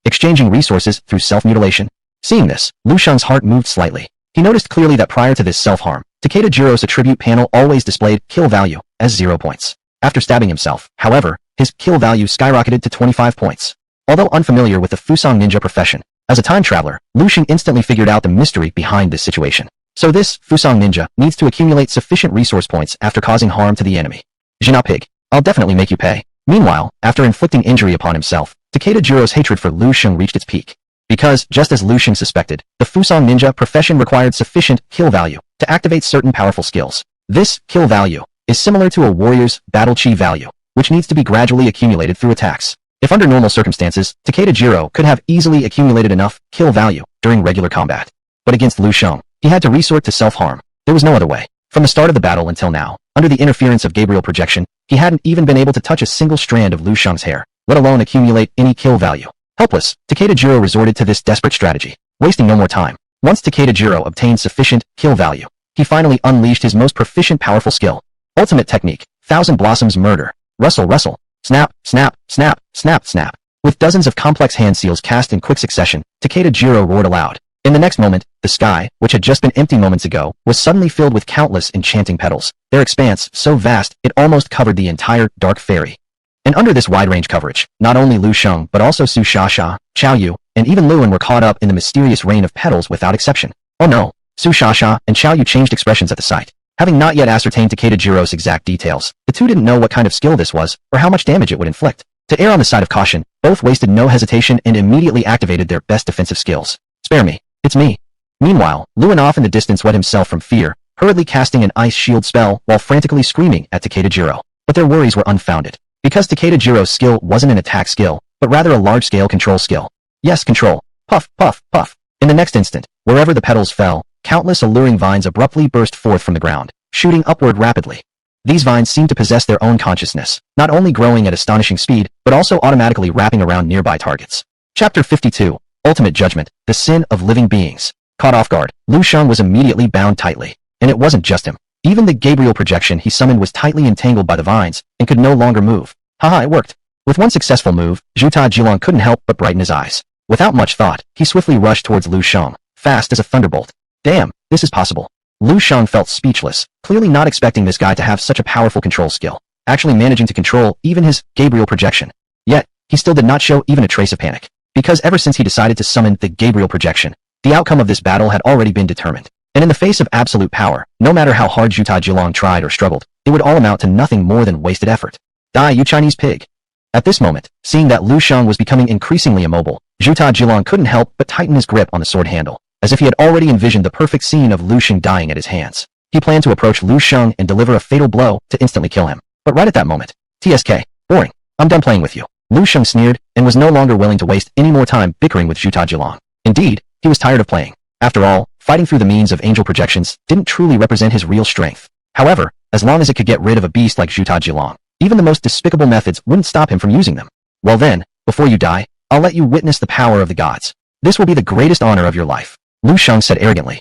Exchanging resources through self-mutilation? Seeing this, Lu Shang's heart moved slightly. He noticed clearly that prior to this self-harm, Takeda Jiro's attribute panel always displayed kill value as 0 points. After stabbing himself, however, his kill value skyrocketed to 25 points. Although unfamiliar with the Fusang ninja profession, as a time traveler, Lu Shang instantly figured out the mystery behind this situation. So this Fusang ninja needs to accumulate sufficient resource points after causing harm to the enemy. Jina pig, I'll definitely make you pay. Meanwhile, after inflicting injury upon himself, Takeda Jiro's hatred for Lu Shang reached its peak. Because, just as Lu Shang suspected, the Fusang ninja profession required sufficient kill value to activate certain powerful skills. This kill value is similar to a warrior's battle chi value, which needs to be gradually accumulated through attacks. If under normal circumstances, Takeda Jiro could have easily accumulated enough kill value during regular combat. But against Lu Shang, he had to resort to self-harm. There was no other way. From the start of the battle until now, under the interference of Gabriel projection, he hadn't even been able to touch a single strand of Lu Shang's hair, let alone accumulate any kill value. Helpless, Takeda Jiro resorted to this desperate strategy, wasting no more time. Once Takeda Jiro obtained sufficient kill value, he finally unleashed his most proficient powerful skill. Ultimate technique, Thousand Blossoms Murder. Rustle, rustle. Snap, snap, snap, snap, snap. With dozens of complex hand seals cast in quick succession, Takeda Jiro roared aloud. In the next moment, the sky, which had just been empty moments ago, was suddenly filled with countless enchanting petals, their expanse so vast it almost covered the entire dark fairy. And under this wide-range coverage, not only Lu Shang but also Su Shasha, Chao Yu, and even Luan were caught up in the mysterious rain of petals without exception. Oh no! Su Shasha and Chao Yu changed expressions at the sight. Having not yet ascertained Takeda Jiro's exact details, the two didn't know what kind of skill this was, or how much damage it would inflict. To err on the side of caution, both wasted no hesitation and immediately activated their best defensive skills. Spare me. It's me. Meanwhile, Luan off in the distance wet himself from fear, hurriedly casting an ice shield spell while frantically screaming at Takeda Jiro. But their worries were unfounded. Because Takeda Jiro's skill wasn't an attack skill, but rather a large-scale control skill. Yes, control. Puff, puff, puff. In the next instant, wherever the petals fell, countless alluring vines abruptly burst forth from the ground, shooting upward rapidly. These vines seemed to possess their own consciousness, not only growing at astonishing speed, but also automatically wrapping around nearby targets. Chapter 52. Ultimate Judgment, the Sin of Living Beings. Caught off guard, Lu Shang was immediately bound tightly. And it wasn't just him. Even the Gabriel projection he summoned was tightly entangled by the vines, and could no longer move. Haha, it worked. With one successful move, Zhuta Jilong couldn't help but brighten his eyes. Without much thought, he swiftly rushed towards Lu Shang, fast as a thunderbolt. Damn, this is possible. Lu Shang felt speechless, clearly not expecting this guy to have such a powerful control skill, actually managing to control even his Gabriel projection. Yet, he still did not show even a trace of panic. Because ever since he decided to summon the Gabriel projection, the outcome of this battle had already been determined. And in the face of absolute power, no matter how hard Zhuta Jilong tried or struggled, it would all amount to nothing more than wasted effort. Die, you Chinese pig. At this moment, seeing that Lu Shang was becoming increasingly immobile, Zhuta Jilong couldn't help but tighten his grip on the sword handle, as if he had already envisioned the perfect scene of Lu Shang dying at his hands. He planned to approach Lu Shang and deliver a fatal blow to instantly kill him. But right at that moment, TSK, boring, I'm done playing with you. Lu Shang sneered, and was no longer willing to waste any more time bickering with Zhuta Jilong. Indeed, he was tired of playing. After all, fighting through the means of angel projections didn't truly represent his real strength. However, as long as it could get rid of a beast like Zhu Tajilong. Even the most despicable methods wouldn't stop him from using them. Well then, before you die, I'll let you witness the power of the gods. This will be the greatest honor of your life. Lu Shang said arrogantly.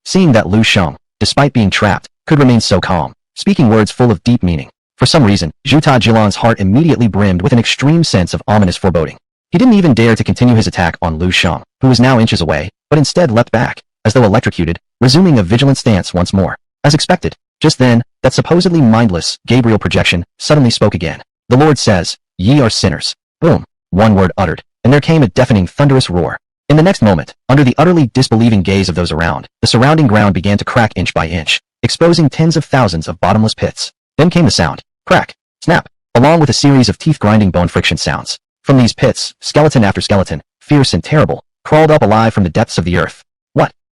Seeing that Lu Shang, despite being trapped, could remain so calm, speaking words full of deep meaning. For some reason, Zhu Tajilong's heart immediately brimmed with an extreme sense of ominous foreboding. He didn't even dare to continue his attack on Lu Shang, who was now inches away, but instead leapt back, as though electrocuted, resuming a vigilant stance once more. As expected, just then, that supposedly mindless Gabriel projection suddenly spoke again. The Lord says, "Ye are sinners." Boom. One word uttered, and there came a deafening thunderous roar. In the next moment, under the utterly disbelieving gaze of those around, the surrounding ground began to crack inch by inch, exposing tens of thousands of bottomless pits. Then came the sound, crack, snap, along with a series of teeth-grinding bone friction sounds. From these pits, skeleton after skeleton, fierce and terrible, crawled up alive from the depths of the earth.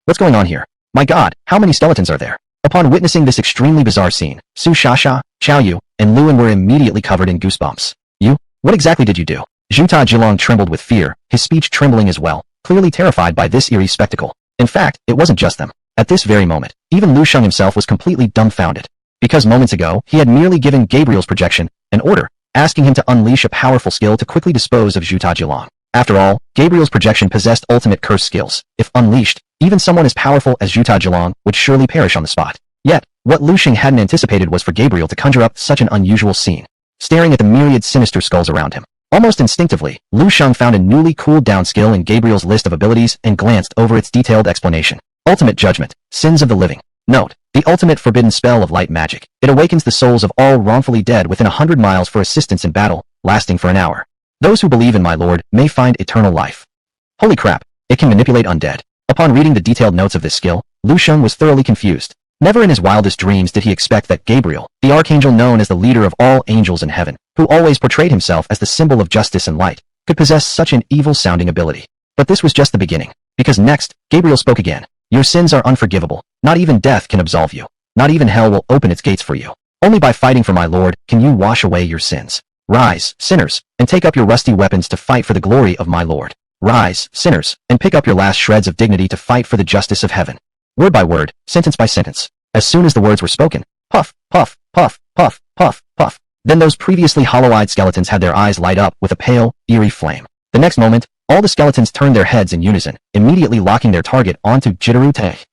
What's going on here? My God, how many skeletons are there? Upon witnessing this extremely bizarre scene, Su Shasha, Xiao Yu, and Luan were immediately covered in goosebumps. You? What exactly did you do? Zhu Tajilong trembled with fear, his speech trembling as well, clearly terrified by this eerie spectacle. In fact, it wasn't just them. At this very moment, even Lu Shang himself was completely dumbfounded. Because moments ago, he had merely given Gabriel's projection an order, asking him to unleash a powerful skill to quickly dispose of Zhu Tajilong. After all, Gabriel's projection possessed ultimate curse skills. If unleashed, even someone as powerful as Zhu Tajilong would surely perish on the spot. Yet, what Lu Shang hadn't anticipated was for Gabriel to conjure up such an unusual scene. Staring at the myriad sinister skulls around him. Almost instinctively, Lu Shang found a newly cooled-down skill in Gabriel's list of abilities and glanced over its detailed explanation. Ultimate Judgment, Sins of the Living. Note, the ultimate forbidden spell of light magic. It awakens the souls of all wrongfully dead within 100 miles for assistance in battle, lasting for an hour. Those who believe in my lord may find eternal life. Holy crap, it can manipulate undead. Upon reading the detailed notes of this skill, Lu Shang was thoroughly confused. Never in his wildest dreams did he expect that Gabriel, the archangel known as the leader of all angels in heaven, who always portrayed himself as the symbol of justice and light, could possess such an evil-sounding ability. But this was just the beginning, because next, Gabriel spoke again. Your sins are unforgivable. Not even death can absolve you. Not even hell will open its gates for you. Only by fighting for my lord can you wash away your sins. Rise, sinners, and take up your rusty weapons to fight for the glory of my lord. Rise, sinners, and pick up your last shreds of dignity to fight for the justice of heaven. Word by word, sentence by sentence. As soon as the words were spoken, puff, puff, puff, puff, puff, puff. Then those previously hollow-eyed skeletons had their eyes light up with a pale, eerie flame. The next moment, all the skeletons turned their heads in unison, immediately locking their target onto Jitaru Take.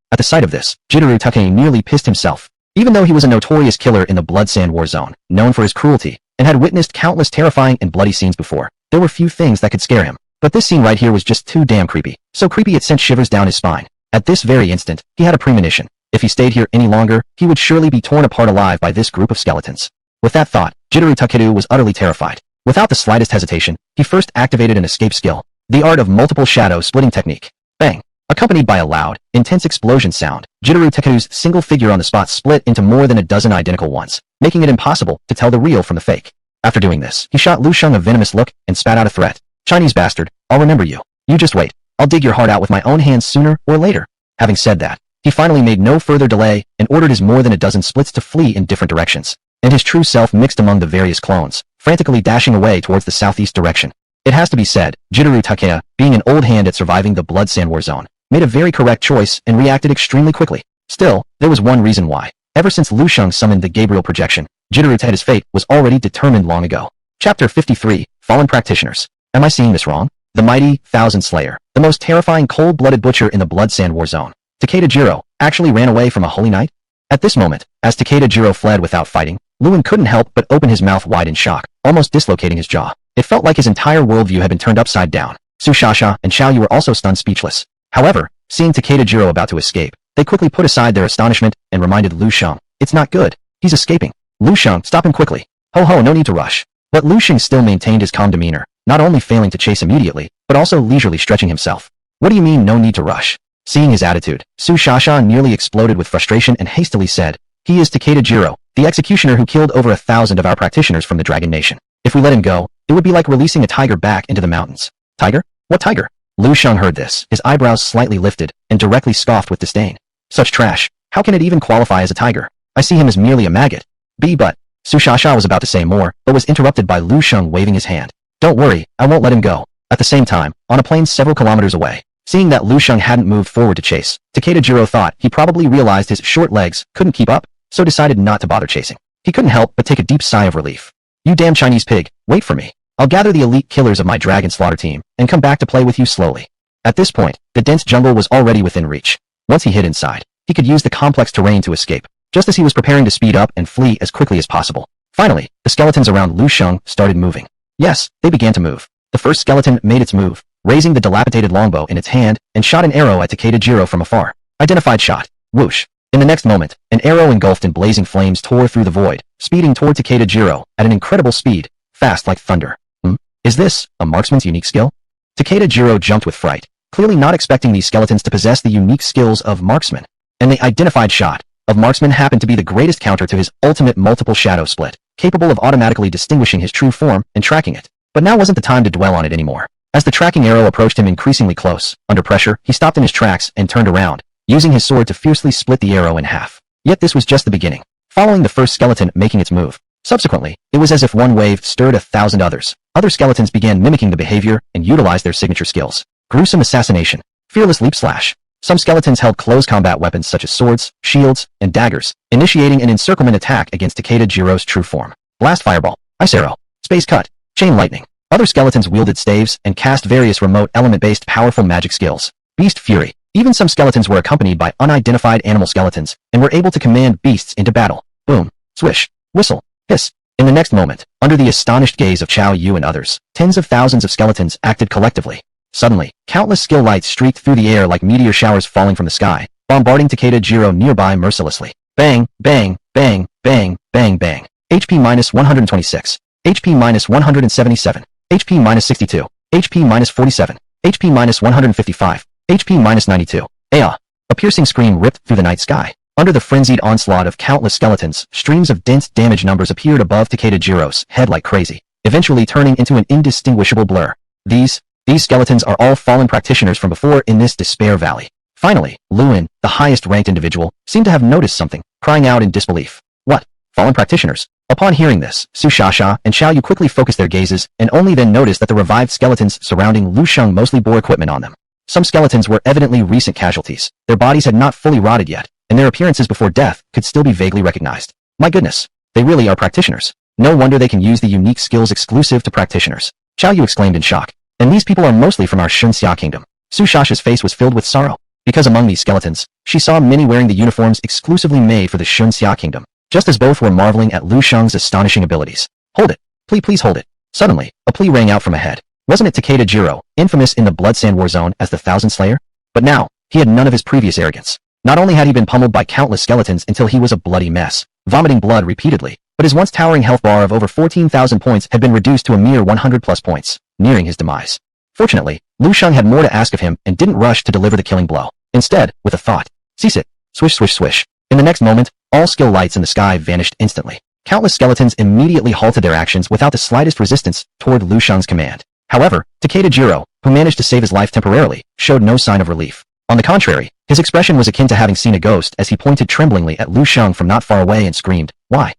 At the sight of this, Jitaru Take nearly pissed himself. Even though he was a notorious killer in the Blood Sand War Zone, known for his cruelty, and had witnessed countless terrifying and bloody scenes before, there were few things that could scare him. But this scene right here was just too damn creepy. So creepy it sent shivers down his spine. At this very instant, he had a premonition. If he stayed here any longer, he would surely be torn apart alive by this group of skeletons. With that thought, Jitaru Takeru was utterly terrified. Without the slightest hesitation, he first activated an escape skill, the art of multiple shadow splitting technique. Bang! Accompanied by a loud, intense explosion sound, Jitaru Takeru's single figure on the spot split into more than a dozen identical ones, making it impossible to tell the real from the fake. After doing this, he shot Lu Shang a venomous look and spat out a threat. Chinese bastard, I'll remember you. You just wait. I'll dig your heart out with my own hands sooner or later. Having said that, he finally made no further delay and ordered his more than a dozen splits to flee in different directions, and his true self mixed among the various clones, frantically dashing away towards the southeast direction. It has to be said, Jitaru Takea, being an old hand at surviving the Blood Sand War Zone, made a very correct choice and reacted extremely quickly. Still, there was one reason why. Ever since Lu Shang summoned the Gabriel projection, Jitaru Takea's fate was already determined long ago. Chapter 53, Fallen Practitioners. Am I seeing this wrong? The mighty Thousand Slayer, the most terrifying cold-blooded butcher in the Blood Sand War Zone, Takeda Jiro, actually ran away from a holy knight? At this moment, as Takeda Jiro fled without fighting, Luan couldn't help but open his mouth wide in shock, almost dislocating his jaw. It felt like his entire worldview had been turned upside down. Su Shasha and Xiao Yu were also stunned speechless. However, seeing Takeda Jiro about to escape, they quickly put aside their astonishment and reminded Lu Shang, "It's not good. He's escaping. Lu Shang, stop him quickly." Ho, no need to rush. But Lu Shang still maintained his calm demeanor, not only failing to chase immediately, but also leisurely stretching himself. What do you mean no need to rush? Seeing his attitude, Su Shasha nearly exploded with frustration and hastily said, "He is Takeda Jiro, the executioner who killed over 1,000 of our practitioners from the Dragon Nation. If we let him go, it would be like releasing a tiger back into the mountains." Tiger? What tiger? Lu Shang heard this, his eyebrows slightly lifted, and directly scoffed with disdain. Such trash. How can it even qualify as a tiger? I see him as merely a maggot. But Su Shasha was about to say more, but was interrupted by Lu Shang waving his hand. "Don't worry, I won't let him go." At the same time, on a plain several kilometers away, seeing that Lu Shang hadn't moved forward to chase, Takeda Jiro thought he probably realized his short legs couldn't keep up. so decided not to bother chasing. He couldn't help but take a deep sigh of relief. You damn Chinese pig, wait for me. I'll gather the elite killers of my dragon slaughter team and come back to play with you slowly. At this point, the dense jungle was already within reach. Once he hid inside, he could use the complex terrain to escape, just as he was preparing to speed up and flee as quickly as possible. Finally, the skeletons around Lu Shang started moving. Yes, they began to move. The first skeleton made its move, raising the dilapidated longbow in its hand and shot an arrow at Takeda Jiro from afar. Identified shot. Whoosh. In the next moment, an arrow engulfed in blazing flames tore through the void, speeding toward Takeda Jiro at an incredible speed, fast like thunder. Is this a marksman's unique skill? Takeda Jiro jumped with fright, clearly not expecting these skeletons to possess the unique skills of marksman. And the identified shot of marksman happened to be the greatest counter to his ultimate multiple shadow split, capable of automatically distinguishing his true form and tracking it. But now wasn't the time to dwell on it anymore. As the tracking arrow approached him increasingly close, under pressure, he stopped in his tracks and turned around, using his sword to fiercely split the arrow in half. Yet this was just the beginning, following the first skeleton making its move. Subsequently, it was as if one wave stirred 1,000 others. Other skeletons began mimicking the behavior and utilized their signature skills. Gruesome assassination. Fearless leap slash. Some skeletons held close combat weapons such as swords, shields, and daggers, initiating an encirclement attack against Takeda Jiro's true form. Blast fireball. Ice arrow. Space cut. Chain lightning. Other skeletons wielded staves and cast various remote element-based powerful magic skills. Beast fury. Even some skeletons were accompanied by unidentified animal skeletons and were able to command beasts into battle. Boom. Swish. Whistle. Hiss. In the next moment, under the astonished gaze of Chao Yu and others, tens of thousands of skeletons acted collectively. Suddenly, countless skill lights streaked through the air like meteor showers falling from the sky, bombarding Takeda Jiro nearby mercilessly. Bang, bang, bang, bang, bang, bang. HP minus 126. HP minus 177. HP minus 62. HP minus 47. HP minus 155. HP minus 92. Aya! A piercing scream ripped through the night sky. Under the frenzied onslaught of countless skeletons, streams of dense damage numbers appeared above Takeda Jiro's head like crazy, eventually turning into an indistinguishable blur. These skeletons are all fallen practitioners from before in this despair valley. Finally, Luin, the highest-ranked individual, seemed to have noticed something, crying out in disbelief. What? Fallen practitioners? Upon hearing this, Su Shasha and Xiao Yu quickly focused their gazes and only then noticed that the revived skeletons surrounding Lu Shang mostly bore equipment on them. Some skeletons were evidently recent casualties. Their bodies had not fully rotted yet, and their appearances before death could still be vaguely recognized. My goodness, they really are practitioners. No wonder they can use the unique skills exclusive to practitioners. Xiao Yu exclaimed in shock. And these people are mostly from our Shunxia kingdom. Su Shasha's face was filled with sorrow, because among these skeletons, she saw many wearing the uniforms exclusively made for the Shunxia kingdom, just as both were marveling at Lu Shang's astonishing abilities. Hold it. Please hold it. Suddenly, a plea rang out from ahead. Wasn't it Takeda Jiro, infamous in the Blood Sand War Zone as the Thousand Slayer? But now, he had none of his previous arrogance. Not only had he been pummeled by countless skeletons until he was a bloody mess, vomiting blood repeatedly, but his once towering health bar of over 14,000 points had been reduced to a mere 100+ points, nearing his demise. Fortunately, Lu Shang had more to ask of him and didn't rush to deliver the killing blow. Instead, with a thought, cease it. Swish, swish, swish. In the next moment, all skill lights in the sky vanished instantly. Countless skeletons immediately halted their actions without the slightest resistance toward Lu Shang's command. However, Takeda Jiro, who managed to save his life temporarily, showed no sign of relief. On the contrary, his expression was akin to having seen a ghost as he pointed tremblingly at Lu Shang from not far away and screamed, "Why?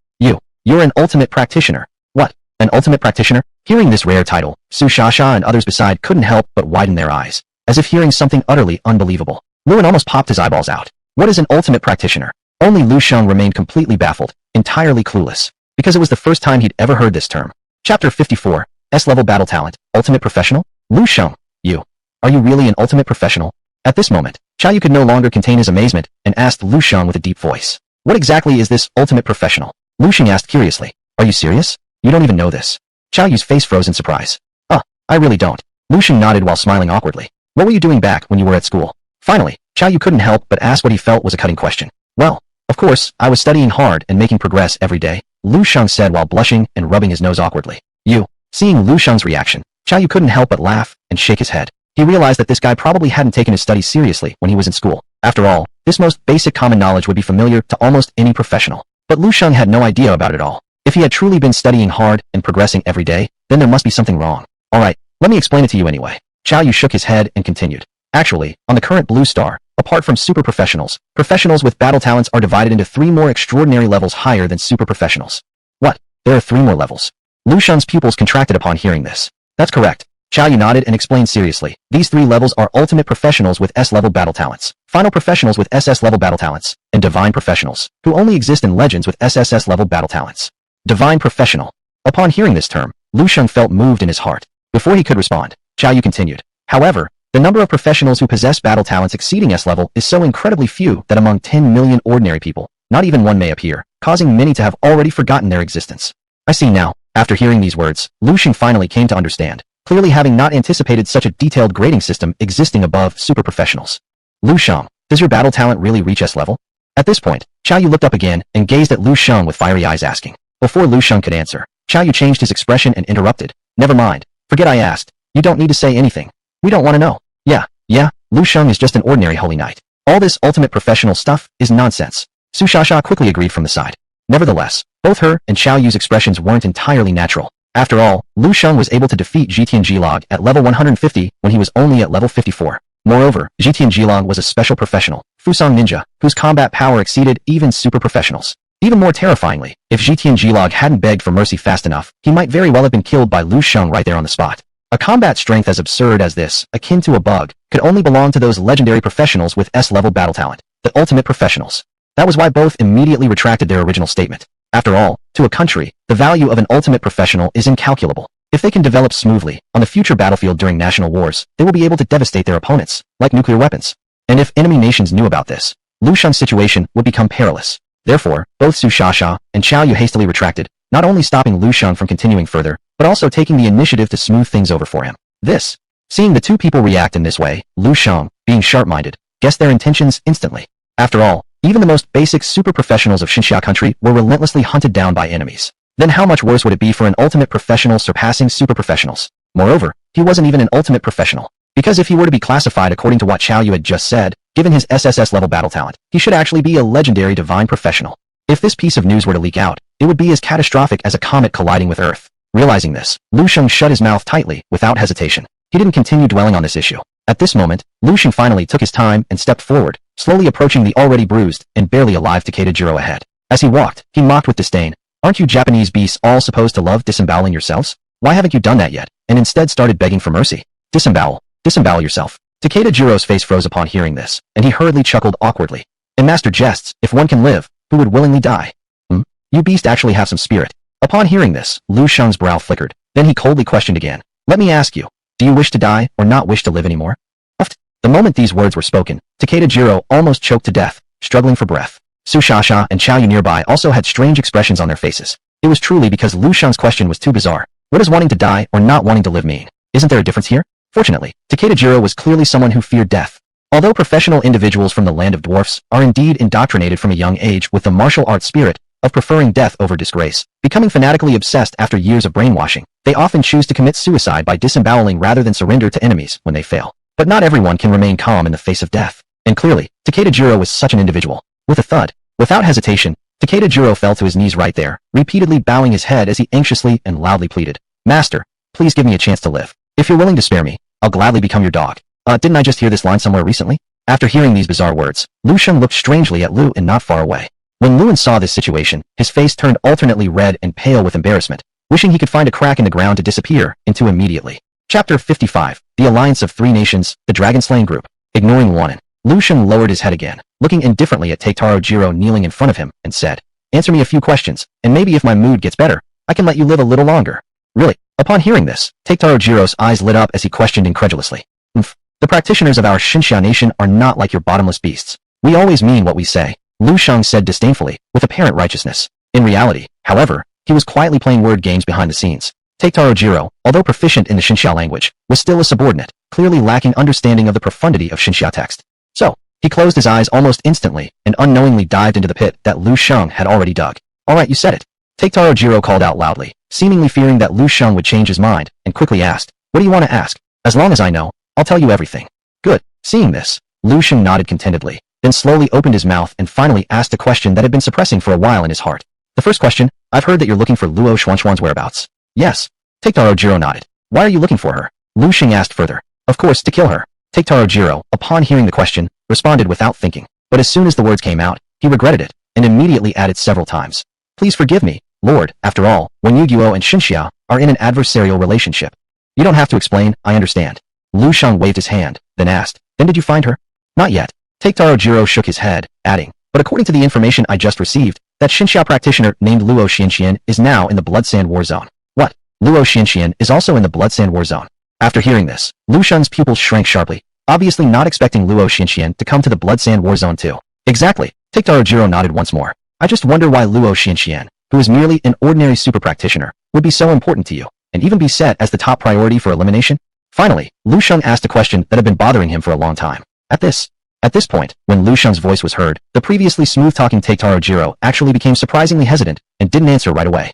You're an ultimate practitioner." What? An ultimate practitioner? Hearing this rare title, Su Shasha and others beside couldn't help but widen their eyes, as if hearing something utterly unbelievable. Luin almost popped his eyeballs out. What is an ultimate practitioner? Only Lu Shang remained completely baffled, entirely clueless, because it was the first time he'd ever heard this term. Chapter 54, S-level battle talent, ultimate professional? Lu Shang, are you really an ultimate professional? At this moment, Xiao Yu could no longer contain his amazement and asked Lu Shang with a deep voice. What exactly is this ultimate professional? Lu Shang asked curiously. Are you serious? You don't even know this. Xiao Yu's face froze in surprise. I really don't. Lu Shang nodded while smiling awkwardly. What were you doing back when you were at school? Finally, Xiao Yu couldn't help but ask what he felt was a cutting question. Well, of course, I was studying hard and making progress every day, Lu Shang said while blushing and rubbing his nose awkwardly. Seeing Lu Shang's reaction, Xiao Yu couldn't help but laugh and shake his head. He realized that this guy probably hadn't taken his studies seriously when he was in school. After all, this most basic common knowledge would be familiar to almost any professional. But Lu Shang had no idea about it all. If he had truly been studying hard and progressing every day, then there must be something wrong. Alright, let me explain it to you anyway. Xiao Yu shook his head and continued. Actually, on the current Blue Star, apart from super professionals, professionals with battle talents are divided into 3 more extraordinary levels higher than super professionals. What? There are 3 more levels? Lu Shang's pupils contracted upon hearing this. That's correct. Xiao Yu nodded and explained seriously. These 3 levels are ultimate professionals with S-level battle talents, final professionals with SS-level battle talents, and divine professionals, who only exist in legends with SSS-level battle talents. Divine professional. Upon hearing this term, Lu Shang felt moved in his heart. Before he could respond, Xiao Yu continued. However, the number of professionals who possess battle talents exceeding S-level is so incredibly few that among 10 million ordinary people, not even one may appear, causing many to have already forgotten their existence. I see now. After hearing these words, Lu Shang finally came to understand, clearly having not anticipated such a detailed grading system existing above super professionals. Lu Shang, does your battle talent really reach S-level? At this point, Xiao Yu looked up again and gazed at Lu Shang with fiery eyes asking. Before Lu Shang could answer, Xiao Yu changed his expression and interrupted. Never mind. Forget I asked. You don't need to say anything. We don't want to know. Yeah, Lu Shang is just an ordinary holy knight. All this ultimate professional stuff is nonsense. Su Shasha quickly agreed from the side. Nevertheless, both her and Xiao Yu's expressions weren't entirely natural. After all, Lu Shang was able to defeat Zhitian Jilog at level 150 when he was only at level 54. Moreover, Zhitian Jilog was a special professional, Fusang Ninja, whose combat power exceeded even super professionals. Even more terrifyingly, if Zhitian Jilog hadn't begged for mercy fast enough, he might very well have been killed by Lu Shang right there on the spot. A combat strength as absurd as this, akin to a bug, could only belong to those legendary professionals with S-level battle talent, the ultimate professionals. That was why both immediately retracted their original statement. After all, to a country, the value of an ultimate professional is incalculable. If they can develop smoothly on the future battlefield during national wars, they will be able to devastate their opponents, like nuclear weapons. And if enemy nations knew about this, Lu Shang's situation would become perilous. Therefore, both Su Shasha and Xiao Yu hastily retracted, not only stopping Lu Shang from continuing further, but also taking the initiative to smooth things over for him. Seeing the two people react in this way, Lu Shang, being sharp-minded, guessed their intentions instantly. After all, even the most basic super professionals of Xinxia country were relentlessly hunted down by enemies. Then how much worse would it be for an ultimate professional surpassing super professionals? Moreover, he wasn't even an ultimate professional. Because if he were to be classified according to what Xiao Yu had just said, given his SSS level battle talent, he should actually be a legendary divine professional. If this piece of news were to leak out, it would be as catastrophic as a comet colliding with Earth. Realizing this, Lu Shang shut his mouth tightly, without hesitation. He didn't continue dwelling on this issue. At this moment, Lu Shang finally took his time and stepped forward, slowly approaching the already bruised and barely alive Takeda Jiro ahead. As he walked, he mocked with disdain. Aren't you Japanese beasts all supposed to love disemboweling yourselves? Why haven't you done that yet, and instead started begging for mercy? Disembowel yourself. Takeda Jiro's face froze upon hearing this, and he hurriedly chuckled awkwardly. In master jests, if one can live, who would willingly die? You beast actually have some spirit. Upon hearing this, Lu Shang's brow flickered. Then he coldly questioned again. Let me ask you, do you wish to die or not wish to live anymore? The moment these words were spoken, Takeda Jiro almost choked to death, struggling for breath. Su Shasha and Xiao Yu nearby also had strange expressions on their faces. It was truly because Lu Shang's question was too bizarre. What does wanting to die or not wanting to live mean? Isn't there a difference here? Fortunately, Takeda Jiro was clearly someone who feared death. Although professional individuals from the land of dwarfs are indeed indoctrinated from a young age with the martial arts spirit of preferring death over disgrace, becoming fanatically obsessed after years of brainwashing, they often choose to commit suicide by disemboweling rather than surrender to enemies when they fail. But not everyone can remain calm in the face of death. And clearly, Takeda Jiro was such an individual. With a thud, without hesitation, Takeda Jiro fell to his knees right there, repeatedly bowing his head as he anxiously and loudly pleaded, Master, please give me a chance to live. If you're willing to spare me, I'll gladly become your dog. Didn't I just hear this line somewhere recently? After hearing these bizarre words, Lu Shang looked strangely at Lu and not far away. When Luan saw this situation, his face turned alternately red and pale with embarrassment, wishing he could find a crack in the ground to disappear into immediately. Chapter 55, The Alliance of Three Nations, the Dragon-Slaying Group. Ignoring Wanin, Lu Shang lowered his head again, looking indifferently at Teiktaro Jiro kneeling in front of him, and said, Answer me a few questions, and maybe if my mood gets better, I can let you live a little longer. Really? Upon hearing this, Teiktaro Jiro's eyes lit up as he questioned incredulously. The practitioners of our Xinxia nation are not like your bottomless beasts. We always mean what we say, Lu Shang said disdainfully, with apparent righteousness. In reality, however, he was quietly playing word games behind the scenes. Teiktaro Jiro, although proficient in the Xinxia language, was still a subordinate, clearly lacking understanding of the profundity of Xinxia text. So, he closed his eyes almost instantly and unknowingly dived into the pit that Lu Shang had already dug. Alright, you said it. Teiktaro Jiro called out loudly, seemingly fearing that Lu Shang would change his mind, and quickly asked, What do you want to ask? As long as I know, I'll tell you everything. Good. Seeing this, Lu Shang nodded contentedly, then slowly opened his mouth and finally asked a question that had been suppressing for a while in his heart. The first question, I've heard that you're looking for Luo Xuanxuan's whereabouts. Yes. Teiktaro Jiro nodded. Why are you looking for her? Lu Shang asked further. Of course, to kill her. Teiktaro Jiro, upon hearing the question, responded without thinking. But as soon as the words came out, he regretted it, and immediately added several times. Please forgive me, Lord, after all, when Yu-Gi-Oh and Xinxia are in an adversarial relationship. You don't have to explain, I understand. Lu Shang waved his hand, then asked, then did you find her? Not yet. Taro Jiro shook his head, adding, but according to the information I just received, that Xinxia practitioner named Luo Xianxian is now in the Bloodsand War Zone. What? Luo Xianxian is also in the Bloodsand War Zone. After hearing this, Lu Shang's pupils shrank sharply, obviously not expecting Luo Xianxian to come to the Bloodsand War Zone too. Exactly. Taro Jiro nodded once more. I just wonder why Luo Xianxian, who is merely an ordinary super practitioner, would be so important to you, and even be set as the top priority for elimination? Finally, Lu Shang asked a question that had been bothering him for a long time. At this point, when Lu Shang's voice was heard, the previously smooth-talking Taro Jiro actually became surprisingly hesitant and didn't answer right away.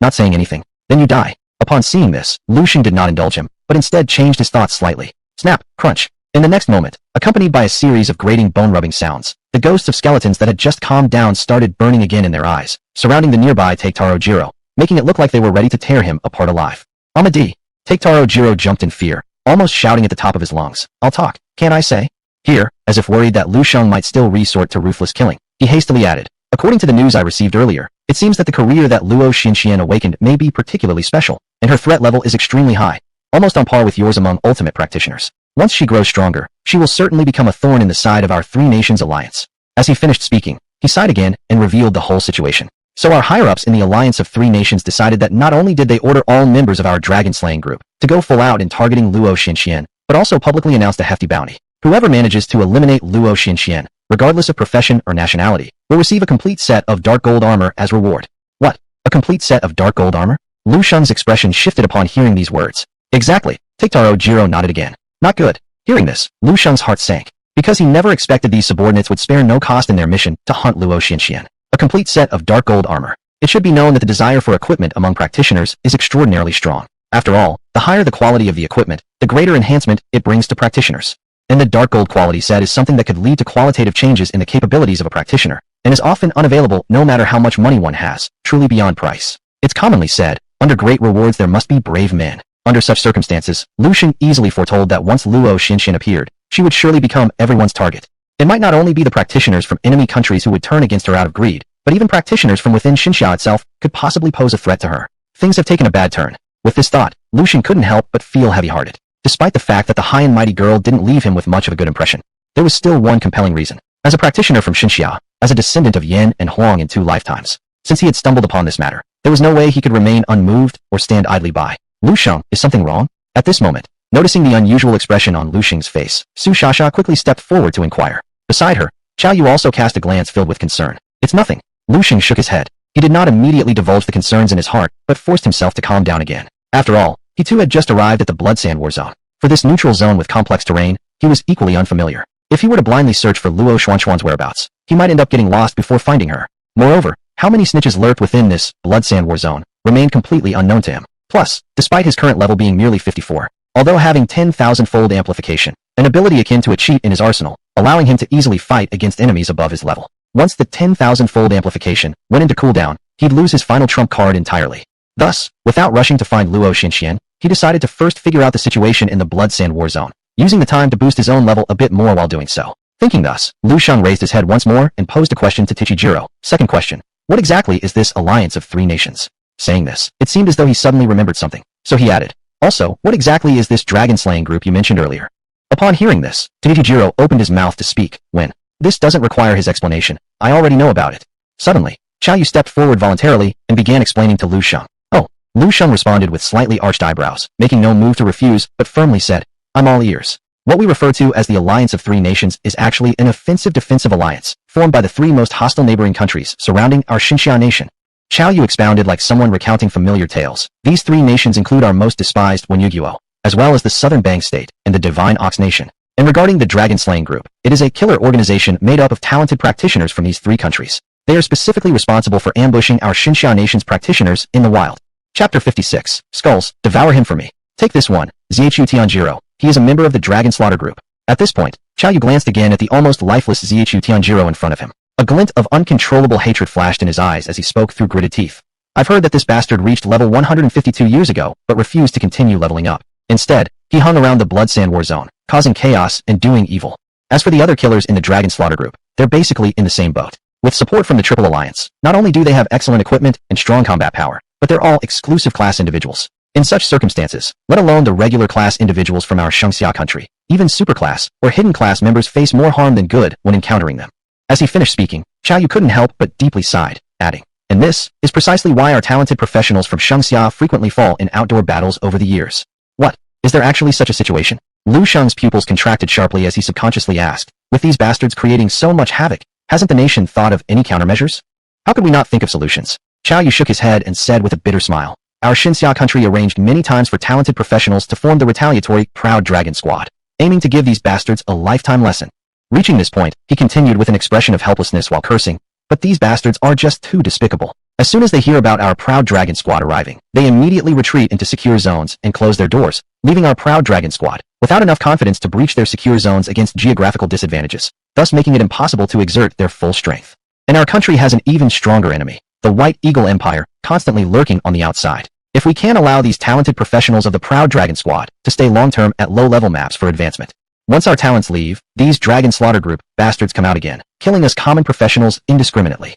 Not saying anything. Then you die. Upon seeing this, Lu Shang did not indulge him, but instead changed his thoughts slightly. Snap, crunch. In the next moment, accompanied by a series of grating bone-rubbing sounds, the ghosts of skeletons that had just calmed down started burning again in their eyes, surrounding the nearby Taro Jiro, making it look like they were ready to tear him apart alive. Amadi. Taro Jiro jumped in fear, almost shouting at the top of his lungs. I'll talk, can't I say? Here, as if worried that Lu Shang might still resort to ruthless killing, he hastily added, according to the news I received earlier, it seems that the career that Luo Xianxian awakened may be particularly special, and her threat level is extremely high, almost on par with yours among ultimate practitioners. Once she grows stronger, she will certainly become a thorn in the side of our Three Nations alliance. As he finished speaking, he sighed again and revealed the whole situation. So our higher-ups in the alliance of Three Nations decided that not only did they order all members of our dragon-slaying group to go full out in targeting Luo Xianxian, but also publicly announced a hefty bounty. Whoever manages to eliminate Luo Xianxian, regardless of profession or nationality, will receive a complete set of dark gold armor as reward. What? A complete set of dark gold armor? Lu Shang's expression shifted upon hearing these words. Exactly. Taro Jiro nodded again. Not good. Hearing this, Lu Shang's heart sank, because he never expected these subordinates would spare no cost in their mission to hunt Luo Xianxian. A complete set of dark gold armor. It should be known that the desire for equipment among practitioners is extraordinarily strong. After all, the higher the quality of the equipment, the greater enhancement it brings to practitioners. And the dark gold quality set is something that could lead to qualitative changes in the capabilities of a practitioner, and is often unavailable no matter how much money one has, truly beyond price. It's commonly said, under great rewards there must be brave men. Under such circumstances, Lu Shang easily foretold that once Luo Xianxian appeared, she would surely become everyone's target. It might not only be the practitioners from enemy countries who would turn against her out of greed, but even practitioners from within Xinxia itself could possibly pose a threat to her. Things have taken a bad turn. With this thought, Lu Shang couldn't help but feel heavy-hearted. Despite the fact that the high and mighty girl didn't leave him with much of a good impression, there was still one compelling reason. As a practitioner from Xinxia, as a descendant of Yan and Huang in 2 lifetimes, since he had stumbled upon this matter, there was no way he could remain unmoved or stand idly by. Lu Shang, is something wrong? At this moment, noticing the unusual expression on Lu Shang's face, Su Shasha quickly stepped forward to inquire. Beside her, Chao Yu also cast a glance filled with concern. It's nothing. Lu Shang shook his head. He did not immediately divulge the concerns in his heart, but forced himself to calm down again. After all, he too had just arrived at the Bloodsand War Zone. For this neutral zone with complex terrain, he was equally unfamiliar. If he were to blindly search for Luo Xuanxuan's whereabouts, he might end up getting lost before finding her. Moreover, how many snitches lurked within this Bloodsand War Zone remained completely unknown to him. Plus, despite his current level being merely 54, although having 10,000-fold amplification, an ability akin to a cheat in his arsenal, allowing him to easily fight against enemies above his level. Once the 10,000-fold amplification went into cooldown, he'd lose his final trump card entirely. Thus, without rushing to find Luo Xianxian, he decided to first figure out the situation in the Bloodsand War Zone, using the time to boost his own level a bit more while doing so. Thinking thus, Lu Shang raised his head once more and posed a question to Jiro. Second question. What exactly is this alliance of 3 nations? Saying this, it seemed as though he suddenly remembered something, so he added, also, what exactly is this dragon-slaying group you mentioned earlier? Upon hearing this, Jiro opened his mouth to speak, when, this doesn't require his explanation, I already know about it. Suddenly, Chao Yu stepped forward voluntarily and began explaining to Lu Shang. Oh, Lu Shang responded with slightly arched eyebrows, making no move to refuse, but firmly said, I'm all ears. What we refer to as the Alliance of 3 Nations is actually an offensive-defensive alliance, formed by the 3 most hostile neighboring countries surrounding our Xinxia nation. Chao Yu expounded like someone recounting familiar tales. These 3 nations include our most despised Wenyuguo, as well as the Southern Bang State and the Divine Ox Nation. And regarding the Dragon Slaying Group, it is a killer organization made up of talented practitioners from these 3 countries. They are specifically responsible for ambushing our Xinxia nation's practitioners in the wild. Chapter 56. Skulls, devour him for me. Take this one, Zhu Tianjiro. He is a member of the Dragon Slaughter Group. At this point, Chao Yu glanced again at the almost lifeless Zhu Tianjiro in front of him. A glint of uncontrollable hatred flashed in his eyes as he spoke through gritted teeth. I've heard that this bastard reached level 152 years ago, but refused to continue leveling up. Instead, he hung around the Bloodsand War Zone, causing chaos and doing evil. As for the other killers in the Dragon Slaughter Group, they're basically in the same boat. With support from the Triple Alliance, not only do they have excellent equipment and strong combat power, but they're all exclusive class individuals. In such circumstances, let alone the regular class individuals from our Shangxia country, even superclass or hidden class members face more harm than good when encountering them. As he finished speaking, Xiao Yu couldn't help but deeply sighed, adding, and this is precisely why our talented professionals from Shangxia frequently fall in outdoor battles over the years. What? Is there actually such a situation? Lu Shang's pupils contracted sharply as he subconsciously asked, with these bastards creating so much havoc, hasn't the nation thought of any countermeasures? How could we not think of solutions? Xiao Yu shook his head and said with a bitter smile, our Xinxia country arranged many times for talented professionals to form the retaliatory Proud Dragon Squad, aiming to give these bastards a lifetime lesson. Reaching this point, he continued with an expression of helplessness while cursing, but these bastards are just too despicable. As soon as they hear about our Proud Dragon Squad arriving, they immediately retreat into secure zones and close their doors, leaving our Proud Dragon Squad without enough confidence to breach their secure zones against geographical disadvantages, thus making it impossible to exert their full strength. And our country has an even stronger enemy, the White Eagle Empire, constantly lurking on the outside. If we can't allow these talented professionals of the Proud Dragon Squad to stay long-term at low-level maps for advancement, once our talents leave, these Dragon Slaughter Group bastards come out again, killing us common professionals indiscriminately.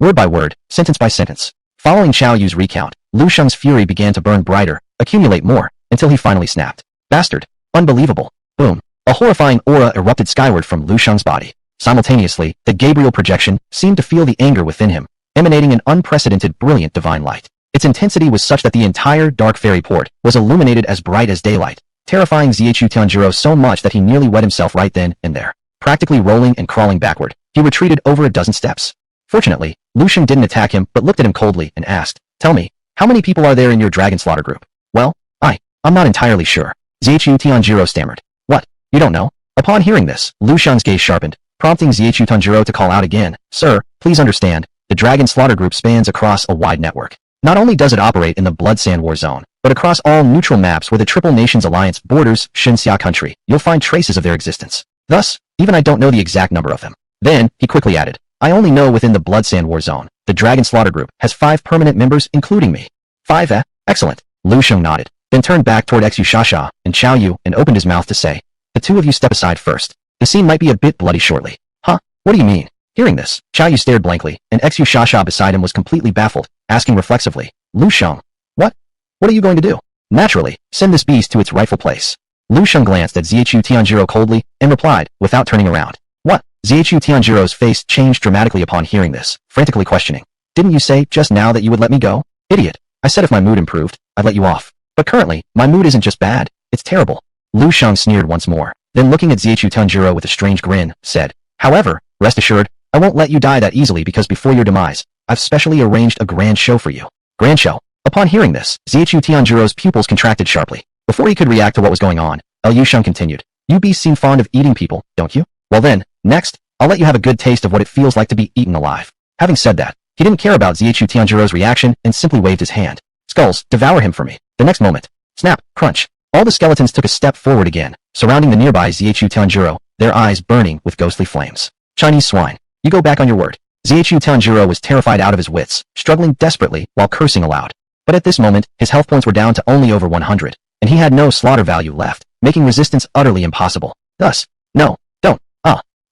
Word by word, sentence by sentence. Following Xiao Yu's recount, Lu Sheng's fury began to burn brighter, accumulate more, until he finally snapped. Bastard. Unbelievable. Boom. A horrifying aura erupted skyward from Lu Sheng's body. Simultaneously, the Gabriel projection seemed to feel the anger within him, emanating an unprecedented brilliant divine light. Its intensity was such that the entire dark fairy port was illuminated as bright as daylight, terrifying Zhu Tianjiro so much that he nearly wet himself right then and there. Practically rolling and crawling backward, he retreated over a dozen steps. Fortunately, Lu Sheng didn't attack him but looked at him coldly and asked, "Tell me, how many people are there in your Dragon Slaughter group?" "Well, I'm not entirely sure." Zhu Tianjiro stammered. "What? You don't know?" Upon hearing this, Lu Sheng's gaze sharpened, prompting Zhu Tianjiro to call out again, "Sir, please understand, the Dragon Slaughter group spans across a wide network. Not only does it operate in the Blood Sand War Zone, but across all neutral maps where the Triple Nations Alliance borders Xinxia country, you'll find traces of their existence. Thus, even I don't know the exact number of them." Then, he quickly added, "I only know within the Blood Sand War Zone, the Dragon Slaughter Group has 5 permanent members including me." 5, eh? Excellent. Lu Sheng nodded, then turned back toward Xu Shasha and Xiao Yu and opened his mouth to say, "The two of you step aside first. The scene might be a bit bloody shortly." "Huh? What do you mean?" Hearing this, Xiao Yu stared blankly, and Xu Shasha beside him was completely baffled, asking reflexively, "Lu Sheng, what are you going to do?" "Naturally, send this beast to its rightful place." Lu Sheng glanced at Zhu Tianjiro coldly and replied, without turning around. "What?" Zhu Tianjiro's face changed dramatically upon hearing this, frantically questioning. "Didn't you say just now that you would let me go?" "Idiot. I said if my mood improved, I'd let you off. But currently, my mood isn't just bad, it's terrible." Lu Sheng sneered once more, then looking at Zhu Tianjiro with a strange grin, said, "However, rest assured, I won't let you die that easily because before your demise, I've specially arranged a grand show for you." Grand show? Upon hearing this, Zhu Tianjiro's pupils contracted sharply. Before he could react to what was going on, Lu Sheng continued, "You beasts seem fond of eating people, don't you? Well then, next, I'll let you have a good taste of what it feels like to be eaten alive." Having said that, he didn't care about Zhu Tianjiro's reaction and simply waved his hand. "Skulls, devour him for me." The next moment, snap, crunch, all the skeletons took a step forward again, surrounding the nearby Zhu Tianjiro, their eyes burning with ghostly flames. "Chinese swine, you go back on your word." Zhu Tianjiro was terrified out of his wits, struggling desperately while cursing aloud. But at this moment, his health points were down to only over 100, and he had no slaughter value left, making resistance utterly impossible. Thus, no, don't,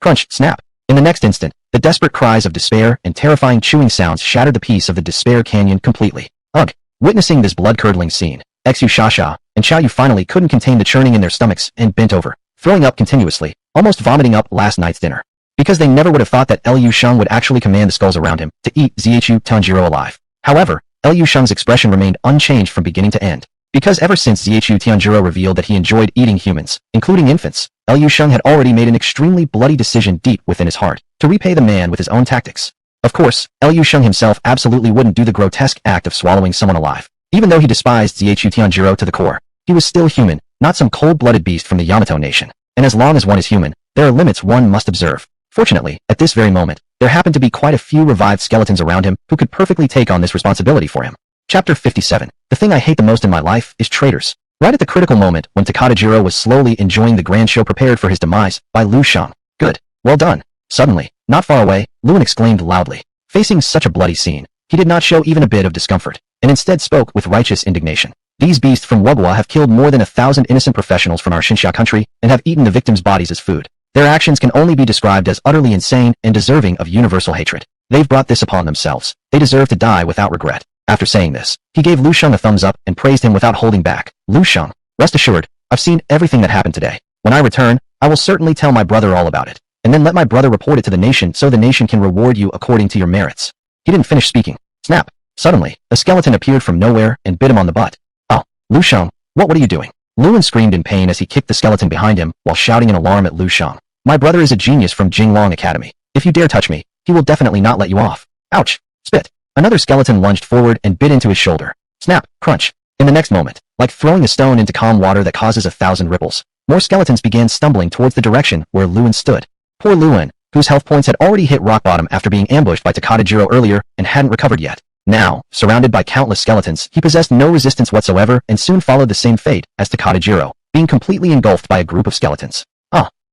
crunch, snap. In the next instant, the desperate cries of despair and terrifying chewing sounds shattered the peace of the Despair Canyon completely. Ugh! Witnessing this blood-curdling scene, Xu Shasha and Xiao Yu finally couldn't contain the churning in their stomachs and bent over, throwing up continuously, almost vomiting up last night's dinner. Because they never would have thought that Lu Sheng would actually command the skulls around him to eat Zhu Tianjiro alive. However, Lu Sheng's expression remained unchanged from beginning to end. Because ever since Zhu Tianjiro revealed that he enjoyed eating humans, including infants, Lu Sheng had already made an extremely bloody decision deep within his heart to repay the man with his own tactics. Of course, Lu Sheng himself absolutely wouldn't do the grotesque act of swallowing someone alive. Even though he despised Zhu Tianjiro to the core, he was still human, not some cold-blooded beast from the Yamato nation. And as long as one is human, there are limits one must observe. Fortunately, at this very moment, there happened to be quite a few revived skeletons around him who could perfectly take on this responsibility for him. Chapter 57. The thing I hate the most in my life is traitors. Right at the critical moment when Takada was slowly enjoying the grand show prepared for his demise by Lu Sheng. "Good. Well done." Suddenly, not far away, Luan exclaimed loudly. Facing such a bloody scene, he did not show even a bit of discomfort, and instead spoke with righteous indignation. "These beasts from Wugwa have killed more than 1,000 innocent professionals from our Xinxia country and have eaten the victims' bodies as food. Their actions can only be described as utterly insane and deserving of universal hatred. They've brought this upon themselves. They deserve to die without regret." After saying this, he gave Lu Shang a thumbs up and praised him without holding back. Lu Shang, rest assured, I've seen everything that happened today. When I return, I will certainly tell my brother all about it, and then let my brother report it to the nation so the nation can reward you according to your merits. He didn't finish speaking. Snap. Suddenly, a skeleton appeared from nowhere and bit him on the butt. Oh, Lu Shang, what are you doing? Luan screamed in pain as he kicked the skeleton behind him while shouting in alarm at Lu Shang. My brother is a genius from Jinglong Academy. If you dare touch me, he will definitely not let you off. Ouch. Spit. Another skeleton lunged forward and bit into his shoulder. Snap. Crunch. In the next moment, like throwing a stone into calm water that causes 1,000 ripples, more skeletons began stumbling towards the direction where Luan stood. Poor Luan, whose health points had already hit rock bottom after being ambushed by Takada earlier and hadn't recovered yet. Now, surrounded by countless skeletons, he possessed no resistance whatsoever and soon followed the same fate as Takada, being completely engulfed by a group of skeletons.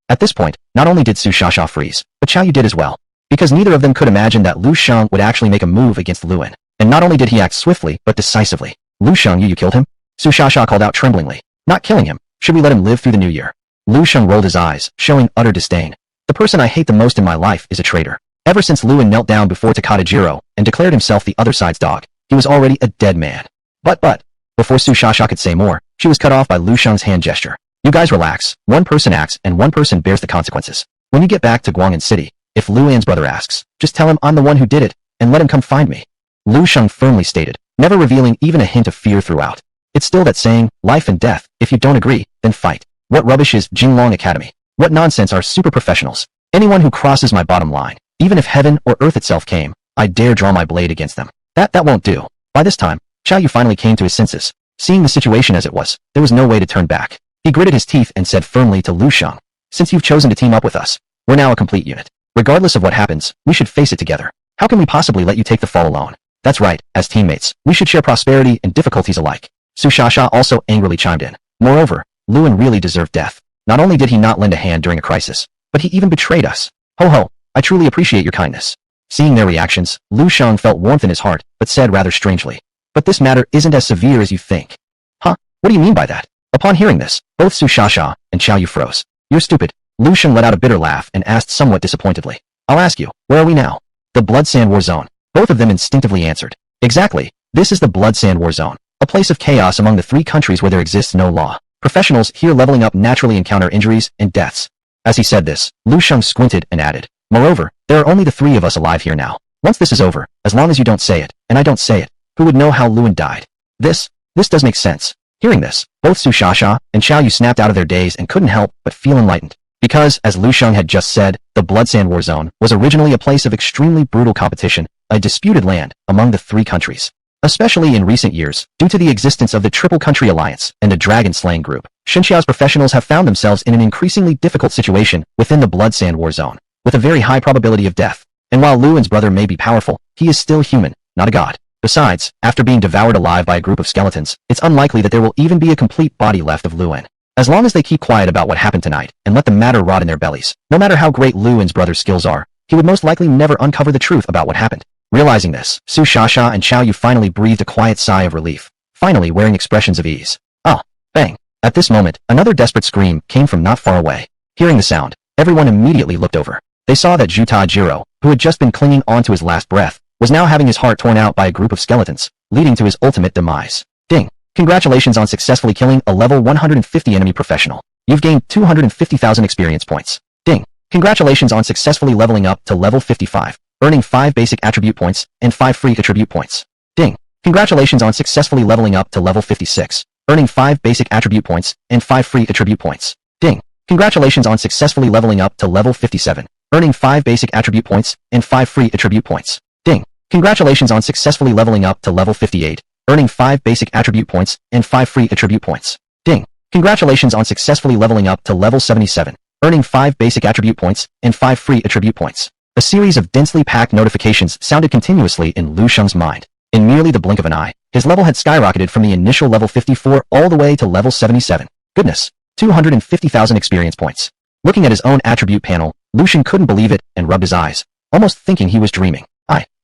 At this point, not only did Su Shasha freeze, but Xiao Yu did as well, because neither of them could imagine that Lu Shang would actually make a move against Luan. And not only did he act swiftly, but decisively. Lu Shang, you killed him? Su Shasha called out tremblingly. Not killing him. Should we let him live through the new year? Lu Shang rolled his eyes, showing utter disdain. The person I hate the most in my life is a traitor. Ever since Luan knelt down before Takada and declared himself the other side's dog, he was already a dead man. But, before Su Shasha could say more, she was cut off by Lu Shang's hand gesture. You guys relax, one person acts and one person bears the consequences. When you get back to Guang'an City, if Luan's brother asks, just tell him I'm the one who did it, and let him come find me. Lu Shang firmly stated, never revealing even a hint of fear throughout. It's still that saying, life and death, if you don't agree, then fight. What rubbish is Jinglong Academy? What nonsense are super professionals? Anyone who crosses my bottom line, even if heaven or earth itself came, I dare draw my blade against them. That won't do. By this time, Xiao Yu finally came to his senses. Seeing the situation as it was, there was no way to turn back. He gritted his teeth and said firmly to Lu Shang, since you've chosen to team up with us, we're now a complete unit. Regardless of what happens, we should face it together. How can we possibly let you take the fall alone? That's right, as teammates, we should share prosperity and difficulties alike. Su Shasha also angrily chimed in. Moreover, Luan really deserved death. Not only did he not lend a hand during a crisis, but he even betrayed us. Ho, I truly appreciate your kindness. Seeing their reactions, Lu Shang felt warmth in his heart, but said rather strangely, but this matter isn't as severe as you think. Huh? What do you mean by that? Upon hearing this, both Su Shasha and Xiao Yu froze. You're stupid. Lu Shang let out a bitter laugh and asked somewhat disappointedly. I'll ask you, where are we now? The Blood Sand War Zone. Both of them instinctively answered. Exactly. This is the Blood Sand War Zone, a place of chaos among the 3 countries where there exists no law. Professionals here leveling up naturally encounter injuries and deaths. As he said this, Lu Shang squinted and added, moreover, there are only the 3 of us alive here now. Once this is over, as long as you don't say it, and I don't say it, who would know how Luan died? This does make sense. Hearing this, both Su Shasha and Xiao Yu snapped out of their daze and couldn't help but feel enlightened. Because, as Lu Shang had just said, the Blood Sand War Zone was originally a place of extremely brutal competition, a disputed land among the 3 countries. Especially in recent years, due to the existence of the Triple Country Alliance and the Dragon Slaying Group, Xinxiao's professionals have found themselves in an increasingly difficult situation within the Blood Sand War Zone, with a very high probability of death. And while Luan's brother may be powerful, he is still human, not a god. Besides, after being devoured alive by a group of skeletons, it's unlikely that there will even be a complete body left of Luan. As long as they keep quiet about what happened tonight and let the matter rot in their bellies, no matter how great Luan's brother's skills are, he would most likely never uncover the truth about what happened. Realizing this, Su Shasha and Xiao Yu finally breathed a quiet sigh of relief, finally wearing expressions of ease. Ah, bang. At this moment, another desperate scream came from not far away. Hearing the sound, everyone immediately looked over. They saw that Juta, who had just been clinging on to his last breath, was now having his heart torn out by a group of skeletons, leading to his ultimate demise. Ding. Congratulations on successfully killing a level 150 enemy professional. You've gained 250,000 experience points. Ding. Congratulations on successfully leveling up to level 55, earning 5 basic attribute points and 5 free attribute points. Ding. Congratulations on successfully leveling up to level 56, earning 5 basic attribute points and 5 free attribute points. Ding. Congratulations on successfully leveling up to level 57, earning 5 basic attribute points and 5 free attribute points. Ding. Congratulations on successfully leveling up to level 58, earning 5 basic attribute points and 5 free attribute points. Ding. Congratulations on successfully leveling up to level 77, earning 5 basic attribute points and 5 free attribute points. A series of densely packed notifications sounded continuously in Lu Shang's mind. In merely the blink of an eye, his level had skyrocketed from the initial level 54 all the way to level 77. Goodness, 250,000 experience points. Looking at his own attribute panel, Lu Shang couldn't believe it and rubbed his eyes, almost thinking he was dreaming.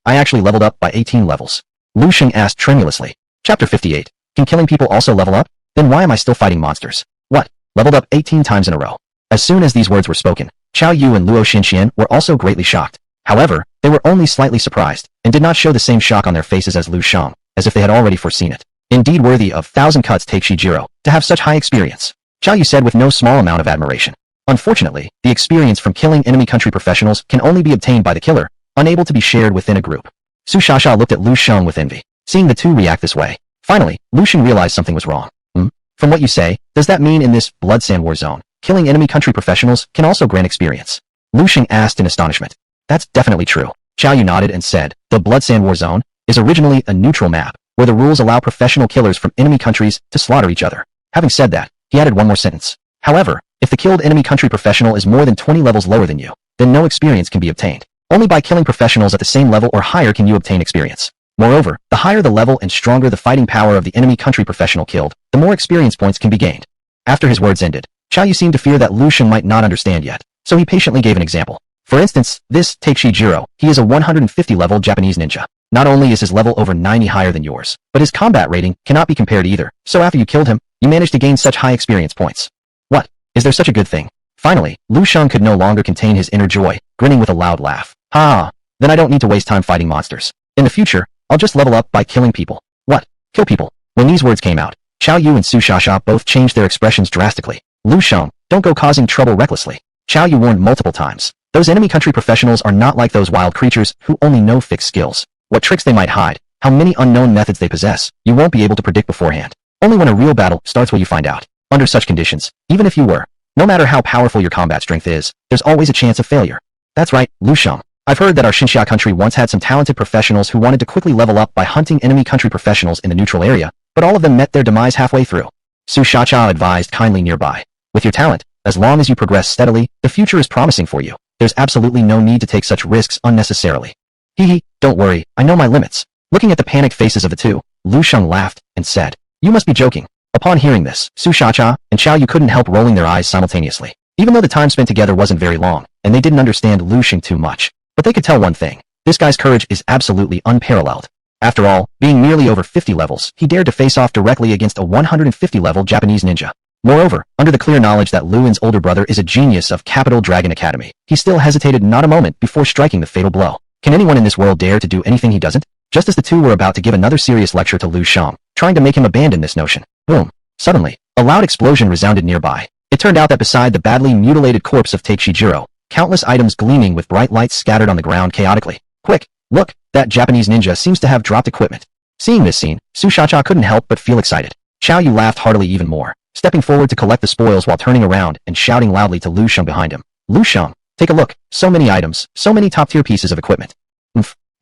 I actually leveled up by 18 levels. Lu Shang asked tremulously. Chapter 58. Can killing people also level up? Then why am I still fighting monsters? What? Leveled up 18 times in a row. As soon as these words were spoken, Xiao Yu and Luo Xinxian were also greatly shocked. However, they were only slightly surprised, and did not show the same shock on their faces as Lu Shang, as if they had already foreseen it. Indeed worthy of 1,000 cuts take Shijiro, to have such high experience. Xiao Yu said with no small amount of admiration. Unfortunately, the experience from killing enemy country professionals can only be obtained by the killer, unable to be shared within a group. Su Shasha looked at Lu Shang with envy, seeing the two react this way. Finally, Lu Shang realized something was wrong. From what you say, does that mean in this Blood Sand War zone, killing enemy country professionals can also grant experience? Lu Shang asked in astonishment. That's definitely true. Xiao Yu nodded and said, the Blood Sand War zone is originally a neutral map, where the rules allow professional killers from enemy countries to slaughter each other. Having said that, he added one more sentence. However, if the killed enemy country professional is more than 20 levels lower than you, then no experience can be obtained. Only by killing professionals at the same level or higher can you obtain experience. Moreover, the higher the level and stronger the fighting power of the enemy country professional killed, the more experience points can be gained. After his words ended, Xiao Yu seemed to fear that Lu Shang might not understand yet, so he patiently gave an example. For instance, this take Shijiro, he is a 150 level Japanese ninja. Not only is his level over 90 higher than yours, but his combat rating cannot be compared either, so after you killed him, you managed to gain such high experience points. What? Is there such a good thing? Finally, Lu Shang could no longer contain his inner joy, grinning with a loud laugh. Ha! Then I don't need to waste time fighting monsters. In the future, I'll just level up by killing people. What? Kill people? When these words came out, Xiao Yu and Su Shasha both changed their expressions drastically. Lu Shang, don't go causing trouble recklessly. Xiao Yu warned multiple times. Those enemy country professionals are not like those wild creatures who only know fixed skills. What tricks they might hide, how many unknown methods they possess, you won't be able to predict beforehand. Only when a real battle starts will you find out. Under such conditions, even if you were, no matter how powerful your combat strength is, there's always a chance of failure. That's right, Lu Shang. I've heard that our Xinxia country once had some talented professionals who wanted to quickly level up by hunting enemy country professionals in the neutral area, but all of them met their demise halfway through. Su Shasha advised kindly nearby. With your talent, as long as you progress steadily, the future is promising for you. There's absolutely no need to take such risks unnecessarily. Hee, don't worry, I know my limits. Looking at the panicked faces of the two, Lu Shang laughed and said, you must be joking. Upon hearing this, Su Shasha and Xiao Yu couldn't help rolling their eyes simultaneously. Even though the time spent together wasn't very long, and they didn't understand Lu Shang too much. But they could tell one thing. This guy's courage is absolutely unparalleled. After all, being merely over 50 levels, he dared to face off directly against a 150-level Japanese ninja. Moreover, under the clear knowledge that Luin's older brother is a genius of Capital Dragon Academy, he still hesitated not a moment before striking the fatal blow. Can anyone in this world dare to do anything he doesn't? Just as the two were about to give another serious lecture to Lu Shang, trying to make him abandon this notion. Boom. Suddenly, a loud explosion resounded nearby. It turned out that beside the badly mutilated corpse of Take Shijiro, countless items gleaming with bright lights scattered on the ground chaotically. Quick, look, that Japanese ninja seems to have dropped equipment. Seeing this scene, Su Shasha couldn't help but feel excited. Xiao Yu laughed heartily even more, stepping forward to collect the spoils while turning around and shouting loudly to Lu Shang behind him. Lu Shang, take a look, so many items, so many top-tier pieces of equipment.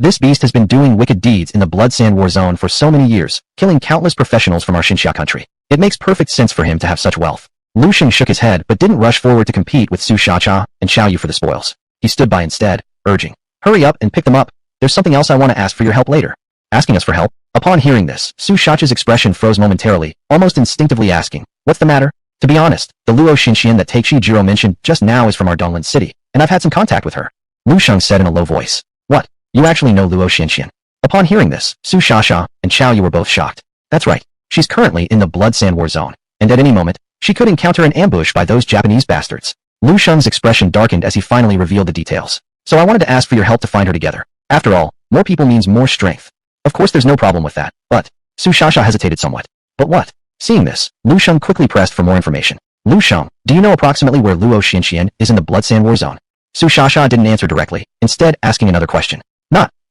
This beast has been doing wicked deeds in the Blood Sand War zone for so many years, killing countless professionals from our Xinxia country. It makes perfect sense for him to have such wealth. Lu Shang shook his head but didn't rush forward to compete with Su Shasha and Xiao Yu for the spoils. He stood by instead, urging, hurry up and pick them up. There's something else I want to ask for your help later. Asking us for help? Upon hearing this, Su Shasha's expression froze momentarily, almost instinctively asking, what's the matter? To be honest, the Luo Xinxian that Take Shijiro mentioned just now is from our Donglan city, and I've had some contact with her. Lu Shang said in a low voice. What? You actually know Luo Xinxian? Upon hearing this, Su Shasha and Xiao Yu were both shocked. That's right. She's currently in the Blood Sand War zone, and at any moment, she could encounter an ambush by those Japanese bastards. Lu Shang's expression darkened as he finally revealed the details. So I wanted to ask for your help to find her together. After all, more people means more strength. Of course there's no problem with that, but... Su Shasha hesitated somewhat. But what? Seeing this, Lu Shang quickly pressed for more information. Lu Shang, do you know approximately where Luo Xinxian is in the Blood Sand War zone? Su Shasha didn't answer directly, instead asking another question.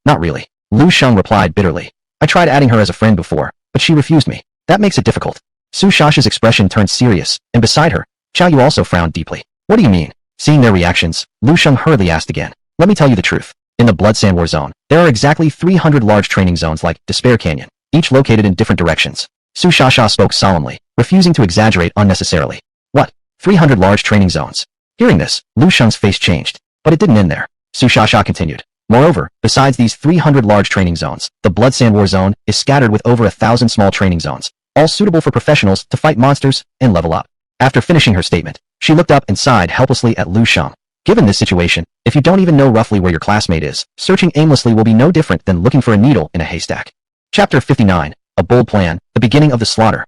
Not really. Lu Shang replied bitterly. I tried adding her as a friend before, but she refused me. That makes it difficult. Su Shasha's expression turned serious, and beside her, Xiao Yu also frowned deeply. What do you mean? Seeing their reactions, Lu Shang hurriedly asked again. Let me tell you the truth. In the Blood Sand War zone, there are exactly 300 large training zones like Despair Canyon, each located in different directions. Su Shasha spoke solemnly, refusing to exaggerate unnecessarily. What? 300 large training zones? Hearing this, Lu Shang's face changed, but it didn't end there. Su Shasha continued. Moreover, besides these 300 large training zones, the Blood Sand War zone is scattered with over 1,000 small training zones, all suitable for professionals to fight monsters and level up. After finishing her statement, she looked up and sighed helplessly at Lu Shang. Given this situation, if you don't even know roughly where your classmate is, searching aimlessly will be no different than looking for a needle in a haystack. Chapter 59, A Bold Plan, The Beginning of the Slaughter.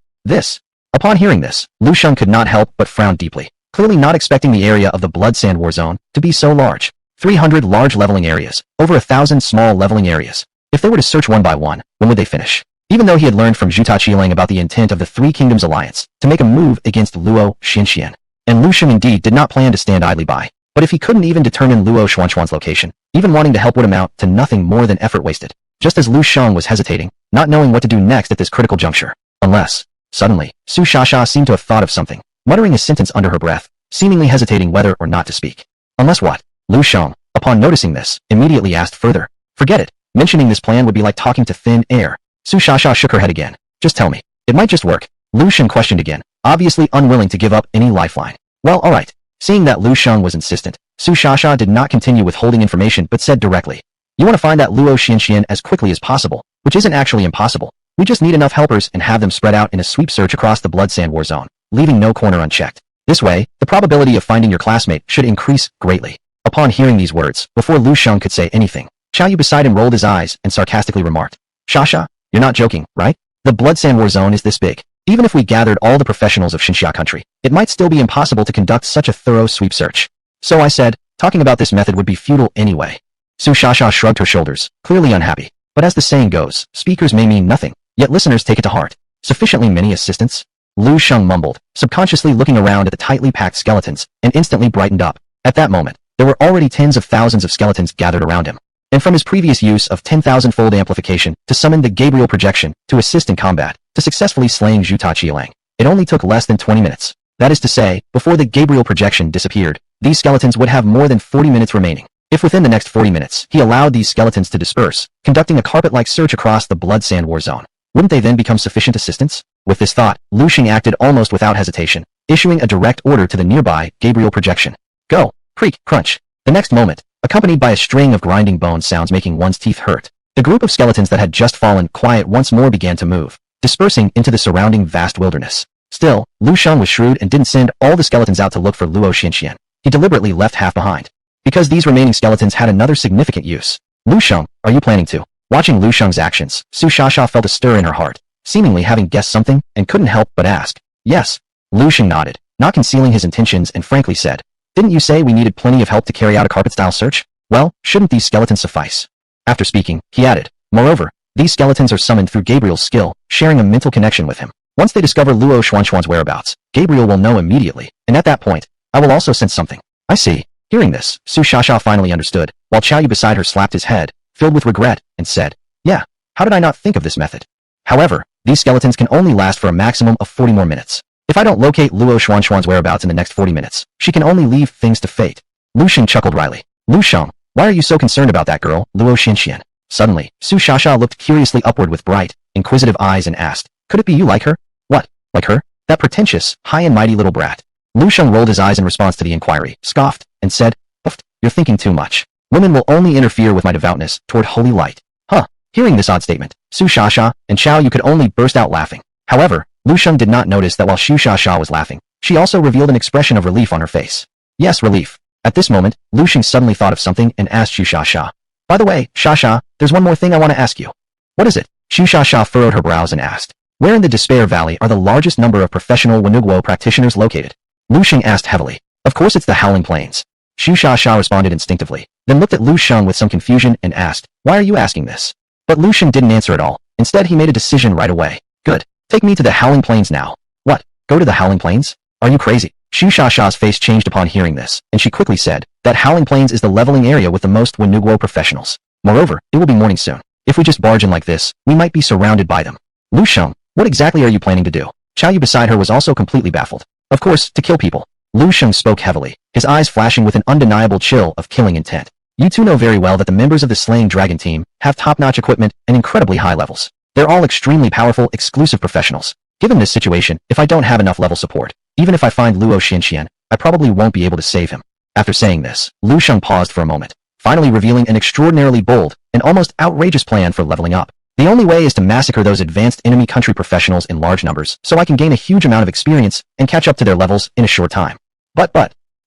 Upon hearing this, Lu Shang could not help but frown deeply, clearly not expecting the area of the Blood Sand War zone to be so large. 300 large leveling areas, over 1,000 small leveling areas. If they were to search one by one, when would they finish? Even though he had learned from Zhu Taqiling about the intent of the Three Kingdoms Alliance to make a move against Luo Xinxian, and Lu Shang indeed did not plan to stand idly by. But if he couldn't even determine Luo Xuanxuan's location, even wanting to help would amount to nothing more than effort wasted. Just as Lu Shang was hesitating, not knowing what to do next at this critical juncture. Unless, suddenly, Su Shasha seemed to have thought of something, muttering a sentence under her breath, seemingly hesitating whether or not to speak. Unless what? Lu Shang, upon noticing this, immediately asked further. Forget it. Mentioning this plan would be like talking to thin air. Su Shasha shook her head again. Just tell me. It might just work. Lu Shang questioned again, obviously unwilling to give up any lifeline. Well, alright. Seeing that Lu Shang was insistent, Su Shasha did not continue withholding information but said directly. You want to find that Luo Xinxian as quickly as possible, which isn't actually impossible. We just need enough helpers and have them spread out in a sweep search across the Blood Sand War Zone, leaving no corner unchecked. This way, the probability of finding your classmate should increase greatly. Upon hearing these words, before Lu Shang could say anything, Xiao Yu beside him rolled his eyes and sarcastically remarked, Shasha, you're not joking, right? The Blood Sand War Zone is this big. Even if we gathered all the professionals of Xinxia country, it might still be impossible to conduct such a thorough sweep search. So I said, talking about this method would be futile anyway. Su Shasha shrugged her shoulders, clearly unhappy. But as the saying goes, speakers may mean nothing, yet listeners take it to heart. Sufficiently many assistants? Lu Shang mumbled, subconsciously looking around at the tightly packed skeletons, and instantly brightened up. At that moment, there were already tens of thousands of skeletons gathered around him. And from his previous use of 10,000-fold amplification to summon the Gabriel projection to assist in combat, to successfully slaying Zhu Taqiling, it only took less than 20 minutes. That is to say, before the Gabriel projection disappeared, these skeletons would have more than 40 minutes remaining. If within the next 40 minutes, he allowed these skeletons to disperse, conducting a carpet-like search across the Blood Sand War Zone, wouldn't they then become sufficient assistance? With this thought, Lu Shang acted almost without hesitation, issuing a direct order to the nearby Gabriel projection. Go! Creak! Crunch! The next moment, accompanied by a string of grinding bone sounds making one's teeth hurt, the group of skeletons that had just fallen quiet once more began to move, dispersing into the surrounding vast wilderness. Still, Lu Shang was shrewd and didn't send all the skeletons out to look for Luo Xinxian. He deliberately left half behind. Because these remaining skeletons had another significant use. Lu Shang, are you planning to? Watching Lu Shang's actions, Su Shasha felt a stir in her heart, seemingly having guessed something, and couldn't help but ask. Yes. Lu Shang nodded, not concealing his intentions and frankly said, didn't you say we needed plenty of help to carry out a carpet-style search? Well, shouldn't these skeletons suffice? After speaking, he added, moreover, these skeletons are summoned through Gabriel's skill, sharing a mental connection with him. Once they discover Luo Xuanxuan's whereabouts, Gabriel will know immediately, and at that point, I will also sense something. I see. Hearing this, Su Shasha finally understood, while Xiao Yu beside her slapped his head, filled with regret, and said, yeah, how did I not think of this method? However, these skeletons can only last for a maximum of 40 more minutes. If I don't locate Luo Xuanxuan's whereabouts in the next 40 minutes, she can only leave things to fate. Lu Shang chuckled wryly. Lu Shang, why are you so concerned about that girl, Luo Xinxian? Suddenly, Su Shasha looked curiously upward with bright, inquisitive eyes and asked, could it be you like her? What, like her? That pretentious, high and mighty little brat. Lu Shang rolled his eyes in response to the inquiry, scoffed, and said, Uft, you're thinking too much. Women will only interfere with my devoutness toward holy light. Huh. Hearing this odd statement, Su Shasha and Xiao Yu could only burst out laughing. However, Lu Shang did not notice that while Su Shasha was laughing, she also revealed an expression of relief on her face. Yes, relief. At this moment, Lu Shang suddenly thought of something and asked Su Shasha. By the way, Shasha, there's one more thing I want to ask you. What is it? Su Shasha furrowed her brows and asked. Where in the Despair Valley are the largest number of professional Wenugwo practitioners located? Lu Shang asked heavily. Of course it's the Howling Plains. Su Shasha responded instinctively, then looked at Lu Shang with some confusion and asked, why are you asking this? But Lu Shang didn't answer at all. Instead he made a decision right away. Good. Take me to the Howling Plains now. What? Go to the Howling Plains? Are you crazy? Su Shasha's face changed upon hearing this, and she quickly said, that Howling Plains is the leveling area with the most Wenugwo professionals. Moreover, it will be morning soon. If we just barge in like this, we might be surrounded by them. Lu Shang, what exactly are you planning to do? Xiao Yu beside her was also completely baffled. Of course, to kill people. Lu Shang spoke heavily, his eyes flashing with an undeniable chill of killing intent. You two know very well that the members of the Slaying Dragon team have top-notch equipment and incredibly high levels. They're all extremely powerful, exclusive professionals. Given this situation, if I don't have enough level support, even if I find Luo Xinxian, I probably won't be able to save him. After saying this, Lu Shang paused for a moment, finally revealing an extraordinarily bold and almost outrageous plan for leveling up. The only way is to massacre those advanced enemy country professionals in large numbers so I can gain a huge amount of experience and catch up to their levels in a short time. But,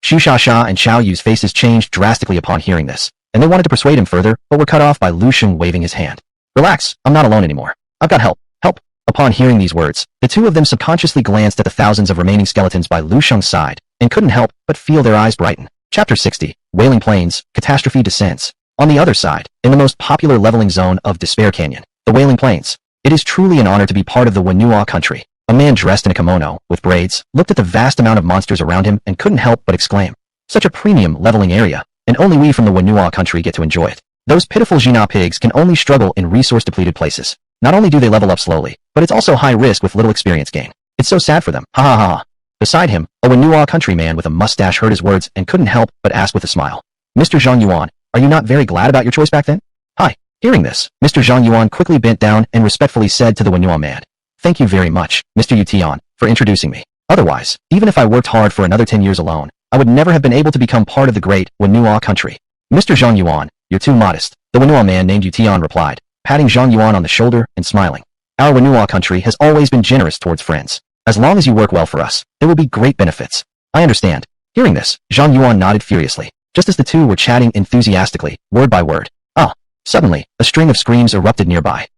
Su Shasha and Xiao Yu's faces changed drastically upon hearing this, and they wanted to persuade him further, but were cut off by Lu Shang waving his hand. Relax, I'm not alone anymore. I've got help. Help. Upon hearing these words, the two of them subconsciously glanced at the thousands of remaining skeletons by Lu Shang's side, and couldn't help but feel their eyes brighten. Chapter 60, Wailing Plains, Catastrophe Descends. On the other side, in the most popular leveling zone of Despair Canyon, the Wailing Plains, It is truly an honor to be part of the Wenua country. A man dressed in a kimono, with braids, looked at the vast amount of monsters around him and couldn't help but exclaim. Such a premium leveling area, and only we from the Wenua country get to enjoy it. Those pitiful Jina pigs can only struggle in resource-depleted places. Not only do they level up slowly, but it's also high risk with little experience gain. It's so sad for them. Ha ha ha. Beside him, a Wenua countryman with a mustache heard his words and couldn't help but ask with a smile. Mr. Zhang Yuan, are you not very glad about your choice back then? Hi. Hearing this, Mr. Zhang Yuan quickly bent down and respectfully said to the Wenua man. Thank you very much, Mr. Yu Tian, for introducing me. Otherwise, even if I worked hard for another 10 years alone, I would never have been able to become part of the great Wenua country. Mr. Zhang Yuan, you're too modest, the Wenua man named Yu Tian replied, patting Zhang Yuan on the shoulder and smiling. Our Wenua country has always been generous towards friends. As long as you work well for us, there will be great benefits. I understand. Hearing this, Zhang Yuan nodded furiously, just as the two were chatting enthusiastically, word by word. Ah! Suddenly, a string of screams erupted nearby.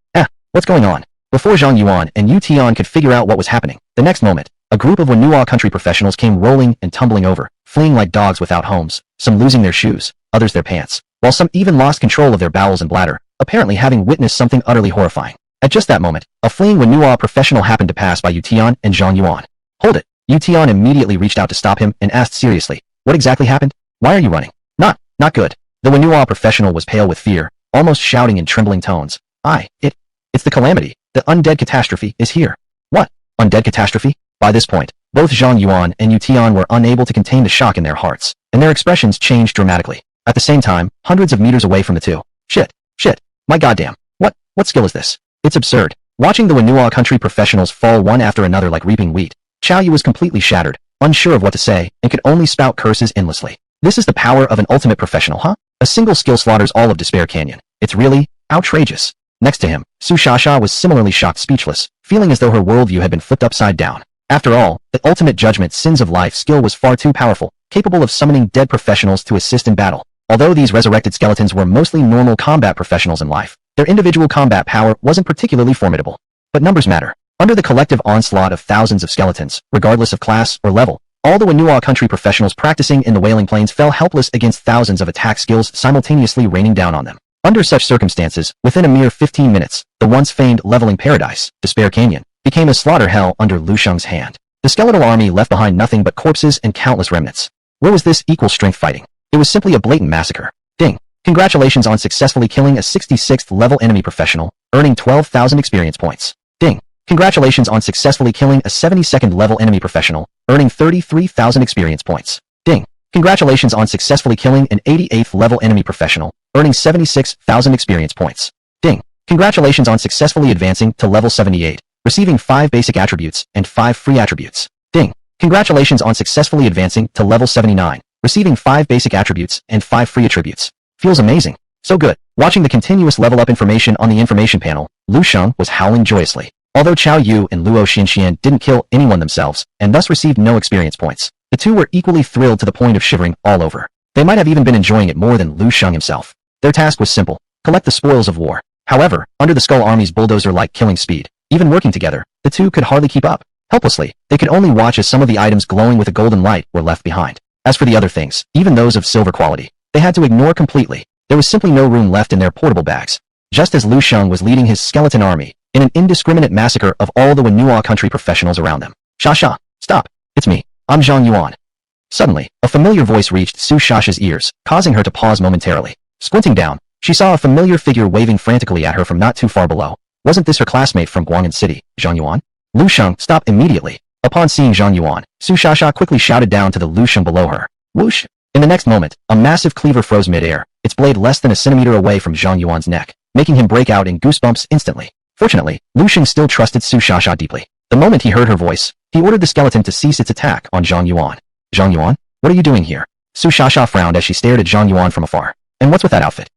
What's going on? Before Zhang Yuan and Yu Tian could figure out what was happening, the next moment, a group of Wenua country professionals came rolling and tumbling over, fleeing like dogs without homes, some losing their shoes, others their pants, while some even lost control of their bowels and bladder, apparently having witnessed something utterly horrifying. At just that moment, a fleeing Wenua professional happened to pass by Yu Tian and Zhang Yuan. Hold it! Yu Tian immediately reached out to stop him and asked seriously, what exactly happened? Why are you running? Not good. The Wenua professional was pale with fear, almost shouting in trembling tones. It's the calamity. The undead catastrophe is here. What? Undead catastrophe? By this point, both Zhang Yuan and Yu Tian were unable to contain the shock in their hearts, and their expressions changed dramatically. At the same time, hundreds of meters away from the two. Shit. My goddamn. What skill is this? It's absurd. Watching the Wenua country professionals fall one after another like reaping wheat, Xiao Yu was completely shattered, unsure of what to say, and could only spout curses endlessly. This is the power of an ultimate professional, huh? A single skill slaughters all of Despair Canyon. It's really outrageous. Next to him, Su Shasha was similarly shocked speechless, feeling as though her worldview had been flipped upside down. After all, the ultimate judgment Sins of Life skill was far too powerful, capable of summoning dead professionals to assist in battle. Although these resurrected skeletons were mostly normal combat professionals in life, their individual combat power wasn't particularly formidable. But numbers matter. Under the collective onslaught of thousands of skeletons, regardless of class or level, all the Wenua country professionals practicing in the Wailing Plains fell helpless against thousands of attack skills simultaneously raining down on them. Under such circumstances, within a mere 15 minutes, the once famed leveling paradise, Despair Canyon, became a slaughter hell under Lu Shang's hand. The skeletal army left behind nothing but corpses and countless remnants. Where was this equal strength fighting? It was simply a blatant massacre. Ding! Congratulations on successfully killing a 66th level enemy professional, earning 12,000 experience points. Ding! Congratulations on successfully killing a 72nd level enemy professional, earning 33,000 experience points. Ding! Congratulations on successfully killing an 88th level enemy professional, earning 76,000 experience points. Ding! Congratulations on successfully advancing to level 78, receiving 5 basic attributes and 5 free attributes. Ding! Congratulations on successfully advancing to level 79, receiving 5 basic attributes and 5 free attributes. Feels amazing. So good. Watching the continuous level up information on the information panel, Lu Shang was howling joyously. Although Qiao Yu and Luo Xianxian didn't kill anyone themselves, and thus received no experience points, the two were equally thrilled to the point of shivering all over. They might have even been enjoying it more than Lu Shang himself. Their task was simple: collect the spoils of war. However, under the Skull Army's bulldozer-like killing speed, even working together, the two could hardly keep up. Helplessly, they could only watch as some of the items glowing with a golden light were left behind. As for the other things, even those of silver quality, they had to ignore completely. There was simply no room left in their portable bags. Just as Lu Shang was leading his skeleton army in an indiscriminate massacre of all the Wenua country professionals around them. Shasha, stop! It's me. I'm Zhang Yuan. Suddenly, a familiar voice reached Su Shasha's ears, causing her to pause momentarily. Squinting down, she saw a familiar figure waving frantically at her from not too far below. Wasn't this her classmate from Guang'an City, Zhang Yuan? Lu Shang stopped immediately. Upon seeing Zhang Yuan, Su Shasha quickly shouted down to the Lu Shang below her. Whoosh! In the next moment, a massive cleaver froze mid-air, its blade less than a centimeter away from Zhang Yuan's neck, making him break out in goosebumps instantly. Fortunately, Lu Shang still trusted Su Shasha deeply. The moment he heard her voice, he ordered the skeleton to cease its attack on Zhang Yuan. Zhang Yuan? What are you doing here? Su Shasha frowned as she stared at Zhang Yuan from afar. And what's with that outfit?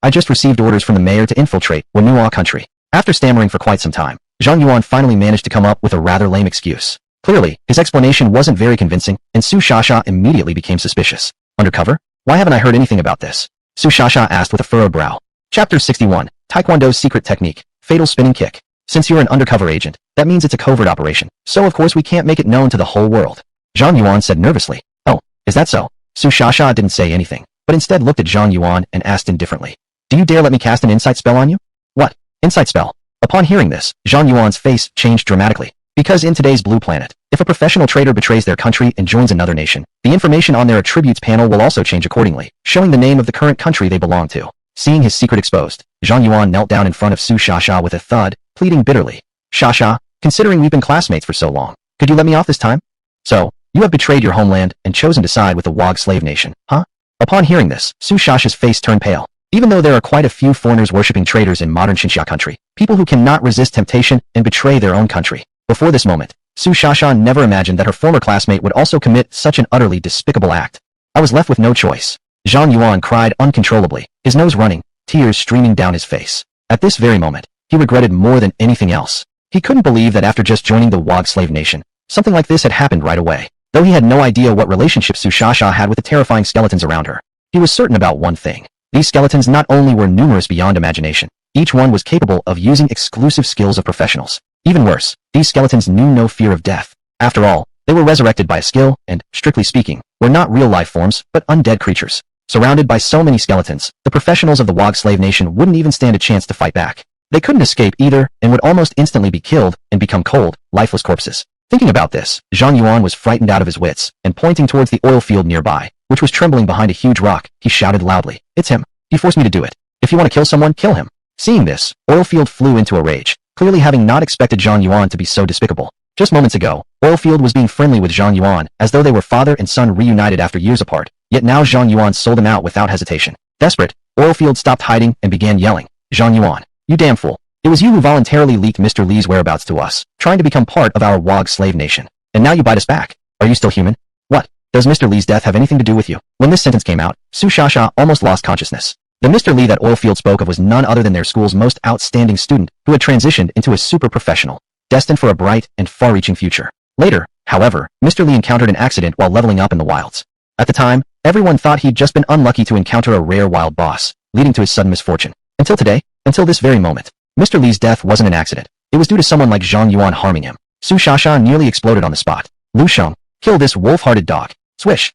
I just received orders from the mayor to infiltrate Wenua country. After stammering for quite some time, Zhang Yuan finally managed to come up with a rather lame excuse. Clearly, his explanation wasn't very convincing, and Su Shasha immediately became suspicious. Undercover? Why haven't I heard anything about this? Su Shasha asked with a furrowed brow. Chapter 61, Taekwondo's Secret Technique, Fatal Spinning Kick. Since you're an undercover agent, that means it's a covert operation, so of course we can't make it known to the whole world. Zhang Yuan said nervously. Oh, is that so? Su Shasha didn't say anything, but instead looked at Zhang Yuan and asked indifferently. Do you dare let me cast an insight spell on you? What? Insight spell? Upon hearing this, Zhang Yuan's face changed dramatically. Because in today's blue planet, if a professional trader betrays their country and joins another nation, the information on their attributes panel will also change accordingly, showing the name of the current country they belong to. Seeing his secret exposed, Zhang Yuan knelt down in front of Su Shasha with a thud, pleading bitterly. Shasha, considering we've been classmates for so long, could you let me off this time? So, you have betrayed your homeland and chosen to side with the Wog slave nation, huh? Upon hearing this, Su Shasha's face turned pale. Even though there are quite a few foreigners worshipping traders in modern Xinxia country, people who cannot resist temptation and betray their own country. Before this moment, Su Shasha never imagined that her former classmate would also commit such an utterly despicable act. I was left with no choice. Zhang Yuan cried uncontrollably, his nose running, tears streaming down his face. At this very moment, he regretted more than anything else. He couldn't believe that after just joining the Wog slave nation, something like this had happened right away. Though he had no idea what relationship Su Shasha had with the terrifying skeletons around her, he was certain about one thing. These skeletons not only were numerous beyond imagination, each one was capable of using exclusive skills of professionals. Even worse, these skeletons knew no fear of death. After all, they were resurrected by skill and, strictly speaking, were not real life forms, but undead creatures. Surrounded by so many skeletons, the professionals of the Wog slave nation wouldn't even stand a chance to fight back. They couldn't escape either, and would almost instantly be killed and become cold, lifeless corpses. Thinking about this, Zhang Yuan was frightened out of his wits, and pointing towards the oil field nearby, which was trembling behind a huge rock, he shouted loudly, "It's him. He forced me to do it. If you want to kill someone, kill him." Seeing this, Oilfield flew into a rage, clearly having not expected Zhang Yuan to be so despicable. Just moments ago, Oilfield was being friendly with Zhang Yuan, as though they were father and son reunited after years apart, yet now Zhang Yuan sold him out without hesitation. Desperate, Oilfield stopped hiding and began yelling, "Zhang Yuan, you damn fool. It was you who voluntarily leaked Mr. Li's whereabouts to us, trying to become part of our Wog slave nation. And now you bite us back. Are you still human? What? Does Mr. Li's death have anything to do with you?" When this sentence came out, Su Shasha almost lost consciousness. The Mr. Li that Oilfield spoke of was none other than their school's most outstanding student, who had transitioned into a super professional, destined for a bright and far-reaching future. Later, however, Mr. Li encountered an accident while leveling up in the wilds. At the time, everyone thought he'd just been unlucky to encounter a rare wild boss, leading to his sudden misfortune. Until today, until this very moment, Mr. Li's death wasn't an accident. It was due to someone like Zhang Yuan harming him. Su Shasha nearly exploded on the spot. "Lu Shang, kill this wolf-hearted dog." Swish.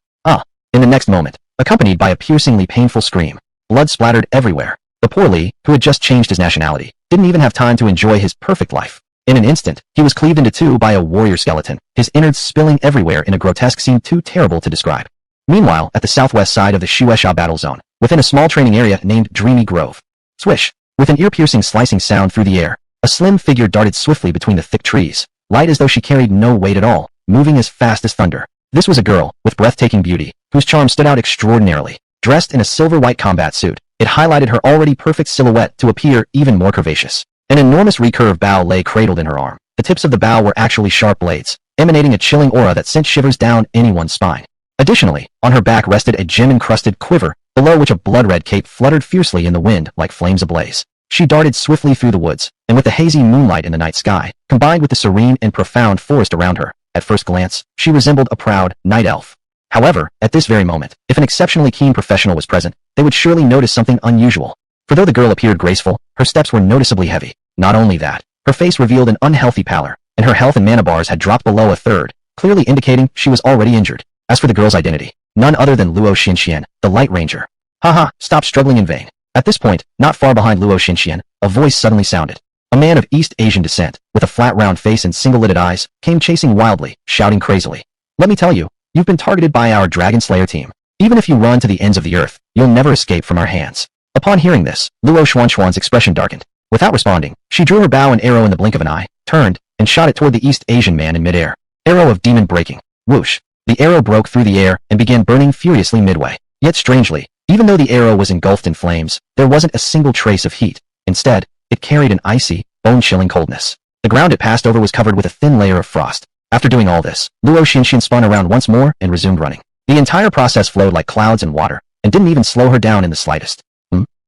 In the next moment, accompanied by a piercingly painful scream, blood splattered everywhere. The poor Li, who had just changed his nationality, didn't even have time to enjoy his perfect life. In an instant, he was cleaved into two by a warrior skeleton, his innards spilling everywhere in a grotesque scene too terrible to describe. Meanwhile, at the southwest side of the Shuesha battle zone, within a small training area named Dreamy Grove. Swish. With an ear-piercing slicing sound through the air, a slim figure darted swiftly between the thick trees, light as though she carried no weight at all, moving as fast as thunder. This was a girl, with breathtaking beauty, whose charm stood out extraordinarily. Dressed in a silver-white combat suit, it highlighted her already perfect silhouette to appear even more curvaceous. An enormous recurve bow lay cradled in her arm. The tips of the bow were actually sharp blades, emanating a chilling aura that sent shivers down anyone's spine. Additionally, on her back rested a gem-encrusted quiver, below which a blood-red cape fluttered fiercely in the wind like flames ablaze. She darted swiftly through the woods, and with the hazy moonlight in the night sky, combined with the serene and profound forest around her, at first glance, she resembled a proud night elf. However, at this very moment, if an exceptionally keen professional was present, they would surely notice something unusual. For though the girl appeared graceful, her steps were noticeably heavy. Not only that, her face revealed an unhealthy pallor, and her health and mana bars had dropped below a third, clearly indicating she was already injured. As for the girl's identity, none other than Luo Xinxian, the Light Ranger. Haha, stop struggling in vain. At this point, not far behind Luo Xinxian, a voice suddenly sounded. A man of East Asian descent, with a flat round face and single-lidded eyes, came chasing wildly, shouting crazily. "Let me tell you, you've been targeted by our Dragon Slayer team. Even if you run to the ends of the earth, you'll never escape from our hands." Upon hearing this, Luo Xuanxuan's expression darkened. Without responding, she drew her bow and arrow in the blink of an eye, turned, and shot it toward the East Asian man in midair. Arrow of demon breaking. Whoosh. The arrow broke through the air and began burning furiously midway. Yet strangely, even though the arrow was engulfed in flames, there wasn't a single trace of heat. Instead, it carried an icy, bone-chilling coldness. The ground it passed over was covered with a thin layer of frost. After doing all this, Luo Xinxian spun around once more and resumed running. The entire process flowed like clouds and water, and didn't even slow her down in the slightest.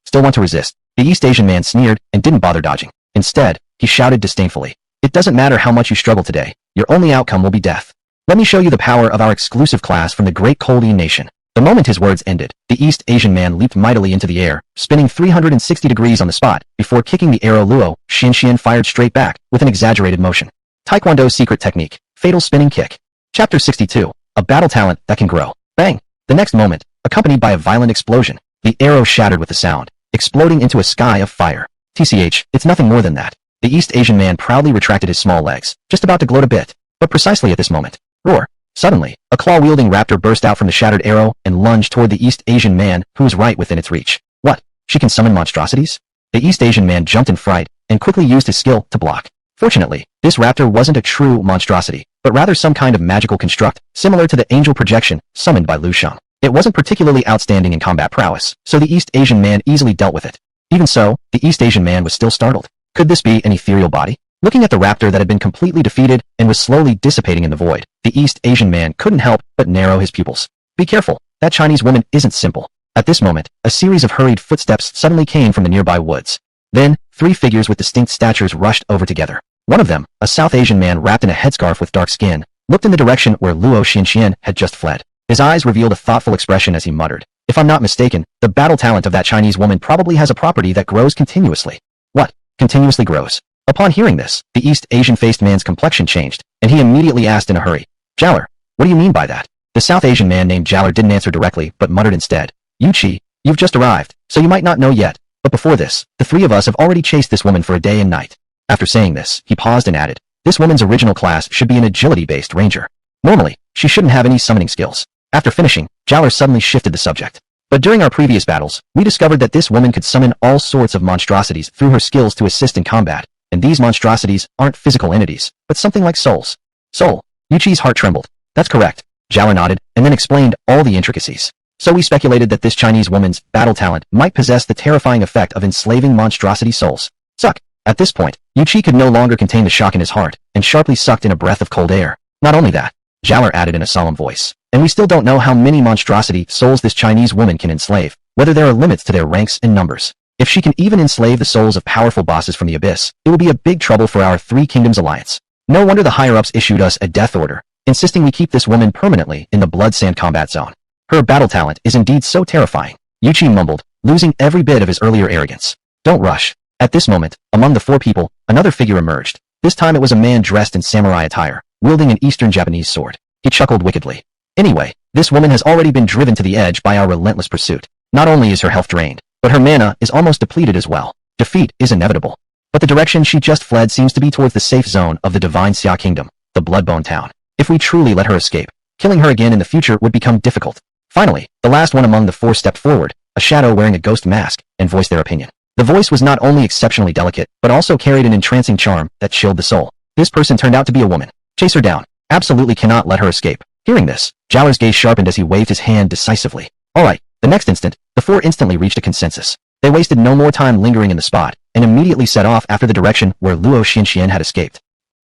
Still want to resist? The East Asian man sneered and didn't bother dodging. Instead, he shouted disdainfully, "It doesn't matter how much you struggle today, your only outcome will be death. Let me show you the power of our exclusive class from the great Koldian nation." The moment his words ended, the East Asian man leaped mightily into the air, spinning 360 degrees on the spot, before kicking the arrow Luo Xinxian fired straight back, with an exaggerated motion. Taekwondo's secret technique, fatal spinning kick. Chapter 62, a battle talent that can grow. Bang! The next moment, accompanied by a violent explosion, the arrow shattered with a sound, exploding into a sky of fire. TCH, it's nothing more than that. The East Asian man proudly retracted his small legs, just about to gloat a bit. But precisely at this moment, roar! Suddenly, a claw-wielding raptor burst out from the shattered arrow and lunged toward the East Asian man who was right within its reach. What? She can summon monstrosities? The East Asian man jumped in fright and quickly used his skill to block. Fortunately, this raptor wasn't a true monstrosity, but rather some kind of magical construct, similar to the angel projection summoned by Lu Shang. It wasn't particularly outstanding in combat prowess, so the East Asian man easily dealt with it. Even so, the East Asian man was still startled. Could this be an ethereal body? Looking at the raptor that had been completely defeated and was slowly dissipating in the void, the East Asian man couldn't help but narrow his pupils. Be careful, that Chinese woman isn't simple. At this moment, a series of hurried footsteps suddenly came from the nearby woods. Then, 3 figures with distinct statures rushed over together. One of them, a South Asian man wrapped in a headscarf with dark skin, looked in the direction where Luo Xinxian had just fled. His eyes revealed a thoughtful expression as he muttered, "If I'm not mistaken, the battle talent of that Chinese woman probably has a property that grows continuously." What? Continuously grows? Upon hearing this, the East Asian-faced man's complexion changed, and he immediately asked in a hurry, "Jaller, what do you mean by that?" The South Asian man named Jaller didn't answer directly, but muttered instead, "Yu Qi, you've just arrived, so you might not know yet, but before this, the 3 of us have already chased this woman for a day and night." After saying this, he paused and added, "This woman's original class should be an agility-based ranger. Normally, she shouldn't have any summoning skills." After finishing, Jaller suddenly shifted the subject. "But during our previous battles, we discovered that this woman could summon all sorts of monstrosities through her skills to assist in combat, and these monstrosities aren't physical entities, but something like souls." "Soul?" Yuchi's heart trembled. "That's correct." Jaller nodded, and then explained all the intricacies. "So we speculated that this Chinese woman's battle talent might possess the terrifying effect of enslaving monstrosity souls." Suck! At this point, Yuchi could no longer contain the shock in his heart, and sharply sucked in a breath of cold air. "Not only that," Jaller added in a solemn voice, "and we still don't know how many monstrosity souls this Chinese woman can enslave, whether there are limits to their ranks and numbers. If she can even enslave the souls of powerful bosses from the abyss, it will be a big trouble for our 3 Kingdoms alliance. No wonder the higher-ups issued us a death order, insisting we keep this woman permanently in the Blood Sand combat zone. Her battle talent is indeed so terrifying." Yuchi mumbled, losing every bit of his earlier arrogance. "Don't rush." At this moment, among the 4 people, another figure emerged. This time it was a man dressed in samurai attire, wielding an Eastern Japanese sword. He chuckled wickedly. "Anyway, this woman has already been driven to the edge by our relentless pursuit. Not only is her health drained, but her mana is almost depleted as well. Defeat is inevitable. But the direction she just fled seems to be towards the safe zone of the Divine Xia Kingdom, the Bloodbone Town. If we truly let her escape, killing her again in the future would become difficult." Finally, the last one among the 4 stepped forward, a shadow wearing a ghost mask, and voiced their opinion. The voice was not only exceptionally delicate, but also carried an entrancing charm that chilled the soul. This person turned out to be a woman. "Chase her down. Absolutely cannot let her escape." Hearing this, Jaller's gaze sharpened as he waved his hand decisively. "Alright." The next instant, the 4 instantly reached a consensus. They wasted no more time lingering in the spot, and immediately set off after the direction where Luo Xinxian had escaped.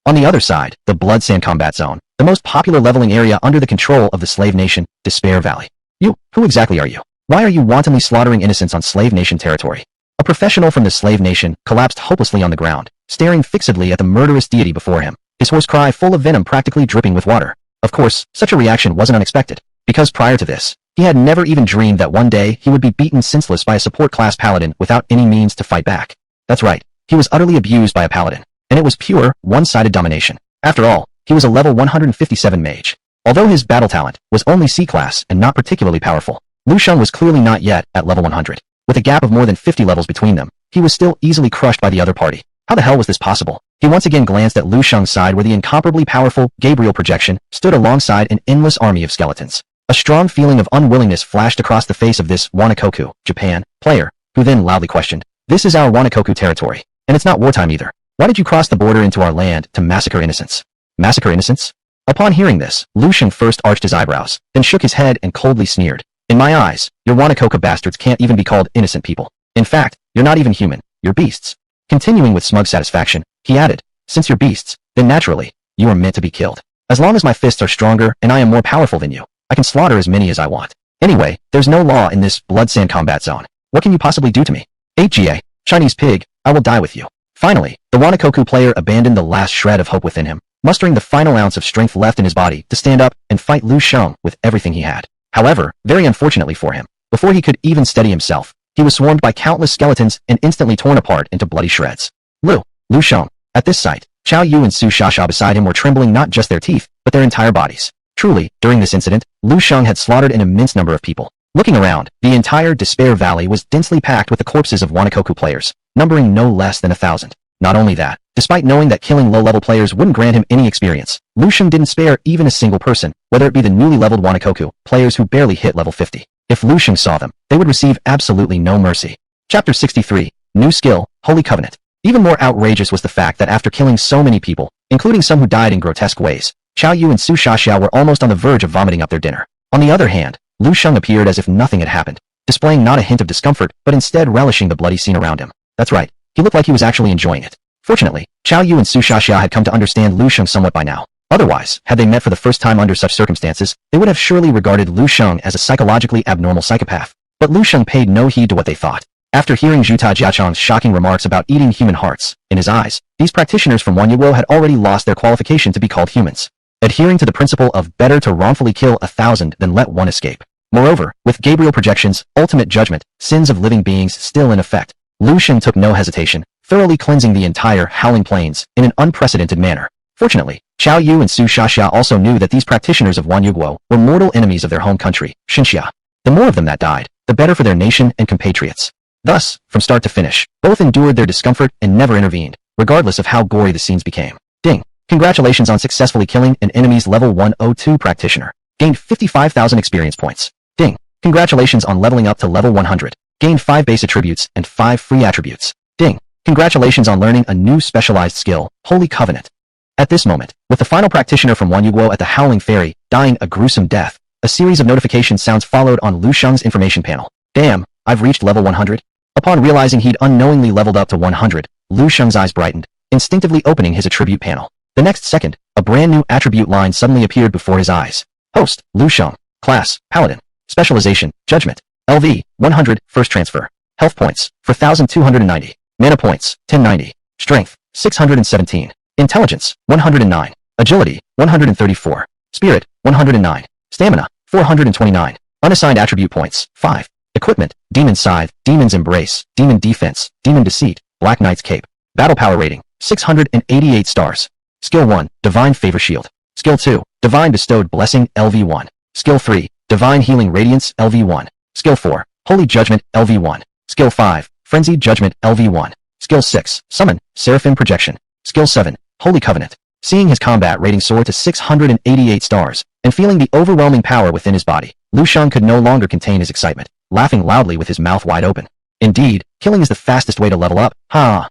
On the other side, the Blood Sand combat zone, the most popular leveling area under the control of the slave nation, Despair Valley. "You, who exactly are you? Why are you wantonly slaughtering innocents on slave nation territory?" A professional from the slave nation collapsed hopelessly on the ground, staring fixedly at the murderous deity before him, his hoarse cry full of venom practically dripping with water. Of course, such a reaction wasn't unexpected, because prior to this, he had never even dreamed that one day he would be beaten senseless by a support-class paladin without any means to fight back. That's right, he was utterly abused by a paladin, and it was pure, one-sided domination. After all, he was a level 157 mage. Although his battle talent was only C-class and not particularly powerful, Lu Shang was clearly not yet at level 100. With a gap of more than 50 levels between them, he was still easily crushed by the other party. How the hell was this possible? He once again glanced at Lu Shang's side where the incomparably powerful Gabriel projection stood alongside an endless army of skeletons. A strong feeling of unwillingness flashed across the face of this Wanakoku, Japan, player, who then loudly questioned, "This is our Wanakoku territory, and it's not wartime either. Why did you cross the border into our land to massacre innocents?" "Massacre innocents?" Upon hearing this, Lu Shang first arched his eyebrows, then shook his head and coldly sneered. "In my eyes, your Wanakoka bastards can't even be called innocent people. In fact, you're not even human, you're beasts." Continuing with smug satisfaction, he added, "Since you're beasts, then naturally, you are meant to be killed. As long as my fists are stronger and I am more powerful than you, I can slaughter as many as I want. Anyway, there's no law in this Blood Sand combat zone. What can you possibly do to me? 8GA, Chinese pig, I will die with you." Finally, the Wanakoku player abandoned the last shred of hope within him, mustering the final ounce of strength left in his body to stand up and fight Lu Shang with everything he had. However, very unfortunately for him, before he could even steady himself, he was swarmed by countless skeletons and instantly torn apart into bloody shreds. Lu Shang. At this sight, Chao Yu and Su Shasha beside him were trembling not just their teeth, but their entire bodies. Truly, during this incident, Lu Shang had slaughtered an immense number of people. Looking around, the entire Despair Valley was densely packed with the corpses of Wanakoku players, numbering no less than 1,000. Not only that, despite knowing that killing low-level players wouldn't grant him any experience, Lu Shang didn't spare even a single person, whether it be the newly leveled Wanakoku, players who barely hit level 50. If Lu Shang saw them, they would receive absolutely no mercy. Chapter 63. New Skill, Holy Covenant. Even more outrageous was the fact that after killing so many people, including some who died in grotesque ways, Xiao Yu and Su Xiaoxiao were almost on the verge of vomiting up their dinner. On the other hand, Lu Shang appeared as if nothing had happened, displaying not a hint of discomfort, but instead relishing the bloody scene around him. That's right, he looked like he was actually enjoying it. Fortunately, Xiao Yu and Su Xiaoxiao had come to understand Lu Shang somewhat by now. Otherwise, had they met for the first time under such circumstances, they would have surely regarded Lu Shang as a psychologically abnormal psychopath. But Lu Shang paid no heed to what they thought. After hearing Zhu Jiachang's shocking remarks about eating human hearts, in his eyes, these practitioners from Wanyuguo had already lost their qualification to be called humans, adhering to the principle of better to wrongfully kill 1,000 than let one escape. Moreover, with Gabriel projections, ultimate judgment, sins of living beings still in effect, Lu Shang took no hesitation, thoroughly cleansing the entire Howling Plains in an unprecedented manner. Fortunately, Xiao Yu and Su Xiaoxiao also knew that these practitioners of Wanyuguo were mortal enemies of their home country, Xinxia. The more of them that died, the better for their nation and compatriots. Thus, from start to finish, both endured their discomfort and never intervened, regardless of how gory the scenes became. Ding! Congratulations on successfully killing an enemy's level 102 practitioner. Gained 55,000 experience points. Ding! Congratulations on leveling up to level 100. Gained 5 base attributes and 5 free attributes. Ding! Congratulations on learning a new specialized skill, Holy Covenant. At this moment, with the final practitioner from Wanyuguo at the Howling Ferry dying a gruesome death, a series of notification sounds followed on Lu Shang's information panel. Damn, I've reached level 100? Upon realizing he'd unknowingly leveled up to 100, Lu Shang's eyes brightened, instinctively opening his attribute panel. The next second, a brand new attribute line suddenly appeared before his eyes. Host, Lu Shang. Class, Paladin. Specialization, Judgment. LV, 100, first transfer. Health points, 4,290. Mana points, 1090. Strength, 617. Intelligence, 109. Agility, 134. Spirit, 109. Stamina, 429. Unassigned attribute points, 5. Equipment, Demon Scythe, Demon's Embrace, Demon Defense, Demon Deceit, Black Knight's Cape. Battle Power Rating, 688 stars. Skill 1, Divine Favor Shield. Skill 2, Divine Bestowed Blessing, LV1. Skill 3, Divine Healing Radiance, LV1. Skill 4, Holy Judgment, LV1. Skill 5, Frenzied Judgment, LV1. Skill 6, Summon, Seraphim Projection. Skill 7, Holy Covenant. Seeing his combat rating soar to 688 stars, and feeling the overwhelming power within his body, Lu Shang could no longer contain his excitement, laughing loudly with his mouth wide open. Indeed, killing is the fastest way to level up, ha!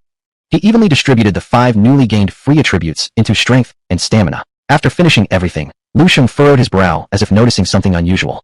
He evenly distributed the 5 newly gained free attributes into strength and stamina. After finishing everything, Lu Shang furrowed his brow as if noticing something unusual.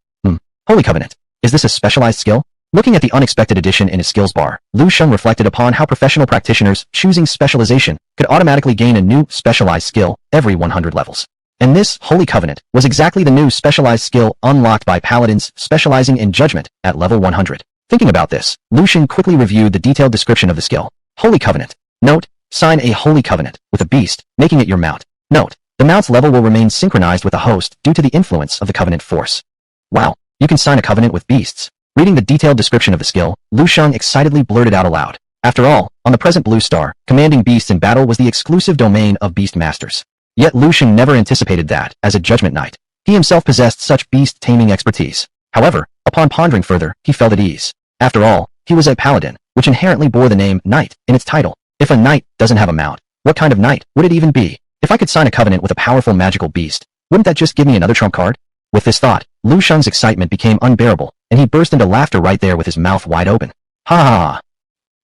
Holy Covenant. Is this a specialized skill? Looking at the unexpected addition in his skills bar, Lu Shang reflected upon how professional practitioners choosing specialization could automatically gain a new specialized skill every 100 levels. And this Holy Covenant was exactly the new specialized skill unlocked by Paladins specializing in Judgment at level 100. Thinking about this, Lu Shang quickly reviewed the detailed description of the skill. Holy Covenant. Note, sign a Holy Covenant with a beast, making it your mount. Note, the mount's level will remain synchronized with the host due to the influence of the Covenant force. Wow, you can sign a covenant with beasts. Reading the detailed description of the skill, Lu Shang excitedly blurted out aloud. After all, on the present Blue Star, commanding beasts in battle was the exclusive domain of beast masters. Yet Lu Shang never anticipated that, as a Judgment Knight, he himself possessed such beast-taming expertise. However, upon pondering further, he felt at ease. After all, he was a Paladin, which inherently bore the name Knight in its title. If a knight doesn't have a mount, what kind of knight would it even be? If I could sign a covenant with a powerful magical beast, wouldn't that just give me another trump card? With this thought, Lu Shang's excitement became unbearable, and he burst into laughter right there with his mouth wide open. Ha ha ha!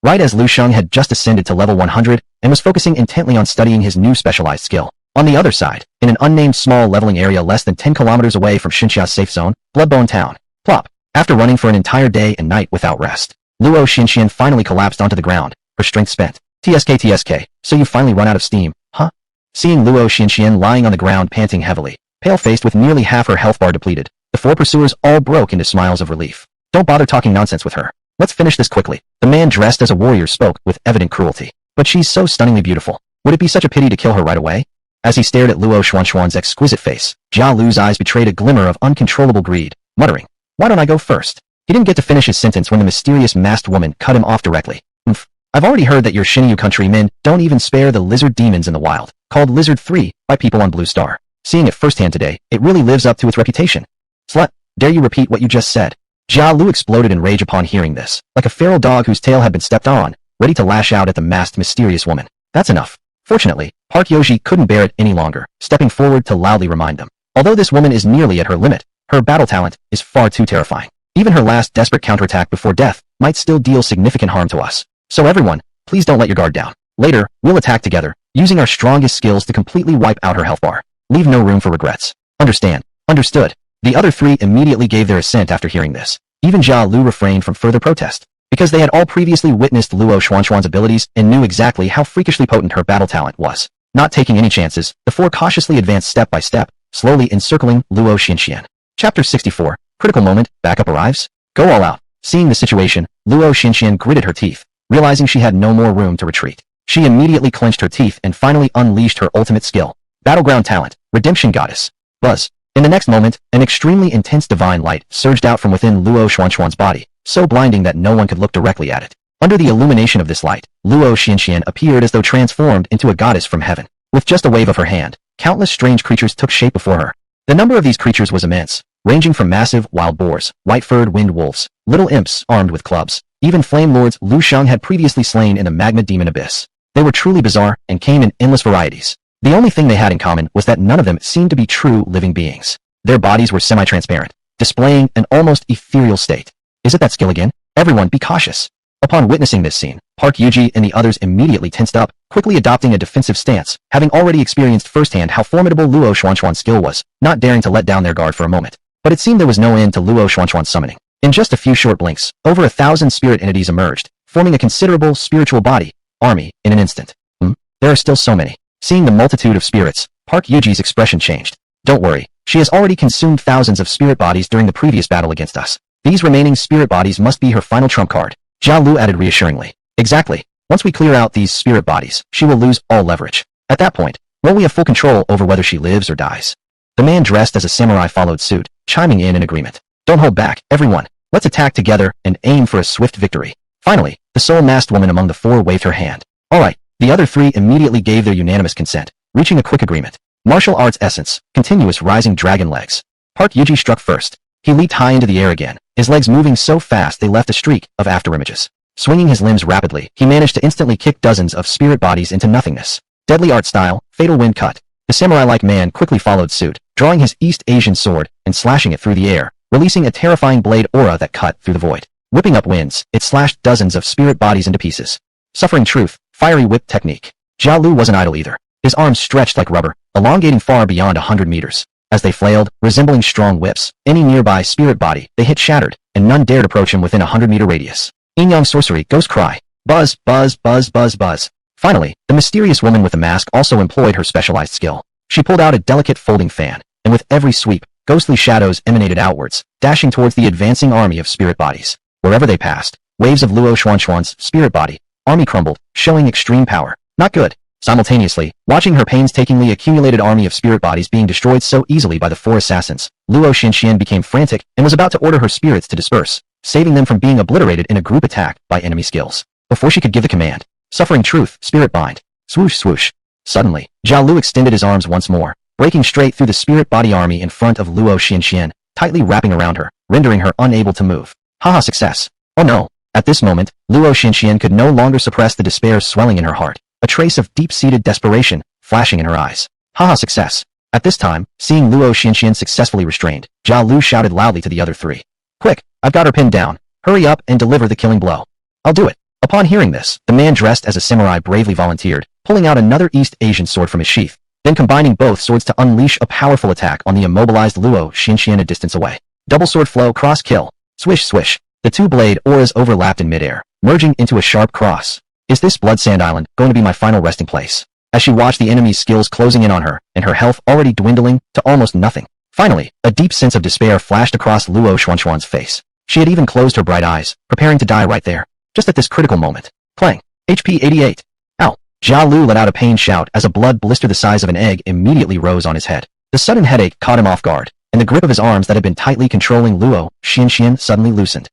Right as Lu Shang had just ascended to level 100 and was focusing intently on studying his new specialized skill. On the other side, in an unnamed small leveling area less than 10 kilometers away from Xinxia's safe zone, Bloodbone Town. Plop. After running for an entire day and night without rest, Luo Xinxian finally collapsed onto the ground, her strength spent. TSK, so you finally run out of steam, huh? Seeing Luo Xinxian lying on the ground panting heavily, pale-faced with nearly half her health bar depleted, the 4 pursuers all broke into smiles of relief. Don't bother talking nonsense with her. Let's finish this quickly. The man dressed as a warrior spoke with evident cruelty. But she's so stunningly beautiful. Would it be such a pity to kill her right away? As he stared at Luo Xuanxuan's exquisite face, Jia Lu's eyes betrayed a glimmer of uncontrollable greed, muttering, "Why don't I go first?" He didn't get to finish his sentence when the mysterious masked woman cut him off directly. I've already heard that your Shinyu countrymen don't even spare the lizard demons in the wild, called Lizard 3 by people on Blue Star. Seeing it firsthand today, it really lives up to its reputation. Slut, dare you repeat what you just said? Jia Lu exploded in rage upon hearing this, like a feral dog whose tail had been stepped on, ready to lash out at the masked mysterious woman. That's enough. Fortunately, Park Yoji couldn't bear it any longer, stepping forward to loudly remind them. Although this woman is nearly at her limit, her battle talent is far too terrifying. Even her last desperate counterattack before death might still deal significant harm to us. So everyone, please don't let your guard down. Later, we'll attack together, using our strongest skills to completely wipe out her health bar. Leave no room for regrets. Understand? Understood. The other three immediately gave their assent after hearing this. Even Jia Lu refrained from further protest, because they had all previously witnessed Luo Xuanxuan's abilities and knew exactly how freakishly potent her battle talent was. Not taking any chances, the four cautiously advanced step by step, slowly encircling Luo Xinxian. Chapter 64. Critical moment, backup arrives? Go all out. Seeing the situation, Luo Xinxian gritted her teeth, realizing she had no more room to retreat. She immediately clenched her teeth and finally unleashed her ultimate skill. Battleground talent, Redemption Goddess. Buzz. In the next moment, an extremely intense divine light surged out from within Luo Xuanxuan's body, so blinding that no one could look directly at it. Under the illumination of this light, Luo Xinxian appeared as though transformed into a goddess from heaven. With just a wave of her hand, countless strange creatures took shape before her. The number of these creatures was immense, ranging from massive wild boars, white-furred winged wolves, little imps armed with clubs, even flame lords Lu Shang had previously slain in the magma demon abyss. They were truly bizarre and came in endless varieties. The only thing they had in common was that none of them seemed to be true living beings. Their bodies were semi-transparent, displaying an almost ethereal state. Is it that skill again? Everyone be cautious. Upon witnessing this scene, Park Yuji and the others immediately tensed up, quickly adopting a defensive stance, having already experienced firsthand how formidable Luo Xuanxuan's skill was, not daring to let down their guard for a moment. But it seemed there was no end to Luo Xuanxuan's summoning. In just a few short blinks, over 1,000 spirit entities emerged, forming a considerable spiritual army, in an instant. There are still so many. Seeing the multitude of spirits, Park Yuji's expression changed. Don't worry, she has already consumed thousands of spirit bodies during the previous battle against us. These remaining spirit bodies must be her final trump card. Jia Lu added reassuringly. Exactly. Once we clear out these spirit bodies, she will lose all leverage. At that point, won't we have full control over whether she lives or dies? The man dressed as a samurai followed suit, chiming in agreement. Don't hold back, everyone. Let's attack together and aim for a swift victory. Finally, the sole masked woman among the four waved her hand. All right. The other three immediately gave their unanimous consent, reaching a quick agreement. Martial arts essence, continuous rising dragon legs. Park Yuji struck first. He leaped high into the air again, his legs moving so fast they left a streak of afterimages. Swinging his limbs rapidly, he managed to instantly kick dozens of spirit bodies into nothingness. Deadly art style, fatal wind cut. The samurai-like man quickly followed suit, drawing his East Asian sword and slashing it through the air, releasing a terrifying blade aura that cut through the void. Whipping up winds, it slashed dozens of spirit bodies into pieces. Suffering truth, fiery whip technique. Jia Lu wasn't idle either. His arms stretched like rubber, elongating far beyond 100 meters. As they flailed, resembling strong whips, any nearby spirit body they hit shattered, and none dared approach him within a 100-meter radius. Yin-yang sorcery, ghost cry. Buzz, buzz, buzz, buzz, buzz. Finally, the mysterious woman with the mask also employed her specialized skill. She pulled out a delicate folding fan, and with every sweep, ghostly shadows emanated outwards, dashing towards the advancing army of spirit bodies. Wherever they passed, waves of Luo Xuanxuan's spirit body army crumbled, showing extreme power. Not good. Simultaneously, watching her painstakingly accumulated army of spirit bodies being destroyed so easily by the four assassins, Luo Xinxian became frantic and was about to order her spirits to disperse, saving them from being obliterated in a group attack by enemy skills. Before she could give the command, suffering truth, spirit bind. Swoosh swoosh. Suddenly, Jia Lu extended his arms once more, breaking straight through the spirit body army in front of Luo Xinxian, tightly wrapping around her, rendering her unable to move. Haha, success. Oh no. At this moment, Luo Xinxian could no longer suppress the despair swelling in her heart, a trace of deep-seated desperation flashing in her eyes. Haha, success. At this time, seeing Luo Xinxian successfully restrained, Jia Lu shouted loudly to the other three. Quick, I've got her pinned down. Hurry up and deliver the killing blow. I'll do it. Upon hearing this, the man dressed as a samurai bravely volunteered, pulling out another East Asian sword from his sheath, then combining both swords to unleash a powerful attack on the immobilized Luo Xinxian a distance away. Double sword flow cross kill. Swish swish. The two blade auras overlapped in midair, merging into a sharp cross. Is this Blood Sand Island going to be my final resting place? As she watched the enemy's skills closing in on her, and her health already dwindling to almost nothing. Finally, a deep sense of despair flashed across Luo Xuanxuan's face. She had even closed her bright eyes, preparing to die right there. Just at this critical moment. Clang. HP 88. Ow. Jia Lu let out a pained shout as a blood blister the size of an egg immediately rose on his head. The sudden headache caught him off guard, and the grip of his arms that had been tightly controlling Luo Xinxian suddenly loosened.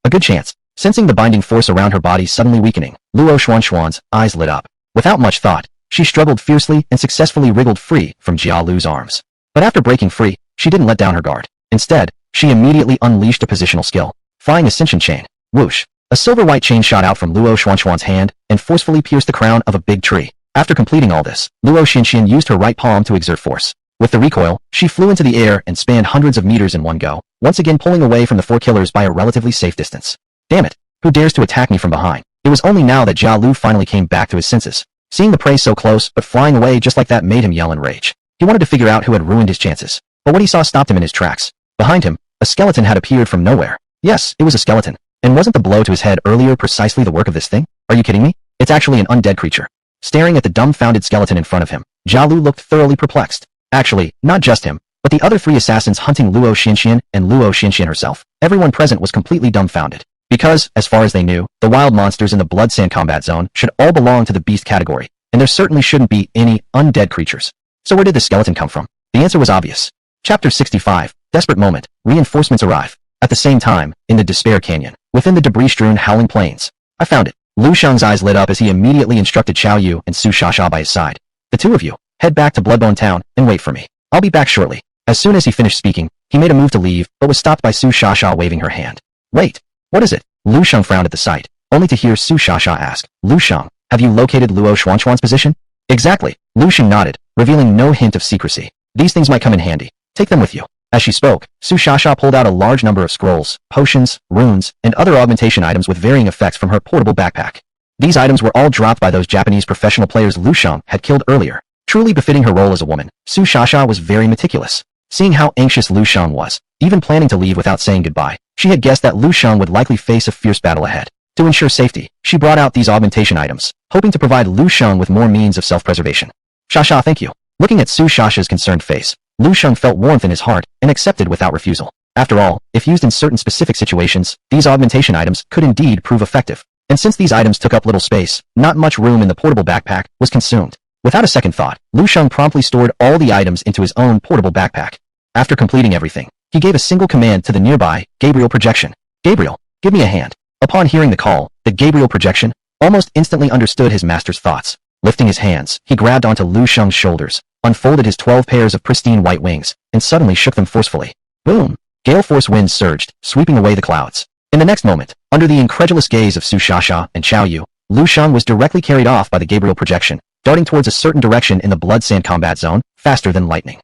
A good chance. Sensing the binding force around her body suddenly weakening, Luo Xuanxuan's eyes lit up. Without much thought, she struggled fiercely and successfully wriggled free from Jia Lu's arms. But after breaking free, she didn't let down her guard. Instead, she immediately unleashed a positional skill. Flying Ascension Chain. Whoosh. A silver-white chain shot out from Luo Xuanxuan's hand and forcefully pierced the crown of a big tree. After completing all this, Luo Xinxian used her right palm to exert force. With the recoil, she flew into the air and spanned hundreds of meters in one go, once again pulling away from the 4 killers by a relatively safe distance. Damn it! Who dares to attack me from behind? It was only now that Jia Lu finally came back to his senses. Seeing the prey so close but flying away just like that made him yell in rage. He wanted to figure out who had ruined his chances. But what he saw stopped him in his tracks. Behind him, a skeleton had appeared from nowhere. Yes, it was a skeleton. And wasn't the blow to his head earlier precisely the work of this thing? Are you kidding me? It's actually an undead creature. Staring at the dumbfounded skeleton in front of him, Jia Lu looked thoroughly perplexed. Actually, not just him, but the other 3 assassins hunting Luo Xinxian and Luo Xinxian herself. Everyone present was completely dumbfounded. Because, as far as they knew, the wild monsters in the Blood Sand combat zone should all belong to the beast category, and there certainly shouldn't be any undead creatures. So where did the skeleton come from? The answer was obvious. Chapter 65, Desperate Moment, Reinforcements Arrive. At the same time, in the Despair Canyon, within the debris-strewn Howling Plains. I found it. Lu Shang's eyes lit up as he immediately instructed Xiao Yu and Su Shasha by his side. The 2 of you, head back to Bloodbone Town and wait for me. I'll be back shortly. As soon as he finished speaking, he made a move to leave, but was stopped by Su Shasha waving her hand. Wait, what is it? Lu Shang frowned at the sight, only to hear Su Shasha ask, Lu Shang, have you located Luo Xuanxuan's position? Exactly. Lu Shang nodded, revealing no hint of secrecy. These things might come in handy. Take them with you. As she spoke, Su Shasha pulled out a large number of scrolls, potions, runes, and other augmentation items with varying effects from her portable backpack. These items were all dropped by those Japanese professional players Lu Shang had killed earlier. Truly befitting her role as a woman, Su Shasha was very meticulous. Seeing how anxious Lu Shang was, even planning to leave without saying goodbye, she had guessed that Lu Shang would likely face a fierce battle ahead. To ensure safety, she brought out these augmentation items, hoping to provide Lu Shang with more means of self-preservation. Shasha, thank you. Looking at Su Shasha's concerned face, Lu Shang felt warmth in his heart and accepted without refusal. After all, if used in certain specific situations, these augmentation items could indeed prove effective. And since these items took up little space, not much room in the portable backpack was consumed. Without a second thought, Lu Shang promptly stored all the items into his own portable backpack. After completing everything, he gave a single command to the nearby Gabriel projection. Gabriel, give me a hand. Upon hearing the call, the Gabriel projection almost instantly understood his master's thoughts. Lifting his hands, he grabbed onto Lu Shang's shoulders, unfolded his 12 pairs of pristine white wings, and suddenly shook them forcefully. Boom! Gale force winds surged, sweeping away the clouds. In the next moment, under the incredulous gaze of Su Shasha and Xiao Yu, Lu Shang was directly carried off by the Gabriel projection, darting towards a certain direction in the Blood Sand combat zone, faster than lightning.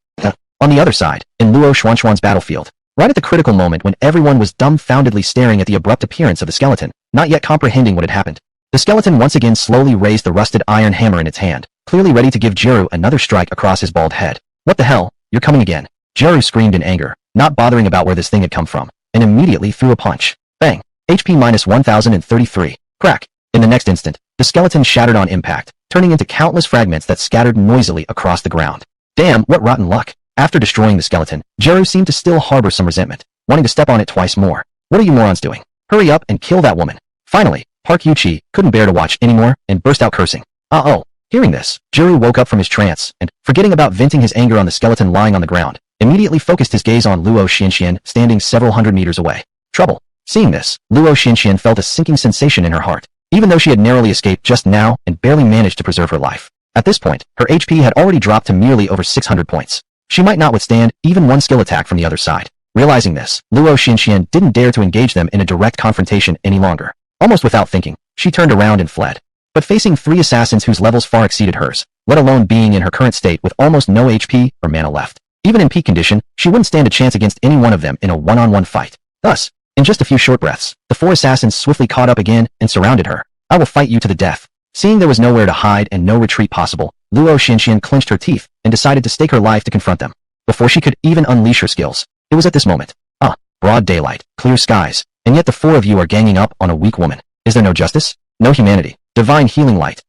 On the other side, in Luo Xuanxuan's battlefield, right at the critical moment when everyone was dumbfoundedly staring at the abrupt appearance of the skeleton, not yet comprehending what had happened, the skeleton once again slowly raised the rusted iron hammer in its hand, clearly ready to give Jiru another strike across his bald head. What the hell? You're coming again. Jiru screamed in anger, not bothering about where this thing had come from, and immediately threw a punch. Bang! HP minus 1033. Crack! In the next instant, the skeleton shattered on impact, turning into countless fragments that scattered noisily across the ground. Damn, what rotten luck! After destroying the skeleton, Jiru seemed to still harbor some resentment, wanting to step on it twice more. What are you morons doing? Hurry up and kill that woman. Finally, Park Yuchi couldn't bear to watch anymore and burst out cursing. Uh-oh. Hearing this, Jiru woke up from his trance and, forgetting about venting his anger on the skeleton lying on the ground, immediately focused his gaze on Luo Xinxian standing several hundred meters away. Trouble. Seeing this, Luo Xinxian felt a sinking sensation in her heart, even though she had narrowly escaped just now and barely managed to preserve her life. At this point, her HP had already dropped to merely over 600 points. She might not withstand even one skill attack from the other side. Realizing this, Luo Xinxian didn't dare to engage them in a direct confrontation any longer. Almost without thinking, she turned around and fled. But facing 3 assassins whose levels far exceeded hers, let alone being in her current state with almost no HP or mana left, even in peak condition, she wouldn't stand a chance against any one of them in a one-on-one fight. Thus, in just a few short breaths, the 4 assassins swiftly caught up again and surrounded her. I will fight you to the death. Seeing there was nowhere to hide and no retreat possible, Luo Xinxian clenched her teeth and decided to stake her life to confront them. Before she could even unleash her skills, it was at this moment. Broad daylight, clear skies, and yet the 4 of you are ganging up on a weak woman. Is there no justice? No humanity? Divine healing light.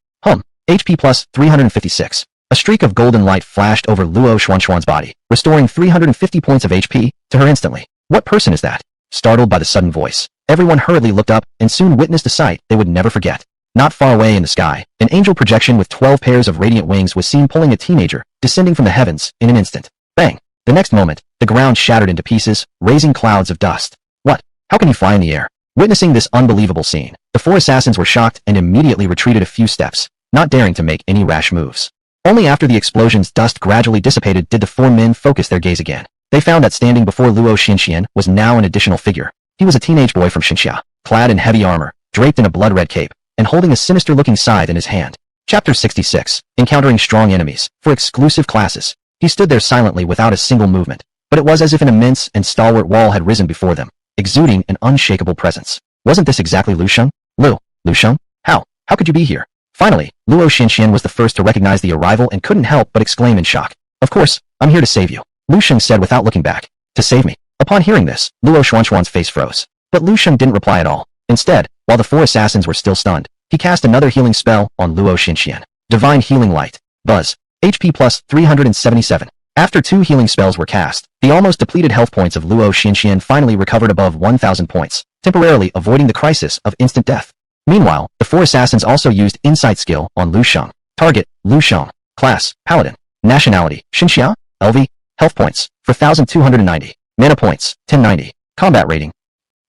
HP plus 356. A streak of golden light flashed over Luo Xuanxuan's body, restoring 350 points of HP to her instantly. What person is that? Startled by the sudden voice, everyone hurriedly looked up and soon witnessed a sight they would never forget. Not far away in the sky, an angel projection with 12 pairs of radiant wings was seen pulling a teenager, descending from the heavens in an instant. Bang! The next moment, the ground shattered into pieces, raising clouds of dust. What? How can he fly in the air? Witnessing this unbelievable scene, the 4 assassins were shocked and immediately retreated a few steps, not daring to make any rash moves. Only after the explosion's dust gradually dissipated did the 4 men focus their gaze again. They found that standing before Luo Xinxian was now an additional figure. He was a teenage boy from Xinxia, clad in heavy armor, draped in a blood-red cape, and holding a sinister-looking scythe in his hand. Chapter 66. Encountering strong enemies. For exclusive classes. He stood there silently without a single movement, but it was as if an immense and stalwart wall had risen before them, exuding an unshakable presence. Wasn't this exactly Lu Shang? Lu Shang? How could you be here? Finally, Luo Xinxian was the first to recognize the arrival and couldn't help but exclaim in shock. Of course, I'm here to save you, Lu Shang said without looking back. To save me? Upon hearing this, Luo Xuanxuan's face froze. But Lu Shang didn't reply at all. Instead, while the 4 assassins were still stunned, he cast another healing spell on Luo Xinxian. Divine Healing Light. Buzz. HP plus 377. After 2 healing spells were cast, the almost depleted health points of Luo Xinxian finally recovered above 1,000 points, temporarily avoiding the crisis of instant death. Meanwhile, the 4 assassins also used Insight skill on Lu Shang. Target, Lu Shang. Class, Paladin. Nationality, Xinxia. LV. Health points, 4,290. Mana points, 1090. Combat rating.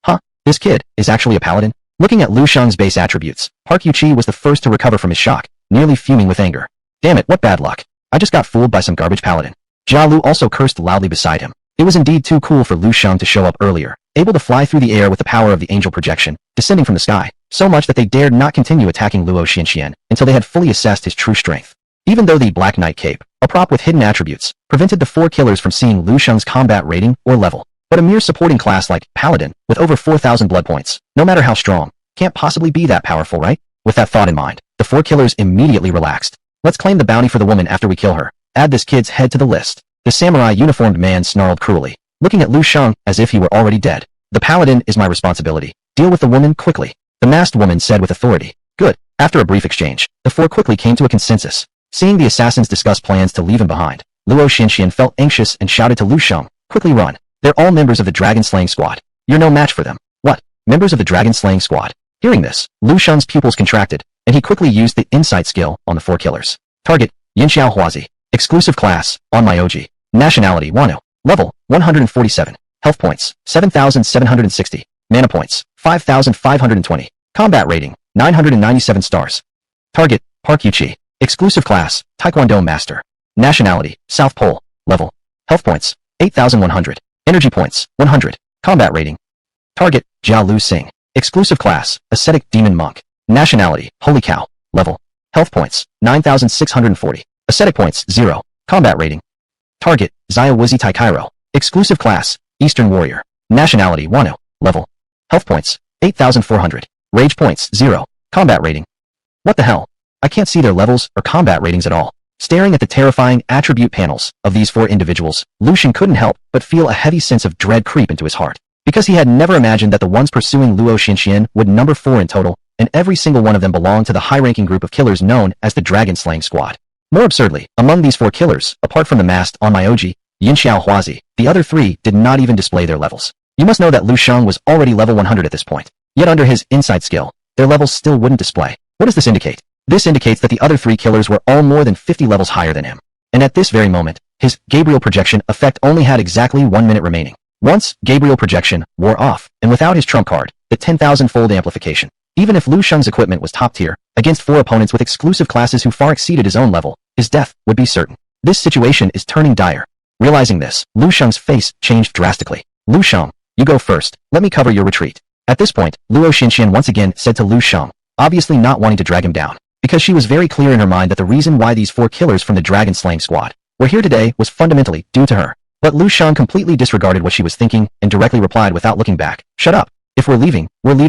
Huh, this kid is actually a paladin? Looking at Lu Shang's base attributes, Park Yuqi was the first to recover from his shock, nearly fuming with anger. Damn it, what bad luck. I just got fooled by some garbage paladin. Jia Lu also cursed loudly beside him. It was indeed too cool for Lu Shang to show up earlier, able to fly through the air with the power of the angel projection, descending from the sky, so much that they dared not continue attacking Luo Xinxian until they had fully assessed his true strength. Even though the Black Knight Cape, a prop with hidden attributes, prevented the 4 killers from seeing Lu Shang's combat rating or level, but a mere supporting class like Paladin, with over 4,000 blood points, no matter how strong, can't possibly be that powerful, right? With that thought in mind, the 4 killers immediately relaxed. Let's claim the bounty for the woman after we kill her. Add this kid's head to the list. The samurai-uniformed man snarled cruelly, looking at Lu Shang as if he were already dead. The Paladin is my responsibility. Deal with the woman quickly. The masked woman said with authority. Good. After a brief exchange, the 4 quickly came to a consensus. Seeing the assassins discuss plans to leave him behind, Luo Xinxian felt anxious and shouted to Lu Shang, quickly run. They're all members of the dragon-slaying squad. You're no match for them. What? Members of the dragon-slaying squad? Hearing this, Lu Shang's pupils contracted, and he quickly used the insight skill on the 4 killers. Target, Yinxiao Huazi. Exclusive class, on Myoji. Nationality, Wano. Level, 147. Health points, 7,760. Mana points, 5,520. Combat rating, 997 stars. Target, Park Yuqi. Exclusive class, Taekwondo Master. Nationality, South Pole. Level. Health points, 8,100. Energy points, 100. Combat rating. Target, Jia Lu Xing. Exclusive class, Ascetic Demon Monk. Nationality, Holy Cow. Level. Health points, 9,640. Ascetic points, 0. Combat rating. Target, Xia Wuzi Taikairo. Exclusive class, Eastern Warrior. Nationality, Wano. Level. Health points, 8,400. Rage points, 0. Combat rating. What the hell? I can't see their levels or combat ratings at all. Staring at the terrifying attribute panels of these 4 individuals, Lu Shang couldn't help but feel a heavy sense of dread creep into his heart. Because he had never imagined that the ones pursuing Luo Xinxian would number 4 in total, and every single one of them belonged to the high-ranking group of killers known as the Dragon-Slaying Squad. More absurdly, among these 4 killers, apart from the masked Onmyoji, Yinxiao Huazi, the other 3 did not even display their levels. You must know that Lu Shang was already level 100 at this point. Yet under his insight skill, their levels still wouldn't display. What does this indicate? This indicates that the other 3 killers were all more than 50 levels higher than him. And at this very moment, his Gabriel projection effect only had exactly 1 minute remaining. Once Gabriel projection wore off, and without his trump card, the 10,000-fold amplification, even if Lu Shang's equipment was top tier, against 4 opponents with exclusive classes who far exceeded his own level, his death would be certain. This situation is turning dire. Realizing this, Lu Shang's face changed drastically. Lu Shang, you go first. Let me cover your retreat. At this point, Luo Xinxian once again said to Lu Shang, obviously not wanting to drag him down, because she was very clear in her mind that the reason why these 4 killers from the Dragon-Slaying Squad were here today was fundamentally due to her. But Lu Shang completely disregarded what she was thinking and directly replied without looking back, shut up. If we're leaving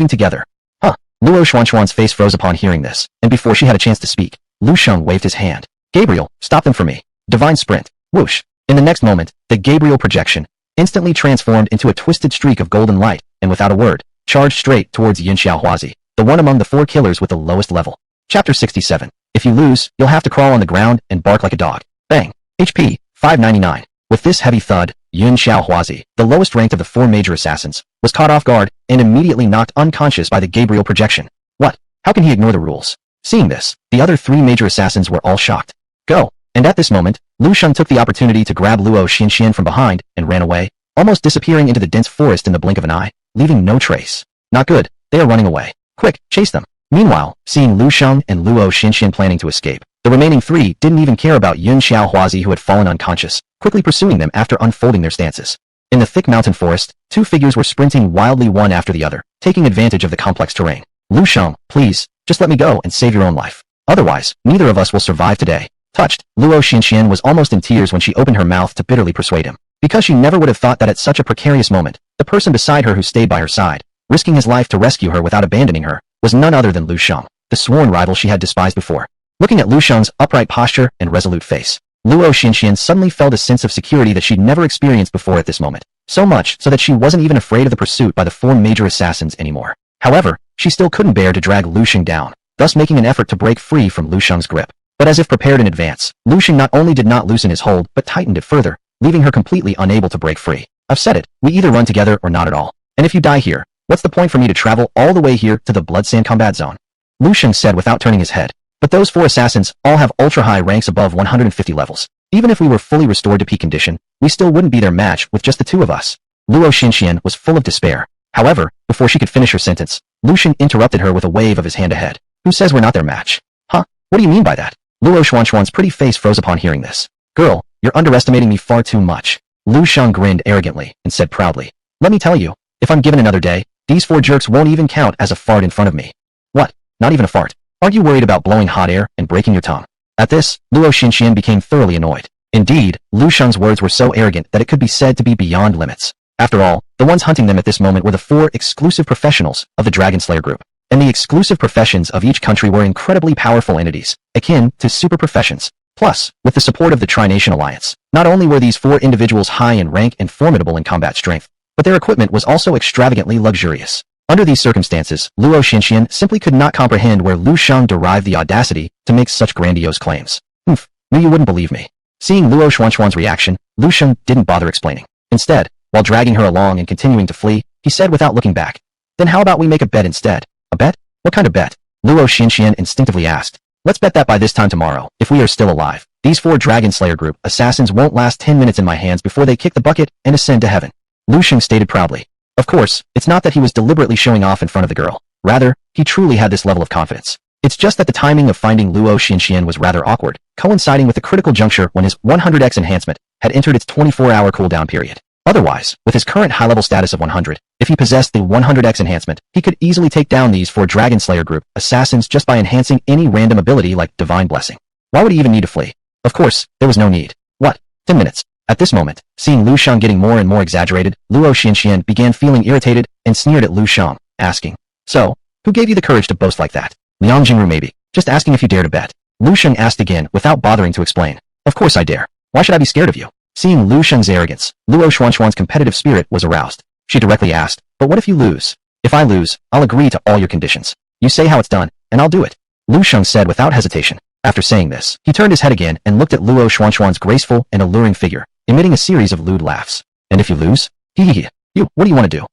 together. Huh. Luo Xuanxuan's face froze upon hearing this, and before she had a chance to speak, Lu Shang waved his hand. Gabriel, stop them for me. Divine Sprint. Whoosh. In the next moment, the Gabriel projection instantly transformed into a twisted streak of golden light, and without a word, charged straight towards Yinxiao Huazi, the one among the 4 killers with the lowest level. Chapter 67. If you lose, you'll have to crawl on the ground and bark like a dog. Bang. HP, 599. With this heavy thud, Yinxiao Huazi, the lowest ranked of the 4 major assassins, was caught off guard and immediately knocked unconscious by the Gabriel projection. What? How can he ignore the rules? Seeing this, the other 3 major assassins were all shocked. Go. And at this moment, Lu Shang took the opportunity to grab Luo Xinxian from behind and ran away, almost disappearing into the dense forest in the blink of an eye, leaving no trace. Not good. They are running away. Quick, chase them. Meanwhile, seeing Lu Shang and Luo Xinxian planning to escape, the remaining 3 didn't even care about Yinxiao Huazi who had fallen unconscious, quickly pursuing them after unfolding their stances. In the thick mountain forest, 2 figures were sprinting wildly one after the other, taking advantage of the complex terrain. Lu Shang, please, just let me go and save your own life. Otherwise, neither of us will survive today. Touched, Luo Xinxian was almost in tears when she opened her mouth to bitterly persuade him. Because she never would have thought that at such a precarious moment, the person beside her who stayed by her side, risking his life to rescue her without abandoning her, was none other than Lu Shang, the sworn rival she had despised before. Looking at Lu Shang's upright posture and resolute face, Luo Xinxian suddenly felt a sense of security that she'd never experienced before at this moment. So much so that she wasn't even afraid of the pursuit by the 4 major assassins anymore. However, she still couldn't bear to drag Lu Shang down, thus making an effort to break free from Lu Shang's grip. But as if prepared in advance, Lu Shang not only did not loosen his hold but tightened it further, leaving her completely unable to break free. I've said it, we either run together or not at all. And if you die here, what's the point for me to travel all the way here to the Bloodsand combat zone? Lu Shang said without turning his head. But those 4 assassins all have ultra-high ranks above 150 levels. Even if we were fully restored to peak condition, we still wouldn't be their match with just the 2 of us. Luo Xinxian was full of despair. However, before she could finish her sentence, Lu Shang interrupted her with a wave of his hand ahead. Who says we're not their match? Huh? What do you mean by that? Luo Xuanxuan's pretty face froze upon hearing this. Girl, you're underestimating me far too much. Lu Shang grinned arrogantly and said proudly. Let me tell you, if I'm given another day, these 4 jerks won't even count as a fart in front of me. What? Not even a fart? Aren't you worried about blowing hot air and breaking your tongue? At this, Luo Xinxian became thoroughly annoyed. Indeed, Lu Shang's words were so arrogant that it could be said to be beyond limits. After all, the ones hunting them at this moment were the 4 exclusive professionals of the Dragon Slayer group. And the exclusive professions of each country were incredibly powerful entities, akin to super professions. Plus, with the support of the Tri-Nation Alliance, not only were these 4 individuals high in rank and formidable in combat strength, but their equipment was also extravagantly luxurious. Under these circumstances, Luo Xinxian simply could not comprehend where Lu Shang derived the audacity to make such grandiose claims. Knew you wouldn't believe me. Seeing Luo Xuanxuan's reaction, Lu Shang didn't bother explaining. Instead, while dragging her along and continuing to flee, he said without looking back, Then how about we make a bet instead? A bet? What kind of bet? Luo Xinxian instinctively asked. Let's bet that by this time tomorrow, if we are still alive, these 4 Dragon Slayer group assassins won't last 10 minutes in my hands before they kick the bucket and ascend to heaven. Lu Shang stated proudly. Of course, it's not that he was deliberately showing off in front of the girl. Rather, he truly had this level of confidence. It's just that the timing of finding Luo Xinxian was rather awkward, coinciding with the critical juncture when his 100x enhancement had entered its 24-hour cooldown period. Otherwise, with his current high-level status of 100, if he possessed the 100x enhancement, he could easily take down these 4 Dragon Slayer group assassins just by enhancing any random ability like Divine Blessing. Why would he even need to flee? Of course, there was no need. What? 10 minutes. At this moment, seeing Lu Shang getting more and more exaggerated, Luo Xinxian began feeling irritated and sneered at Lu Shang, asking, So, who gave you the courage to boast like that? Liang Jingru maybe. Just asking if you dare to bet. Lu Shang asked again without bothering to explain. Of course I dare. Why should I be scared of you? Seeing Lu Shang's arrogance, Luo Xuanxuan's competitive spirit was aroused. She directly asked, But what if you lose? If I lose, I'll agree to all your conditions. You say how it's done, and I'll do it. Lu Shang said without hesitation. After saying this, he turned his head again and looked at Luo Xuanxuan's graceful and alluring figure, emitting a series of lewd laughs. And if you lose? Hee. You, what do you want to do?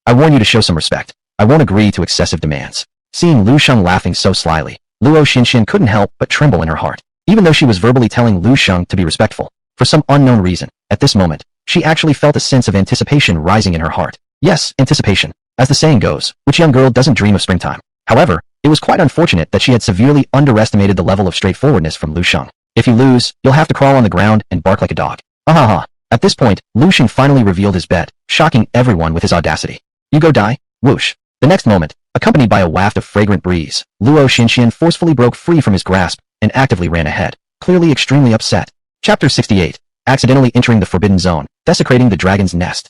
I warn you to show some respect. I won't agree to excessive demands. Seeing Lu Shang laughing so slyly, Luo Xinxian couldn't help but tremble in her heart. Even though she was verbally telling Lu Shang to be respectful, for some unknown reason, at this moment, she actually felt a sense of anticipation rising in her heart. Yes, anticipation. As the saying goes, which young girl doesn't dream of springtime? However, it was quite unfortunate that she had severely underestimated the level of straightforwardness from Lu Shang. If you lose, you'll have to crawl on the ground and bark like a dog. Ahaha. At this point, Lu Shang finally revealed his bet, shocking everyone with his audacity. You go die? Whoosh. The next moment, accompanied by a waft of fragrant breeze, Luo Xinxian forcefully broke free from his grasp and actively ran ahead, clearly extremely upset. Chapter 68. Accidentally entering the Forbidden Zone, desecrating the dragon's nest.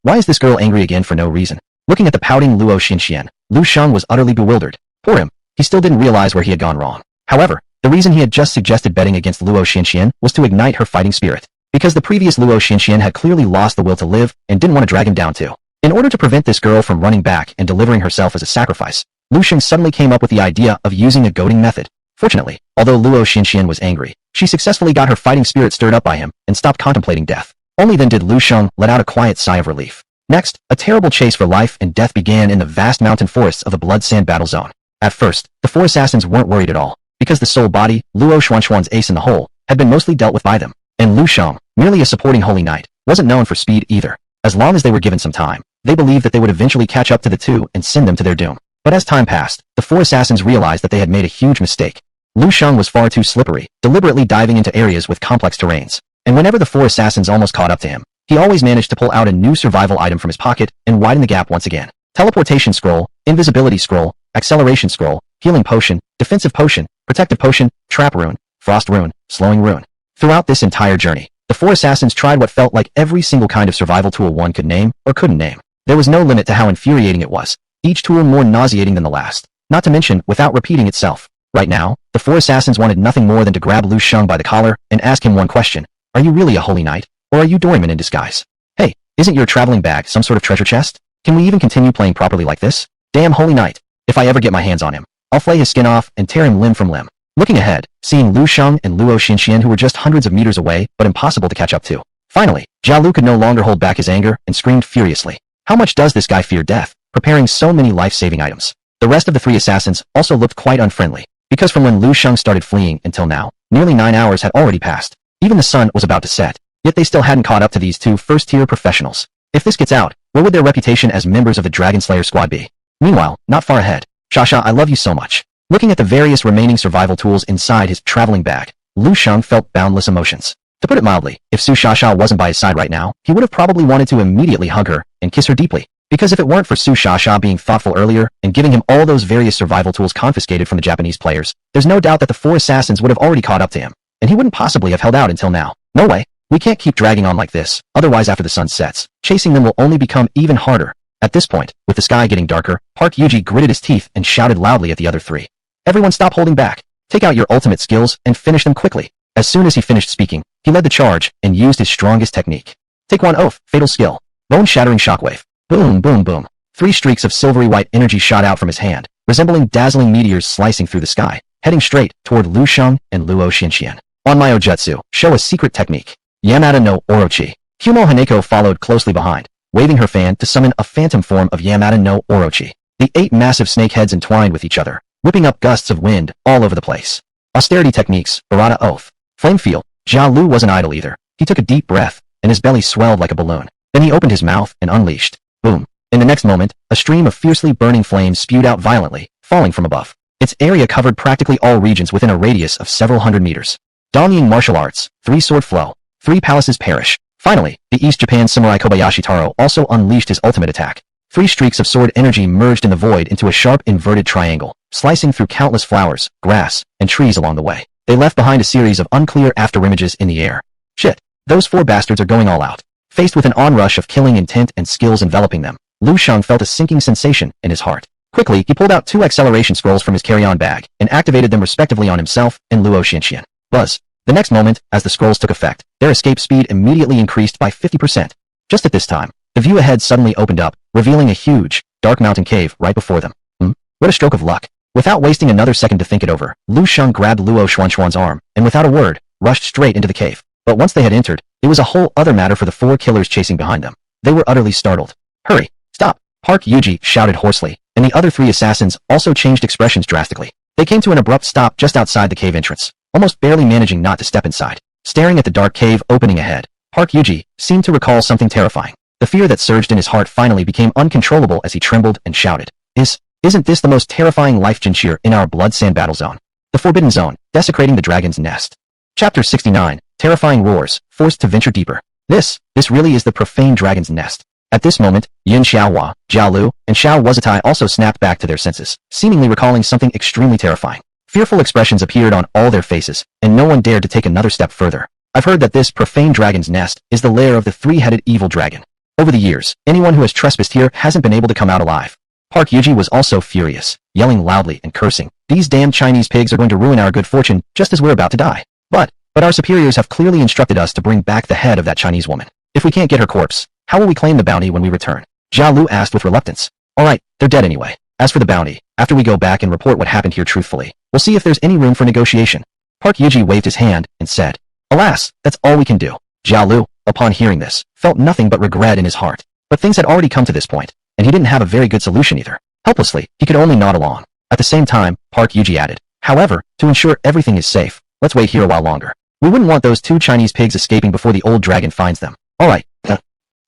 Why is this girl angry again for no reason? Looking at the pouting Luo Xinxian, Lu Shang was utterly bewildered. Poor him. He still didn't realize where he had gone wrong. However, the reason he had just suggested betting against Luo Xinxian was to ignite her fighting spirit. Because the previous Luo Xinxian had clearly lost the will to live and didn't want to drag him down too. In order to prevent this girl from running back and delivering herself as a sacrifice, Lu Shang suddenly came up with the idea of using a goading method. Fortunately, although Luo Xinxian was angry, she successfully got her fighting spirit stirred up by him and stopped contemplating death. Only then did Lu Shang let out a quiet sigh of relief. Next, a terrible chase for life and death began in the vast mountain forests of the Blood Sand battle zone. At first, the 4 assassins weren't worried at all, because the sole body, Luo Xuanxuan's ace in the hole, had been mostly dealt with by them, and Lu Shang, merely a supporting holy knight, wasn't known for speed either. As long as they were given some time, they believed that they would eventually catch up to the 2 and send them to their doom. But as time passed, the 4 assassins realized that they had made a huge mistake. Lu Shang was far too slippery, deliberately diving into areas with complex terrains, and whenever the 4 assassins almost caught up to him, he always managed to pull out a new survival item from his pocket and widen the gap once again. Teleportation scroll, invisibility scroll, acceleration scroll, healing potion, defensive potion, protective potion, trap rune, frost rune, slowing rune. Throughout this entire journey, the four assassins tried what felt like every single kind of survival tool one could name or couldn't name. There was no limit to how infuriating it was, each tool more nauseating than the last, not to mention without repeating itself. Right now, the four assassins wanted nothing more than to grab Lu Shang by the collar and ask him one question: are you really a holy knight, or are you Doryman in disguise? Hey, isn't your traveling bag some sort of treasure chest? Can we even continue playing properly like this? Damn holy knight, if I ever get my hands on him, I'll flay his skin off and tear him limb from limb. Looking ahead, seeing Lu Shang and Luo Xinxian who were just hundreds of meters away but impossible to catch up to. Finally, Jia Lu could no longer hold back his anger and screamed furiously. How much does this guy fear death, preparing so many life-saving items? The rest of the three assassins also looked quite unfriendly, because from when Lu Shang started fleeing until now, nearly 9 hours had already passed. Even the sun was about to set, yet they still hadn't caught up to these two first-tier professionals. If this gets out, where would their reputation as members of the Dragon Slayer squad be? Meanwhile, not far ahead, Shasha, I love you so much. Looking at the various remaining survival tools inside his traveling bag, Lu Shang felt boundless emotions. To put it mildly, if Su Shasha wasn't by his side right now, he would have probably wanted to immediately hug her and kiss her deeply. Because if it weren't for Su Shasha being thoughtful earlier and giving him all those various survival tools confiscated from the Japanese players, there's no doubt that the four assassins would have already caught up to him, and he wouldn't possibly have held out until now. No way. We can't keep dragging on like this, otherwise after the sun sets, chasing them will only become even harder. At this point, with the sky getting darker, Park Yuji gritted his teeth and shouted loudly at the other three. Everyone stop holding back. Take out your ultimate skills and finish them quickly. As soon as he finished speaking, he led the charge and used his strongest technique. Take one oath, fatal skill. Bone-shattering shockwave. Boom, boom, boom. 3 streaks of silvery white energy shot out from his hand, resembling dazzling meteors slicing through the sky, heading straight toward Lu Shang and Luo Xinxian. On Mayo Jutsu, show a secret technique. Yamada no Orochi. Kumo Haneko followed closely behind, waving her fan to summon a phantom form of Yamada no Orochi. The 8 massive snake heads entwined with each other, whipping up gusts of wind all over the place. Austerity techniques, Barada Oath. Flame Field. Jia Lu wasn't idle either. He took a deep breath, and his belly swelled like a balloon. Then he opened his mouth and unleashed. Boom. In the next moment, a stream of fiercely burning flames spewed out violently, falling from above. Its area covered practically all regions within a radius of several hundred meters. Dongying martial arts, 3-sword flow. 3 palaces perish. Finally, the East Japan samurai Kobayashi Taro also unleashed his ultimate attack. 3 streaks of sword energy merged in the void into a sharp inverted triangle, slicing through countless flowers, grass, and trees along the way. They left behind a series of unclear afterimages in the air. Shit, those 4 bastards are going all out. Faced with an onrush of killing intent and skills enveloping them, Lu Shang felt a sinking sensation in his heart. Quickly, he pulled out 2 acceleration scrolls from his carry-on bag and activated them respectively on himself and Luo Xinxian. Buzz. The next moment, as the scrolls took effect, their escape speed immediately increased by 50%. Just at this time, the view ahead suddenly opened up, revealing a huge, dark mountain cave right before them. What a stroke of luck. Without wasting another second to think it over, Lu Shang grabbed Luo Xuanxuan's arm, and without a word, rushed straight into the cave. But once they had entered, it was a whole other matter for the 4 killers chasing behind them. They were utterly startled. Hurry! Stop! Park Yuji shouted hoarsely, and the other 3 assassins also changed expressions drastically. They came to an abrupt stop just outside the cave entrance, almost barely managing not to step inside. Staring at the dark cave opening ahead, Park Yuji seemed to recall something terrifying. The fear that surged in his heart finally became uncontrollable as he trembled and shouted. Isn't this the most terrifying life Jinshir in our Blood Sand battle zone? The Forbidden Zone, desecrating the dragon's nest. Chapter 69, Terrifying Roars, forced to venture deeper. This really is the profane dragon's nest. At this moment, Yin Xiaohua, Jia Lu, and Xiao Wazatai also snapped back to their senses, seemingly recalling something extremely terrifying. Fearful expressions appeared on all their faces, and no one dared to take another step further. I've heard that this profane dragon's nest is the lair of the 3-headed evil dragon. Over the years, anyone who has trespassed here hasn't been able to come out alive. Park Yuji was also furious, yelling loudly and cursing. These damn Chinese pigs are going to ruin our good fortune just as we're about to die. But our superiors have clearly instructed us to bring back the head of that Chinese woman. If we can't get her corpse, how will we claim the bounty when we return? Jia Lu asked with reluctance. Alright, they're dead anyway. As for the bounty, after we go back and report what happened here truthfully, we'll see if there's any room for negotiation. Park Yuji waved his hand and said, Alas, that's all we can do. Jia Lu, upon hearing this, felt nothing but regret in his heart. But things had already come to this point, and he didn't have a very good solution either. Helplessly, he could only nod along. At the same time, Park Yuji added, However, to ensure everything is safe, let's wait here a while longer. We wouldn't want those 2 Chinese pigs escaping before the old dragon finds them. Alright.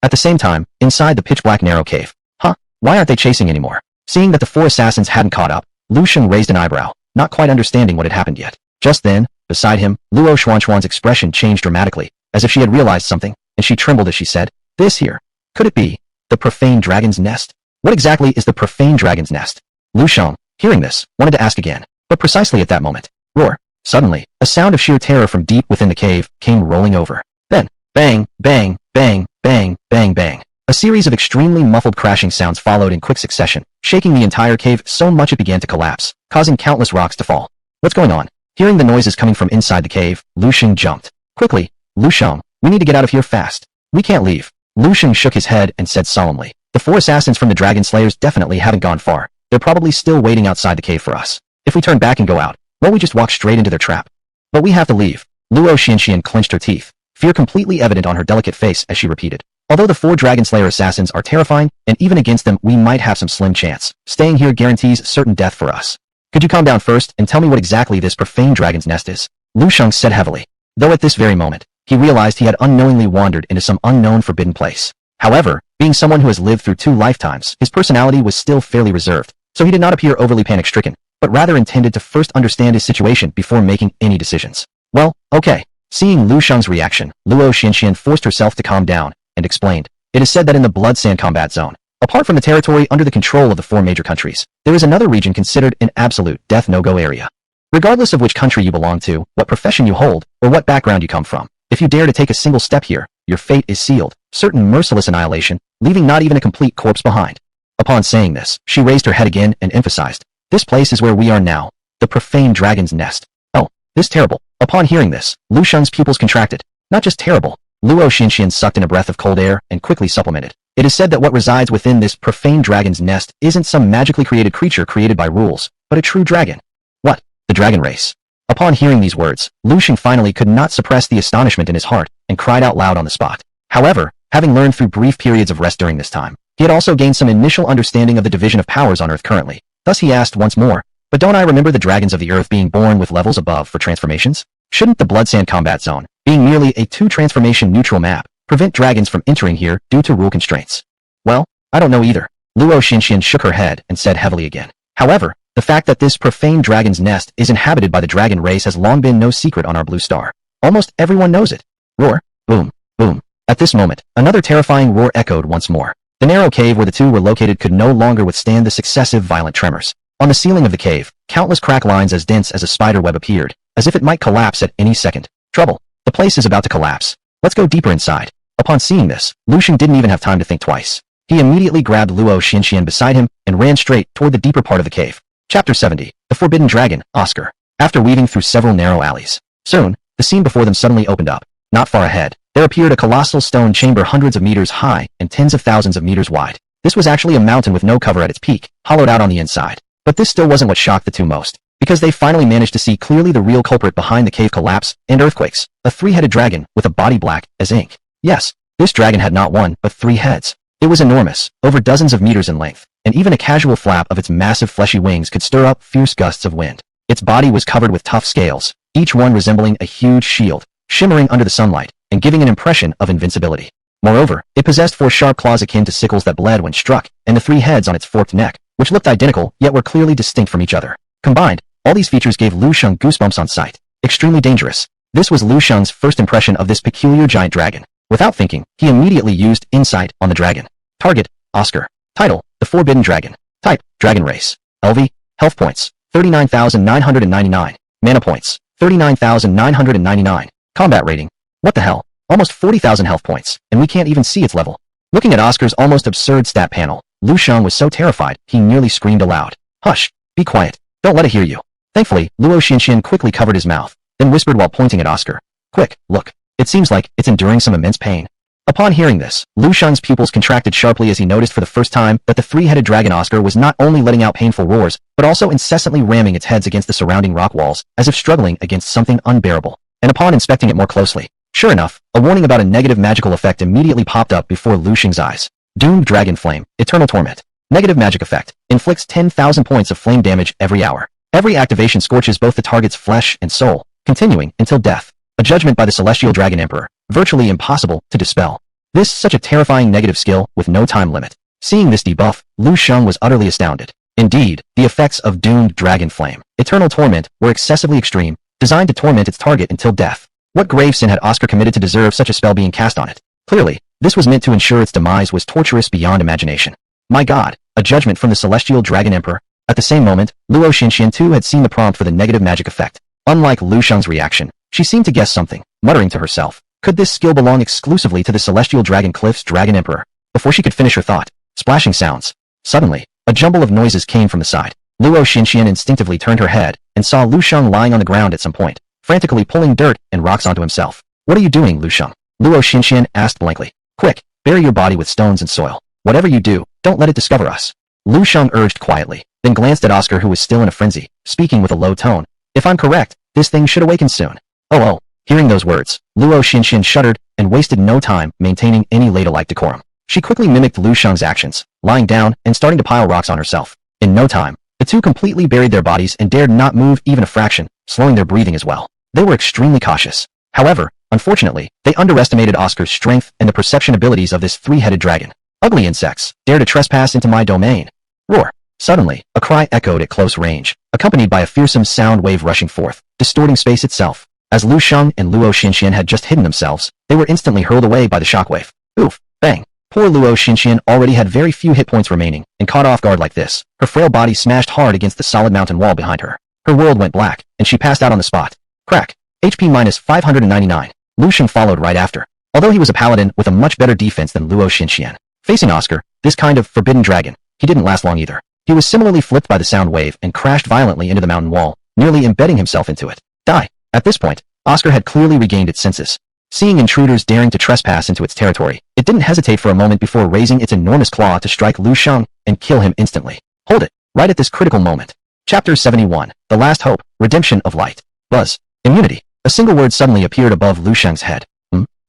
At the same time, inside the pitch-black narrow cave. Why aren't they chasing anymore? Seeing that the 4 assassins hadn't caught up, Lu Shang raised an eyebrow, not quite understanding what had happened yet. Just then, beside him, Luo Xuanxuan's expression changed dramatically, as if she had realized something, and she trembled as she said, This here. Could it be the profane dragon's nest? What exactly is the profane dragon's nest? Lu Shang, hearing this, wanted to ask again, but precisely at that moment, roar. Suddenly, a sound of sheer terror from deep within the cave came rolling over. Then, bang, bang, bang, bang, bang, bang. A series of extremely muffled crashing sounds followed in quick succession, shaking the entire cave so much it began to collapse, causing countless rocks to fall. What's going on? Hearing the noises coming from inside the cave, Lu Shang jumped. Quickly, Lu Shang, we need to get out of here fast. We can't leave. Lu Shang shook his head and said solemnly, the 4 assassins from the Dragon Slayers definitely haven't gone far. They're probably still waiting outside the cave for us. If we turn back and go out, won't we just walk straight into their trap? But we have to leave. Luo Xianxian clenched her teeth, fear completely evident on her delicate face as she repeated. Although the 4 Dragon Slayer assassins are terrifying, and even against them we might have some slim chance, staying here guarantees certain death for us. Could you calm down first and tell me what exactly this profane dragon's nest is? Lu Shang said heavily, though at this very moment, he realized he had unknowingly wandered into some unknown forbidden place. However, being someone who has lived through 2 lifetimes, his personality was still fairly reserved, so he did not appear overly panic-stricken, but rather intended to first understand his situation before making any decisions. Well, okay. Seeing Lu Shang's reaction, Luo Xianxian forced herself to calm down, and explained, it is said that in the Blood Sand Combat Zone, apart from the territory under the control of the 4 major countries, there is another region considered an absolute death no-go area. Regardless of which country you belong to, what profession you hold, or what background you come from, if you dare to take a single step here, your fate is sealed, certain merciless annihilation, leaving not even a complete corpse behind. Upon saying this, she raised her head again and emphasized, this place is where we are now, the profane dragon's nest. Oh, this terrible. Upon hearing this, Lu Shang's pupils contracted. Not just terrible. Luo Xianxian sucked in a breath of cold air and quickly supplemented. It is said that what resides within this profane dragon's nest isn't some magically created creature created by rules, but a true dragon. What? The dragon race. Upon hearing these words, Lu Shang finally could not suppress the astonishment in his heart and cried out loud on the spot. However, having learned through brief periods of rest during this time, he had also gained some initial understanding of the division of powers on Earth currently. Thus he asked once more, but don't I remember the dragons of the Earth being born with levels above for transformations? Shouldn't the Blood Sand Combat Zone, being merely a 2-transformation neutral map, prevent dragons from entering here due to rule constraints? Well, I don't know either. Luo Xianxian shook her head and said heavily again. However, the fact that this profane dragon's nest is inhabited by the dragon race has long been no secret on our blue star. Almost everyone knows it. Roar, boom, boom. At this moment, another terrifying roar echoed once more. The narrow cave where the 2 were located could no longer withstand the successive violent tremors. On the ceiling of the cave, countless crack lines as dense as a spider web appeared, as if it might collapse at any second. Trouble. The place is about to collapse. Let's go deeper inside. Upon seeing this, Lu Shang didn't even have time to think twice. He immediately grabbed Luo Xianxian beside him and ran straight toward the deeper part of the cave. Chapter 70. The Forbidden Dragon, Oscar. After weaving through several narrow alleys, soon, the scene before them suddenly opened up. Not far ahead, there appeared a colossal stone chamber hundreds of meters high and tens of thousands of meters wide. This was actually a mountain with no cover at its peak, hollowed out on the inside. But this still wasn't what shocked the 2 most, because they finally managed to see clearly the real culprit behind the cave collapse and earthquakes, a 3-headed dragon with a body black as ink. Yes, this dragon had not 1 but 3 heads. It was enormous, over dozens of meters in length, and even a casual flap of its massive fleshy wings could stir up fierce gusts of wind. Its body was covered with tough scales, each one resembling a huge shield, shimmering under the sunlight, and giving an impression of invincibility. Moreover, it possessed 4 sharp claws akin to sickles that bled when struck, and the 3 heads on its forked neck, which looked identical yet were clearly distinct from each other. Combined, all these features gave Lu Shang goosebumps on sight. Extremely dangerous. This was Lu Shang's first impression of this peculiar giant dragon. Without thinking, he immediately used insight on the dragon. Target, Oscar. Title, The Forbidden Dragon. Type, Dragon Race. LV, Health Points, 39,999. Mana Points, 39,999. Combat Rating. What the hell? Almost 40,000 health points, and we can't even see its level. Looking at Oscar's almost absurd stat panel, Lu Shang was so terrified, he nearly screamed aloud. Hush, be quiet. Don't let it hear you. Thankfully, Luo Xianxian quickly covered his mouth, then whispered while pointing at Oscar. Quick, look. It seems like it's enduring some immense pain. Upon hearing this, Lu Shang's pupils contracted sharply as he noticed for the first time that the 3-headed dragon Oscar was not only letting out painful roars, but also incessantly ramming its heads against the surrounding rock walls, as if struggling against something unbearable. And upon inspecting it more closely, sure enough, a warning about a negative magical effect immediately popped up before Lu Shang's eyes. Doomed Dragon Flame, Eternal Torment. Negative magic effect. Inflicts 10,000 points of flame damage every hour. Every activation scorches both the target's flesh and soul, continuing until death. A judgment by the Celestial Dragon Emperor. Virtually impossible to dispel. This such a terrifying negative skill with no time limit. Seeing this debuff, Lu Shang was utterly astounded. Indeed, the effects of Doomed Dragon Flame, Eternal Torment, were excessively extreme, designed to torment its target until death. What grave sin had Oscar committed to deserve such a spell being cast on it? Clearly, this was meant to ensure its demise was torturous beyond imagination. My God, a judgment from the Celestial Dragon Emperor. At the same moment, Luo Xinxian too had seen the prompt for the negative magic effect. Unlike Lu Shang's reaction, she seemed to guess something, muttering to herself, could this skill belong exclusively to the Celestial Dragon Cliff's Dragon Emperor? Before she could finish her thought, splashing sounds. Suddenly, a jumble of noises came from the side. Luo Xinxian instinctively turned her head and saw Lu Shang lying on the ground at some point, frantically pulling dirt and rocks onto himself. What are you doing, Lu Shang? Luo Xinxian asked blankly. Quick, bury your body with stones and soil. Whatever you do, don't let it discover us. Lu Shang urged quietly, then glanced at Oscar, who was still in a frenzy, speaking with a low tone. If I'm correct, this thing should awaken soon. Oh. Hearing those words, Luo Xinxian shuddered and wasted no time maintaining any ladylike decorum. She quickly mimicked Lu Shang's actions, lying down and starting to pile rocks on herself. In no time, the two completely buried their bodies and dared not move even a fraction, slowing their breathing as well. They were extremely cautious. However, unfortunately, they underestimated Oscar's strength and the perception abilities of this three-headed dragon. Ugly insects, dare to trespass into my domain. Roar. Suddenly, a cry echoed at close range, accompanied by a fearsome sound wave rushing forth, distorting space itself. As Lu Shang and Luo Xinxian had just hidden themselves, they were instantly hurled away by the shockwave. Oof. Bang. Poor Luo Xinxian already had very few hit points remaining, and caught off guard like this, her frail body smashed hard against the solid mountain wall behind her. Her world went black, and she passed out on the spot. Crack. HP minus 599. Lu Shang followed right after. Although he was a paladin with a much better defense than Luo Xinxian, facing Oscar, this kind of forbidden dragon, he didn't last long either. He was similarly flipped by the sound wave and crashed violently into the mountain wall, nearly embedding himself into it. Die. At this point, Oscar had clearly regained its senses. Seeing intruders daring to trespass into its territory, it didn't hesitate for a moment before raising its enormous claw to strike Lu Shang and kill him instantly. Hold it, right at this critical moment. Chapter 71, The Last Hope, Redemption of Light. Buzz. Immunity. A single word suddenly appeared above Lu Shang's head.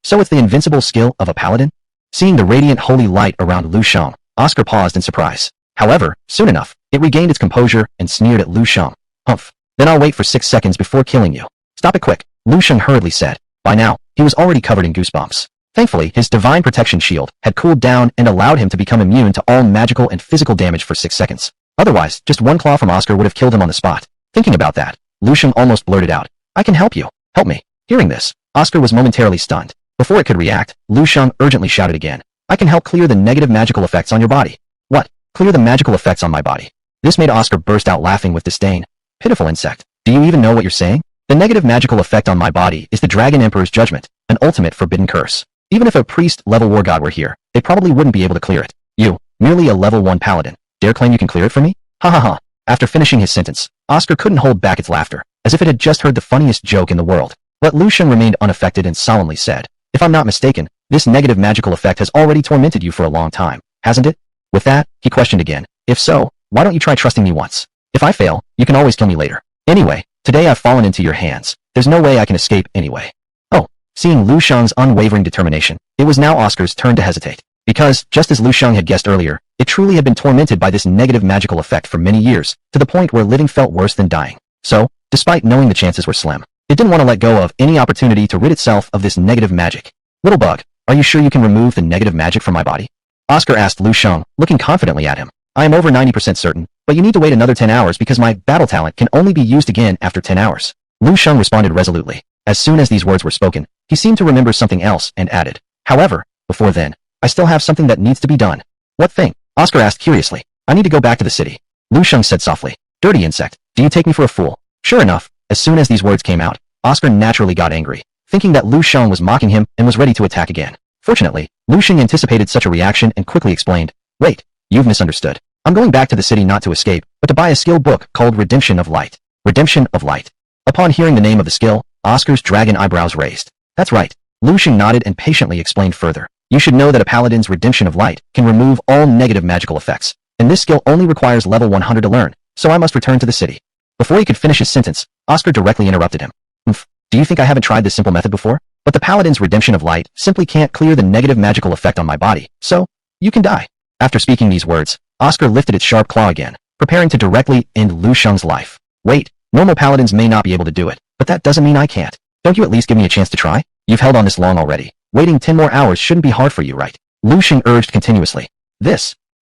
So it's the invincible skill of a paladin? Seeing the radiant holy light around Lu Shang, Oscar paused in surprise. However, soon enough, it regained its composure and sneered at Lu Shang. Humph. Then I'll wait for 6 seconds before killing you. Stop it quick, Lu Shang hurriedly said. By now, he was already covered in goosebumps. Thankfully, his divine protection shield had cooled down and allowed him to become immune to all magical and physical damage for 6 seconds. Otherwise, just one claw from Oscar would have killed him on the spot. Thinking about that, Lu Shang almost blurted out, I can help you. Help me. Hearing this, Oscar was momentarily stunned. Before it could react, Lu Shang urgently shouted again, I can help clear the negative magical effects on your body. What? Clear the magical effects on my body? This made Oscar burst out laughing with disdain. Pitiful insect. Do you even know what you're saying? The negative magical effect on my body is the Dragon Emperor's judgment, an ultimate forbidden curse. Even if a priest-level war god were here, they probably wouldn't be able to clear it. You, merely a level 1 paladin, dare claim you can clear it for me? Ha ha ha. After finishing his sentence, Oscar couldn't hold back its laughter, as if it had just heard the funniest joke in the world. But Lu Shang remained unaffected and solemnly said, If I'm not mistaken, this negative magical effect has already tormented you for a long time, hasn't it? With that, he questioned again, If so, why don't you try trusting me once? If I fail, you can always kill me later. Anyway, today I've fallen into your hands. There's no way I can escape anyway. Oh, seeing Lu Shang's unwavering determination, it was now Oscar's turn to hesitate. Because, just as Lu Shang had guessed earlier, it truly had been tormented by this negative magical effect for many years, to the point where living felt worse than dying. So, despite knowing the chances were slim, it didn't want to let go of any opportunity to rid itself of this negative magic. Little bug, are you sure you can remove the negative magic from my body? Oscar asked Lu Shang, looking confidently at him. I am over 90% certain, but you need to wait another 10 hours because my battle talent can only be used again after 10 hours. Lu Shang responded resolutely. As soon as these words were spoken, he seemed to remember something else and added, However, before then, I still have something that needs to be done. What thing? Oscar asked curiously. I need to go back to the city. Lu Shang said softly. Dirty insect, do you take me for a fool? Sure enough, as soon as these words came out, Oscar naturally got angry, thinking that Lu Shang was mocking him and was ready to attack again. Fortunately, Lu Shang anticipated such a reaction and quickly explained, Wait, you've misunderstood. I'm going back to the city not to escape, but to buy a skill book called Redemption of Light. Redemption of Light. Upon hearing the name of the skill, Oscar's dragon eyebrows raised. That's right. Lu Shang nodded and patiently explained further. You should know that a paladin's Redemption of Light can remove all negative magical effects, and this skill only requires level 100 to learn, so I must return to the city. Before he could finish his sentence, Oscar directly interrupted him. Do you think I haven't tried this simple method before? But the paladin's Redemption of Light simply can't clear the negative magical effect on my body, so you can die. After speaking these words, Oscar lifted its sharp claw again, preparing to directly end Lu Shang's life. Wait, normal paladins may not be able to do it, but that doesn't mean I can't. Don't you at least give me a chance to try? You've held on this long already. Waiting 10 more hours shouldn't be hard for you, right? Lu Shang urged continuously.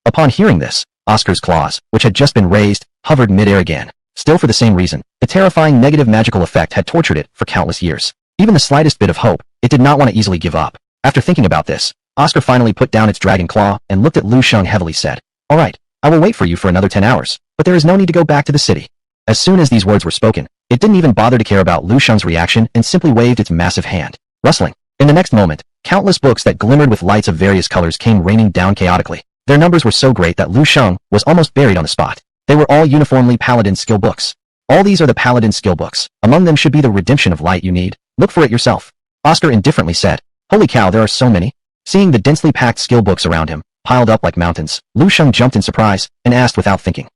Upon hearing this, Oscar's claws, which had just been raised, hovered mid-air again. Still for the same reason, the terrifying negative magical effect had tortured it for countless years. Even the slightest bit of hope, it did not want to easily give up. After thinking about this, Oscar finally put down its dragon claw and looked at Lu Shang heavily said, Alright, I will wait for you for another 10 hours, but there is no need to go back to the city. As soon as these words were spoken, it didn't even bother to care about Lu Shang's reaction and simply waved its massive hand, rustling. In the next moment, countless books that glimmered with lights of various colors came raining down chaotically. Their numbers were so great that Lu Shang was almost buried on the spot. They were all uniformly Paladin skill books. All these are the Paladin skill books. Among them should be the redemption of light you need. Look for it yourself. Oscar indifferently said. Holy cow, there are so many. Seeing the densely packed skill books around him, piled up like mountains, Lu Shang jumped in surprise and asked without thinking.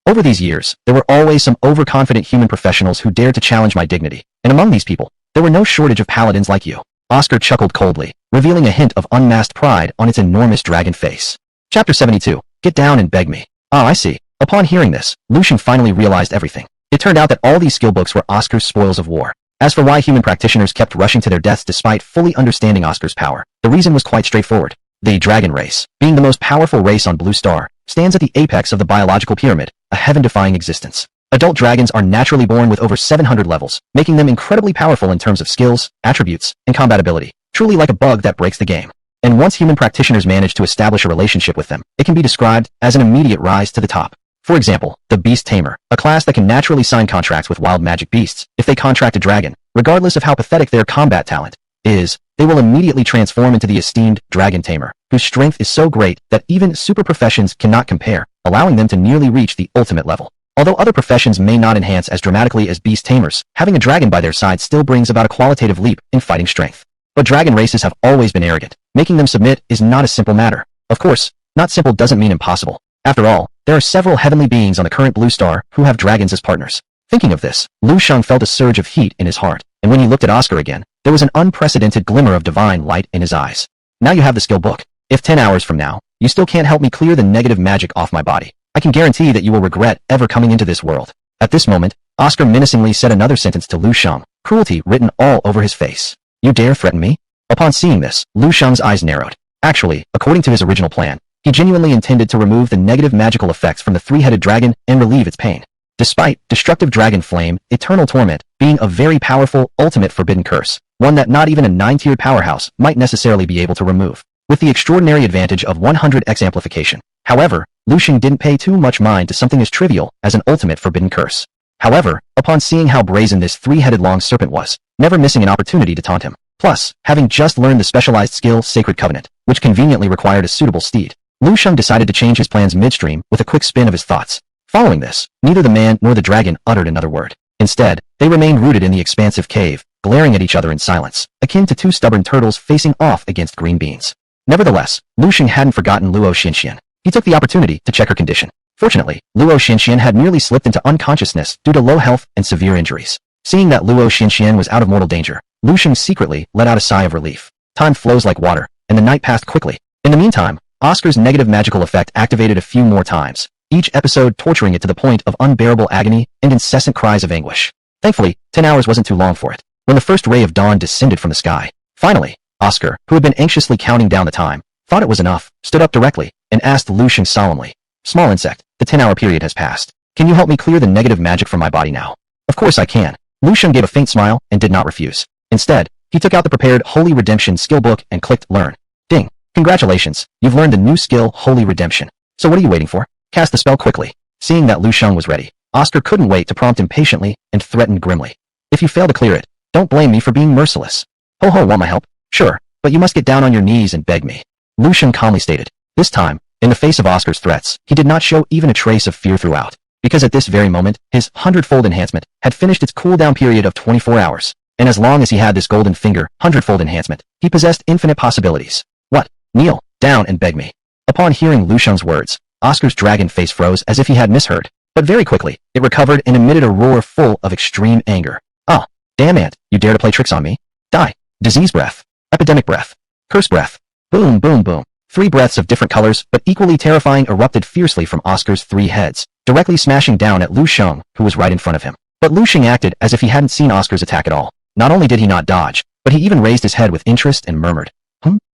Over these years, there were always some overconfident human professionals who dared to challenge my dignity, and among these people, there were no shortage of paladins like you. Oscar chuckled coldly, revealing a hint of unmasked pride on its enormous dragon face. Chapter 72. Get down and beg me. Ah, I see. Upon hearing this, Lu Shang finally realized everything. It turned out that all these skill books were Oscar's spoils of war. As for why human practitioners kept rushing to their deaths despite fully understanding Oscar's power, the reason was quite straightforward. The dragon race, being the most powerful race on Blue Star, stands at the apex of the biological pyramid, a heaven-defying existence. Adult dragons are naturally born with over 700 levels, making them incredibly powerful in terms of skills, attributes, and combatability, truly like a bug that breaks the game. And once human practitioners manage to establish a relationship with them, it can be described as an immediate rise to the top. For example, the Beast Tamer, a class that can naturally sign contracts with wild magic beasts. If they contract a dragon, regardless of how pathetic their combat talent is, they will immediately transform into the esteemed Dragon Tamer, whose strength is so great that even super professions cannot compare, allowing them to nearly reach the ultimate level. Although other professions may not enhance as dramatically as beast tamers, having a dragon by their side still brings about a qualitative leap in fighting strength. But dragon races have always been arrogant. Making them submit is not a simple matter. Of course, not simple doesn't mean impossible. After all, there are several heavenly beings on the current Blue Star who have dragons as partners. Thinking of this, Lu Shang felt a surge of heat in his heart, and when he looked at Oscar again, there was an unprecedented glimmer of divine light in his eyes. Now you have the skill book. If 10 hours from now, you still can't help me clear the negative magic off my body, I can guarantee that you will regret ever coming into this world. At this moment, Oscar menacingly said another sentence to Lu Shang, cruelty written all over his face. You dare threaten me? Upon seeing this, Lu Shang's eyes narrowed. Actually, according to his original plan, he genuinely intended to remove the negative magical effects from the three-headed dragon and relieve its pain. Despite destructive dragon flame, eternal torment, being a very powerful, ultimate forbidden curse, one that not even a 9-tiered powerhouse might necessarily be able to remove, with the extraordinary advantage of 100x amplification. However, Lu Shang didn't pay too much mind to something as trivial as an ultimate forbidden curse. However, upon seeing how brazen this three-headed long serpent was, never missing an opportunity to taunt him, plus, having just learned the specialized skill Sacred Covenant, which conveniently required a suitable steed, Lu Shang decided to change his plans midstream with a quick spin of his thoughts. Following this, neither the man nor the dragon uttered another word. Instead, they remained rooted in the expansive cave, glaring at each other in silence, akin to two stubborn turtles facing off against green beans. Nevertheless, Lu Shang hadn't forgotten Luo Xinxian. He took the opportunity to check her condition. Fortunately, Luo Xinxian had nearly slipped into unconsciousness due to low health and severe injuries. Seeing that Luo Xinxian was out of mortal danger, Lu Shang secretly let out a sigh of relief. Time flows like water, and the night passed quickly. In the meantime, Oscar's negative magical effect activated a few more times, each episode torturing it to the point of unbearable agony and incessant cries of anguish. Thankfully, 10 hours wasn't too long for it. When the first ray of dawn descended from the sky, finally, Oscar, who had been anxiously counting down the time, thought it was enough, stood up directly, and asked Lu Shang solemnly, "Small insect, the 10-hour period has passed. Can you help me clear the negative magic from my body now?" "Of course I can." Lu Shang gave a faint smile and did not refuse. Instead, he took out the prepared Holy Redemption skill book and clicked Learn. Ding. Congratulations, you've learned the new skill Holy Redemption. So what are you waiting for? Cast the spell quickly. Seeing that Lu Shang was ready, Oscar couldn't wait to prompt him patiently and threatened grimly. "If you fail to clear it, don't blame me for being merciless." "Ho ho, want my help? Sure, but you must get down on your knees and beg me," Lu Shang calmly stated. This time, in the face of Oscar's threats, he did not show even a trace of fear throughout, because at this very moment, his 100-fold enhancement had finished its cooldown period of 24 hours, and as long as he had this golden finger 100-fold enhancement, he possessed infinite possibilities. "What? Kneel down and beg me." Upon hearing Lu Shang's words, Oscar's dragon face froze as if he had misheard, but very quickly, it recovered and emitted a roar full of extreme anger. "Ah, damn ant, you dare to play tricks on me? Die. Disease breath. Epidemic breath. Curse breath." Boom, boom, boom. 3 breaths of different colors, but equally terrifying, erupted fiercely from Oscar's 3 heads, directly smashing down at Lu Shang, who was right in front of him. But Lu Shang acted as if he hadn't seen Oscar's attack at all. Not only did he not dodge, but he even raised his head with interest and murmured,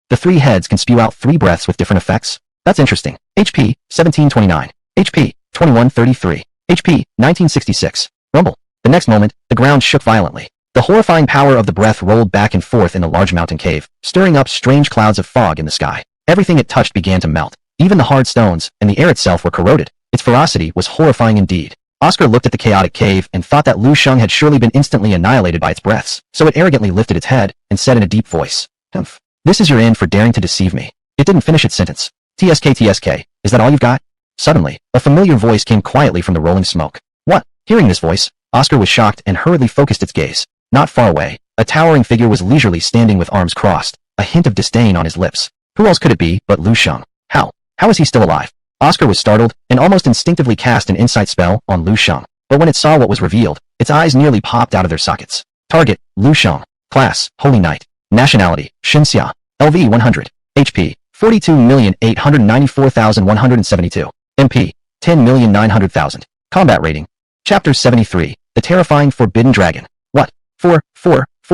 The 3 heads can spew out 3 breaths with different effects? That's interesting. HP, 1729. HP, 2133. HP, 1966. Rumble. The next moment, the ground shook violently. The horrifying power of the breath rolled back and forth in the large mountain cave, stirring up strange clouds of fog in the sky. Everything it touched began to melt. Even the hard stones and the air itself were corroded. Its ferocity was horrifying indeed. Oscar looked at the chaotic cave and thought that Lu Shang had surely been instantly annihilated by its breaths, so it arrogantly lifted its head and said in a deep voice, "Humph. This is your end for daring to deceive me." It didn't finish its sentence. "TSK, is that all you've got?" Suddenly, a familiar voice came quietly from the rolling smoke. "What?" Hearing this voice, Oscar was shocked and hurriedly focused its gaze. Not far away, a towering figure was leisurely standing with arms crossed, a hint of disdain on his lips. Who else could it be but Lu Shang? How is he still alive? Oscar was startled and almost instinctively cast an insight spell on Lu Shang. But when it saw what was revealed, its eyes nearly popped out of their sockets. Target, Lu Shang. Class, Holy Knight. Nationality, Xinxia. LV 100. HP, 42,894,172. MP, 10,900,000. Combat rating. Chapter 73, The Terrifying Forbidden Dragon. What? 40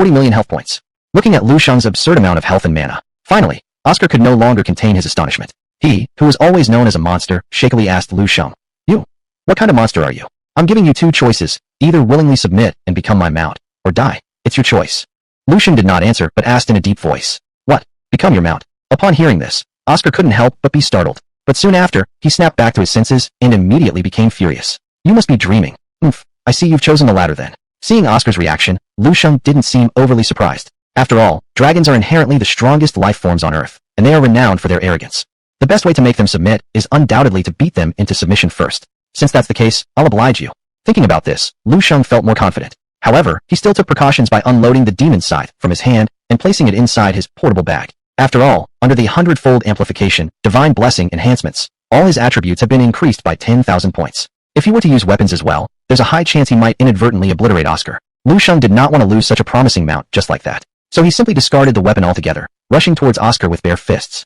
million health points. Looking at Lu Shang's absurd amount of health and mana. Finally, Oscar could no longer contain his astonishment. He, who was always known as a monster, shakily asked Lu Shang, "You? What kind of monster are you? I'm giving you two choices, either willingly submit and become my mount, or die. It's your choice." Lu Shang did not answer but asked in a deep voice, "What? Become your mount?" Upon hearing this, Oscar couldn't help but be startled. But soon after, he snapped back to his senses and immediately became furious. "You must be dreaming. Oomph, I see you've chosen the latter then." Seeing Oscar's reaction, Lu Shang didn't seem overly surprised. After all, dragons are inherently the strongest life forms on Earth, and they are renowned for their arrogance. The best way to make them submit is undoubtedly to beat them into submission first. Since that's the case, I'll oblige you. Thinking about this, Lu Shang felt more confident. However, he still took precautions by unloading the demon scythe from his hand and placing it inside his portable bag. After all, under the 100-fold amplification, divine blessing enhancements, all his attributes have been increased by 10,000 points. If he were to use weapons as well, there's a high chance he might inadvertently obliterate Oscar. Lu Shang did not want to lose such a promising mount just like that. So he simply discarded the weapon altogether, rushing towards Oscar with bare fists.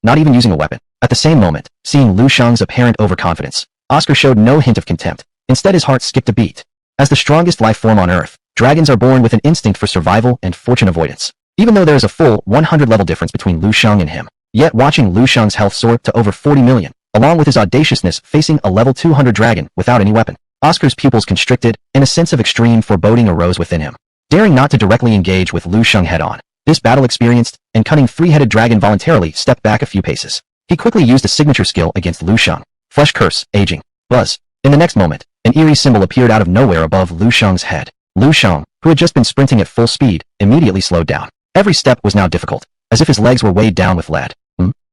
Not even using a weapon. At the same moment, seeing Lu Shang's apparent overconfidence, Oscar showed no hint of contempt. Instead, his heart skipped a beat. As the strongest life form on Earth, dragons are born with an instinct for survival and fortune avoidance. Even though there is a full 100-level difference between Lu Shang and him, yet watching Lu Shang's health soar to over 40 million, along with his audaciousness facing a level 200 dragon without any weapon, Oscar's pupils constricted and a sense of extreme foreboding arose within him. Daring not to directly engage with Lu Shang head-on, this battle-experienced and cunning three-headed dragon voluntarily stepped back a few paces. He quickly used a signature skill against Lu Shang. Flesh Curse, Aging. Buzz. In the next moment, an eerie symbol appeared out of nowhere above Lu Shang's head. Lu Shang, who had just been sprinting at full speed, immediately slowed down. Every step was now difficult, as if his legs were weighed down with lead.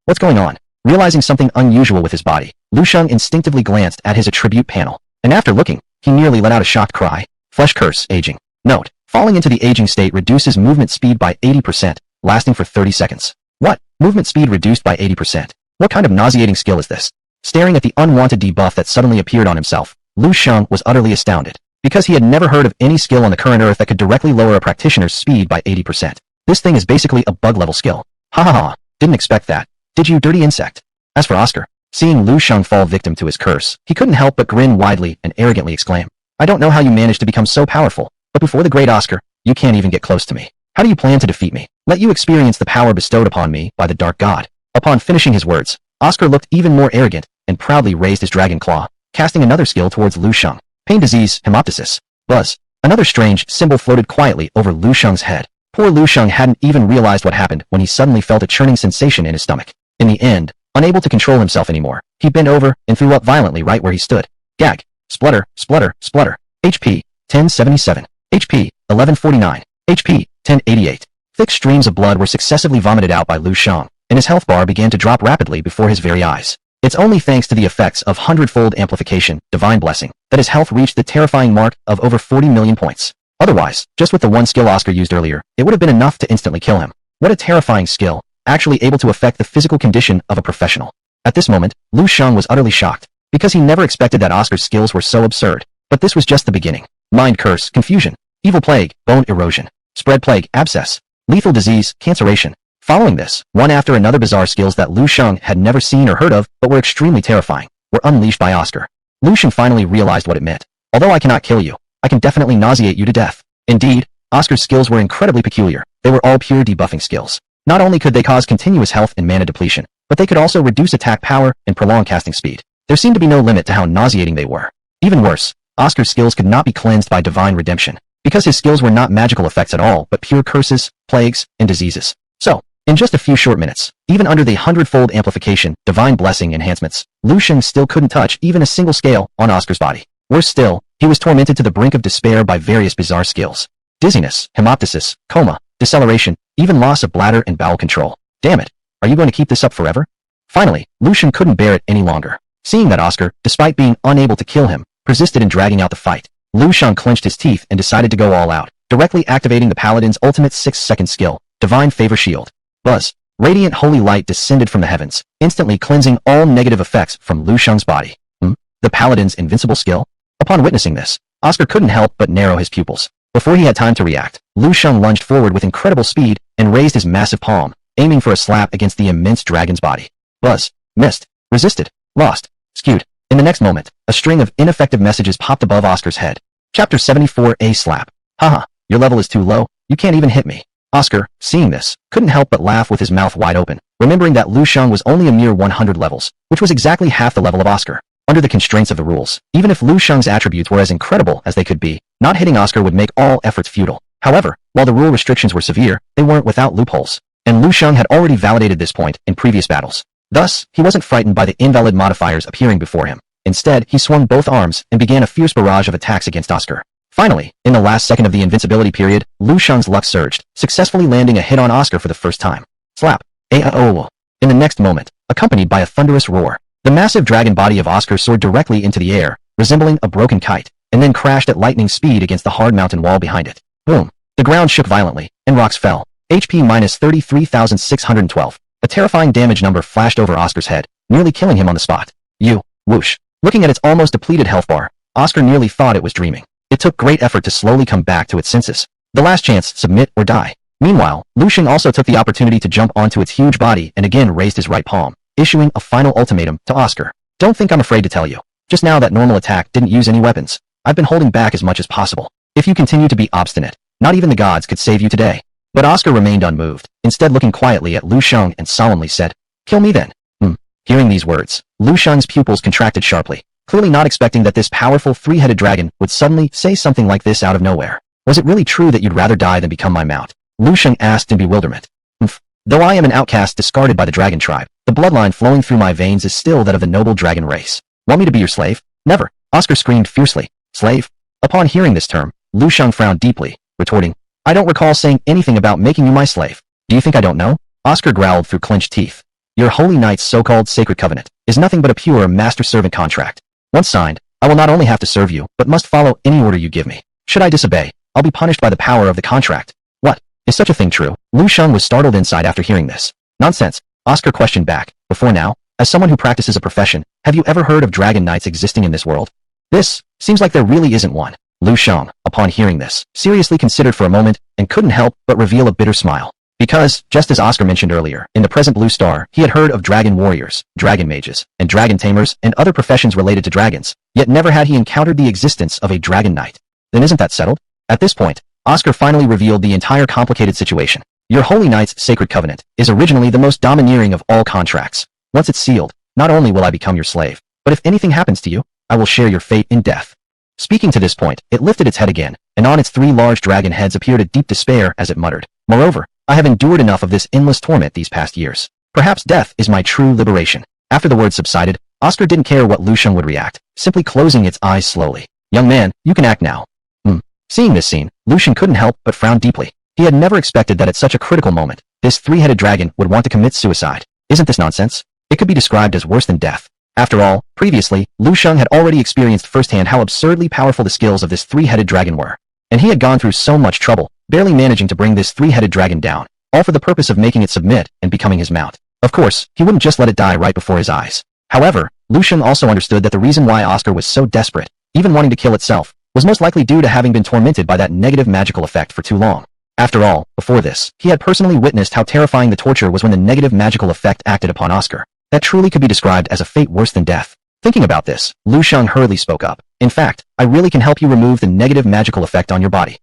What's going on? Realizing something unusual with his body, Lu Shang instinctively glanced at his attribute panel, and after looking, he nearly let out a shocked cry. Flesh Curse, Aging. Note. Falling into the aging state reduces movement speed by 80%, lasting for 30 seconds. What? Movement speed reduced by 80%? What kind of nauseating skill is this? Staring at the unwanted debuff that suddenly appeared on himself, Lu Shang was utterly astounded, because he had never heard of any skill on the current Earth that could directly lower a practitioner's speed by 80%. This thing is basically a bug-level skill. Ha ha ha, didn't expect that. Did you, dirty insect? As for Oscar, seeing Lu Shang fall victim to his curse, he couldn't help but grin widely and arrogantly exclaim, "I don't know how you managed to become so powerful. But before the great Oscar, you can't even get close to me. How do you plan to defeat me? Let you experience the power bestowed upon me by the Dark God." Upon finishing his words, Oscar looked even more arrogant and proudly raised his dragon claw, casting another skill towards Lu Shang. Pain Disease, Hemoptysis. Buzz. Another strange symbol floated quietly over Lu Shang's head. Poor Lu Shang hadn't even realized what happened when he suddenly felt a churning sensation in his stomach. In the end, unable to control himself anymore, he bent over and threw up violently right where he stood. Gag. Splutter, splutter, splutter. HP, 1077. HP, 1149. HP, 1088. Thick streams of blood were successively vomited out by Lu Shang, and his health bar began to drop rapidly before his very eyes. It's only thanks to the effects of 100-fold amplification, divine blessing, that his health reached the terrifying mark of over 40 million points. Otherwise, just with the one skill Oscar used earlier, it would have been enough to instantly kill him. What a terrifying skill, actually able to affect the physical condition of a professional. At this moment, Lu Shang was utterly shocked, because he never expected that Oscar's skills were so absurd. But this was just the beginning. Mind Curse, Confusion. Evil Plague, Bone Erosion. Spread Plague, Abscess. Lethal Disease, Canceration. Following this, one after another bizarre skills that Lu Shang had never seen or heard of, but were extremely terrifying, were unleashed by Oscar. Lu Shang finally realized what it meant. Although I cannot kill you, I can definitely nauseate you to death. Indeed, Oscar's skills were incredibly peculiar. They were all pure debuffing skills. Not only could they cause continuous health and mana depletion, but they could also reduce attack power and prolong casting speed. There seemed to be no limit to how nauseating they were. Even worse, Oscar's skills could not be cleansed by divine redemption, because his skills were not magical effects at all, but pure curses, plagues, and diseases. So, In just a few short minutes, even under the 100-fold amplification, divine blessing enhancements, Lu Shang still couldn't touch even a single scale on Oscar's body. Worse still, he was tormented to the brink of despair by various bizarre skills. Dizziness, hemoptysis, coma, deceleration, even loss of bladder and bowel control. Damn it, are you going to keep this up forever? Finally, Lu Shang couldn't bear it any longer. Seeing that Oscar, despite being unable to kill him, persisted in dragging out the fight, Lu Shang clenched his teeth and decided to go all out, directly activating the Paladin's ultimate 6-second skill, Divine Favor Shield. Buzz. Radiant holy light descended from the heavens, instantly cleansing all negative effects from Lu Shang's body. The Paladin's invincible skill? Upon witnessing this, Oscar couldn't help but narrow his pupils. Before he had time to react, Lu Shang lunged forward with incredible speed and raised his massive palm, aiming for a slap against the immense dragon's body. Buzz. Missed. Resisted. Lost. Skewed. In the next moment, a string of ineffective messages popped above Oscar's head. Chapter 74 A Slap. Haha, your level is too low, you can't even hit me. Oscar, seeing this, couldn't help but laugh with his mouth wide open, remembering that Lu Shang was only a mere 100 levels, which was exactly half the level of Oscar. Under the constraints of the rules, even if Lu Shang's attributes were as incredible as they could be, not hitting Oscar would make all efforts futile. However, while the rule restrictions were severe, they weren't without loopholes, and Lu Shang had already validated this point in previous battles. Thus, he wasn't frightened by the invalid modifiers appearing before him. Instead, he swung both arms and began a fierce barrage of attacks against Oscar. Finally, in the last second of the invincibility period, Lu Shang's luck surged, successfully landing a hit on Oscar for the first time. Slap. A-oh. In the next moment, accompanied by a thunderous roar, the massive dragon body of Oscar soared directly into the air, resembling a broken kite, and then crashed at lightning speed against the hard mountain wall behind it. Boom. The ground shook violently, and rocks fell. HP minus 33,612. A terrifying damage number flashed over Oscar's head, nearly killing him on the spot. Whoosh. Looking at its almost depleted health bar, Oscar nearly thought it was dreaming. It took great effort to slowly come back to its senses. The last chance, submit or die. Meanwhile, Lu Shang also took the opportunity to jump onto its huge body and again raised his right palm, issuing a final ultimatum to Oscar. Don't think I'm afraid to tell you. Just now that normal attack didn't use any weapons. I've been holding back as much as possible. If you continue to be obstinate, not even the gods could save you today. But Oscar remained unmoved, instead looking quietly at Lu Shang and solemnly said, "Kill me then." Hearing these words, Lu Shang's pupils contracted sharply, clearly not expecting that this powerful three-headed dragon would suddenly say something like this out of nowhere. Was it really true that you'd rather die than become my mount? Lu Shang asked in bewilderment. Though I am an outcast discarded by the dragon tribe, the bloodline flowing through my veins is still that of the noble dragon race. Want me to be your slave? Never. Oscar screamed fiercely. Slave? Upon hearing this term, Lu Shang frowned deeply, retorting, I don't recall saying anything about making you my slave. Do you think I don't know? Oscar growled through clenched teeth. Your holy knight's so-called sacred covenant is nothing but a pure master-servant contract. Once signed, I will not only have to serve you, but must follow any order you give me. Should I disobey, I'll be punished by the power of the contract. What? Is such a thing true? Lu Shang was startled inside after hearing this. Nonsense, Oscar questioned back. Before now, as someone who practices a profession, have you ever heard of dragon knights existing in this world? This seems like there really isn't one. Lu Shang, upon hearing this, seriously considered for a moment and couldn't help but reveal a bitter smile. Because, just as Oscar mentioned earlier, in the present Blue Star, he had heard of dragon warriors, dragon mages, and dragon tamers, and other professions related to dragons, yet never had he encountered the existence of a dragon knight. Then isn't that settled? At this point, Oscar finally revealed the entire complicated situation. Your holy knight's sacred covenant is originally the most domineering of all contracts. Once it's sealed, not only will I become your slave, but if anything happens to you, I will share your fate in death. Speaking to this point, it lifted its head again, and on its three large dragon heads appeared a deep despair as it muttered, Moreover, I have endured enough of this endless torment these past years. Perhaps death is my true liberation. After the words subsided, Oscar didn't care what Lu Shang would react, simply closing its eyes slowly. Young man, you can act now. Seeing this scene, Lu Shang couldn't help but frown deeply. He had never expected that at such a critical moment, this three-headed dragon would want to commit suicide. Isn't this nonsense? It could be described as worse than death. After all, previously, Lu Shang had already experienced firsthand how absurdly powerful the skills of this three-headed dragon were. And he had gone through so much trouble, barely managing to bring this three-headed dragon down, all for the purpose of making it submit and becoming his mount. Of course, he wouldn't just let it die right before his eyes. However, Lu Shang also understood that the reason why Oscar was so desperate, even wanting to kill itself, was most likely due to having been tormented by that negative magical effect for too long. After all, before this, he had personally witnessed how terrifying the torture was when the negative magical effect acted upon Oscar. That truly could be described as a fate worse than death. Thinking about this, Lu Shang hurriedly spoke up. In fact, I really can help you remove the negative magical effect on your body.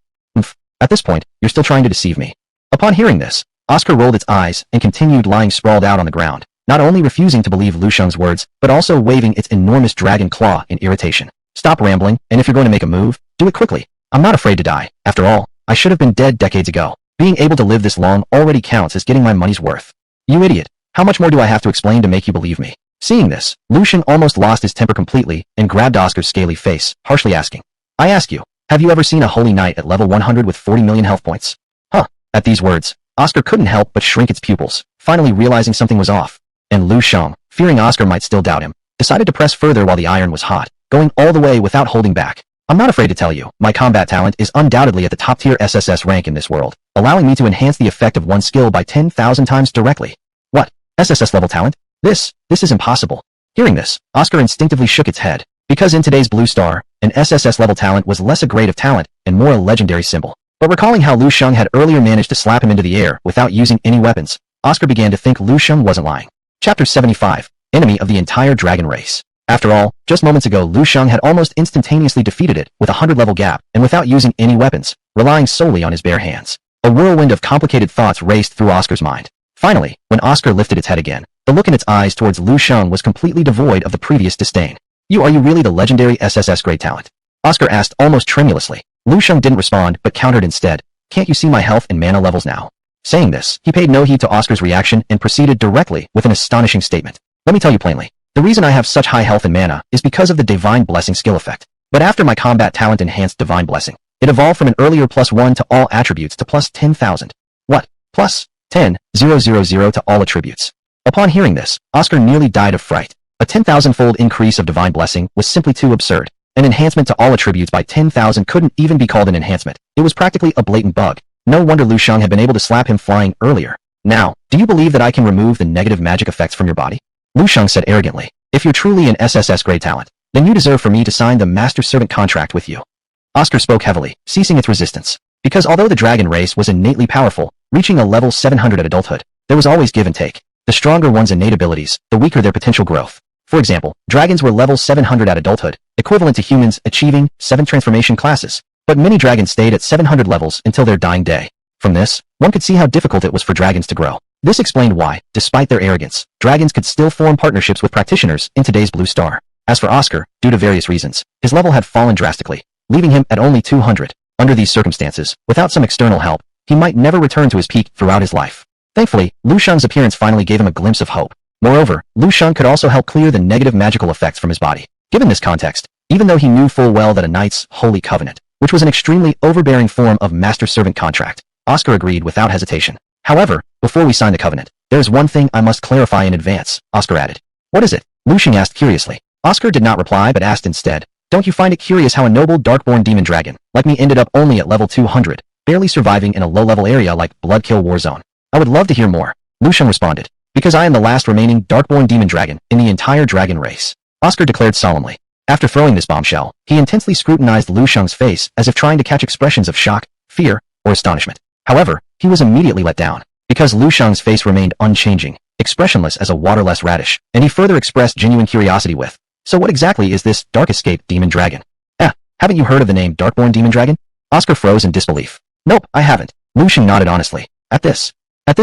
At this point, you're still trying to deceive me. Upon hearing this, Oscar rolled its eyes and continued lying sprawled out on the ground, not only refusing to believe Lu Shang's words, but also waving its enormous dragon claw in irritation. Stop rambling, and if you're going to make a move, do it quickly. I'm not afraid to die. After all, I should have been dead decades ago. Being able to live this long already counts as getting my money's worth. You idiot. How much more do I have to explain to make you believe me? Seeing this, Lu Shang almost lost his temper completely and grabbed Oscar's scaly face, harshly asking, I ask you, have you ever seen a holy knight at level 100 with 40 million health points? Huh. At these words, Oscar couldn't help but shrink its pupils, finally realizing something was off. And Lu Shang, fearing Oscar might still doubt him, decided to press further while the iron was hot, going all the way without holding back. I'm not afraid to tell you, my combat talent is undoubtedly at the top tier SSS rank in this world, allowing me to enhance the effect of one skill by 10,000 times directly. What? SSS level talent? This is impossible. Hearing this, Oscar instinctively shook its head, because in today's Blue Star, an SSS level talent was less a grade of talent and more a legendary symbol. But recalling how Lu Shang had earlier managed to slap him into the air without using any weapons, Oscar began to think Lu Shang wasn't lying. Chapter 75, Enemy of the Entire Dragon Race. After all, just moments ago Lu Shang had almost instantaneously defeated it with a 100-level gap and without using any weapons, relying solely on his bare hands. A whirlwind of complicated thoughts raced through Oscar's mind. Finally, when Oscar lifted its head again, the look in its eyes towards Lu Shang was completely devoid of the previous disdain. Are you really the legendary SSS grade talent? Oscar asked almost tremulously. Lu Shang didn't respond but countered instead, can't you see my health and mana levels now? Saying this, he paid no heed to Oscar's reaction and proceeded directly with an astonishing statement. Let me tell you plainly. The reason I have such high health and mana is because of the Divine Blessing skill effect. But after my combat talent enhanced Divine Blessing, it evolved from an earlier +1 to all attributes to +10,000. What? +10,000 to all attributes. Upon hearing this, Oscar nearly died of fright. A 10,000-fold increase of Divine Blessing was simply too absurd. An enhancement to all attributes by 10,000 couldn't even be called an enhancement. It was practically a blatant bug. No wonder Lu Shang had been able to slap him flying earlier. Now, do you believe that I can remove the negative magic effects from your body? Lu Shang said arrogantly, if you're truly an SSS grade talent, then you deserve for me to sign the master-servant contract with you. Oscar spoke heavily, ceasing its resistance. Because although the dragon race was innately powerful, reaching a level 700 at adulthood, there was always give and take. The stronger one's innate abilities, the weaker their potential growth. For example, dragons were level 700 at adulthood, equivalent to humans achieving 7 transformation classes. But many dragons stayed at 700 levels until their dying day. From this, one could see how difficult it was for dragons to grow. This explained why, despite their arrogance, dragons could still form partnerships with practitioners in today's Blue Star. As for Oscar, due to various reasons, his level had fallen drastically, leaving him at only 200. Under these circumstances, without some external help, he might never return to his peak throughout his life. Thankfully, Lu Shang's appearance finally gave him a glimpse of hope. Moreover, Lu Shang could also help clear the negative magical effects from his body. Given this context, even though he knew full well that a knight's holy covenant, which was an extremely overbearing form of master-servant contract, Oscar agreed without hesitation. However, before we sign the covenant, there is one thing I must clarify in advance, Oscar added. What is it? Lu Shang asked curiously. Oscar did not reply but asked instead, don't you find it curious how a noble darkborn demon dragon, like me, ended up only at level 200, barely surviving in a low-level area like Bloodkill Warzone? I would love to hear more. Lu Shang responded, because I am the last remaining darkborn demon dragon in the entire dragon race. Oscar declared solemnly. After throwing this bombshell, he intensely scrutinized Lu Shang's face as if trying to catch expressions of shock, fear, or astonishment. However, he was immediately let down, because Lu Shang's face remained unchanging, expressionless as a waterless radish, and he further expressed genuine curiosity with, so what exactly is this Dark Escape Demon Dragon? Haven't you heard of the name Darkborn Demon Dragon? Oscar froze in disbelief. Nope, I haven't. Lu Shang nodded honestly. At this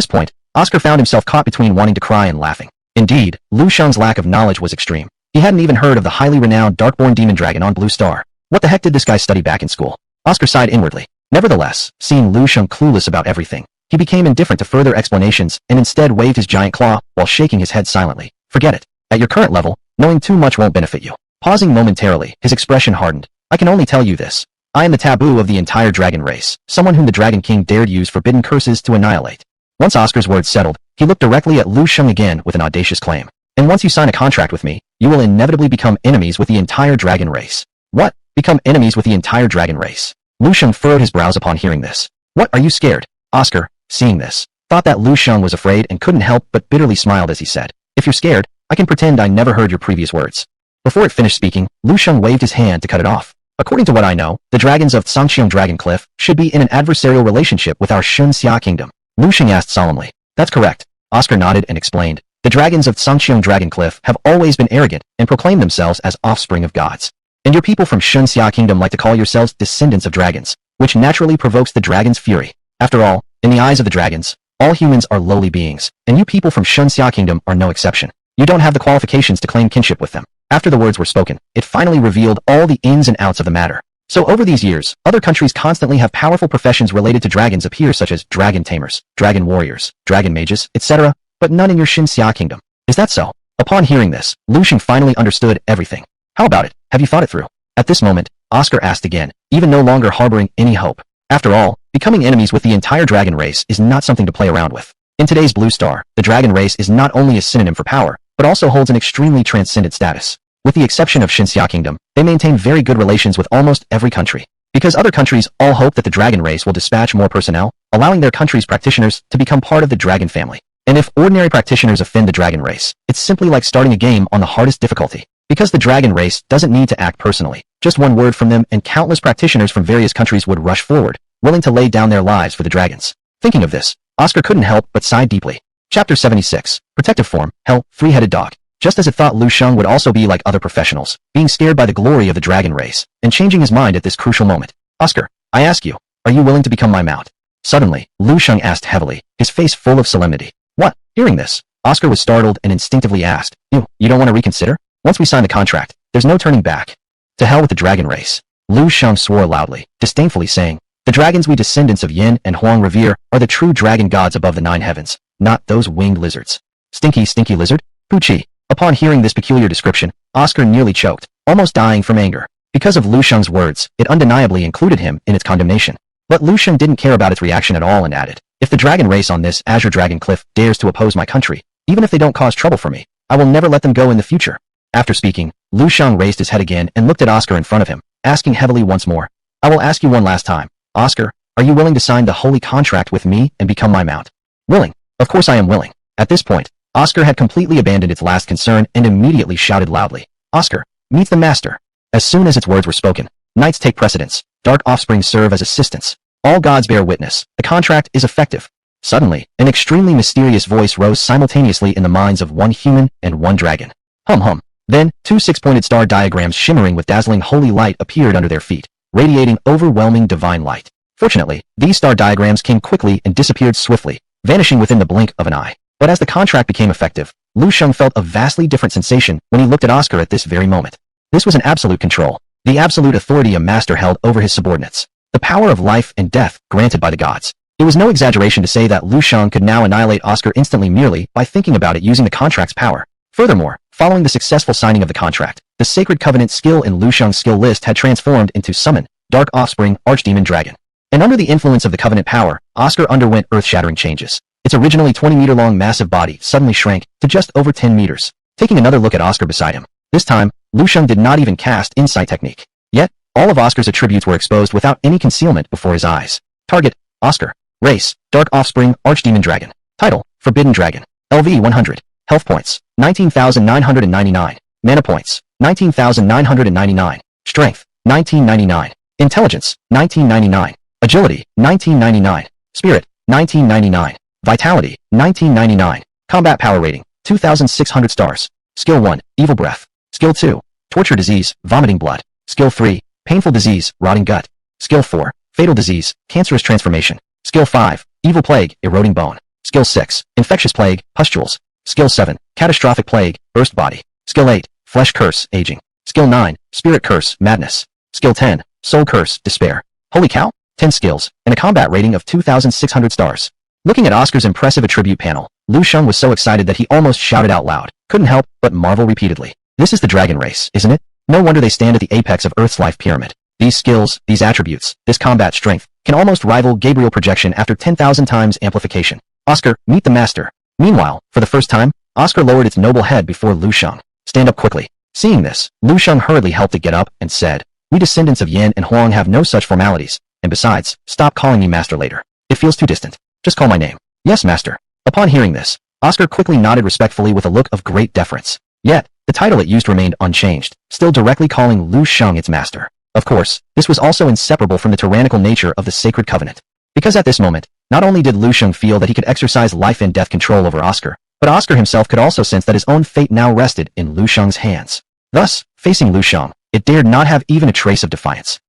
point, Oscar found himself caught between wanting to cry and laughing. Indeed, Lu Shang's lack of knowledge was extreme. He hadn't even heard of the highly renowned Darkborn Demon Dragon on Blue Star. What the heck did this guy study back in school? Oscar sighed inwardly. Nevertheless, seeing Lu Shang clueless about everything, he became indifferent to further explanations and instead waved his giant claw while shaking his head silently. Forget it. At your current level, knowing too much won't benefit you. Pausing momentarily, his expression hardened. I can only tell you this. I am the taboo of the entire dragon race, someone whom the Dragon King dared use forbidden curses to annihilate. Once Oscar's words settled, he looked directly at Lu Shang again with an audacious claim. And once you sign a contract with me, you will inevitably become enemies with the entire dragon race. What? Become enemies with the entire dragon race? Lu Shang furrowed his brows upon hearing this. What, are you scared? Oscar, seeing this, thought that Lu Shang was afraid and couldn't help but bitterly smiled as he said, if you're scared, I can pretend I never heard your previous words. Before it finished speaking, Lu Shang waved his hand to cut it off. According to what I know, the dragons of Sangqiong Dragon Cliff should be in an adversarial relationship with our Shunxia Kingdom. Lu Shang asked solemnly. That's correct. Oscar nodded and explained. The dragons of Sangqiong Dragon Cliff have always been arrogant and proclaim themselves as offspring of gods. And your people from Shunxia Kingdom like to call yourselves descendants of dragons, which naturally provokes the dragon's fury. After all, in the eyes of the dragons, all humans are lowly beings, and you people from Shunxia Kingdom are no exception. You don't have the qualifications to claim kinship with them. After the words were spoken, it finally revealed all the ins and outs of the matter. So over these years, other countries constantly have powerful professions related to dragons appear such as dragon tamers, dragon warriors, dragon mages, etc., but none in your Xinxia kingdom. Is that so? Upon hearing this, Lu Shang finally understood everything. How about it? Have you thought it through? At this moment, Oscar asked again, even no longer harboring any hope. After all, becoming enemies with the entire dragon race is not something to play around with. In today's Blue Star, the dragon race is not only a synonym for power, but also holds an extremely transcendent status. With the exception of Xinxia Kingdom, they maintain very good relations with almost every country. Because other countries all hope that the dragon race will dispatch more personnel, allowing their country's practitioners to become part of the dragon family. And if ordinary practitioners offend the dragon race, it's simply like starting a game on the hardest difficulty. Because the dragon race doesn't need to act personally, just one word from them and countless practitioners from various countries would rush forward, willing to lay down their lives for the dragons. Thinking of this, Oscar couldn't help but sigh deeply. Chapter 76, Protective Form, Hell, Three-Headed Dog. Just as it thought Lu Shang would also be like other professionals, being scared by the glory of the dragon race, and changing his mind at this crucial moment. Oscar, I ask you, are you willing to become my mount? Suddenly, Lu Shang asked heavily, his face full of solemnity. What? Hearing this, Oscar was startled and instinctively asked, You don't want to reconsider? Once we sign the contract, there's no turning back. To hell with the dragon race. Lu Shang swore loudly, disdainfully saying, the dragons we descendants of Yin and Huang revere are the true dragon gods above the 9 heavens, not those winged lizards. Stinky lizard? Poochie. Upon hearing this peculiar description, Oscar nearly choked, almost dying from anger. Because of Lu Shang's words, it undeniably included him in its condemnation. But Lu Shang didn't care about its reaction at all and added, if the dragon race on this Azure Dragon Cliff dares to oppose my country, even if they don't cause trouble for me, I will never let them go in the future. After speaking, Lu Shang raised his head again and looked at Oscar in front of him, asking heavily once more, I will ask you one last time. Oscar, are you willing to sign the holy contract with me and become my mount? Willing. Of course I am willing. At this point, Oscar had completely abandoned its last concern and immediately shouted loudly, Oscar, meet the master. As soon as its words were spoken, knights take precedence, dark offspring serve as assistants. All gods bear witness, the contract is effective. Suddenly, an extremely mysterious voice rose simultaneously in the minds of one human and one dragon. Hum hum. Then, 2 6-pointed star diagrams shimmering with dazzling holy light appeared under their feet, radiating overwhelming divine light. Fortunately, these star diagrams came quickly and disappeared swiftly, vanishing within the blink of an eye. But as the contract became effective, Lu Shang felt a vastly different sensation when he looked at Oscar at this very moment. This was an absolute control, the absolute authority a master held over his subordinates, the power of life and death granted by the gods. It was no exaggeration to say that Lu Shang could now annihilate Oscar instantly merely by thinking about it using the contract's power. Furthermore, following the successful signing of the contract, the Sacred Covenant skill in Lu Shang's skill list had transformed into Summon, Dark Offspring, Archdemon Dragon. And under the influence of the Covenant power, Oscar underwent earth-shattering changes. Its originally 20-meter-long massive body suddenly shrank to just over 10 meters. Taking another look at Oscar beside him, this time, Lu Shang did not even cast Insight Technique. Yet, all of Oscar's attributes were exposed without any concealment before his eyes. Target, Oscar. Race, Dark Offspring, Archdemon Dragon. Title, Forbidden Dragon. LV 100. Health points, 19,999. Mana points, 19,999. Strength, 1999. Intelligence, 1999. Agility, 1999. Spirit, 1999. Vitality, 1999. Combat power rating, 2,600 stars. Skill 1, Evil Breath. Skill 2, Torture Disease, Vomiting Blood. Skill 3, Painful Disease, Rotting Gut. Skill 4, Fatal Disease, Cancerous Transformation. Skill 5, Evil Plague, Eroding Bone. Skill 6, Infectious Plague, Pustules. Skill 7, Catastrophic Plague, Burst Body. Skill 8, Flesh Curse, Aging. Skill 9, Spirit Curse, Madness. Skill 10, Soul Curse, Despair. Holy cow! 10 skills, and a combat rating of 2,600 stars. Looking at Oscar's impressive attribute panel, Lu Shang was so excited that he almost shouted out loud, couldn't help but marvel repeatedly. This is the dragon race, isn't it? No wonder they stand at the apex of Earth's life pyramid. These skills, these attributes, this combat strength, can almost rival Gabriel projection after 10,000 times amplification. Oscar, meet the master. Meanwhile, for the first time, Oscar lowered its noble head before Lu Shang. Stand up quickly. Seeing this, Lu Shang hurriedly helped it get up and said, we descendants of Yin and Huang have no such formalities, and besides, stop calling me master later. It feels too distant. Just call my name. Yes, master. Upon hearing this, Oscar quickly nodded respectfully with a look of great deference. Yet, the title it used remained unchanged, still directly calling Lu Shang its master. Of course, this was also inseparable from the tyrannical nature of the Sacred Covenant. Because at this moment, not only did Lu Shang feel that he could exercise life and death control over Oscar, but Oscar himself could also sense that his own fate now rested in Lu Shang's hands. Thus, facing Lu Shang, it dared not have even a trace of defiance.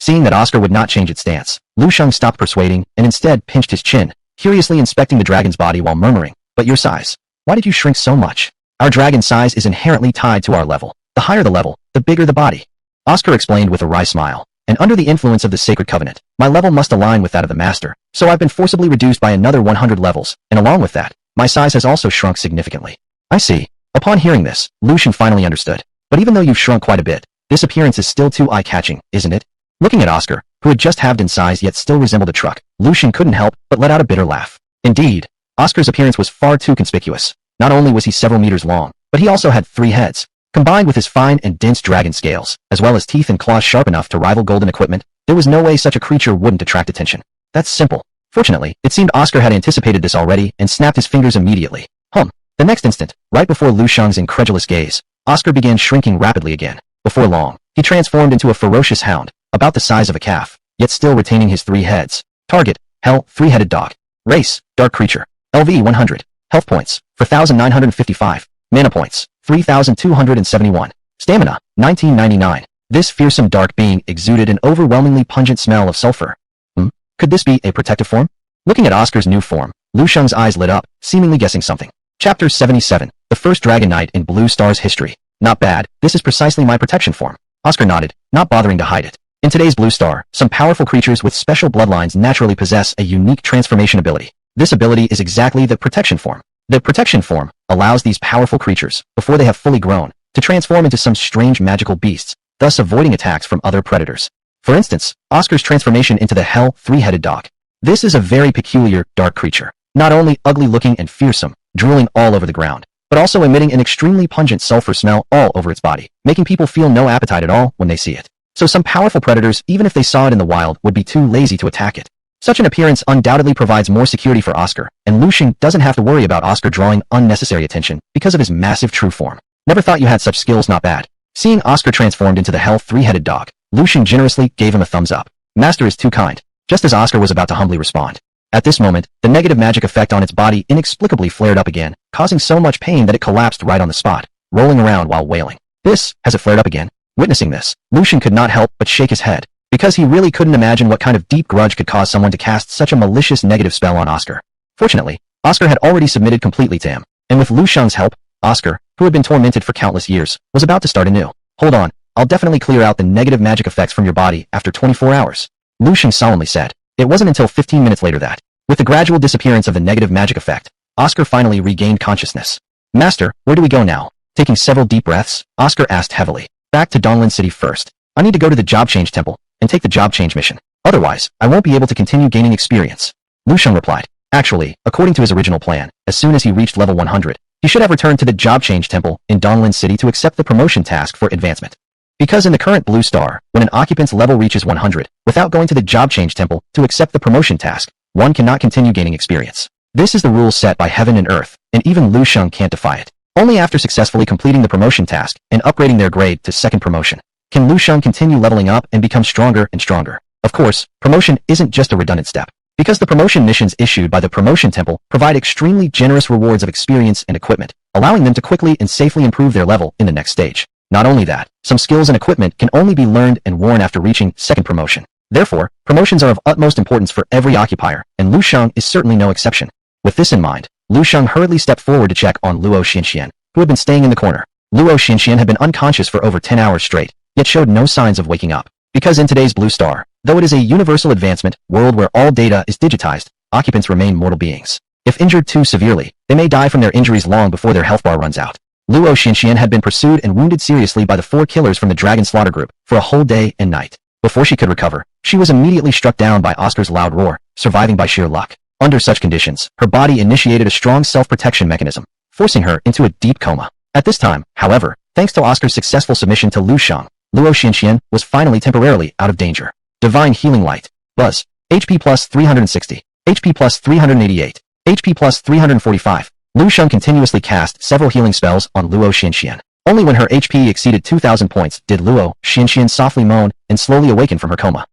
Seeing that Oscar would not change its stance, Lu Shang stopped persuading and instead pinched his chin, curiously inspecting the dragon's body while murmuring, but your size. Why did you shrink so much? Our dragon's size is inherently tied to our level. The higher the level, the bigger the body. Oscar explained with a wry smile. and under the influence of the sacred covenant, my level must align with that of the master, so I've been forcibly reduced by another 100 levels, and along with that, my size has also shrunk significantly. I see. Upon hearing this, Lu Shang finally understood. But even though you've shrunk quite a bit, this appearance is still too eye-catching, isn't it? Looking at Oscar, who had just halved in size yet still resembled a truck, Lu Shang couldn't help but let out a bitter laugh. Indeed, Oscar's appearance was far too conspicuous. Not only was he several meters long, but he also had 3 heads. Combined with his fine and dense dragon scales, as well as teeth and claws sharp enough to rival golden equipment, there was no way such a creature wouldn't attract attention. That's simple. Fortunately, it seemed Oscar had anticipated this already and snapped his fingers immediately. The next instant, right before Lu Shang's incredulous gaze, Oscar began shrinking rapidly again. Before long, he transformed into a ferocious hound, about the size of a calf, yet still retaining his 3 heads. Target, Hell, 3-headed dog. Race, dark creature. LV 100. Health points, 4,955. Mana points, 3,271. Stamina, 1999. This fearsome dark being exuded an overwhelmingly pungent smell of sulfur. Could this be a protective form? Looking at Oscar's new form, Lu Shang's eyes lit up, seemingly guessing something. Chapter 77, the first Dragon Knight in Blue Star's history. Not bad, this is precisely my protection form. Oscar nodded, not bothering to hide it. In today's Blue Star, some powerful creatures with special bloodlines naturally possess a unique transformation ability. This ability is exactly the protection form. The protection form allows these powerful creatures, before they have fully grown, to transform into some strange magical beasts, thus avoiding attacks from other predators. For instance, Oscar's transformation into the Hell 3-headed dog. This is a very peculiar, dark creature, not only ugly-looking and fearsome, drooling all over the ground, but also emitting an extremely pungent sulfur smell all over its body, making people feel no appetite at all when they see it. So some powerful predators, even if they saw it in the wild, would be too lazy to attack it. Such an appearance undoubtedly provides more security for Oscar, and Lu Shang doesn't have to worry about Oscar drawing unnecessary attention because of his massive true form. Never thought you had such skills, not bad. Seeing Oscar transformed into the Hell 3-headed dog, Lu Shang generously gave him a thumbs up. Master is too kind. Just as Oscar was about to humbly respond. At this moment, the negative magic effect on its body inexplicably flared up again, causing so much pain that it collapsed right on the spot, rolling around while wailing. Has it flared up again? Witnessing this, Lu Shang could not help but shake his head, because he really couldn't imagine what kind of deep grudge could cause someone to cast such a malicious negative spell on Oscar. Fortunately, Oscar had already submitted completely to him, and with Lu Shang's help, Oscar, who had been tormented for countless years, was about to start anew. Hold on, I'll definitely clear out the negative magic effects from your body after 24 hours. Lu Shang solemnly said. It wasn't until 15 minutes later that, with the gradual disappearance of the negative magic effect, Oscar finally regained consciousness. Master, where do we go now? Taking several deep breaths, Oscar asked heavily. Back to Donglan City first. I need to go to the job change temple and take the job change mission. Otherwise, I won't be able to continue gaining experience. Lu Shang replied. Actually, according to his original plan, as soon as he reached level 100, he should have returned to the job change temple in Donglan City to accept the promotion task for advancement. Because in the current Blue Star, when an occupant's level reaches 100, without going to the job change temple to accept the promotion task, one cannot continue gaining experience. This is the rule set by heaven and earth, and even Lu Shang can't defy it. Only after successfully completing the promotion task and upgrading their grade to second promotion, can Lu Shang continue leveling up and become stronger and stronger. Of course, promotion isn't just a redundant step, because the promotion missions issued by the promotion temple provide extremely generous rewards of experience and equipment, allowing them to quickly and safely improve their level in the next stage. Not only that, some skills and equipment can only be learned and worn after reaching second promotion. Therefore, promotions are of utmost importance for every occupier, and Lu Shang is certainly no exception. With this in mind, Lu Shang hurriedly stepped forward to check on Luo Xianxian, who had been staying in the corner. Luo Xianxian had been unconscious for over 10 hours straight, yet showed no signs of waking up. Because in today's Blue Star, though it is a universal advancement world where all data is digitized, occupants remain mortal beings. If injured too severely, they may die from their injuries long before their health bar runs out. Luo Xianxian had been pursued and wounded seriously by the 4 killers from the Dragon Slaughter Group for a whole day and night. Before she could recover, she was immediately struck down by Oscar's loud roar, surviving by sheer luck. Under such conditions, her body initiated a strong self-protection mechanism, forcing her into a deep coma. At this time, however, thanks to Oscar's successful submission to Lu Shang, Luo Xianxian was finally temporarily out of danger. Divine Healing Light. Buzz. HP plus 360. HP plus 388. HP plus 345. Lu Shang continuously cast several healing spells on Luo Xianxian. Only when her HP exceeded 2,000 points did Luo Xianxian softly moan and slowly awaken from her coma.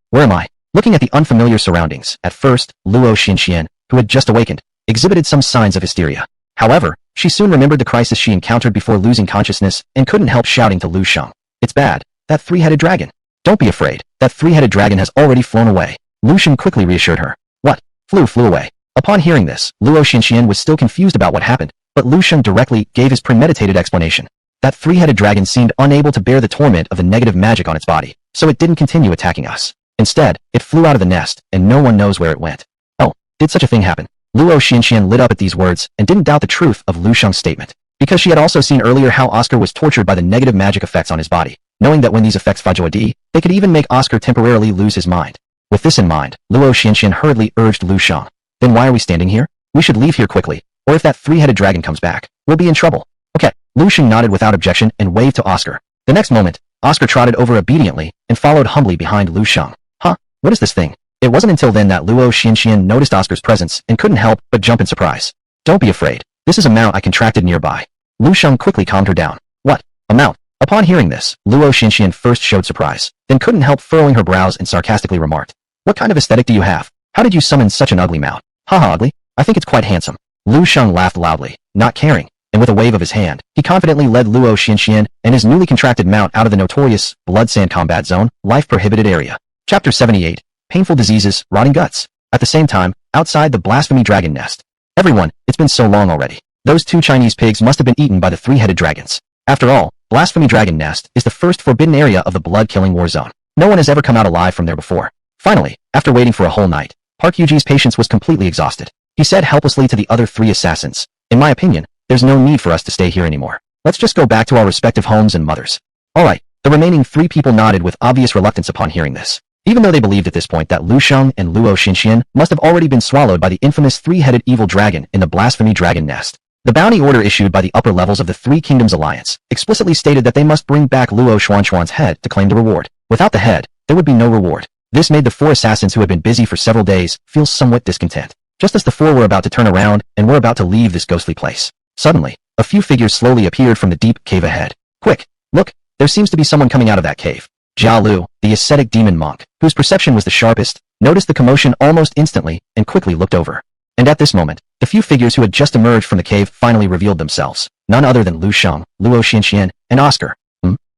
Where am I? Looking at the unfamiliar surroundings, at first, Luo Xianxian, who had just awakened, exhibited some signs of hysteria. However, she soon remembered the crisis she encountered before losing consciousness and couldn't help shouting to Lu Shang. It's bad. That 3-headed dragon. Don't be afraid. That 3-headed dragon has already flown away. Lu Shang quickly reassured her. What? Flew away. Upon hearing this, Luo Xianxian was still confused about what happened, but Lu Shang directly gave his premeditated explanation. That three-headed dragon seemed unable to bear the torment of the negative magic on its body, so it didn't continue attacking us. Instead, it flew out of the nest, and no one knows where it went. Oh, did such a thing happen? Luo Xinxian lit up at these words and didn't doubt the truth of Lu Shang's statement, because she had also seen earlier how Oscar was tortured by the negative magic effects on his body, knowing that when these effects fajodi, they could even make Oscar temporarily lose his mind. With this in mind, Luo Xinxian hurriedly urged Lu Shang. Then why are we standing here? We should leave here quickly, or if that three-headed dragon comes back, we'll be in trouble. Okay. Lu Shang nodded without objection and waved to Oscar. The next moment, Oscar trotted over obediently and followed humbly behind Lu Shang. Huh? What is this thing? It wasn't until then that Luo Xinxian noticed Oscar's presence and couldn't help but jump in surprise. Don't be afraid. This is a mount I contracted nearby. Lu Shang quickly calmed her down. What? A mount? Upon hearing this, Luo Xinxian first showed surprise, then couldn't help furrowing her brows and sarcastically remarked. What kind of aesthetic do you have? How did you summon such an ugly mount? Haha, ugly? I think it's quite handsome. Lu Shang laughed loudly, not caring, and with a wave of his hand, he confidently led Luo Xinxian and his newly contracted mount out of the notorious Blood Sand Combat Zone, Life Prohibited Area. Chapter 78. Painful Diseases, Rotting Guts. At the same time, outside the Blasphemy Dragon Nest. Everyone, it's been so long already. Those two Chinese pigs must have been eaten by the three-headed dragons. After all, Blasphemy Dragon Nest is the first forbidden area of the blood-killing war zone. No one has ever come out alive from there before. Finally, after waiting for a whole night, Park Yuji's patience was completely exhausted. He said helplessly to the other three assassins, in my opinion, there's no need for us to stay here anymore. Let's just go back to our respective homes and mothers. Alright, the remaining three people nodded with obvious reluctance upon hearing this. Even though they believed at this point that Lu Shang and Luo Xinxian must have already been swallowed by the infamous three-headed evil dragon in the Blasphemy Dragon Nest. The bounty order issued by the upper levels of the Three Kingdoms Alliance explicitly stated that they must bring back Luo Xuanxuan's head to claim the reward. Without the head, there would be no reward. This made the four assassins who had been busy for several days feel somewhat discontent. Just as the four were about to turn around and were about to leave this ghostly place. Suddenly, a few figures slowly appeared from the deep cave ahead. Quick, look, there seems to be someone coming out of that cave. Jia Lu, the ascetic demon monk, whose perception was the sharpest, noticed the commotion almost instantly and quickly looked over. And at this moment, the few figures who had just emerged from the cave finally revealed themselves. None other than Lu Shang, Luo Xinxian, and Oscar.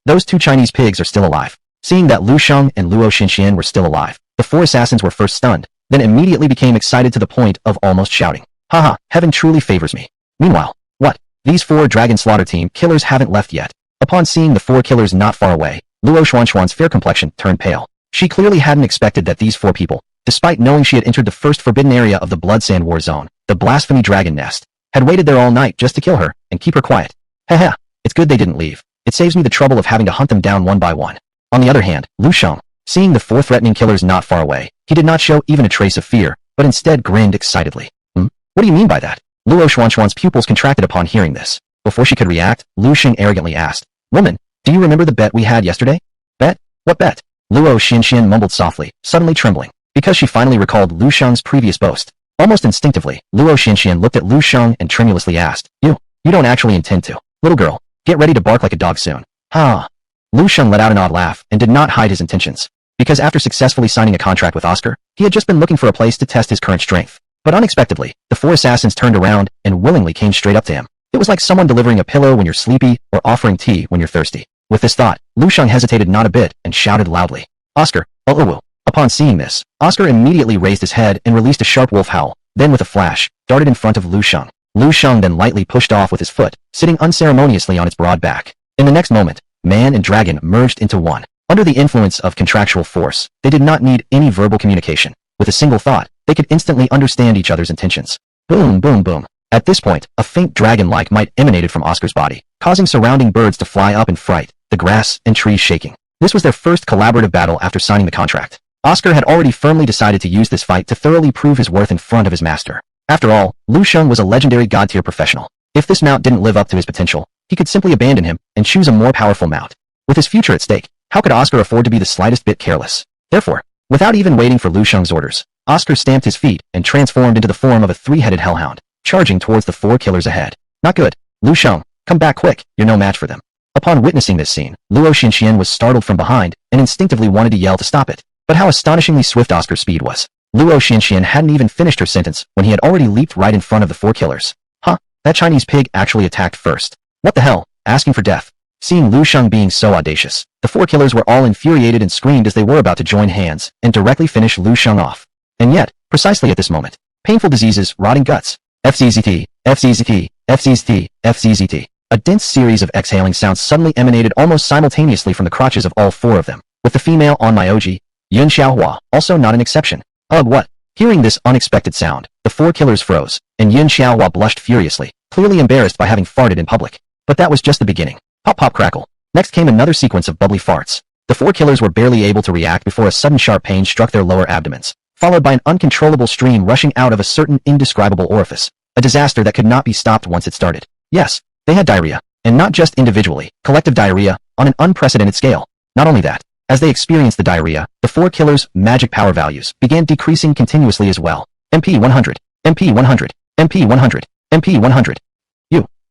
Those two Chinese pigs are still alive. Seeing that Lu Shang and Luo Xinxian were still alive, the four assassins were first stunned, then immediately became excited to the point of almost shouting. Haha, heaven truly favors me. Meanwhile, what? These four Dragon Slaughter Team killers haven't left yet. Upon seeing the four killers not far away, Luo Xuanxuan's fair complexion turned pale. She clearly hadn't expected that these four people, despite knowing she had entered the first forbidden area of the Blood Sand War Zone, the Blasphemy Dragon Nest, had waited there all night just to kill her and keep her quiet. Haha, it's good they didn't leave. It saves me the trouble of having to hunt them down one by one. On the other hand, Lu Shang, seeing the four threatening killers not far away, he did not show even a trace of fear, but instead grinned excitedly. What do you mean by that? Luo Xuanxuan's pupils contracted upon hearing this. Before she could react, Lu Shang arrogantly asked, Woman, do you remember the bet we had yesterday? Bet? What bet? Luo Xinxian mumbled softly, suddenly trembling, because she finally recalled Lu Shang's previous boast. Almost instinctively, Luo Xinxian looked at Lu Shang and tremulously asked, You don't actually intend to. Little girl, get ready to bark like a dog soon. Ha! Lu Shang let out an odd laugh and did not hide his intentions. Because after successfully signing a contract with Oscar, he had just been looking for a place to test his current strength. But unexpectedly, the four assassins turned around and willingly came straight up to him. It was like someone delivering a pillow when you're sleepy or offering tea when you're thirsty. With this thought, Lu Shang hesitated not a bit and shouted loudly, Oscar, oh. Upon seeing this, Oscar immediately raised his head and released a sharp wolf howl, then with a flash, darted in front of Lu Shang. Lu Shang then lightly pushed off with his foot, sitting unceremoniously on its broad back. In the next moment, man and dragon merged into one. Under the influence of contractual force, they did not need any verbal communication. With a single thought, they could instantly understand each other's intentions. Boom, boom, boom. At this point, a faint dragon-like might emanated from Oscar's body, causing surrounding birds to fly up in fright, the grass and trees shaking. This was their first collaborative battle after signing the contract. Oscar had already firmly decided to use this fight to thoroughly prove his worth in front of his master. After all, Lu Shang was a legendary god-tier professional. If this mount didn't live up to his potential, he could simply abandon him and choose a more powerful mount. With his future at stake, how could Oscar afford to be the slightest bit careless? Therefore, without even waiting for Lu Shang's orders, Oscar stamped his feet and transformed into the form of a three-headed hellhound, charging towards the four killers ahead. Not good. Lu Shang, come back quick, you're no match for them. Upon witnessing this scene, Luo Xinxian was startled from behind and instinctively wanted to yell to stop it. But how astonishingly swift Oscar's speed was. Luo Xinxian hadn't even finished her sentence when he had already leaped right in front of the four killers. Huh, that Chinese pig actually attacked first. What the hell, asking for death. Seeing Lu Shang being so audacious, the four killers were all infuriated and screamed as they were about to join hands and directly finish Lu Shang off. And yet, precisely at this moment, painful diseases, rotting guts, FZZT, FZZT, FZZT, FZZT. A dense series of exhaling sounds suddenly emanated almost simultaneously from the crotches of all four of them, with the female on my OG, Yun Xiaohua, also not an exception. Ugh, what? Hearing this unexpected sound, the four killers froze, and Yun Xiaohua blushed furiously, clearly embarrassed by having farted in public. But that was just the beginning. Pop pop crackle. Next came another sequence of bubbly farts. The four killers were barely able to react before a sudden sharp pain struck their lower abdomens, followed by an uncontrollable stream rushing out of a certain indescribable orifice. A disaster that could not be stopped once it started. Yes, they had diarrhea, and not just individually, collective diarrhea, on an unprecedented scale. Not only that, as they experienced the diarrhea, the four killers' magic power values began decreasing continuously as well. MP 100, MP 100, MP 100, MP 100.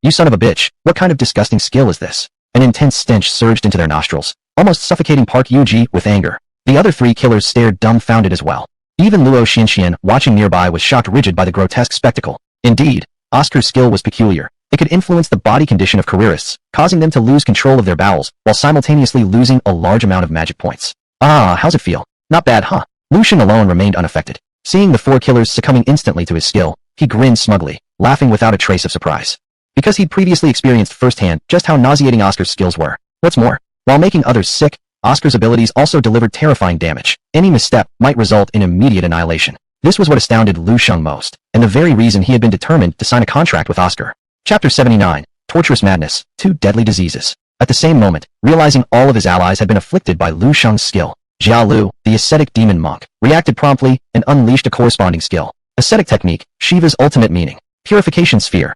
You son of a bitch, what kind of disgusting skill is this? An intense stench surged into their nostrils, almost suffocating Park Yu-ji with anger. The other three killers stared dumbfounded as well. Even Luo Xinxian, watching nearby, was shocked rigid by the grotesque spectacle. Indeed, Oscar's skill was peculiar. It could influence the body condition of careerists, causing them to lose control of their bowels, while simultaneously losing a large amount of magic points. Ah, how's it feel? Not bad, huh? Lu Sheng alone remained unaffected. Seeing the four killers succumbing instantly to his skill, he grinned smugly, laughing without a trace of surprise. Because he'd previously experienced firsthand just how nauseating Oscar's skills were. What's more, while making others sick, Oscar's abilities also delivered terrifying damage. Any misstep might result in immediate annihilation. This was what astounded Lu Sheng most, and the very reason he had been determined to sign a contract with Oscar. Chapter 79, Torturous Madness, Two Deadly Diseases. At the same moment, realizing all of his allies had been afflicted by Lu Sheng's skill, Jiao Lu, the ascetic demon monk, reacted promptly and unleashed a corresponding skill. Ascetic technique, Shiva's ultimate meaning. Purification sphere.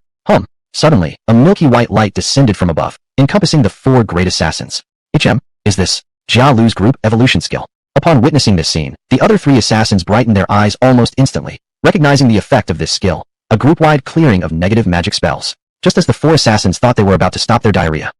Suddenly, a milky white light descended from above, encompassing the four great assassins. Is this Jiao Lu's group evolution skill? Upon witnessing this scene, the other three assassins brightened their eyes almost instantly, recognizing the effect of this skill, a group-wide clearing of negative magic spells. Just as the four assassins thought they were about to stop their diarrhea.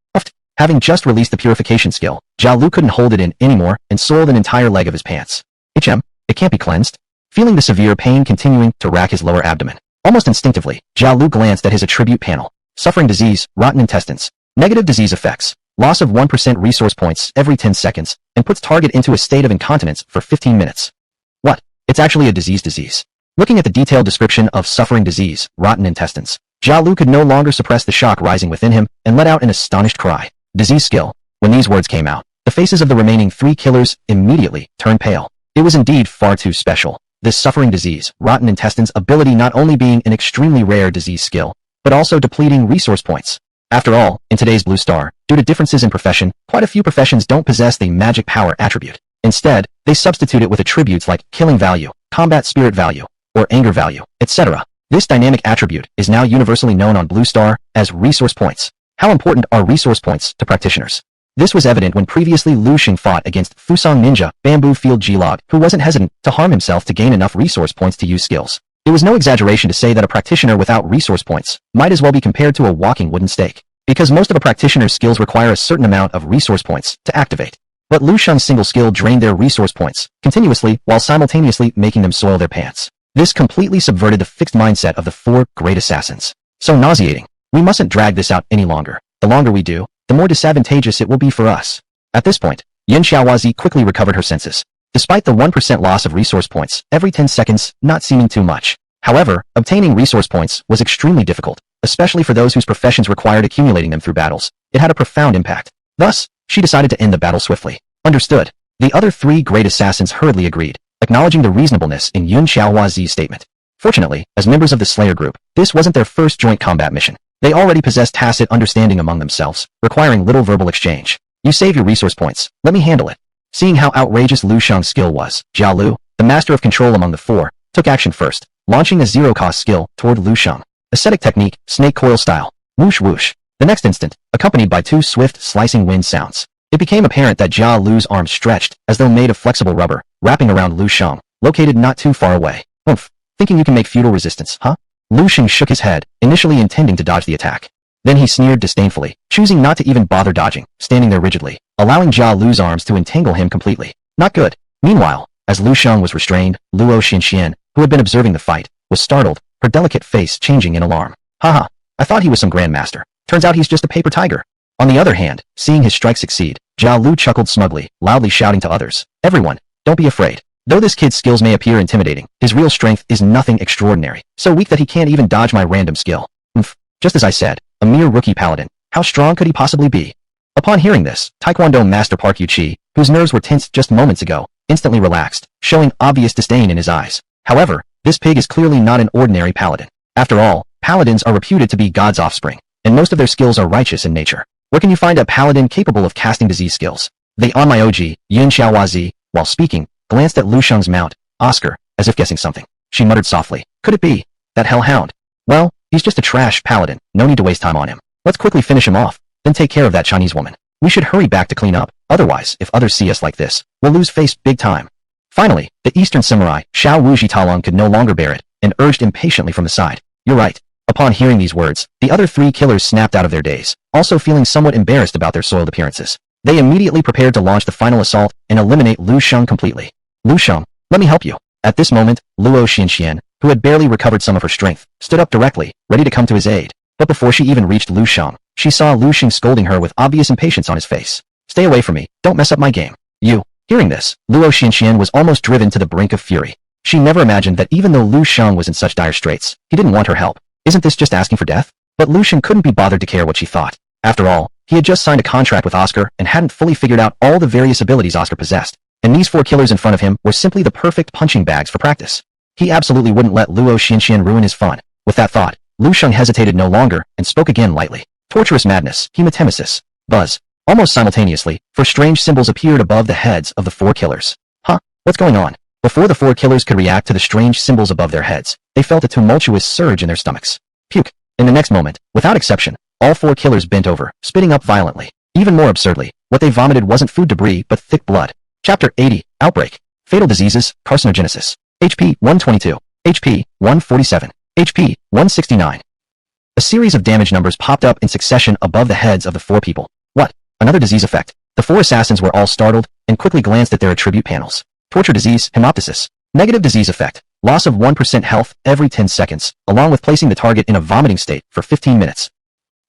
Having just released the purification skill, Jiao Lu couldn't hold it in anymore and soiled an entire leg of his pants. It can't be cleansed? Feeling the severe pain continuing to rack his lower abdomen. Almost instinctively, Jiao Lu glanced at his attribute panel. Suffering disease, rotten intestines. Negative disease effects. Loss of 1% resource points every 10 seconds, and puts target into a state of incontinence for 15 minutes. What? It's actually a disease. Looking at the detailed description of suffering disease, rotten intestines, Jiao Lu could no longer suppress the shock rising within him and let out an astonished cry. Disease skill. When these words came out, the faces of the remaining three killers immediately turned pale. It was indeed far too special. This suffering disease, rotten intestines ability not only being an extremely rare disease skill, but also depleting resource points. After all, in today's Blue Star, due to differences in profession, quite a few professions don't possess the magic power attribute. Instead, they substitute it with attributes like killing value, combat spirit value, or anger value, etc. This dynamic attribute is now universally known on Blue Star as resource points. How important are resource points to practitioners? This was evident when previously Lu Sheng fought against Fusang Ninja, Bamboo Field G-Log, who wasn't hesitant to harm himself to gain enough resource points to use skills. It was no exaggeration to say that a practitioner without resource points might as well be compared to a walking wooden stake, because most of a practitioner's skills require a certain amount of resource points to activate. But Lu Sheng's single skill drained their resource points continuously while simultaneously making them soil their pants. This completely subverted the fixed mindset of the four great assassins. So nauseating. We mustn't drag this out any longer. The longer we do, the more disadvantageous it will be for us. At this point, Yin Xiaowazi quickly recovered her senses. Despite the 1% loss of resource points every 10 seconds not seeming too much. However, obtaining resource points was extremely difficult, especially for those whose professions required accumulating them through battles. It had a profound impact. Thus, she decided to end the battle swiftly. Understood. The other three great assassins hurriedly agreed, acknowledging the reasonableness in Yun Xiaowazi's statement. Fortunately, as members of the Slayer group, this wasn't their first joint combat mission. They already possessed tacit understanding among themselves, requiring little verbal exchange. You save your resource points, let me handle it. Seeing how outrageous Lu Sheng's skill was, Jiao Lu, the master of control among the four, took action first, launching a zero-cost skill toward Lu Sheng. Ascetic technique, snake coil style. Whoosh whoosh. The next instant, accompanied by two swift, slicing wind sounds, it became apparent that Jiao Lu's arms stretched, as though made of flexible rubber, wrapping around Lu Sheng, located not too far away. Oomph. Thinking you can make futile resistance, huh? Lu Sheng shook his head, initially intending to dodge the attack. Then he sneered disdainfully, choosing not to even bother dodging, standing there rigidly, allowing Jiao Lu's arms to entangle him completely. Not good. Meanwhile, as Lu Sheng was restrained, Luo Xinxian, who had been observing the fight, was startled, her delicate face changing in alarm. Haha, I thought he was some grandmaster. Turns out he's just a paper tiger. On the other hand, seeing his strike succeed, Jiao Lu chuckled smugly, loudly shouting to others, "Everyone, don't be afraid. Though this kid's skills may appear intimidating, his real strength is nothing extraordinary, so weak that he can't even dodge my random skill. Just as I said, a mere rookie paladin, How strong could he possibly be? Upon hearing this, Taekwondo Master Park Yu-chi, whose nerves were tensed just moments ago, instantly relaxed, showing obvious disdain in his eyes. However, this pig is clearly not an ordinary paladin. After all, paladins are reputed to be God's offspring, and most of their skills are righteous in nature. Where can you find a paladin capable of casting disease skills? The on my OG, Yun Xiaowazi, while speaking, glanced at Lu Shang's mount, Oscar, as if guessing something. She muttered softly, could it be that hellhound? Well, he's just a trash paladin, no need to waste time on him. Let's quickly finish him off, then take care of that Chinese woman. We should hurry back to clean up, otherwise, if others see us like this, we'll lose face big time. Finally, the eastern samurai, Xiao Wuji Talong, could no longer bear it, and urged impatiently from the side. You're right. Upon hearing these words, the other three killers snapped out of their daze, also feeling somewhat embarrassed about their soiled appearances. They immediately prepared to launch the final assault and eliminate Lu Shang completely. Lu Shang, let me help you. At this moment, Luo Xianxian, who had barely recovered some of her strength, stood up directly, ready to come to his aid. But before she even reached Lu Shang, she saw Lu Xing scolding her with obvious impatience on his face. Stay away from me, don't mess up my game. You. Hearing this, Luo Xianxian was almost driven to the brink of fury. She never imagined that even though Lu Shang was in such dire straits, he didn't want her help. Isn't this just asking for death? But Lu Shang couldn't be bothered to care what she thought. After all, he had just signed a contract with Oscar and hadn't fully figured out all the various abilities Oscar possessed. And these four killers in front of him were simply the perfect punching bags for practice. He absolutely wouldn't let Luo Xianxian ruin his fun. With that thought, Lu Shang hesitated no longer and spoke again lightly. Torturous madness, hematemesis, buzz. Almost simultaneously, four strange symbols appeared above the heads of the four killers. Huh? What's going on? Before the four killers could react to the strange symbols above their heads, they felt a tumultuous surge in their stomachs. Puke. In the next moment, without exception, all four killers bent over, spitting up violently. Even more absurdly, what they vomited wasn't food debris but thick blood. Chapter 80, Outbreak. Fatal Diseases, Carcinogenesis. HP 122. HP 147. HP 169. A series of damage numbers popped up in succession above the heads of the four people. What? Another disease effect. The four assassins were all startled and quickly glanced at their attribute panels. Torture disease, hemoptysis. Negative disease effect. Loss of 1% health every 10 seconds, along with placing the target in a vomiting state for 15 minutes.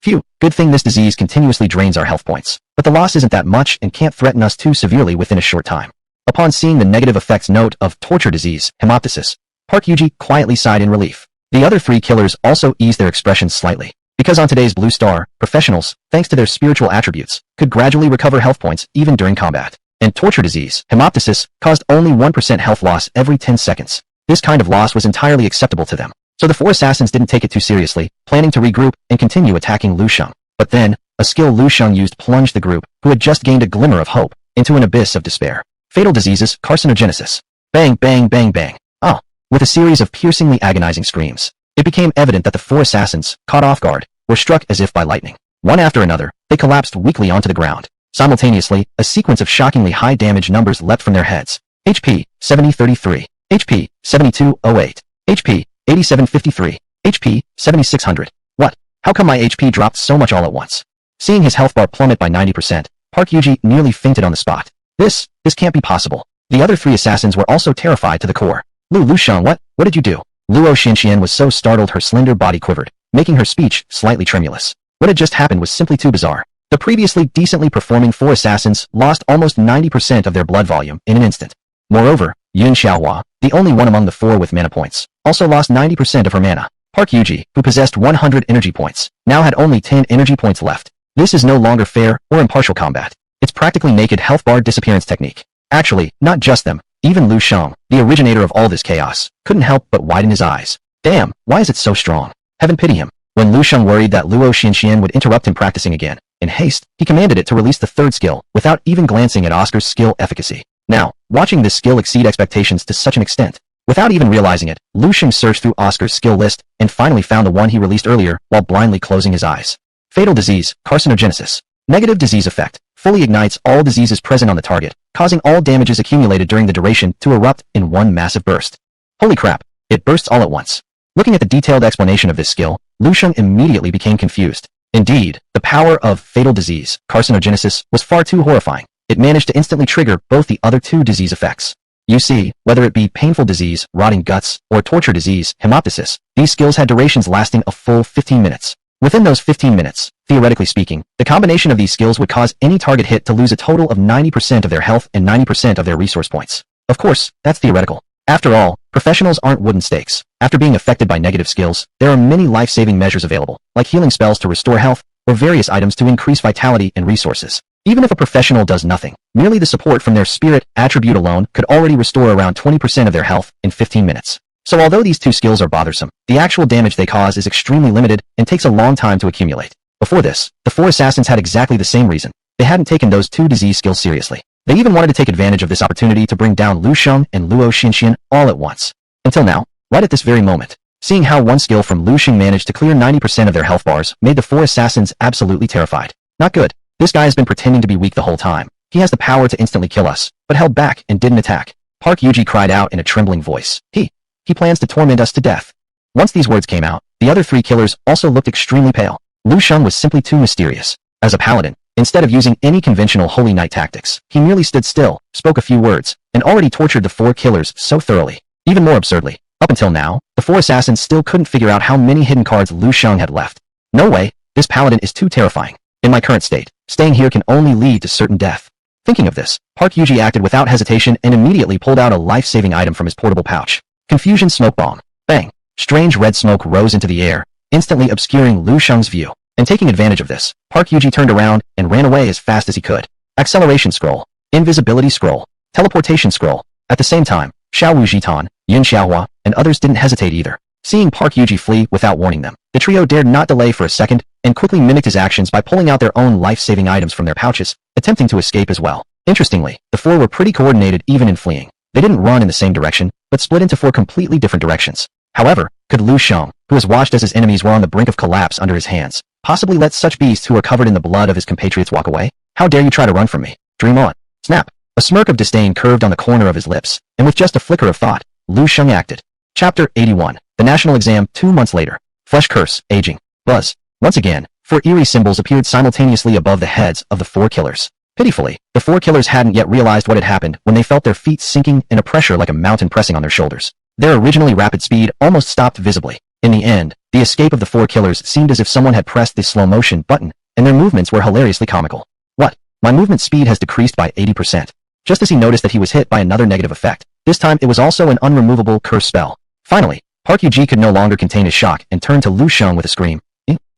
Phew, good thing this disease continuously drains our health points. But the loss isn't that much and can't threaten us too severely within a short time. Upon seeing the negative effects note of torture disease, hemoptysis, Park Yuji quietly sighed in relief. The other three killers also eased their expressions slightly. Because on today's Blue Star, professionals, thanks to their spiritual attributes, could gradually recover health points even during combat. And torture disease, hemoptysis, caused only 1% health loss every 10 seconds. This kind of loss was entirely acceptable to them. So the four assassins didn't take it too seriously, planning to regroup and continue attacking Lu Shang. But then, a skill Lu Shang used plunged the group, who had just gained a glimmer of hope, into an abyss of despair. Fatal diseases, carcinogenesis. Bang, bang, bang, bang. Ah! With a series of piercingly agonizing screams, it became evident that the four assassins, caught off guard, were struck as if by lightning. One after another, they collapsed weakly onto the ground. Simultaneously, a sequence of shockingly high damage numbers leapt from their heads. HP 7033, HP 7208, HP 8753, HP 7600. What? How come my HP dropped so much all at once? Seeing his health bar plummet by 90%, Park Yuji nearly fainted on the spot. This can't be possible. The other three assassins were also terrified to the core. Lu Shang, what did you do? Luo Xianxian was so startled her slender body quivered, making her speech slightly tremulous. What had just happened was simply too bizarre. The previously decently performing four assassins lost almost 90% of their blood volume in an instant. Moreover, Yun Xiaohua, the only one among the four with mana points, also lost 90% of her mana. Park Yuji, who possessed 100 energy points, now had only 10 energy points left. This is no longer fair or impartial combat. It's practically naked health bar disappearance technique. Actually, not just them, even Lu Shang, the originator of all this chaos, couldn't help but widen his eyes. Damn, why is it so strong? Heaven pity him. When Lu Shang worried that Luo Xianxian would interrupt him practicing again, in haste, he commanded it to release the third skill, without even glancing at Oscar's skill efficacy. Now, watching this skill exceed expectations to such an extent, without even realizing it, Lu Shang searched through Oscar's skill list, and finally found the one he released earlier, while blindly closing his eyes. Fatal disease, carcinogenesis. Negative disease effect, fully ignites all diseases present on the target, causing all damages accumulated during the duration to erupt in one massive burst. Holy crap, it bursts all at once. Looking at the detailed explanation of this skill, Lu Shang immediately became confused. Indeed, the power of fatal disease, carcinogenesis, was far too horrifying. It managed to instantly trigger both the other two disease effects. You see, whether it be painful disease, rotting guts, or torture disease, hemoptysis, these skills had durations lasting a full 15 minutes. Within those 15 minutes, theoretically speaking, the combination of these skills would cause any target hit to lose a total of 90% of their health and 90% of their resource points. Of course, that's theoretical. After all, professionals aren't wooden stakes. After being affected by negative skills, there are many life-saving measures available, like healing spells to restore health, or various items to increase vitality and resources. Even if a professional does nothing, merely the support from their spirit attribute alone could already restore around 20% of their health in 15 minutes. So although these two skills are bothersome, the actual damage they cause is extremely limited and takes a long time to accumulate. Before this, the four assassins had exactly the same reason. They hadn't taken those two disease skills seriously. They even wanted to take advantage of this opportunity to bring down Lu Shang and Luo Xinxian all at once. Until now, right at this very moment. Seeing how one skill from Lu Shang managed to clear 90% of their health bars made the four assassins absolutely terrified. Not good. This guy has been pretending to be weak the whole time. He has the power to instantly kill us, but held back and didn't attack. Park Yuji cried out in a trembling voice. He plans to torment us to death. Once these words came out, the other three killers also looked extremely pale. Lu Shang was simply too mysterious. As a paladin, instead of using any conventional Holy Knight tactics, he merely stood still, spoke a few words, and already tortured the four killers so thoroughly. Even more absurdly, up until now, the four assassins still couldn't figure out how many hidden cards Lu Shang had left. No way, this paladin is too terrifying. In my current state, staying here can only lead to certain death. Thinking of this, Park Yuji acted without hesitation and immediately pulled out a life-saving item from his portable pouch. Confusion smoke bomb. Bang! Strange red smoke rose into the air, instantly obscuring Lu Shang's view. And taking advantage of this, Park Yuji turned around and ran away as fast as he could. Acceleration scroll. Invisibility scroll. Teleportation scroll. At the same time, Xiao Wu Jitan, Yun Xiaohua, and others didn't hesitate either. Seeing Park Yuji flee without warning them, the trio dared not delay for a second and quickly mimicked his actions by pulling out their own life-saving items from their pouches, attempting to escape as well. Interestingly, the four were pretty coordinated even in fleeing. They didn't run in the same direction, but split into four completely different directions. However, could Lu Shang, who has watched as his enemies were on the brink of collapse under his hands, possibly let such beasts who are covered in the blood of his compatriots walk away? How dare you try to run from me? Dream on. Snap. A smirk of disdain curved on the corner of his lips, and with just a flicker of thought, Lu Shang acted. Chapter 81. The National Exam 2 months later. Flesh curse, aging. Buzz. Once again, four eerie symbols appeared simultaneously above the heads of the four killers. Pitifully, the four killers hadn't yet realized what had happened when they felt their feet sinking and a pressure like a mountain pressing on their shoulders. Their originally rapid speed almost stopped visibly. In the end, the escape of the four killers seemed as if someone had pressed the slow motion button, and their movements were hilariously comical. What? My movement speed has decreased by 80%. Just as he noticed that he was hit by another negative effect. This time it was also an unremovable curse spell. Finally, Park Yuji could no longer contain his shock and turned to Lu Shang with a scream.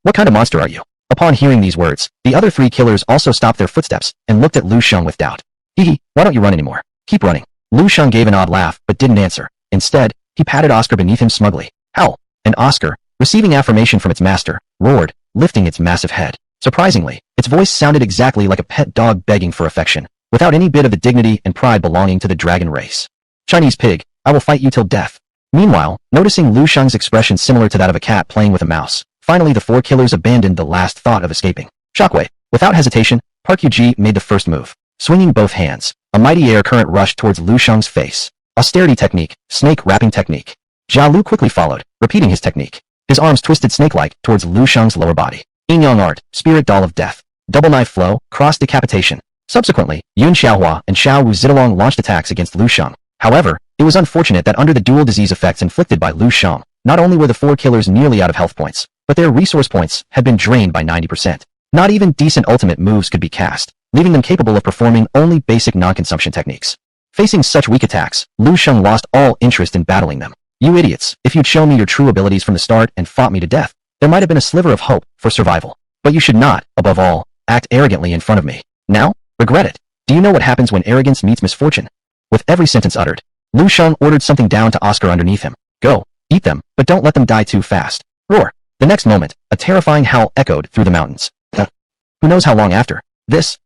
What kind of monster are you? Upon hearing these words, the other three killers also stopped their footsteps and looked at Lu Shang with doubt. Why don't you run anymore? Keep running. Lu Shang gave an odd laugh but didn't answer. Instead, he patted Oscar beneath him smugly. Howl! And Oscar, receiving affirmation from its master, roared, lifting its massive head. Surprisingly, its voice sounded exactly like a pet dog begging for affection, without any bit of the dignity and pride belonging to the dragon race. Chinese pig, I will fight you till death. Meanwhile, noticing Lu Shang's expression similar to that of a cat playing with a mouse, finally the four killers abandoned the last thought of escaping. Shockwave. Without hesitation, Park Yuji made the first move. Swinging both hands, a mighty air current rushed towards Lu Shang's face. Austerity technique, snake wrapping technique. Jia Lu quickly followed, repeating his technique. His arms twisted snake-like towards Lu Shang's lower body. Yin Yang art, spirit doll of death. Double knife flow, cross decapitation. Subsequently, Yun Xiaohua and Xiao Wu Zidalong launched attacks against Lu Shang. However, it was unfortunate that under the dual disease effects inflicted by Lu Shang, not only were the four killers nearly out of health points, but their resource points had been drained by 90%. Not even decent ultimate moves could be cast, leaving them capable of performing only basic non-consumption techniques. Facing such weak attacks, Lu Shang lost all interest in battling them. You idiots, if you'd shown me your true abilities from the start and fought me to death, there might have been a sliver of hope for survival. But you should not, above all, act arrogantly in front of me. Now, regret it. Do you know what happens when arrogance meets misfortune? With every sentence uttered, Lu Shang ordered something down to Oscar underneath him. Go, eat them, but don't let them die too fast. Roar. The next moment, a terrifying howl echoed through the mountains. Who knows how long after? This.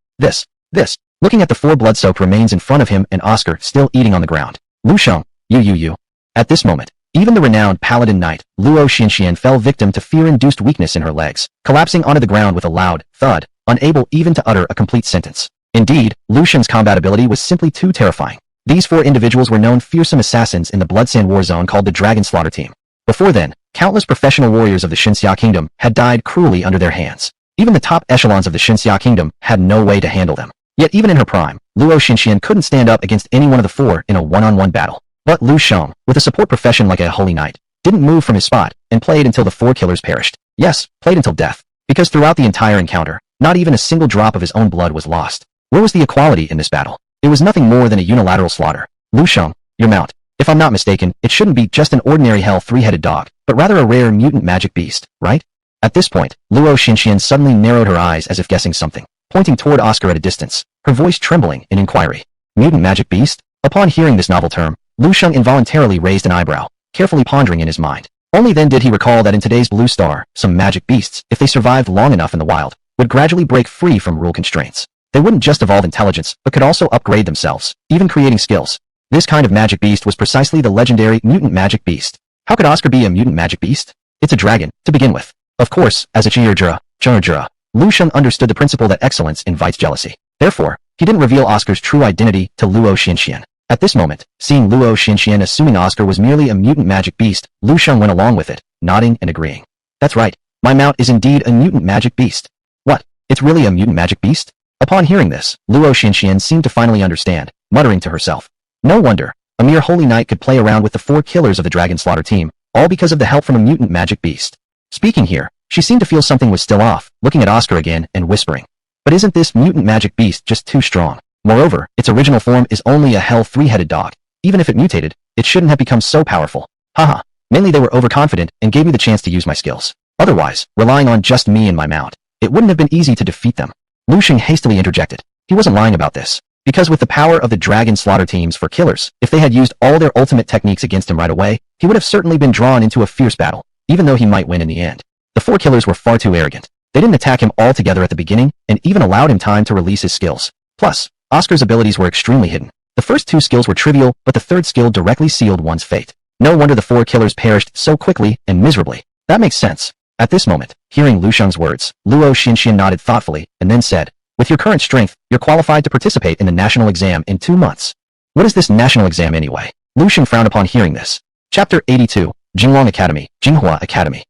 Looking at the four blood-soaked remains in front of him and Oscar still eating on the ground. Lu Shang, you. At this moment, even the renowned Paladin knight, Luo Xinxian fell victim to fear-induced weakness in her legs, collapsing onto the ground with a loud thud, unable even to utter a complete sentence. Indeed, Lu Shang's combat ability was simply too terrifying. These four individuals were known fearsome assassins in the Bloodsand war zone called the Dragon Slaughter Team. Before then, countless professional warriors of the Xinxia Kingdom had died cruelly under their hands. Even the top echelons of the Xinxia Kingdom had no way to handle them. Yet even in her prime, Luo Xinxian couldn't stand up against any one of the four in a one-on-one battle. But Lu Shang, with a support profession like a holy knight, didn't move from his spot and played until the four killers perished. Yes, played until death. Because throughout the entire encounter, not even a single drop of his own blood was lost. Where was the equality in this battle? It was nothing more than a unilateral slaughter. Lu Shang, your mount. If I'm not mistaken, it shouldn't be just an ordinary hell three-headed dog, but rather a rare mutant magic beast, right? At this point, Luo Xinxian suddenly narrowed her eyes as if guessing something, pointing toward Oscar at a distance, her voice trembling in inquiry. Mutant magic beast? Upon hearing this novel term, Lu Shang involuntarily raised an eyebrow, carefully pondering in his mind. Only then did he recall that in today's blue star, some magic beasts, if they survived long enough in the wild, would gradually break free from rule constraints. They wouldn't just evolve intelligence, but could also upgrade themselves, even creating skills. This kind of magic beast was precisely the legendary mutant magic beast. How could Oscar be a mutant magic beast? It's a dragon, to begin with. Of course, as a Chunjura, Lu Shang understood the principle that excellence invites jealousy. Therefore, he didn't reveal Oscar's true identity to Luo Xinxian. At this moment, seeing Luo Xinxian assuming Oscar was merely a mutant magic beast, Lu Shang went along with it, nodding and agreeing. That's right, my mount is indeed a mutant magic beast. What? It's really a mutant magic beast? Upon hearing this, Luo Xinxian seemed to finally understand, muttering to herself. No wonder, a mere holy knight could play around with the 4 killers of the Dragon Slaughter team, all because of the help from a mutant magic beast. Speaking here, she seemed to feel something was still off, looking at Oscar again and whispering. But isn't this mutant magic beast just too strong? Moreover, its original form is only a hell 3-headed dog. Even if it mutated, it shouldn't have become so powerful. Haha, mainly they were overconfident and gave me the chance to use my skills. Otherwise, relying on just me and my mount, it wouldn't have been easy to defeat them. Lu Shang hastily interjected. He wasn't lying about this. Because with the power of the Dragon Slaughter teams for killers, if they had used all their ultimate techniques against him right away, he would have certainly been drawn into a fierce battle, even though he might win in the end. The 4 killers were far too arrogant. They didn't attack him all together at the beginning, and even allowed him time to release his skills. Plus, Oscar's abilities were extremely hidden. The first 2 skills were trivial, but the 3rd skill directly sealed one's fate. No wonder the 4 killers perished so quickly and miserably. That makes sense. At this moment, hearing Lu Shang's words, Luo Xinxian nodded thoughtfully, and then said, with your current strength, you're qualified to participate in the national exam in 2 months. What is this national exam anyway? Lu Shang frowned upon hearing this. Chapter 82, Jinglong Academy, Jinghua Academy.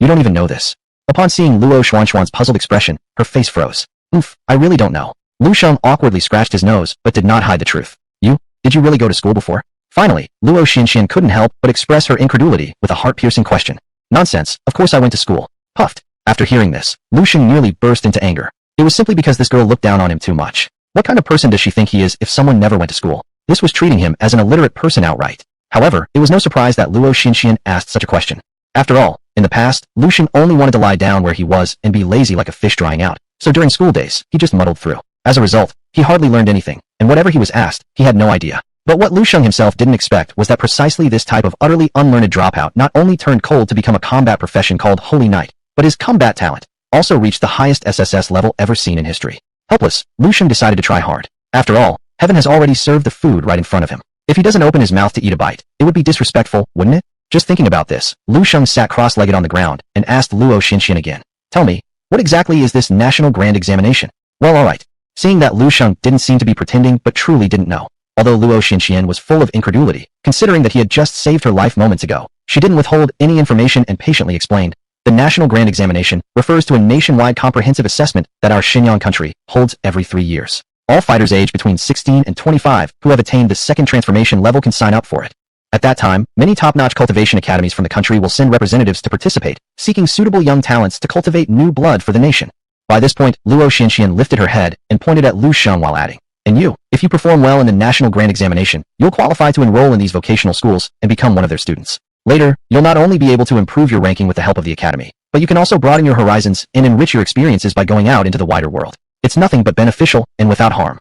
You don't even know this. Upon seeing Luo Xuanxuan's puzzled expression, her face froze. Oof, I really don't know. Lu Shang awkwardly scratched his nose, but did not hide the truth. Did you really go to school before? Finally, Luo Xinxian couldn't help but express her incredulity with a heart-piercing question. Nonsense, of course I went to school. Puffed. After hearing this, Lu Shang nearly burst into anger. It was simply because this girl looked down on him too much. What kind of person does she think he is if someone never went to school? This was treating him as an illiterate person outright. However, it was no surprise that Luo Xinxian asked such a question. After all, in the past, Lu Shang only wanted to lie down where he was and be lazy like a fish drying out, so during school days, he just muddled through. As a result, he hardly learned anything, and whatever he was asked, he had no idea. But what Lu Shang himself didn't expect was that precisely this type of utterly unlearned dropout not only turned cold to become a combat profession called Holy Knight, but his combat talent also reached the highest SSS level ever seen in history. Helpless, Lu Shang decided to try hard. After all, heaven has already served the food right in front of him. If he doesn't open his mouth to eat a bite, it would be disrespectful, wouldn't it? Just thinking about this, Lu Shang sat cross-legged on the ground and asked Luo Xinxian again. Tell me, what exactly is this National Grand Examination? Well, alright. Seeing that Lu Shang didn't seem to be pretending but truly didn't know. Although Luo Xinxian was full of incredulity, considering that he had just saved her life moments ago, she didn't withhold any information and patiently explained. The National Grand Examination refers to a nationwide comprehensive assessment that our Xinjiang country holds every 3 years. All fighters aged between 16 and 25 who have attained the 2nd transformation level can sign up for it. At that time, many top-notch cultivation academies from the country will send representatives to participate, seeking suitable young talents to cultivate new blood for the nation. By this point, Luo Xinxian lifted her head and pointed at Lu Shang while adding, and you, if you perform well in the National Grand Examination, you'll qualify to enroll in these vocational schools and become one of their students. Later, you'll not only be able to improve your ranking with the help of the academy, but you can also broaden your horizons and enrich your experiences by going out into the wider world. It's nothing but beneficial and without harm.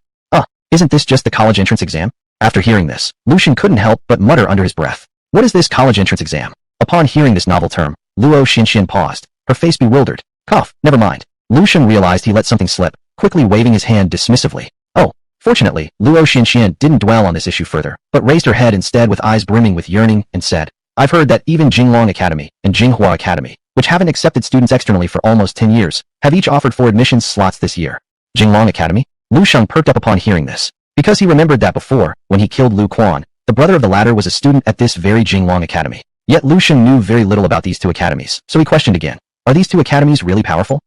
Isn't this just the college entrance exam? After hearing this, Lu Shang couldn't help but mutter under his breath. What is this college entrance exam? Upon hearing this novel term, Luo Xinxian paused, her face bewildered. Cough, never mind. Lu Shang realized he let something slip, quickly waving his hand dismissively. Oh, fortunately, Luo Xinxian didn't dwell on this issue further, but raised her head instead with eyes brimming with yearning and said, I've heard that even Jinglong Academy and Jinghua Academy, which haven't accepted students externally for almost 10 years, have each offered 4 admissions slots this year. Jinglong Academy? Lu Shang perked up upon hearing this. Because he remembered that before, when he killed Lu Quan, the brother of the latter was a student at this very Jinglong Academy. Yet Lu Shang knew very little about these 2 academies, so he questioned again. Are these 2 academies really powerful?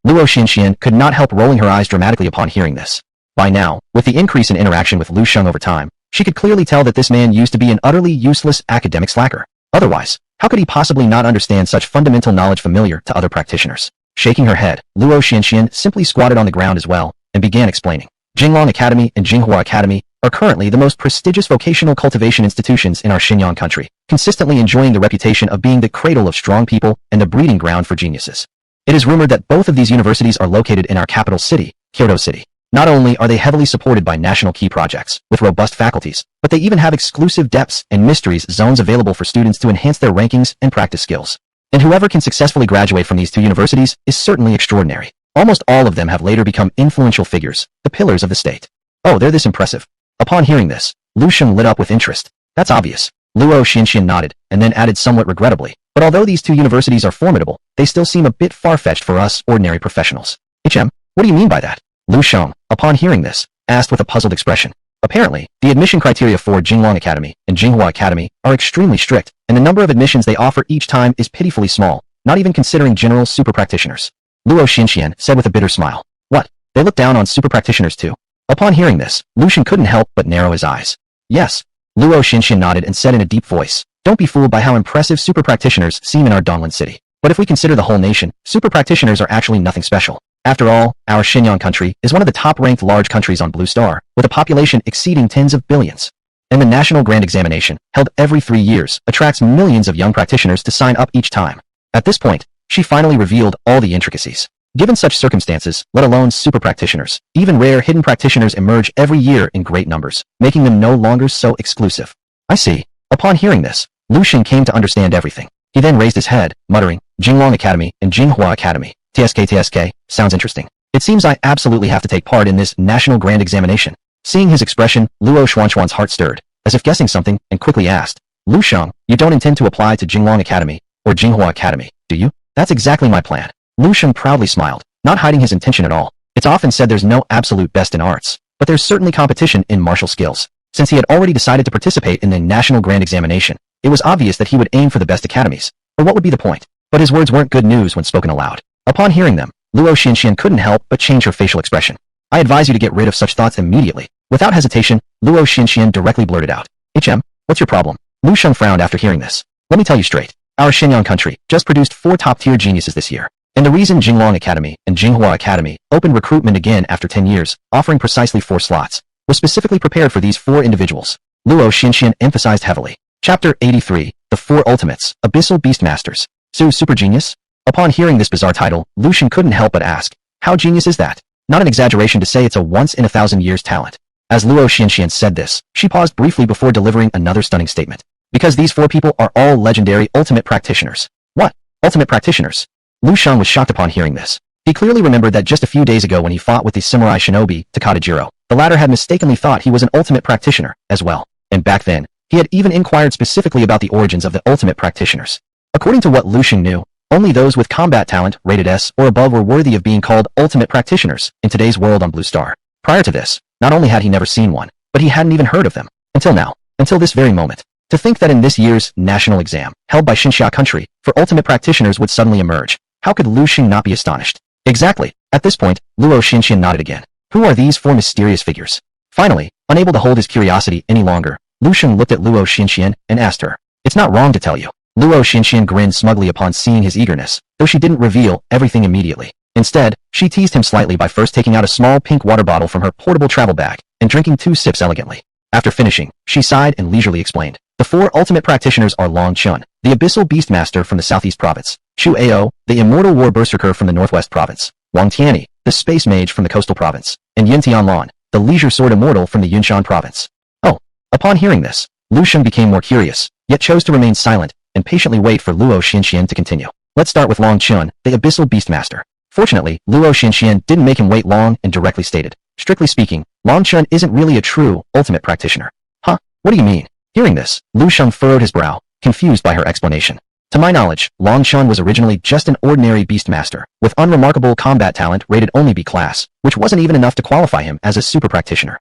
Luo Xinxian could not help rolling her eyes dramatically upon hearing this. By now, with the increase in interaction with Lu Shang over time, she could clearly tell that this man used to be an utterly useless academic slacker. Otherwise, how could he possibly not understand such fundamental knowledge familiar to other practitioners? Shaking her head, Luo Xinxian simply squatted on the ground as well, and began explaining. Jinglong Academy and Jinghua Academy are currently the most prestigious vocational cultivation institutions in our Xinjiang country, consistently enjoying the reputation of being the cradle of strong people and the breeding ground for geniuses. It is rumored that both of these universities are located in our capital city, Kyoto City. Not only are they heavily supported by national key projects with robust faculties, but they even have exclusive depths and mysteries zones available for students to enhance their rankings and practice skills. And whoever can successfully graduate from these two universities is certainly extraordinary. Almost all of them have later become influential figures, the pillars of the state. Oh, they're this impressive. Upon hearing this, Lu Shang lit up with interest. That's obvious. Luo Xinxian nodded, and then added somewhat regrettably, but although these two universities are formidable, they still seem a bit far-fetched for us ordinary professionals. What do you mean by that? Lu Shang, upon hearing this, asked with a puzzled expression. Apparently, the admission criteria for Jinglong Academy and Jinghua Academy are extremely strict, and the number of admissions they offer each time is pitifully small, not even considering general super practitioners. Luo Xinxian said with a bitter smile. What? They look down on super practitioners too? Upon hearing this, Lu Shang couldn't help but narrow his eyes. Yes. Luo Xinxian nodded and said in a deep voice, don't be fooled by how impressive super practitioners seem in our Donglan city. But if we consider the whole nation, super practitioners are actually nothing special. After all, our Xinjiang country is one of the top-ranked large countries on Blue Star, with a population exceeding tens of billions. And the National Grand Examination, held every 3 years, attracts millions of young practitioners to sign up each time. At this point, she finally revealed all the intricacies. Given such circumstances, let alone super practitioners, even rare hidden practitioners emerge every year in great numbers, making them no longer so exclusive. I see. Upon hearing this, Lu Shang came to understand everything. He then raised his head, muttering, Jinglong Academy and Jinghua Academy. TSK, sounds interesting. It seems I absolutely have to take part in this National Grand Examination. Seeing his expression, Luo Xuanchuan's heart stirred, as if guessing something, and quickly asked, Lu Shang, you don't intend to apply to Jinglong Academy or Jinghua Academy, do you? That's exactly my plan. Lu Shang proudly smiled, not hiding his intention at all. It's often said there's no absolute best in arts, but there's certainly competition in martial skills. Since he had already decided to participate in the National Grand Examination, it was obvious that he would aim for the best academies. Or what would be the point? But his words weren't good news when spoken aloud. Upon hearing them, Luo Xinxian couldn't help but change her facial expression. I advise you to get rid of such thoughts immediately. Without hesitation, Luo Xinxian directly blurted out. What's your problem? Lu Shang frowned after hearing this. Let me tell you straight. Our Xinjiang country just produced 4 top-tier geniuses this year. And the reason Jinglong Academy and Jinghua Academy opened recruitment again after 10 years, offering precisely 4 slots, was specifically prepared for these 4 individuals. Luo Xinxian emphasized heavily. Chapter 83, The 4 Ultimates, Abyssal Beastmasters. Super genius? Upon hearing this bizarre title, Lu Shang couldn't help but ask, how genius is that? Not an exaggeration to say it's a once-in-a-thousand-years talent. As Luo Xinxian said this, she paused briefly before delivering another stunning statement. Because these 4 people are all legendary ultimate practitioners. What? Ultimate practitioners? Lu Shang was shocked upon hearing this. He clearly remembered that just a few days ago when he fought with the samurai shinobi, Takada, the latter had mistakenly thought he was an ultimate practitioner, as well. And back then, he had even inquired specifically about the origins of the ultimate practitioners. According to what Lu Shang knew, only those with combat talent, rated S or above were worthy of being called ultimate practitioners in today's world on Blue Star. Prior to this, not only had he never seen one, but he hadn't even heard of them. Until now. Until this very moment. To think that in this year's national exam, held by Xinxia country, for ultimate practitioners would suddenly emerge. How could Lu Shang not be astonished? Exactly. At this point, Luo Xinxian nodded again. Who are these 4 mysterious figures? Finally, unable to hold his curiosity any longer, Lu Shang looked at Luo Xinxian and asked her. It's not wrong to tell you. Luo Xinxian grinned smugly upon seeing his eagerness, though she didn't reveal everything immediately. Instead, she teased him slightly by first taking out a small pink water bottle from her portable travel bag and drinking 2 sips elegantly. After finishing, she sighed and leisurely explained. The 4 ultimate practitioners are Long Chun, the Abyssal Beastmaster from the Southeast Province, Chu Ao, the Immortal War Berserker from the Northwest Province, Wang Tianyi, the Space Mage from the Coastal Province, and Yin Tianlan, the Leisure Sword Immortal from the Yunshan Province. Oh. Upon hearing this, Lu Shang became more curious, yet chose to remain silent and patiently wait for Luo Xinxian to continue. Let's start with Long Chun, the Abyssal Beastmaster. Fortunately, Luo Xinxian didn't make him wait long and directly stated. Strictly speaking, Long Chun isn't really a true ultimate practitioner. Huh? What do you mean? Hearing this, Lu Shang furrowed his brow, confused by her explanation. To my knowledge, Long Chun was originally just an ordinary beastmaster, with unremarkable combat talent rated only B class, which wasn't even enough to qualify him as a super practitioner.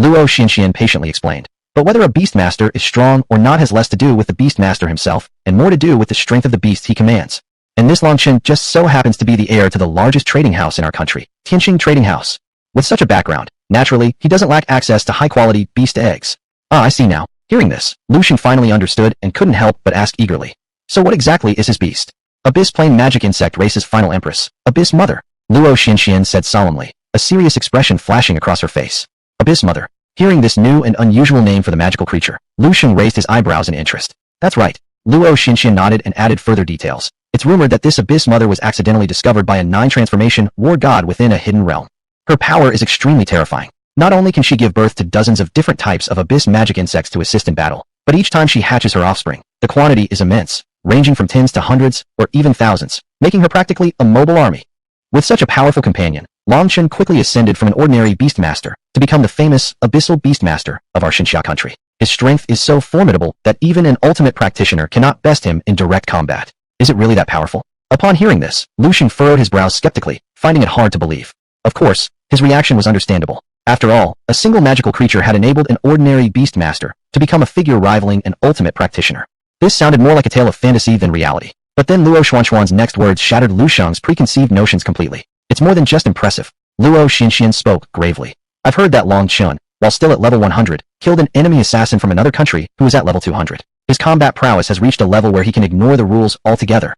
Luo Xinxian patiently explained. But whether a beastmaster is strong or not has less to do with the beastmaster himself, and more to do with the strength of the beasts he commands. And this Long Chun just so happens to be the heir to the largest trading house in our country, Tianqing Trading House. With such a background, naturally, he doesn't lack access to high-quality beast eggs. Ah, I see now. Hearing this, Lu Shang finally understood and couldn't help but ask eagerly. So what exactly is his beast? Abyss Plane Magic Insect Race's final empress, Abyss Mother. Luo Xinxian said solemnly, a serious expression flashing across her face. Abyss Mother. Hearing this new and unusual name for the magical creature, Lu Shang raised his eyebrows in interest. That's right. Luo Xinxian nodded and added further details. It's rumored that this Abyss Mother was accidentally discovered by a 9-transformation war god within a hidden realm. Her power is extremely terrifying. Not only can she give birth to dozens of different types of abyss magic insects to assist in battle, but each time she hatches her offspring, the quantity is immense, ranging from tens to hundreds, or even thousands, making her practically a mobile army. With such a powerful companion, Long Chen quickly ascended from an ordinary beastmaster to become the famous abyssal beastmaster of our Xinxia country. His strength is so formidable that even an ultimate practitioner cannot best him in direct combat. Is it really that powerful? Upon hearing this, Lu Shang furrowed his brows skeptically, finding it hard to believe. Of course, his reaction was understandable. After all, a single magical creature had enabled an ordinary beastmaster to become a figure rivaling an ultimate practitioner. This sounded more like a tale of fantasy than reality. But then Luo Xuanxuan's next words shattered Lu Shang's preconceived notions completely. It's more than just impressive. Luo Xinxian spoke gravely. I've heard that Long Chen, while still at level 100, killed an enemy assassin from another country who is at level 200. His combat prowess has reached a level where he can ignore the rules altogether.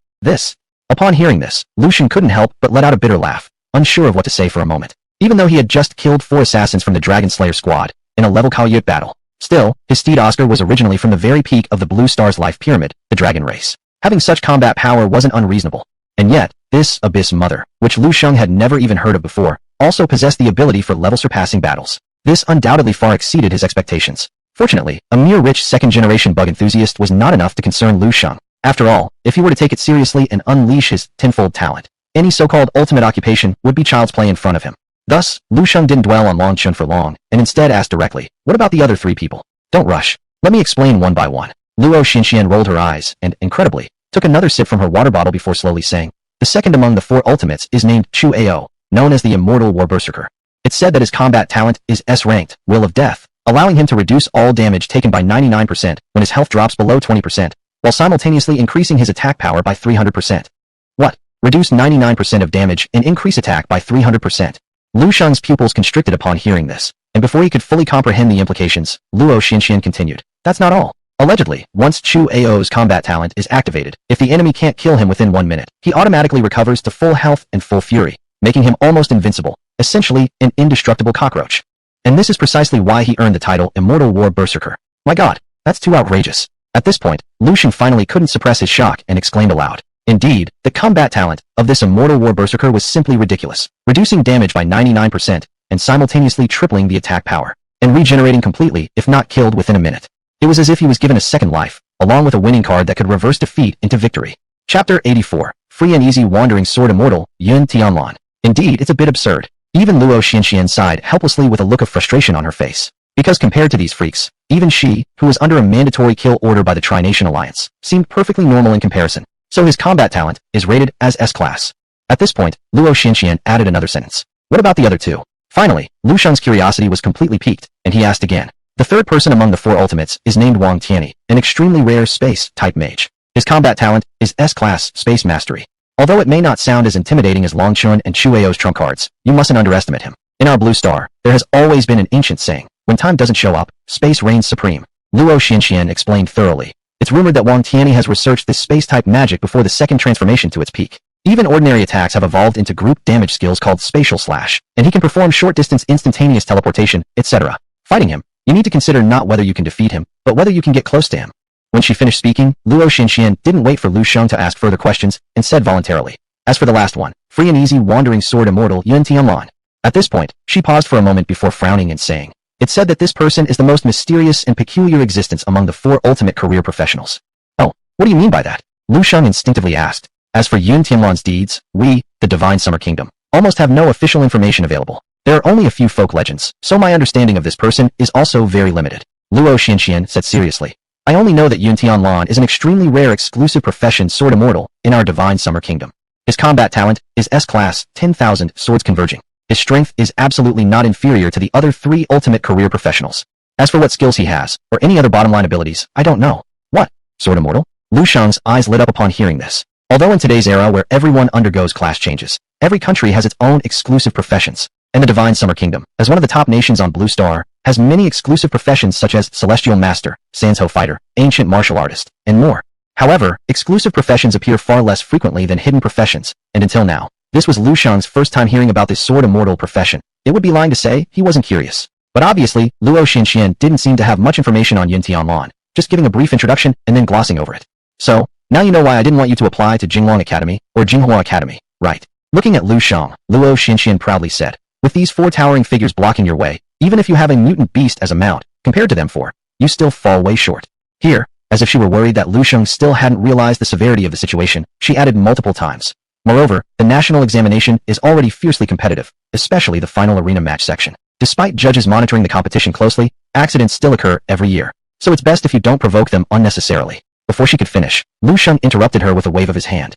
Upon hearing this, Lu Shang couldn't help but let out a bitter laugh, unsure of what to say for a moment. Even though he had just killed 4 assassins from the Dragon Slayer squad in a level Kalyut battle, still, his steed Oscar was originally from the very peak of the Blue Star's life pyramid, the dragon race. Having such combat power wasn't unreasonable. And yet, this Abyss Mother, which Lu Shang had never even heard of before, also possessed the ability for level-surpassing battles. This undoubtedly far exceeded his expectations. Fortunately, a mere rich second-generation bug enthusiast was not enough to concern Lu Shang. After all, if he were to take it seriously and unleash his tenfold talent, any so-called ultimate occupation would be child's play in front of him. Thus, Lu Shang didn't dwell on Long Chen for long, and instead asked directly, what about the other 3 people? Don't rush. Let me explain one by one. Luo Xinxian rolled her eyes and, incredibly, took another sip from her water bottle before slowly saying, the second among the 4 ultimates is named Chu Ao, known as the Immortal War Berserker. It's said that his combat talent is S-ranked, Will of Death, allowing him to reduce all damage taken by 99% when his health drops below 20%, while simultaneously increasing his attack power by 300%. What? Reduce 99% of damage and increase attack by 300%. Lu Shang's pupils constricted upon hearing this, and before he could fully comprehend the implications, Luo Xinxian continued. That's not all. Allegedly, once Chu Ao's combat talent is activated, if the enemy can't kill him within 1 minute, he automatically recovers to full health and full fury, making him almost invincible, essentially an indestructible cockroach. And this is precisely why he earned the title Immortal War Berserker. My god, that's too outrageous. At this point, Lu Shang finally couldn't suppress his shock and exclaimed aloud. Indeed, the combat talent of this Immortal War Berserker was simply ridiculous, reducing damage by 99% and simultaneously tripling the attack power, and regenerating completely if not killed within a minute. It was as if he was given a second life, along with a winning card that could reverse defeat into victory. Chapter 84, Free and Easy Wandering Sword Immortal, Yun Tianlan. Indeed, it's a bit absurd. Even Luo Xinxian sighed helplessly with a look of frustration on her face. Because compared to these freaks, even she, who was under a mandatory kill order by the Tri-Nation Alliance, seemed perfectly normal in comparison. So his combat talent is rated as S-class. At this point, Luo Xinxian added another sentence. What about the other 2? Finally, Lu Shang's curiosity was completely piqued, and he asked again. The third person among the 4 ultimates is named Wang Tianyi, an extremely rare space-type mage. His combat talent is S-class Space Mastery. Although it may not sound as intimidating as Long Chen and Chu Ao's trump cards, you mustn't underestimate him. In our Blue Star, there has always been an ancient saying, when time doesn't show up, space reigns supreme. Luo Xinxian explained thoroughly. It's rumored that Wang Tianyi has researched this space-type magic before the second transformation to its peak. Even ordinary attacks have evolved into group damage skills called Spatial Slash, and he can perform short-distance instantaneous teleportation, etc. Fighting him, you need to consider not whether you can defeat him, but whether you can get close to him. When she finished speaking, Luo Xinxian didn't wait for Lu Shang to ask further questions, and said voluntarily. As for the last one, Free and Easy Wandering Sword Immortal Yun Tianlan. At this point, she paused for a moment before frowning and saying, it's said that this person is the most mysterious and peculiar existence among the 4 ultimate career professionals. Oh, what do you mean by that? Lu Shang instinctively asked. As for Yun Tianlan's deeds, we, the Divine Summer Kingdom, almost have no official information available. There are only a few folk legends, so my understanding of this person is also very limited. Luo Xinxian said seriously. I only know that Yun Tianlan is an extremely rare exclusive profession sword immortal in our Divine Summer Kingdom. His combat talent is S-class, 10,000 swords converging. His strength is absolutely not inferior to the other 3 ultimate career professionals. As for what skills he has, or any other bottom-line abilities, I don't know. What? Sword immortal? Lu Shang's eyes lit up upon hearing this. Although in today's era where everyone undergoes class changes, every country has its own exclusive professions, and the Divine Summer Kingdom, as one of the top nations on Blue Star, has many exclusive professions such as Celestial Master, Sanzhou Fighter, Ancient Martial Artist, and more. However, exclusive professions appear far less frequently than hidden professions, and until now, this was Lu Shang's first time hearing about this sword immortal profession. It would be lying to say he wasn't curious. But obviously, Luo Xinxian didn't seem to have much information on Yin Tianlan, just giving a brief introduction and then glossing over it. So, now you know why I didn't want you to apply to Jinglong Academy, or Jinghua Academy, right? Looking at Lu Shang, Luo Xinxian proudly said, with these 4 towering figures blocking your way, even if you have a mutant beast as a mount, compared to them 4, you still fall way short. Here, as if she were worried that Lu Shang still hadn't realized the severity of the situation, she added multiple times. Moreover, the national examination is already fiercely competitive, especially the final arena match section. Despite judges monitoring the competition closely, accidents still occur every year. So it's best if you don't provoke them unnecessarily. Before she could finish, Lu Shang interrupted her with a wave of his hand.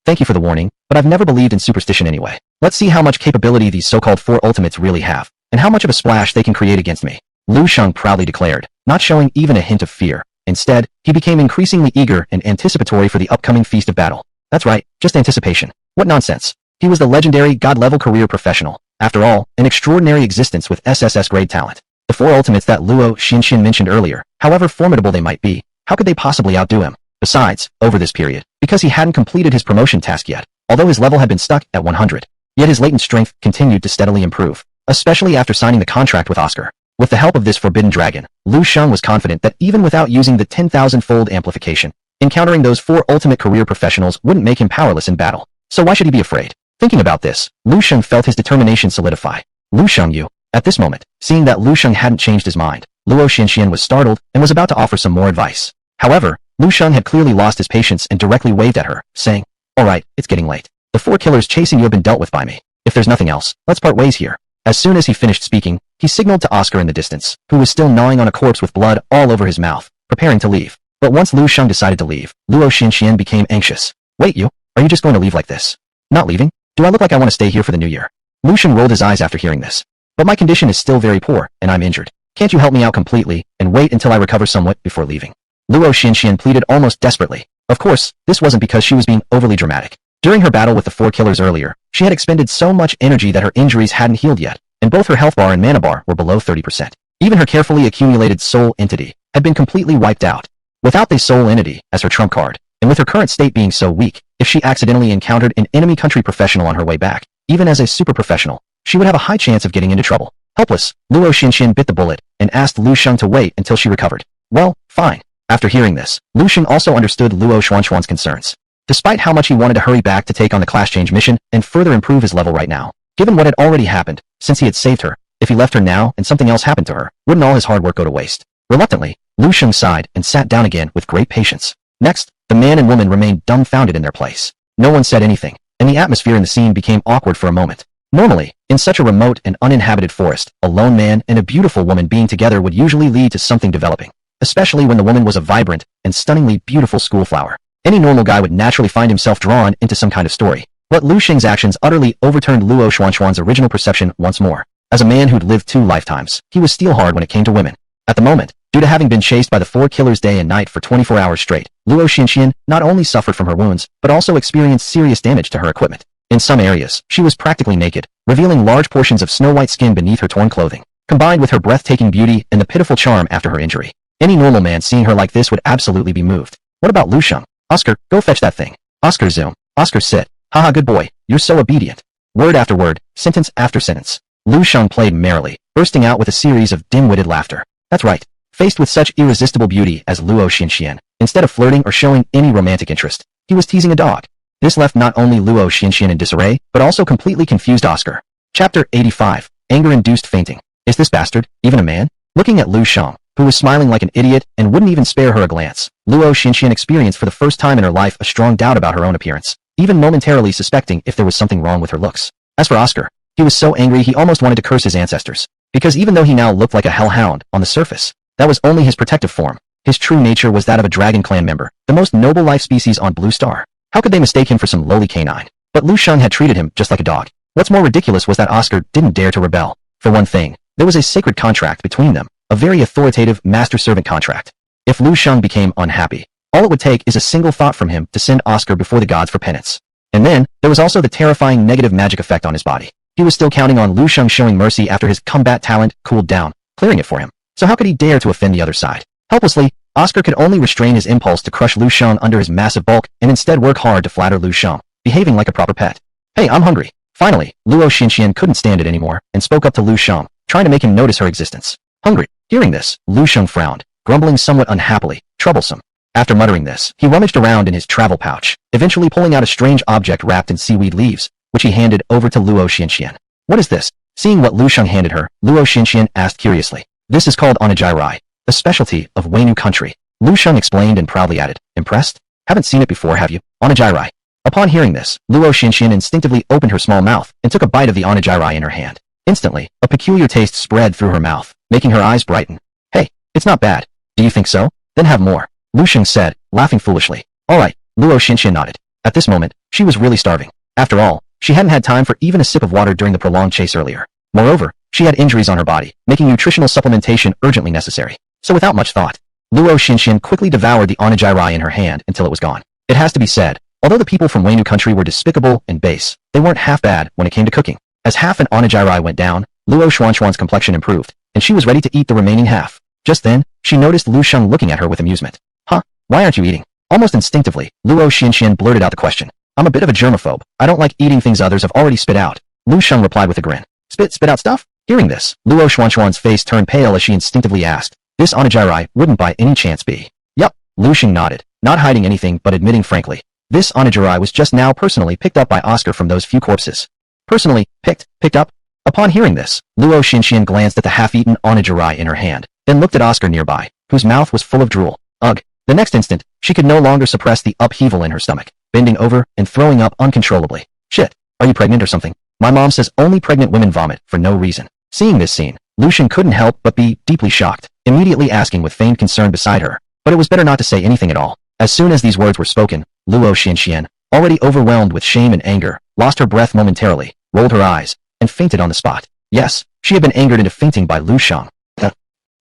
Thank you for the warning, but I've never believed in superstition anyway. Let's see how much capability these so-called 4 ultimates really have, and how much of a splash they can create against me. Lu Shang proudly declared, not showing even a hint of fear. Instead, he became increasingly eager and anticipatory for the upcoming feast of battle. That's right, just anticipation. What nonsense. He was the legendary god-level career professional. After all, an extraordinary existence with SSS-grade talent. The 4 ultimates that Luo Xinxian mentioned earlier, however formidable they might be, how could they possibly outdo him? Besides, over this period, because he hadn't completed his promotion task yet, although his level had been stuck at 100, yet his latent strength continued to steadily improve, especially after signing the contract with Oscar. With the help of this forbidden dragon, Lu Shang was confident that even without using the 10,000-fold amplification, encountering those 4 ultimate career professionals wouldn't make him powerless in battle. So why should he be afraid? Thinking about this, Lu Shang felt his determination solidify. Lu Shang you. At this moment, seeing that Lu Shang hadn't changed his mind, Luo Xinxian was startled and was about to offer some more advice. However, Lu Shang had clearly lost his patience and directly waved at her, saying, "Alright, it's getting late. The 4 killers chasing you have been dealt with by me. If there's nothing else, let's part ways here." As soon as he finished speaking, he signaled to Oscar in the distance, who was still gnawing on a corpse with blood all over his mouth, preparing to leave. But once Lu Shang decided to leave, Luo Xinxian became anxious. "Wait you? Are you just going to leave like this? Not leaving? Do I look like I want to stay here for the new year?" Lu Shang rolled his eyes after hearing this. "But my condition is still very poor, and I'm injured. Can't you help me out completely, and wait until I recover somewhat before leaving?" Luo Xinxian pleaded almost desperately. Of course, this wasn't because she was being overly dramatic. During her battle with the 4 killers earlier, she had expended so much energy that her injuries hadn't healed yet, and both her health bar and mana bar were below 30%. Even her carefully accumulated soul entity had been completely wiped out. Without the soul entity as her trump card, and with her current state being so weak, if she accidentally encountered an enemy country professional on her way back, even as a super professional, she would have a high chance of getting into trouble. Helpless, Luo Xinxian bit the bullet and asked Lu Shang to wait until she recovered. Well, fine. After hearing this, Lu Shang also understood Luo Xuanxuan's concerns. Despite how much he wanted to hurry back to take on the class change mission and further improve his level right now, given what had already happened, since he had saved her, if he left her now and something else happened to her, wouldn't all his hard work go to waste? Reluctantly, Lu Shang sighed and sat down again with great patience. Next, the man and woman remained dumbfounded in their place. No one said anything, and the atmosphere in the scene became awkward for a moment. Normally, in such a remote and uninhabited forest, a lone man and a beautiful woman being together would usually lead to something developing, especially when the woman was a vibrant and stunningly beautiful school flower. Any normal guy would naturally find himself drawn into some kind of story. But Lu Shang's actions utterly overturned Luo Xuanxuan's original perception once more. As a man who'd lived 2 lifetimes, he was steelhard when it came to women. At the moment, due to having been chased by the 4 killers day and night for 24 hours straight, Luo Xinxian not only suffered from her wounds, but also experienced serious damage to her equipment. In some areas, she was practically naked, revealing large portions of snow-white skin beneath her torn clothing, combined with her breathtaking beauty and the pitiful charm after her injury. Any normal man seeing her like this would absolutely be moved. What about Lu Shang? Oscar, go fetch that thing. Oscar zoom. Oscar sit. Haha, good boy, you're so obedient. Word after word, sentence after sentence. Lu Shang played merrily, bursting out with a series of dim-witted laughter. That's right. Faced with such irresistible beauty as Luo Xinxian, instead of flirting or showing any romantic interest, he was teasing a dog. This left not only Luo Xinxian in disarray, but also completely confused Oscar. Chapter 85, Anger-Induced Fainting. Is this bastard even a man? Looking at Lu Shang, who was smiling like an idiot and wouldn't even spare her a glance, Luo Xinxian experienced for the first time in her life a strong doubt about her own appearance, even momentarily suspecting if there was something wrong with her looks. As for Oscar, he was so angry he almost wanted to curse his ancestors, because even though he now looked like a hellhound on the surface, that was only his protective form. His true nature was that of a dragon clan member, the most noble life species on Blue Star. How could they mistake him for some lowly canine? But Lu Shang had treated him just like a dog. What's more ridiculous was that Oscar didn't dare to rebel. For one thing, there was a sacred contract between them, a very authoritative master-servant contract. If Lu Shang became unhappy, all it would take is a single thought from him to send Oscar before the gods for penance. And then, there was also the terrifying negative magic effect on his body. He was still counting on Lu Shang showing mercy after his combat talent cooled down, clearing it for him. So how could he dare to offend the other side? Helplessly, Oscar could only restrain his impulse to crush Lu Shang under his massive bulk and instead work hard to flatter Lu Shang, behaving like a proper pet. Hey, I'm hungry. Finally, Luo Xinxian couldn't stand it anymore and spoke up to Lu Shang, trying to make him notice her existence. Hungry. Hearing this, Lu Shang frowned, grumbling somewhat unhappily, troublesome. After muttering this, he rummaged around in his travel pouch, eventually pulling out a strange object wrapped in seaweed leaves, which he handed over to Luo Xianxian. What is this? Seeing what Lu Shang handed her, Luo Xianxian asked curiously. This is called onagiri, a specialty of Weinu country. Lu Shang explained and proudly added, impressed? Haven't seen it before, have you? Onagiri. Upon hearing this, Luo Xianxian instinctively opened her small mouth and took a bite of the onagiri in her hand. Instantly, a peculiar taste spread through her mouth, making her eyes brighten. Hey, it's not bad. Do you think so? Then have more. Lu Shang said, laughing foolishly. Alright, Luo Xianxian nodded. At this moment, she was really starving. After all, she hadn't had time for even a sip of water during the prolonged chase earlier. Moreover, she had injuries on her body, making nutritional supplementation urgently necessary. So without much thought, Luo Xianxian quickly devoured the onagiri in her hand until it was gone. It has to be said, although the people from Weinu country were despicable and base, they weren't half bad when it came to cooking. As half an onagiri went down, Luo Xuanxuan's complexion improved, and she was ready to eat the remaining half. Just then, she noticed Lu Shang looking at her with amusement. Huh? Why aren't you eating? Almost instinctively, Luo Xianxian blurted out the question. I'm a bit of a germaphobe. I don't like eating things others have already spit out. Lu Shang replied with a grin. Spit out stuff? Hearing this, Luo Xuanxuan's face turned pale as she instinctively asked, this onagiri wouldn't by any chance be. Yup, Lu Shang nodded, not hiding anything but admitting frankly. This onagiri was just now personally picked up by Oscar from those few corpses. Personally, picked up? Upon hearing this, Luo Xianxian glanced at the half-eaten onagiri in her hand, then looked at Oscar nearby, whose mouth was full of drool. Ugh. The next instant, she could no longer suppress the upheaval in her stomach, bending over and throwing up uncontrollably. Shit, are you pregnant or something? My mom says only pregnant women vomit for no reason. Seeing this scene, Lu Shang couldn't help but be deeply shocked, immediately asking with feigned concern beside her, but it was better not to say anything at all. As soon as these words were spoken, Luo Xianxian, already overwhelmed with shame and anger, lost her breath momentarily, rolled her eyes, and fainted on the spot. Yes, she had been angered into fainting by Lu Shang.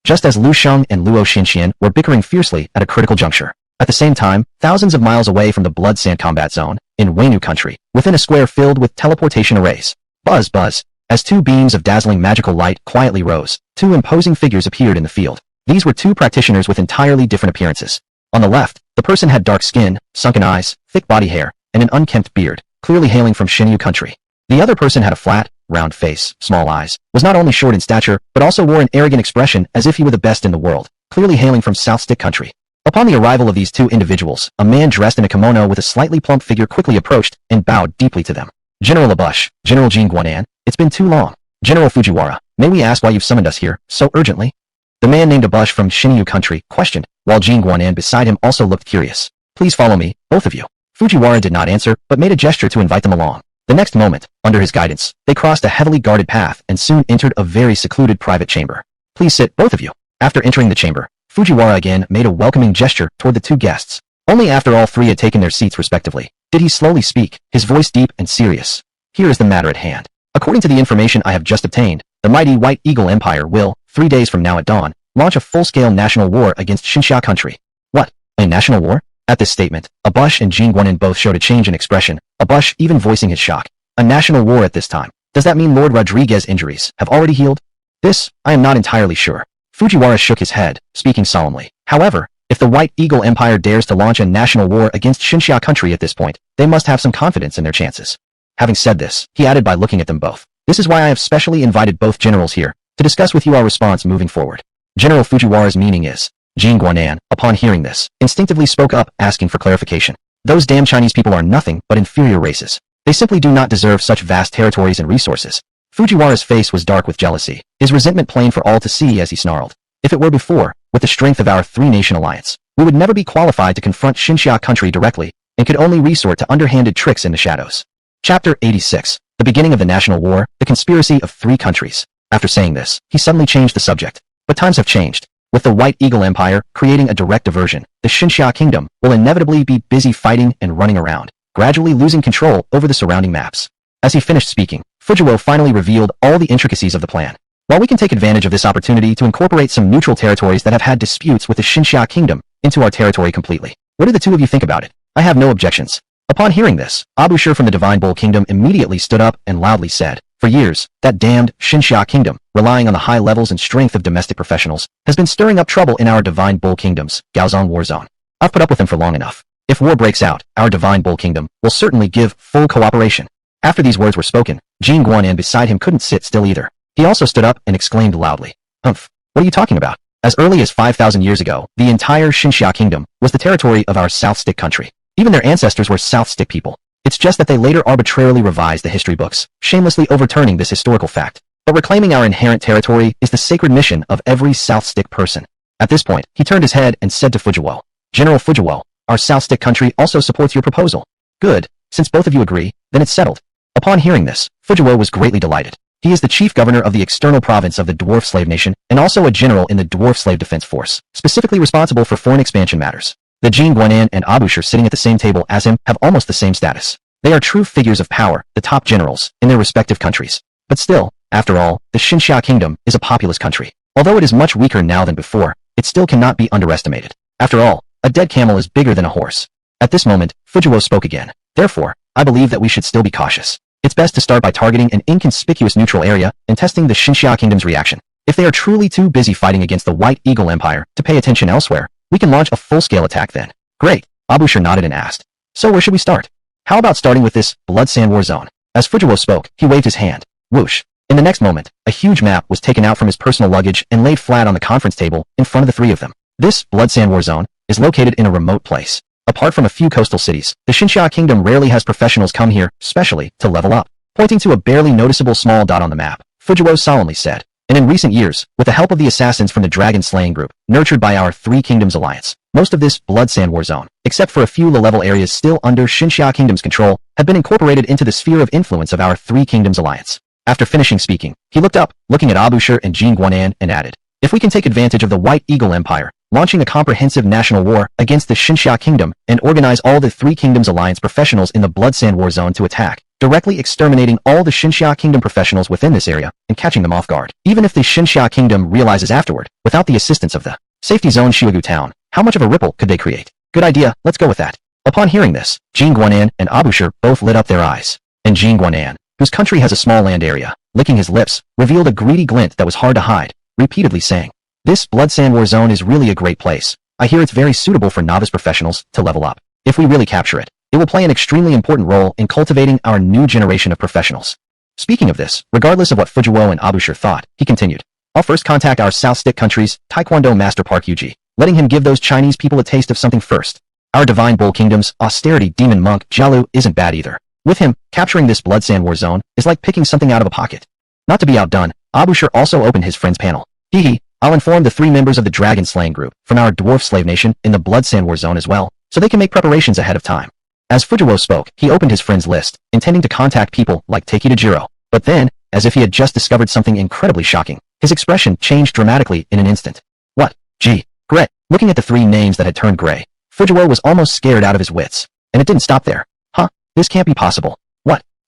Just as Lu Shang and Luo Xianxian were bickering fiercely at a critical juncture. At the same time, thousands of miles away from the Blood Sand combat zone, in Weinu country, within a square filled with teleportation arrays. Buzz, buzz. As two beams of dazzling magical light quietly rose, two imposing figures appeared in the field. These were two practitioners with entirely different appearances. On the left, the person had dark skin, sunken eyes, thick body hair, and an unkempt beard, clearly hailing from Xinyu country. The other person had a flat, round face, small eyes, was not only short in stature, but also wore an arrogant expression as if he were the best in the world, clearly hailing from South Stick country. Upon the arrival of these two individuals, a man dressed in a kimono with a slightly plump figure quickly approached and bowed deeply to them. General Abush, General Jing Guanan, it's been too long. General Fujiwara, may we ask why you've summoned us here, so urgently? The man named Abush from Xinyu country questioned, while Jing Guanan beside him also looked curious. Please follow me, both of you. Fujiwara did not answer, but made a gesture to invite them along. The next moment, under his guidance, they crossed a heavily guarded path and soon entered a very secluded private chamber. Please sit, both of you. After entering the chamber, Fujiwara again made a welcoming gesture toward the two guests. Only after all three had taken their seats respectively, did he slowly speak, his voice deep and serious. Here is the matter at hand. According to the information I have just obtained, the mighty White Eagle Empire will, 3 days from now at dawn, launch a full-scale national war against Xinxia country. What? A national war? At this statement, Abush and Jing Guanan both showed a change in expression, Abush even voicing his shock. A national war at this time. Does that mean Lord Rodriguez's injuries have already healed? This, I am not entirely sure. Fujiwara shook his head, speaking solemnly. However, if the White Eagle Empire dares to launch a national war against Xinxia country at this point, they must have some confidence in their chances. Having said this, he added by looking at them both. This is why I have specially invited both generals here, to discuss with you our response moving forward. General Fujiwara's meaning is, Jing Guanan, upon hearing this, instinctively spoke up, asking for clarification. Those damn Chinese people are nothing but inferior races. They simply do not deserve such vast territories and resources. Fujiwara's face was dark with jealousy, his resentment plain for all to see as he snarled. If it were before, with the strength of our three-nation alliance, we would never be qualified to confront Xinxia country directly, and could only resort to underhanded tricks in the shadows. Chapter 86. The beginning of the national war, the conspiracy of 3 countries. After saying this, he suddenly changed the subject. But times have changed. With the White Eagle Empire creating a direct diversion, the Xinxia kingdom will inevitably be busy fighting and running around, gradually losing control over the surrounding maps. As he finished speaking, Fujiwara finally revealed all the intricacies of the plan. While we can take advantage of this opportunity to incorporate some neutral territories that have had disputes with the Xinxia kingdom into our territory completely. What do the two of you think about it? I have no objections. Upon hearing this, Abushir from the Divine Bull Kingdom immediately stood up and loudly said, for years, that damned Xinxia kingdom, relying on the high levels and strength of domestic professionals, has been stirring up trouble in our Divine Bull Kingdom's Gaozong war zone. I've put up with them for long enough. If war breaks out, our Divine Bull Kingdom will certainly give full cooperation. After these words were spoken, Jing Guanan beside him couldn't sit still either. He also stood up and exclaimed loudly, "Humph, what are you talking about? As early as 5,000 years ago, the entire Xinxia kingdom was the territory of our South Stick country. Even their ancestors were South Stick people. It's just that they later arbitrarily revised the history books, shamelessly overturning this historical fact. But reclaiming our inherent territory is the sacred mission of every South Stick person." At this point, he turned his head and said to Fujiwo, "General Fujiwo, our South Stick country also supports your proposal." "Good. Since both of you agree, then it's settled." Upon hearing this, Fujiwo was greatly delighted. He is the chief governor of the external province of the Dwarf Slave Nation and also a general in the Dwarf Slave Defense Force, specifically responsible for foreign expansion matters. The Jin Guanan and Abushir sitting at the same table as him have almost the same status. They are true figures of power, the top generals, in their respective countries. But still, after all, the Xinxia kingdom is a populous country. Although it is much weaker now than before, it still cannot be underestimated. After all, a dead camel is bigger than a horse. At this moment, Fujiwo spoke again. "Therefore, I believe that we should still be cautious. It's best to start by targeting an inconspicuous neutral area and testing the Xinxia kingdom's reaction. If they are truly too busy fighting against the White Eagle Empire to pay attention elsewhere, we can launch a full-scale attack then." "Great." Abushir nodded and asked, "So where should we start?" "How about starting with this Blood Sand War Zone?" As Fujiwo spoke, he waved his hand. Whoosh. In the next moment, a huge map was taken out from his personal luggage and laid flat on the conference table in front of the three of them. This Blood Sand War Zone is located in a remote place. Apart from a few coastal cities, the Xinxia kingdom rarely has professionals come here, specially to level up. Pointing to a barely noticeable small dot on the map, Fujiwo solemnly said, "And in recent years, with the help of the assassins from the Dragon Slaying Group, nurtured by our Three Kingdoms Alliance, most of this Blood Sand War Zone, except for a few low-level areas still under Xinxia Kingdom's control, have been incorporated into the sphere of influence of our Three Kingdoms Alliance." After finishing speaking, he looked up, looking at Abushir and Jin Guanan, and added, "If we can take advantage of the White Eagle Empire, launching a comprehensive national war against the Xinxia Kingdom and organize all the Three Kingdoms Alliance professionals in the Blood Sand War Zone to attack, directly exterminating all the Xinxia Kingdom professionals within this area and catching them off guard. Even if the Xinxia Kingdom realizes afterward, without the assistance of the safety zone Xiugu Town, how much of a ripple could they create? Good idea, let's go with that." Upon hearing this, Jin Guanan and Abushir both lit up their eyes. And Jin Guanan, whose country has a small land area, licking his lips, revealed a greedy glint that was hard to hide, repeatedly saying, "This Blood Sand War Zone is really a great place. I hear it's very suitable for novice professionals to level up. If we really capture it, it will play an extremely important role in cultivating our new generation of professionals." Speaking of this, regardless of what Fujiwo and Abushir thought, he continued, "I'll first contact our South Stick country's Taekwondo Master Park Yuji, letting him give those Chinese people a taste of something first. Our Divine Bull Kingdom's austerity demon monk Jialu isn't bad either. With him, capturing this Blood Sand War Zone is like picking something out of a pocket." Not to be outdone, Abushir also opened his friend's panel. "Hee, I'll inform the three members of the Dragon Slaying Group from our Dwarf Slave Nation in the Blood Sand War Zone as well, so they can make preparations ahead of time." As Fujiwo spoke, he opened his friend's list, intending to contact people like Takeda Jiro. But then, as if he had just discovered something incredibly shocking, his expression changed dramatically in an instant. "What? Gee, gray." Looking at the three names that had turned gray, Fujiwo was almost scared out of his wits. And it didn't stop there. "Huh? This can't be possible.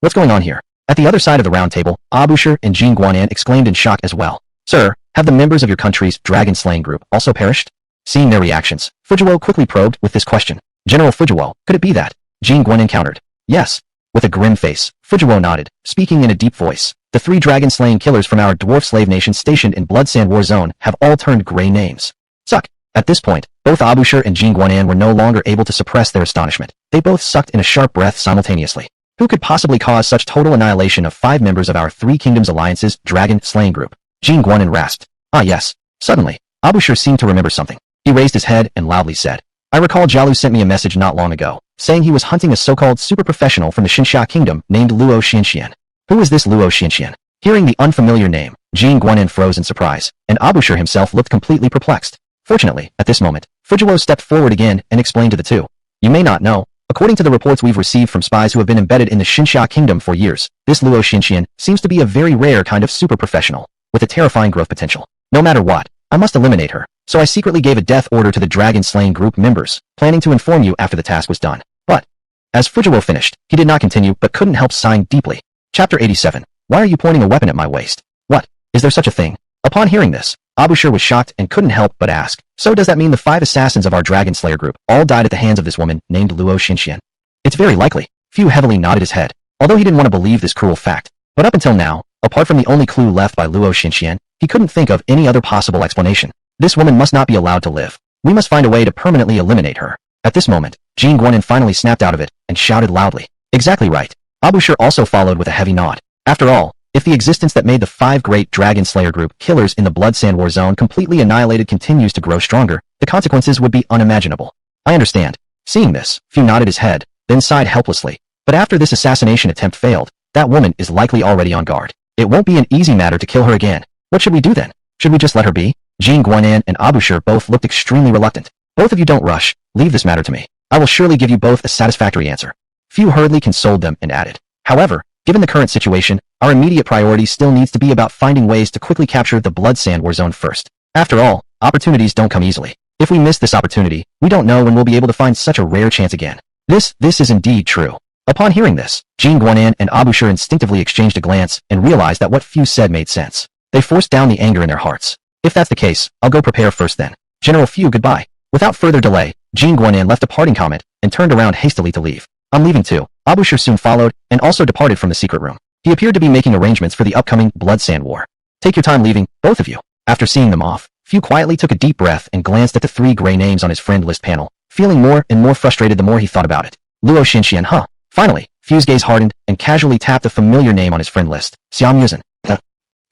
What's going on here?" At the other side of the round table, Abushir and Jin Guanan exclaimed in shock as well. "Sir, have the members of your country's Dragon Slaying Group also perished?" Seeing their reactions, Fujiwo quickly probed with this question. "General Fujiwo, could it be that?" Jin Guanan countered. "Yes." With a grim face, Fujiwo nodded, speaking in a deep voice. "The three dragon-slaying killers from our dwarf slave nation stationed in Blood Sand War Zone have all turned gray names. Suck." At this point, both Abushir and Jin Guanan were no longer able to suppress their astonishment. They both sucked in a sharp breath simultaneously. Who could possibly cause such total annihilation of 5 members of our Three Kingdoms Alliance's Dragon Slaying Group? Jin Guanan rasped. "Ah yes." Suddenly, Abushir seemed to remember something. He raised his head and loudly said, "I recall Jialu sent me a message not long ago, saying he was hunting a so-called super professional from the Xinxia Kingdom named Luo Xianxian. Who is this Luo Xianxian?" Hearing the unfamiliar name, Jin Guanan froze in surprise, and Abushir himself looked completely perplexed. Fortunately, at this moment, Fujiwo stepped forward again and explained to the two. "You may not know, according to the reports we've received from spies who have been embedded in the Xinxia Kingdom for years, this Luo Xianxian seems to be a very rare kind of super professional, with a terrifying growth potential. No matter what, I must eliminate her, so I secretly gave a death order to the Dragon Slaying Group members, planning to inform you after the task was done." But, as Fujiwo finished, he did not continue but couldn't help sighing deeply. Chapter 87. Why are you pointing a weapon at my waist? What? Is there such a thing? Upon hearing this, Abushir was shocked and couldn't help but ask, "So does that mean the 5 assassins of our Dragon Slayer group all died at the hands of this woman named Luo Xianxian?" "It's very likely." Fu heavily nodded his head, although he didn't want to believe this cruel fact. But up until now, apart from the only clue left by Luo Xianxian, he couldn't think of any other possible explanation. This woman must not be allowed to live. We must find a way to permanently eliminate her. At this moment, Jin Guanan finally snapped out of it and shouted loudly, "Exactly right." Abushir also followed with a heavy nod. After all, If the existence that made the 5 great Dragon Slayer group killers in the Blood Sand War Zone completely annihilated continues to grow stronger, the consequences would be unimaginable. I understand. Seeing this, Fu nodded his head, then sighed helplessly. But after this assassination attempt failed, that woman is likely already on guard. It won't be an easy matter to kill her again. What should we do then? Should we just let her be? Jing Guanan and Abushir both looked extremely reluctant. Both of you don't rush. Leave this matter to me. I will surely give you both a satisfactory answer. Fu hurriedly consoled them and added, however, given the current situation, our immediate priority still needs to be about finding ways to quickly capture the Blood Sand War Zone first. After all, opportunities don't come easily. If we miss this opportunity, we don't know when we'll be able to find such a rare chance again. This is indeed true. Upon hearing this, Jing Guanan and Abushir instinctively exchanged a glance and realized that what Fu said made sense. They forced down the anger in their hearts. If that's the case, I'll go prepare first then. General Fu, goodbye. Without further delay, Jing Guanan left a parting comment and turned around hastily to leave. I'm leaving too. Abushir soon followed and also departed from the secret room. He appeared to be making arrangements for the upcoming Blood Sand War. Take your time leaving, both of you. After seeing them off, Fu quietly took a deep breath and glanced at the 3 gray names on his friend list panel, feeling more and more frustrated the more he thought about it. Luo Xinxian, huh? Finally, Fu's gaze hardened and casually tapped a familiar name on his friend list. Xiao Yuzhen.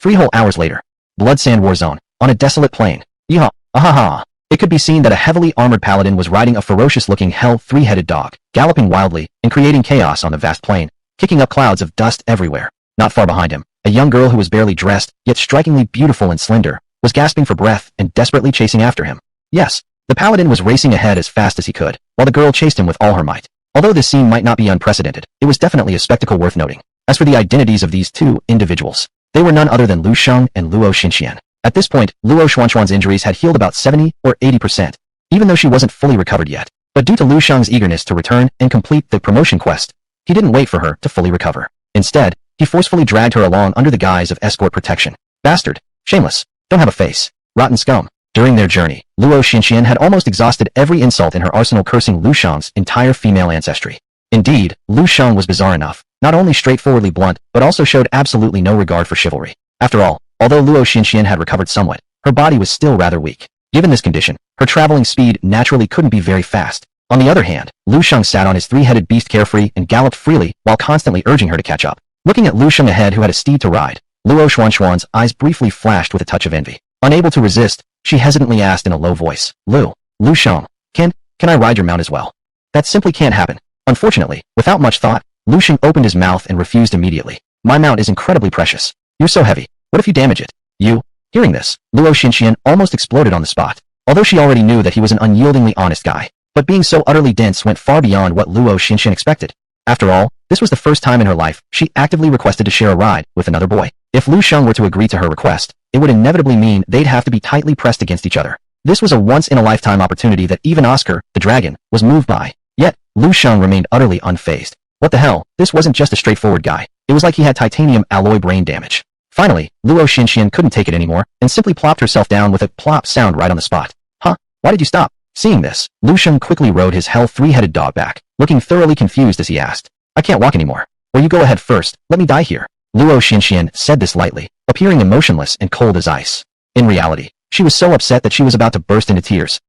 3 whole hours later. Blood Sand War Zone. On a desolate plain. Yeehaw. Ahaha. It could be seen that a heavily armored paladin was riding a ferocious-looking hell 3-headed dog, galloping wildly and creating chaos on the vast plain, kicking up clouds of dust everywhere. Not far behind him, a young girl who was barely dressed, yet strikingly beautiful and slender, was gasping for breath and desperately chasing after him. Yes, the paladin was racing ahead as fast as he could, while the girl chased him with all her might. Although this scene might not be unprecedented, it was definitely a spectacle worth noting. As for the identities of these 2 individuals, they were none other than Lu Shang and Luo Xinxian. At this point, Luo Xuanxuan's injuries had healed about 70 or 80%, even though she wasn't fully recovered yet. But due to Lu Shang's eagerness to return and complete the promotion quest, he didn't wait for her to fully recover. Instead, he forcefully dragged her along under the guise of escort protection. Bastard. Shameless. Don't have a face. Rotten scum. During their journey, Luo Xinxian had almost exhausted every insult in her arsenal, cursing Lu Shang's entire female ancestry. Indeed, Lu Shang was bizarre enough, not only straightforwardly blunt, but also showed absolutely no regard for chivalry. After all, although Luo Xinxian had recovered somewhat, her body was still rather weak. Given this condition, her traveling speed naturally couldn't be very fast. On the other hand, Lu Shang sat on his 3-headed beast carefree and galloped freely while constantly urging her to catch up. Looking at Lu Shang ahead who had a steed to ride, Luo Xuanxuan's eyes briefly flashed with a touch of envy. Unable to resist, she hesitantly asked in a low voice, Lu Shang, can I ride your mount as well? That simply can't happen. Unfortunately, without much thought, Lu Shang opened his mouth and refused immediately. My mount is incredibly precious. You're so heavy. What if you damage it? You? Hearing this, Luo Xinxian almost exploded on the spot. Although she already knew that he was an unyieldingly honest guy, but being so utterly dense went far beyond what Luo Xinxian expected. After all, this was the first time in her life she actively requested to share a ride with another boy. If Lu Shang were to agree to her request, it would inevitably mean they'd have to be tightly pressed against each other. This was a once-in-a-lifetime opportunity that even Oscar, the dragon, was moved by. Yet, Lu Shang remained utterly unfazed. What the hell, this wasn't just a straightforward guy. It was like he had titanium alloy brain damage. Finally, Luo Xinxian couldn't take it anymore and simply plopped herself down with a plop sound right on the spot. Huh? Why did you stop? Seeing this, Lu Shang quickly rode his hell 3-headed dog back, looking thoroughly confused as he asked, I can't walk anymore. Or you go ahead first, let me die here. Luo Xinxian said this lightly, appearing emotionless and cold as ice. In reality, she was so upset that she was about to burst into tears.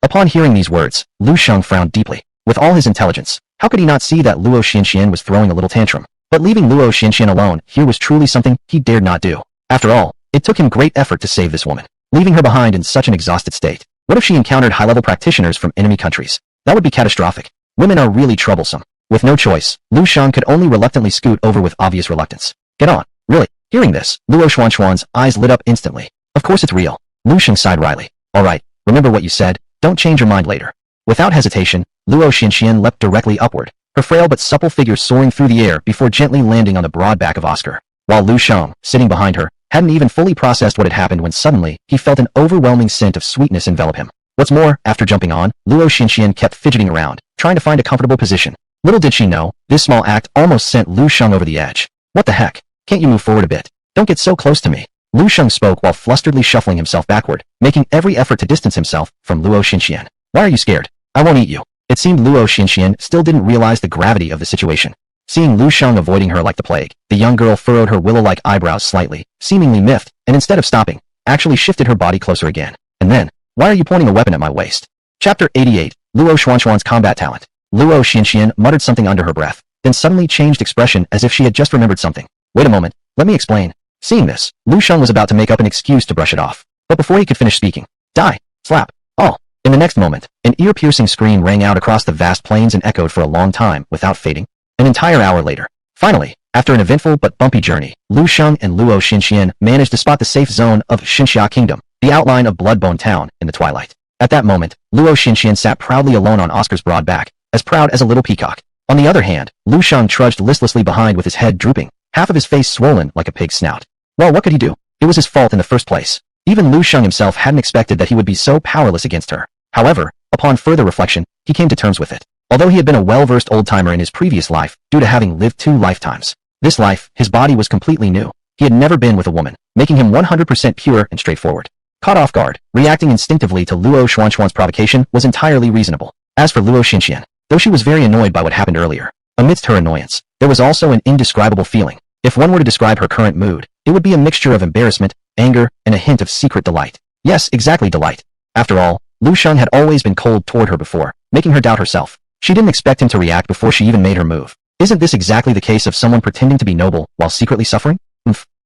Upon hearing these words, Lu Shang frowned deeply. With all his intelligence, how could he not see that Luo Xinxian was throwing a little tantrum? But leaving Luo Xinxian alone here was truly something he dared not do. After all, it took him great effort to save this woman, leaving her behind in such an exhausted state. What if she encountered high-level practitioners from enemy countries? That would be catastrophic. Women are really troublesome. With no choice, Lu Shang could only reluctantly scoot over with obvious reluctance. Get on. Really? Hearing this, Luo Xuanxuan's eyes lit up instantly. Of course it's real. Lu Shang sighed wryly. Alright, remember what you said, don't change your mind later. Without hesitation, Luo Xinxian leapt directly upward, her frail but supple figure soaring through the air before gently landing on the broad back of Oscar. While Lu Shang, sitting behind her, hadn't even fully processed what had happened when suddenly, he felt an overwhelming scent of sweetness envelop him. What's more, after jumping on, Luo Xinxian kept fidgeting around, trying to find a comfortable position. Little did she know, this small act almost sent Lu Shang over the edge. What the heck? Can't you move forward a bit? Don't get so close to me. Lu Shang spoke while flusteredly shuffling himself backward, making every effort to distance himself from Luo Xinxian. Why are you scared? I won't eat you. It seemed Luo Xinxian still didn't realize the gravity of the situation. Seeing Lu Shang avoiding her like the plague, the young girl furrowed her willow-like eyebrows slightly, seemingly miffed, and instead of stopping, actually shifted her body closer again. And then, why are you pointing a weapon at my waist? Chapter 88, Luo Xuanxuan's Combat Talent. Luo Xinxian muttered something under her breath, then suddenly changed expression as if she had just remembered something. Wait a moment, Let me explain. Seeing this, Lu Shang was about to make up an excuse to brush it off. But before he could finish speaking, die, slap, all. In the next moment, an ear-piercing scream rang out across the vast plains and echoed for a long time without fading. An entire hour later. Finally, after an eventful but bumpy journey, Lu Shang and Luo Xinxian managed to spot the safe zone of Xinxia Kingdom, the outline of Bloodbone Town, in the twilight. At that moment, Luo Xinxian sat proudly alone on Oscar's broad back, as proud as a little peacock. On the other hand, Lu Shang trudged listlessly behind with his head drooping, half of his face swollen like a pig's snout. Well, what could he do? It was his fault in the first place. Even Lu Shang himself hadn't expected that he would be so powerless against her. However, upon further reflection, he came to terms with it. Although he had been a well-versed old-timer in his previous life, due to having lived 2 lifetimes. This life, his body was completely new. He had never been with a woman, making him 100% pure and straightforward. Caught off guard, reacting instinctively to Luo Xuanxuan's provocation was entirely reasonable. As for Luo Xinxian, though she was very annoyed by what happened earlier, amidst her annoyance, there was also an indescribable feeling. If one were to describe her current mood, it would be a mixture of embarrassment, anger, and a hint of secret delight. Yes, exactly, delight. After all, Lu Shang had always been cold toward her before, making her doubt herself. She didn't expect him to react before she even made her move. Isn't this exactly the case of someone pretending to be noble while secretly suffering?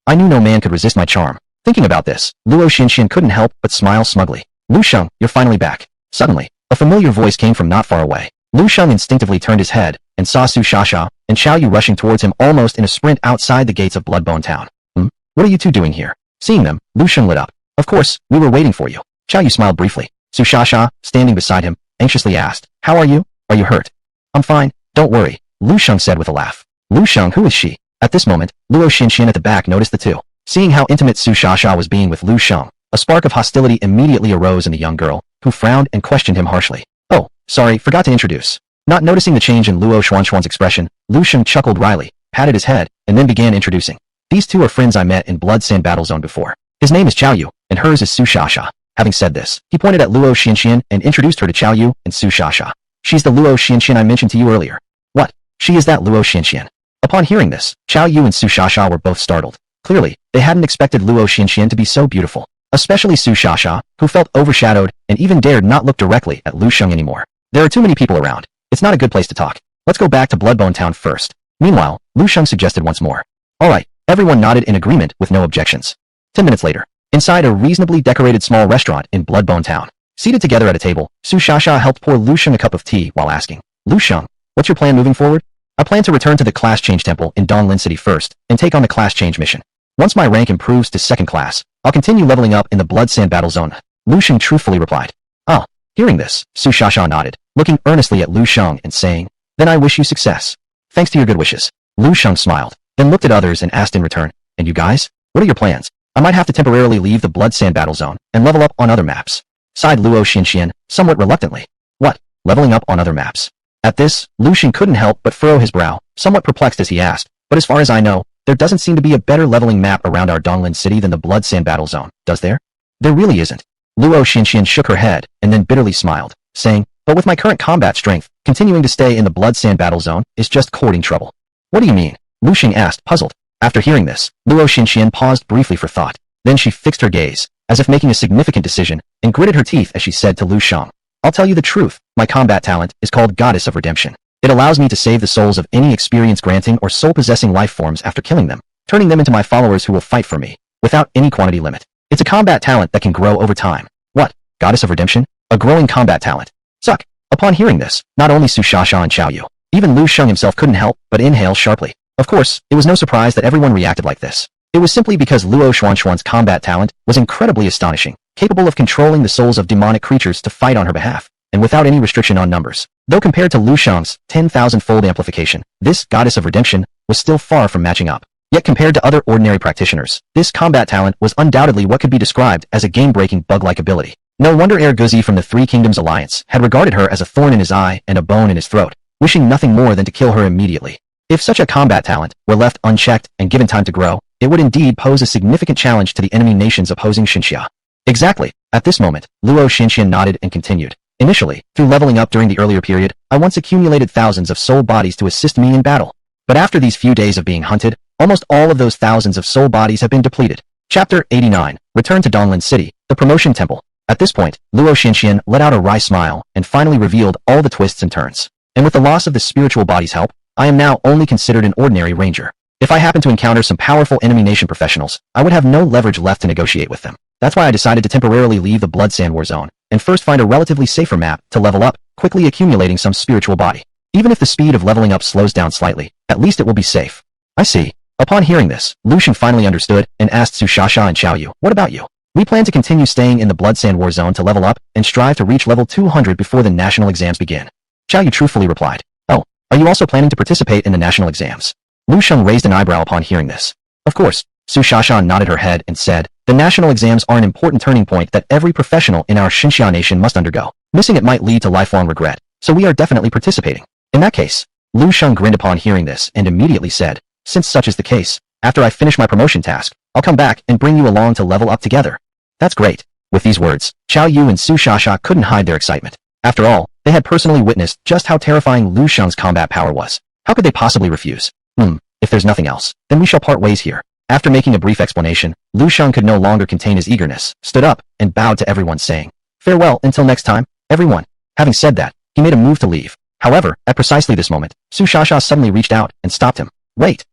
I knew no man could resist my charm. Thinking about this, Luo Xinxian couldn't help but smile smugly. Lu Shang, you're finally back. Suddenly, a familiar voice came from not far away. Lu Shang instinctively turned his head and saw Su Shasha and Xiao Yu rushing towards him almost in a sprint outside the gates of Bloodbone Town. What are you two doing here? Seeing them, Lu Shang lit up. Of course, we were waiting for you. Xiao Yu smiled briefly. Su Shasha, standing beside him, anxiously asked, how are you? Are you hurt? I'm fine, don't worry, Lu Shang said with a laugh. Lu Shang, who is she? At this moment, Luo Xinxian at the back noticed the two. Seeing how intimate Su Shasha was being with Lu Shang, a spark of hostility immediately arose in the young girl, who frowned and questioned him harshly. Oh, sorry, forgot to introduce. Not noticing the change in Luo Xuanxuan's expression, Lu Shang chuckled wryly, patted his head, and then began introducing. These two are friends I met in Blood Sand Battle Zone before. His name is Xiao Yu, and hers is Su Shasha. Having said this, he pointed at Luo Xinxian and introduced her to Xiao Yu and Su Shasha. She's the Luo Xinxian I mentioned to you earlier. What? She is that Luo Xinxian. Upon hearing this, Xiao Yu and Su Shasha were both startled. Clearly, they hadn't expected Luo Xinxian to be so beautiful. Especially Su Shasha, who felt overshadowed and even dared not look directly at Lu Shang anymore. There are too many people around. It's not a good place to talk. Let's go back to Bloodbone Town first. Meanwhile, Lu Shang suggested once more. Alright, everyone nodded in agreement with no objections. 10 minutes later, inside a reasonably decorated small restaurant in Bloodbone Town. Seated together at a table, Su Shasha helped pour Lu Shang a cup of tea while asking, Lu Shang, what's your plan moving forward? I plan to return to the class change temple in Donglin City first, and take on the class change mission. Once my rank improves to 2nd class, I'll continue leveling up in the Blood Sand Battle Zone, Lu Shang truthfully replied. Ah, hearing this, Su Shasha nodded, looking earnestly at Lu Shang and saying, then I wish you success. Thanks to your good wishes. Lu Shang smiled, then looked at others and asked in return, and you guys? What are your plans? I might have to temporarily leave the Blood Sand Battle Zone and level up on other maps. Sighed Luo Xinxian, somewhat reluctantly. What? Leveling up on other maps? At this, Lu Shang couldn't help but furrow his brow, somewhat perplexed as he asked, but as far as I know, there doesn't seem to be a better leveling map around our Donglin City than the Blood Sand Battle Zone, does there? There really isn't. Luo Xinxian shook her head and then bitterly smiled, saying, but with my current combat strength, continuing to stay in the Blood Sand Battle Zone is just courting trouble. What do you mean? Lu Shang asked, puzzled. After hearing this, Luo Xinxian paused briefly for thought. Then she fixed her gaze, as if making a significant decision, and gritted her teeth as she said to Lu Shang, I'll tell you the truth, my combat talent is called Goddess of Redemption. It allows me to save the souls of any experience-granting or soul-possessing life forms after killing them, turning them into my followers who will fight for me, without any quantity limit. It's a combat talent that can grow over time. What? Goddess of Redemption? A growing combat talent. Suck. Upon hearing this, not only Su Shasha and Xiao Yu, even Lu Shang himself couldn't help but inhale sharply. Of course, it was no surprise that everyone reacted like this. It was simply because Luo Xuanxuan's combat talent was incredibly astonishing, capable of controlling the souls of demonic creatures to fight on her behalf, and without any restriction on numbers. Though compared to Lu Shang's 10,000-fold amplification, this Goddess of Redemption was still far from matching up. Yet compared to other ordinary practitioners, this combat talent was undoubtedly what could be described as a game-breaking bug-like ability. No wonder Guzi from the Three Kingdoms Alliance had regarded her as a thorn in his eye and a bone in his throat, wishing nothing more than to kill her immediately. If such a combat talent were left unchecked and given time to grow, it would indeed pose a significant challenge to the enemy nations opposing Xinxia. Exactly. At this moment, Luo Xinxian nodded and continued. Initially, through leveling up during the earlier period, I once accumulated thousands of soul bodies to assist me in battle. But after these few days of being hunted, almost all of those thousands of soul bodies have been depleted. Chapter 89. Return to Donglin City, the Promotion Temple. At this point, Luo Xinxian let out a wry smile and finally revealed all the twists and turns. And with the loss of the spiritual body's help, I am now only considered an ordinary ranger. If I happen to encounter some powerful enemy nation professionals, I would have no leverage left to negotiate with them. That's why I decided to temporarily leave the Blood Sand War Zone, and first find a relatively safer map to level up, quickly accumulating some spiritual body. Even if the speed of leveling up slows down slightly, at least it will be safe. I see. Upon hearing this, Lu Shang finally understood, and asked Su Shasha and Xiao Yu, what about you? We plan to continue staying in the Blood Sand War Zone to level up, and strive to reach level 200 before the national exams begin. Xiao Yu truthfully replied, oh, are you also planning to participate in the national exams? Lu Shang raised an eyebrow upon hearing this. Of course. Su Shasha nodded her head and said, the national exams are an important turning point that every professional in our Xinxia nation must undergo. Missing it might lead to lifelong regret, so we are definitely participating. In that case, Lu Shang grinned upon hearing this and immediately said, since such is the case, after I finish my promotion task, I'll come back and bring you along to level up together. That's great. With these words, Xiao Yu and Su Shasha couldn't hide their excitement. After all, they had personally witnessed just how terrifying Lu Shang's combat power was. How could they possibly refuse? If there's nothing else, then we shall part ways here. After making a brief explanation, Lu Shang could no longer contain his eagerness, stood up, and bowed to everyone saying, farewell until next time, everyone. Having said that, he made a move to leave. However, at precisely this moment, Su Shasha suddenly reached out and stopped him. Wait.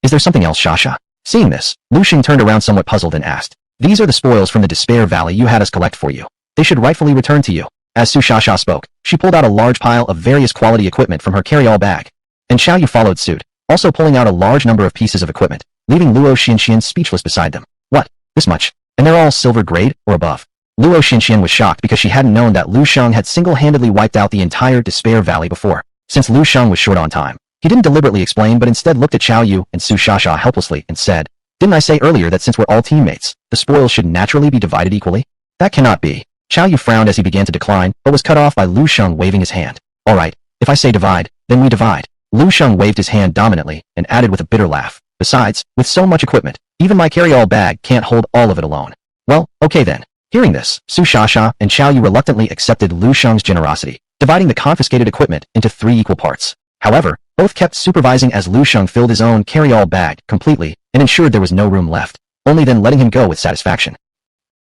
Is there something else, Shasha? Seeing this, Lu Shang turned around somewhat puzzled and asked, these are the spoils from the Despair Valley you had us collect for you. They should rightfully return to you. As Su Shasha spoke, she pulled out a large pile of various quality equipment from her carry-all bag. And Xiao Yu followed suit, also pulling out a large number of pieces of equipment, leaving Luo Xinxian speechless beside them. What? This much? And they're all silver grade, or above? Luo Xinxian was shocked because she hadn't known that Lu Shang had single-handedly wiped out the entire Despair Valley before. Since Lu Shang was short on time, he didn't deliberately explain but instead looked at Xiao Yu and Su Shasha helplessly and said, didn't I say earlier that since we're all teammates, the spoils should naturally be divided equally? That cannot be. Xiao Yu frowned as he began to decline, but was cut off by Lu Shang waving his hand. Alright, if I say divide, then we divide. Lu Shang waved his hand dominantly and added with a bitter laugh, besides, with so much equipment, even my carry-all bag can't hold all of it alone. Well, okay then. Hearing this, Su Shasha and Xiao Yu reluctantly accepted Lu Shang's generosity, dividing the confiscated equipment into 3 equal parts. However, both kept supervising as Lu Shang filled his own carry-all bag completely and ensured there was no room left, only then letting him go with satisfaction.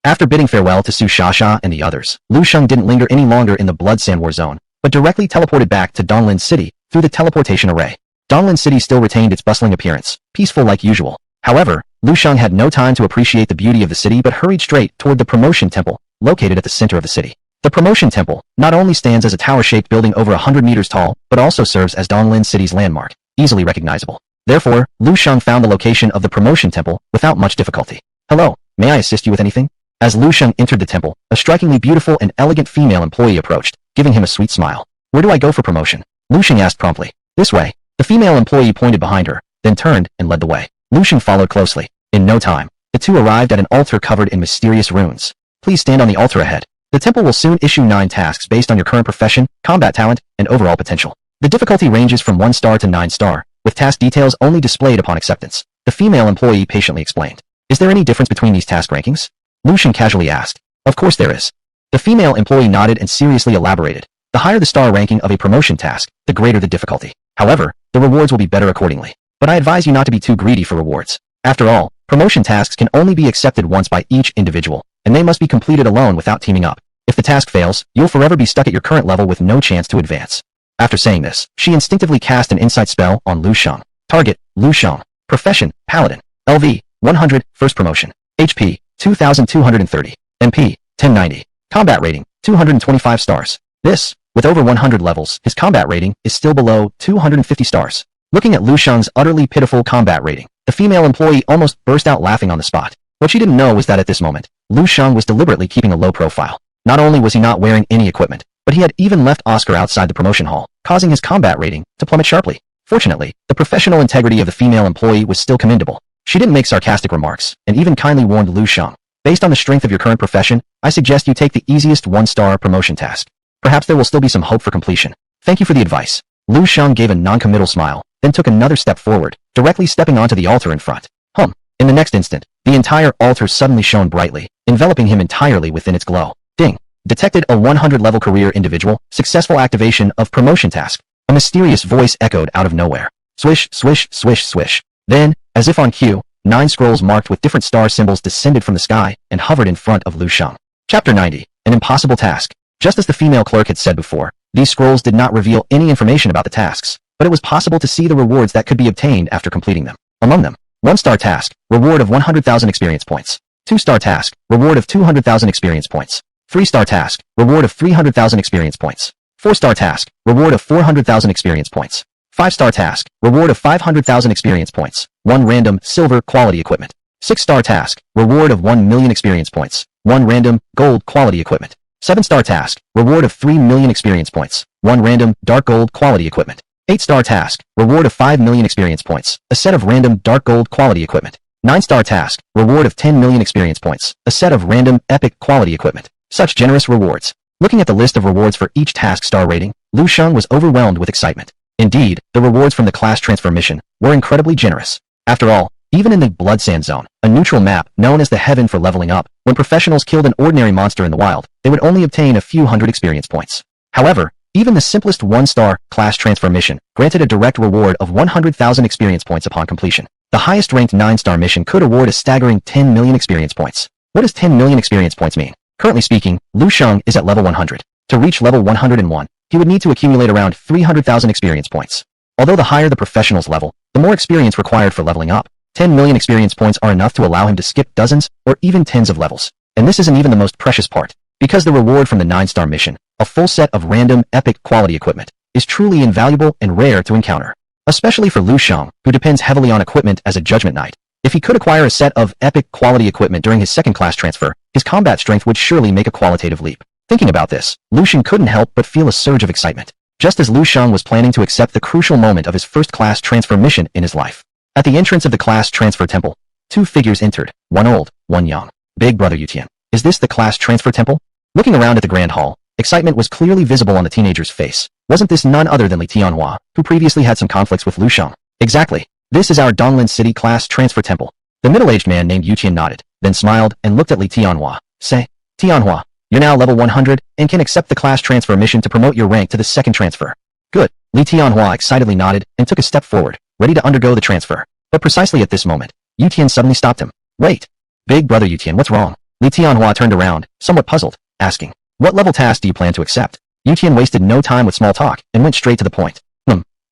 After bidding farewell to Su Shasha and the others, Lu Shang didn't linger any longer in the Blood Sand War Zone, but directly teleported back to Donglin City through the teleportation array. Donglin City still retained its bustling appearance, peaceful like usual. However, Lu Shang had no time to appreciate the beauty of the city but hurried straight toward the Promotion Temple, located at the center of the city. The Promotion Temple not only stands as a tower-shaped building over 100 meters tall, but also serves as Donglin City's landmark, easily recognizable. Therefore, Lu Shang found the location of the Promotion Temple without much difficulty. Hello, may I assist you with anything? As Lu Shang entered the temple, a strikingly beautiful and elegant female employee approached, giving him a sweet smile. Where do I go for promotion? Lu Shang asked promptly. This way. The female employee pointed behind her, then turned and led the way. Lu Shang followed closely. In no time, the two arrived at an altar covered in mysterious runes. Please stand on the altar ahead. The temple will soon issue 9 tasks based on your current profession, combat talent, and overall potential. The difficulty ranges from 1 star to 9 star, with task details only displayed upon acceptance. The female employee patiently explained. Is there any difference between these task rankings? Lu Shang casually asked. Of course there is. The female employee nodded and seriously elaborated. The higher the star ranking of a promotion task, the greater the difficulty. However, the rewards will be better accordingly. But I advise you not to be too greedy for rewards. After all, promotion tasks can only be accepted once by each individual, and they must be completed alone without teaming up. If the task fails, you'll forever be stuck at your current level with no chance to advance. After saying this, she instinctively cast an insight spell on Lu Shang. Target, Lu Shang. Profession, Paladin. LV, 100, first promotion. HP, 2230. MP, 1090. Combat rating, 225 stars. This, with over 100 levels, his combat rating is still below 250 stars. Looking at Lu Shang's utterly pitiful combat rating, the female employee almost burst out laughing on the spot. What she didn't know was that at this moment, Lu Shang was deliberately keeping a low profile. Not only was he not wearing any equipment, but he had even left Oscar outside the promotion hall, causing his combat rating to plummet sharply. Fortunately, the professional integrity of the female employee was still commendable. She didn't make sarcastic remarks, and even kindly warned Lu Shang. Based on the strength of your current profession, I suggest you take the easiest 1-star promotion task. Perhaps there will still be some hope for completion. Thank you for the advice. Lu Shang gave a non-committal smile, then took another step forward, directly stepping onto the altar in front. In the next instant, the entire altar suddenly shone brightly, enveloping him entirely within its glow. Ding! Detected a 100-level career individual, successful activation of promotion task. A mysterious voice echoed out of nowhere. Swish, swish, swish, swish. Then, as if on cue, 9 scrolls marked with different star symbols descended from the sky and hovered in front of Lu Shang. Chapter 90. An impossible task. Just as the female clerk had said before, these scrolls did not reveal any information about the tasks, but it was possible to see the rewards that could be obtained after completing them. Among them, 1-star task, reward of 100,000 experience points. 2-star task, reward of 200,000 experience points. 3-star task, reward of 300,000 experience points. 4-star task, reward of 400,000 experience points. 5-star task, reward of 500,000 experience points. 1 random silver quality equipment. 6-star task, reward of 1 million experience points. 1 random gold quality equipment. 7-star task, reward of 3 million experience points. 1 random dark gold quality equipment. 8-star task, reward of 5 million experience points. A set of random dark gold quality equipment. 9-star task, reward of 10 million experience points. A set of random epic quality equipment. Such generous rewards. Looking at the list of rewards for each task star rating, Shang was overwhelmed with excitement. Indeed, the rewards from the class transfer mission were incredibly generous. After all, even in the Blood Sand Zone, a neutral map known as the Heaven for leveling up, when professionals killed an ordinary monster in the wild, they would only obtain a few hundred experience points. However, even the simplest 1-star class transfer mission granted a direct reward of 100,000 experience points upon completion. The highest ranked 9-star mission could award a staggering 10 million experience points. What does 10 million experience points mean? Currently speaking, Shang is at level 100. To reach level 101, he would need to accumulate around 300,000 experience points. Although the higher the professional's level, the more experience required for leveling up. 10 million experience points are enough to allow him to skip dozens or even tens of levels. And this isn't even the most precious part. Because the reward from the 9-star mission, a full set of random epic quality equipment, is truly invaluable and rare to encounter. Especially for Shang, who depends heavily on equipment as a judgment knight. If he could acquire a set of epic quality equipment during his second class transfer, his combat strength would surely make a qualitative leap. Thinking about this, Shang couldn't help but feel a surge of excitement. Just as Shang was planning to accept the crucial moment of his first class transfer mission in his life. At the entrance of the class transfer temple, 2 figures entered, one old, one young. Big brother Yutian. Is this the class transfer temple? Looking around at the grand hall, excitement was clearly visible on the teenager's face. Wasn't this none other than Li Tianhua, who previously had some conflicts with Shang? Exactly. This is our Donglin City class transfer temple. The middle-aged man named Yutian nodded, then smiled and looked at Li Tianhua. Say, Tianhua, you're now level 100 and can accept the class transfer mission to promote your rank to the second transfer. Good. Li Tianhua excitedly nodded and took a step forward, ready to undergo the transfer. But precisely at this moment, Yutian suddenly stopped him. Wait. Big brother Yutian, what's wrong? Li Tianhua turned around, somewhat puzzled, asking, what level task do you plan to accept? Yutian wasted no time with small talk and went straight to the point.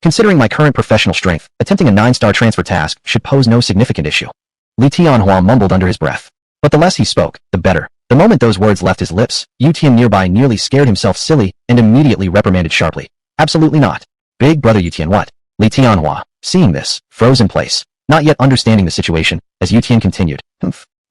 Considering my current professional strength, attempting a 9-star transfer task should pose no significant issue. Li Tianhua mumbled under his breath. But the less he spoke, the better. The moment those words left his lips, Yutian nearby nearly scared himself silly and immediately reprimanded sharply. Absolutely not. Big brother Yutian, what? Li Tianhua, seeing this, froze in place, not yet understanding the situation, as Yutian continued.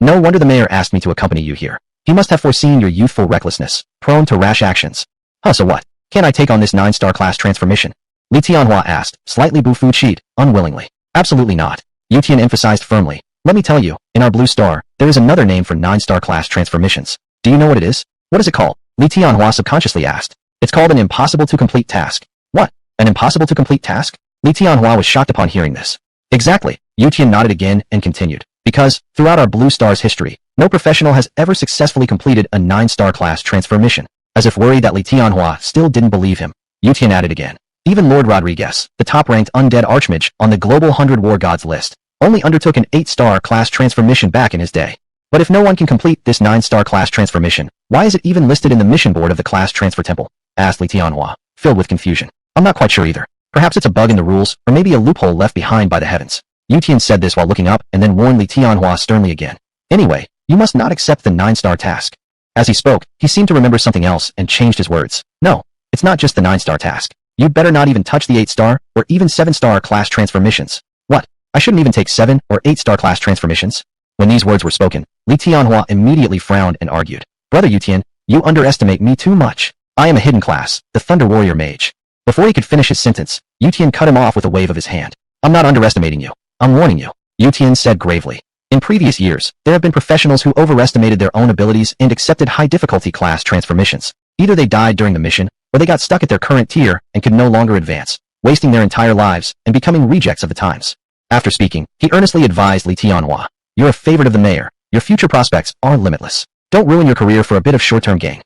No wonder the mayor asked me to accompany you here. He must have foreseen your youthful recklessness, prone to rash actions. So what? Can I take on this 9-star class transfer mission? Li Tianhua asked, slightly buffoon-cheed, unwillingly. Absolutely not. Yutian emphasized firmly. Let me tell you, in our Blue Star, there is another name for 9-star class transfer missions. Do you know what it is? What is it called? Li Tianhua subconsciously asked. It's called an impossible-to-complete task. What? An impossible-to-complete task? Li Tianhua was shocked upon hearing this. Exactly. Yutian nodded again and continued. Because, throughout our Blue Star's history, no professional has ever successfully completed a 9-star class transfer mission. As if worried that Li Tianhua still didn't believe him, Yutian added again. Even Lord Rodriguez, the top-ranked undead archmage on the global 100 war gods list, only undertook an 8-star class transfer mission back in his day. But if no one can complete this 9-star class transfer mission, why is it even listed in the mission board of the class transfer temple? Asked Li Tianhua, filled with confusion. I'm not quite sure either. Perhaps it's a bug in the rules, or maybe a loophole left behind by the heavens. Yutian said this while looking up and then warned Li Tianhua sternly again. Anyway, you must not accept the 9-star task. As he spoke, he seemed to remember something else and changed his words. No, it's not just the 9-star task. You'd better not even touch the 8-star or even 7-star class transfer missions. What? I shouldn't even take 7 or 8-star class transfer missions? When these words were spoken, Li Tianhua immediately frowned and argued. Brother Yutian, you underestimate me too much. I am a hidden class, the Thunder Warrior Mage. Before he could finish his sentence, Yutian cut him off with a wave of his hand. I'm not underestimating you. I'm warning you, Yutian said gravely. In previous years, there have been professionals who overestimated their own abilities and accepted high-difficulty class transfer missions. Either they died during the mission, or they got stuck at their current tier and could no longer advance, wasting their entire lives and becoming rejects of the times. After speaking, he earnestly advised Li Tianhua, you're a favorite of the mayor. Your future prospects are limitless. Don't ruin your career for a bit of short-term gain.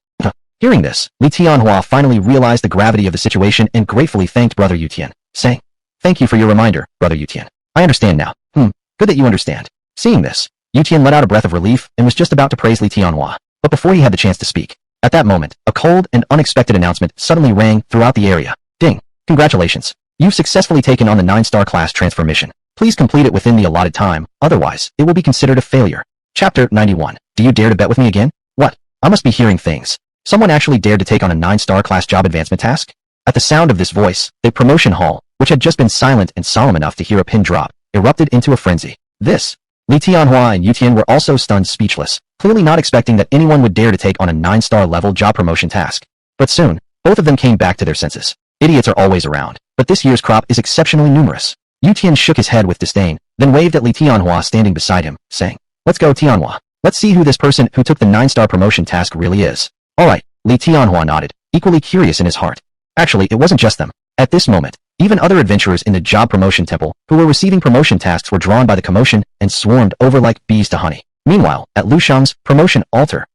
Hearing this, Li Tianhua finally realized the gravity of the situation and gratefully thanked Brother Yutian, saying, Thank you for your reminder, Brother Yutian. I understand now. Good that you understand. Seeing this, Yutian let out a breath of relief and was just about to praise Li Tianhua. But before he had the chance to speak, at that moment, a cold and unexpected announcement suddenly rang throughout the area. Ding! Congratulations. You've successfully taken on the 9-star class transfer mission. Please complete it within the allotted time, otherwise, it will be considered a failure. Chapter 91. Do you dare to bet with me again? What? I must be hearing things. Someone actually dared to take on a 9-star class job advancement task? At the sound of this voice, the promotion hall, which had just been silent and solemn enough to hear a pin drop, erupted into a frenzy. Li Tianhua and Yu Tian were also stunned speechless, clearly not expecting that anyone would dare to take on a 9-star level job promotion task. But soon, both of them came back to their senses. Idiots are always around, but this year's crop is exceptionally numerous. Yu Tian shook his head with disdain, then waved at Li Tianhua standing beside him, saying, "Let's go, Tianhua. Let's see who this person who took the 9-star promotion task really is." Alright, Li Tianhua nodded, equally curious in his heart. Actually, it wasn't just them. At this moment, even other adventurers in the job promotion temple who were receiving promotion tasks were drawn by the commotion and swarmed over like bees to honey. Meanwhile, at Lu Shang's promotion altar,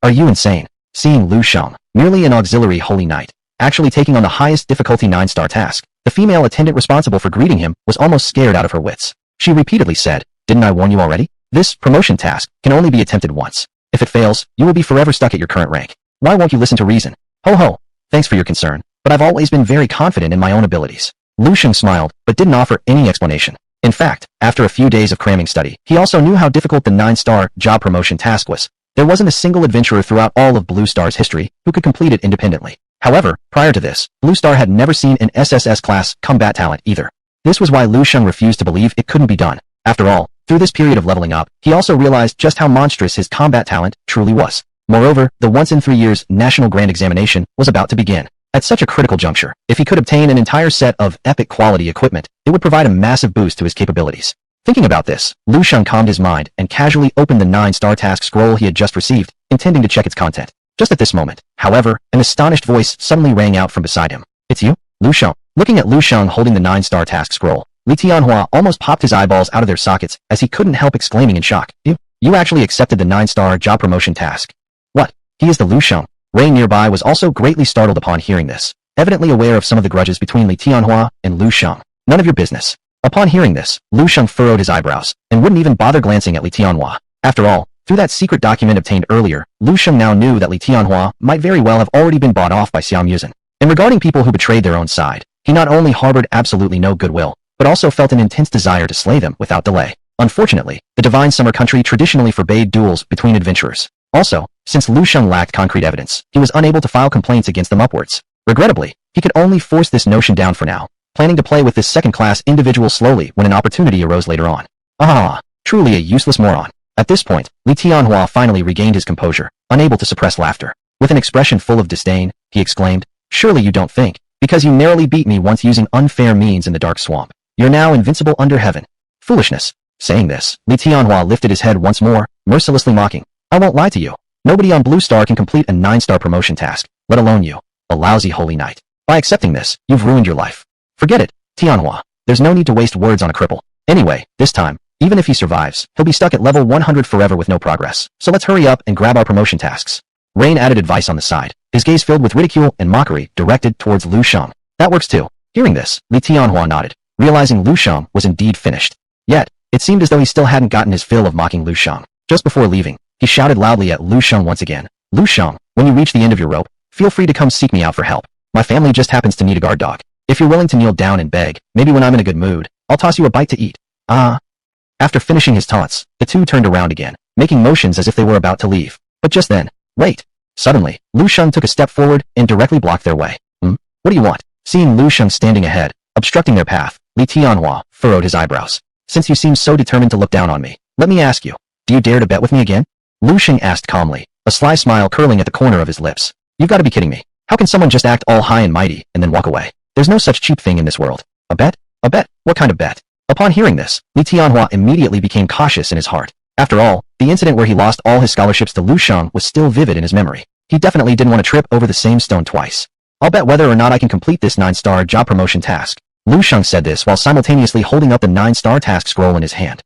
are you insane? Seeing Lu Shang, merely an auxiliary holy knight, actually taking on the highest difficulty 9-star task, the female attendant responsible for greeting him was almost scared out of her wits. She repeatedly said, "Didn't I warn you already? This promotion task can only be attempted once. If it fails, you will be forever stuck at your current rank. Why won't you listen to reason?" Ho ho, thanks for your concern, but I've always been very confident in my own abilities. Lu Shang smiled, but didn't offer any explanation. In fact, after a few days of cramming study, he also knew how difficult the 9-star job promotion task was. There wasn't a single adventurer throughout all of Blue Star's history who could complete it independently. However, prior to this, Blue Star had never seen an SSS class combat talent either. This was why Lu Shang refused to believe it couldn't be done. After all, through this period of leveling up, he also realized just how monstrous his combat talent truly was. Moreover, the once in 3 years National Grand Examination was about to begin. At such a critical juncture, if he could obtain an entire set of epic quality equipment, it would provide a massive boost to his capabilities. Thinking about this, Lu Shang calmed his mind and casually opened the 9-star task scroll he had just received, intending to check its content. Just at this moment, however, an astonished voice suddenly rang out from beside him. "It's you, Lu Shang." Looking at Lu Shang holding the 9-star task scroll, Li Tianhua almost popped his eyeballs out of their sockets as he couldn't help exclaiming in shock. You actually accepted the 9-star job promotion task." "What? He is the Lu Shang?" Ray nearby was also greatly startled upon hearing this, evidently aware of some of the grudges between Li Tianhua and Lu Shang. "None of your business." Upon hearing this, Lu Shang furrowed his eyebrows, and wouldn't even bother glancing at Li Tianhua. After all, through that secret document obtained earlier, Lu Shang now knew that Li Tianhua might very well have already been bought off by Xiao Muzhen. And regarding people who betrayed their own side, he not only harbored absolutely no goodwill, but also felt an intense desire to slay them without delay. Unfortunately, the Divine Summer Country traditionally forbade duels between adventurers. Also, since Lu Shang lacked concrete evidence, he was unable to file complaints against them upwards. Regrettably, he could only force this notion down for now, planning to play with this second-class individual slowly when an opportunity arose later on. Truly a useless moron. At this point, Li Tianhua finally regained his composure, unable to suppress laughter. With an expression full of disdain, he exclaimed, "Surely you don't think, because you narrowly beat me once using unfair means in the dark swamp, you're now invincible under heaven. Foolishness." Saying this, Li Tianhua lifted his head once more, mercilessly mocking. "I won't lie to you. Nobody on Blue Star can complete a 9-star promotion task, let alone you, a lousy holy knight. By accepting this, you've ruined your life. Forget it, Tianhua. There's no need to waste words on a cripple. Anyway, this time, even if he survives, he'll be stuck at level 100 forever with no progress. So let's hurry up and grab our promotion tasks." Rain added advice on the side, his gaze filled with ridicule and mockery directed towards Lu Shang. "That works too." Hearing this, Li Tianhua nodded, realizing Lu Shang was indeed finished. Yet, it seemed as though he still hadn't gotten his fill of mocking Lu Shang. Just before leaving, he shouted loudly at Lu Shang once again. "Lu Shang, when you reach the end of your rope, feel free to come seek me out for help. My family just happens to need a guard dog. If you're willing to kneel down and beg, maybe when I'm in a good mood, I'll toss you a bite to eat." After finishing his taunts, the two turned around again, making motions as if they were about to leave. But just then, wait. Suddenly, Lu Shang took a step forward and directly blocked their way. What do you want?" Seeing Lu Shang standing ahead, obstructing their path, Li Tianhua furrowed his eyebrows. "Since you seem so determined to look down on me, let me ask you, do you dare to bet with me again?" Lu Shang asked calmly, a sly smile curling at the corner of his lips. "You've got to be kidding me. How can someone just act all high and mighty and then walk away? There's no such cheap thing in this world. A bet? A bet? What kind of bet?" Upon hearing this, Li Tianhua immediately became cautious in his heart. After all, the incident where he lost all his scholarships to Lu Shang was still vivid in his memory. He definitely didn't want to trip over the same stone twice. "I'll bet whether or not I can complete this 9-star job promotion task." Lu Shang said this while simultaneously holding up the 9-star task scroll in his hand.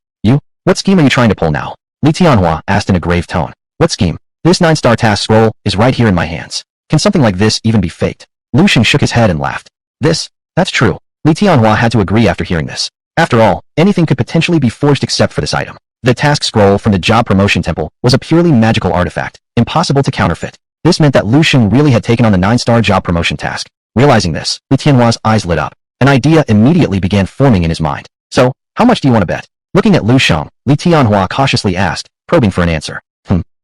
What scheme are you trying to pull now?" Li Tianhua asked in a grave tone. "What scheme? This 9-star task scroll is right here in my hands. Can something like this even be faked?" Lu Shang shook his head and laughed. That's true." Li Tianhua had to agree after hearing this. After all, anything could potentially be forged except for this item. The task scroll from the job promotion temple was a purely magical artifact, impossible to counterfeit. This meant that Lu Shang really had taken on the 9-star job promotion task. Realizing this, Li Tianhua's eyes lit up. An idea immediately began forming in his mind. So, How much do you want to bet? Looking at Lu Shang, Li Tianhua cautiously asked, probing for an answer.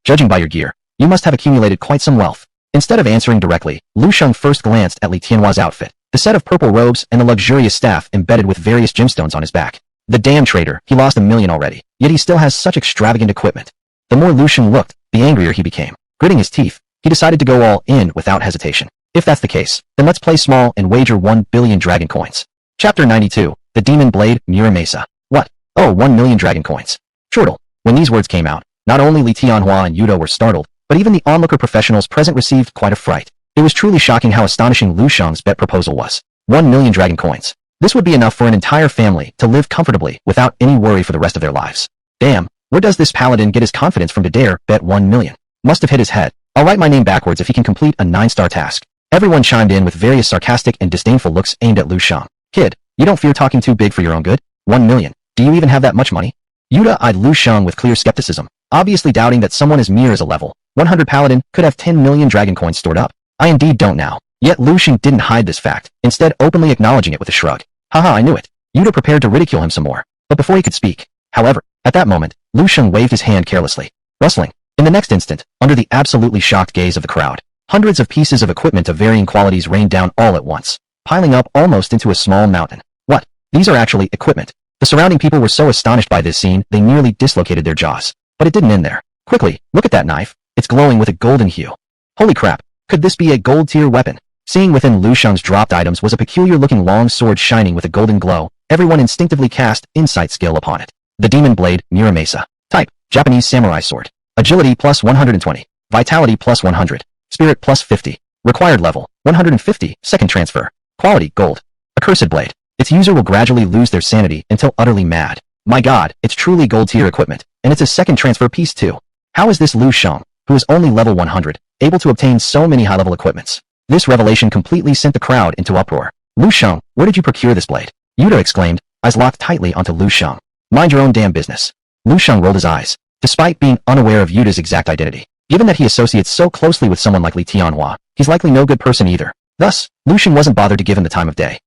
Judging by your gear, you must have accumulated quite some wealth. Instead of answering directly, Lu Shang first glanced at Li Tianhua's outfit, the set of purple robes and the luxurious staff embedded with various gemstones on his back. The damn traitor, he lost $1 million already, yet he still has such extravagant equipment. The more Lu Shang looked, the angrier he became. Gritting his teeth, he decided to go all in without hesitation. If that's the case, then let's play small and wager 1 billion dragon coins. Chapter 92, The Demon Blade, Mira Mesa. What? Oh, 1 million dragon coins. Chortle. When these words came out, not only Li Tianhua and Yuta were startled, but even the onlooker professionals present received quite a fright. It was truly shocking how astonishing Lu Shang's bet proposal was. 1 million dragon coins. This would be enough for an entire family to live comfortably without any worry for the rest of their lives. Damn, where does this paladin get his confidence from to dare bet 1 million? Must have hit his head. I'll write my name backwards if he can complete a 9-star task. Everyone chimed in with various sarcastic and disdainful looks aimed at Lu Shang. Kid, you don't fear talking too big for your own good? 1 million. Do you even have that much money? Yuta eyed Lu Shang with clear skepticism, obviously doubting that someone as mere as a level 100 paladin could have 10 million dragon coins stored up. I indeed don't now. Yet Lu Shang didn't hide this fact, instead openly acknowledging it with a shrug. Haha, I knew it. Yuta prepared to ridicule him some more, but before he could speak. However, at that moment, Lu Shang waved his hand carelessly, rustling. In the next instant, under the absolutely shocked gaze of the crowd, hundreds of pieces of equipment of varying qualities rained down all at once, piling up almost into a small mountain. What? These are actually equipment. The surrounding people were so astonished by this scene, they nearly dislocated their jaws. But it didn't end there. Quickly, look at that knife. It's glowing with a golden hue. Holy crap. Could this be a gold-tier weapon? Seeing within Lu Shang's dropped items was a peculiar-looking long sword shining with a golden glow, everyone instinctively cast insight skill upon it. The Demon Blade, Mira Mesa. Type, Japanese Samurai Sword. Agility plus 120. Vitality plus 100. Spirit plus 50. Required level, 150. Second transfer. Quality, gold. Accursed blade. Its user will gradually lose their sanity until utterly mad. My god, it's truly gold-tier equipment, and it's a second transfer piece too. How is this Lu Shang, who is only level 100, able to obtain so many high-level equipments? This revelation completely sent the crowd into uproar. Lu Shang, where did you procure this blade? Yuta exclaimed, eyes locked tightly onto Lu Shang. Mind your own damn business. Lu Shang rolled his eyes, despite being unaware of Yuta's exact identity. Given that he associates so closely with someone like Li Tianhua, he's likely no good person either. Thus, Lu Shang wasn't bothered to give him the time of day.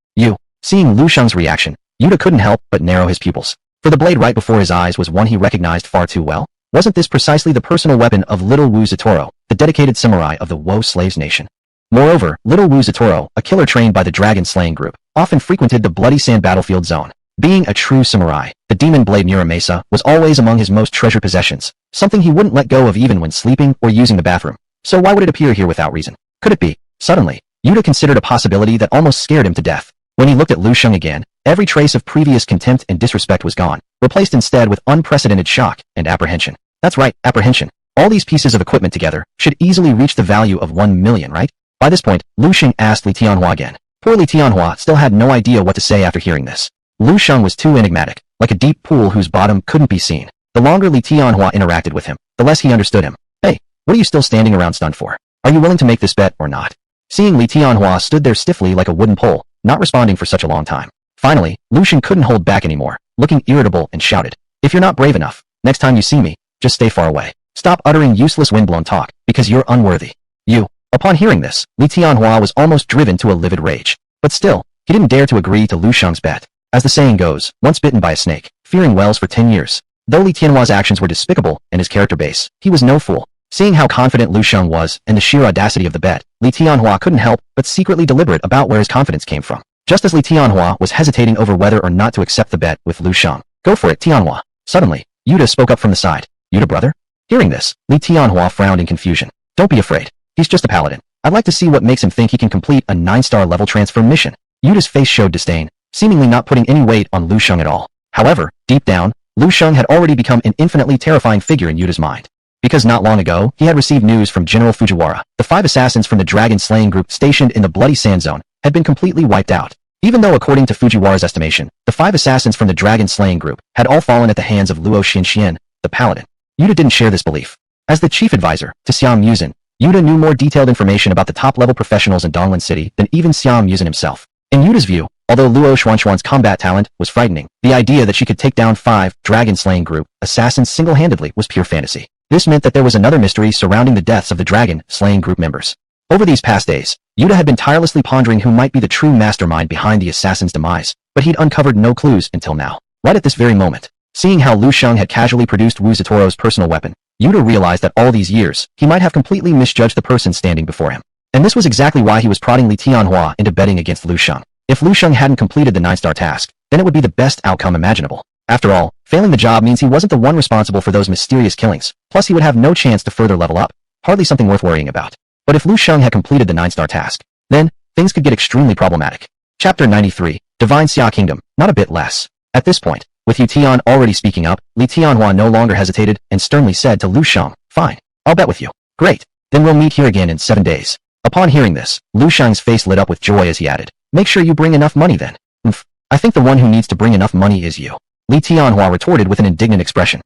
Seeing Lu Shang's reaction, Yuta couldn't help but narrow his pupils. For the blade right before his eyes was one he recognized far too well. Wasn't this precisely the personal weapon of Little Wu Zotaro, the dedicated samurai of the Wo Slaves Nation? Moreover, Little Wu Zotaro, a killer trained by the dragon-slaying group, often frequented the Bloody Sand battlefield zone. Being a true samurai, the Demon Blade Mira Mesa was always among his most treasured possessions, something he wouldn't let go of even when sleeping or using the bathroom. So why would it appear here without reason? Could it be? Suddenly, Yuta considered a possibility that almost scared him to death. When he looked at Lu Shang again, every trace of previous contempt and disrespect was gone, replaced instead with unprecedented shock and apprehension. That's right, apprehension. All these pieces of equipment together should easily reach the value of 1 million, right? By this point, Lu Shang asked Li Tianhua again. Poor Li Tianhua still had no idea what to say after hearing this. Lu Shang was too enigmatic, like a deep pool whose bottom couldn't be seen. The longer Li Tianhua interacted with him, the less he understood him. Hey, what are you still standing around stunned for? Are you willing to make this bet or not? Seeing Li Tianhua stood there stiffly like a wooden pole, not responding for such a long time. Finally, Lu Shang couldn't hold back anymore, looking irritable and shouted, "If you're not brave enough, next time you see me, just stay far away. Stop uttering useless windblown talk, because you're unworthy." Upon hearing this, Li Tianhua was almost driven to a livid rage. But still, he didn't dare to agree to Lu Shang's bet. As the saying goes, once bitten by a snake, fearing wells for 10 years. Though Li Tianhua's actions were despicable and his character base, he was no fool. Seeing how confident Lu Shang was and the sheer audacity of the bet, Li Tianhua couldn't help but secretly deliberate about where his confidence came from. Just as Li Tianhua was hesitating over whether or not to accept the bet with Lu Shang. "Go for it, Tianhua." Suddenly, Yuta spoke up from the side. "Yuta, brother?" Hearing this, Li Tianhua frowned in confusion. "Don't be afraid. He's just a paladin. I'd like to see what makes him think he can complete a 9-star level transfer mission." Yuta's face showed disdain, seemingly not putting any weight on Lu Shang at all. However, deep down, Lu Shang had already become an infinitely terrifying figure in Yuta's mind. Because not long ago, he had received news from General Fujiwara. The 5 assassins from the dragon-slaying group stationed in the Bloody Sand Zone had been completely wiped out. Even though according to Fujiwara's estimation, the 5 assassins from the dragon-slaying group had all fallen at the hands of Luo Xianxian, the Paladin. Yuta didn't share this belief. As the chief advisor to Xiang Yuzhen, Yuta knew more detailed information about the top-level professionals in Donglan City than even Xiang Yuzhen himself. In Yuta's view, although Luo Xuanxuan's combat talent was frightening, the idea that she could take down 5 dragon-slaying group assassins single-handedly was pure fantasy. This meant that there was another mystery surrounding the deaths of the dragon-slaying group members. Over these past days, Yuta had been tirelessly pondering who might be the true mastermind behind the assassin's demise, but he'd uncovered no clues until now. right at this very moment. Seeing how Lu Shang had casually produced Wu Zitoro's personal weapon, Yuta realized that all these years, he might have completely misjudged the person standing before him. And this was exactly why he was prodding Li Tianhua into betting against Lu Shang. If Lu Shang hadn't completed the 9-star task, then it would be the best outcome imaginable. After all, failing the job means he wasn't the one responsible for those mysterious killings, plus he would have no chance to further level up. Hardly something worth worrying about. But if Lu Shang had completed the 9-star task, then, things could get extremely problematic. Chapter 93, Divine Xia Kingdom, not a bit less. At this point, with Yu Tian already speaking up, Li Tianhua no longer hesitated and sternly said to Lu Shang, "Fine, I'll bet with you. Great, then we'll meet here again in 7 days." Upon hearing this, Lu Shang's face lit up with joy as he added, "Make sure you bring enough money then." I think the one who needs to bring enough money is you." Li Tianhua retorted with an indignant expression.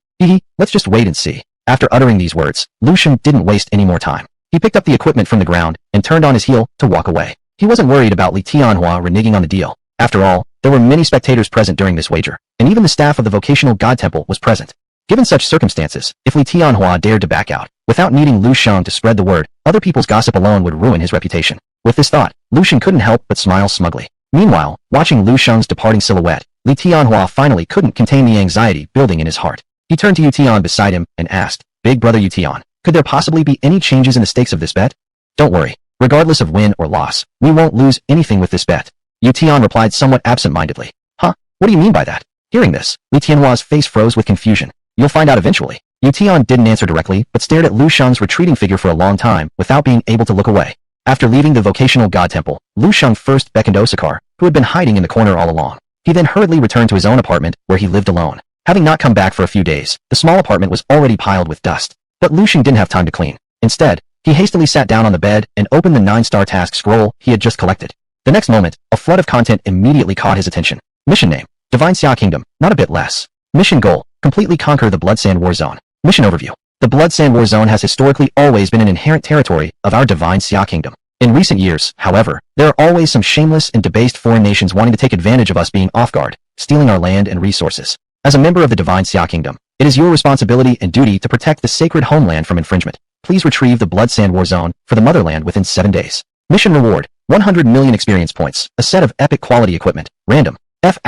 Let's just wait and see." After uttering these words, Lu Shang didn't waste any more time. He picked up the equipment from the ground and turned on his heel to walk away. He wasn't worried about Li Tianhua reneging on the deal. After all, there were many spectators present during this wager, and even the staff of the vocational god temple was present. Given such circumstances, if Li Tianhua dared to back out, without needing Lu Shang to spread the word, other people's gossip alone would ruin his reputation. With this thought, Lu Shang couldn't help but smile smugly. Meanwhile, watching Lu Shang's departing silhouette, Li Tianhua finally couldn't contain the anxiety building in his heart. He turned to Yu Tian beside him and asked, "Big brother Yu Tian, could there possibly be any changes in the stakes of this bet?" "Don't worry. Regardless of win or loss, we won't lose anything with this bet." Yu Tian replied somewhat absent-mindedly. "Huh? What do you mean by that?" Hearing this, Li Tianhua's face froze with confusion. "You'll find out eventually." Yu Tian didn't answer directly, but stared at Lu Shang's retreating figure for a long time without being able to look away. After leaving the vocational god temple, Lu Shang first beckoned Osakar, who had been hiding in the corner all along. He then hurriedly returned to his own apartment, where he lived alone. Having not come back for a few days, the small apartment was already piled with dust. But Lu Shang didn't have time to clean. Instead, he hastily sat down on the bed and opened the 9-star task scroll he had just collected. The next moment, a flood of content immediately caught his attention. Mission name: Divine Xia Kingdom, not a bit less. Mission goal: completely conquer the Bloodsand War Zone. Mission overview: the Bloodsand War Zone has historically always been an inherent territory of our Divine Xia Kingdom. In recent years, however, there are always some shameless and debased foreign nations wanting to take advantage of us being off guard, stealing our land and resources. As a member of the Divine Xia Kingdom, it is your responsibility and duty to protect the sacred homeland from infringement. Please retrieve the Bloodsand War Zone for the motherland within 7 days. Mission reward: 100 million experience points, a set of epic quality equipment, random. F*******.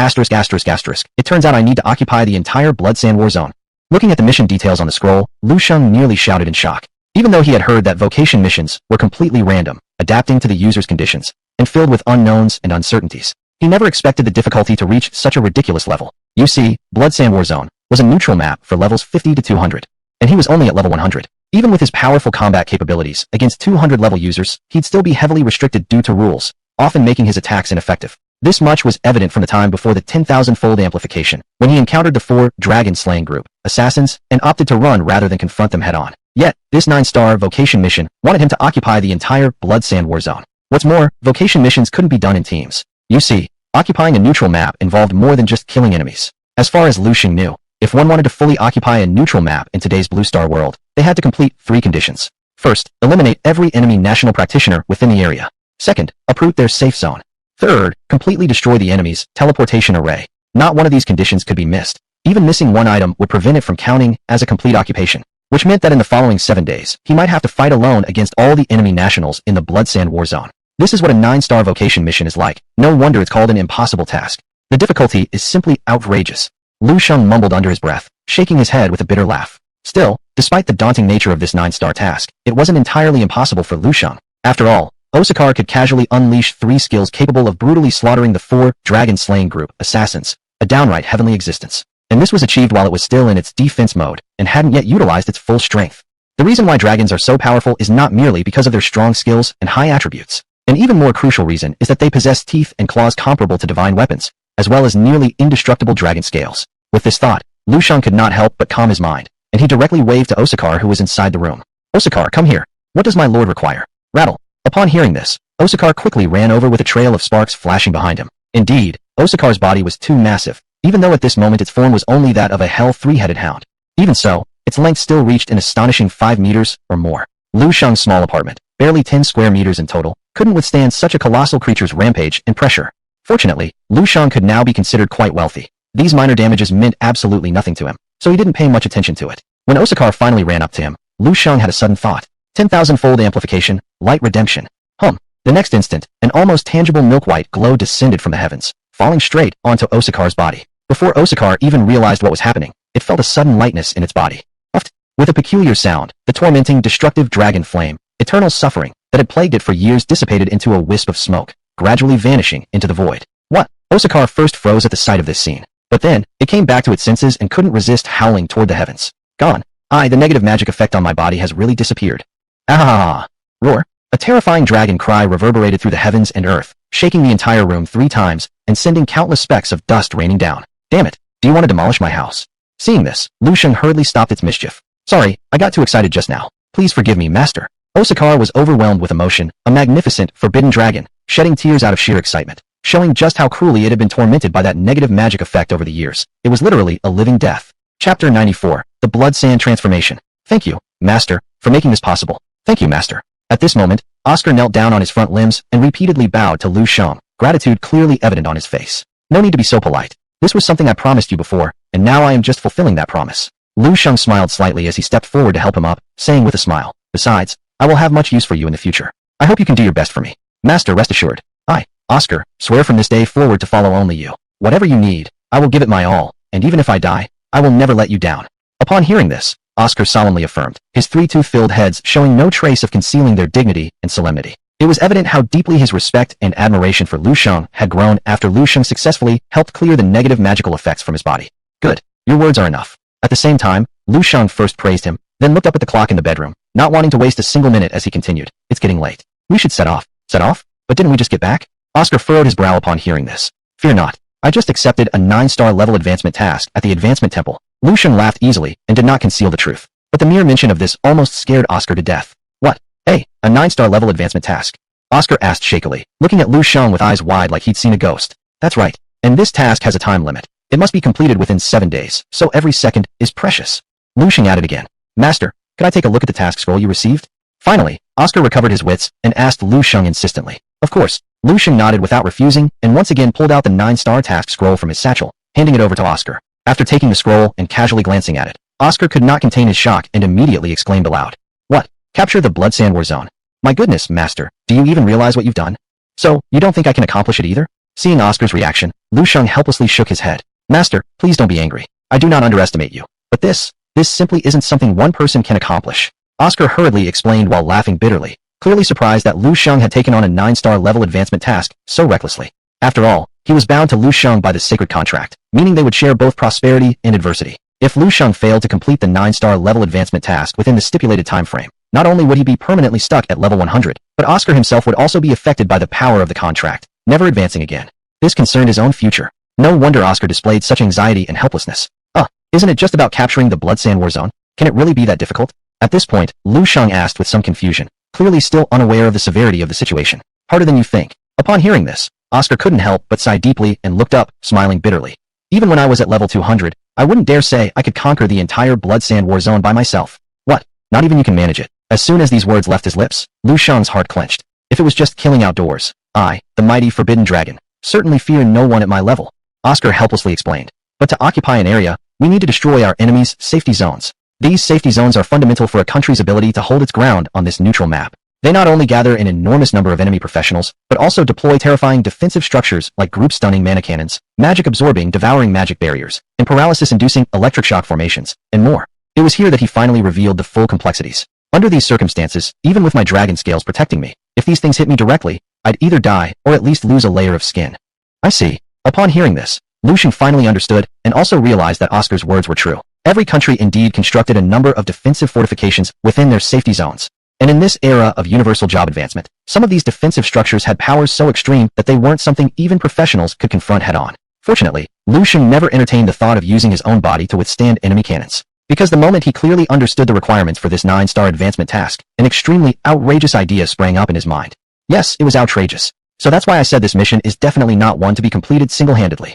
It turns out I need to occupy the entire Bloodsand War Zone. Looking at the mission details on the scroll, Lu Shang nearly shouted in shock. Even though he had heard that vocation missions were completely random, adapting to the user's conditions, and filled with unknowns and uncertainties, he never expected the difficulty to reach such a ridiculous level. You see, Bloodsand War Zone was a neutral map for levels 50 to 200, and he was only at level 100. Even with his powerful combat capabilities against 200-level users, he'd still be heavily restricted due to rules, often making his attacks ineffective. This much was evident from the time before the 10,000-fold amplification, when he encountered the 4 dragon-slaying group assassins and opted to run rather than confront them head-on. Yet, this 9-star vocation mission wanted him to occupy the entire Bloodsand War Zone. What's more, vocation missions couldn't be done in teams. You see, occupying a neutral map involved more than just killing enemies. As far as Lu Shang knew, if one wanted to fully occupy a neutral map in today's Blue Star world, they had to complete 3 conditions. First, eliminate every enemy national practitioner within the area. Second, uproot their safe zone. Third, completely destroy the enemy's teleportation array. Not one of these conditions could be missed. Even missing one item would prevent it from counting as a complete occupation, which meant that in the following 7 days, he might have to fight alone against all the enemy nationals in the Bloodsand War Zone. This is what a 9-star vocation mission is like. No wonder it's called an impossible task. The difficulty is simply outrageous. Lu Shang mumbled under his breath, shaking his head with a bitter laugh. Still, despite the daunting nature of this 9-star task, it wasn't entirely impossible for Lu Shang. After all, Osakar could casually unleash 3 skills capable of brutally slaughtering the 4 dragon-slaying group assassins, a downright heavenly existence. And this was achieved while it was still in its defense mode and hadn't yet utilized its full strength. The reason why dragons are so powerful is not merely because of their strong skills and high attributes. An even more crucial reason is that they possess teeth and claws comparable to divine weapons, as well as nearly indestructible dragon scales. With this thought, Lu Shang could not help but calm his mind, and he directly waved to Osakar who was inside the room. "Osakar, come here. What does my lord require?" Rattle. Upon hearing this, Osakar quickly ran over with a trail of sparks flashing behind him. Indeed, Osakar's body was too massive, even though at this moment its form was only that of a hell 3-headed hound. Even so, its length still reached an astonishing 5 meters or more. Lu Shang's small apartment, barely 10 square meters in total, couldn't withstand such a colossal creature's rampage and pressure. Fortunately, Lu Shang could now be considered quite wealthy. These minor damages meant absolutely nothing to him, so he didn't pay much attention to it. When Osakar finally ran up to him, Lu Shang had a sudden thought. 10,000-fold amplification, light redemption. The next instant, an almost tangible milk-white glow descended from the heavens, falling straight onto Osakar's body. Before Osakar even realized what was happening, it felt a sudden lightness in its body. Puffed. With a peculiar sound, the tormenting, destructive dragon flame, eternal suffering, that had plagued it for years dissipated into a wisp of smoke, gradually vanishing into the void. What? Osakar first froze at the sight of this scene. But then, it came back to its senses and couldn't resist howling toward the heavens. Gone. The negative magic effect on my body has really disappeared. Ah! Roar. A terrifying dragon cry reverberated through the heavens and earth, shaking the entire room 3 times, and sending countless specks of dust raining down. Damn it! Do you want to demolish my house? Seeing this, Shang hurriedly stopped its mischief. Sorry, I got too excited just now. Please forgive me, master. Osakar was overwhelmed with emotion, a magnificent, forbidden dragon, shedding tears out of sheer excitement, showing just how cruelly it had been tormented by that negative magic effect over the years. It was literally a living death. Chapter 94, The Blood Sand Transformation. Thank you, master, for making this possible. Thank you, master. At this moment, Oscar knelt down on his front limbs and repeatedly bowed to Shang, gratitude clearly evident on his face. No need to be so polite. This was something I promised you before, and now I am just fulfilling that promise. Shang smiled slightly as he stepped forward to help him up, saying with a smile, besides, I will have much use for you in the future. I hope you can do your best for me. Master, rest assured. I, Oscar, swear from this day forward to follow only you. Whatever you need, I will give it my all, and even if I die, I will never let you down. Upon hearing this, Oscar solemnly affirmed, his 3 tooth-filled heads showing no trace of concealing their dignity and solemnity. It was evident how deeply his respect and admiration for Shang had grown after Shang successfully helped clear the negative magical effects from his body. Good. Your words are enough. At the same time, Shang first praised him, then looked up at the clock in the bedroom, not wanting to waste a single minute as he continued. It's getting late. We should set off. Set off? But didn't we just get back? Oscar furrowed his brow upon hearing this. Fear not. I just accepted a 9-star level advancement task at the Advancement Temple. Shang laughed easily and did not conceal the truth. But the mere mention of this almost scared Oscar to death. What? Hey, a 9-star level advancement task? Oscar asked shakily, looking at Shang with eyes wide like he'd seen a ghost. That's right. And this task has a time limit. It must be completed within 7 days, so every second is precious. Shang added again. Master, could I take a look at the task scroll you received? Finally, Oscar recovered his wits and asked Shang insistently. Of course. Shang nodded without refusing and once again pulled out the 9-star task scroll from his satchel, handing it over to Oscar. After taking the scroll and casually glancing at it, Oscar could not contain his shock and immediately exclaimed aloud. What? Capture the Blood Sand War Zone. My goodness, master, do you even realize what you've done? So, you don't think I can accomplish it either? Seeing Oscar's reaction, Shang helplessly shook his head. Master, please don't be angry. I do not underestimate you. But this simply isn't something one person can accomplish. Oscar hurriedly explained while laughing bitterly, clearly surprised that Shang had taken on a 9-star level advancement task so recklessly. After all, he was bound to Shang by the sacred contract, meaning they would share both prosperity and adversity. If Shang failed to complete the 9-star level advancement task within the stipulated time frame, not only would he be permanently stuck at level 100, but Oscar himself would also be affected by the power of the contract, never advancing again. This concerned his own future. No wonder Oscar displayed such anxiety and helplessness. Isn't it just about capturing the Blood Sand War Zone? Can it really be that difficult? At this point, Shang asked with some confusion, clearly still unaware of the severity of the situation. Harder than you think. Upon hearing this, Oscar couldn't help but sigh deeply and looked up, smiling bitterly. Even when I was at level 200, I wouldn't dare say I could conquer the entire Blood Sand War Zone by myself. What? Not even you can manage it. As soon as these words left his lips, Shang's heart clenched. If it was just killing outdoors, I, the mighty forbidden dragon, certainly fear no one at my level. Oscar helplessly explained. But to occupy an area, we need to destroy our enemies' safety zones. These safety zones are fundamental for a country's ability to hold its ground on this neutral map. They not only gather an enormous number of enemy professionals, but also deploy terrifying defensive structures like group-stunning mana cannons, magic-absorbing devouring magic barriers, and paralysis-inducing electric shock formations, and more. It was here that he finally revealed the full complexities. Under these circumstances, even with my dragon scales protecting me, if these things hit me directly, I'd either die or at least lose a layer of skin. I see. Upon hearing this, Shang finally understood and also realized that Oscar's words were true. Every country indeed constructed a number of defensive fortifications within their safety zones. And in this era of universal job advancement, some of these defensive structures had powers so extreme that they weren't something even professionals could confront head-on. Fortunately, Shang never entertained the thought of using his own body to withstand enemy cannons. Because the moment he clearly understood the requirements for this 9-star advancement task, an extremely outrageous idea sprang up in his mind. Yes, it was outrageous. So that's why I said this mission is definitely not one to be completed single-handedly.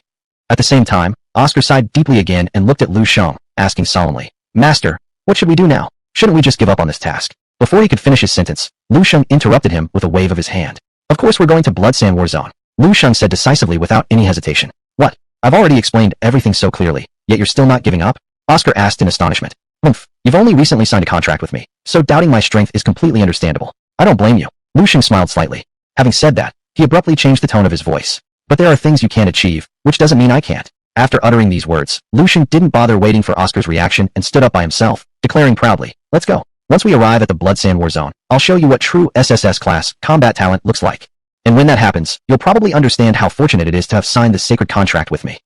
At the same time, Oscar sighed deeply again and looked at Shang, asking solemnly, Master, what should we do now? Shouldn't we just give up on this task? Before he could finish his sentence, Shang interrupted him with a wave of his hand. Of course we're going to Blood Sand War Zone. Shang said decisively without any hesitation. What? I've already explained everything so clearly, yet you're still not giving up? Oscar asked in astonishment. Oomph, you've only recently signed a contract with me, so doubting my strength is completely understandable. I don't blame you. Shang smiled slightly. Having said that, he abruptly changed the tone of his voice. But there are things you can't achieve, which doesn't mean I can't. After uttering these words, Lu Shang didn't bother waiting for Oscar's reaction and stood up by himself, declaring proudly, "Let's go. Once we arrive at the Bloodsand War Zone, I'll show you what true SSS class combat talent looks like. And when that happens, you'll probably understand how fortunate it is to have signed this sacred contract with me."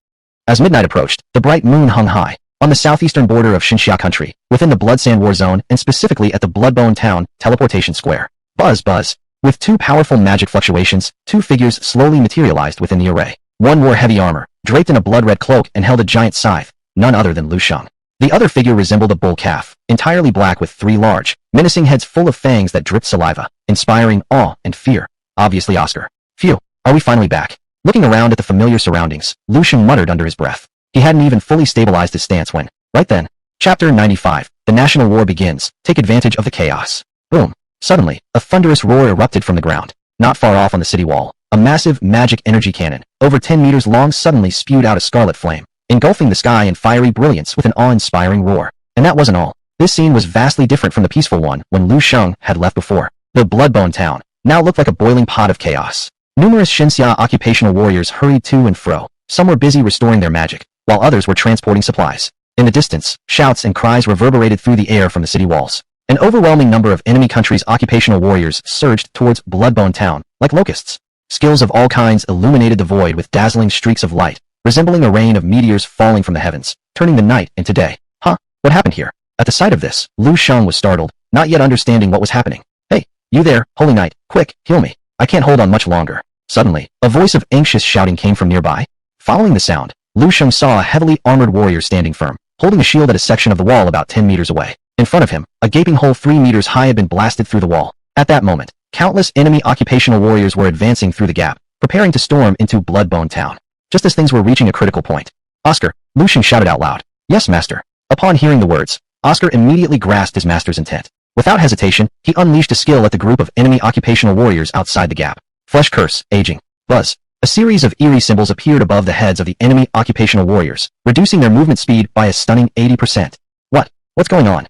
As midnight approached, the bright moon hung high on the southeastern border of Xinxia country, within the Bloodsand War Zone and specifically at the Bloodbone Town teleportation square. Buzz buzz. With two powerful magic fluctuations, two figures slowly materialized within the array. One wore heavy armor, draped in a blood-red cloak and held a giant scythe, none other than Lu Shang. The other figure resembled a bull calf, entirely black with three large, menacing heads full of fangs that dripped saliva, inspiring awe and fear. Obviously Oscar. Phew, are we finally back? Looking around at the familiar surroundings, Lu Shang muttered under his breath. He hadn't even fully stabilized his stance when, right then, Chapter 95, the National War begins. Take advantage of the chaos. Boom. Suddenly, a thunderous roar erupted from the ground. Not far off on the city wall, a massive magic energy cannon, over 10 meters long, suddenly spewed out a scarlet flame, engulfing the sky in fiery brilliance with an awe-inspiring roar. And that wasn't all. This scene was vastly different from the peaceful one when Lu Shang had left before. The Bloodbone Town now looked like a boiling pot of chaos. Numerous Xinxia occupational warriors hurried to and fro. Some were busy restoring their magic, while others were transporting supplies. In the distance, shouts and cries reverberated through the air from the city walls. An overwhelming number of enemy countries' occupational warriors surged towards Bloodbone Town, like locusts. Skills of all kinds illuminated the void with dazzling streaks of light, resembling a rain of meteors falling from the heavens, turning the night into day. Huh? What happened here? At the sight of this, Lu Shang was startled, not yet understanding what was happening. "Hey, you there, Holy Knight, quick, heal me. I can't hold on much longer." Suddenly, a voice of anxious shouting came from nearby. Following the sound, Lu Shang saw a heavily armored warrior standing firm, holding a shield at a section of the wall about 10 meters away. In front of him, a gaping hole 3 meters high had been blasted through the wall. At that moment, countless enemy occupational warriors were advancing through the gap, preparing to storm into Bloodbone Town. Just as things were reaching a critical point, "Oscar," Lu Shang shouted out loud. "Yes, master." Upon hearing the words, Oscar immediately grasped his master's intent. Without hesitation, he unleashed a skill at the group of enemy occupational warriors outside the gap. Flesh Curse, Aging. Buzz. A series of eerie symbols appeared above the heads of the enemy occupational warriors, reducing their movement speed by a stunning 80%. What's going on?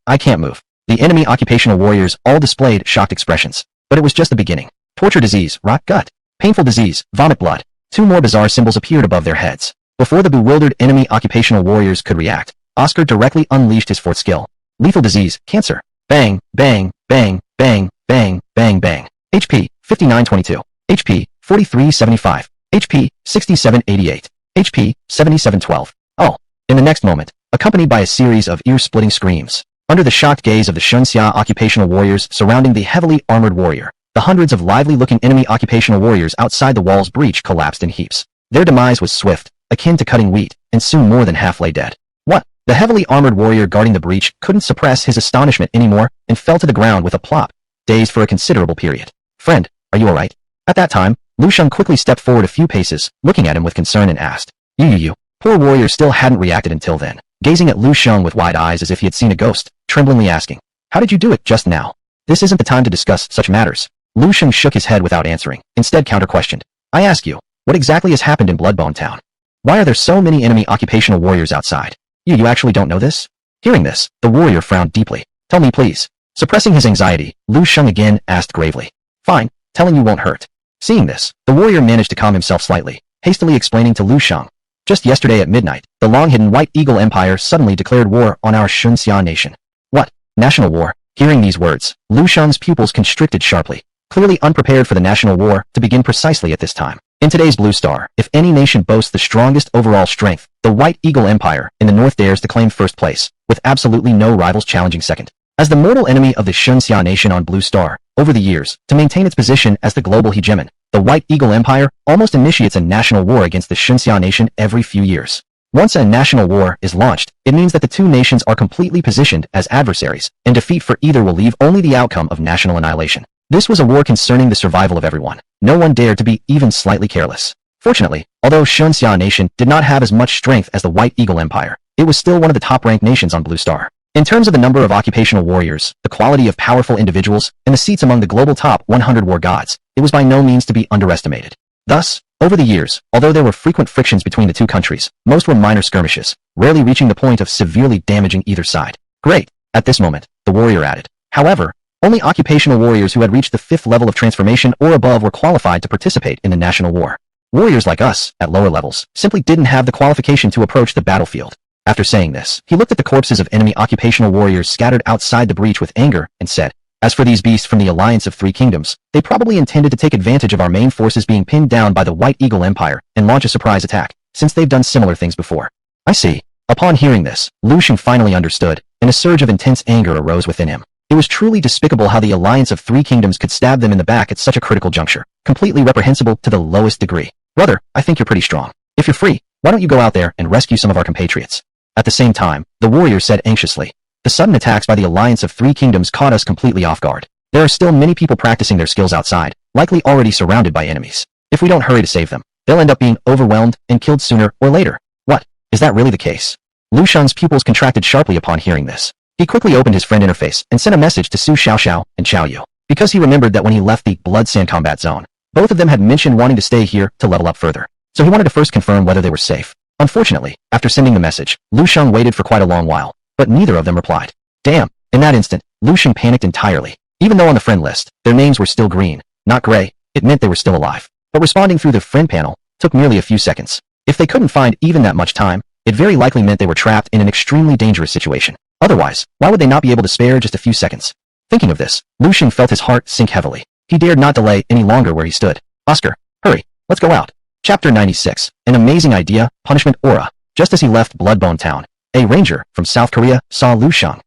I can't move. The enemy occupational warriors all displayed shocked expressions. But it was just the beginning. Torture disease, rot gut. Painful disease, vomit blood. Two more bizarre symbols appeared above their heads. Before the bewildered enemy occupational warriors could react, Oscar directly unleashed his fourth skill. Lethal disease, cancer. Bang, bang, bang, bang, bang, bang, bang. HP, 5922. HP, 4375. HP, 6788. HP, 7712. Oh. In the next moment, accompanied by a series of ear-splitting screams, under the shocked gaze of the Xinxia occupational warriors surrounding the heavily armored warrior, the hundreds of lively-looking enemy occupational warriors outside the wall's breach collapsed in heaps. Their demise was swift, akin to cutting wheat, and soon more than half lay dead. What? The heavily armored warrior guarding the breach couldn't suppress his astonishment anymore and fell to the ground with a plop, dazed for a considerable period. "Friend, are you alright?" At that time, Lu Shang quickly stepped forward a few paces, looking at him with concern and asked, You. Poor warrior still hadn't reacted until then, gazing at Lu Shang with wide eyes as if he had seen a ghost, tremblingly asking, "How did you do it just now?" "This isn't the time to discuss such matters." Lu Shang shook his head without answering, instead counter-questioned, "I ask you, what exactly has happened in Bloodbone Town? Why are there so many enemy occupational warriors outside?" You actually don't know this?" Hearing this, the warrior frowned deeply. "Tell me please." Suppressing his anxiety, Lu Shang again asked gravely. "Fine, telling you won't hurt." Seeing this, the warrior managed to calm himself slightly, hastily explaining to Lu Shang, "Just yesterday at midnight, the long-hidden White Eagle Empire suddenly declared war on our Xinxia nation." "What? National war?" Hearing these words, Lu Shang's pupils constricted sharply, clearly unprepared for the national war to begin precisely at this time. In today's Blue Star, if any nation boasts the strongest overall strength, the White Eagle Empire in the north dares to claim first place, with absolutely no rivals challenging second. As the mortal enemy of the Xinxia nation on Blue Star, over the years, to maintain its position as the global hegemon, the White Eagle Empire almost initiates a national war against the Xinxia nation every few years. Once a national war is launched, it means that the two nations are completely positioned as adversaries, and defeat for either will leave only the outcome of national annihilation. This was a war concerning the survival of everyone. No one dared to be even slightly careless. Fortunately, although Xinxia nation did not have as much strength as the White Eagle Empire, it was still one of the top-ranked nations on Blue Star. In terms of the number of occupational warriors, the quality of powerful individuals, and the seats among the global top 100 war gods, it was by no means to be underestimated. Thus, over the years, although there were frequent frictions between the two countries, most were minor skirmishes, rarely reaching the point of severely damaging either side. Great. At this moment, the warrior added. However, only occupational warriors who had reached the 5th level of transformation or above were qualified to participate in the national war. Warriors like us, at lower levels, simply didn't have the qualification to approach the battlefield. After saying this, he looked at the corpses of enemy occupational warriors scattered outside the breach with anger and said, "As for these beasts from the Alliance of Three Kingdoms, they probably intended to take advantage of our main forces being pinned down by the White Eagle Empire and launch a surprise attack, since they've done similar things before." I see. Upon hearing this, Lu Shang finally understood, and a surge of intense anger arose within him. It was truly despicable how the Alliance of Three Kingdoms could stab them in the back at such a critical juncture, completely reprehensible to the lowest degree. "Brother, I think you're pretty strong. If you're free, why don't you go out there and rescue some of our compatriots?" At the same time, the warrior said anxiously, "The sudden attacks by the Alliance of Three Kingdoms caught us completely off guard. There are still many people practicing their skills outside, likely already surrounded by enemies. If we don't hurry to save them, they'll end up being overwhelmed and killed sooner or later." "What? Is that really the case?" Lu Shang's pupils contracted sharply upon hearing this. He quickly opened his friend interface and sent a message to Su Xiaoxiao and Xiao Yu, because he remembered that when he left the Blood Sand combat zone, both of them had mentioned wanting to stay here to level up further. So he wanted to first confirm whether they were safe. Unfortunately, after sending the message, Lu Shang waited for quite a long while, but neither of them replied. Damn! In that instant, Lu Shang panicked entirely. Even though on the friend list, their names were still green, not gray, it meant they were still alive. But responding through the friend panel took merely a few seconds. If they couldn't find even that much time, it very likely meant they were trapped in an extremely dangerous situation. Otherwise, why would they not be able to spare just a few seconds? Thinking of this, Lu Shang felt his heart sink heavily. He dared not delay any longer where he stood. Oscar, hurry, let's go out. Chapter 96, An Amazing Idea, Punishment Aura. Just as he left Bloodbone Town, a ranger from South Korea saw Lu Shang.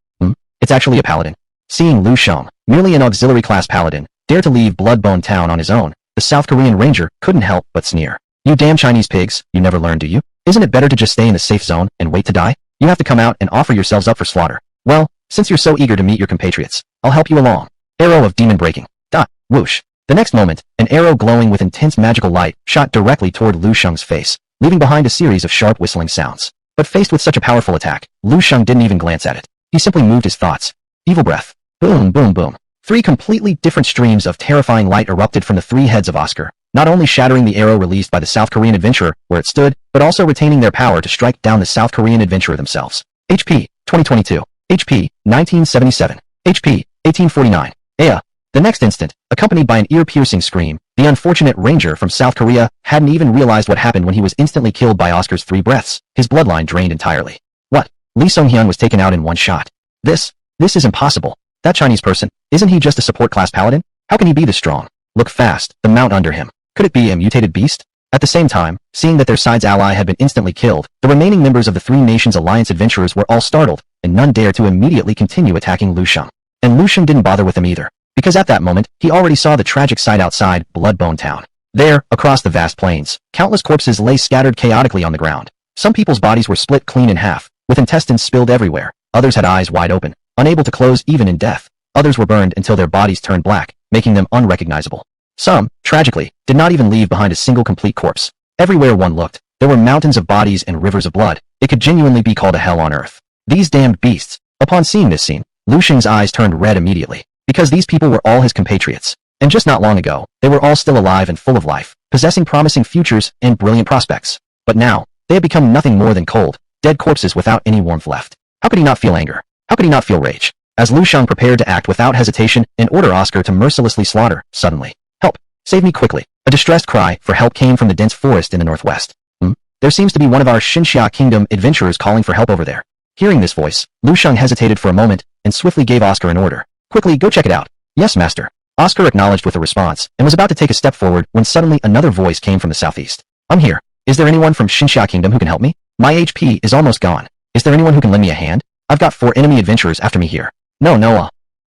It's actually a paladin. Seeing Lu Shang, merely an auxiliary class paladin, dare to leave Bloodbone Town on his own, the South Korean ranger couldn't help but sneer. You damn Chinese pigs, you never learn, do you? Isn't it better to just stay in the safe zone and wait to die? You have to come out and offer yourselves up for slaughter. Well, since you're so eager to meet your compatriots, I'll help you along. Arrow of demon breaking. Dot. Whoosh. The next moment, an arrow glowing with intense magical light shot directly toward Lu Shang's face, leaving behind a series of sharp whistling sounds. But faced with such a powerful attack, Lu Shang didn't even glance at it. He simply moved his thoughts. Evil breath. Boom, boom, boom. Three completely different streams of terrifying light erupted from the three heads of Oscar, not only shattering the arrow released by the South Korean adventurer where it stood, but also retaining their power to strike down the South Korean adventurer themselves. HP, 2022. HP, 1977. HP, 1849. Aya. The next instant, accompanied by an ear-piercing scream, the unfortunate ranger from South Korea hadn't even realized what happened when he was instantly killed by Oscar's three breaths, his bloodline drained entirely. What? Lee Sung-hyun was taken out in one shot. This is impossible. That Chinese person, isn't he just a support class paladin? How can he be this strong? Look fast, the mount under him. Could it be a mutated beast? At the same time, seeing that their side's ally had been instantly killed, the remaining members of the Three Nations Alliance adventurers were all startled, and none dared to immediately continue attacking Lu Shang. And Lu Shang didn't bother with them either, because at that moment, he already saw the tragic sight outside Bloodbone Town. There, across the vast plains, countless corpses lay scattered chaotically on the ground. Some people's bodies were split clean in half, with intestines spilled everywhere. Others had eyes wide open, unable to close even in death. Others were burned until their bodies turned black, making them unrecognizable. Some, tragically, did not even leave behind a single complete corpse. Everywhere one looked, there were mountains of bodies and rivers of blood. It could genuinely be called a hell on earth. These damned beasts. Upon seeing this scene, Lu Shang's eyes turned red immediately, because these people were all his compatriots. And just not long ago, they were all still alive and full of life, possessing promising futures and brilliant prospects. But now, they had become nothing more than cold, dead corpses without any warmth left. How could he not feel anger? How could he not feel rage? As Lu Shang prepared to act without hesitation and order Oscar to mercilessly slaughter, suddenly, "Help! Save me quickly!" A distressed cry for help came from the dense forest in the northwest. There seems to be one of our Xinxia Kingdom adventurers calling for help over there. Hearing this voice, Lu Shang hesitated for a moment and swiftly gave Oscar an order. "Quickly, go check it out." "Yes, master." Oscar acknowledged with a response and was about to take a step forward when suddenly another voice came from the southeast. "I'm here. Is there anyone from Xinxia Kingdom who can help me? My HP is almost gone. Is there anyone who can lend me a hand? I've got 4 enemy adventurers after me here." No.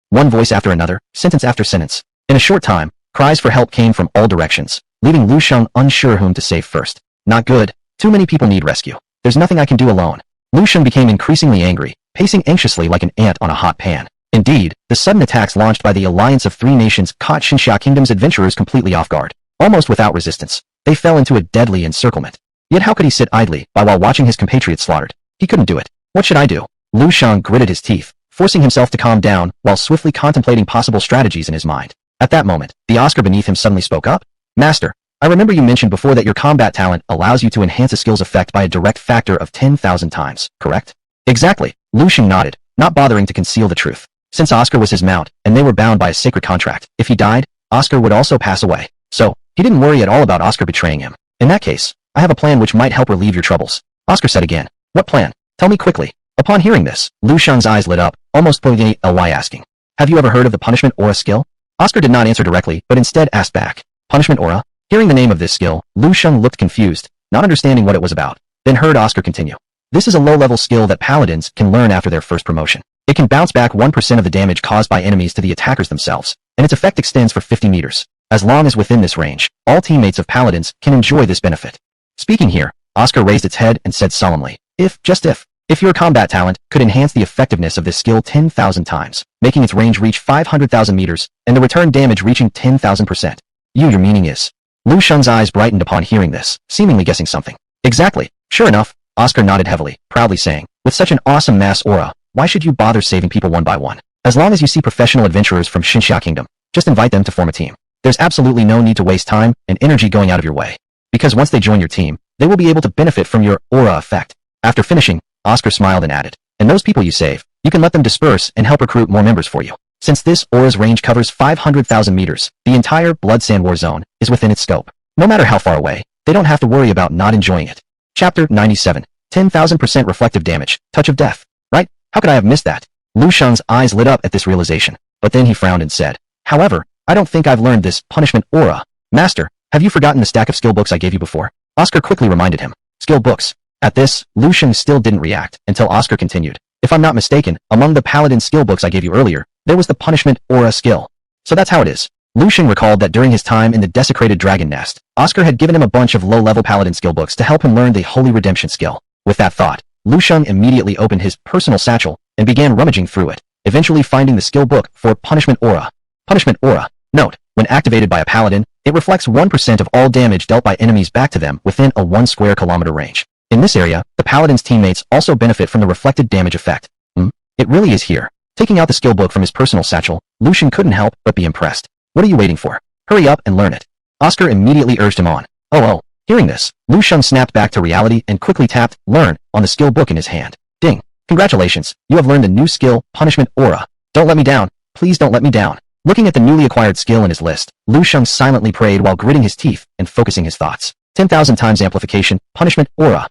One voice after another, sentence after sentence. In a short time, cries for help came from all directions, leaving Lu Shang unsure whom to save first. Not good. Too many people need rescue. There's nothing I can do alone. Lu Shang became increasingly angry, pacing anxiously like an ant on a hot pan. Indeed, the sudden attacks launched by the Alliance of Three Nations caught Xinxia Kingdom's adventurers completely off guard. Almost without resistance, they fell into a deadly encirclement. Yet how could he sit idly by while watching his compatriots slaughtered? He couldn't do it. What should I do? Lu Shang gritted his teeth, forcing himself to calm down while swiftly contemplating possible strategies in his mind. At that moment, the Oscar beneath him suddenly spoke up. "Master, I remember you mentioned before that your combat talent allows you to enhance a skill's effect by a direct factor of 10,000 times, correct?" "Exactly." Lu Shang nodded, not bothering to conceal the truth. Since Oscar was his mount, and they were bound by a sacred contract, if he died, Oscar would also pass away. So, he didn't worry at all about Oscar betraying him. In that case, I have a plan which might help relieve your troubles. Oscar said again. What plan? Tell me quickly. Upon hearing this, Lu Shang's eyes lit up, almost pointing at Ly asking. Have you ever heard of the punishment aura skill? Oscar did not answer directly, but instead asked back. Punishment aura? Hearing the name of this skill, Lu Shang looked confused, not understanding what it was about, then heard Oscar continue. This is a low-level skill that paladins can learn after their first promotion. It can bounce back 1% of the damage caused by enemies to the attackers themselves, and its effect extends for 50 meters. As long as within this range, all teammates of paladins can enjoy this benefit. Speaking here, Oscar raised its head and said solemnly, if your combat talent could enhance the effectiveness of this skill 10,000 times, making its range reach 500,000 meters, and the return damage reaching 10,000%. Your meaning is. Lu Shang's eyes brightened upon hearing this, seemingly guessing something. Exactly. Sure enough, Oscar nodded heavily, proudly saying, with such an awesome mass aura, why should you bother saving people one by one? As long as you see professional adventurers from Xinxia Kingdom, just invite them to form a team. There's absolutely no need to waste time and energy going out of your way. Because once they join your team, they will be able to benefit from your aura effect. After finishing, Oscar smiled and added, and those people you save, you can let them disperse and help recruit more members for you. Since this aura's range covers 500,000 meters, the entire Blood Sand War zone is within its scope. No matter how far away, they don't have to worry about not enjoying it. Chapter 97. 10,000% reflective damage, touch of death. Right? How could I have missed that? Lu Shang's eyes lit up at this realization, but then he frowned and said, however, I don't think I've learned this punishment aura. Master, have you forgotten the stack of skill books I gave you before? Oscar quickly reminded him. Skill books. At this, Lu Shang still didn't react until Oscar continued. If I'm not mistaken, among the Paladin skill books I gave you earlier, there was the punishment aura skill. So that's how it is. Lu Shang recalled that during his time in the desecrated dragon nest, Oscar had given him a bunch of low-level Paladin skill books to help him learn the Holy Redemption skill. With that thought, Lu Shang immediately opened his personal satchel and began rummaging through it, eventually finding the skill book for punishment aura. Punishment aura. Note, when activated by a Paladin, it reflects 1% of all damage dealt by enemies back to them within a 1 square kilometer range. In this area, the Paladin's teammates also benefit from the reflected damage effect. It really is here. Taking out the skill book from his personal satchel, Lu Shang couldn't help but be impressed. What are you waiting for? Hurry up and learn it. Oscar immediately urged him on. Oh. Hearing this, Lu Shang snapped back to reality and quickly tapped Learn on the skill book in his hand. Ding. Congratulations, you have learned the new skill, Punishment Aura. Don't let me down. Please don't let me down. Looking at the newly acquired skill in his list, Lu Shang silently prayed while gritting his teeth and focusing his thoughts. 10,000 times amplification, Punishment Aura.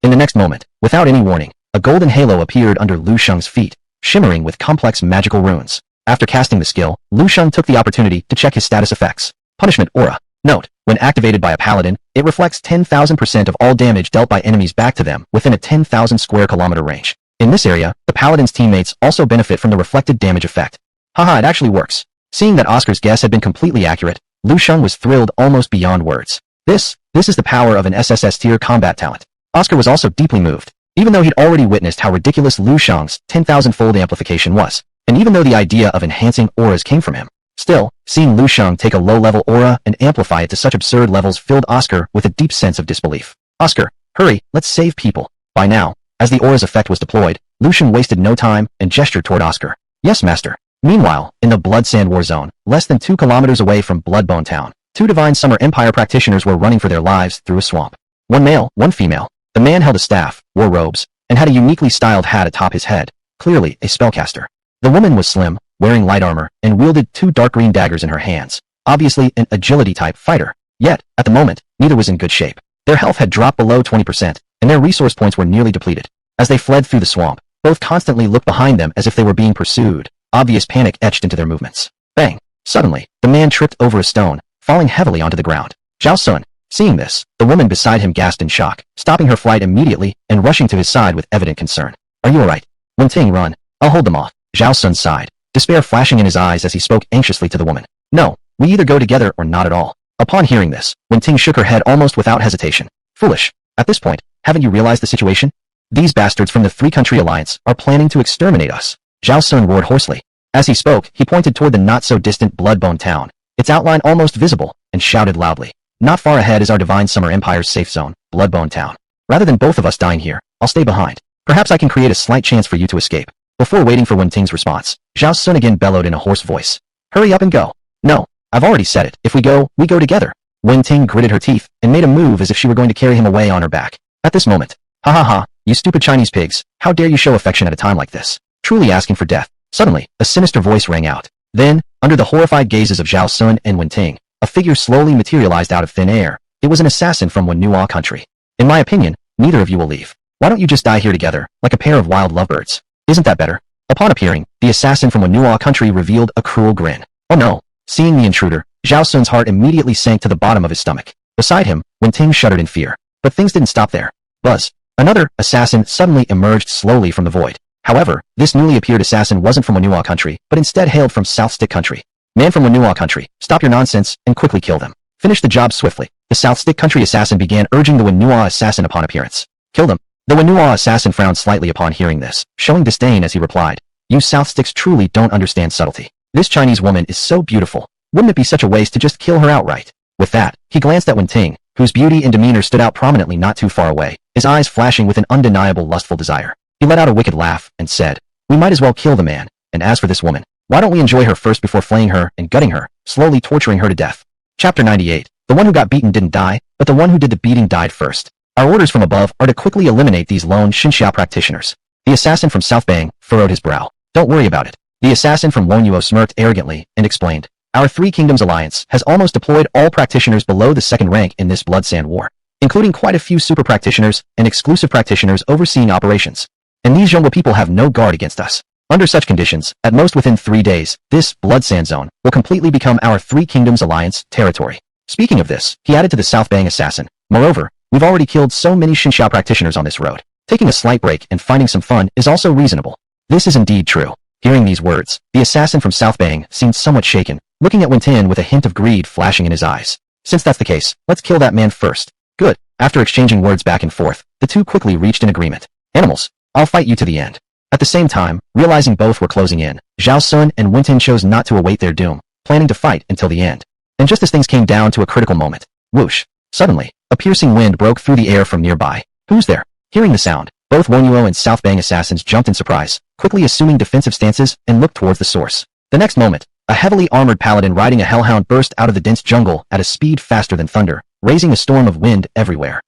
In the next moment, without any warning, a golden halo appeared under Lu Shang's feet, shimmering with complex magical runes. After casting the skill, Lu Shang took the opportunity to check his status effects. Punishment Aura. Note, when activated by a Paladin, it reflects 10,000% of all damage dealt by enemies back to them within a 10,000 square kilometer range. In this area, the Paladin's teammates also benefit from the reflected damage effect. Haha, it actually works. Seeing that Oscar's guess had been completely accurate, Lu Shang was thrilled almost beyond words. This is the power of an SSS-tier combat talent. Oscar was also deeply moved, even though he'd already witnessed how ridiculous Lu Shang's 10,000-fold amplification was, and even though the idea of enhancing auras came from him. Still, seeing Lu Shang take a low-level aura and amplify it to such absurd levels filled Oscar with a deep sense of disbelief. Oscar, hurry, let's save people. By now, as the aura's effect was deployed, Lu Shang wasted no time and gestured toward Oscar. Yes, master. Meanwhile, in the Blood Sand War zone, less than 2 kilometers away from Bloodbone Town, 2 Divine Summer Empire practitioners were running for their lives through a swamp. One male, one female. The man held a staff, wore robes, and had a uniquely styled hat atop his head, clearly a spellcaster. The woman was slim, wearing light armor, and wielded 2 dark green daggers in her hands, obviously an agility-type fighter. Yet, at the moment, neither was in good shape. Their health had dropped below 20%, and their resource points were nearly depleted. As they fled through the swamp, both constantly looked behind them as if they were being pursued, obvious panic etched into their movements. Bang! Suddenly, the man tripped over a stone, falling heavily onto the ground. Zhao Sun. Seeing this, the woman beside him gasped in shock, stopping her flight immediately and rushing to his side with evident concern. Are you alright? Wenting, run. I'll hold them off. Zhao Sun sighed, despair flashing in his eyes as he spoke anxiously to the woman. No, we either go together or not at all. Upon hearing this, Wenting shook her head almost without hesitation. Foolish. At this point, haven't you realized the situation? These bastards from the 3-country alliance are planning to exterminate us. Zhao Sun roared hoarsely. As he spoke, he pointed toward the not-so-distant Bloodbone Town, its outline almost visible, and shouted loudly. Not far ahead is our Divine Summer Empire's safe zone, Bloodbone Town. Rather than both of us dying here, I'll stay behind. Perhaps I can create a slight chance for you to escape. Before waiting for Wenting's response, Zhao Sun again bellowed in a hoarse voice. Hurry up and go. No, I've already said it. If we go together. Wenting gritted her teeth and made a move as if she were going to carry him away on her back. At this moment, ha ha ha, you stupid Chinese pigs, how dare you show affection at a time like this? Truly asking for death. Suddenly, a sinister voice rang out. Then, under the horrified gazes of Zhao Sun and Wenting, a figure slowly materialized out of thin air, It was an assassin from Wenhua country. In my opinion, neither of you will leave. Why don't you just die here together, like a pair of wild lovebirds? Isn't that better? Upon appearing, the assassin from Wenhua country revealed a cruel grin. Oh no! Seeing the intruder, Zhao Sun's heart immediately sank to the bottom of his stomach. Beside him, Wenting shuddered in fear. But things didn't stop there. Buzz. Another assassin suddenly emerged slowly from the void. However, this newly appeared assassin wasn't from Wenhua country, but instead hailed from South Stick country. Man from Wenhua country, stop your nonsense and quickly kill them. Finish the job swiftly. The South Stick country assassin began urging the Wenhua assassin upon appearance. Kill them. The Wenhua assassin frowned slightly upon hearing this, showing disdain as he replied, You South Sticks truly don't understand subtlety. This Chinese woman is so beautiful. Wouldn't it be such a waste to just kill her outright? With that, he glanced at Wenting, whose beauty and demeanor stood out prominently not too far away, his eyes flashing with an undeniable lustful desire. He let out a wicked laugh and said, We might as well kill the man, and as for this woman, why don't we enjoy her first before flaying her and gutting her, slowly torturing her to death? Chapter 98. The one who got beaten didn't die, but the one who did the beating died first. Our orders from above are to quickly eliminate these lone Xinxia practitioners. The assassin from South Bang furrowed his brow. Don't worry about it. The assassin from Wenhua smirked arrogantly and explained, Our Three Kingdoms Alliance has almost deployed all practitioners below the second rank in this Blood Sand War, including quite a few super practitioners and exclusive practitioners overseeing operations. And these jungle people have no guard against us. Under such conditions, at most within 3 days, this Blood Sand Zone will completely become our Three Kingdoms Alliance territory. Speaking of this, he added to the South Bang assassin, Moreover, we've already killed so many Xinxia practitioners on this road. Taking a slight break and finding some fun is also reasonable. This is indeed true. Hearing these words, the assassin from South Bang seemed somewhat shaken, looking at Wentin with a hint of greed flashing in his eyes. Since that's the case, let's kill that man first. Good. After exchanging words back and forth, the two quickly reached an agreement. Animals, I'll fight you to the end. At the same time, realizing both were closing in, Zhao Sun and Wentin chose not to await their doom, planning to fight until the end. And just as things came down to a critical moment, whoosh! Suddenly, a piercing wind broke through the air from nearby. Who's there? Hearing the sound, both Wenhua and South Bang assassins jumped in surprise, quickly assuming defensive stances and looked towards the source. The next moment, a heavily armored paladin riding a hellhound burst out of the dense jungle at a speed faster than thunder, raising a storm of wind everywhere.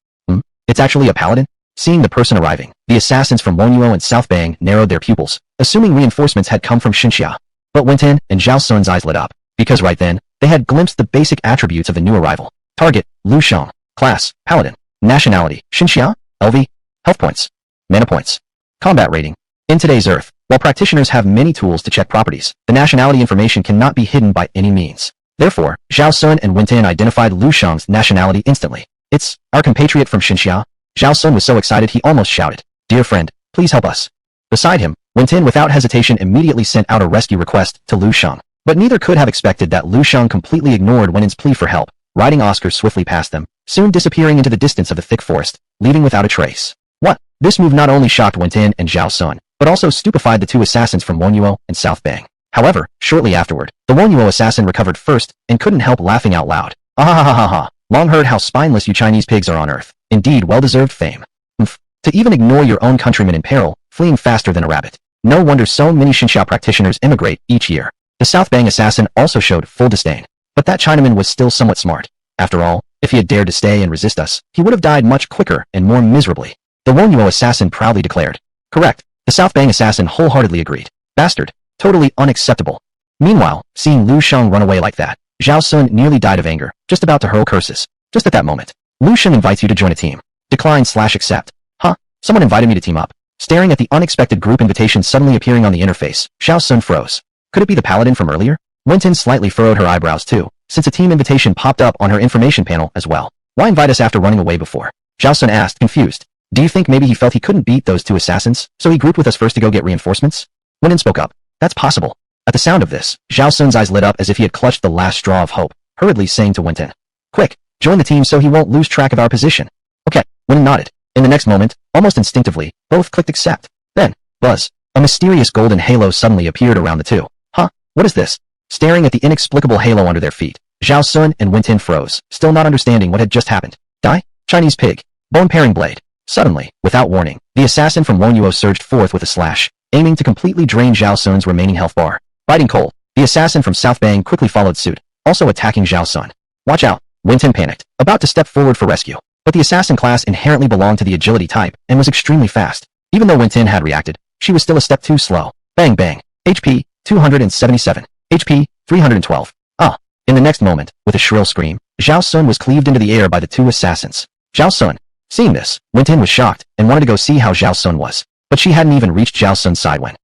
It's actually a paladin? Seeing the person arriving, the assassins from Wenhua and South Bang narrowed their pupils, assuming reinforcements had come from Xinxia. But Wentin and Zhao Sun's eyes lit up, because right then, they had glimpsed the basic attributes of the new arrival. Target, Lu Shang. Class, Paladin. Nationality, Xinxia. LV. Health points. Mana points. Combat rating. In today's Earth, while practitioners have many tools to check properties, the nationality information cannot be hidden by any means. Therefore, Zhao Sun and Wentin identified Lu Shang's nationality instantly. It's our compatriot from Xinxia. Zhao Sun was so excited he almost shouted, Dear friend, please help us. Beside him, Wentin without hesitation immediately sent out a rescue request to Lu Shang. But neither could have expected that Lu Shang completely ignored Wentin's plea for help, riding Oscar swiftly past them, soon disappearing into the distance of the thick forest, leaving without a trace. What? This move not only shocked Wentin and Zhao Sun, but also stupefied the two assassins from Wenhua and South Bang. However, shortly afterward, the Wenhua assassin recovered first and couldn't help laughing out loud. Ah ha ha ha ha. Long heard how spineless you Chinese pigs are on Earth. Indeed well-deserved fame. To even ignore your own countrymen in peril, fleeing faster than a rabbit. No wonder so many Xinxia practitioners immigrate each year. The South Bang assassin also showed full disdain. But that Chinaman was still somewhat smart. After all, if he had dared to stay and resist us, he would have died much quicker and more miserably. The Wenhua assassin proudly declared. Correct. The South Bang assassin wholeheartedly agreed. Bastard. Totally unacceptable. Meanwhile, seeing Lu Shang run away like that, Zhao Sun nearly died of anger, just about to hurl curses. Just at that moment, Lu Shang invites you to join a team. Decline/accept. Huh? Someone invited me to team up. Staring at the unexpected group invitation suddenly appearing on the interface, Zhao Sun froze. Could it be the paladin from earlier? Wentin slightly furrowed her eyebrows too, since a team invitation popped up on her information panel as well. Why invite us after running away before? Zhao Sun asked, confused. Do you think maybe he felt he couldn't beat those two assassins, so he grouped with us first to go get reinforcements? Wentin spoke up. That's possible. At the sound of this, Zhao Sun's eyes lit up as if he had clutched the last straw of hope, hurriedly saying to Wentin. Quick, join the team so he won't lose track of our position. Okay, Wentin nodded. In the next moment, almost instinctively, both clicked accept. Then, buzz, a mysterious golden halo suddenly appeared around the two. Huh? What is this? Staring at the inexplicable halo under their feet, Zhao Sun and Wentin froze, still not understanding what had just happened. Die? Chinese pig. Bone-paring blade. Suddenly, without warning, the assassin from Wenhua surged forth with a slash, aiming to completely drain Zhao Sun's remaining health bar. Biting cold, the assassin from South Bang quickly followed suit, also attacking Zhao Sun. Watch out! Wentin panicked, about to step forward for rescue. But the assassin class inherently belonged to the agility type and was extremely fast. Even though Wentin had reacted, she was still a step too slow. Bang bang. HP 277. HP 312. Ah! In the next moment, with a shrill scream, Zhao Sun was cleaved into the air by the two assassins. Zhao Sun. Seeing this, Wen was shocked and wanted to go see how Zhao Sun was. But she hadn't even reached Zhao Sun's side when.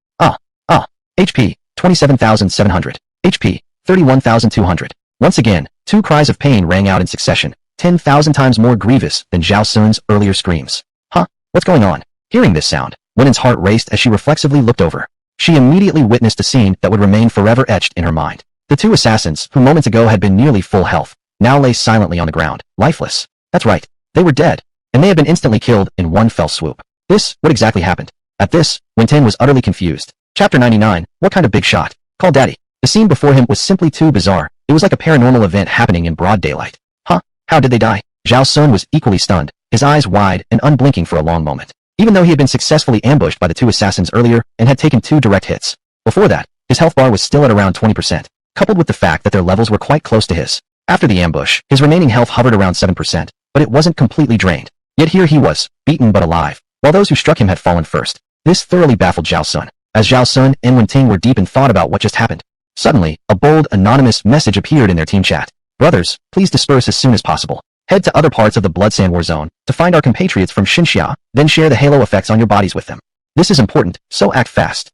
HP, 27,700. HP, 31,200. Once again, two cries of pain rang out in succession, 10,000 times more grievous than Zhao Sun's earlier screams. Huh? What's going on? Hearing this sound, Wen's heart raced as she reflexively looked over. She immediately witnessed a scene that would remain forever etched in her mind. The two assassins, who moments ago had been nearly full health, now lay silently on the ground, lifeless. That's right, they were dead, and they had been instantly killed in one fell swoop. What exactly happened? At this, Wen was utterly confused. Chapter 99, what kind of big shot? Call daddy. The scene before him was simply too bizarre. It was like a paranormal event happening in broad daylight. Huh? How did they die? Zhao Sun was equally stunned, his eyes wide and unblinking for a long moment. Even though he had been successfully ambushed by the two assassins earlier and had taken 2 direct hits. Before that, his health bar was still at around 20%, coupled with the fact that their levels were quite close to his. After the ambush, his remaining health hovered around 7%, but it wasn't completely drained. Yet here he was, beaten but alive, while those who struck him had fallen first. This thoroughly baffled Zhao Sun. As Zhao Sun and Wen were deep in thought about what just happened. Suddenly, a bold, anonymous message appeared in their team chat. Brothers, please disperse as soon as possible. Head to other parts of the Blood Sand War Zone to find our compatriots from Xinxia, then share the halo effects on your bodies with them. This is important, so act fast.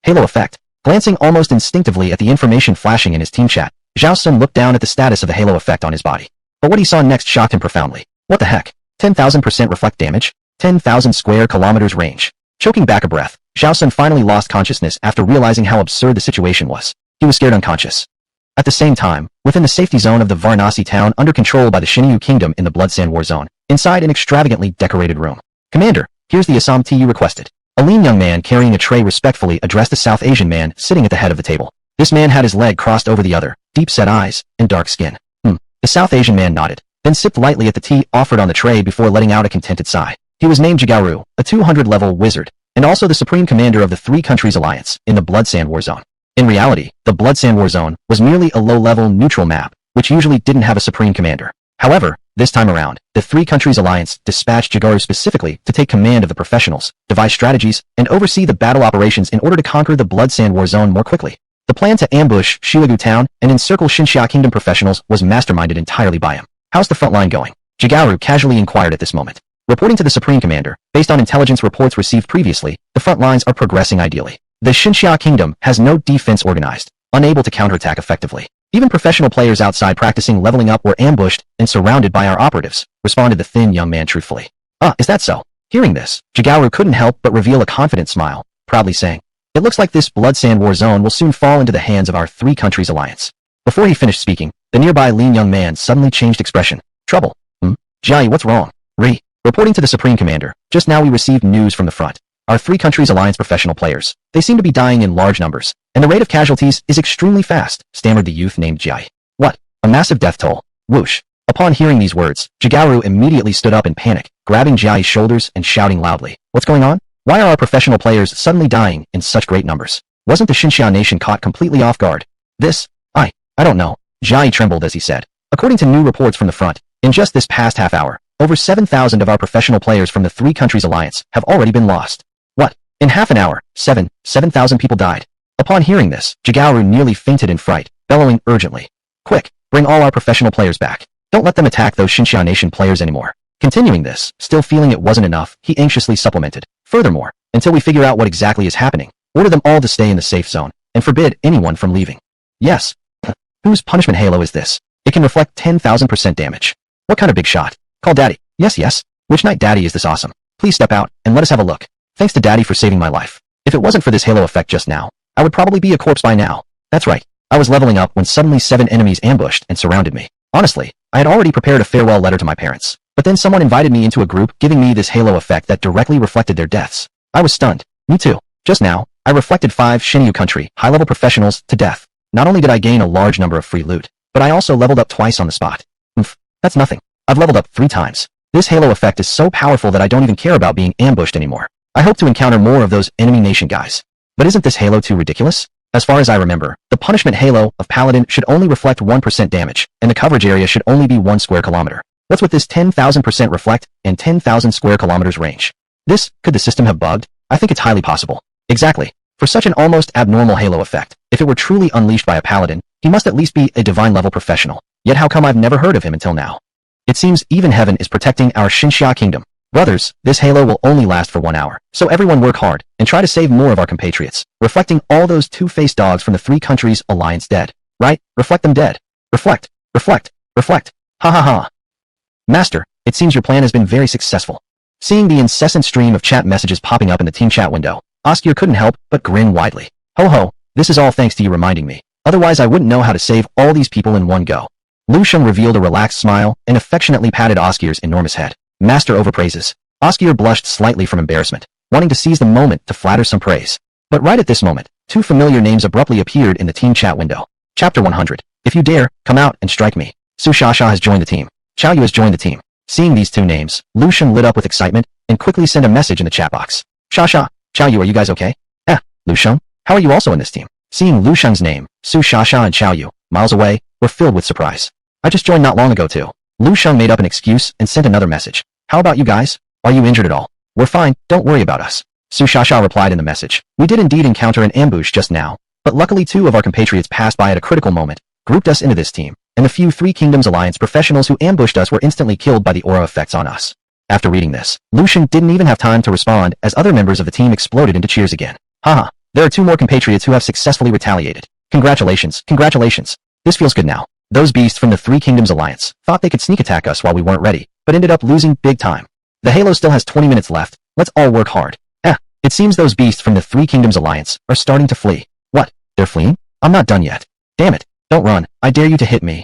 Halo effect. Glancing almost instinctively at the information flashing in his team chat, Zhao Sun looked down at the status of the halo effect on his body. But what he saw next shocked him profoundly. What the heck? 10,000% reflect damage? 10,000 square kilometers range. Choking back a breath, Zhao Sun finally lost consciousness after realizing how absurd the situation was. He was scared unconscious. At the same time, within the safety zone of the Varanasi town under control by the Xinyu Kingdom in the Blood Sand War Zone, inside an extravagantly decorated room. Commander, here's the Assam tea you requested. A lean young man carrying a tray respectfully addressed a South Asian man sitting at the head of the table. This man had his leg crossed over the other, deep-set eyes, and dark skin. The South Asian man nodded, then sipped lightly at the tea offered on the tray before letting out a contented sigh. He was named Jigaru, a 200-level wizard, and also the supreme commander of the 3 countries alliance in the Blood Sand War Zone. In reality, the Blood Sand War Zone was merely a low-level neutral map, which usually didn't have a supreme commander. However, this time around, the 3 countries alliance dispatched Jigaru specifically to take command of the professionals, devise strategies, and oversee the battle operations in order to conquer the Blood Sand War Zone more quickly. The plan to ambush Xilagu town and encircle Xinxia Kingdom professionals was masterminded entirely by him. How's the front line going? Jigaru casually inquired at this moment. Reporting to the Supreme Commander, based on intelligence reports received previously, the front lines are progressing ideally. The Xinxia Kingdom has no defense organized, unable to counterattack effectively. Even professional players outside practicing leveling up were ambushed and surrounded by our operatives, responded the thin young man truthfully. Is that so? Hearing this, Jigaru couldn't help but reveal a confident smile, proudly saying, it looks like this Blood Sand War Zone will soon fall into the hands of our 3 countries alliance. Before he finished speaking, the nearby lean young man suddenly changed expression. Trouble? Jai, what's wrong? Reporting to the Supreme Commander, just now we received news from the front. Our 3 countries alliance professional players, they seem to be dying in large numbers, and the rate of casualties is extremely fast, stammered the youth named Jai. What? A massive death toll. Whoosh. Upon hearing these words, Jigaru immediately stood up in panic, grabbing Jai's shoulders and shouting loudly. What's going on? Why are our professional players suddenly dying in such great numbers? Wasn't the Xinxia nation caught completely off guard? I don't know. Jai trembled as he said. According to new reports from the front, in just this past half hour, over 7,000 of our professional players from the 3 countries alliance have already been lost. What? In half an hour, 7,000 people died. Upon hearing this, Jigaru nearly fainted in fright, bellowing urgently. Quick, bring all our professional players back. Don't let them attack those Xinxia nation players anymore. Continuing this, still feeling it wasn't enough, he anxiously supplemented. Furthermore, until we figure out what exactly is happening, order them all to stay in the safe zone, and forbid anyone from leaving. Yes. Whose punishment halo is this? It can reflect 10,000% damage. What kind of big shot? Call Daddy. Yes. Which night Daddy is this awesome? Please step out, and let us have a look. Thanks to Daddy for saving my life. If it wasn't for this halo effect just now, I would probably be a corpse by now. That's right. I was leveling up when suddenly 7 enemies ambushed and surrounded me. Honestly, I had already prepared a farewell letter to my parents. But then someone invited me into a group giving me this halo effect that directly reflected their deaths. I was stunned. Me too. Just now, I reflected 5 Xinyu country, high-level professionals, to death. Not only did I gain a large number of free loot, but I also leveled up twice on the spot. That's nothing. I've leveled up 3 times. This halo effect is so powerful that I don't even care about being ambushed anymore. I hope to encounter more of those enemy nation guys. But isn't this halo too ridiculous? As far as I remember, the punishment halo of Paladin should only reflect 1% damage, and the coverage area should only be 1 square kilometer. What's with this 10,000% reflect and 10,000 square kilometers range? Could the system have bugged? I think it's highly possible. Exactly. For such an almost abnormal halo effect, if it were truly unleashed by a paladin, he must at least be a divine level professional. Yet how come I've never heard of him until now? It seems even heaven is protecting our Xinxia kingdom. Brothers, this halo will only last for 1 hour, so everyone work hard and try to save more of our compatriots, reflecting all those two-faced dogs from the 3 countries' alliance dead. Right? Reflect them dead. Reflect, reflect, reflect. Ha ha ha. Master, it seems your plan has been very successful. Seeing the incessant stream of chat messages popping up in the team chat window, Oscar couldn't help but grin widely. Ho ho, this is all thanks to you reminding me. Otherwise I wouldn't know how to save all these people in one go. Lu Shang revealed a relaxed smile and affectionately patted Oscar's enormous head. Master overpraises. Oscar blushed slightly from embarrassment, wanting to seize the moment to flatter some praise. But right at this moment, 2 familiar names abruptly appeared in the team chat window. Chapter 100. If you dare, come out and strike me. Su Shasha has joined the team. Xiao Yu has joined the team. Seeing these 2 names, Lu Shang lit up with excitement and quickly sent a message in the chat box. Shasha, Xiao Yu, are you guys okay? Lu Shang, how are you also in this team? Seeing Lu Shang's name, Su Shasha and Xiao Yu, miles away, were filled with surprise. I just joined not long ago too. Lu Shang made up an excuse and sent another message. How about you guys? Are you injured at all? We're fine, don't worry about us. Su Shasha replied in the message. We did indeed encounter an ambush just now, but luckily 2 of our compatriots passed by at a critical moment, grouped us into this team, and the few 3 Kingdoms Alliance professionals who ambushed us were instantly killed by the aura effects on us. After reading this, Lu Shang didn't even have time to respond as other members of the team exploded into cheers again. Haha, there are 2 more compatriots who have successfully retaliated. Congratulations, congratulations. This feels good now. Those beasts from the 3 Kingdoms Alliance thought they could sneak attack us while we weren't ready, but ended up losing big time. The Halo still has 20 minutes left. Let's all work hard. It seems those beasts from the 3 Kingdoms Alliance are starting to flee. What? They're fleeing? I'm not done yet. Damn it. Don't run. I dare you to hit me.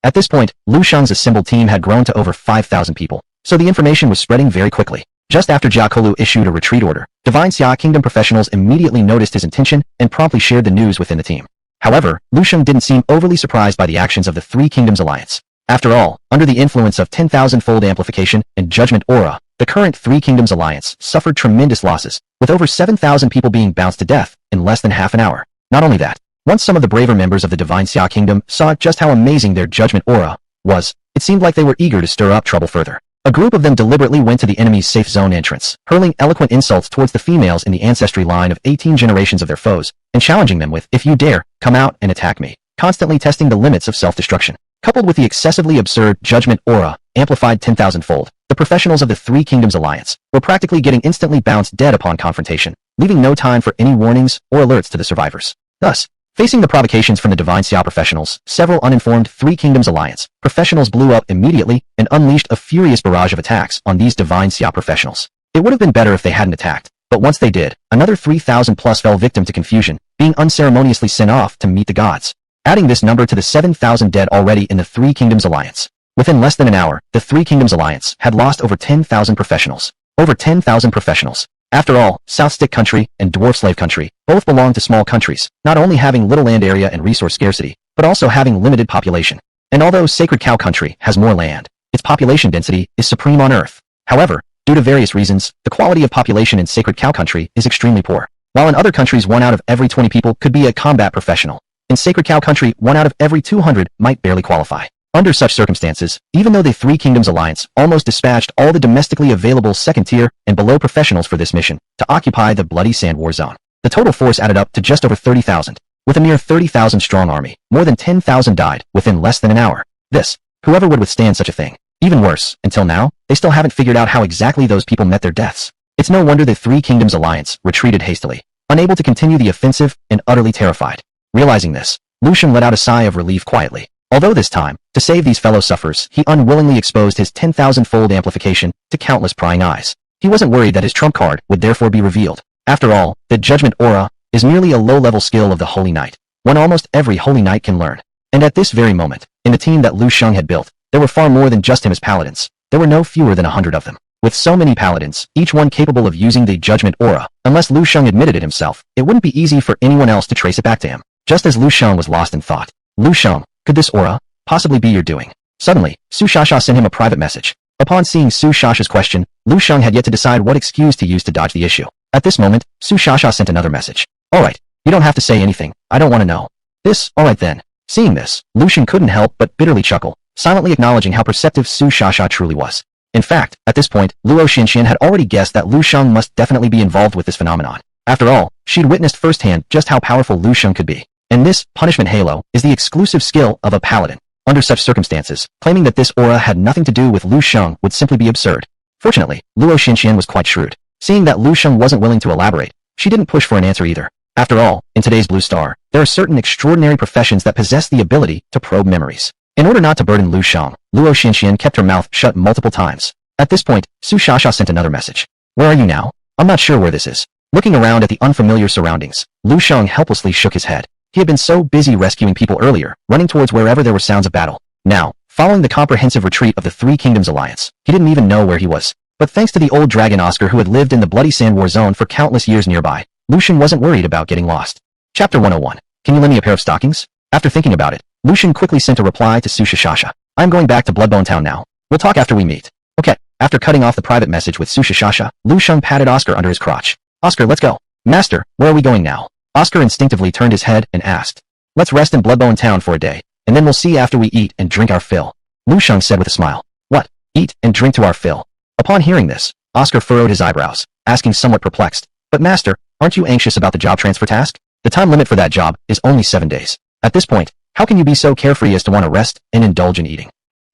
At this point, Lu Shang's assembled team had grown to over 5,000 people, so the information was spreading very quickly. Just after Jia Kolu issued a retreat order, Divine Xia Kingdom professionals immediately noticed his intention and promptly shared the news within the team. However, Lu Shang didn't seem overly surprised by the actions of the 3 Kingdoms Alliance. After all, under the influence of 10,000-fold amplification and judgment aura, the current 3 Kingdoms Alliance suffered tremendous losses, with over 7,000 people being bounced to death in less than half an hour. Not only that, once some of the braver members of the Divine Xia Kingdom saw just how amazing their judgment aura was, it seemed like they were eager to stir up trouble further. A group of them deliberately went to the enemy's safe zone entrance, hurling eloquent insults towards the females in the ancestry line of 18 generations of their foes, and challenging them with, if you dare, come out and attack me, constantly testing the limits of self-destruction. Coupled with the excessively absurd judgment aura, amplified 10,000-fold, the professionals of the 3 Kingdoms Alliance were practically getting instantly bounced dead upon confrontation, leaving no time for any warnings or alerts to the survivors. Thus, facing the provocations from the Divine Xia professionals, several uninformed 3 Kingdoms Alliance professionals blew up immediately and unleashed a furious barrage of attacks on these Divine Xia professionals. It would have been better if they hadn't attacked, but once they did, another 3,000+ fell victim to confusion, being unceremoniously sent off to meet the gods. Adding this number to the 7,000 dead already in the 3 Kingdoms Alliance. Within less than an hour, the 3 Kingdoms Alliance had lost over 10,000 professionals. Over 10,000 professionals. After all, South Stick Country and Dwarf Slave Country both belong to small countries, not only having little land area and resource scarcity, but also having limited population. And although Sacred Cow Country has more land, its population density is supreme on Earth. However, due to various reasons, the quality of population in Sacred Cow Country is extremely poor. While in other countries 1 out of every 20 people could be a combat professional, in Sacred Cow Country 1 out of every 200 might barely qualify. Under such circumstances, even though the 3 Kingdoms Alliance almost dispatched all the domestically available second-tier and below professionals for this mission to occupy the Bloody Sand War Zone, the total force added up to just over 30,000. With a mere 30,000 strong army, more than 10,000 died within less than an hour. Whoever would withstand such a thing? Even worse, until now, they still haven't figured out how exactly those people met their deaths. It's no wonder the 3 Kingdoms Alliance retreated hastily, unable to continue the offensive and utterly terrified. Realizing this, Lu Shang let out a sigh of relief quietly. Although this time, to save these fellow sufferers, he unwillingly exposed his 10,000-fold amplification to countless prying eyes. He wasn't worried that his trump card would therefore be revealed. After all, the Judgment Aura is merely a low-level skill of the Holy Knight, one almost every Holy Knight can learn. And at this very moment, in the team that Lu Shang had built, there were far more than just him as paladins. There were no fewer than 100 of them. With so many paladins, each one capable of using the Judgment Aura, unless Lu Shang admitted it himself, it wouldn't be easy for anyone else to trace it back to him. Just as Lu Shang was lost in thought. Lu Shang, could this aura possibly be your doing? Suddenly, Su Shasha sent him a private message. Upon seeing Su Shasha's question, Lu Shang had yet to decide what excuse to use to dodge the issue. At this moment, Su Shasha sent another message. Alright, you don't have to say anything, I don't want to know. Alright then. Seeing this, Lu Shang couldn't help but bitterly chuckle, silently acknowledging how perceptive Su Shasha truly was. In fact, at this point, Luo Xinxian had already guessed that Lu Shang must definitely be involved with this phenomenon. After all, she'd witnessed firsthand just how powerful Lu Shang could be. And this, Punishment Halo, is the exclusive skill of a paladin. Under such circumstances, claiming that this aura had nothing to do with Lu Shang would simply be absurd. Fortunately, Luo Xinxian was quite shrewd. Seeing that Lu Shang wasn't willing to elaborate, she didn't push for an answer either. After all, in today's Blue Star, there are certain extraordinary professions that possess the ability to probe memories. In order not to burden Lu Shang, Luo Xinxian kept her mouth shut multiple times. At this point, Su Shasha sent another message. Where are you now? I'm not sure where this is. Looking around at the unfamiliar surroundings, Lu Shang helplessly shook his head. He had been so busy rescuing people earlier, running towards wherever there were sounds of battle. Now, following the comprehensive retreat of the Three Kingdoms Alliance, he didn't even know where he was. But thanks to the old dragon Oscar who had lived in the Bloody Sand War Zone for countless years nearby, Lucian wasn't worried about getting lost. Chapter 101. Can you lend me a pair of stockings? After thinking about it, Lucian quickly sent a reply to Su Shasha. I'm going back to Bloodbone Town now. We'll talk after we meet. Okay. After cutting off the private message with Su Shasha, Lu Shang patted Oscar under his crotch. Oscar, let's go. Master, where are we going now? Oscar instinctively turned his head and asked. Let's rest in Bloodbone Town for a day, and then we'll see after we eat and drink our fill. Lu Shang said with a smile. What? Eat and drink to our fill? Upon hearing this, Oscar furrowed his eyebrows, asking somewhat perplexed. But master, aren't you anxious about the job transfer task? The time limit for that job is only 7 days. At this point, how can you be so carefree as to want to rest and indulge in eating?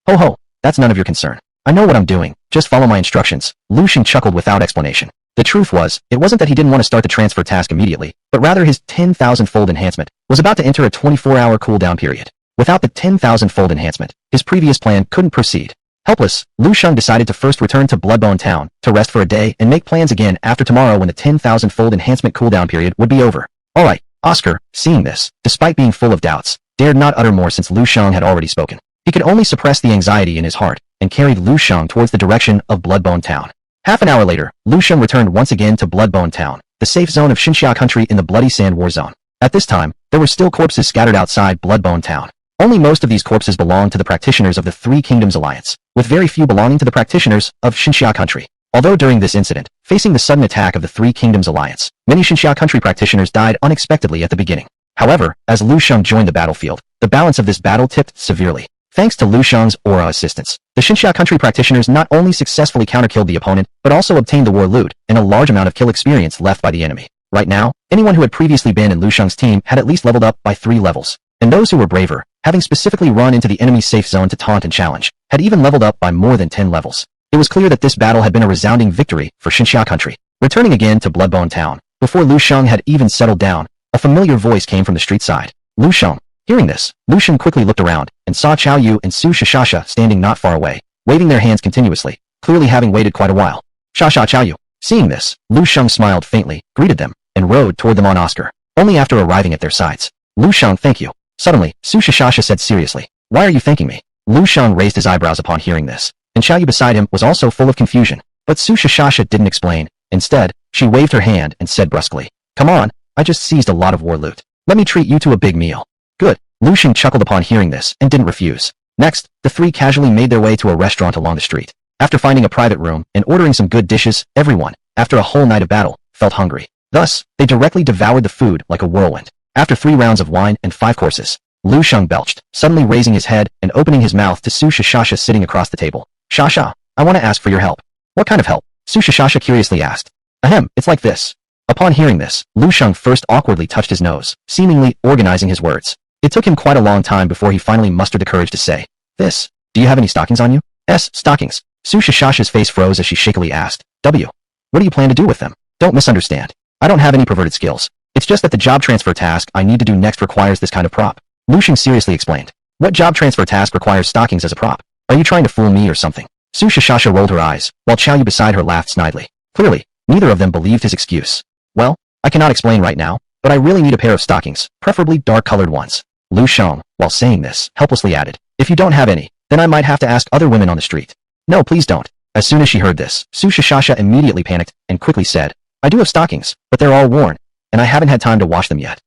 Ho ho, that's none of your concern. I know what I'm doing, just follow my instructions. Lu Shang chuckled without explanation. The truth was, it wasn't that he didn't want to start the transfer task immediately, but rather his 10,000-fold enhancement was about to enter a 24-hour cooldown period. Without the 10,000-fold enhancement, his previous plan couldn't proceed. Helpless, Lu Shang decided to first return to Bloodbone Town, to rest for a day and make plans again after tomorrow when the 10,000-fold enhancement cooldown period would be over. Alright, Oscar, seeing this, despite being full of doubts, dared not utter more since Lu Shang had already spoken. He could only suppress the anxiety in his heart, and carried Lu Shang towards the direction of Bloodbone Town. Half an hour later, Lu Shang returned once again to Bloodbone Town, the safe zone of Xinxia country in the Bloody Sand War Zone. At this time, there were still corpses scattered outside Bloodbone Town. Only most of these corpses belonged to the practitioners of the Three Kingdoms Alliance, with very few belonging to the practitioners of Xinxia country. Although during this incident, facing the sudden attack of the Three Kingdoms Alliance, many Xinxia country practitioners died unexpectedly at the beginning. However, as Lu Shang joined the battlefield, the balance of this battle tipped severely. Thanks to Lu Shang's aura assistance, the Xinxia country practitioners not only successfully counterkilled the opponent, but also obtained the war loot and a large amount of kill experience left by the enemy. Right now, anyone who had previously been in Lu Shang's team had at least leveled up by 3 levels. And those who were braver, having specifically run into the enemy's safe zone to taunt and challenge, had even leveled up by more than 10 levels. It was clear that this battle had been a resounding victory for Xinxia country. Returning again to Bloodbone Town, before Lu Shang had even settled down, a familiar voice came from the street side. Lu Shang. Hearing this, Lu Shang quickly looked around, and saw Chao Yu and Su Shasha standing not far away, waving their hands continuously, clearly having waited quite a while. Shasha Chao Yu. Seeing this, Lu Shang smiled faintly, greeted them, and rode toward them on Oscar, only after arriving at their sides. Lu Shang, thank you. Suddenly, Su Shasha said seriously, why are you thanking me? Lu Shang raised his eyebrows upon hearing this, and Chao Yu beside him was also full of confusion, but Su Shasha didn't explain. Instead, she waved her hand and said brusquely, come on, I just seized a lot of war loot. Let me treat you to a big meal. Good. Lu Shang chuckled upon hearing this and didn't refuse. Next, the three casually made their way to a restaurant along the street. After finding a private room and ordering some good dishes, everyone, after a whole night of battle, felt hungry. Thus, they directly devoured the food like a whirlwind. After 3 rounds of wine and 5 courses, Lu Shang belched, suddenly raising his head and opening his mouth to Su Shasha sitting across the table. Shasha, I want to ask for your help. What kind of help? Su Shasha curiously asked. Ahem, it's like this. Upon hearing this, Lu Shang first awkwardly touched his nose, seemingly organizing his words. It took him quite a long time before he finally mustered the courage to say, this. Do you have any stockings on you? Stockings. Su Shasha's face froze as she shakily asked, W. What do you plan to do with them? Don't misunderstand. I don't have any perverted skills. It's just that the job transfer task I need to do next requires this kind of prop. Lu Shang seriously explained. What job transfer task requires stockings as a prop? Are you trying to fool me or something? Su Shasha rolled her eyes, while Chao Yu beside her laughed snidely. Clearly, neither of them believed his excuse. Well, I cannot explain right now, but I really need a pair of stockings, preferably dark-colored ones. Lu Shang, while saying this, helplessly added, if you don't have any, then I might have to ask other women on the street. No, please don't. As soon as she heard this, Su Shasha immediately panicked and quickly said, I do have stockings, but they're all worn, and I haven't had time to wash them yet.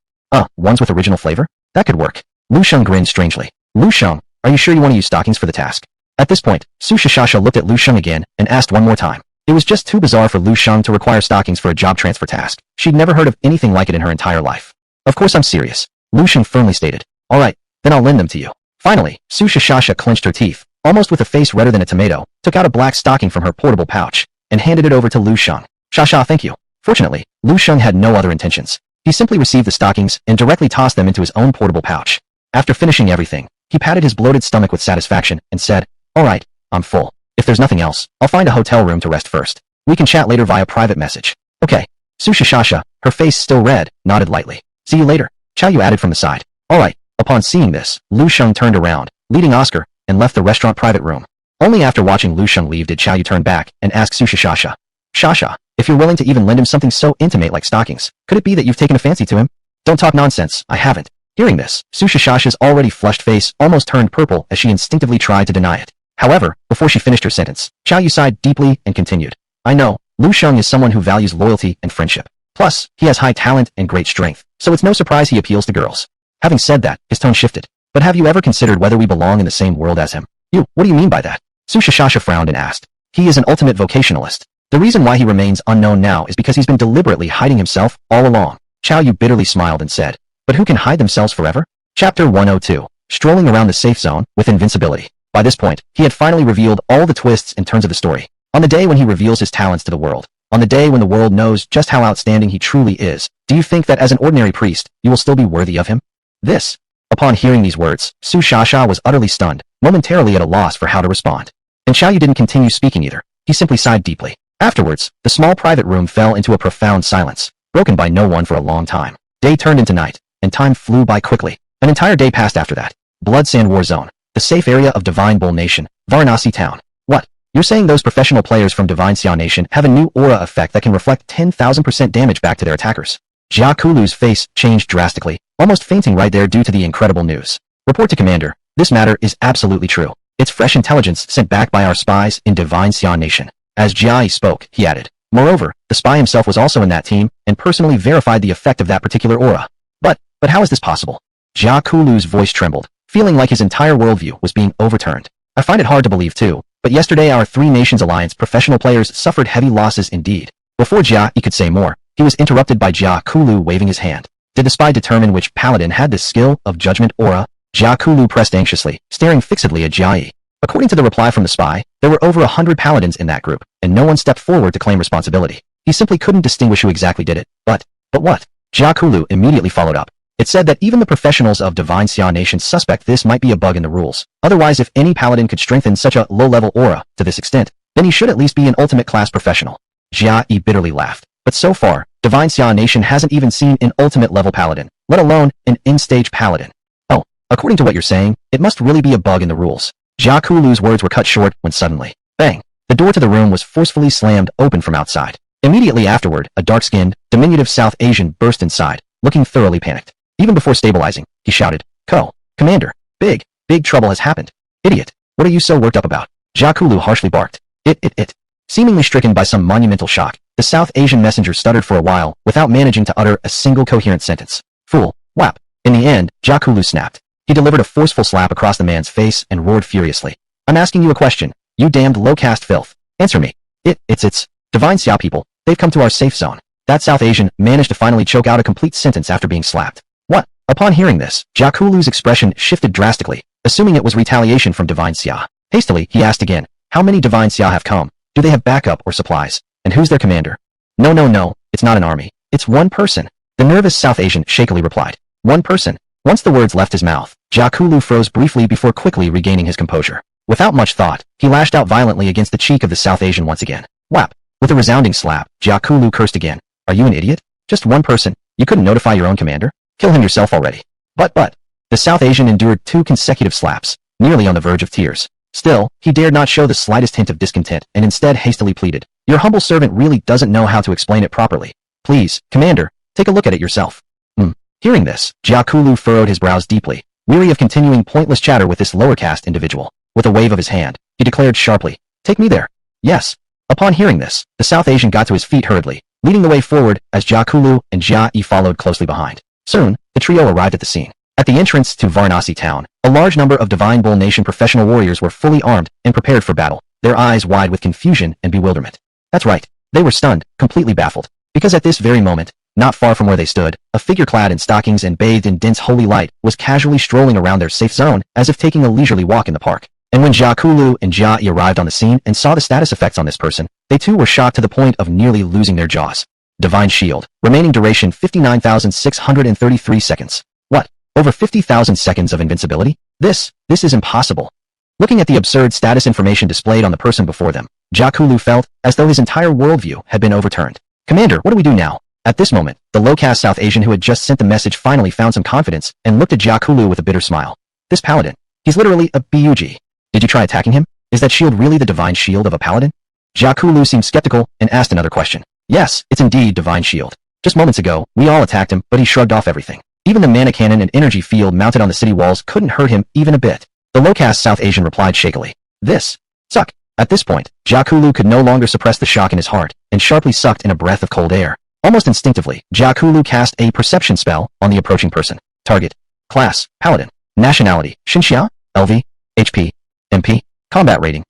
Ones with original flavor? That could work. Lu Shang grinned strangely. Lu Shang, are you sure you want to use stockings for the task? At this point, Su Shasha looked at Lu Shang again and asked one more time. It was just too bizarre for Lu Shang to require stockings for a job transfer task. She'd never heard of anything like it in her entire life. Of course I'm serious. Lu Shang firmly stated. Alright, then I'll lend them to you. Finally, Su Shasha clenched her teeth, almost with a face redder than a tomato, took out a black stocking from her portable pouch, and handed it over to Lu Shang. Shasha, thank you. Fortunately, Lu Shang had no other intentions. He simply received the stockings and directly tossed them into his own portable pouch. After finishing everything, He patted his bloated stomach with satisfaction and said, "All right, I'm full. If there's nothing else, I'll find a hotel room to rest first. We can chat later via private message." "Okay." Su Shashasha, her face still red, nodded lightly. "See you later," Chao Yu added from the side. "All right." Upon seeing this, Lu Sheng turned around, leading Oscar, and left the restaurant private room. Only after watching Lu Sheng leave did Chao Yu turn back and ask Su Shashasha, "Shasha, if you're willing to even lend him something so intimate like stockings, could it be that you've taken a fancy to him?" "Don't talk nonsense, I haven't." Hearing this, Su Shashasha's already flushed face almost turned purple as she instinctively tried to deny it. However, before she finished her sentence, Chao Yu sighed deeply and continued, "I know, Lu Sheng is someone who values loyalty and friendship. Plus, he has high talent and great strength, so it's no surprise he appeals to girls." Having said that, his tone shifted. "But have you ever considered whether we belong in the same world as him?" "You, what do you mean by that?" Su Shashasha frowned and asked. "He is an ultimate vocationalist. The reason why he remains unknown now is because he's been deliberately hiding himself all along." Chao Yu bitterly smiled and said, "But who can hide themselves forever?" Chapter 102. Strolling around the safe zone with invincibility. By this point, he had finally revealed all the twists and turns of the story. On the day when he reveals his talents to the world, on the day when the world knows just how outstanding he truly is, do you think that as an ordinary priest, you will still be worthy of him? This. Upon hearing these words, Su Shasha was utterly stunned, momentarily at a loss for how to respond. And Chao Yu didn't continue speaking either. He simply sighed deeply. Afterwards, the small private room fell into a profound silence, broken by no one for a long time. Day turned into night, and time flew by quickly. An entire day passed after that. Blood Sand War Zone. The safe area of Divine Bull Nation, Varanasi Town. What? You're saying those professional players from Divine Xia Nation have a new aura effect that can reflect 10,000% damage back to their attackers? Jia Kulu's face changed drastically, almost fainting right there due to the incredible news. "Report to Commander. This matter is absolutely true. It's fresh intelligence sent back by our spies in Divine Xia Nation." As Jia spoke, he added, "Moreover, the spy himself was also in that team and personally verified the effect of that particular aura. But how is this possible?" Jia Kulu's voice trembled, feeling like his entire worldview was being overturned. "I find it hard to believe too, but yesterday our Three Nations Alliance professional players suffered heavy losses indeed." Before Jia could say more, he was interrupted by Jia Kulu waving his hand. Did the spy determine which paladin had this skill of judgment aura? Jia Kulu pressed anxiously, staring fixedly at Jia. According to the reply from the spy, there were over 100 paladins in that group, and no one stepped forward to claim responsibility. He simply couldn't distinguish who exactly did it. But what? Jia Kulu immediately followed up. It said that even the professionals of Divine Xia Nation suspect this might be a bug in the rules. Otherwise, if any paladin could strengthen such a low-level aura to this extent, then he should at least be an ultimate class professional. Jia bitterly laughed. But so far, Divine Xia Nation hasn't even seen an ultimate level paladin, let alone an in-stage paladin. Oh, according to what you're saying, it must really be a bug in the rules. Jia Kulu's words were cut short when suddenly, bang, the door to the room was forcefully slammed open from outside. Immediately afterward, a dark-skinned, diminutive South Asian burst inside, looking thoroughly panicked. Even before stabilizing, he shouted, Commander, big trouble has happened. Idiot, what are you so worked up about?" Jia Kulu harshly barked. It. Seemingly stricken by some monumental shock, the South Asian messenger stuttered for a while without managing to utter a single coherent sentence. Fool, whap. In the end, Jia Kulu snapped. He delivered a forceful slap across the man's face and roared furiously. "I'm asking you a question, you damned low-caste filth. Answer me. It's Divine Xia people. They've come to our safe zone." That South Asian managed to finally choke out a complete sentence after being slapped. "What?" Upon hearing this, Jia Kulu's expression shifted drastically, assuming it was retaliation from Divine Xia. Hastily, he asked again, "How many Divine Xia have come? Do they have backup or supplies? And who's their commander?" No, it's not an army. It's one person." The nervous South Asian shakily replied. "One person." Once the words left his mouth, Jia Kulu froze briefly before quickly regaining his composure. Without much thought, he lashed out violently against the cheek of the South Asian once again. Whap! With a resounding slap, Jia Kulu cursed again. "Are you an idiot? Just one person? You couldn't notify your own commander? Kill him yourself already." But, the South Asian endured 2 consecutive slaps, nearly on the verge of tears. Still, he dared not show the slightest hint of discontent and instead hastily pleaded, "Your humble servant really doesn't know how to explain it properly. Please, Commander, take a look at it yourself." Hearing this, Jia Kulu furrowed his brows deeply, weary of continuing pointless chatter with this lower caste individual. With a wave of his hand, he declared sharply, "Take me there." "Yes." Upon hearing this, the South Asian got to his feet hurriedly, leading the way forward as Jia Kulu and Jia followed closely behind. Soon, the trio arrived at the scene. At the entrance to Varanasi town, a large number of Divine Bull Nation professional warriors were fully armed and prepared for battle, their eyes wide with confusion and bewilderment. That's right, they were stunned, completely baffled, because at this very moment, not far from where they stood, a figure clad in stockings and bathed in dense holy light was casually strolling around their safe zone as if taking a leisurely walk in the park. And when Jia Kulu and Jia arrived on the scene and saw the status effects on this person, they too were shocked to the point of nearly losing their jaws. Divine Shield. Remaining duration 59,633 seconds. What? Over 50,000 seconds of invincibility? This is impossible. Looking at the absurd status information displayed on the person before them, Jakulu felt as though his entire worldview had been overturned. Commander, what do we do now? At this moment, the low-caste South Asian who had just sent the message finally found some confidence and looked at Jakulu with a bitter smile. This Paladin, he's literally a bug. Did you try attacking him? Is that shield really the divine shield of a Paladin? Jakulu seemed skeptical and asked another question. Yes, it's indeed divine shield. Just moments ago, we all attacked him, but he shrugged off everything. Even the mana cannon and energy field mounted on the city walls couldn't hurt him even a bit. The low-caste South Asian replied shakily. This suck. At this point, Jakulu could no longer suppress the shock in his heart and sharply sucked in a breath of cold air. Almost instinctively, Jakulu cast a perception spell on the approaching person. Target. Class, Paladin. Nationality, Xinxia. LV. HP. MP. Combat rating.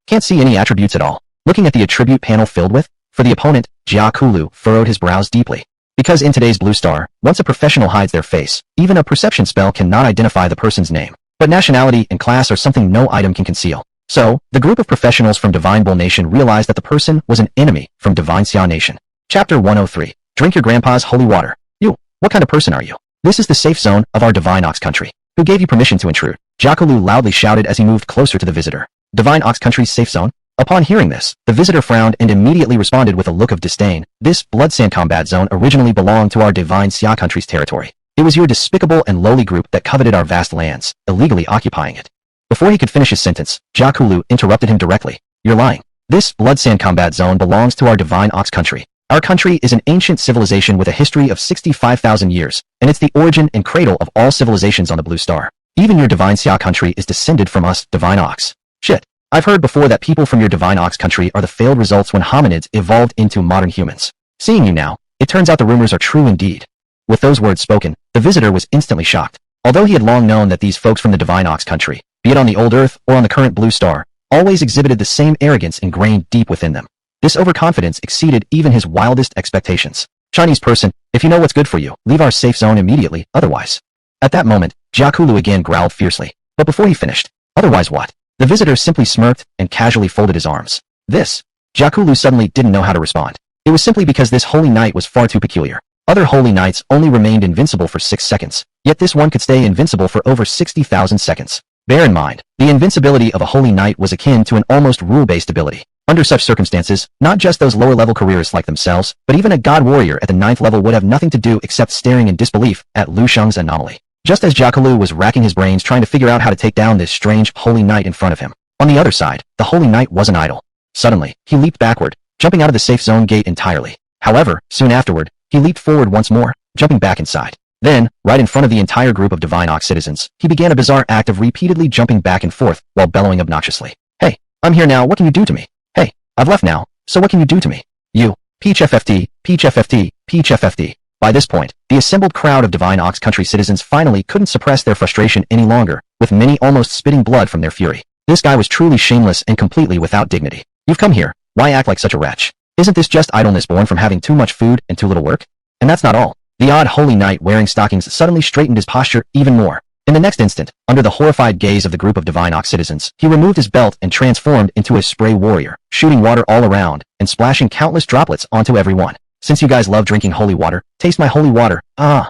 Can't see any attributes at all. Looking at the attribute panel filled with, for the opponent, Jakulu furrowed his brows deeply. Because in today's Blue Star, once a professional hides their face, even a perception spell cannot identify the person's name. But nationality and class are something no item can conceal. So, the group of professionals from Divine Bull Nation realized that the person was an enemy from Divine Xia Nation. Chapter 103. Drink your grandpa's holy water. You, what kind of person are you? This is the safe zone of our Divine Ox Country. Who gave you permission to intrude? Jakulu loudly shouted as he moved closer to the visitor. Divine Ox Country's safe zone? Upon hearing this, the visitor frowned and immediately responded with a look of disdain. This Bloodsand combat zone originally belonged to our Divine Xia Country's territory. It was your despicable and lowly group that coveted our vast lands, illegally occupying it. Before he could finish his sentence, Jakulu interrupted him directly. You're lying. This Bloodsand combat zone belongs to our Divine Ox Country. Our country is an ancient civilization with a history of 65,000 years, and it's the origin and cradle of all civilizations on the Blue Star. Even your Divine Xia Country is descended from us, Divine Ox. Shit. I've heard before that people from your Divine Ox Country are the failed results when hominids evolved into modern humans. Seeing you now, it turns out the rumors are true indeed. With those words spoken, the visitor was instantly shocked. Although he had long known that these folks from the Divine Ox Country, be it on the old Earth or on the current Blue Star, always exhibited the same arrogance ingrained deep within them. This overconfidence exceeded even his wildest expectations. Chinese person, if you know what's good for you, leave our safe zone immediately, otherwise. At that moment, Jakulu again growled fiercely. But before he finished, otherwise what? The visitor simply smirked and casually folded his arms. This. Jakulu suddenly didn't know how to respond. It was simply because this holy knight was far too peculiar. Other holy knights only remained invincible for 6 seconds, yet this one could stay invincible for over 60,000 seconds. Bear in mind, the invincibility of a holy knight was akin to an almost rule-based ability. Under such circumstances, not just those lower-level careerists like themselves, but even a god warrior at the 9th level would have nothing to do except staring in disbelief at Lu Shang's anomaly. Just as Jakulu was racking his brains trying to figure out how to take down this strange holy knight in front of him. On the other side, the holy knight wasn't idle. Suddenly, he leaped backward, jumping out of the safe zone gate entirely. However, soon afterward, he leaped forward once more, jumping back inside. Then, right in front of the entire group of Divine Ox citizens, he began a bizarre act of repeatedly jumping back and forth while bellowing obnoxiously. Hey, I'm here now, what can you do to me? Hey, I've left now, so what can you do to me? You, Peach FFT, Peach FFT, Peach FFT. By this point, the assembled crowd of Divine Ox Country citizens finally couldn't suppress their frustration any longer, with many almost spitting blood from their fury. This guy was truly shameless and completely without dignity. You've come here, why act like such a wretch? Isn't this just idleness born from having too much food and too little work? And that's not all. The odd holy knight wearing stockings suddenly straightened his posture even more. In the next instant, under the horrified gaze of the group of Divine Ox citizens, he removed his belt and transformed into a spray warrior, shooting water all around and splashing countless droplets onto everyone. Since you guys love drinking holy water, taste my holy water. Ah.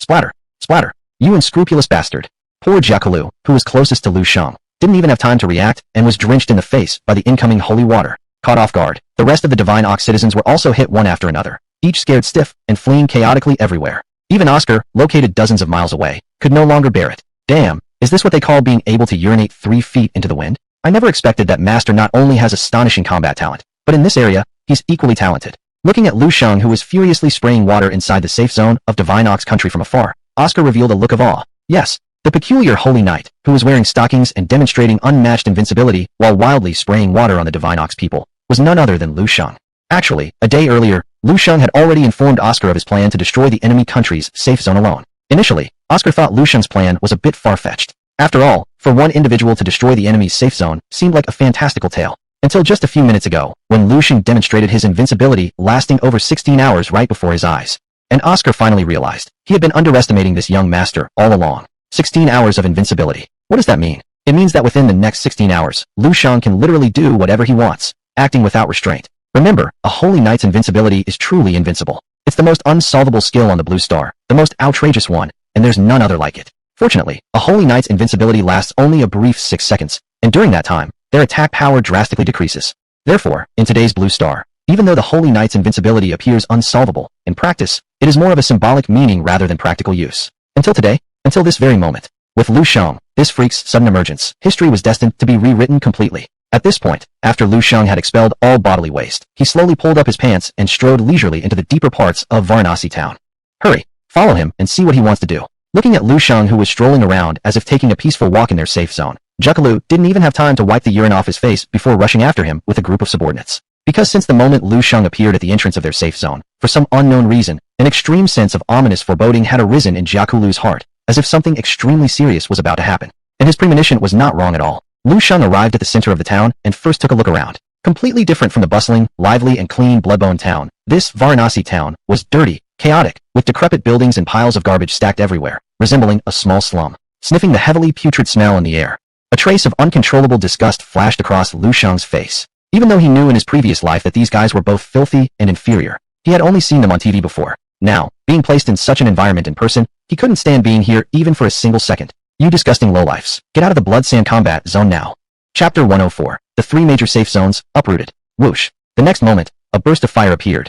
Splatter. Splatter. You unscrupulous bastard. Poor Jakulu, who was closest to Lu Shang, didn't even have time to react and was drenched in the face by the incoming holy water. Caught off guard, the rest of the Divine Ox citizens were also hit one after another, each scared stiff and fleeing chaotically everywhere. Even Oscar, located dozens of miles away, could no longer bear it. Damn, is this what they call being able to urinate 3 feet into the wind? I never expected that Master not only has astonishing combat talent, but in this area, he's equally talented. Looking at Lu Shang, who was furiously spraying water inside the safe zone of Divine Ox Country from afar, Oscar revealed a look of awe. Yes, the peculiar holy knight, who was wearing stockings and demonstrating unmatched invincibility while wildly spraying water on the Divine Ox people, was none other than Lu Shang. Actually, a day earlier, Lu Shang had already informed Oscar of his plan to destroy the enemy country's safe zone alone. Initially, Oscar thought Lu Shang's plan was a bit far-fetched. After all, for one individual to destroy the enemy's safe zone seemed like a fantastical tale. Until just a few minutes ago, when Lu Shang demonstrated his invincibility lasting over 16 hours right before his eyes. And Oscar finally realized he had been underestimating this young master all along. 16 hours of invincibility. What does that mean? It means that within the next 16 hours, Lu Shang can literally do whatever he wants, acting without restraint. Remember, a holy knight's invincibility is truly invincible. It's the most unsolvable skill on the Blue Star, the most outrageous one, and there's none other like it. Fortunately, a Holy Knight's invincibility lasts only a brief 6 seconds, and during that time, their attack power drastically decreases. Therefore, in today's Blue Star, even though the Holy Knight's invincibility appears unsolvable, in practice, it is more of a symbolic meaning rather than practical use. Until today, until this very moment. With Lu Shang, this freak's sudden emergence, history was destined to be rewritten completely. At this point, after Lu Shang had expelled all bodily waste, he slowly pulled up his pants and strode leisurely into the deeper parts of Varanasi town. Hurry, follow him and see what he wants to do. Looking at Lu Shang, who was strolling around as if taking a peaceful walk in their safe zone, Zhuge didn't even have time to wipe the urine off his face before rushing after him with a group of subordinates. Because since the moment Lu Shang appeared at the entrance of their safe zone, for some unknown reason, an extreme sense of ominous foreboding had arisen in Zhuge heart, as if something extremely serious was about to happen. And his premonition was not wrong at all. Lu Shang arrived at the center of the town and first took a look around. Completely different from the bustling, lively and clean Bloodbone town, this Varanasi town was dirty, chaotic, with decrepit buildings and piles of garbage stacked everywhere, resembling a small slum. Sniffing the heavily putrid smell in the air, a trace of uncontrollable disgust flashed across Lu Shang's face. Even though he knew in his previous life that these guys were both filthy and inferior, he had only seen them on TV before. Now, being placed in such an environment in person, he couldn't stand being here even for a single second. You disgusting lowlifes, get out of the Blood Sand combat zone now. Chapter 104, the 3 major safe zones, uprooted. Whoosh. The next moment, a burst of fire appeared.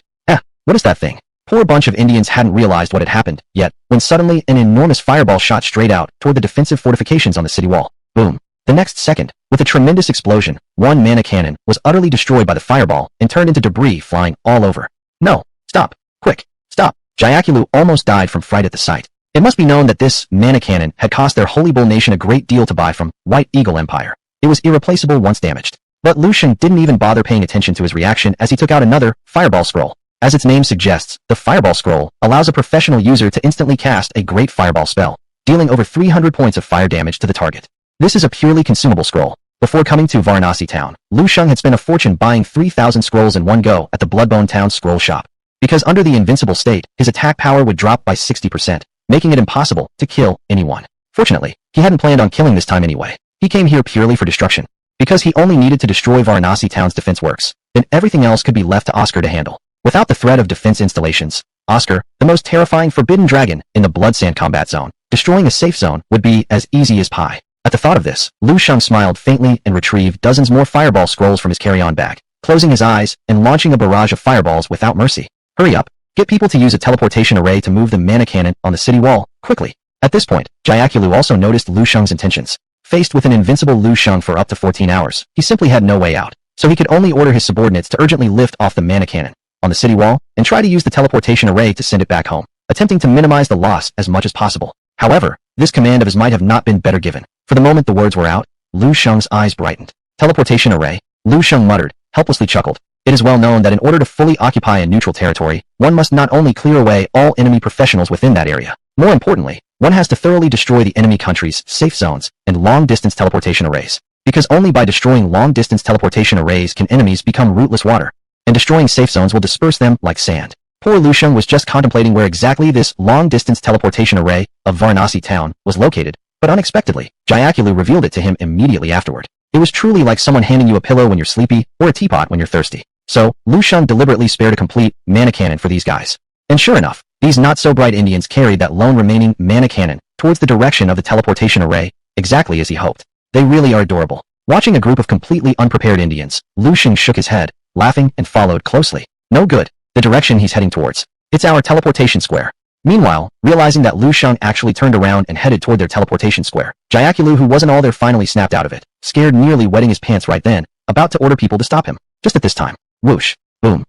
What is that thing? Poor bunch of Indians hadn't realized what had happened yet, when suddenly an enormous fireball shot straight out toward the defensive fortifications on the city wall. Boom. The next second, with a tremendous explosion, one mana cannon was utterly destroyed by the fireball and turned into debris flying all over. No, stop, quick, stop. Zhuge almost died from fright at the sight. It must be known that this mana cannon had cost their Holy Bull Nation a great deal to buy from White Eagle Empire. It was irreplaceable once damaged. But Lu Shang didn't even bother paying attention to his reaction as he took out another fireball scroll. As its name suggests, the fireball scroll allows a professional user to instantly cast a great fireball spell, dealing over 300 points of fire damage to the target. This is a purely consumable scroll. Before coming to Varanasi town, Lu Shang had spent a fortune buying 3,000 scrolls in one go at the Bloodbone town scroll shop. Because under the invincible state, his attack power would drop by 60%, making it impossible to kill anyone. Fortunately, he hadn't planned on killing this time anyway. He came here purely for destruction. Because he only needed to destroy Varanasi town's defense works, then everything else could be left to Oscar to handle. Without the threat of defense installations, Oscar, the most terrifying forbidden dragon in the Blood Sand combat zone, destroying a safe zone would be as easy as pie. At the thought of this, Lu Shang smiled faintly and retrieved dozens more fireball scrolls from his carry-on bag, closing his eyes and launching a barrage of fireballs without mercy. Hurry up, get people to use a teleportation array to move the mana cannon on the city wall, quickly. At this point, Zhuge also noticed Lu Shang's intentions. Faced with an invincible Lu Shang for up to 14 hours, he simply had no way out, so he could only order his subordinates to urgently lift off the mana cannon on the city wall and try to use the teleportation array to send it back home, attempting to minimize the loss as much as possible. However, this command of his might have not been better given. For the moment the words were out, Lu Shang's eyes brightened. Teleportation array, Lu Shang muttered, helplessly chuckled. It is well known that in order to fully occupy a neutral territory, one must not only clear away all enemy professionals within that area. More importantly, one has to thoroughly destroy the enemy country's safe zones and long-distance teleportation arrays. Because only by destroying long-distance teleportation arrays can enemies become rootless water, and destroying safe zones will disperse them like sand. Poor Lu Shang was just contemplating where exactly this long-distance teleportation array of Varanasi town was located, but unexpectedly, Zhuge revealed it to him immediately afterward. It was truly like someone handing you a pillow when you're sleepy or a teapot when you're thirsty. So, Lu Shang deliberately spared a complete mana cannon for these guys. And sure enough, these not-so-bright Indians carried that lone remaining mana cannon towards the direction of the teleportation array, exactly as he hoped. They really are adorable. Watching a group of completely unprepared Indians, Lu Shang shook his head, laughing and followed closely. No good. The direction he's heading towards. It's our teleportation square. Meanwhile, realizing that Lu Shang actually turned around and headed toward their teleportation square, Zhuge, who wasn't all there, finally snapped out of it, scared nearly wetting his pants right then, about to order people to stop him. Just at this time, whoosh, boom,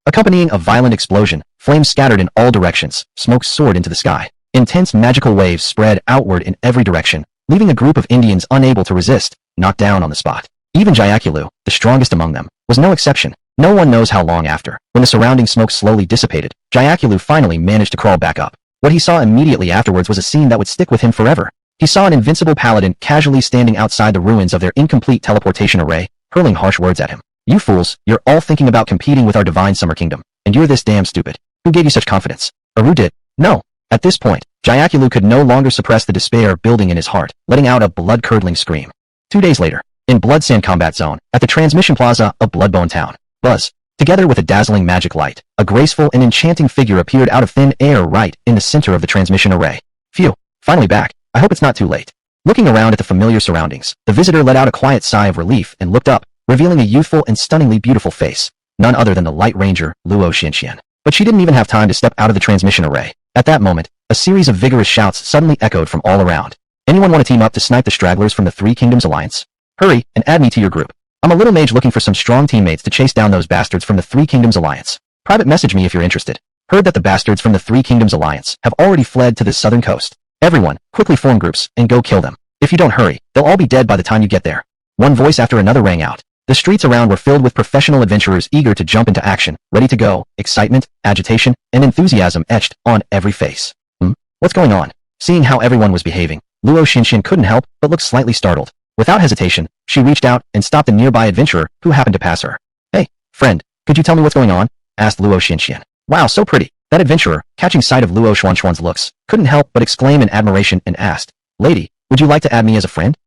accompanying a violent explosion, flames scattered in all directions, smoke soared into the sky. Intense magical waves spread outward in every direction, leaving a group of Indians unable to resist, knocked down on the spot. Even Zhuge, the strongest among them, was no exception. No one knows how long after, when the surrounding smoke slowly dissipated, Zhuge finally managed to crawl back up. What he saw immediately afterwards was a scene that would stick with him forever. He saw an invincible paladin casually standing outside the ruins of their incomplete teleportation array, hurling harsh words at him. You fools, you're all thinking about competing with our divine summer kingdom, and you're this damn stupid. Who gave you such confidence? Or who did? No. At this point, Zhuge could no longer suppress the despair building in his heart, letting out a blood-curdling scream. 2 days later, in Blood Sand combat zone, at the transmission plaza of Bloodbone town, buzz. Together with a dazzling magic light, a graceful and enchanting figure appeared out of thin air right in the center of the transmission array. Phew, finally back. I hope it's not too late. Looking around at the familiar surroundings, the visitor let out a quiet sigh of relief and looked up, revealing a youthful and stunningly beautiful face. None other than the Light Ranger, Luo Xinxian. But she didn't even have time to step out of the transmission array. At that moment, a series of vigorous shouts suddenly echoed from all around. Anyone want to team up to snipe the stragglers from the Three Kingdoms Alliance? Hurry, and add me to your group. I'm a little mage looking for some strong teammates to chase down those bastards from the Three Kingdoms Alliance. Private message me if you're interested. Heard that the bastards from the Three Kingdoms Alliance have already fled to the southern coast. Everyone, quickly form groups and go kill them. If you don't hurry, they'll all be dead by the time you get there. One voice after another rang out. The streets around were filled with professional adventurers eager to jump into action, ready to go, excitement, agitation, and enthusiasm etched on every face. What's going on? Seeing how everyone was behaving, Luo Xinxian couldn't help but look slightly startled. Without hesitation, she reached out and stopped a nearby adventurer who happened to pass her. Hey, friend, could you tell me what's going on? Asked Luo Xinxian. Wow, so pretty. That adventurer, catching sight of Luo Xuanxuan's looks, couldn't help but exclaim in admiration and asked, Lady, would you like to add me as a friend?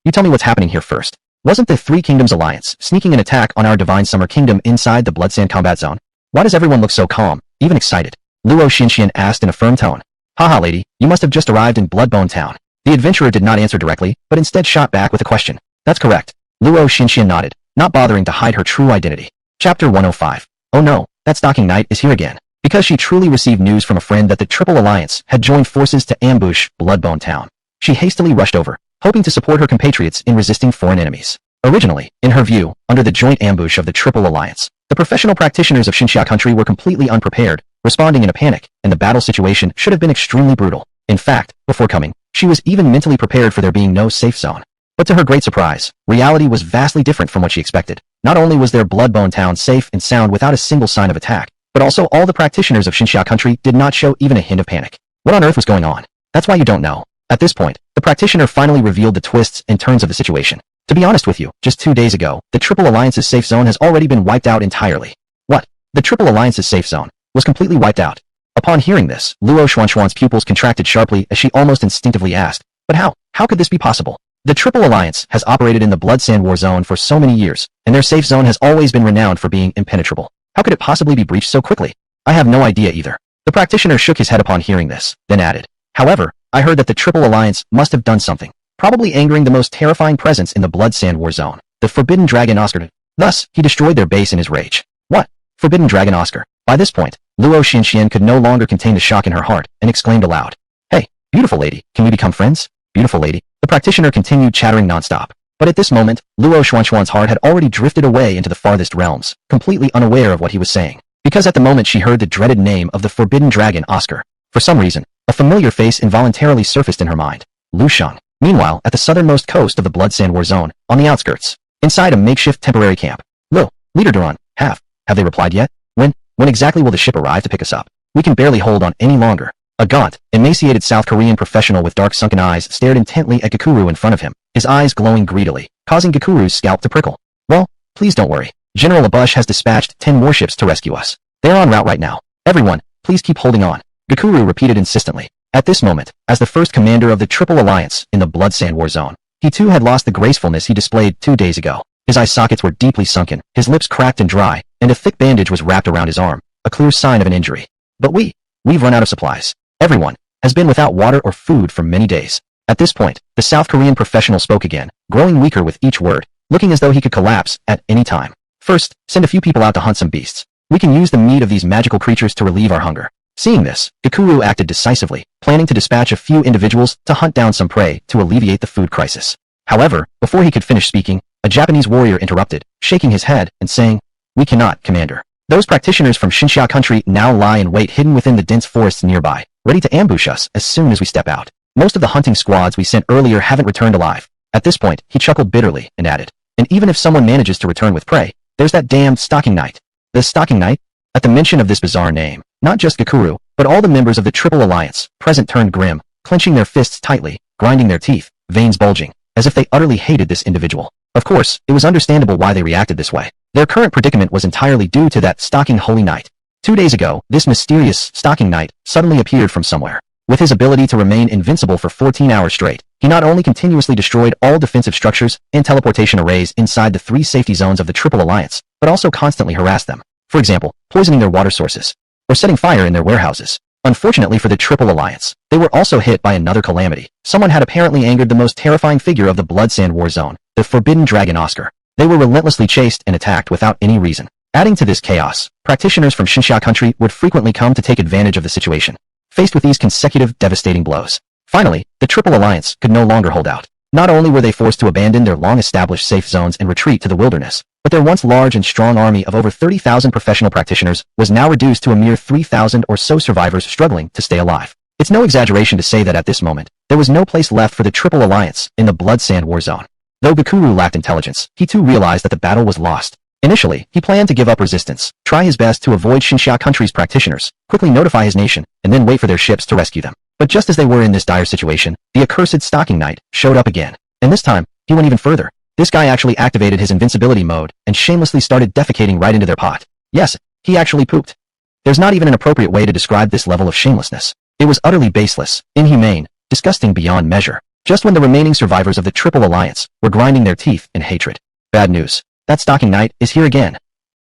You tell me what's happening here first. Wasn't the Three Kingdoms Alliance sneaking an attack on our Divine Summer Kingdom inside the Bloodsand combat zone? Why does everyone look so calm, even excited? Luo Xinxian asked in a firm tone. Haha lady, you must have just arrived in Bloodbone Town. The adventurer did not answer directly, but instead shot back with a question. That's correct. Luo Xinxian nodded, not bothering to hide her true identity. Chapter 105. Oh no, that stalking knight is here again. Because she truly received news from a friend that the Triple Alliance had joined forces to ambush Bloodbone Town. She hastily rushed over, hoping to support her compatriots in resisting foreign enemies. Originally, in her view, under the joint ambush of the Triple Alliance, the professional practitioners of Xinxia country were completely unprepared, responding in a panic, and the battle situation should have been extremely brutal. In fact, before coming, she was even mentally prepared for there being no safe zone. But to her great surprise, reality was vastly different from what she expected. Not only was their Bloodbone Town safe and sound without a single sign of attack, but also all the practitioners of Xinxia country did not show even a hint of panic. What on earth was going on? That's why you don't know. At this point, the practitioner finally revealed the twists and turns of the situation. To be honest with you, just 2 days ago, the Triple Alliance's safe zone has already been wiped out entirely. What? The Triple Alliance's safe zone was completely wiped out. Upon hearing this, Luo Xuanxuan's pupils contracted sharply as she almost instinctively asked, but how? How could this be possible? The Triple Alliance has operated in the Bloodsand War Zone for so many years, and their safe zone has always been renowned for being impenetrable. How could it possibly be breached so quickly? I have no idea either. The practitioner shook his head upon hearing this, then added, however, I heard that the Triple Alliance must have done something, probably angering the most terrifying presence in the Bloodsand War Zone, the Forbidden Dragon Oscar. Thus, he destroyed their base in his rage. What? Forbidden Dragon Oscar? By this point, Luo Xinxian could no longer contain the shock in her heart and exclaimed aloud. Hey, beautiful lady, can we become friends? Beautiful lady. The practitioner continued chattering nonstop. But at this moment, Luo Xuanxuan's heart had already drifted away into the farthest realms, completely unaware of what he was saying. Because at the moment she heard the dreaded name of the Forbidden Dragon Oscar. For some reason, a familiar face involuntarily surfaced in her mind. Shang. Meanwhile, at the southernmost coast of the Bloodsand War Zone, on the outskirts, inside a makeshift temporary camp. Lo, Leader Duran, have they replied yet? When exactly will the ship arrive to pick us up? We can barely hold on any longer. A gaunt, emaciated South Korean professional with dark sunken eyes stared intently at Gakuru in front of him, his eyes glowing greedily, causing Gakuru's scalp to prickle. Well, please don't worry. General Abush has dispatched 10 warships to rescue us. They're en route right now. Everyone, please keep holding on. Gakuru repeated insistently. At this moment, as the first commander of the Triple Alliance in the Bloodsand War Zone, he too had lost the gracefulness he displayed 2 days ago. His eye sockets were deeply sunken, his lips cracked and dry, and a thick bandage was wrapped around his arm, a clear sign of an injury. But we've run out of supplies. Everyone has been without water or food for many days. At this point, the South Korean professional spoke again, growing weaker with each word, looking as though he could collapse at any time. First, send a few people out to hunt some beasts. We can use the meat of these magical creatures to relieve our hunger. Seeing this, Gakuru acted decisively, planning to dispatch a few individuals to hunt down some prey to alleviate the food crisis. However, before he could finish speaking, a Japanese warrior interrupted, shaking his head and saying, We cannot, Commander. Those practitioners from Xinxia country now lie in wait hidden within the dense forests nearby, ready to ambush us as soon as we step out. Most of the hunting squads we sent earlier haven't returned alive. At this point, he chuckled bitterly and added, And even if someone manages to return with prey, there's that damned stalking knight. The stalking knight? At the mention of this bizarre name, not just Gakuru, but all the members of the Triple Alliance, present turned grim, clenching their fists tightly, grinding their teeth, veins bulging, as if they utterly hated this individual. Of course, it was understandable why they reacted this way. Their current predicament was entirely due to that stalking holy knight. 2 days ago, this mysterious stalking knight suddenly appeared from somewhere. With his ability to remain invincible for 14 hours straight, he not only continuously destroyed all defensive structures and teleportation arrays inside the 3 safety zones of the Triple Alliance, but also constantly harassed them. For example, poisoning their water sources, or setting fire in their warehouses. Unfortunately for the Triple Alliance, they were also hit by another calamity. Someone had apparently angered the most terrifying figure of the Blood Sand War Zone, the Forbidden Dragon Oscar. They were relentlessly chased and attacked without any reason. Adding to this chaos, practitioners from Xinxia country would frequently come to take advantage of the situation. Faced with these consecutive devastating blows, finally, the Triple Alliance could no longer hold out. Not only were they forced to abandon their long-established safe zones and retreat to the wilderness, but their once large and strong army of over 30,000 professional practitioners was now reduced to a mere 3,000 or so survivors struggling to stay alive. It's no exaggeration to say that at this moment, there was no place left for the Triple Alliance in the Blood Sand War Zone. Though Gakuru lacked intelligence, he too realized that the battle was lost. Initially, he planned to give up resistance, try his best to avoid Xinxia country's practitioners, quickly notify his nation, and then wait for their ships to rescue them. But just as they were in this dire situation, the accursed Stalking Knight showed up again. And this time, he went even further. This guy actually activated his invincibility mode and shamelessly started defecating right into their pot. Yes, he actually pooped. There's not even an appropriate way to describe this level of shamelessness. It was utterly baseless, inhumane, disgusting beyond measure. Just when the remaining survivors of the Triple Alliance were grinding their teeth in hatred. Bad news. That Stalking Knight is here again.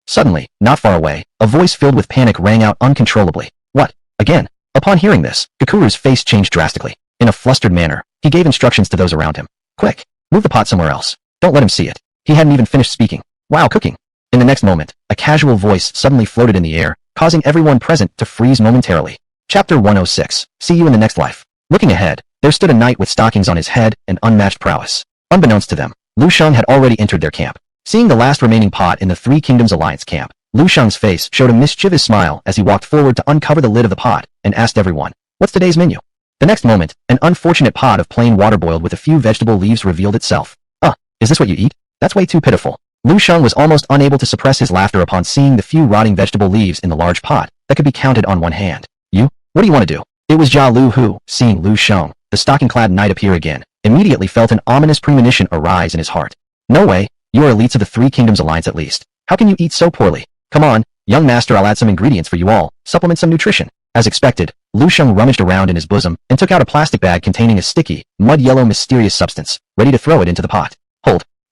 Suddenly, not far away, a voice filled with panic rang out uncontrollably. What? Again? Upon hearing this, Gakuru's face changed drastically. In a flustered manner, he gave instructions to those around him. Quick! Move the pot somewhere else. Don't let him see it. He hadn't even finished speaking. Wow, cooking! In the next moment, a casual voice suddenly floated in the air, causing everyone present to freeze momentarily. Chapter 106. See you in the next life. Looking ahead, there stood a knight with stockings on his head and unmatched prowess. Unbeknownst to them, Lu Shang had already entered their camp. Seeing the last remaining pot in the Three Kingdoms Alliance camp, Lu Shang's face showed a mischievous smile as he walked forward to uncover the lid of the pot and asked everyone, "What's today's menu?" The next moment, an unfortunate pot of plain water boiled with a few vegetable leaves revealed itself. Is this what you eat? That's way too pitiful. Lu Shang was almost unable to suppress his laughter upon seeing the few rotting vegetable leaves in the large pot that could be counted on one hand. You? What do you want to do? It was Jia Lu who, seeing Lu Shang, the stocking-clad knight appear again, immediately felt an ominous premonition arise in his heart. No way, you are elites of the Three Kingdoms Alliance at least. How can you eat so poorly? Come on, young master, I'll add some ingredients for you all, supplement some nutrition. As expected, Lu Shang rummaged around in his bosom and took out a plastic bag containing a sticky, mud-yellow mysterious substance, ready to throw it into the pot.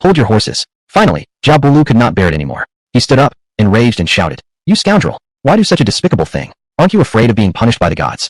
Hold your horses. Finally, Jia Bulu could not bear it anymore. He stood up, enraged and shouted, "You scoundrel! Why do such a despicable thing? Aren't you afraid of being punished by the gods?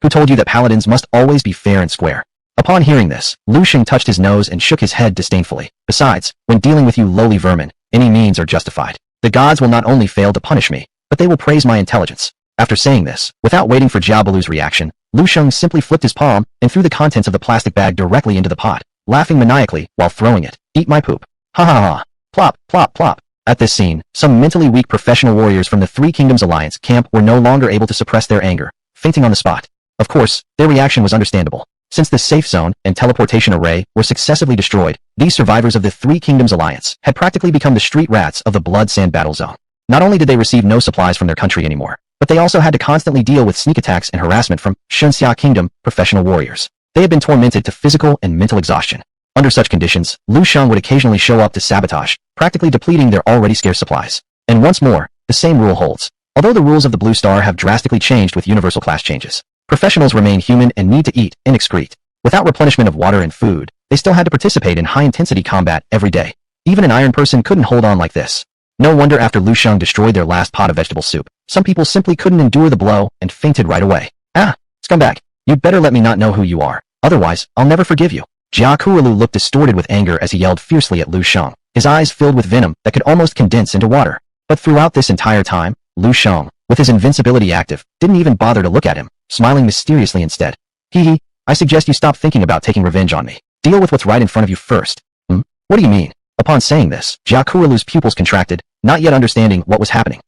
Who told you that paladins must always be fair and square?" Upon hearing this, Lu Shang touched his nose and shook his head disdainfully. Besides, when dealing with you lowly vermin, any means are justified. The gods will not only fail to punish me, but they will praise my intelligence. After saying this, without waiting for Jia Bulu's reaction, Lu Shang simply flipped his palm and threw the contents of the plastic bag directly into the pot, laughing maniacally while throwing it. "Eat my poop. Ha ha ha. Plop, plop, plop." At this scene, some mentally weak professional warriors from the Three Kingdoms Alliance camp were no longer able to suppress their anger, fainting on the spot. Of course, their reaction was understandable. Since the safe zone and teleportation array were successively destroyed, these survivors of the Three Kingdoms Alliance had practically become the street rats of the Blood Sand battle zone. Not only did they receive no supplies from their country anymore, but they also had to constantly deal with sneak attacks and harassment from Xinxia Kingdom professional warriors. They had been tormented to physical and mental exhaustion. Under such conditions, Lu Shang would occasionally show up to sabotage, practically depleting their already scarce supplies. And once more, the same rule holds. Although the rules of the Blue Star have drastically changed with universal class changes, professionals remain human and need to eat and excrete. Without replenishment of water and food, they still had to participate in high-intensity combat every day. Even an iron person couldn't hold on like this. No wonder after Lu Shang destroyed their last pot of vegetable soup, some people simply couldn't endure the blow and fainted right away. "Ah, scumbag, you'd better let me not know who you are. Otherwise, I'll never forgive you." Jia Kurulu looked distorted with anger as he yelled fiercely at Lu Shang, his eyes filled with venom that could almost condense into water. But throughout this entire time, Lu Shang, with his invincibility active, didn't even bother to look at him, smiling mysteriously instead. "Hee, I suggest you stop thinking about taking revenge on me. Deal with what's right in front of you first." What do you mean?" Upon saying this, Jia Kurulu's pupils contracted, not yet understanding what was happening.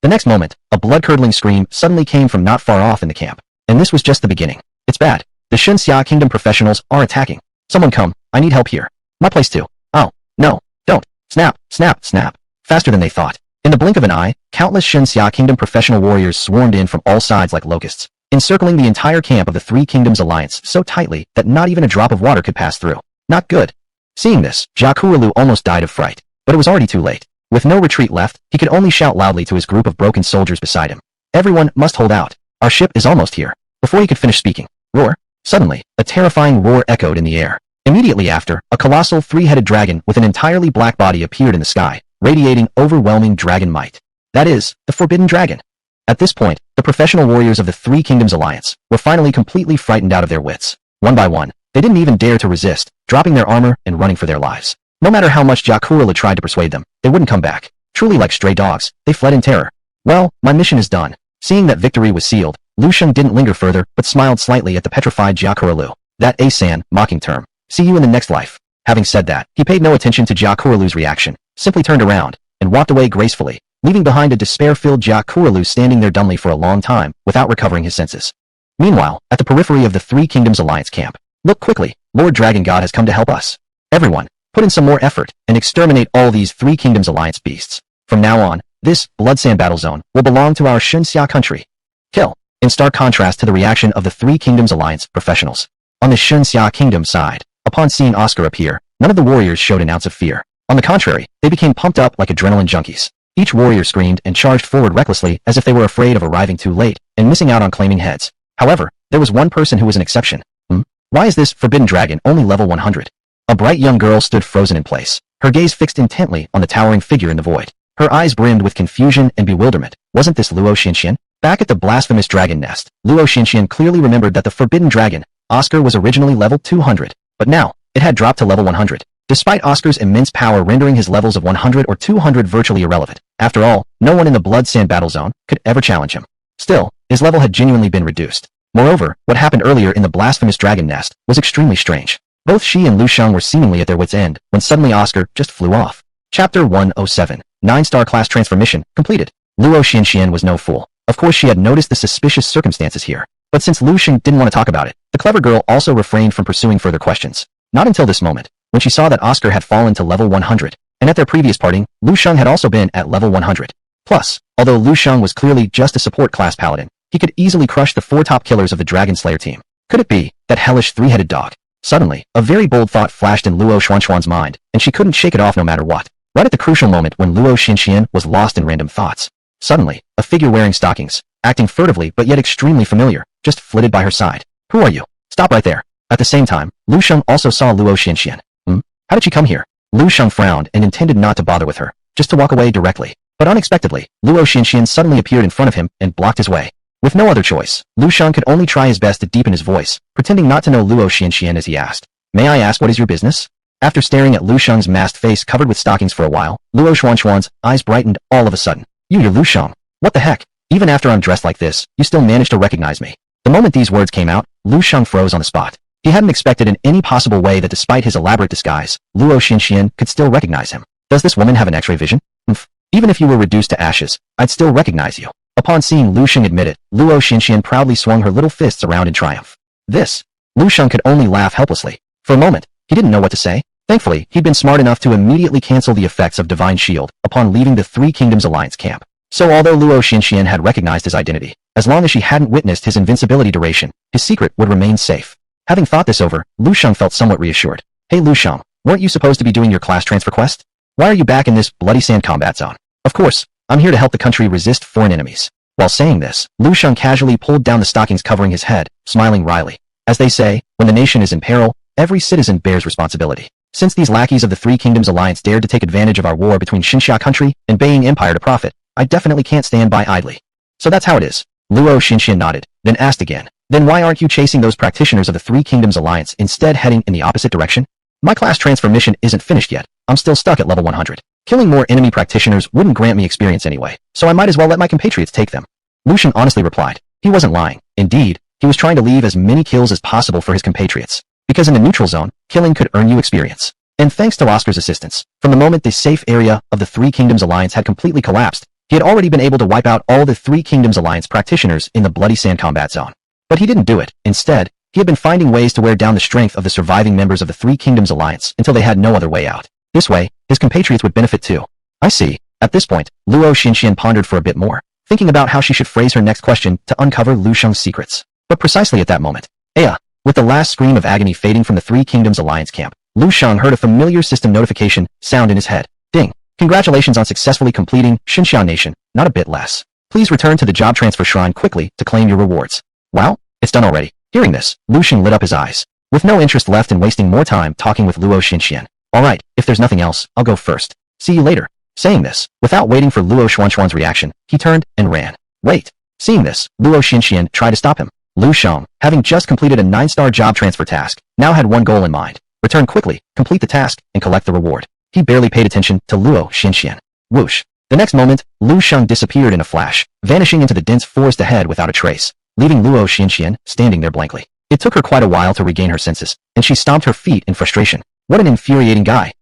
The next moment, a blood-curdling scream suddenly came from not far off in the camp. And this was just the beginning. "It's bad. The Xinxia Kingdom professionals are attacking. Someone come, I need help here. My place too. Oh, no, don't. Snap, snap, snap." Faster than they thought. In the blink of an eye, countless Xinxia Kingdom professional warriors swarmed in from all sides like locusts, encircling the entire camp of the Three Kingdoms Alliance so tightly that not even a drop of water could pass through. Not good. Seeing this, Jia Kurulu almost died of fright, but it was already too late. With no retreat left, he could only shout loudly to his group of broken soldiers beside him. "Everyone must hold out. Our ship is almost here." Before he could finish speaking, roar. Suddenly, a terrifying roar echoed in the air. Immediately after, a colossal three-headed dragon with an entirely black body appeared in the sky, radiating overwhelming dragon might. That is, the Forbidden Dragon. At this point, the professional warriors of the Three Kingdoms Alliance were finally completely frightened out of their wits. One by one, they didn't even dare to resist, dropping their armor and running for their lives. No matter how much Jakurulu tried to persuade them, they wouldn't come back. Truly like stray dogs, they fled in terror. Well, my mission is done. Seeing that victory was sealed, Lu Shang didn't linger further, but smiled slightly at the petrified Jakurulu. That Asan, mocking term. See you in the next life. Having said that, he paid no attention to Jakurulu's reaction, simply turned around, and walked away gracefully, leaving behind a despair-filled Jakurulu standing there dumbly for a long time, without recovering his senses. Meanwhile, at the periphery of the Three Kingdoms Alliance camp, look quickly, Lord Dragon God has come to help us. Everyone, put in some more effort, and exterminate all these Three Kingdoms Alliance beasts. From now on, this Bloodsand Battle Zone will belong to our Xinxia country. Kill. In stark contrast to the reaction of the Three Kingdoms Alliance professionals. On the Xinxia Kingdom side, upon seeing Oscar appear, none of the warriors showed an ounce of fear. On the contrary, they became pumped up like adrenaline junkies. Each warrior screamed and charged forward recklessly as if they were afraid of arriving too late and missing out on claiming heads. However, there was one person who was an exception. Why is this forbidden dragon only level 100? A bright young girl stood frozen in place, her gaze fixed intently on the towering figure in the void. Her eyes brimmed with confusion and bewilderment. Wasn't this Luo Xinxian? Back at the blasphemous dragon nest, Luo Xinxian clearly remembered that the forbidden dragon, Oscar, was originally level 200, but now, it had dropped to level 100. Despite Oscar's immense power rendering his levels of 100 or 200 virtually irrelevant. After all, no one in the Bloodsand Battle Zone could ever challenge him. Still, his level had genuinely been reduced. Moreover, what happened earlier in the blasphemous dragon nest was extremely strange. Both she and Lu Shang were seemingly at their wits' end, when suddenly Oscar just flew off. Chapter 107, 9-star class transformation, completed. Luo Xinxian was no fool. Of course she had noticed the suspicious circumstances here. But since Lu Shang didn't want to talk about it, the clever girl also refrained from pursuing further questions. Not until this moment, when she saw that Oscar had fallen to level 100, and at their previous parting, Lu Shang had also been at level 100. Plus, although Lu Shang was clearly just a support class paladin, he could easily crush the 4 top killers of the Dragon Slayer team. Could it be that hellish three-headed dog? Suddenly, a very bold thought flashed in Luo Xuanxuan's mind, and she couldn't shake it off no matter what. Right at the crucial moment when Luo Xinxian was lost in random thoughts. Suddenly, a figure wearing stockings, acting furtively but yet extremely familiar, just flitted by her side. Who are you? Stop right there. At the same time, Lu Shang also saw Luo Xinxian. How did she come here? Lu Shang frowned and intended not to bother with her, just to walk away directly. But unexpectedly, Luo Xinxian suddenly appeared in front of him and blocked his way. With no other choice, Lu Shang could only try his best to deepen his voice, pretending not to know Luo Xinxian as he asked, "May I ask what is your business?" After staring at Lu Shang's masked face covered with stockings for a while, Luo Xuanxuan's eyes brightened all of a sudden. You're Lu Shang. What the heck? Even after I'm dressed like this, you still managed to recognize me. The moment these words came out, Lu Shang froze on the spot. He hadn't expected in any possible way that despite his elaborate disguise, Luo Xinxian could still recognize him. Does this woman have an X-ray vision? Even if you were reduced to ashes, I'd still recognize you. Upon seeing Lu Shang admit it, Luo Xinxian proudly swung her little fists around in triumph. This? Lu Shang could only laugh helplessly. For a moment, he didn't know what to say. Thankfully, he'd been smart enough to immediately cancel the effects of Divine Shield upon leaving the Three Kingdoms Alliance camp. So although Luo Xinxian had recognized his identity, as long as she hadn't witnessed his invincibility duration, his secret would remain safe. Having thought this over, Lu Shang felt somewhat reassured. Hey Lu Shang, weren't you supposed to be doing your class transfer quest? Why are you back in this bloody sand combat zone? Of course, I'm here to help the country resist foreign enemies. While saying this, Lu Shang casually pulled down the stockings covering his head, smiling wryly. As they say, when the nation is in peril, every citizen bears responsibility. Since these lackeys of the Three Kingdoms Alliance dared to take advantage of our war between Xinxia country and Beiying Empire to profit, I definitely can't stand by idly. So that's how it is. Luo Xinxian nodded, then asked again. Then why aren't you chasing those practitioners of the Three Kingdoms Alliance instead heading in the opposite direction? My class transfer mission isn't finished yet. I'm still stuck at level 100. Killing more enemy practitioners wouldn't grant me experience anyway, so I might as well let my compatriots take them. Lu Shang honestly replied. He wasn't lying. Indeed, he was trying to leave as many kills as possible for his compatriots. Because in the neutral zone, killing could earn you experience. And thanks to Oscar's assistance, from the moment the safe area of the Three Kingdoms Alliance had completely collapsed, he had already been able to wipe out all the Three Kingdoms Alliance practitioners in the bloody sand combat zone. But he didn't do it. Instead, he had been finding ways to wear down the strength of the surviving members of the Three Kingdoms Alliance until they had no other way out. This way, his compatriots would benefit too. I see. At this point, Luo Xinxian pondered for a bit more, thinking about how she should phrase her next question to uncover Lu Shang's secrets. But precisely at that moment, with the last scream of agony fading from the Three Kingdoms Alliance camp, Lu Shang heard a familiar system notification sound in his head. Ding. Congratulations on successfully completing Xinxia Nation, not a bit less. Please return to the job transfer shrine quickly to claim your rewards. Wow, it's done already. Hearing this, Lu Shang lit up his eyes, with no interest left in wasting more time talking with Luo Xinxian. Alright, if there's nothing else, I'll go first. See you later. Saying this, without waiting for Luo Xuanxuan's reaction, he turned and ran. Wait, Seeing this, Luo Xinxian tried to stop him. Lu Shang, having just completed a 9-star job transfer task, now had one goal in mind. Return quickly, complete the task, and collect the reward. He barely paid attention to Luo Xinxian. Whoosh. The next moment, Lu Shang disappeared in a flash, vanishing into the dense forest ahead without a trace, leaving Luo Xinxian standing there blankly. It took her quite a while to regain her senses, and she stomped her feet in frustration. What an infuriating guy.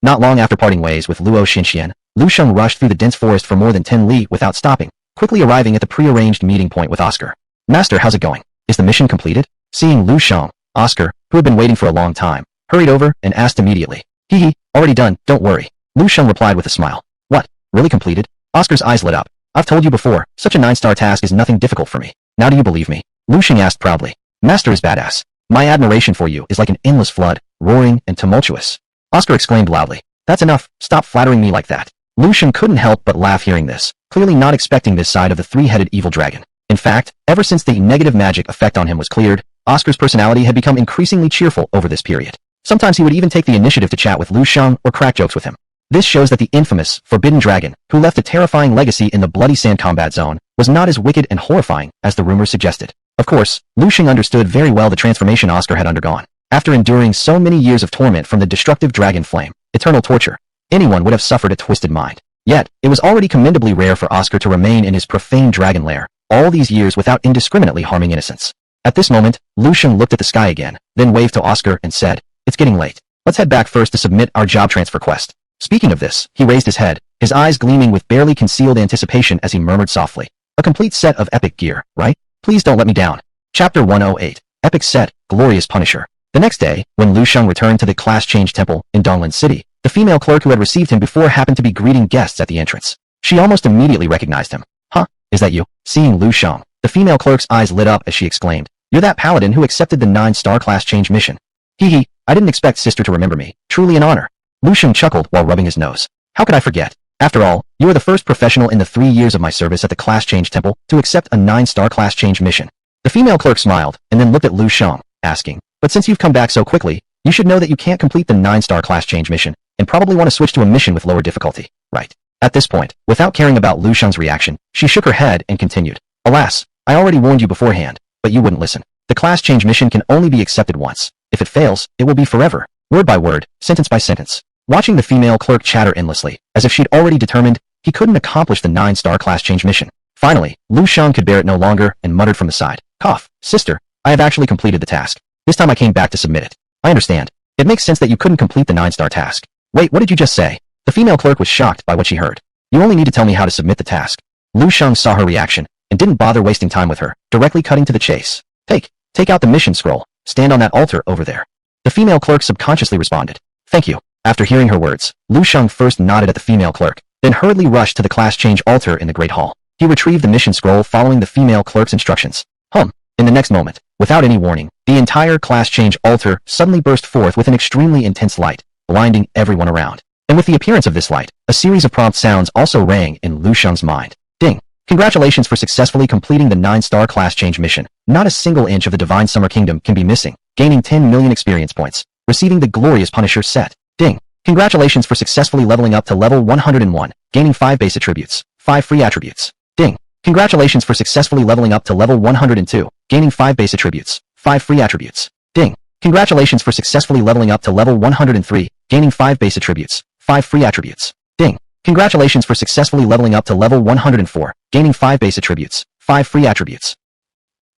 Not long after parting ways with Luo Xinxian, Lu Shang rushed through the dense forest for more than 10 li without stopping, quickly arriving at the prearranged meeting point with Oscar. Master, how's it going? Is the mission completed? Seeing Lu Shang, Oscar, who had been waiting for a long time, hurried over and asked immediately. Hee, already done, don't worry. Lu Shang replied with a smile. What, really completed? Oscar's eyes lit up. I've told you before, such a 9-star task is nothing difficult for me. Now do you believe me? Lu Shang asked proudly. Master is badass. My admiration for you is like an endless flood, roaring and tumultuous. Oscar exclaimed loudly. That's enough, stop flattering me like that. Lu Shang couldn't help but laugh hearing this, clearly not expecting this side of the three-headed evil dragon. In fact, ever since the negative magic effect on him was cleared, Oscar's personality had become increasingly cheerful over this period. Sometimes he would even take the initiative to chat with Lu Shang or crack jokes with him. This shows that the infamous, forbidden dragon, who left a terrifying legacy in the bloody sand combat zone, was not as wicked and horrifying as the rumors suggested. Of course, Lu Shang understood very well the transformation Oscar had undergone. After enduring so many years of torment from the destructive dragon flame, eternal torture, anyone would have suffered a twisted mind. Yet, it was already commendably rare for Oscar to remain in his profane dragon lair, all these years without indiscriminately harming innocents. At this moment, Lu Shang looked at the sky again, then waved to Oscar and said, It's getting late. Let's head back first to submit our job transfer quest. Speaking of this, he raised his head, his eyes gleaming with barely concealed anticipation as he murmured softly. A complete set of epic gear, right? Please don't let me down. Chapter 108. Epic Set, Glorious Punisher. The next day, when Lu Shang returned to the Class Change Temple in Donglin City, the female clerk who had received him before happened to be greeting guests at the entrance. She almost immediately recognized him. Huh? Is that you? Seeing Lu Shang, the female clerk's eyes lit up as she exclaimed, You're that paladin who accepted the 9-star class change mission. Hee, I didn't expect sister to remember me. Truly an honor. Lu Shang chuckled while rubbing his nose. How could I forget? After all, you are the first professional in the 3 years of my service at the Class Change Temple to accept a 9-star class change mission. The female clerk smiled, and then looked at Lu Shang, asking, But since you've come back so quickly, you should know that you can't complete the 9-star class change mission, and probably want to switch to a mission with lower difficulty, right? At this point, without caring about Lu Shang's reaction, she shook her head and continued, Alas, I already warned you beforehand, but you wouldn't listen. The class change mission can only be accepted once. If it fails, it will be forever. Word by word, sentence by sentence. Watching the female clerk chatter endlessly, as if she'd already determined he couldn't accomplish the 9-star class change mission. Finally, Lu Shang could bear it no longer and muttered from the side, Cough, sister, I have actually completed the task. This time I came back to submit it. I understand. It makes sense that you couldn't complete the 9-star task. Wait, what did you just say? The female clerk was shocked by what she heard. You only need to tell me how to submit the task. Lu Shang saw her reaction, and didn't bother wasting time with her, directly cutting to the chase. Take out the mission scroll. Stand on that altar over there. The female clerk subconsciously responded. Thank you. After hearing her words, Lu Shang first nodded at the female clerk, then hurriedly rushed to the class change altar in the Great Hall. He retrieved the mission scroll following the female clerk's instructions. In the next moment, without any warning, the entire class change altar suddenly burst forth with an extremely intense light, blinding everyone around. And with the appearance of this light, a series of prompt sounds also rang in Lu Shang's mind. Ding! Congratulations for successfully completing the 9-star class change mission. Not a single inch of the Divine Summer Kingdom can be missing. Gaining 10 million experience points. Receiving the Glorious Punisher set. Ding! Congratulations for successfully leveling up to level 101. Gaining 5 base attributes. 5 free attributes. Ding! Congratulations for successfully leveling up to level 102. Gaining 5 base attributes. 5 free attributes. Ding! Congratulations for successfully leveling up to level 103. Gaining 5 base attributes. 5 free attributes. Ding! Congratulations for successfully leveling up to level 104, gaining 5 base attributes, 5 free attributes.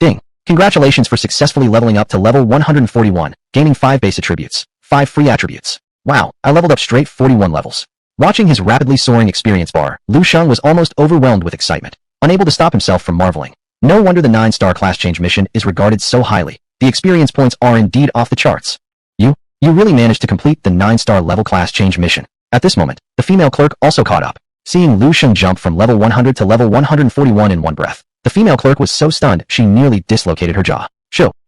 Ding! Congratulations for successfully leveling up to level 141, gaining 5 base attributes, 5 free attributes. Wow, I leveled up straight 41 levels. Watching his rapidly soaring experience bar, Lu Shang was almost overwhelmed with excitement, unable to stop himself from marveling. No wonder the 9-star class change mission is regarded so highly. The experience points are indeed off the charts. You really managed to complete the 9-star level class change mission. At this moment, the female clerk also caught up. Seeing Lu Shang jump from level 100 to level 141 in one breath, the female clerk was so stunned she nearly dislocated her jaw.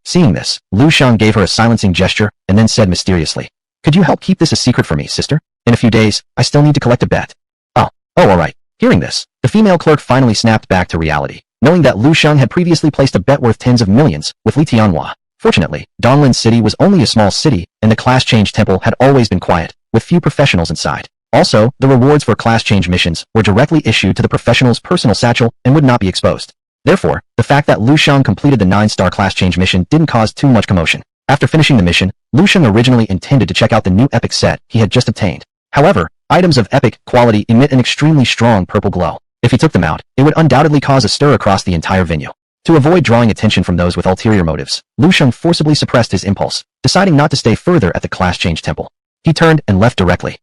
Seeing this, Lu Shang gave her a silencing gesture and then said mysteriously, Could you help keep this a secret for me, sister? In a few days, I still need to collect a bet. Oh, alright. Hearing this, the female clerk finally snapped back to reality, knowing that Lu Shang had previously placed a bet worth tens of millions with Li Tianhua. Fortunately, Donglin City was only a small city, and the class change temple had always been quiet, with few professionals inside. Also, the rewards for class change missions were directly issued to the professional's personal satchel and would not be exposed. Therefore, the fact that Lu Shang completed the 9-star class change mission didn't cause too much commotion. After finishing the mission, Lu Shang originally intended to check out the new epic set he had just obtained. However, items of epic quality emit an extremely strong purple glow. If he took them out, it would undoubtedly cause a stir across the entire venue. To avoid drawing attention from those with ulterior motives, Lu Shang forcibly suppressed his impulse, deciding not to stay further at the class change temple. He turned and left directly.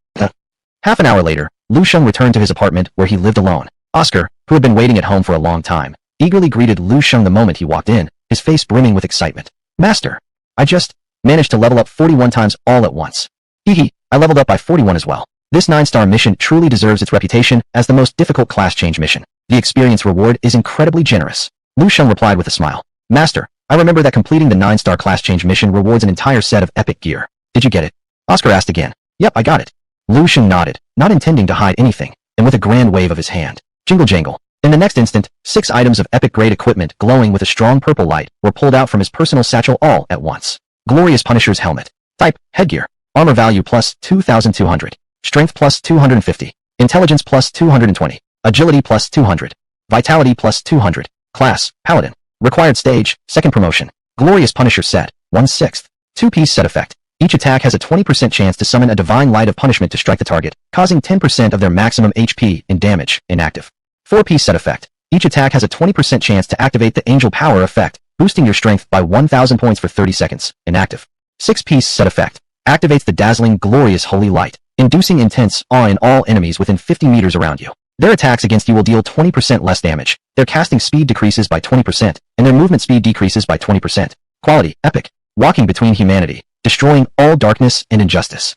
Half an hour later, Lu Shang returned to his apartment where he lived alone. Oscar, who had been waiting at home for a long time, eagerly greeted Lu Shang the moment he walked in, his face brimming with excitement. Master, I just managed to level up 41 times all at once. Hehe, I leveled up by 41 as well. This 9-star mission truly deserves its reputation as the most difficult class change mission. The experience reward is incredibly generous. Lu Shang replied with a smile. Master, I remember that completing the 9-star class change mission rewards an entire set of epic gear. Did you get it? Oscar asked again. Yep, I got it. Lu Shang nodded, not intending to hide anything, and with a grand wave of his hand. Jingle jangle. In the next instant, 6 items of epic-grade equipment glowing with a strong purple light were pulled out from his personal satchel all at once. Glorious Punisher's helmet. Type, headgear. Armor value plus 2,200. Strength plus 250. Intelligence plus 220. Agility plus 200. Vitality plus 200. Class, Paladin. Required stage, 2nd promotion. Glorious Punisher set, 1/6. 2-piece set effect. Each attack has a 20% chance to summon a divine light of punishment to strike the target, causing 10% of their maximum HP in damage, inactive. 4-piece set effect. Each attack has a 20% chance to activate the Angel Power effect, boosting your strength by 1,000 points for 30 seconds, inactive. 6-piece set effect. Activates the dazzling glorious holy light, inducing intense awe in all enemies within 50 meters around you. Their attacks against you will deal 20% less damage, their casting speed decreases by 20%, and their movement speed decreases by 20%. Quality, epic. Walking between humanity, destroying all darkness and injustice.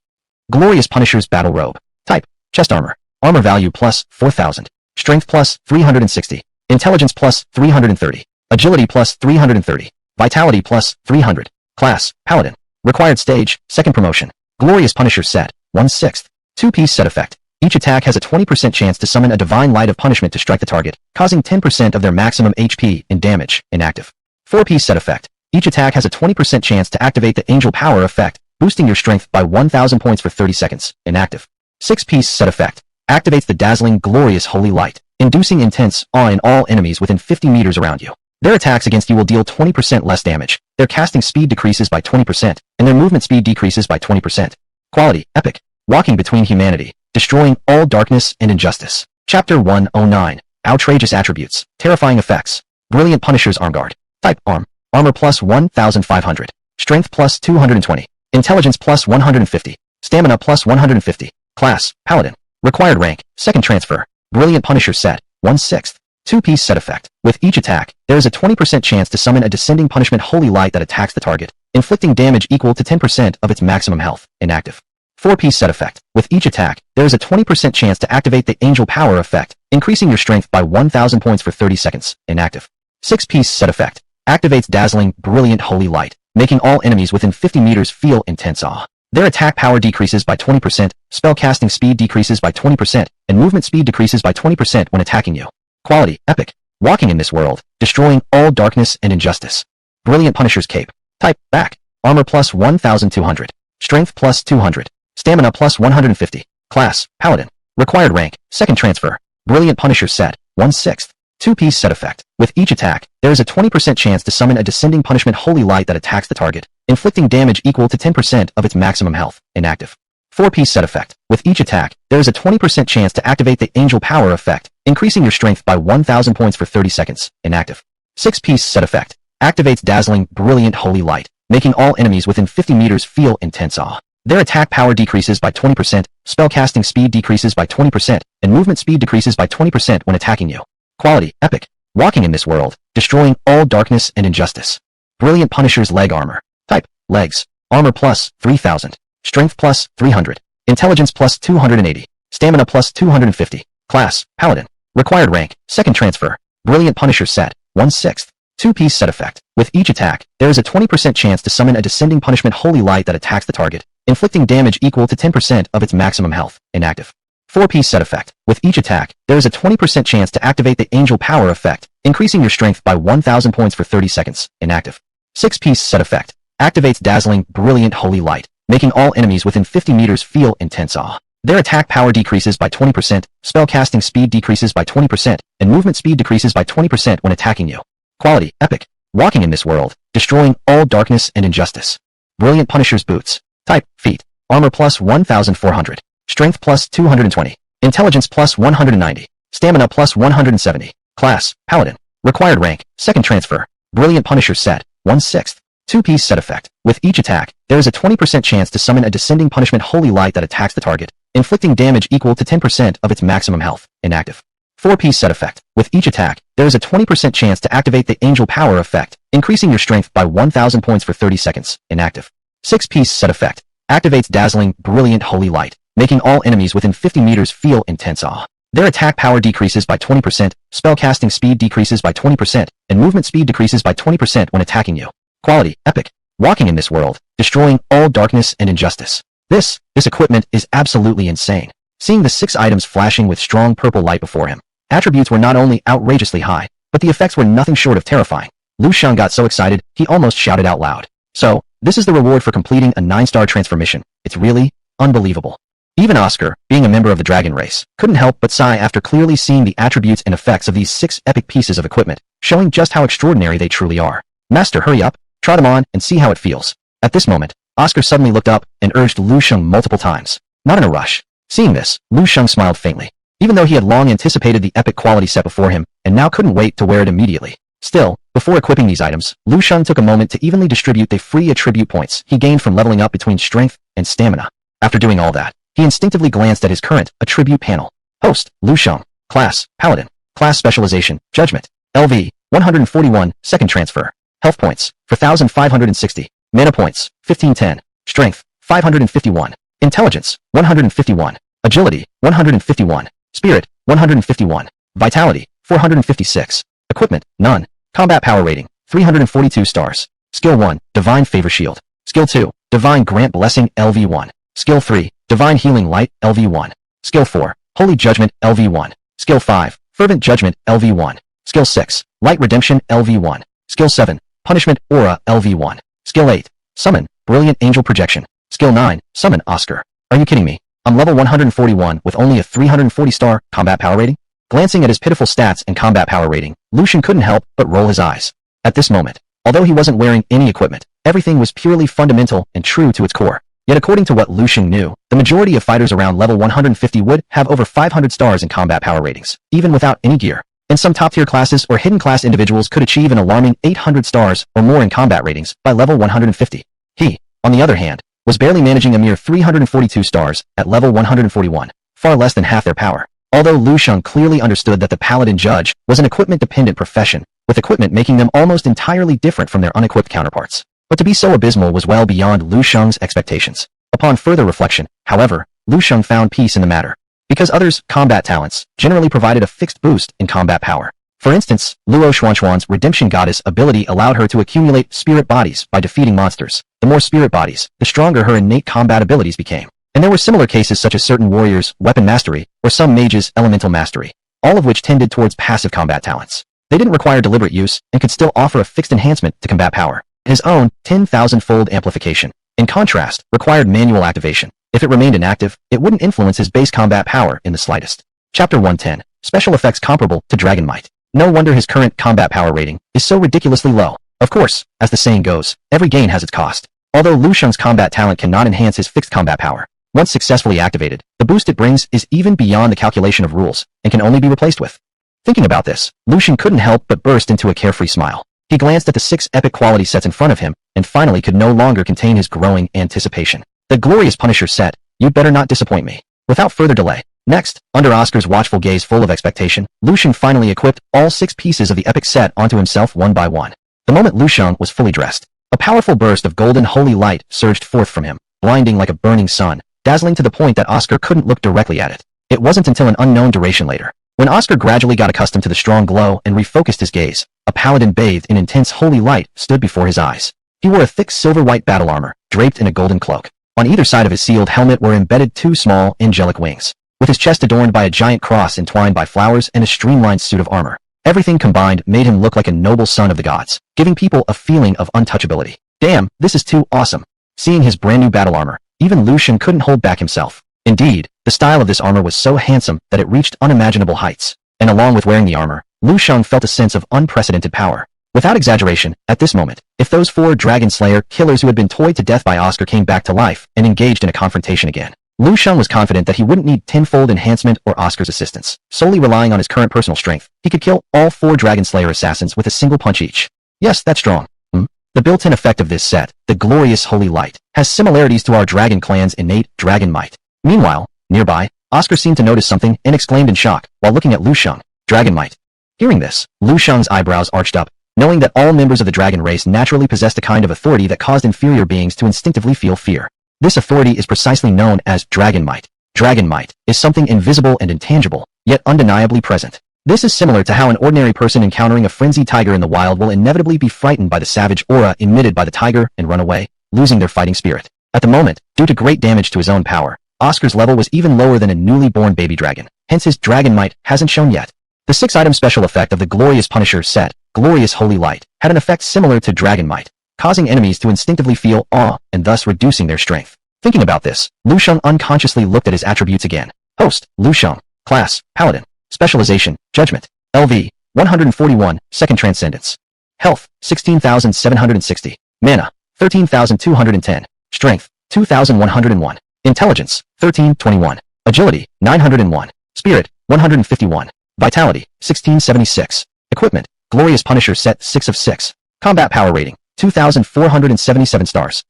Glorious Punisher's battle robe. Type, chest armor. Armor value plus 4,000. Strength plus 360. Intelligence plus 330. Agility plus 330. Vitality plus 300. Class, Paladin. Required stage, 2nd promotion. Glorious Punisher set, 1/6. 2-piece set effect. Each attack has a 20% chance to summon a divine light of punishment to strike the target, causing 10% of their maximum HP in damage, inactive. 4-piece set effect. Each attack has a 20% chance to activate the Angel Power effect, boosting your strength by 1,000 points for 30 seconds, inactive. 6-piece set effect. Activates the dazzling glorious holy light, inducing intense awe in all enemies within 50 meters around you. Their attacks against you will deal 20% less damage, their casting speed decreases by 20%, and their movement speed decreases by 20%. Quality, epic. Walking between humanity, destroying all darkness and injustice. Chapter 109. Outrageous attributes, terrifying effects. Brilliant Punisher's arm guard. Type, arm. Armor plus 1,500. Strength plus 220. Intelligence plus 150. Stamina plus 150. Class, Paladin. Required rank, 2nd transfer. Brilliant Punisher set, 1/6. 2-piece set effect. With each attack, there is a 20% chance to summon a descending punishment holy light that attacks the target, inflicting damage equal to 10% of its maximum health, inactive. 4-piece set effect. With each attack, there is a 20% chance to activate the Angel Power effect, increasing your strength by 1,000 points for 30 seconds, inactive. 6-piece set effect. Activates dazzling, brilliant holy light, making all enemies within 50 meters feel intense awe. Their attack power decreases by 20%, spell casting speed decreases by 20%, and movement speed decreases by 20% when attacking you. Quality, epic. Walking in this world, destroying all darkness and injustice. Brilliant Punisher's cape. Type, back. Armor plus 1,200. Strength plus 200. Stamina plus 150. Class, Paladin. Required rank, 2nd transfer. Brilliant Punisher set, 1/6. 2-piece set effect. With each attack, there is a 20% chance to summon a descending punishment holy light that attacks the target, inflicting damage equal to 10% of its maximum health, inactive. 4-piece set effect. With each attack, there is a 20% chance to activate the Angel Power effect, increasing your strength by 1,000 points for 30 seconds, inactive. 6-piece set effect. Activates dazzling, brilliant holy light, making all enemies within 50 meters feel intense awe. Their attack power decreases by 20%, spell casting speed decreases by 20%, and movement speed decreases by 20% when attacking you. Quality, epic. Walking in this world, destroying all darkness and injustice. Brilliant Punisher's leg armor. Type, legs. Armor plus 3,000. Strength plus 300. Intelligence plus 280. Stamina plus 250. Class, Paladin. Required rank, 2nd transfer. Brilliant Punisher set, 1/6. 2-piece set effect. With each attack, there is a 20% chance to summon a descending punishment holy light that attacks the target, inflicting damage equal to 10% of its maximum health, inactive. 4-piece set effect. With each attack, there is a 20% chance to activate the Angel Power effect, increasing your strength by 1,000 points for 30 seconds, inactive. 6-piece set effect. Activates dazzling, brilliant holy light, making all enemies within 50 meters feel intense awe. Their attack power decreases by 20%, spellcasting speed decreases by 20%, and movement speed decreases by 20% when attacking you. Quality, epic. Walking in this world, destroying all darkness and injustice. Brilliant Punisher's boots. Type, feet. Armor plus 1,400. Strength plus 220. Intelligence plus 190. Stamina plus 170. Class, Paladin. Required rank, second transfer. Brilliant Punisher set, 1/6. 2-piece set effect. With each attack, there is a 20% chance to summon a descending punishment holy light that attacks the target, inflicting damage equal to 10% of its maximum health. Inactive. 4-piece set effect. With each attack, there is a 20% chance to activate the Angel Power effect, increasing your strength by 1,000 points for 30 seconds. Inactive. 6-piece set effect. Activates dazzling, brilliant holy light, making all enemies within 50 meters feel intense awe. Their attack power decreases by 20%, spellcasting speed decreases by 20%, and movement speed decreases by 20% when attacking you. Quality, epic. Walking in this world, destroying all darkness and injustice. This equipment is absolutely insane. Seeing the 6 items flashing with strong purple light before him, attributes were not only outrageously high, but the effects were nothing short of terrifying. Shang got so excited, he almost shouted out loud. So, this is the reward for completing a 9-star transformation. It's really unbelievable. Even Oscar, being a member of the dragon race, couldn't help but sigh after clearly seeing the attributes and effects of these 6 epic pieces of equipment, showing just how extraordinary they truly are. Master, hurry up, try them on, and see how it feels. At this moment, Oscar suddenly looked up and urged Shang multiple times. Not in a rush. Seeing this, Shang smiled faintly. Even though he had long anticipated the epic quality set before him, and now couldn't wait to wear it immediately. Still, before equipping these items, Shang took a moment to evenly distribute the free attribute points he gained from leveling up between strength and stamina. After doing all that, he instinctively glanced at his current attribute panel. Host, Shang. Class, Paladin. Class specialization, Judgment. LV, 141, second transfer. Health points, 4,560. Mana points, 1510. Strength, 551. Intelligence, 151. Agility, 151. Spirit, 151. Vitality, 456. Equipment, none. Combat power rating, 342 stars. Skill 1, Divine Favor Shield. Skill 2, Divine Grant Blessing LV1. Skill 3, Divine Healing Light LV1. Skill 4, Holy Judgment LV1. Skill 5, Fervent Judgment LV1. Skill 6, Light Redemption LV1. Skill 7, Punishment Aura LV1. Skill 8, Summon Brilliant Angel Projection. Skill 9, Summon Oscar. Are you kidding me? I'm level 141 with only a 340-star combat power rating? Glancing at his pitiful stats and combat power rating, Shang couldn't help but roll his eyes. At this moment, although he wasn't wearing any equipment, everything was purely fundamental and true to its core. Yet according to what Shang knew, the majority of fighters around level 150 would have over 500 stars in combat power ratings, even without any gear. And some top-tier classes or hidden class individuals could achieve an alarming 800 stars or more in combat ratings by level 150. He, on the other hand, was barely managing a mere 342 stars at level 141, far less than half their power. Although Shang clearly understood that the Paladin Judge was an equipment-dependent profession, with equipment making them almost entirely different from their unequipped counterparts. But to be so abysmal was well beyond Shang's expectations. Upon further reflection, however, Shang found peace in the matter. Because others' combat talents generally provided a fixed boost in combat power. For instance, Luo Xuanchuan's Redemption Goddess ability allowed her to accumulate spirit bodies by defeating monsters. The more spirit bodies, the stronger her innate combat abilities became. And there were similar cases such as certain warriors' weapon mastery, or some mages' elemental mastery, all of which tended towards passive combat talents. They didn't require deliberate use, and could still offer a fixed enhancement to combat power. His own 10,000-fold amplification, in contrast, required manual activation. If it remained inactive, it wouldn't influence his base combat power in the slightest. Chapter 110. Special effects comparable to Dragon Might. No wonder his current combat power rating is so ridiculously low. Of course, as the saying goes, every gain has its cost. Although Shang's combat talent cannot enhance his fixed combat power, once successfully activated, the boost it brings is even beyond the calculation of rules, and can only be replaced with. Thinking about this, Shang couldn't help but burst into a carefree smile. He glanced at the 6 epic quality sets in front of him, and finally could no longer contain his growing anticipation. The glorious Punisher set, you'd better not disappoint me. Without further delay. Next, under Oscar's watchful gaze full of expectation, Shang finally equipped all 6 pieces of the epic set onto himself one by one. The moment Shang was fully dressed, a powerful burst of golden holy light surged forth from him, blinding like a burning sun, dazzling to the point that Oscar couldn't look directly at it. It wasn't until an unknown duration later, when Oscar gradually got accustomed to the strong glow and refocused his gaze, a paladin bathed in intense holy light stood before his eyes. He wore a thick silver-white battle armor, draped in a golden cloak. On either side of his sealed helmet were embedded 2 small, angelic wings, with his chest adorned by a giant cross entwined by flowers and a streamlined suit of armor. Everything combined made him look like a noble son of the gods, giving people a feeling of untouchability. Damn, this is too awesome. Seeing his brand new battle armor, even Shang couldn't hold back himself. Indeed, The style of this armor was so handsome that it reached unimaginable heights. And along with wearing the armor, Lu Shang felt a sense of unprecedented power. Without exaggeration, at this moment, if those 4 Dragon Slayer killers who had been toyed to death by Oscar came back to life and engaged in a confrontation again, Lu Shang was confident that he wouldn't need tenfold enhancement or Oscar's assistance. Solely relying on his current personal strength, he could kill all 4 Dragon Slayer assassins with a single punch each. Yes, that's strong. The built-in effect of this set, the glorious Holy Light, has similarities to our Dragon Clan's innate Dragon Might. Meanwhile, nearby, Oscar seemed to notice something and exclaimed in shock while looking at Lu Shang. Dragon Might. Hearing this, Lu Shang's eyebrows arched up, knowing that all members of the dragon race naturally possessed a kind of authority that caused inferior beings to instinctively feel fear. This authority is precisely known as Dragon Might. Dragon Might is something invisible and intangible, yet undeniably present. This is similar to how an ordinary person encountering a frenzied tiger in the wild will inevitably be frightened by the savage aura emitted by the tiger and run away, losing their fighting spirit. At the moment, due to great damage to his own power, Oscar's level was even lower than a newly born baby dragon, hence his Dragon Might hasn't shown yet. The 6-item special effect of the Glorious Punisher set, Glorious Holy Light, had an effect similar to Dragon Might, causing enemies to instinctively feel awe and thus reducing their strength. Thinking about this, Lu Shang unconsciously looked at his attributes again. Host, Lu Shang. Class, Paladin. Specialization, Judgment. LV, 141, Second Transcendence. Health, 16,760. Mana, 13,210. Strength, 2,101. Intelligence, 1321. Agility, 901. Spirit, 151. Vitality, 1676. Equipment, Glorious Punisher set 6 of 6. Combat power rating, 2,477 stars.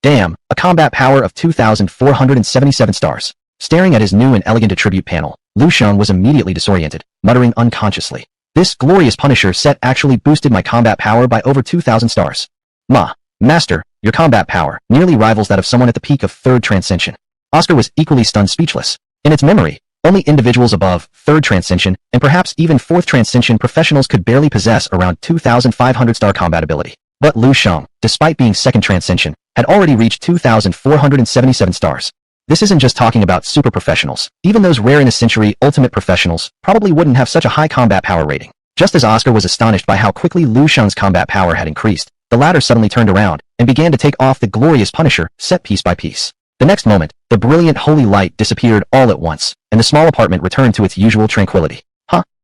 Damn, a combat power of 2,477 stars. Staring at his new and elegant attribute panel, Lu Shang was immediately disoriented, muttering unconsciously. This Glorious Punisher set actually boosted my combat power by over 2,000 stars. Master, your combat power nearly rivals that of someone at the peak of 3rd Transcension. Oscar was equally stunned speechless. In its memory, only individuals above 3rd Transcension and perhaps even 4th Transcension professionals could barely possess around 2,500 star combat ability. But Lu Shang, despite being 2nd Transcension, had already reached 2,477 stars. This isn't just talking about super professionals. Even those rare in a century ultimate professionals probably wouldn't have such a high combat power rating. Just as Oscar was astonished by how quickly Lu Shang's combat power had increased, the latter suddenly turned around and began to take off the Glorious Punisher set piece by piece. The next moment, the brilliant Holy Light disappeared all at once, and the small apartment returned to its usual tranquility.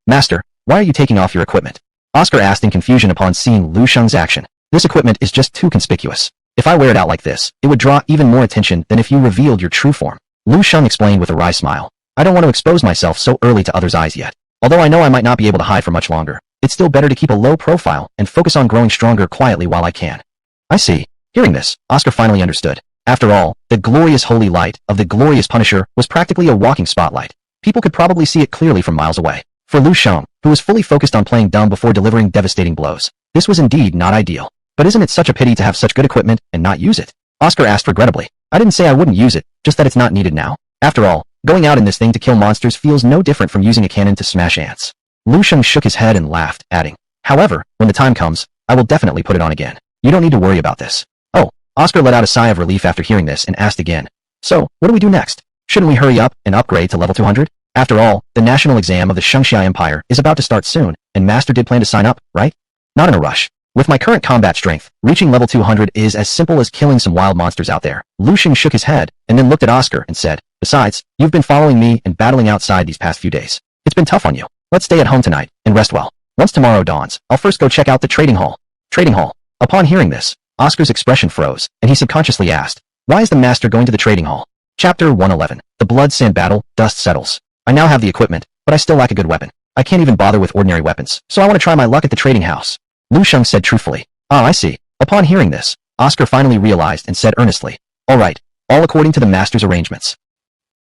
Master, why are you taking off your equipment? Oscar asked in confusion upon seeing Lu Shang's action. This equipment is just too conspicuous. If I wear it out like this, it would draw even more attention than if you revealed your true form. Lu Shang explained with a wry smile. I don't want to expose myself so early to others' eyes yet. Although I know I might not be able to hide for much longer, it's still better to keep a low profile and focus on growing stronger quietly while I can. I see. Hearing this, Oscar finally understood. After all, the Glorious Holy Light of the Glorious Punisher was practically a walking spotlight. People could probably see it clearly from miles away. For Lu Shang, who was fully focused on playing dumb before delivering devastating blows, this was indeed not ideal. But isn't it such a pity to have such good equipment and not use it? Oscar asked regrettably. I didn't say I wouldn't use it, just that it's not needed now. After all, going out in this thing to kill monsters feels no different from using a cannon to smash ants. Lu Shang shook his head and laughed, adding, however, when the time comes, I will definitely put it on again. You don't need to worry about this. Oh, Oscar let out a sigh of relief after hearing this and asked again. So, what do we do next? Shouldn't we hurry up and upgrade to level 200? After all, the national exam of the Shang Empire is about to start soon, and Master did plan to sign up, right? Not in a rush. With my current combat strength, reaching level 200 is as simple as killing some wild monsters out there. Lu Shang shook his head, and then looked at Oscar and said, besides, you've been following me and battling outside these past few days. It's been tough on you. Let's stay at home tonight, and rest well. Once tomorrow dawns, I'll first go check out the trading hall. Trading hall. Upon hearing this, Oscar's expression froze, and he subconsciously asked, why is the Master going to the trading hall? Chapter 111. The Blood Sand Battle, Dust Settles. I now have the equipment, but I still lack a good weapon. I can't even bother with ordinary weapons, so I want to try my luck at the trading house. Lu Shang said truthfully. Ah, I see. Upon hearing this, Oscar finally realized and said earnestly, all right, all according to the Master's arrangements.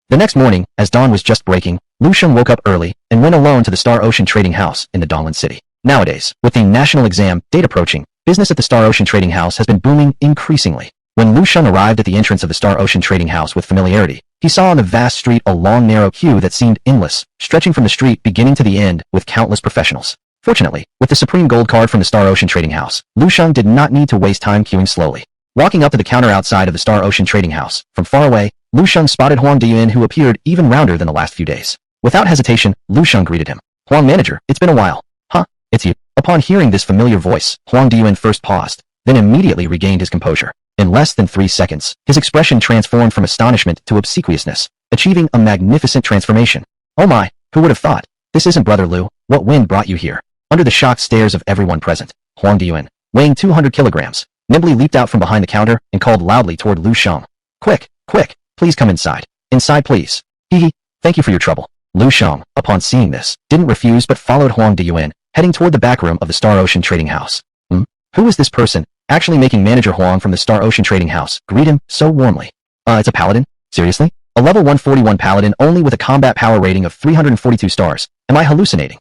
The next morning, as dawn was just breaking, Lu Shang woke up early and went alone to the Star Ocean Trading House in the Donglan City. Nowadays, with the national exam date approaching, business at the Star Ocean Trading House has been booming increasingly. When Lu Shang arrived at the entrance of the Star Ocean Trading House with familiarity, he saw on the vast street a long narrow queue that seemed endless, stretching from the street beginning to the end with countless professionals. Fortunately, with the Supreme Gold Card from the Star Ocean Trading House, Lu Shang did not need to waste time queuing slowly. Walking up to the counter outside of the Star Ocean Trading House, from far away, Lu Shang spotted Huang Diyuan, who appeared even rounder than the last few days. Without hesitation, Lu Shang greeted him. Huang manager, it's been a while. Huh, it's you. Upon hearing this familiar voice, Huang Diyuan first paused, then immediately regained his composure. In less than 3 seconds, his expression transformed from astonishment to obsequiousness. achieving a magnificent transformation. Oh my, who would have thought? This isn't Brother Liu. What wind brought you here? Under the shocked stares of everyone present, Huang Diyuan, weighing 200 kilograms, nimbly leaped out from behind the counter and called loudly toward Lu Shang. Quick, quick, please come inside. Inside please. Hee, thank you for your trouble. Lu Shang, upon seeing this, didn't refuse but followed Huang Diyuan, heading toward the back room of the Star Ocean Trading House. Who is this person, actually making Manager Huang from the Star Ocean Trading House greet him so warmly? It's a Paladin? Seriously? A level 141 Paladin only with a combat power rating of 342 stars. Am I hallucinating?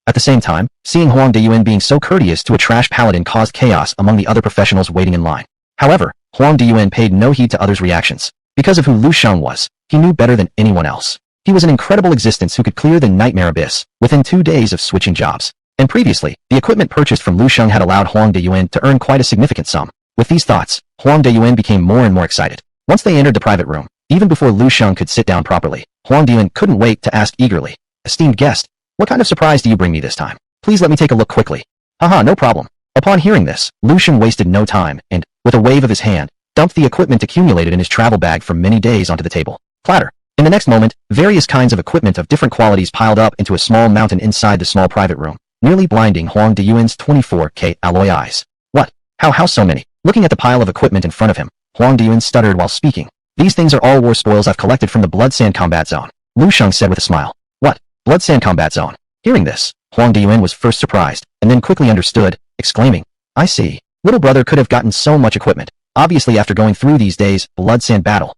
At the same time, seeing Huang Diyuan being so courteous to a trash Paladin caused chaos among the other professionals waiting in line. However, Huang Diyuan paid no heed to others' reactions. Because of who Lu Shang was, he knew better than anyone else. He was an incredible existence who could clear the nightmare abyss within 2 days of switching jobs. And previously, the equipment purchased from Lu Shang had allowed Huang Diyuan to earn quite a significant sum. With these thoughts, Huang Diyuan became more and more excited. Once they entered the private room, even before Lu Shang could sit down properly, Huang Diyuan couldn't wait to ask eagerly, "Esteemed guest, what kind of surprise do you bring me this time? Please let me take a look quickly." Haha, no problem. Upon hearing this, Lu Shang wasted no time and, with a wave of his hand, dumped the equipment accumulated in his travel bag for many days onto the table. Clatter. In the next moment, various kinds of equipment of different qualities piled up into a small mountain inside the small private room, nearly blinding Huang Diyuan's 24K alloy eyes. What? How so many? Looking at the pile of equipment in front of him, Huang Diyuan stuttered while speaking. These things are all war spoils I've collected from the Blood Sand Combat Zone, Lu Shang said with a smile. What? Blood Sand Combat Zone? Hearing this, Huang Diyuan was first surprised, and then quickly understood, exclaiming, I see. Little brother could have gotten so much equipment, obviously after going through these days' Blood Sand battle.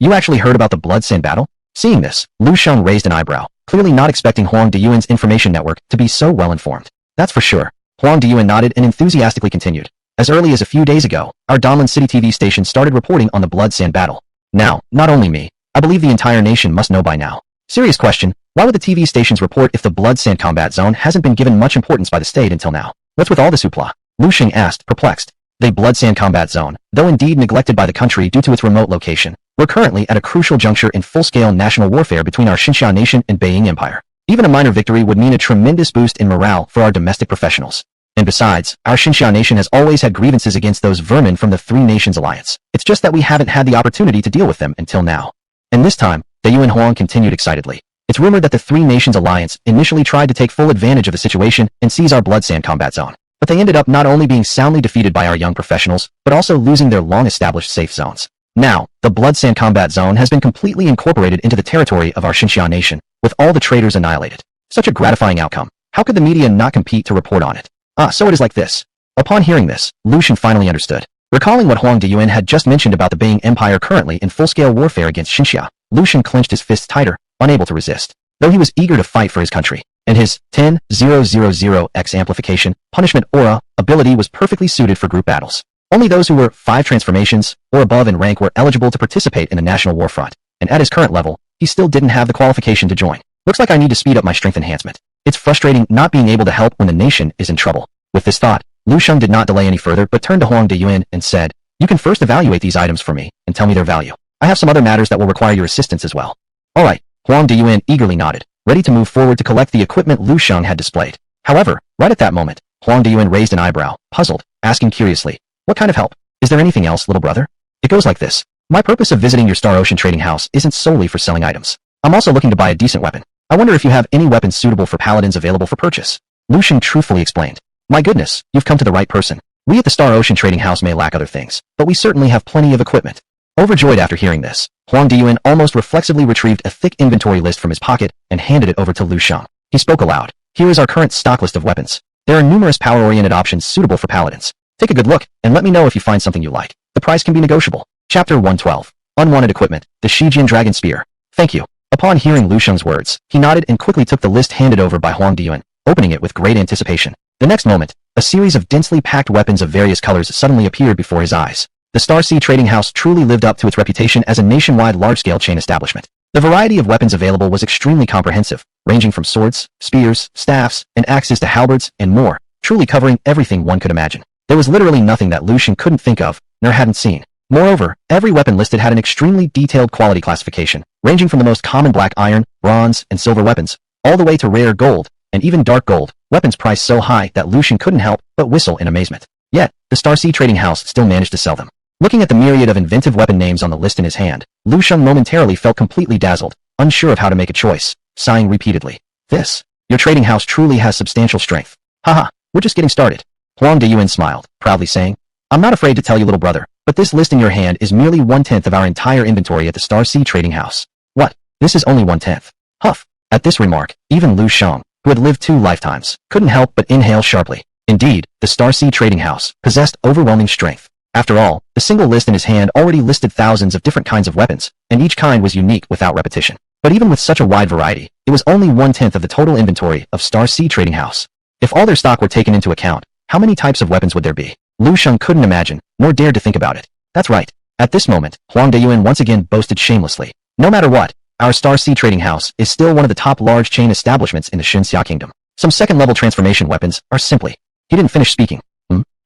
You actually heard about the Blood Sand battle? Seeing this, Lu Shang raised an eyebrow, clearly not expecting Huang Diyuan's information network to be so well informed. That's for sure. Huang Diyuan nodded and enthusiastically continued. As early as a few days ago, our Donlin City TV station started reporting on the Blood Sand battle. Now, not only me, I believe the entire nation must know by now. Serious question, why would the TV stations report if the Blood Sand Combat Zone hasn't been given much importance by the state until now? What's with all this hoopla? Lu Shang asked, perplexed. The Blood Sand Combat Zone, though indeed neglected by the country due to its remote location, we're currently at a crucial juncture in full-scale national warfare between our Xinxia nation and Beiying Empire. Even a minor victory would mean a tremendous boost in morale for our domestic professionals. And besides, our Xinxia nation has always had grievances against those vermin from the Three Nations Alliance. It's just that we haven't had the opportunity to deal with them until now. And this time, Dayuan Huang continued excitedly. It's rumored that the Three Nations Alliance initially tried to take full advantage of the situation and seize our Blood Sand Combat Zone. But they ended up not only being soundly defeated by our young professionals, but also losing their long-established safe zones. Now, the Blood Sand Combat Zone has been completely incorporated into the territory of our Xinxia nation, with all the traitors annihilated. Such a gratifying outcome. How could the media not compete to report on it? So it is like this. Upon hearing this, Lu Shang finally understood. Recalling what Huang Diyuan had just mentioned about the Beiying Empire currently in full-scale warfare against Xinxia, Lu Shang clenched his fists tighter, unable to resist. Though he was eager to fight for his country, and his 10,000X amplification punishment aura ability was perfectly suited for group battles. Only those who were 5 transformations or above in rank were eligible to participate in the national war front, and at his current level, he still didn't have the qualification to join. Looks like I need to speed up my strength enhancement. It's frustrating not being able to help when the nation is in trouble. With this thought, Lu Shang did not delay any further but turned to Huang Diyuan and said, You can first evaluate these items for me and tell me their value. I have some other matters that will require your assistance as well. Alright, Huang Diyuan eagerly nodded, ready to move forward to collect the equipment Lu Shang had displayed. However, right at that moment, Huang Diyuan raised an eyebrow, puzzled, asking curiously, What kind of help? Is there anything else, little brother? It goes like this. My purpose of visiting your Star Ocean Trading House isn't solely for selling items. I'm also looking to buy a decent weapon. I wonder if you have any weapons suitable for paladins available for purchase. Lu Shang truthfully explained. My goodness, you've come to the right person. We at the Star Ocean Trading House may lack other things, but we certainly have plenty of equipment. Overjoyed after hearing this, Huang Diyuan almost reflexively retrieved a thick inventory list from his pocket and handed it over to Lu Shang. He spoke aloud. Here is our current stock list of weapons. There are numerous power-oriented options suitable for paladins. Take a good look, and let me know if you find something you like. The price can be negotiable. Chapter 112. Unwanted Equipment. The Shijian Dragon Spear. Thank you. Upon hearing Lu Shang's words, he nodded and quickly took the list handed over by Huang Diyuan, opening it with great anticipation. The next moment, a series of densely packed weapons of various colors suddenly appeared before his eyes. The Star Sea Trading House truly lived up to its reputation as a nationwide large-scale chain establishment. The variety of weapons available was extremely comprehensive, ranging from swords, spears, staffs, and axes to halberds, and more, truly covering everything one could imagine. There was literally nothing that Lu Shang couldn't think of, nor hadn't seen. Moreover, every weapon listed had an extremely detailed quality classification, ranging from the most common black iron, bronze, and silver weapons, all the way to rare gold, and even dark gold, weapons priced so high that Lu Shang couldn't help but whistle in amazement. Yet, the Star Sea Trading House still managed to sell them. Looking at the myriad of inventive weapon names on the list in his hand, Lu Shang momentarily felt completely dazzled, unsure of how to make a choice, sighing repeatedly. Your trading house truly has substantial strength. Haha, we're just getting started. Huang Deyuan smiled, proudly saying, I'm not afraid to tell you, little brother, but this list in your hand is merely 1/10 of our entire inventory at the Star Sea Trading House. What? This is only 1/10. Huff. At this remark, even Lu Shang, who had lived 2 lifetimes, couldn't help but inhale sharply. Indeed, the Star Sea Trading House possessed overwhelming strength. After all, the single list in his hand already listed thousands of different kinds of weapons, and each kind was unique without repetition. But even with such a wide variety, it was only 1/10 of the total inventory of Star Sea Trading House. If all their stock were taken into account, how many types of weapons would there be? Lu Shang couldn't imagine, nor dared to think about it. That's right. At this moment, Huang Deyuan once again boasted shamelessly. No matter what, our Star Sea Trading House is still one of the top large chain establishments in the Xinxia Kingdom. Some second-level transformation weapons are simply... He didn't finish speaking.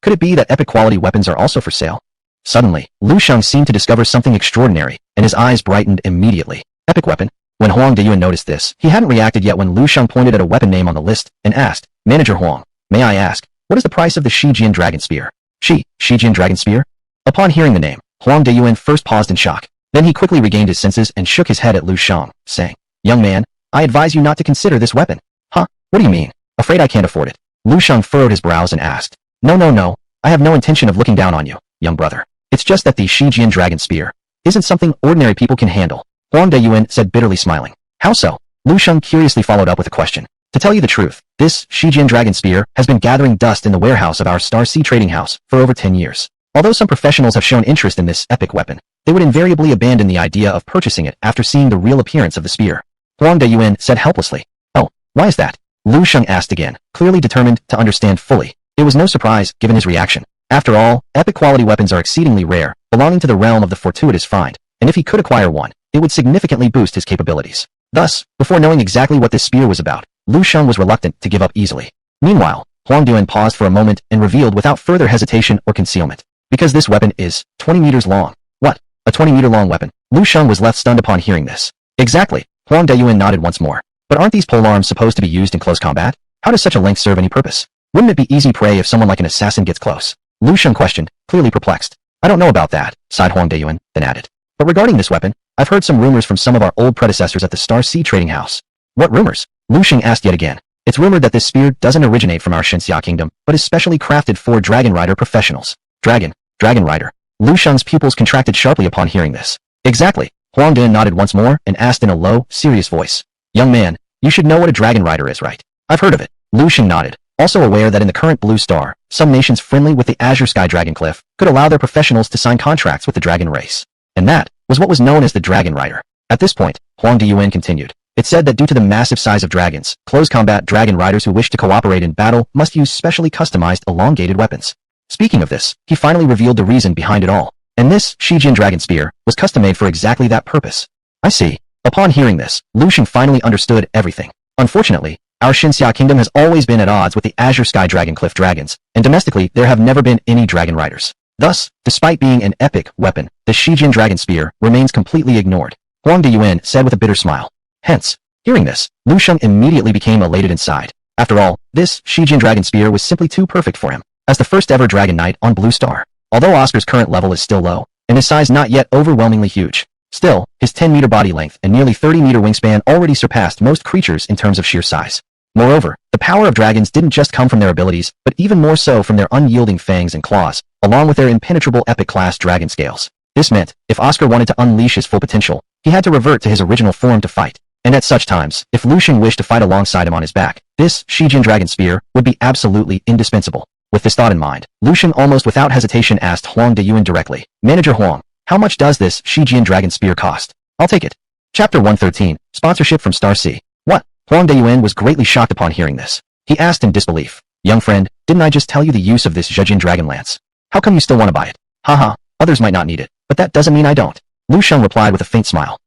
Could it be that epic quality weapons are also for sale? Suddenly, Lu Shang seemed to discover something extraordinary, and his eyes brightened immediately. Epic weapon? When Huang Deyuan noticed this, he hadn't reacted yet when Lu Shang pointed at a weapon name on the list and asked, Manager Huang, may I ask, what is the price of the Shijian Dragon Spear? Shijian Dragon Spear? Upon hearing the name, Huang Deyuan first paused in shock. Then he quickly regained his senses and shook his head at Lu Shang, saying, Young man, I advise you not to consider this weapon. Huh? What do you mean? Afraid I can't afford it. Lu Shang furrowed his brows and asked, No, I have no intention of looking down on you, young brother. It's just that the Shijian Dragon Spear isn't something ordinary people can handle. Huang Deyuan said bitterly smiling. How so? Lu Shang curiously followed up with a question. To tell you the truth, this Shijian Dragon Spear has been gathering dust in the warehouse of our Star Sea Trading House for over 10 years. Although some professionals have shown interest in this epic weapon, they would invariably abandon the idea of purchasing it after seeing the real appearance of the spear. Huang Deyuan said helplessly. Oh, why is that? Lu Shang asked again, clearly determined to understand fully. It was no surprise, given his reaction. After all, epic quality weapons are exceedingly rare, belonging to the realm of the fortuitous find, and if he could acquire one, it would significantly boost his capabilities. Thus, before knowing exactly what this spear was about, Lu Shang was reluctant to give up easily. Meanwhile, Huang Deyuan paused for a moment and revealed without further hesitation or concealment. Because this weapon is 20 meters long. What? A 20-meter-long weapon? Lu Shang was left stunned upon hearing this. Exactly. Huang Deyuan nodded once more. But aren't these polearms supposed to be used in close combat? How does such a length serve any purpose? Wouldn't it be easy prey if someone like an assassin gets close? Lu Shang questioned, clearly perplexed. I don't know about that, sighed Huang Deyuan, then added. But regarding this weapon, I've heard some rumors from some of our old predecessors at the Star Sea Trading House. What rumors? Lu Shang asked yet again. It's rumored that this spear doesn't originate from our Xinxia Kingdom, but is specially crafted for Dragon Rider professionals. Dragon Rider. Lu Shang's pupils contracted sharply upon hearing this. Exactly. Huang Deyuan nodded once more and asked in a low, serious voice. Young man, you should know what a Dragon Rider is, right? I've heard of it. Lu Shang nodded, also aware that in the current Blue Star, some nations friendly with the Azure Sky Dragon Cliff could allow their professionals to sign contracts with the dragon race. And that was what was known as the Dragon Rider. At this point, Huang Deyuan continued. It said that due to the massive size of dragons, close combat dragon riders who wish to cooperate in battle must use specially customized elongated weapons. Speaking of this, he finally revealed the reason behind it all. And this Shijian Dragon Spear was custom-made for exactly that purpose. I see. Upon hearing this, Lu Shang finally understood everything. Unfortunately, our Xinxia Kingdom has always been at odds with the Azure Sky Dragon Cliff dragons, and domestically there have never been any dragon riders. Thus, despite being an epic weapon, the Shijian Dragon Spear remains completely ignored. Huang Deyuan said with a bitter smile. Hence, hearing this, Lu Shang immediately became elated inside. After all, this Shijian Dragon Spear was simply too perfect for him. As the first ever Dragon Knight on Blue Star, although Oscar's current level is still low, and his size not yet overwhelmingly huge, still, his 10-meter body length and nearly 30-meter wingspan already surpassed most creatures in terms of sheer size. Moreover, the power of dragons didn't just come from their abilities, but even more so from their unyielding fangs and claws, along with their impenetrable epic-class dragon scales. This meant, if Oscar wanted to unleash his full potential, he had to revert to his original form to fight. And at such times, if Lu Shang wished to fight alongside him on his back, this Shijian Dragon Spear would be absolutely indispensable. With this thought in mind, Lu Shang almost without hesitation asked Huang Deyuan directly, Manager Huang, how much does this Shijian Dragon Spear cost? I'll take it. Chapter 113, Sponsorship from Star Sea. What? Huang Deyuan was greatly shocked upon hearing this. He asked in disbelief, Young friend, didn't I just tell you the use of this Zhejian Dragon Lance? How come you still want to buy it? Haha, others might not need it, but that doesn't mean I don't. Lu Shang replied with a faint smile.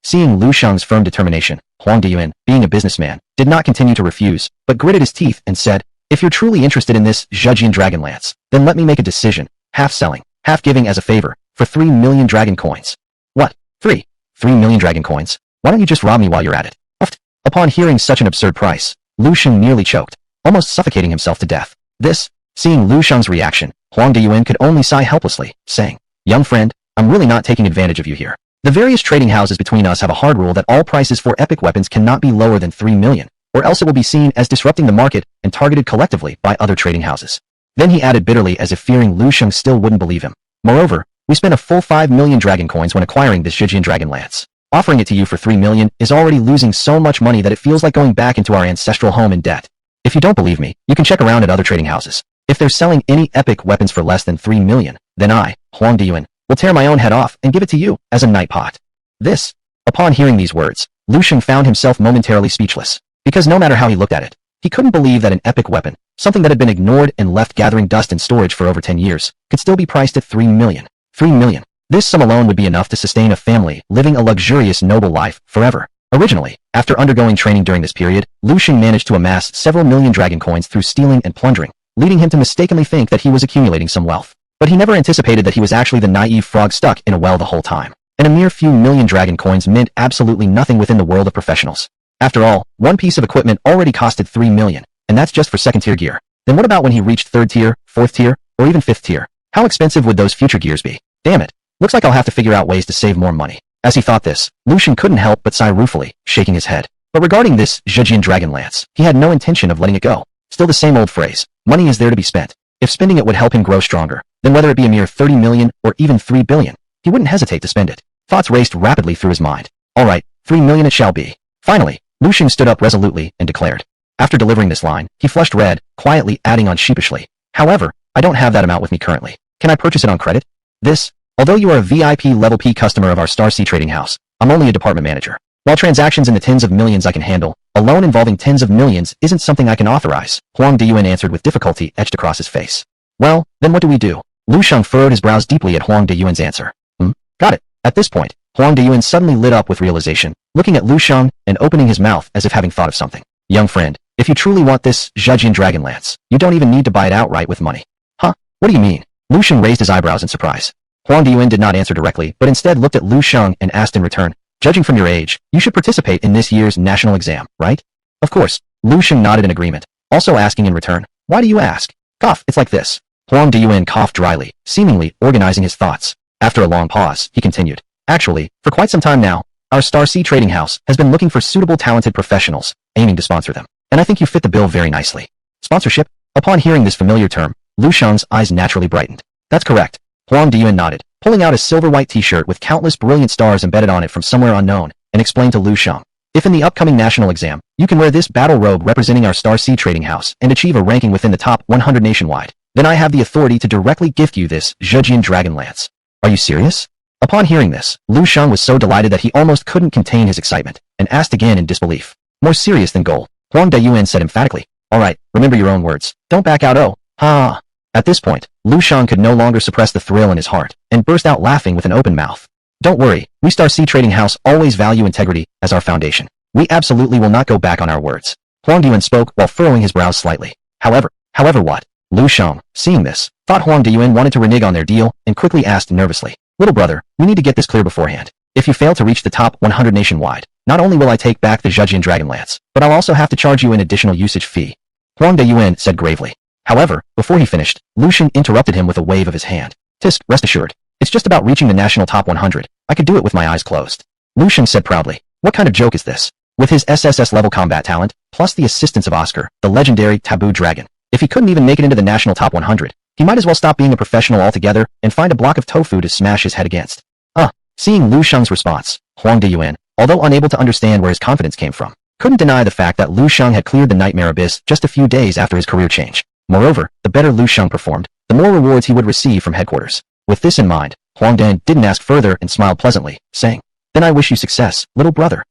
Seeing Lu Shang's firm determination, Huang Deyuan, being a businessman, did not continue to refuse, but gritted his teeth and said, If you're truly interested in this Zhejian Dragon Lance, then let me make a decision, half selling, half giving as a favor, for 3 million dragon coins. What? 3 million dragon coins? Why don't you just rob me while you're at it? Uffed. Upon hearing such an absurd price, Lu Shang nearly choked, almost suffocating himself to death. Seeing Lu Shang's reaction, Huang Deyuan could only sigh helplessly, saying, "Young friend, I'm really not taking advantage of you here. The various trading houses between us have a hard rule that all prices for epic weapons cannot be lower than 3 million, or else it will be seen as disrupting the market and targeted collectively by other trading houses." Then he added bitterly as if fearing Lu Shang still wouldn't believe him. "Moreover, we spent a full 5 million dragon coins when acquiring this Zhejian dragon lance. Offering it to you for 3 million is already losing so much money that it feels like going back into our ancestral home in debt. If you don't believe me, you can check around at other trading houses. If they're selling any epic weapons for less than 3 million, then I, Huang Deyuan, will tear my own head off and give it to you as a night pot." This. Upon hearing these words, Lu Shang found himself momentarily speechless, because no matter how he looked at it, he couldn't believe that an epic weapon, something that had been ignored and left gathering dust in storage for over 10 years, could still be priced at 3 million. 3 million. This sum alone would be enough to sustain a family living a luxurious noble life forever. Originally, after undergoing training during this period, Lu Shang managed to amass several million dragon coins through stealing and plundering, leading him to mistakenly think that he was accumulating some wealth. But he never anticipated that he was actually the naive frog stuck in a well the whole time, and a mere few million dragon coins meant absolutely nothing within the world of professionals. After all, one piece of equipment already costed 3 million, and that's just for second-tier gear. Then what about when he reached 3rd tier, 4th tier, or even 5th tier? How expensive would those future gears be? Damn it. Looks like I'll have to figure out ways to save more money. As he thought this, Lu Shang couldn't help but sigh ruefully, shaking his head. But regarding this Zhejian dragon lance, he had no intention of letting it go. Still the same old phrase, money is there to be spent. If spending it would help him grow stronger, then whether it be a mere 30 million or even 3 billion, he wouldn't hesitate to spend it. Thoughts raced rapidly through his mind. Alright, 3 million it shall be. Finally, Lu Shang stood up resolutely and declared. After delivering this line, he flushed red, quietly adding on sheepishly, "However, I don't have that amount with me currently. Can I purchase it on credit? This, although you are a VIP level P customer of our Star C trading house, I'm only a department manager. While transactions in the tens of millions I can handle, a loan involving tens of millions isn't something I can authorize," Huang Deyuan answered with difficulty etched across his face. "Well, then what do we do?" Lu Shang furrowed his brows deeply at Huang Deyuan's answer. Got it." At this point, Huang Deyuan suddenly lit up with realization, looking at Lu Shang and opening his mouth as if having thought of something. "Young friend, if you truly want this Zhejian dragon lance, you don't even need to buy it outright with money." "Huh? What do you mean?" Lu Shang raised his eyebrows in surprise. Huang Deyuan did not answer directly, but instead looked at Lu Shang and asked in return, "Judging from your age, you should participate in this year's national exam, right?" "Of course." Lu Shang nodded in agreement, also asking in return, "Why do you ask?" "Cough, it's like this." Huang Deyuan coughed dryly, seemingly organizing his thoughts. After a long pause, he continued, "Actually, for quite some time now, our Star C trading house has been looking for suitable talented professionals, aiming to sponsor them, and I think you fit the bill very nicely." "Sponsorship?" Upon hearing this familiar term, Lu Shang's eyes naturally brightened. "That's correct." Huang Deyuan nodded, pulling out a silver-white t-shirt with countless brilliant stars embedded on it from somewhere unknown, and explained to Lu Shang, "If in the upcoming national exam, you can wear this battle robe representing our Star C trading house and achieve a ranking within the top 100 nationwide, then I have the authority to directly gift you this Zhejian dragon lance." "Are you serious?" Upon hearing this, Lu Shang was so delighted that he almost couldn't contain his excitement, and asked again in disbelief. "More serious than gold," Huang Deyuan said emphatically. "Alright, remember your own words. Don't back out, oh, ha." At this point, Lu Shang could no longer suppress the thrill in his heart, and burst out laughing with an open mouth. "Don't worry, we Star C Trading House always value integrity as our foundation. We absolutely will not go back on our words." Huang Deyuan spoke while furrowing his brows slightly. However what? Lu Shang, seeing this, thought Huang Deyuan wanted to renege on their deal, and quickly asked nervously, "Little brother, we need to get this clear beforehand. If you fail to reach the top 100 nationwide, not only will I take back the Zhejian dragon lance, but I'll also have to charge you an additional usage fee," Huang Deyuan said gravely. However, before he finished, Lu Shang interrupted him with a wave of his hand. "Tisk, rest assured. It's just about reaching the national top 100. I could do it with my eyes closed." Lu Shang said proudly. What kind of joke is this? With his SSS level combat talent, plus the assistance of Oscar, the legendary taboo dragon, if he couldn't even make it into the national top 100, he might as well stop being a professional altogether and find a block of tofu to smash his head against. Seeing Lu Shang's response, Huang Deyuan, although unable to understand where his confidence came from, couldn't deny the fact that Lu Shang had cleared the nightmare abyss just a few days after his career change. Moreover, the better Lu Shang performed, the more rewards he would receive from headquarters. With this in mind, Huang Deyuan didn't ask further and smiled pleasantly, saying, "Then I wish you success, little brother."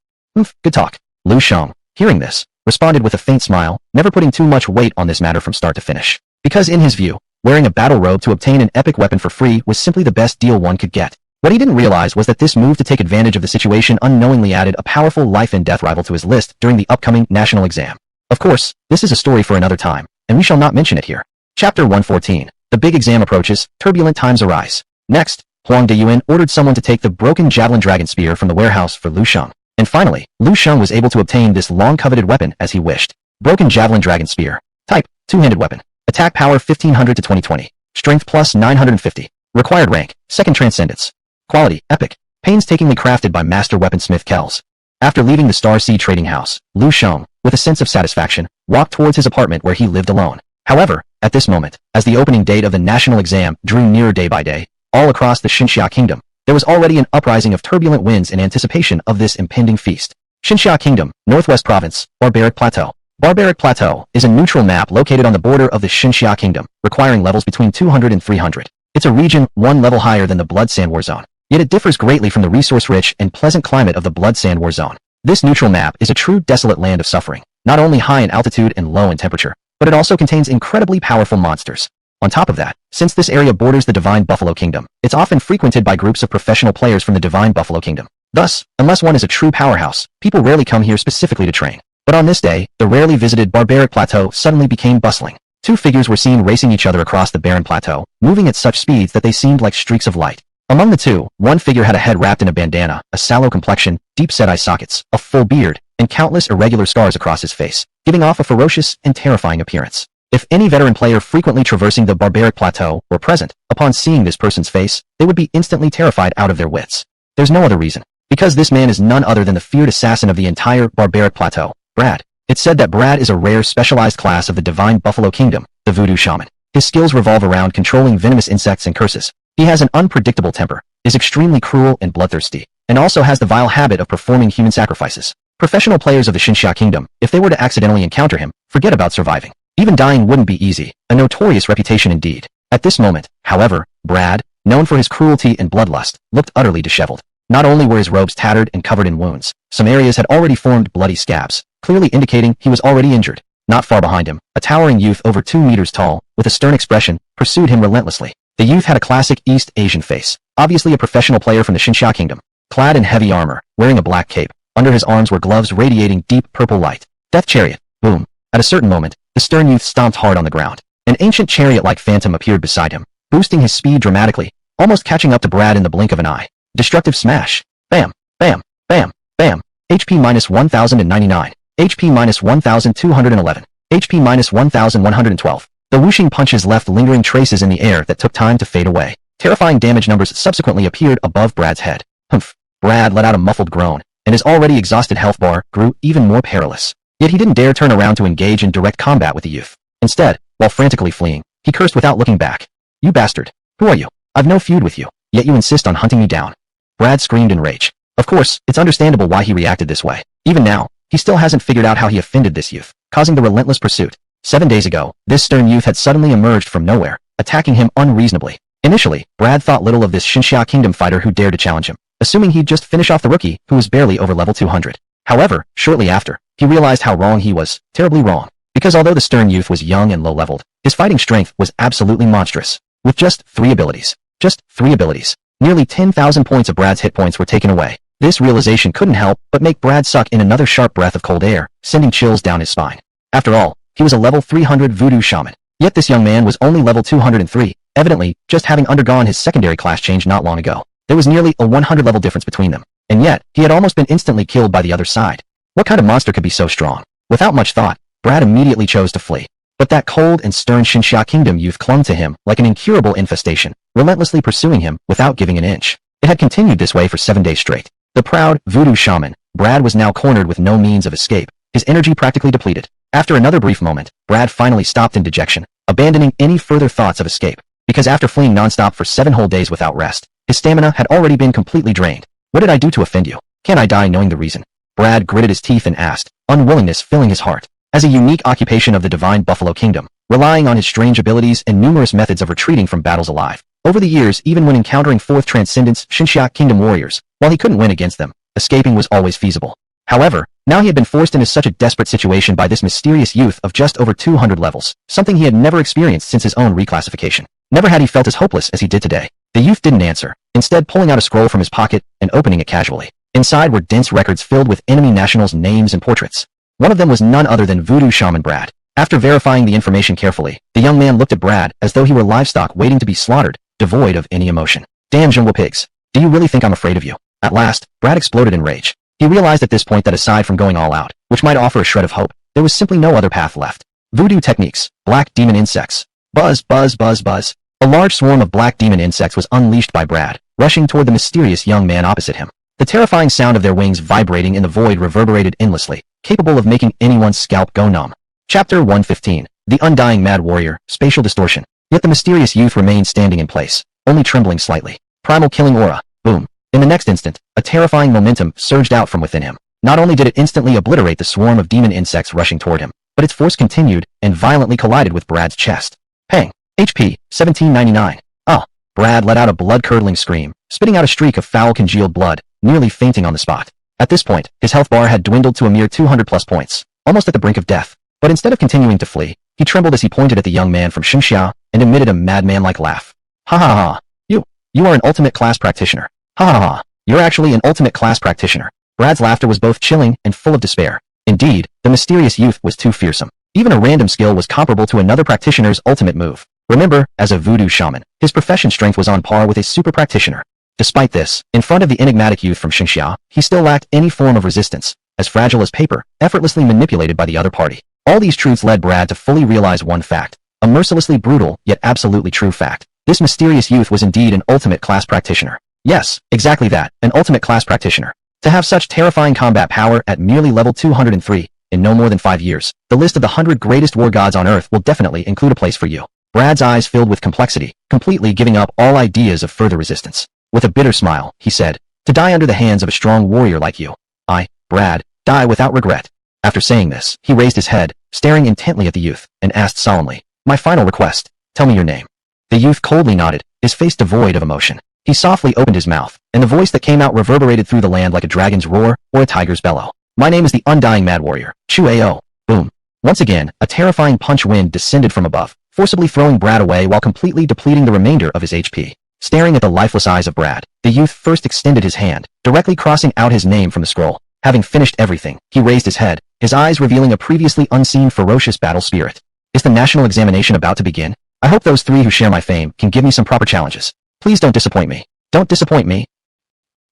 Good talk." Lu Shang, hearing this, responded with a faint smile, never putting too much weight on this matter from start to finish. Because in his view, wearing a battle robe to obtain an epic weapon for free was simply the best deal one could get. What he didn't realize was that this move to take advantage of the situation unknowingly added a powerful life and death rival to his list during the upcoming national exam. Of course, this is a story for another time, and we shall not mention it here. Chapter 114. The big exam approaches, turbulent times arise. Next, Huang Deyuan ordered someone to take the broken javelin dragon spear from the warehouse for Lu Shang. And finally, Lu Shang was able to obtain this long-coveted weapon as he wished. Broken javelin dragon spear. Type, two-handed weapon. Attack power 1500 to 2020. Strength plus 950. Required rank, second transcendence. Quality, epic. Painstakingly crafted by master weaponsmith Kells. After leaving the Star Sea trading house, Liu Shang, with a sense of satisfaction, walked towards his apartment where he lived alone. However, at this moment, as the opening date of the national exam drew nearer day by day, all across the Xinxia Kingdom, there was already an uprising of turbulent winds in anticipation of this impending feast. Xinxia Kingdom, Northwest Province, Barbaric Plateau. Barbaric Plateau is a neutral map located on the border of the Xinxia Kingdom, requiring levels between 200 and 300. It's a region one level higher than the Blood Sand War Zone, yet it differs greatly from the resource-rich and pleasant climate of the Blood Sand War Zone. This neutral map is a true desolate land of suffering, not only high in altitude and low in temperature, but it also contains incredibly powerful monsters. On top of that, since this area borders the Divine Buffalo Kingdom, it's often frequented by groups of professional players from the Divine Buffalo Kingdom. Thus, unless one is a true powerhouse, people rarely come here specifically to train. But on this day, the rarely visited Barbaric Plateau suddenly became bustling. Two figures were seen racing each other across the barren plateau, moving at such speeds that they seemed like streaks of light. Among the two, one figure had a head wrapped in a bandana, a sallow complexion, deep-set eye sockets, a full beard, and countless irregular scars across his face, giving off a ferocious and terrifying appearance. If any veteran player frequently traversing the Barbaric Plateau were present, upon seeing this person's face, they would be instantly terrified out of their wits. There's no other reason. Because this man is none other than the feared assassin of the entire Barbaric Plateau, Brad. It's said that Brad is a rare specialized class of the Divine Buffalo Kingdom, the Voodoo Shaman. His skills revolve around controlling venomous insects and curses. He has an unpredictable temper, is extremely cruel and bloodthirsty, and also has the vile habit of performing human sacrifices. Professional players of the Xinxia Kingdom, if they were to accidentally encounter him, forget about surviving. Even dying wouldn't be easy, a notorious reputation indeed. At this moment, however, Brad, known for his cruelty and bloodlust, looked utterly disheveled. Not only were his robes tattered and covered in wounds, some areas had already formed bloody scabs, clearly indicating he was already injured. Not far behind him, a towering youth over 2 meters tall, with a stern expression, pursued him relentlessly. The youth had a classic East Asian face, obviously a professional player from the Xinxia Kingdom. Clad in heavy armor, wearing a black cape, under his arms were gloves radiating deep purple light. Death chariot, boom. At a certain moment, the stern youth stomped hard on the ground. An ancient chariot-like phantom appeared beside him, boosting his speed dramatically, almost catching up to Brad in the blink of an eye. Destructive smash. Bam, bam, bam, bam. HP minus 1099. HP minus 1211. HP minus 1112. The whooshing punches left lingering traces in the air that took time to fade away. Terrifying damage numbers subsequently appeared above Brad's head. Humph. Brad let out a muffled groan, and his already exhausted health bar grew even more perilous. Yet he didn't dare turn around to engage in direct combat with the youth. Instead, while frantically fleeing, he cursed without looking back. "You bastard! Who are you? I've no feud with you, yet you insist on hunting me down." Brad screamed in rage. Of course, it's understandable why he reacted this way. Even now, he still hasn't figured out how he offended this youth, causing the relentless pursuit. 7 days ago, this stern youth had suddenly emerged from nowhere, attacking him unreasonably. Initially, Brad thought little of this Xinxia Kingdom fighter who dared to challenge him, assuming he'd just finish off the rookie who was barely over level 200. However, shortly after, he realized how wrong he was, terribly wrong. Because although the stern youth was young and low-leveled, his fighting strength was absolutely monstrous. With just 3 abilities. Just 3 abilities. Nearly 10,000 points of Brad's hit points were taken away. This realization couldn't help but make Brad suck in another sharp breath of cold air, sending chills down his spine. After all, he was a level 300 Voodoo Shaman. Yet this young man was only level 203, evidently, just having undergone his secondary class change not long ago. There was nearly a 100 level difference between them. And yet, he had almost been instantly killed by the other side. What kind of monster could be so strong? Without much thought, Brad immediately chose to flee. But that cold and stern Xinxia Kingdom youth clung to him like an incurable infestation, relentlessly pursuing him without giving an inch. It had continued this way for 7 days straight. The proud Voodoo Shaman, Brad was now cornered with no means of escape, his energy practically depleted. After another brief moment, Brad finally stopped in dejection, abandoning any further thoughts of escape, because after fleeing nonstop for 7 whole days without rest, his stamina had already been completely drained. "What did I do to offend you? Can't I die knowing the reason?" Brad gritted his teeth and asked, unwillingness filling his heart. As a unique occupation of the Divine Buffalo Kingdom, relying on his strange abilities and numerous methods of retreating from battles alive. Over the years, even when encountering 4th Transcendence Xinxia Kingdom warriors, while he couldn't win against them, escaping was always feasible. However, now he had been forced into such a desperate situation by this mysterious youth of just over 200 levels, something he had never experienced since his own reclassification. Never had he felt as hopeless as he did today. The youth didn't answer, instead pulling out a scroll from his pocket and opening it casually. Inside were dense records filled with enemy nationals' names and portraits. One of them was none other than Voodoo Shaman Brad. After verifying the information carefully, the young man looked at Brad as though he were livestock waiting to be slaughtered, devoid of any emotion. "Damn jungle pigs. Do you really think I'm afraid of you?" At last, Brad exploded in rage. He realized at this point that aside from going all out, which might offer a shred of hope, there was simply no other path left. Voodoo techniques, black demon insects. Buzz, buzz, buzz, buzz. A large swarm of black demon insects was unleashed by Brad, rushing toward the mysterious young man opposite him. The terrifying sound of their wings vibrating in the void reverberated endlessly, capable of making anyone's scalp go numb. Chapter 115. The Undying Mad Warrior, Spatial Distortion. Yet the mysterious youth remained standing in place, only trembling slightly. Primal killing aura. Boom. In the next instant, a terrifying momentum surged out from within him. Not only did it instantly obliterate the swarm of demon insects rushing toward him, but its force continued and violently collided with Brad's chest. Pang. HP, 1799. Oh. Brad let out a blood-curdling scream, spitting out a streak of foul congealed blood, nearly fainting on the spot. At this point, his health bar had dwindled to a mere 200+ points, almost at the brink of death. But instead of continuing to flee, he trembled as he pointed at the young man from Shang and emitted a madman-like laugh. Ha ha ha. You are an ultimate class practitioner. Ha ha ha. You're actually an ultimate class practitioner. Brad's laughter was both chilling and full of despair. Indeed, the mysterious youth was too fearsome. Even a random skill was comparable to another practitioner's ultimate move. Remember, as a voodoo shaman, his profession strength was on par with a super practitioner. Despite this, in front of the enigmatic youth from Xinxia, he still lacked any form of resistance, as fragile as paper, effortlessly manipulated by the other party. All these truths led Brad to fully realize one fact, a mercilessly brutal, yet absolutely true fact. This mysterious youth was indeed an ultimate class practitioner. Yes, exactly that, an ultimate class practitioner. To have such terrifying combat power at merely level 203, in no more than 5 years, the list of the 100 greatest war gods on Earth will definitely include a place for you. Brad's eyes filled with complexity, completely giving up all ideas of further resistance. With a bitter smile, he said, "To die under the hands of a strong warrior like you. I, Brad, die without regret." After saying this, he raised his head, staring intently at the youth, and asked solemnly, "My final request, tell me your name." The youth coldly nodded, his face devoid of emotion. He softly opened his mouth, and the voice that came out reverberated through the land like a dragon's roar or a tiger's bellow. "My name is the Undying Mad Warrior, Chu-Ao." Boom. Once again, a terrifying punch wind descended from above, forcibly throwing Brad away while completely depleting the remainder of his HP. Staring at the lifeless eyes of Brad, the youth first extended his hand, directly crossing out his name from the scroll. Having finished everything, he raised his head, his eyes revealing a previously unseen ferocious battle spirit. Is the national examination about to begin? I hope those three who share my fame can give me some proper challenges. Please don't disappoint me. Don't disappoint me.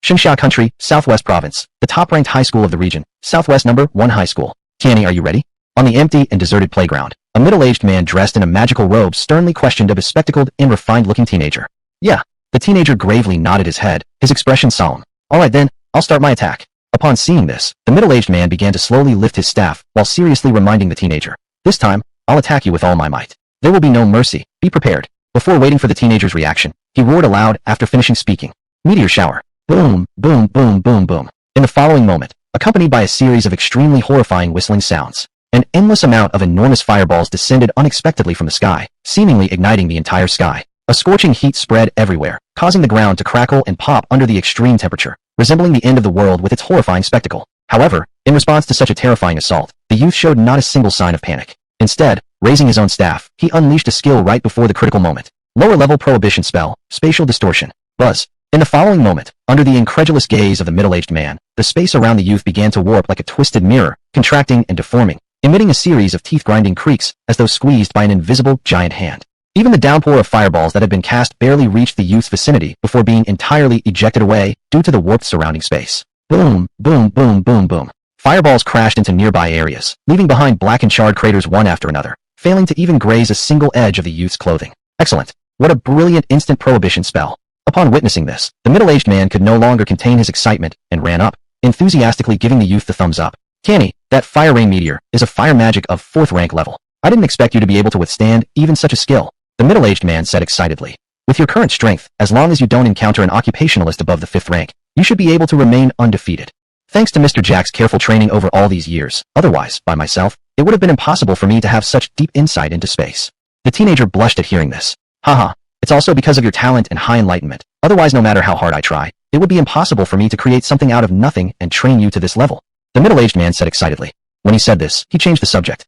Xinxia Country, Southwest Province, the top-ranked high school of the region, Southwest Number 1 High School. Tianyi, are you ready? On the empty and deserted playground, a middle-aged man dressed in a magical robe sternly questioned a bespectacled and refined-looking teenager. Yeah. The teenager gravely nodded his head, his expression solemn. All right then, I'll start my attack. Upon seeing this, the middle-aged man began to slowly lift his staff while seriously reminding the teenager, "This time, I'll attack you with all my might. There will be no mercy. Be prepared." Before waiting for the teenager's reaction, he roared aloud after finishing speaking. Meteor shower. Boom, boom, boom, boom, boom. In the following moment, accompanied by a series of extremely horrifying whistling sounds, an endless amount of enormous fireballs descended unexpectedly from the sky, seemingly igniting the entire sky. A scorching heat spread everywhere, causing the ground to crackle and pop under the extreme temperature, resembling the end of the world with its horrifying spectacle. However, in response to such a terrifying assault, the youth showed not a single sign of panic. Instead, raising his own staff, he unleashed a skill right before the critical moment. Lower-level prohibition spell, Spatial Distortion. Buzz. In the following moment, under the incredulous gaze of the middle-aged man, the space around the youth began to warp like a twisted mirror, contracting and deforming, emitting a series of teeth-grinding creaks as though squeezed by an invisible giant hand. Even the downpour of fireballs that had been cast barely reached the youth's vicinity before being entirely ejected away due to the warped surrounding space. Boom, boom, boom, boom, boom. Fireballs crashed into nearby areas, leaving behind black and charred craters one after another, failing to even graze a single edge of the youth's clothing. Excellent. What a brilliant instant prohibition spell. Upon witnessing this, the middle-aged man could no longer contain his excitement and ran up, enthusiastically giving the youth the thumbs up. "Tianyi, that fire rain meteor is a fire magic of 4th rank level. I didn't expect you to be able to withstand even such a skill," the middle-aged man said excitedly. "With your current strength, as long as you don't encounter an occupationalist above the 5th rank, you should be able to remain undefeated. Thanks to Mr. Jack's careful training over all these years, otherwise, by myself, it would have been impossible for me to have such deep insight into space." The teenager blushed at hearing this. "Haha, it's also because of your talent and high enlightenment. Otherwise, no matter how hard I try, it would be impossible for me to create something out of nothing and train you to this level," the middle-aged man said excitedly. When he said this, he changed the subject.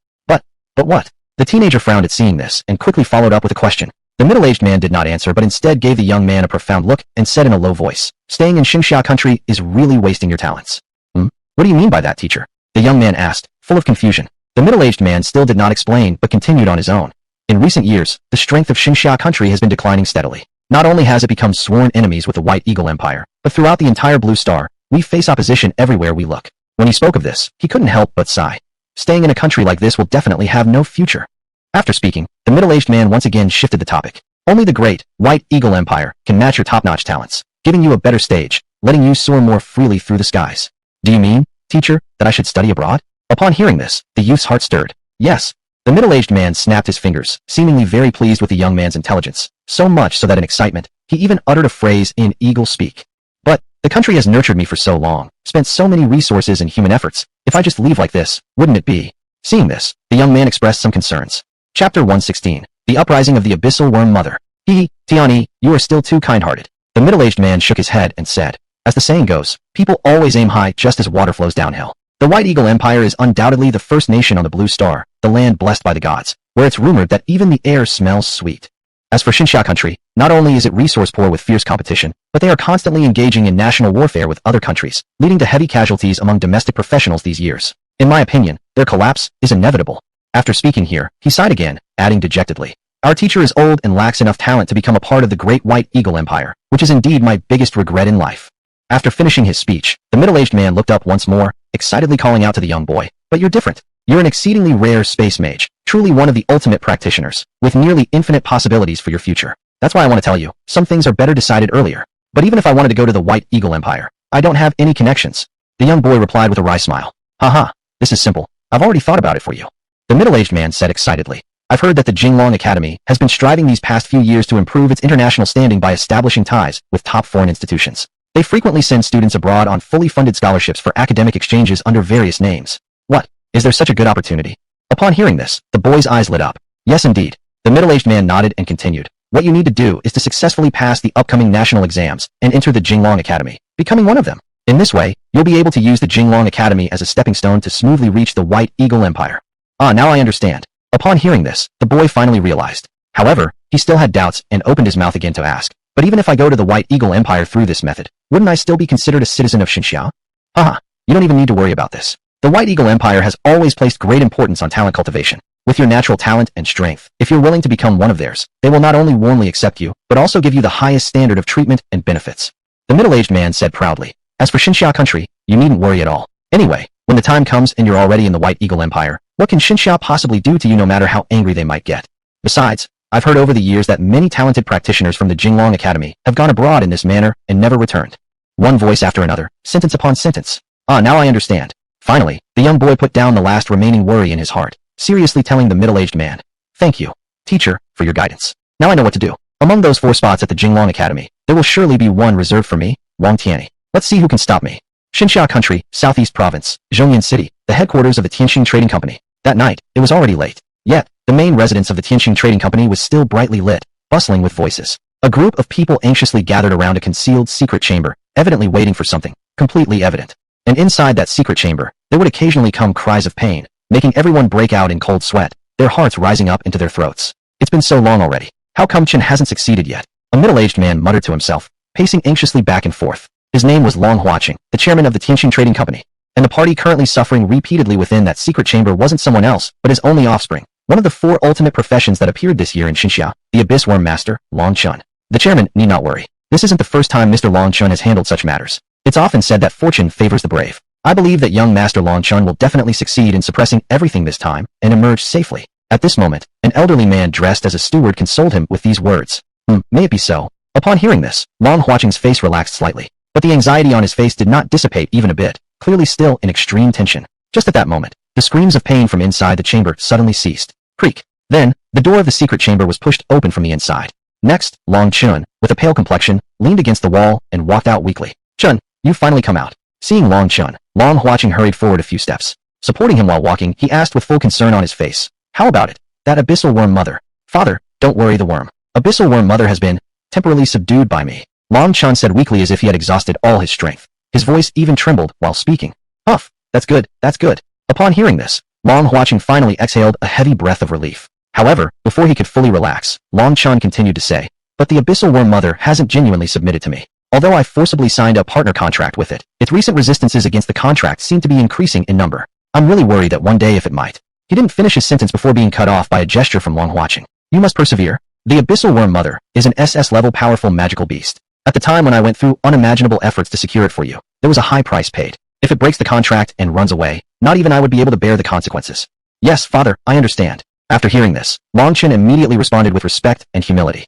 But what? The teenager frowned at seeing this and quickly followed up with a question. The middle-aged man did not answer but instead gave the young man a profound look and said in a low voice, "Staying in Xinxia Country is really wasting your talents." What do you mean by that, teacher?" the young man asked, full of confusion. The middle-aged man still did not explain but continued on his own. "In recent years, the strength of Xinxia Country has been declining steadily. Not only has it become sworn enemies with the White Eagle Empire, but throughout the entire Blue Star, we face opposition everywhere we look." When he spoke of this, he couldn't help but sigh. Staying in a country like this will definitely have no future. After speaking, the middle-aged man once again shifted the topic. Only the great, white eagle empire can match your top-notch talents, giving you a better stage, letting you soar more freely through the skies. Do you mean, teacher, that I should study abroad? Upon hearing this, the youth's heart stirred. Yes. The middle-aged man snapped his fingers, seemingly very pleased with the young man's intelligence, so much so that in excitement, he even uttered a phrase in eagle speak. But, the country has nurtured me for so long, spent so many resources and human efforts, if I just leave like this, wouldn't it be? Seeing this, the young man expressed some concerns. Chapter 116. The Uprising of the Abyssal Worm Mother. Tiani, you are still too kind-hearted. The middle-aged man shook his head and said, as the saying goes, people always aim high just as water flows downhill. The White Eagle Empire is undoubtedly the first nation on the Blue Star, the land blessed by the gods, where it's rumored that even the air smells sweet. As for Xinxia country, not only is it resource-poor with fierce competition, but they are constantly engaging in national warfare with other countries, leading to heavy casualties among domestic professionals these years. In my opinion, their collapse is inevitable. After speaking here, he sighed again, adding dejectedly, our teacher is old and lacks enough talent to become a part of the great White Eagle Empire, which is indeed my biggest regret in life. After finishing his speech, the middle-aged man looked up once more, excitedly calling out to the young boy, but you're different. You're an exceedingly rare space mage, truly one of the ultimate practitioners, with nearly infinite possibilities for your future. That's why I want to tell you, some things are better decided earlier. But even if I wanted to go to the White Eagle Empire, I don't have any connections. The young boy replied with a wry smile. Haha, this is simple. I've already thought about it for you. The middle-aged man said excitedly. I've heard that the Jinglong Academy has been striving these past few years to improve its international standing by establishing ties with top foreign institutions. They frequently send students abroad on fully funded scholarships for academic exchanges under various names. What? Is there such a good opportunity? Upon hearing this, the boy's eyes lit up. Yes, indeed. The middle-aged man nodded and continued. What you need to do is to successfully pass the upcoming national exams and enter the Jinglong Academy, becoming one of them. In this way, you'll be able to use the Jinglong Academy as a stepping stone to smoothly reach the White Eagle Empire. Ah, now I understand. Upon hearing this, the boy finally realized. However, he still had doubts and opened his mouth again to ask, but even if I go to the White Eagle Empire through this method, wouldn't I still be considered a citizen of Xinxia? Haha, you don't even need to worry about this. The White Eagle Empire has always placed great importance on talent cultivation. With your natural talent and strength, if you're willing to become one of theirs, they will not only warmly accept you, but also give you the highest standard of treatment and benefits. The middle-aged man said proudly, as for Xinxia country, you needn't worry at all. Anyway, when the time comes and you're already in the White Eagle Empire, what can Xinxia possibly do to you no matter how angry they might get? Besides, I've heard over the years that many talented practitioners from the Jinglong Academy have gone abroad in this manner and never returned. One voice after another, sentence upon sentence. Ah, now I understand. Finally, the young boy put down the last remaining worry in his heart, seriously telling the middle-aged man, thank you, teacher, for your guidance. Now I know what to do. Among those 4 spots at the Jinglong Academy, there will surely be one reserved for me, Wang Tianyi. Let's see who can stop me. Xinxia Country, Southeast Province, Zhongyan City, the headquarters of the Tianxing Trading Company. That night, it was already late. Yet, the main residence of the Tianxing Trading Company was still brightly lit, bustling with voices. A group of people anxiously gathered around a concealed secret chamber, evidently waiting for something, completely evident. And inside that secret chamber, there would occasionally come cries of pain, making everyone break out in cold sweat, their hearts rising up into their throats. It's been so long already. How come Chen hasn't succeeded yet? A middle-aged man muttered to himself, pacing anxiously back and forth. His name was Long Huaqing, the chairman of the Tianxing Trading Company. And the party currently suffering repeatedly within that secret chamber wasn't someone else, but his only offspring. One of the 4 ultimate professions that appeared this year in Xinxia, the Abyss Worm Master, Long Chun. The chairman need not worry. This isn't the first time Mr. Long Chun has handled such matters. It's often said that fortune favors the brave. I believe that young Master Long Chun will definitely succeed in suppressing everything this time and emerge safely. At this moment, an elderly man dressed as a steward consoled him with these words. May it be so. Upon hearing this, Long Huaqing's face relaxed slightly, but the anxiety on his face did not dissipate even a bit, clearly still in extreme tension. Just at that moment, the screams of pain from inside the chamber suddenly ceased. Creak. Then, the door of the secret chamber was pushed open from the inside. Next, Long Chun, with a pale complexion, leaned against the wall and walked out weakly. Chun, you've finally come out. Seeing Long Chun, Long Huaqing hurried forward a few steps. Supporting him while walking, he asked with full concern on his face. How about it? That Abyssal Worm Mother. Father, don't worry the worm. Abyssal Worm Mother has been temporarily subdued by me. Long Chun said weakly as if he had exhausted all his strength. His voice even trembled while speaking. Huff, that's good, that's good. Upon hearing this, Long Huaqing finally exhaled a heavy breath of relief. However, before he could fully relax, Long Chun continued to say, but the Abyssal Worm Mother hasn't genuinely submitted to me. Although I forcibly signed a partner contract with it, its recent resistances against the contract seem to be increasing in number. I'm really worried that one day if it might. He didn't finish his sentence before being cut off by a gesture from Long Huaqing. You must persevere. The Abyssal Worm Mother is an SS-level powerful magical beast. At the time when I went through unimaginable efforts to secure it for you, there was a high price paid. If it breaks the contract and runs away, not even I would be able to bear the consequences. Yes, father, I understand. After hearing this, Long Chun immediately responded with respect and humility.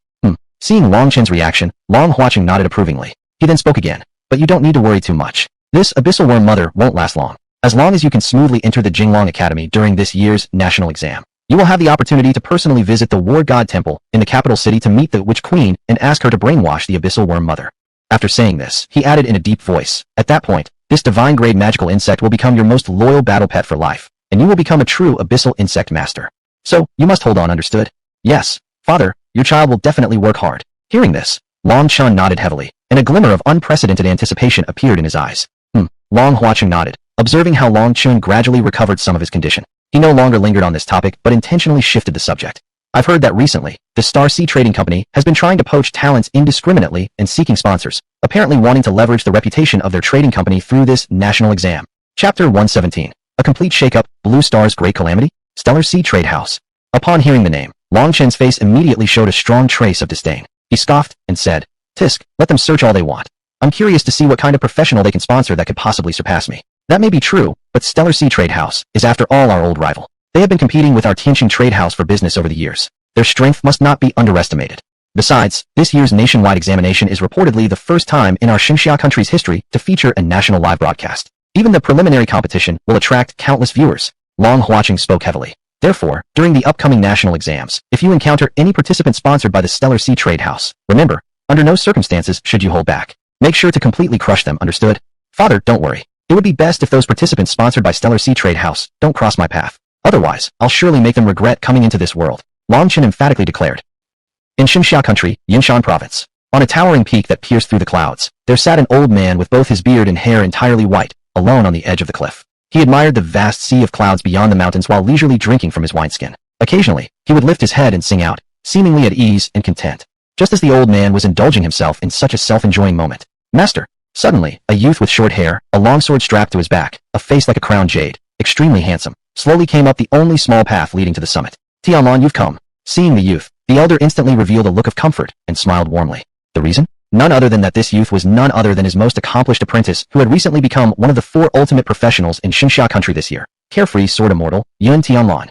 Seeing Long Chen's reaction, Long Huaqing nodded approvingly. He then spoke again. But you don't need to worry too much. This abyssal worm mother won't last long. As long as you can smoothly enter the Jinglong Academy during this year's national exam, you will have the opportunity to personally visit the War God Temple in the capital city to meet the Witch Queen and ask her to brainwash the abyssal worm mother. After saying this, he added in a deep voice, at that point, this divine-grade magical insect will become your most loyal battle pet for life, and you will become a true abyssal insect master. So, you must hold on, understood? Yes, father, your child will definitely work hard. Hearing this, Long Chun nodded heavily, and a glimmer of unprecedented anticipation appeared in his eyes. Long Huaqing nodded, observing how Long Chun gradually recovered some of his condition. He no longer lingered on this topic but intentionally shifted the subject. I've heard that recently, the Star Sea Trading Company has been trying to poach talents indiscriminately and seeking sponsors, apparently wanting to leverage the reputation of their trading company through this national exam. Chapter 117. A complete shakeup, Blue Star's Great Calamity? Stellar Sea Trade House. Upon hearing the name, Long Chen's face immediately showed a strong trace of disdain. He scoffed and said, Tisk, let them search all they want. I'm curious to see what kind of professional they can sponsor that could possibly surpass me. That may be true, but Stellar Sea Trade House is after all our old rival. They have been competing with our Tianqing Trade House for business over the years. Their strength must not be underestimated. Besides, this year's nationwide examination is reportedly the first time in our Xinxia country's history to feature a national live broadcast. Even the preliminary competition will attract countless viewers. Long Huaqing spoke heavily. Therefore, during the upcoming national exams, if you encounter any participant sponsored by the Stellar Sea Trade House, remember, under no circumstances should you hold back. Make sure to completely crush them, understood? Father, don't worry. It would be best if those participants sponsored by Stellar Sea Trade House don't cross my path. Otherwise, I'll surely make them regret coming into this world. Long Chen emphatically declared. In Xinxia country, Yinshan province, on a towering peak that pierced through the clouds, there sat an old man with both his beard and hair entirely white, alone on the edge of the cliff. He admired the vast sea of clouds beyond the mountains while leisurely drinking from his wineskin. Occasionally, he would lift his head and sing out, seemingly at ease and content. Just as the old man was indulging himself in such a self-enjoying moment. Master! Suddenly, a youth with short hair, a long sword strapped to his back, a face like a crowned jade, extremely handsome, slowly came up the only small path leading to the summit. Tianlong, you've come. Seeing the youth, the elder instantly revealed a look of comfort and smiled warmly. The reason? None other than that this youth was none other than his most accomplished apprentice who had recently become one of the 4 ultimate professionals in Xinxia country this year. Carefree sword immortal, Yun Tianlong.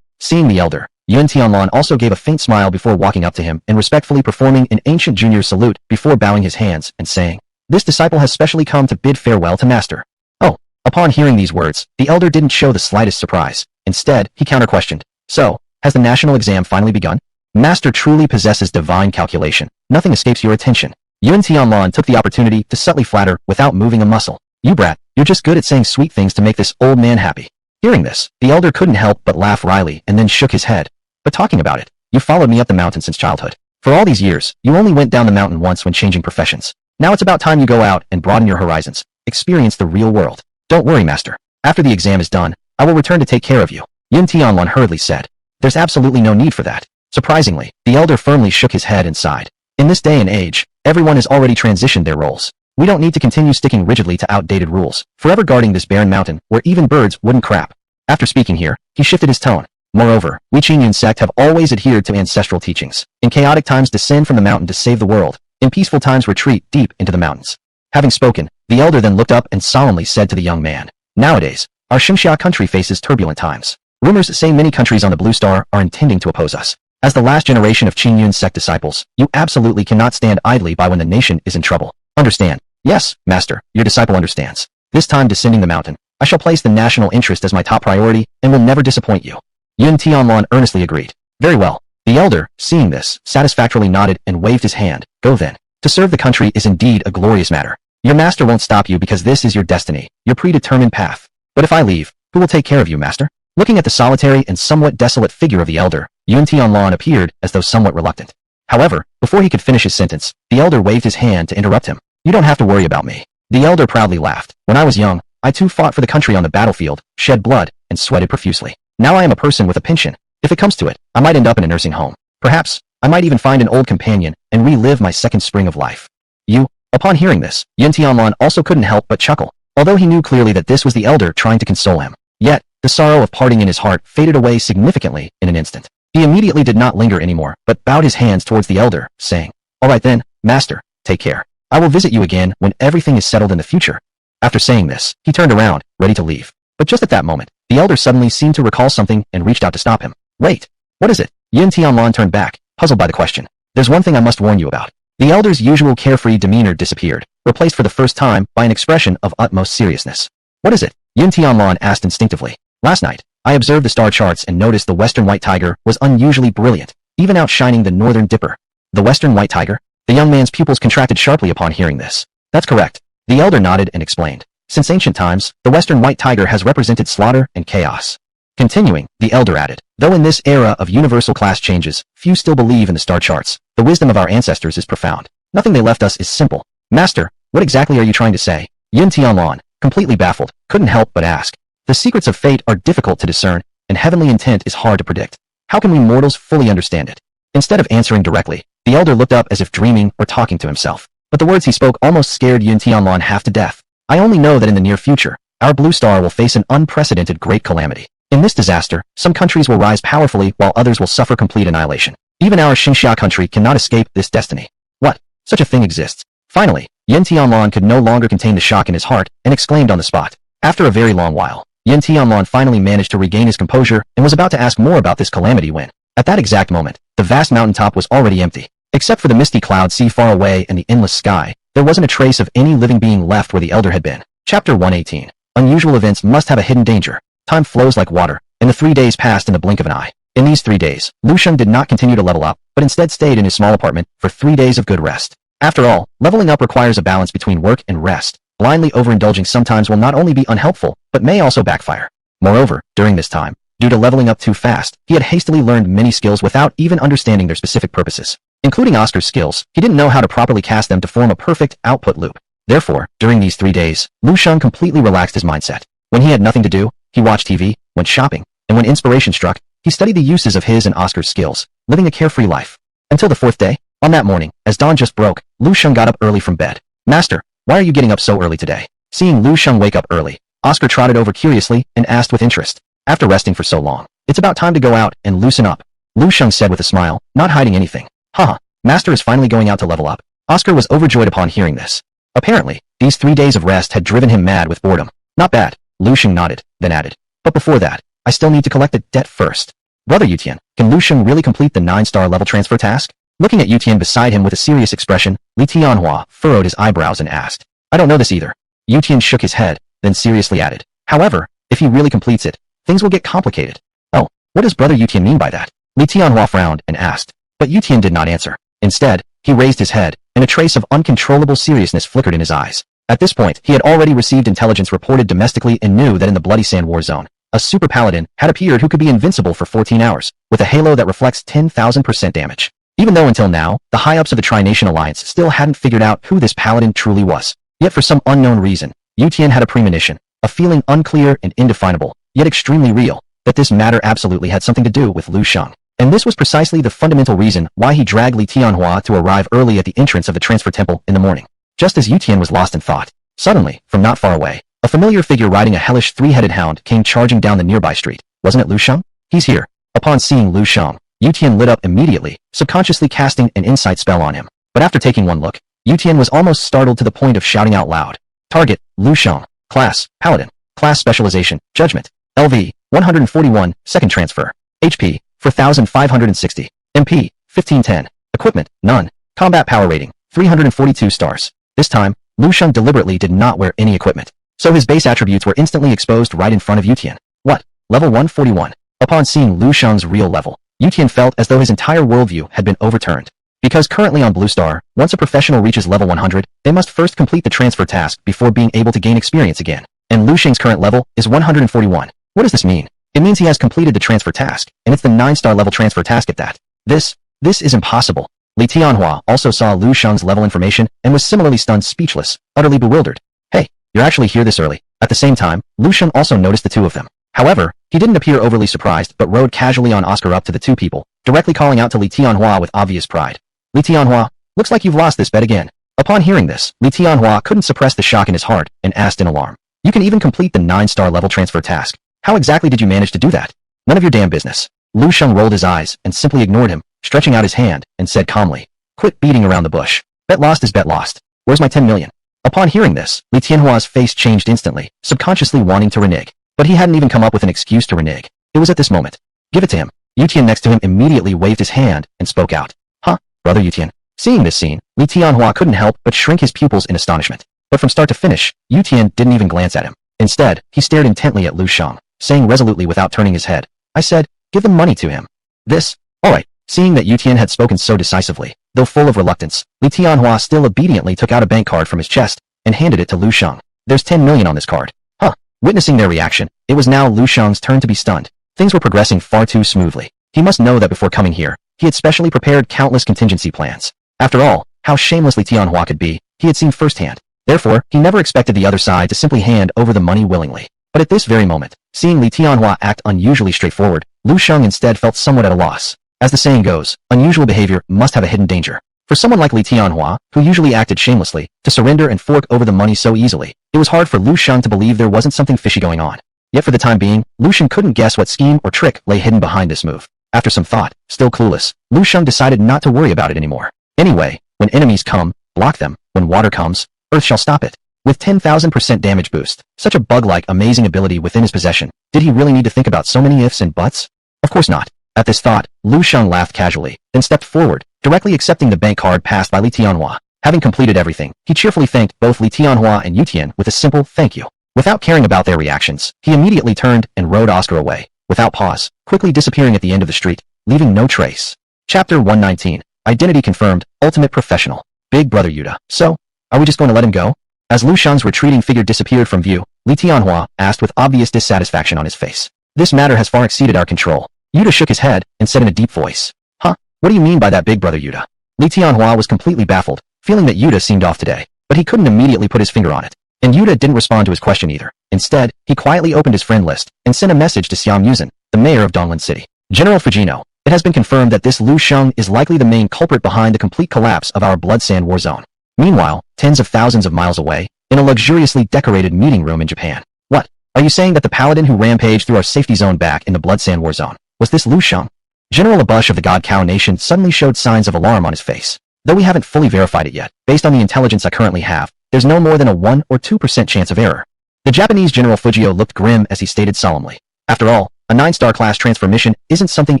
Seeing the elder, Yun Tianlong also gave a faint smile before walking up to him and respectfully performing an ancient junior salute before bowing his hands and saying, This disciple has specially come to bid farewell to master. Oh, upon hearing these words, the elder didn't show the slightest surprise. Instead, he counter-questioned, So, has the national exam finally begun? Master truly possesses divine calculation. Nothing escapes your attention. Yun Tianlong took the opportunity to subtly flatter without moving a muscle. You brat, you're just good at saying sweet things to make this old man happy. Hearing this, the elder couldn't help but laugh wryly and then shook his head. But talking about it, you followed me up the mountain since childhood. For all these years, you only went down the mountain once when changing professions. Now it's about time you go out and broaden your horizons. Experience the real world. Don't worry, master. After the exam is done, I will return to take care of you. Yun Tianlong hurriedly said. There's absolutely no need for that. Surprisingly, the elder firmly shook his head and sighed. In this day and age, everyone has already transitioned their roles. We don't need to continue sticking rigidly to outdated rules, forever guarding this barren mountain where even birds wouldn't crap. After speaking here, he shifted his tone. Moreover, we Qingyun sect have always adhered to ancestral teachings. In chaotic times descend from the mountain to save the world. In peaceful times retreat deep into the mountains. Having spoken, the elder then looked up and solemnly said to the young man, Nowadays, our Xinxia country faces turbulent times. Rumors say many countries on the Blue Star are intending to oppose us. As the last generation of Qingyun sect disciples, you absolutely cannot stand idly by when the nation is in trouble. Understand? Yes, master, your disciple understands. This time descending the mountain, I shall place the national interest as my top priority and will never disappoint you. Yun Tianlong earnestly agreed. Very well. The elder, seeing this, satisfactorily nodded and waved his hand. Go then. To serve the country is indeed a glorious matter. Your master won't stop you because this is your destiny, your predetermined path. But if I leave, who will take care of you, master? Looking at the solitary and somewhat desolate figure of the elder, Yun Tianlong appeared as though somewhat reluctant. However, before he could finish his sentence, the elder waved his hand to interrupt him. You don't have to worry about me. The elder proudly laughed. When I was young, I too fought for the country on the battlefield, shed blood, and sweated profusely. Now I am a person with a pension. If it comes to it, I might end up in a nursing home. Perhaps, I might even find an old companion and relive my second spring of life. You? Upon hearing this, Yun Tianlong also couldn't help but chuckle, although he knew clearly that this was the elder trying to console him. Yet, the sorrow of parting in his heart faded away significantly in an instant. He immediately did not linger anymore, but bowed his hands towards the elder, saying, All right then, master, take care. I will visit you again when everything is settled in the future. After saying this, he turned around, ready to leave. But just at that moment, the elder suddenly seemed to recall something and reached out to stop him. Wait, what is it? Yun Tianlong turned back, puzzled by the question. there's one thing I must warn you about. The elder's usual carefree demeanor disappeared, replaced for the first time by an expression of utmost seriousness. What is it? Yin Tianlan asked instinctively. Last night, I observed the star charts and noticed the Western White Tiger was unusually brilliant, even outshining the Northern Dipper. The Western White Tiger? The young man's pupils contracted sharply upon hearing this. That's correct. The elder nodded and explained. Since ancient times, the Western White Tiger has represented slaughter and chaos. Continuing, the elder added, though in this era of universal class changes, few still believe in the star charts, the wisdom of our ancestors is profound. Nothing they left us is simple. Master, what exactly are you trying to say? Yin Tianlan, completely baffled, couldn't help but ask. The secrets of fate are difficult to discern, and heavenly intent is hard to predict. How can we mortals fully understand it? Instead of answering directly, the elder looked up as if dreaming or talking to himself. But the words he spoke almost scared Yin Tianlan half to death. I only know that in the near future, our blue star will face an unprecedented great calamity. In this disaster, some countries will rise powerfully while others will suffer complete annihilation. Even our Xinxia country cannot escape this destiny. What? Such a thing exists. Finally, Yin Tianlan could no longer contain the shock in his heart and exclaimed on the spot. After a very long while, Yin Tianlan finally managed to regain his composure and was about to ask more about this calamity when, at that exact moment, the vast mountaintop was already empty. Except for the misty cloud sea far away and the endless sky, there wasn't a trace of any living being left where the elder had been. Chapter 118. Unusual events must have a hidden danger. Time flows like water, and the 3 days passed in the blink of an eye. In these 3 days, Lu Shang did not continue to level up, but instead stayed in his small apartment for 3 days of good rest. After all, leveling up requires a balance between work and rest. Blindly overindulging sometimes will not only be unhelpful, but may also backfire. Moreover, during this time, due to leveling up too fast, he had hastily learned many skills without even understanding their specific purposes. Including Oscar's skills, he didn't know how to properly cast them to form a perfect output loop. Therefore, during these 3 days, Lu Shang completely relaxed his mindset. When he had nothing to do, he watched TV, went shopping, and when inspiration struck, he studied the uses of his and Oscar's skills, living a carefree life. Until the 4th day, on that morning, as dawn just broke, Lu Shang got up early from bed. Master, why are you getting up so early today? Seeing Lu Shang wake up early, Oscar trotted over curiously and asked with interest. After resting for so long, it's about time to go out and loosen up, Lu Shang said with a smile, not hiding anything. Haha, Master is finally going out to level up. Oscar was overjoyed upon hearing this. Apparently, these 3 days of rest had driven him mad with boredom. Not bad, Lu Shang nodded, then added. But before that, I still need to collect the debt first. Brother Yutian, can Lu Shang really complete the 9-star level transfer task? Looking at Yutian beside him with a serious expression, Li Tianhua furrowed his eyebrows and asked. I don't know this either. Yutian shook his head, then seriously added. However, if he really completes it, things will get complicated. Oh, what does Brother Yutian mean by that? Li Tianhua frowned and asked. But Yutian did not answer. Instead, he raised his head, and a trace of uncontrollable seriousness flickered in his eyes. At this point, he had already received intelligence reported domestically and knew that in the Bloody Sand War Zone, a super Paladin had appeared who could be invincible for 14 hours, with a halo that reflects 10,000% damage. Even though until now, the high-ups of the Tri-Nation Alliance still hadn't figured out who this Paladin truly was. Yet for some unknown reason, Yutian had a premonition, a feeling unclear and indefinable, yet extremely real, that this matter absolutely had something to do with Lu Shang. And this was precisely the fundamental reason why he dragged Li Tianhua to arrive early at the entrance of the transfer temple in the morning. Just as Yutian was lost in thought, suddenly, from not far away, a familiar figure riding a hellish 3-headed hound came charging down the nearby street. Wasn't it Lu Shang? He's here. Upon seeing Lu Shang, Yutian lit up immediately, subconsciously casting an insight spell on him. But after taking one look, Yutian was almost startled to the point of shouting out loud. Target, Lu Shang. Class, Paladin. Class Specialization, Judgment. LV, 141, second transfer. HP, 4,560. MP, 1510. Equipment, none. Combat power rating, 342 stars. This time, Lu Shang deliberately did not wear any equipment. So his base attributes were instantly exposed right in front of Yutian. What? Level 141. Upon seeing Lu Shang's real level, Yutian felt as though his entire worldview had been overturned. Because currently on Blue Star, once a professional reaches level 100, they must first complete the transfer task before being able to gain experience again. And Lu Shang's current level is 141. What does this mean? It means he has completed the transfer task, and it's the 9-star level transfer task at that. This is impossible. Li Tianhua also saw Lu Shang's level information and was similarly stunned, speechless, utterly bewildered. Hey, you're actually here this early. At the same time, Lu Shang also noticed the two of them. However, he didn't appear overly surprised but rode casually on Oscar up to the two people, directly calling out to Li Tianhua with obvious pride. Li Tianhua, looks like you've lost this bet again. Upon hearing this, Li Tianhua couldn't suppress the shock in his heart and asked in alarm. You can even complete the 9-star level transfer task. How exactly did you manage to do that? None of your damn business. Lu Shang rolled his eyes and simply ignored him, stretching out his hand, and said calmly, Quit beating around the bush. Bet lost is bet lost. Where's my 10 million? Upon hearing this, Li Tianhua's face changed instantly, subconsciously wanting to renege. But he hadn't even come up with an excuse to renege. It was at this moment. Give it to him. Yutian next to him immediately waved his hand and spoke out. Huh? Brother Yutian. Seeing this scene, Li Tianhua couldn't help but shrink his pupils in astonishment. But from start to finish, Yutian didn't even glance at him. Instead, he stared intently at Lu Shang, saying resolutely without turning his head, I said, give the money to him. This? Alright. Seeing that Yutian had spoken so decisively, though full of reluctance, Li Tianhua still obediently took out a bank card from his chest and handed it to Lu Shang. There's 10 million on this card. Huh. Witnessing their reaction, it was now Lu Shang's turn to be stunned. Things were progressing far too smoothly. He must know that before coming here, he had specially prepared countless contingency plans. After all, how shameless Li Tianhua could be, he had seen firsthand. Therefore, he never expected the other side to simply hand over the money willingly. But at this very moment, seeing Li Tianhua act unusually straightforward, Lu Shang instead felt somewhat at a loss. As the saying goes, unusual behavior must have a hidden danger. For someone like Li Tianhua, who usually acted shamelessly, to surrender and fork over the money so easily, it was hard for Lu Shang to believe there wasn't something fishy going on. Yet for the time being, Lu Shang couldn't guess what scheme or trick lay hidden behind this move. After some thought, still clueless, Lu Shang decided not to worry about it anymore. Anyway, when enemies come, block them. When water comes, Earth shall stop it. With 10,000% damage boost, such a bug-like amazing ability within his possession, did he really need to think about so many ifs and buts? Of course not. At this thought, Lu Shang laughed casually, then stepped forward, directly accepting the bank card passed by Li Tianhua. Having completed everything, he cheerfully thanked both Li Tianhua and Yutian with a simple thank you. Without caring about their reactions, he immediately turned and rode Oscar away, without pause, quickly disappearing at the end of the street, leaving no trace. Chapter 119. Identity confirmed, ultimate professional. Big Brother Yuta. So, are we just going to let him go? As Lu Shang's retreating figure disappeared from view, Li Tianhua asked with obvious dissatisfaction on his face. This matter has far exceeded our control. Yuta shook his head and said in a deep voice. Huh? What do you mean by that, Big Brother Yuta? Li Tianhua was completely baffled, feeling that Yuta seemed off today, but he couldn't immediately put his finger on it. And Yuta didn't respond to his question either. Instead, he quietly opened his friend list and sent a message to Xiam Yuzhen, the mayor of Donglin City. General Fujino, it has been confirmed that this Lu Shang is likely the main culprit behind the complete collapse of our Blood Sand War Zone. Meanwhile, tens of thousands of miles away, in a luxuriously decorated meeting room in Japan. What? Are you saying that the Paladin who rampaged through our safety zone back in the Blood Sand War Zone, was this Lu Shang? General Abush of the God Cow Nation suddenly showed signs of alarm on his face. Though we haven't fully verified it yet, based on the intelligence I currently have, there's no more than a 1 or 2% chance of error. The Japanese General Fujio looked grim as he stated solemnly. After all, a 9-star class transfer mission isn't something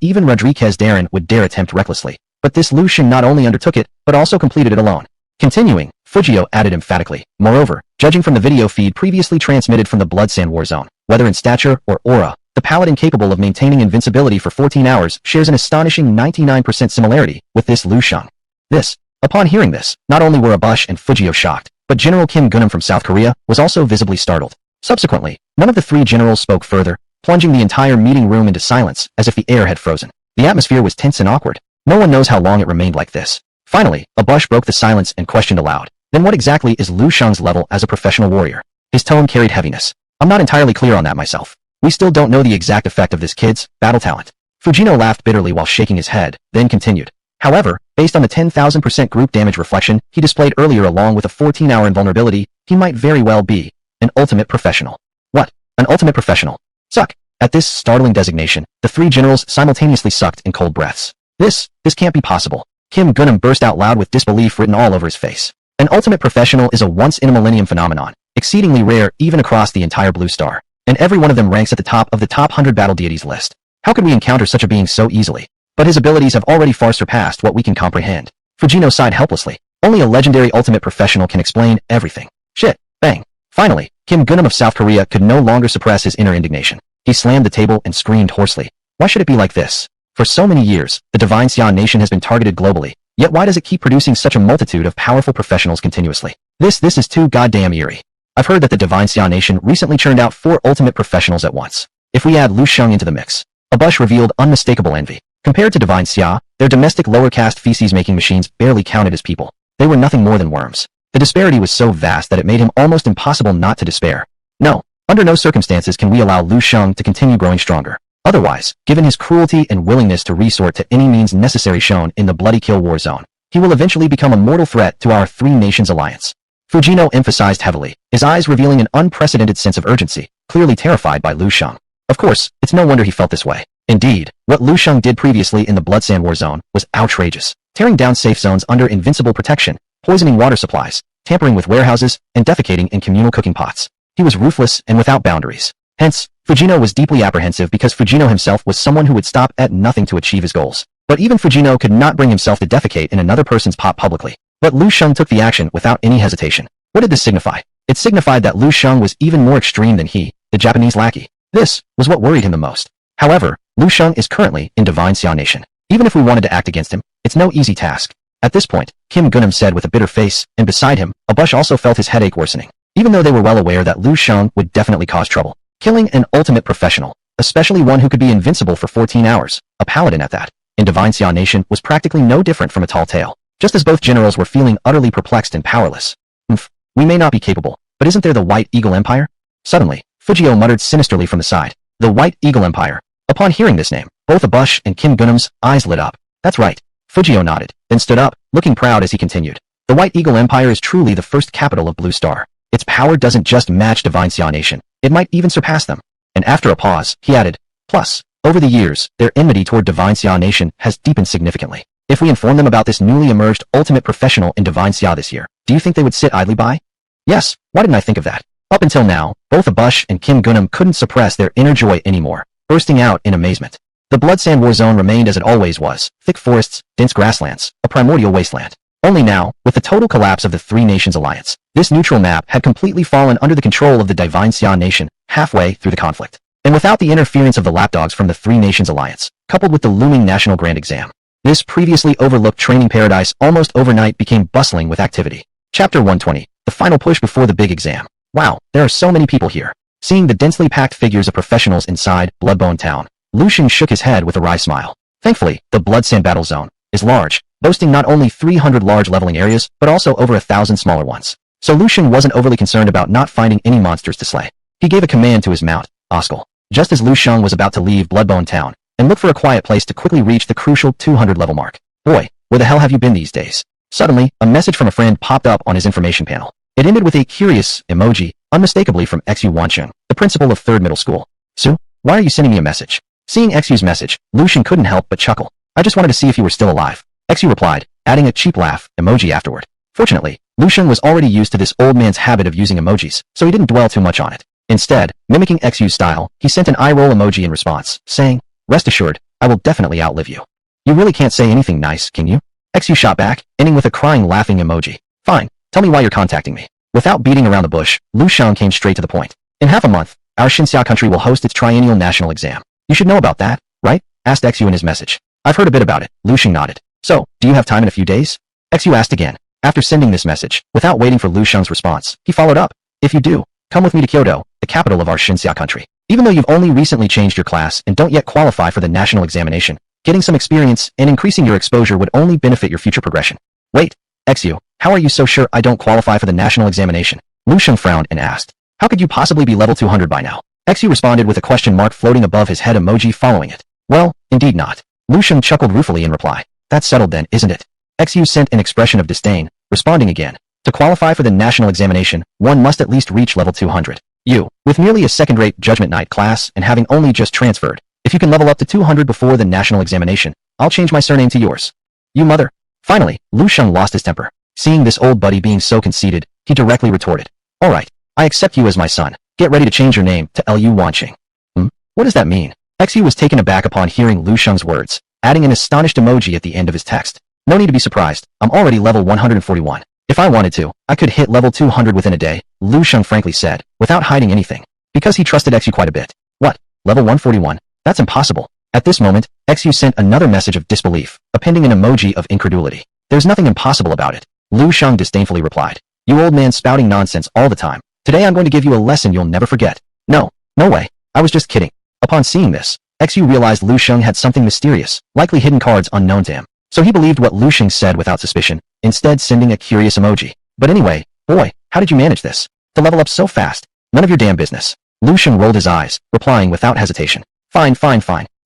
even Rodriguez Darren would dare attempt recklessly. But this Lu Shang not only undertook it, but also completed it alone. Continuing, Fujio added emphatically, moreover, judging from the video feed previously transmitted from the Blood Sand War Zone, whether in stature or aura, the Paladin capable of maintaining invincibility for 14 hours shares an astonishing 99% similarity with this Lu Shang. Upon hearing this, not only were Abush and Fujio shocked, but General Kim Gunam from South Korea was also visibly startled. Subsequently, none of the three generals spoke further, plunging the entire meeting room into silence as if the air had frozen. The atmosphere was tense and awkward. No one knows how long it remained like this. Finally, Abush broke the silence and questioned aloud. Then what exactly is Lu Shang's level as a professional warrior? His tone carried heaviness. I'm not entirely clear on that myself. We still don't know the exact effect of this kid's battle talent. Fujino laughed bitterly while shaking his head, then continued. However, based on the 10,000% group damage reflection he displayed earlier along with a 14-hour invulnerability, he might very well be an ultimate professional. What? An ultimate professional? Suck. At this startling designation, the three generals simultaneously sucked in cold breaths. This can't be possible. Kim Gunam burst out loud with disbelief written all over his face. An ultimate professional is a once-in-a-millennium phenomenon, exceedingly rare even across the entire Blue Star, and every one of them ranks at the top of the top 100 battle deities list. How could we encounter such a being so easily? But his abilities have already far surpassed what we can comprehend. Fujino sighed helplessly. Only a legendary ultimate professional can explain everything. Shit. Bang. Finally, Kim Gunam of South Korea could no longer suppress his inner indignation. He slammed the table and screamed hoarsely. Why should it be like this? For so many years, the Divine Xia Nation has been targeted globally, yet why does it keep producing such a multitude of powerful professionals continuously? This is too goddamn eerie. I've heard that the Divine Xia Nation recently churned out 4 ultimate professionals at once. If we add Lu Shang into the mix, Abush revealed unmistakable envy. Compared to Divine Xia, their domestic lower caste feces-making machines barely counted as people. They were nothing more than worms. The disparity was so vast that it made him almost impossible not to despair. No, under no circumstances can we allow Lu Shang to continue growing stronger. Otherwise, given his cruelty and willingness to resort to any means necessary shown in the bloody kill war zone, he will eventually become a mortal threat to our three nations alliance. Fujino emphasized heavily, his eyes revealing an unprecedented sense of urgency, clearly terrified by Lu Shang. Of course, it's no wonder he felt this way. Indeed, what Lu Shang did previously in the Blood Sand War Zone was outrageous, tearing down safe zones under invincible protection, poisoning water supplies, tampering with warehouses, and defecating in communal cooking pots. He was ruthless and without boundaries. Hence, Fujino was deeply apprehensive because Fujino himself was someone who would stop at nothing to achieve his goals. But even Fujino could not bring himself to defecate in another person's pot publicly. But Lu Shang took the action without any hesitation. What did this signify? It signified that Lu Shang was even more extreme than he, the Japanese lackey. This was what worried him the most. However, Lu Shang is currently in divine Xia Nation. Even if we wanted to act against him, it's no easy task. At this point, Kim Gunam said with a bitter face, and beside him, Abush also felt his headache worsening. Even though they were well aware that Lu Shang would definitely cause trouble. Killing an ultimate professional, especially one who could be invincible for 14 hours, a paladin at that, in divine Xia Nation was practically no different from a tall tale. Just as both generals were feeling utterly perplexed and powerless. We may not be capable, but isn't there the White Eagle Empire? Suddenly, Fujio muttered sinisterly from the side. The White Eagle Empire. Upon hearing this name, both Abush and Kim Gunam's eyes lit up. That's right. Fujio nodded, then stood up, looking proud as he continued. The White Eagle Empire is truly the first capital of Blue Star. Its power doesn't just match divine Xia Nation, it might even surpass them. And after a pause, he added, plus, over the years, their enmity toward divine Xia Nation has deepened significantly. If we inform them about this newly emerged ultimate professional in divine Xia this year, do you think they would sit idly by? Yes, why didn't I think of that? Up until now, both Abush and Kim Gunam couldn't suppress their inner joy anymore, bursting out in amazement. The Bloodsand War Zone remained as it always was, thick forests, dense grasslands, a primordial wasteland. Only now, with the total collapse of the Three Nations Alliance, this neutral map had completely fallen under the control of the divine Xia Nation halfway through the conflict. And without the interference of the lapdogs from the Three Nations Alliance, coupled with the looming National Grand Exam, this previously overlooked training paradise almost overnight became bustling with activity. Chapter 120, the final push before the big exam. Wow, there are so many people here. Seeing the densely packed figures of professionals inside Bloodbone Town, Lu Shang shook his head with a wry smile. Thankfully, the Bloodsand Battle Zone is large, boasting not only 300 large leveling areas, but also over 1,000 smaller ones. So Lu Shang wasn't overly concerned about not finding any monsters to slay. He gave a command to his mount, Oskel. Just as Lu Shang was about to leave Bloodbone Town, and look for a quiet place to quickly reach the crucial 200 level mark. Boy, where the hell have you been these days? Suddenly, a message from a friend popped up on his information panel. It ended with a curious emoji, unmistakably from XU Wancheng, the principal of 3rd Middle School. Su, why are you sending me a message? Seeing XU's message, Lu Shang couldn't help but chuckle. I just wanted to see if you were still alive. XU replied, adding a cheap laugh emoji afterward. Fortunately, Lu Shang was already used to this old man's habit of using emojis, so he didn't dwell too much on it. Instead, mimicking XU's style, he sent an eye-roll emoji in response, saying, rest assured, I will definitely outlive you. You really can't say anything nice, can you? XU shot back, ending with a crying laughing emoji. Fine, tell me why you're contacting me. Without beating around the bush, Lu Shang came straight to the point. In half a month, our Xinxia country will host its triennial national exam. You should know about that, right? Asked XU in his message. I've heard a bit about it, Lu Shang nodded. So, do you have time in a few days? XU asked again. After sending this message, without waiting for Lu Shang's response, he followed up. If you do, come with me to Kyoto, the capital of our Xinxia country. Even though you've only recently changed your class and don't yet qualify for the national examination, getting some experience and increasing your exposure would only benefit your future progression. Wait, XU, how are you so sure I don't qualify for the national examination? Lu Shang frowned and asked. How could you possibly be level 200 by now? XU responded with a question mark floating above his head emoji following it. Well, indeed not. Lu Shang chuckled ruefully in reply. That's settled then, isn't it? XU sent an expression of disdain, responding again. To qualify for the national examination, one must at least reach level 200. You, with merely a second-rate Judgment Knight class and having only just transferred, if you can level up to 200 before the national examination, I'll change my surname to yours. You mother. Finally, Lu Shang lost his temper. Seeing this old buddy being so conceited, he directly retorted. Alright, I accept you as my son. Get ready to change your name to Lu Wancheng. What does that mean? XU was taken aback upon hearing Lu Shang's words, adding an astonished emoji at the end of his text. No need to be surprised, I'm already level 141. If I wanted to, I could hit level 200 within a day, Lu Shang frankly said, without hiding anything. Because he trusted XU quite a bit. What? Level 141? That's impossible. At this moment, XU sent another message of disbelief, appending an emoji of incredulity. There's nothing impossible about it. Lu Shang disdainfully replied. You old man spouting nonsense all the time. Today I'm going to give you a lesson you'll never forget. No way. I was just kidding. Upon seeing this, XU realized Lu Shang had something mysterious, likely hidden cards unknown to him. So he believed what Lu Shang said without suspicion, instead sending a curious emoji. But anyway, boy, how did you manage this? To level up so fast? None of your damn business. Lu Shang rolled his eyes, replying without hesitation. Fine.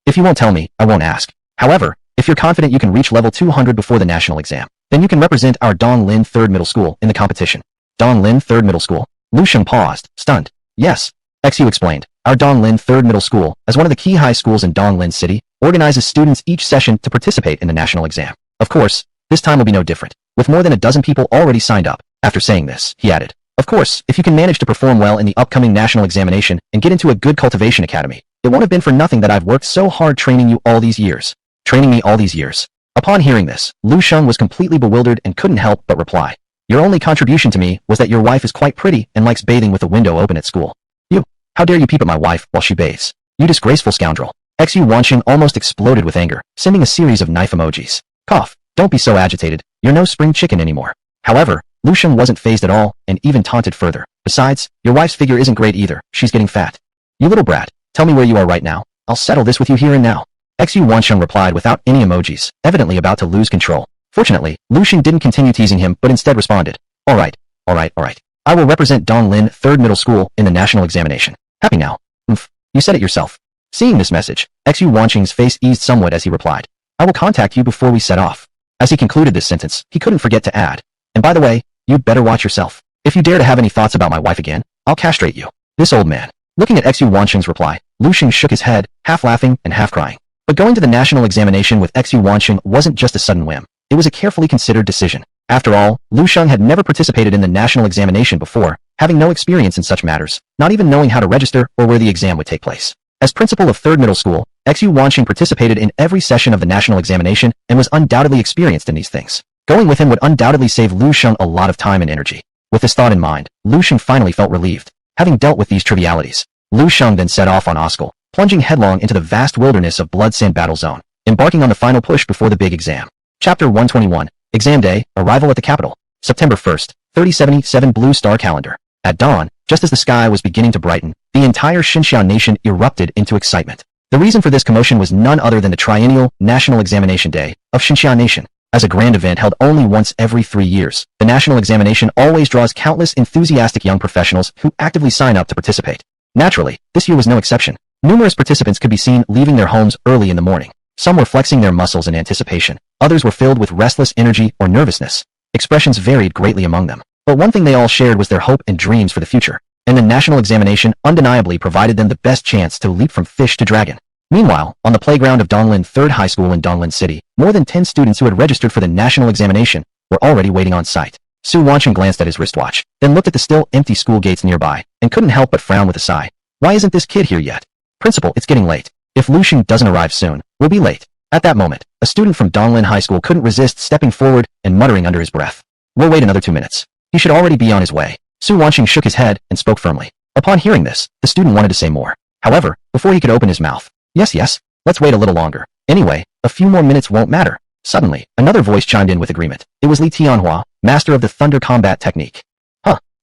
If you won't tell me, I won't ask. However, if you're confident you can reach level 200 before the national exam, then you can represent our Donglin 3rd Middle School in the competition. Donglin 3rd Middle School? Lu Shang paused, stunned. Yes. XU explained. Our Donglin 3rd Middle School, as one of the key high schools in Donglin City, organizes students each session to participate in the national exam. Of course, this time will be no different, with more than a dozen people already signed up. After saying this, he added, of course, if you can manage to perform well in the upcoming national examination and get into a good cultivation academy, it won't have been for nothing that I've worked so hard training you all these years. training me all these years. Upon hearing this, Lu Shang was completely bewildered and couldn't help but reply. Your only contribution to me was that your wife is quite pretty and likes bathing with the window open at school. You, how dare you peep at my wife while she bathes? You disgraceful scoundrel. Xu Wanqing almost exploded with anger, sending a series of knife emojis. Cough, don't be so agitated, you're no spring chicken anymore. However, Lu Shang wasn't fazed at all, and even taunted further. Besides, your wife's figure isn't great either, she's getting fat. You little brat, tell me where you are right now, I'll settle this with you here and now. Xu Wanqing replied without any emojis, evidently about to lose control. Fortunately, Lu Shang didn't continue teasing him but instead responded, Alright. I will represent Donglin 3rd Middle School in the national examination. Happy now? You said it yourself. Seeing this message, Xu Wanqing's face eased somewhat as he replied, I will contact you before we set off. As he concluded this sentence, he couldn't forget to add, and by the way, you'd better watch yourself. If you dare to have any thoughts about my wife again, I'll castrate you. This old man. Looking at Xu Wanqing's reply, Lu Shang shook his head, half laughing and half crying. But going to the national examination with Xu Wanqing wasn't just a sudden whim. It was a carefully considered decision. After all, Lu Shang had never participated in the national examination before, having no experience in such matters, not even knowing how to register or where the exam would take place. As principal of 3rd Middle School, Xu Wanqing participated in every session of the national examination and was undoubtedly experienced in these things. Going with him would undoubtedly save Lu Shang a lot of time and energy. With this thought in mind, Lu Shang finally felt relieved. Having dealt with these trivialities, Lu Shang then set off on Oskal, plunging headlong into the vast wilderness of Blood Sand Battle Zone, embarking on the final push before the big exam. Chapter 121, Exam Day, Arrival at the Capital. September 1st, 3077 Blue Star Calendar. At dawn, just as the sky was beginning to brighten, the entire Xinxiao nation erupted into excitement. The reason for this commotion was none other than the triennial National Examination Day of Xinxiao Nation. As a grand event held only once every 3 years, the national examination always draws countless enthusiastic young professionals who actively sign up to participate. Naturally, this year was no exception. Numerous participants could be seen leaving their homes early in the morning. Some were flexing their muscles in anticipation. Others were filled with restless energy or nervousness. Expressions varied greatly among them. But one thing they all shared was their hope and dreams for the future. And the national examination undeniably provided them the best chance to leap from fish to dragon. Meanwhile, on the playground of Donglin 3rd High School in Donglin City, more than 10 students who had registered for the national examination were already waiting on site. Su Wanqing glanced at his wristwatch, then looked at the still empty school gates nearby, and couldn't help but frown with a sigh. Why isn't this kid here yet? Principal, it's getting late. If Lu Shang doesn't arrive soon, we'll be late. At that moment, a student from Donglin High School couldn't resist stepping forward and muttering under his breath. We'll wait another 2 minutes. He should already be on his way. Su Wanqing shook his head and spoke firmly. Upon hearing this, the student wanted to say more. However, before he could open his mouth, yes, let's wait a little longer. Anyway, a few more minutes won't matter. Suddenly, another voice chimed in with agreement. It was Li Tianhua, master of the Thunder Combat Technique.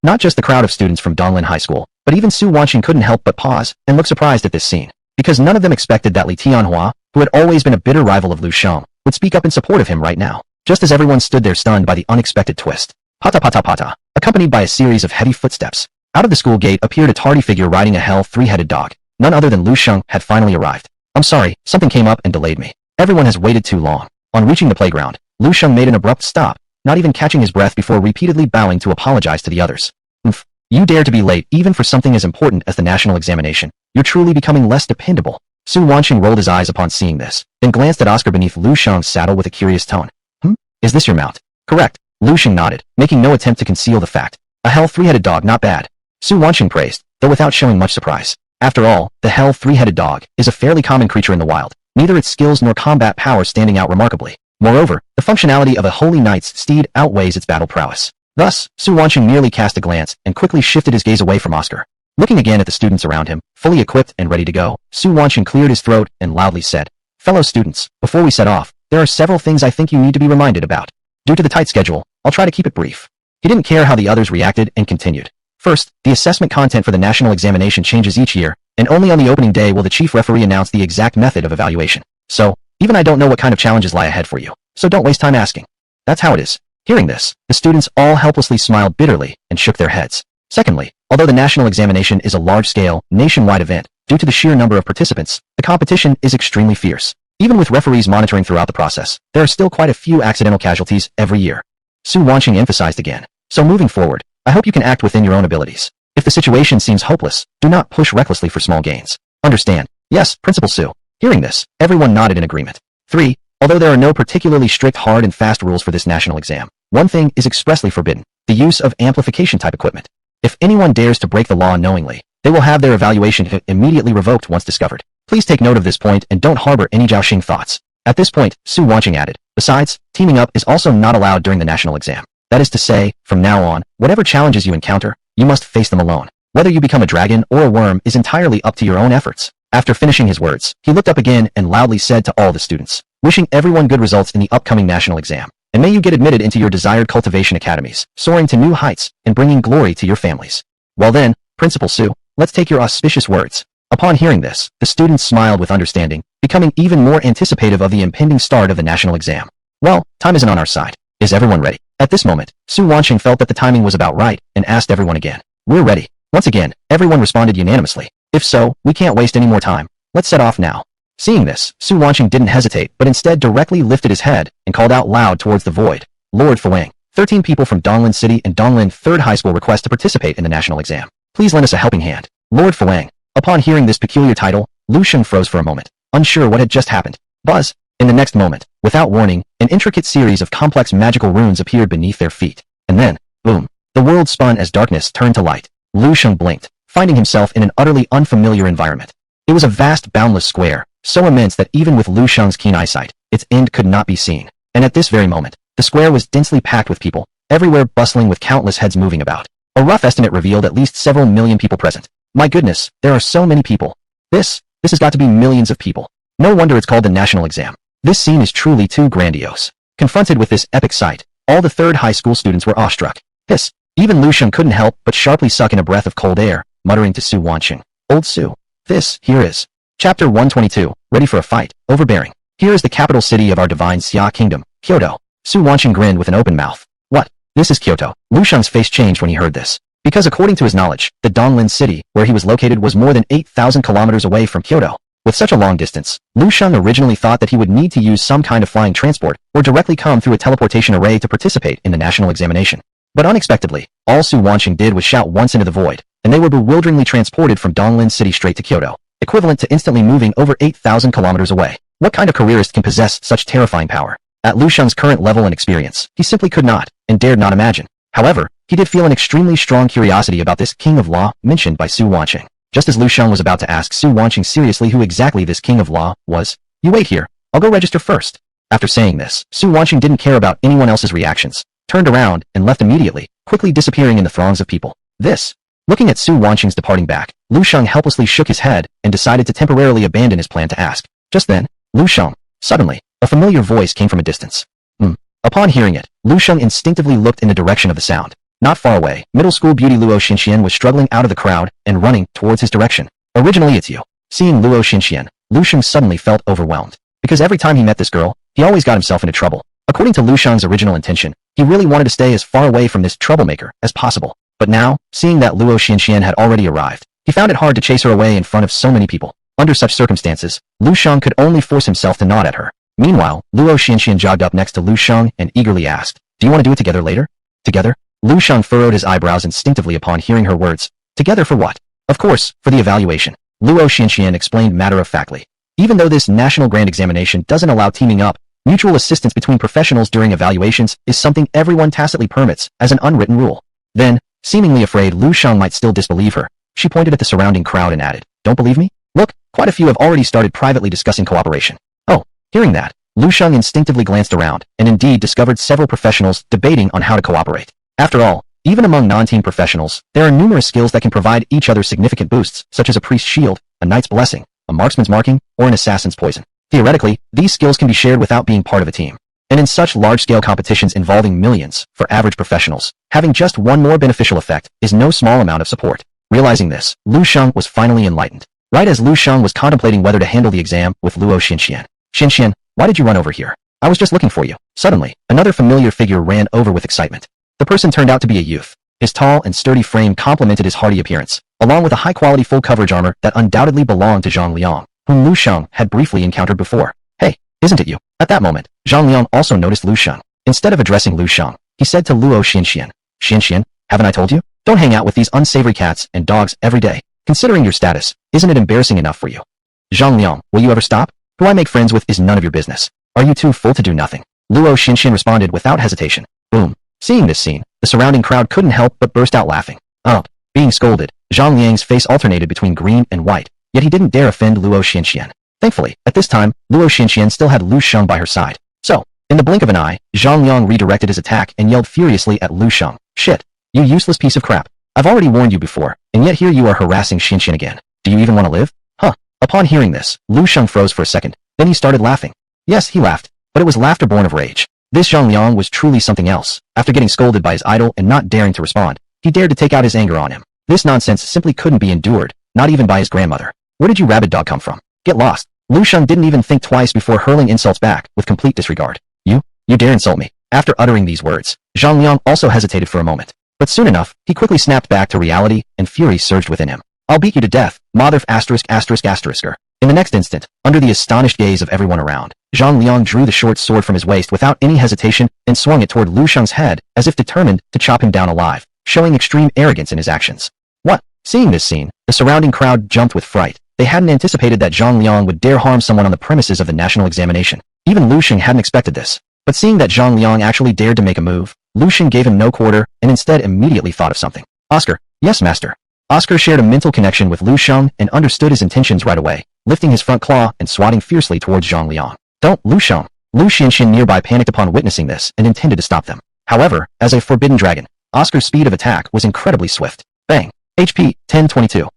Not just the crowd of students from Donglin High School, but even Su Wanqing couldn't help but pause and look surprised at this scene. Because none of them expected that Li Tianhua, who had always been a bitter rival of Lu Shang, would speak up in support of him right now. Just as everyone stood there stunned by the unexpected twist. Pata pata pata, accompanied by a series of heavy footsteps. Out of the school gate appeared a tardy figure riding a hell three-headed dog. None other than Lu Shang had finally arrived. I'm sorry, something came up and delayed me. Everyone has waited too long. On reaching the playground, Lu Shang made an abrupt stop, not even catching his breath before repeatedly bowing to apologize to the others. You dare to be late even for something as important as the national examination. You're truly becoming less dependable. Su Wanqing rolled his eyes upon seeing this, then glanced at Oscar beneath Lu Shang's saddle with a curious tone. Is this your mount? Correct. Lu Shang nodded, making no attempt to conceal the fact. A hell three-headed dog, not bad. Su Wanqing praised, though without showing much surprise. After all, the hell three-headed dog is a fairly common creature in the wild, neither its skills nor combat power standing out remarkably. Moreover, the functionality of a holy knight's steed outweighs its battle prowess. Thus, Su Wanqing merely cast a glance and quickly shifted his gaze away from Oscar. Looking again at the students around him, fully equipped and ready to go, Su Wanqing cleared his throat and loudly said, Fellow students, before we set off, there are several things I think you need to be reminded about. Due to the tight schedule, I'll try to keep it brief. He didn't care how the others reacted and continued. First, the assessment content for the national examination changes each year, and only on the opening day will the chief referee announce the exact method of evaluation. So, even I don't know what kind of challenges lie ahead for you, so don't waste time asking. That's how it is. Hearing this, the students all helplessly smiled bitterly and shook their heads. Secondly, although the national examination is a large-scale, nationwide event, due to the sheer number of participants, the competition is extremely fierce. Even with referees monitoring throughout the process, there are still quite a few accidental casualties every year. Su Wanqing emphasized again. So moving forward, I hope you can act within your own abilities. If the situation seems hopeless, do not push recklessly for small gains. Understand? Yes, Principal Su. Hearing this, everyone nodded in agreement. 3. Although there are no particularly strict hard and fast rules for this national exam, one thing is expressly forbidden: the use of amplification type equipment. If anyone dares to break the law unknowingly, they will have their evaluation immediately revoked once discovered. Please take note of this point and don't harbor any jousting thoughts. At this point, Su Wanqing added, besides, teaming up is also not allowed during the national exam. That is to say, from now on, whatever challenges you encounter, you must face them alone. Whether you become a dragon or a worm is entirely up to your own efforts. After finishing his words, he looked up again and loudly said to all the students, wishing everyone good results in the upcoming national exam. And may you get admitted into your desired cultivation academies, soaring to new heights and bringing glory to your families. Well then, Principal Su, let's take your auspicious words. Upon hearing this, the students smiled with understanding, becoming even more anticipative of the impending start of the national exam. Well, time isn't on our side. Is everyone ready? At this moment, Su Wanqing felt that the timing was about right and asked everyone again. We're ready. Once again, everyone responded unanimously. If so, we can't waste any more time. Let's set off now. Seeing this, Su Wanqing didn't hesitate but instead directly lifted his head and called out loud towards the void. Lord Fuang, 13 people from Donglin City and Donglin 3rd High School request to participate in the national exam. Please lend us a helping hand. Lord Fuang. Upon hearing this peculiar title, Lu Sheng froze for a moment, unsure what had just happened. Buzz! In the next moment, without warning, an intricate series of complex magical runes appeared beneath their feet. And then, boom! The world spun as darkness turned to light. Lu Sheng blinked, finding himself in an utterly unfamiliar environment. It was a vast, boundless square, so immense that even with Lu Sheng's keen eyesight, its end could not be seen. And at this very moment, the square was densely packed with people, everywhere bustling with countless heads moving about. A rough estimate revealed at least several million people present. My goodness, there are so many people. This has got to be millions of people. No wonder it's called the national exam. This scene is truly too grandiose. Confronted with this epic sight, all the 3rd high school students were awestruck. Hiss! Even Lu Sheng couldn't help but sharply suck in a breath of cold air, muttering to Su Wanqing. Old Su. This, here is. Chapter 122, ready for a fight, overbearing. Here is the capital city of our divine Xia kingdom, Kyoto. Su Wanqing grinned with an open mouth. What? This is Kyoto. Lu Sheng's face changed when he heard this. Because according to his knowledge, the Donglin city, where he was located, was more than 8,000 kilometers away from Kyoto. With such a long distance, Lu Sheng originally thought that he would need to use some kind of flying transport or directly come through a teleportation array to participate in the national examination. But unexpectedly, all Su Wanqing did was shout once into the void, and they were bewilderingly transported from Donglin city straight to Kyoto, equivalent to instantly moving over 8,000 kilometers away. What kind of careerist can possess such terrifying power? At Lu Sheng's current level and experience, he simply could not, and dared not imagine. However, he did feel an extremely strong curiosity about this King of Law mentioned by Su Wanqing. Just as Lu Sheng was about to ask Su Wanqing seriously who exactly this King of Law was, you wait here, I'll go register first. After saying this, Su Wanqing didn't care about anyone else's reactions, turned around, and left immediately, quickly disappearing in the throngs of people. Looking at Su Wanqing's departing back, Lu Sheng helplessly shook his head and decided to temporarily abandon his plan to ask. Just then, Lu Sheng. Suddenly, a familiar voice came from a distance. Upon hearing it, Lu Sheng instinctively looked in the direction of the sound. Not far away, middle school beauty Luo Xinxian was struggling out of the crowd and running towards his direction. Originally it's you. Seeing Luo Xinxian, Lu Sheng suddenly felt overwhelmed. Because every time he met this girl, he always got himself into trouble. According to Lu Sheng's original intention, he really wanted to stay as far away from this troublemaker as possible. But now, seeing that Luo Xinxian had already arrived, he found it hard to chase her away in front of so many people. Under such circumstances, Lu Sheng could only force himself to nod at her. Meanwhile, Luo Xinxian jogged up next to Lu Sheng and eagerly asked, do you want to do it together later? Together? Lu Sheng furrowed his eyebrows instinctively upon hearing her words. Together for what? Of course, for the evaluation. Luo Xinxian explained matter-of-factly. Even though this national grand examination doesn't allow teaming up, mutual assistance between professionals during evaluations is something everyone tacitly permits as an unwritten rule. Then, seemingly afraid Lu Sheng might still disbelieve her, she pointed at the surrounding crowd and added, don't believe me? Look, quite a few have already started privately discussing cooperation. Oh, hearing that, Lu Sheng instinctively glanced around and indeed discovered several professionals debating on how to cooperate. After all, even among non-team professionals, there are numerous skills that can provide each other significant boosts, such as a priest's shield, a knight's blessing, a marksman's marking, or an assassin's poison. Theoretically, these skills can be shared without being part of a team. And in such large-scale competitions involving millions, for average professionals, having just one more beneficial effect is no small amount of support. Realizing this, Lu Sheng was finally enlightened. Right as Lu Sheng was contemplating whether to handle the exam with Luo Xinxian. Xinxian, why did you run over here? I was just looking for you. Suddenly, another familiar figure ran over with excitement. The person turned out to be a youth. His tall and sturdy frame complemented his hardy appearance, along with a high-quality full-coverage armor that undoubtedly belonged to Zhang Liang, whom Lu Sheng had briefly encountered before. Hey, isn't it you? At that moment, Zhang Liang also noticed Lu Sheng. Instead of addressing Lu Sheng, he said to Luo Xinxian, Xinxian, haven't I told you? Don't hang out with these unsavory cats and dogs every day. Considering your status, isn't it embarrassing enough for you? Zhang Liang, will you ever stop? Who I make friends with is none of your business. Are you too full to do nothing? Luo Xinxian responded without hesitation. Boom. Seeing this scene, the surrounding crowd couldn't help but burst out laughing. Being scolded, Zhang Liang's face alternated between green and white, yet he didn't dare offend Luo Xinxian. Thankfully, at this time, Luo Xinxian still had Lu Sheng by her side. So, in the blink of an eye, Zhang Liang redirected his attack and yelled furiously at Lu Sheng. Shit. You useless piece of crap. I've already warned you before, and yet here you are harassing Xinxian again. Do you even want to live? Huh. Upon hearing this, Lu Sheng froze for a second, then he started laughing. Yes, he laughed, but it was laughter born of rage. This Zhang Liang was truly something else. After getting scolded by his idol and not daring to respond, he dared to take out his anger on him. This nonsense simply couldn't be endured, not even by his grandmother. Where did you rabid dog come from? Get lost. Lu Sheng didn't even think twice before hurling insults back with complete disregard. You dare insult me. After uttering these words, Zhang Liang also hesitated for a moment. But soon enough, he quickly snapped back to reality, and fury surged within him. I'll beat you to death, mother ******. In the next instant, under the astonished gaze of everyone around, Zhang Liang drew the short sword from his waist without any hesitation and swung it toward Lu Sheng's head as if determined to chop him down alive, showing extreme arrogance in his actions. What? Seeing this scene, the surrounding crowd jumped with fright. They hadn't anticipated that Zhang Liang would dare harm someone on the premises of the national examination. Even Lu Sheng hadn't expected this. But seeing that Zhang Liang actually dared to make a move, Lu Sheng gave him no quarter and instead immediately thought of something. Oscar. Yes, master. Oscar shared a mental connection with Lu Sheng and understood his intentions right away, lifting his front claw and swatting fiercely towards Zhang Liang. Don't, Lu Sheng. Lu Xinxian nearby panicked upon witnessing this and intended to stop them. However, as a forbidden dragon, Oscar's speed of attack was incredibly swift. Bang. HP, 1022.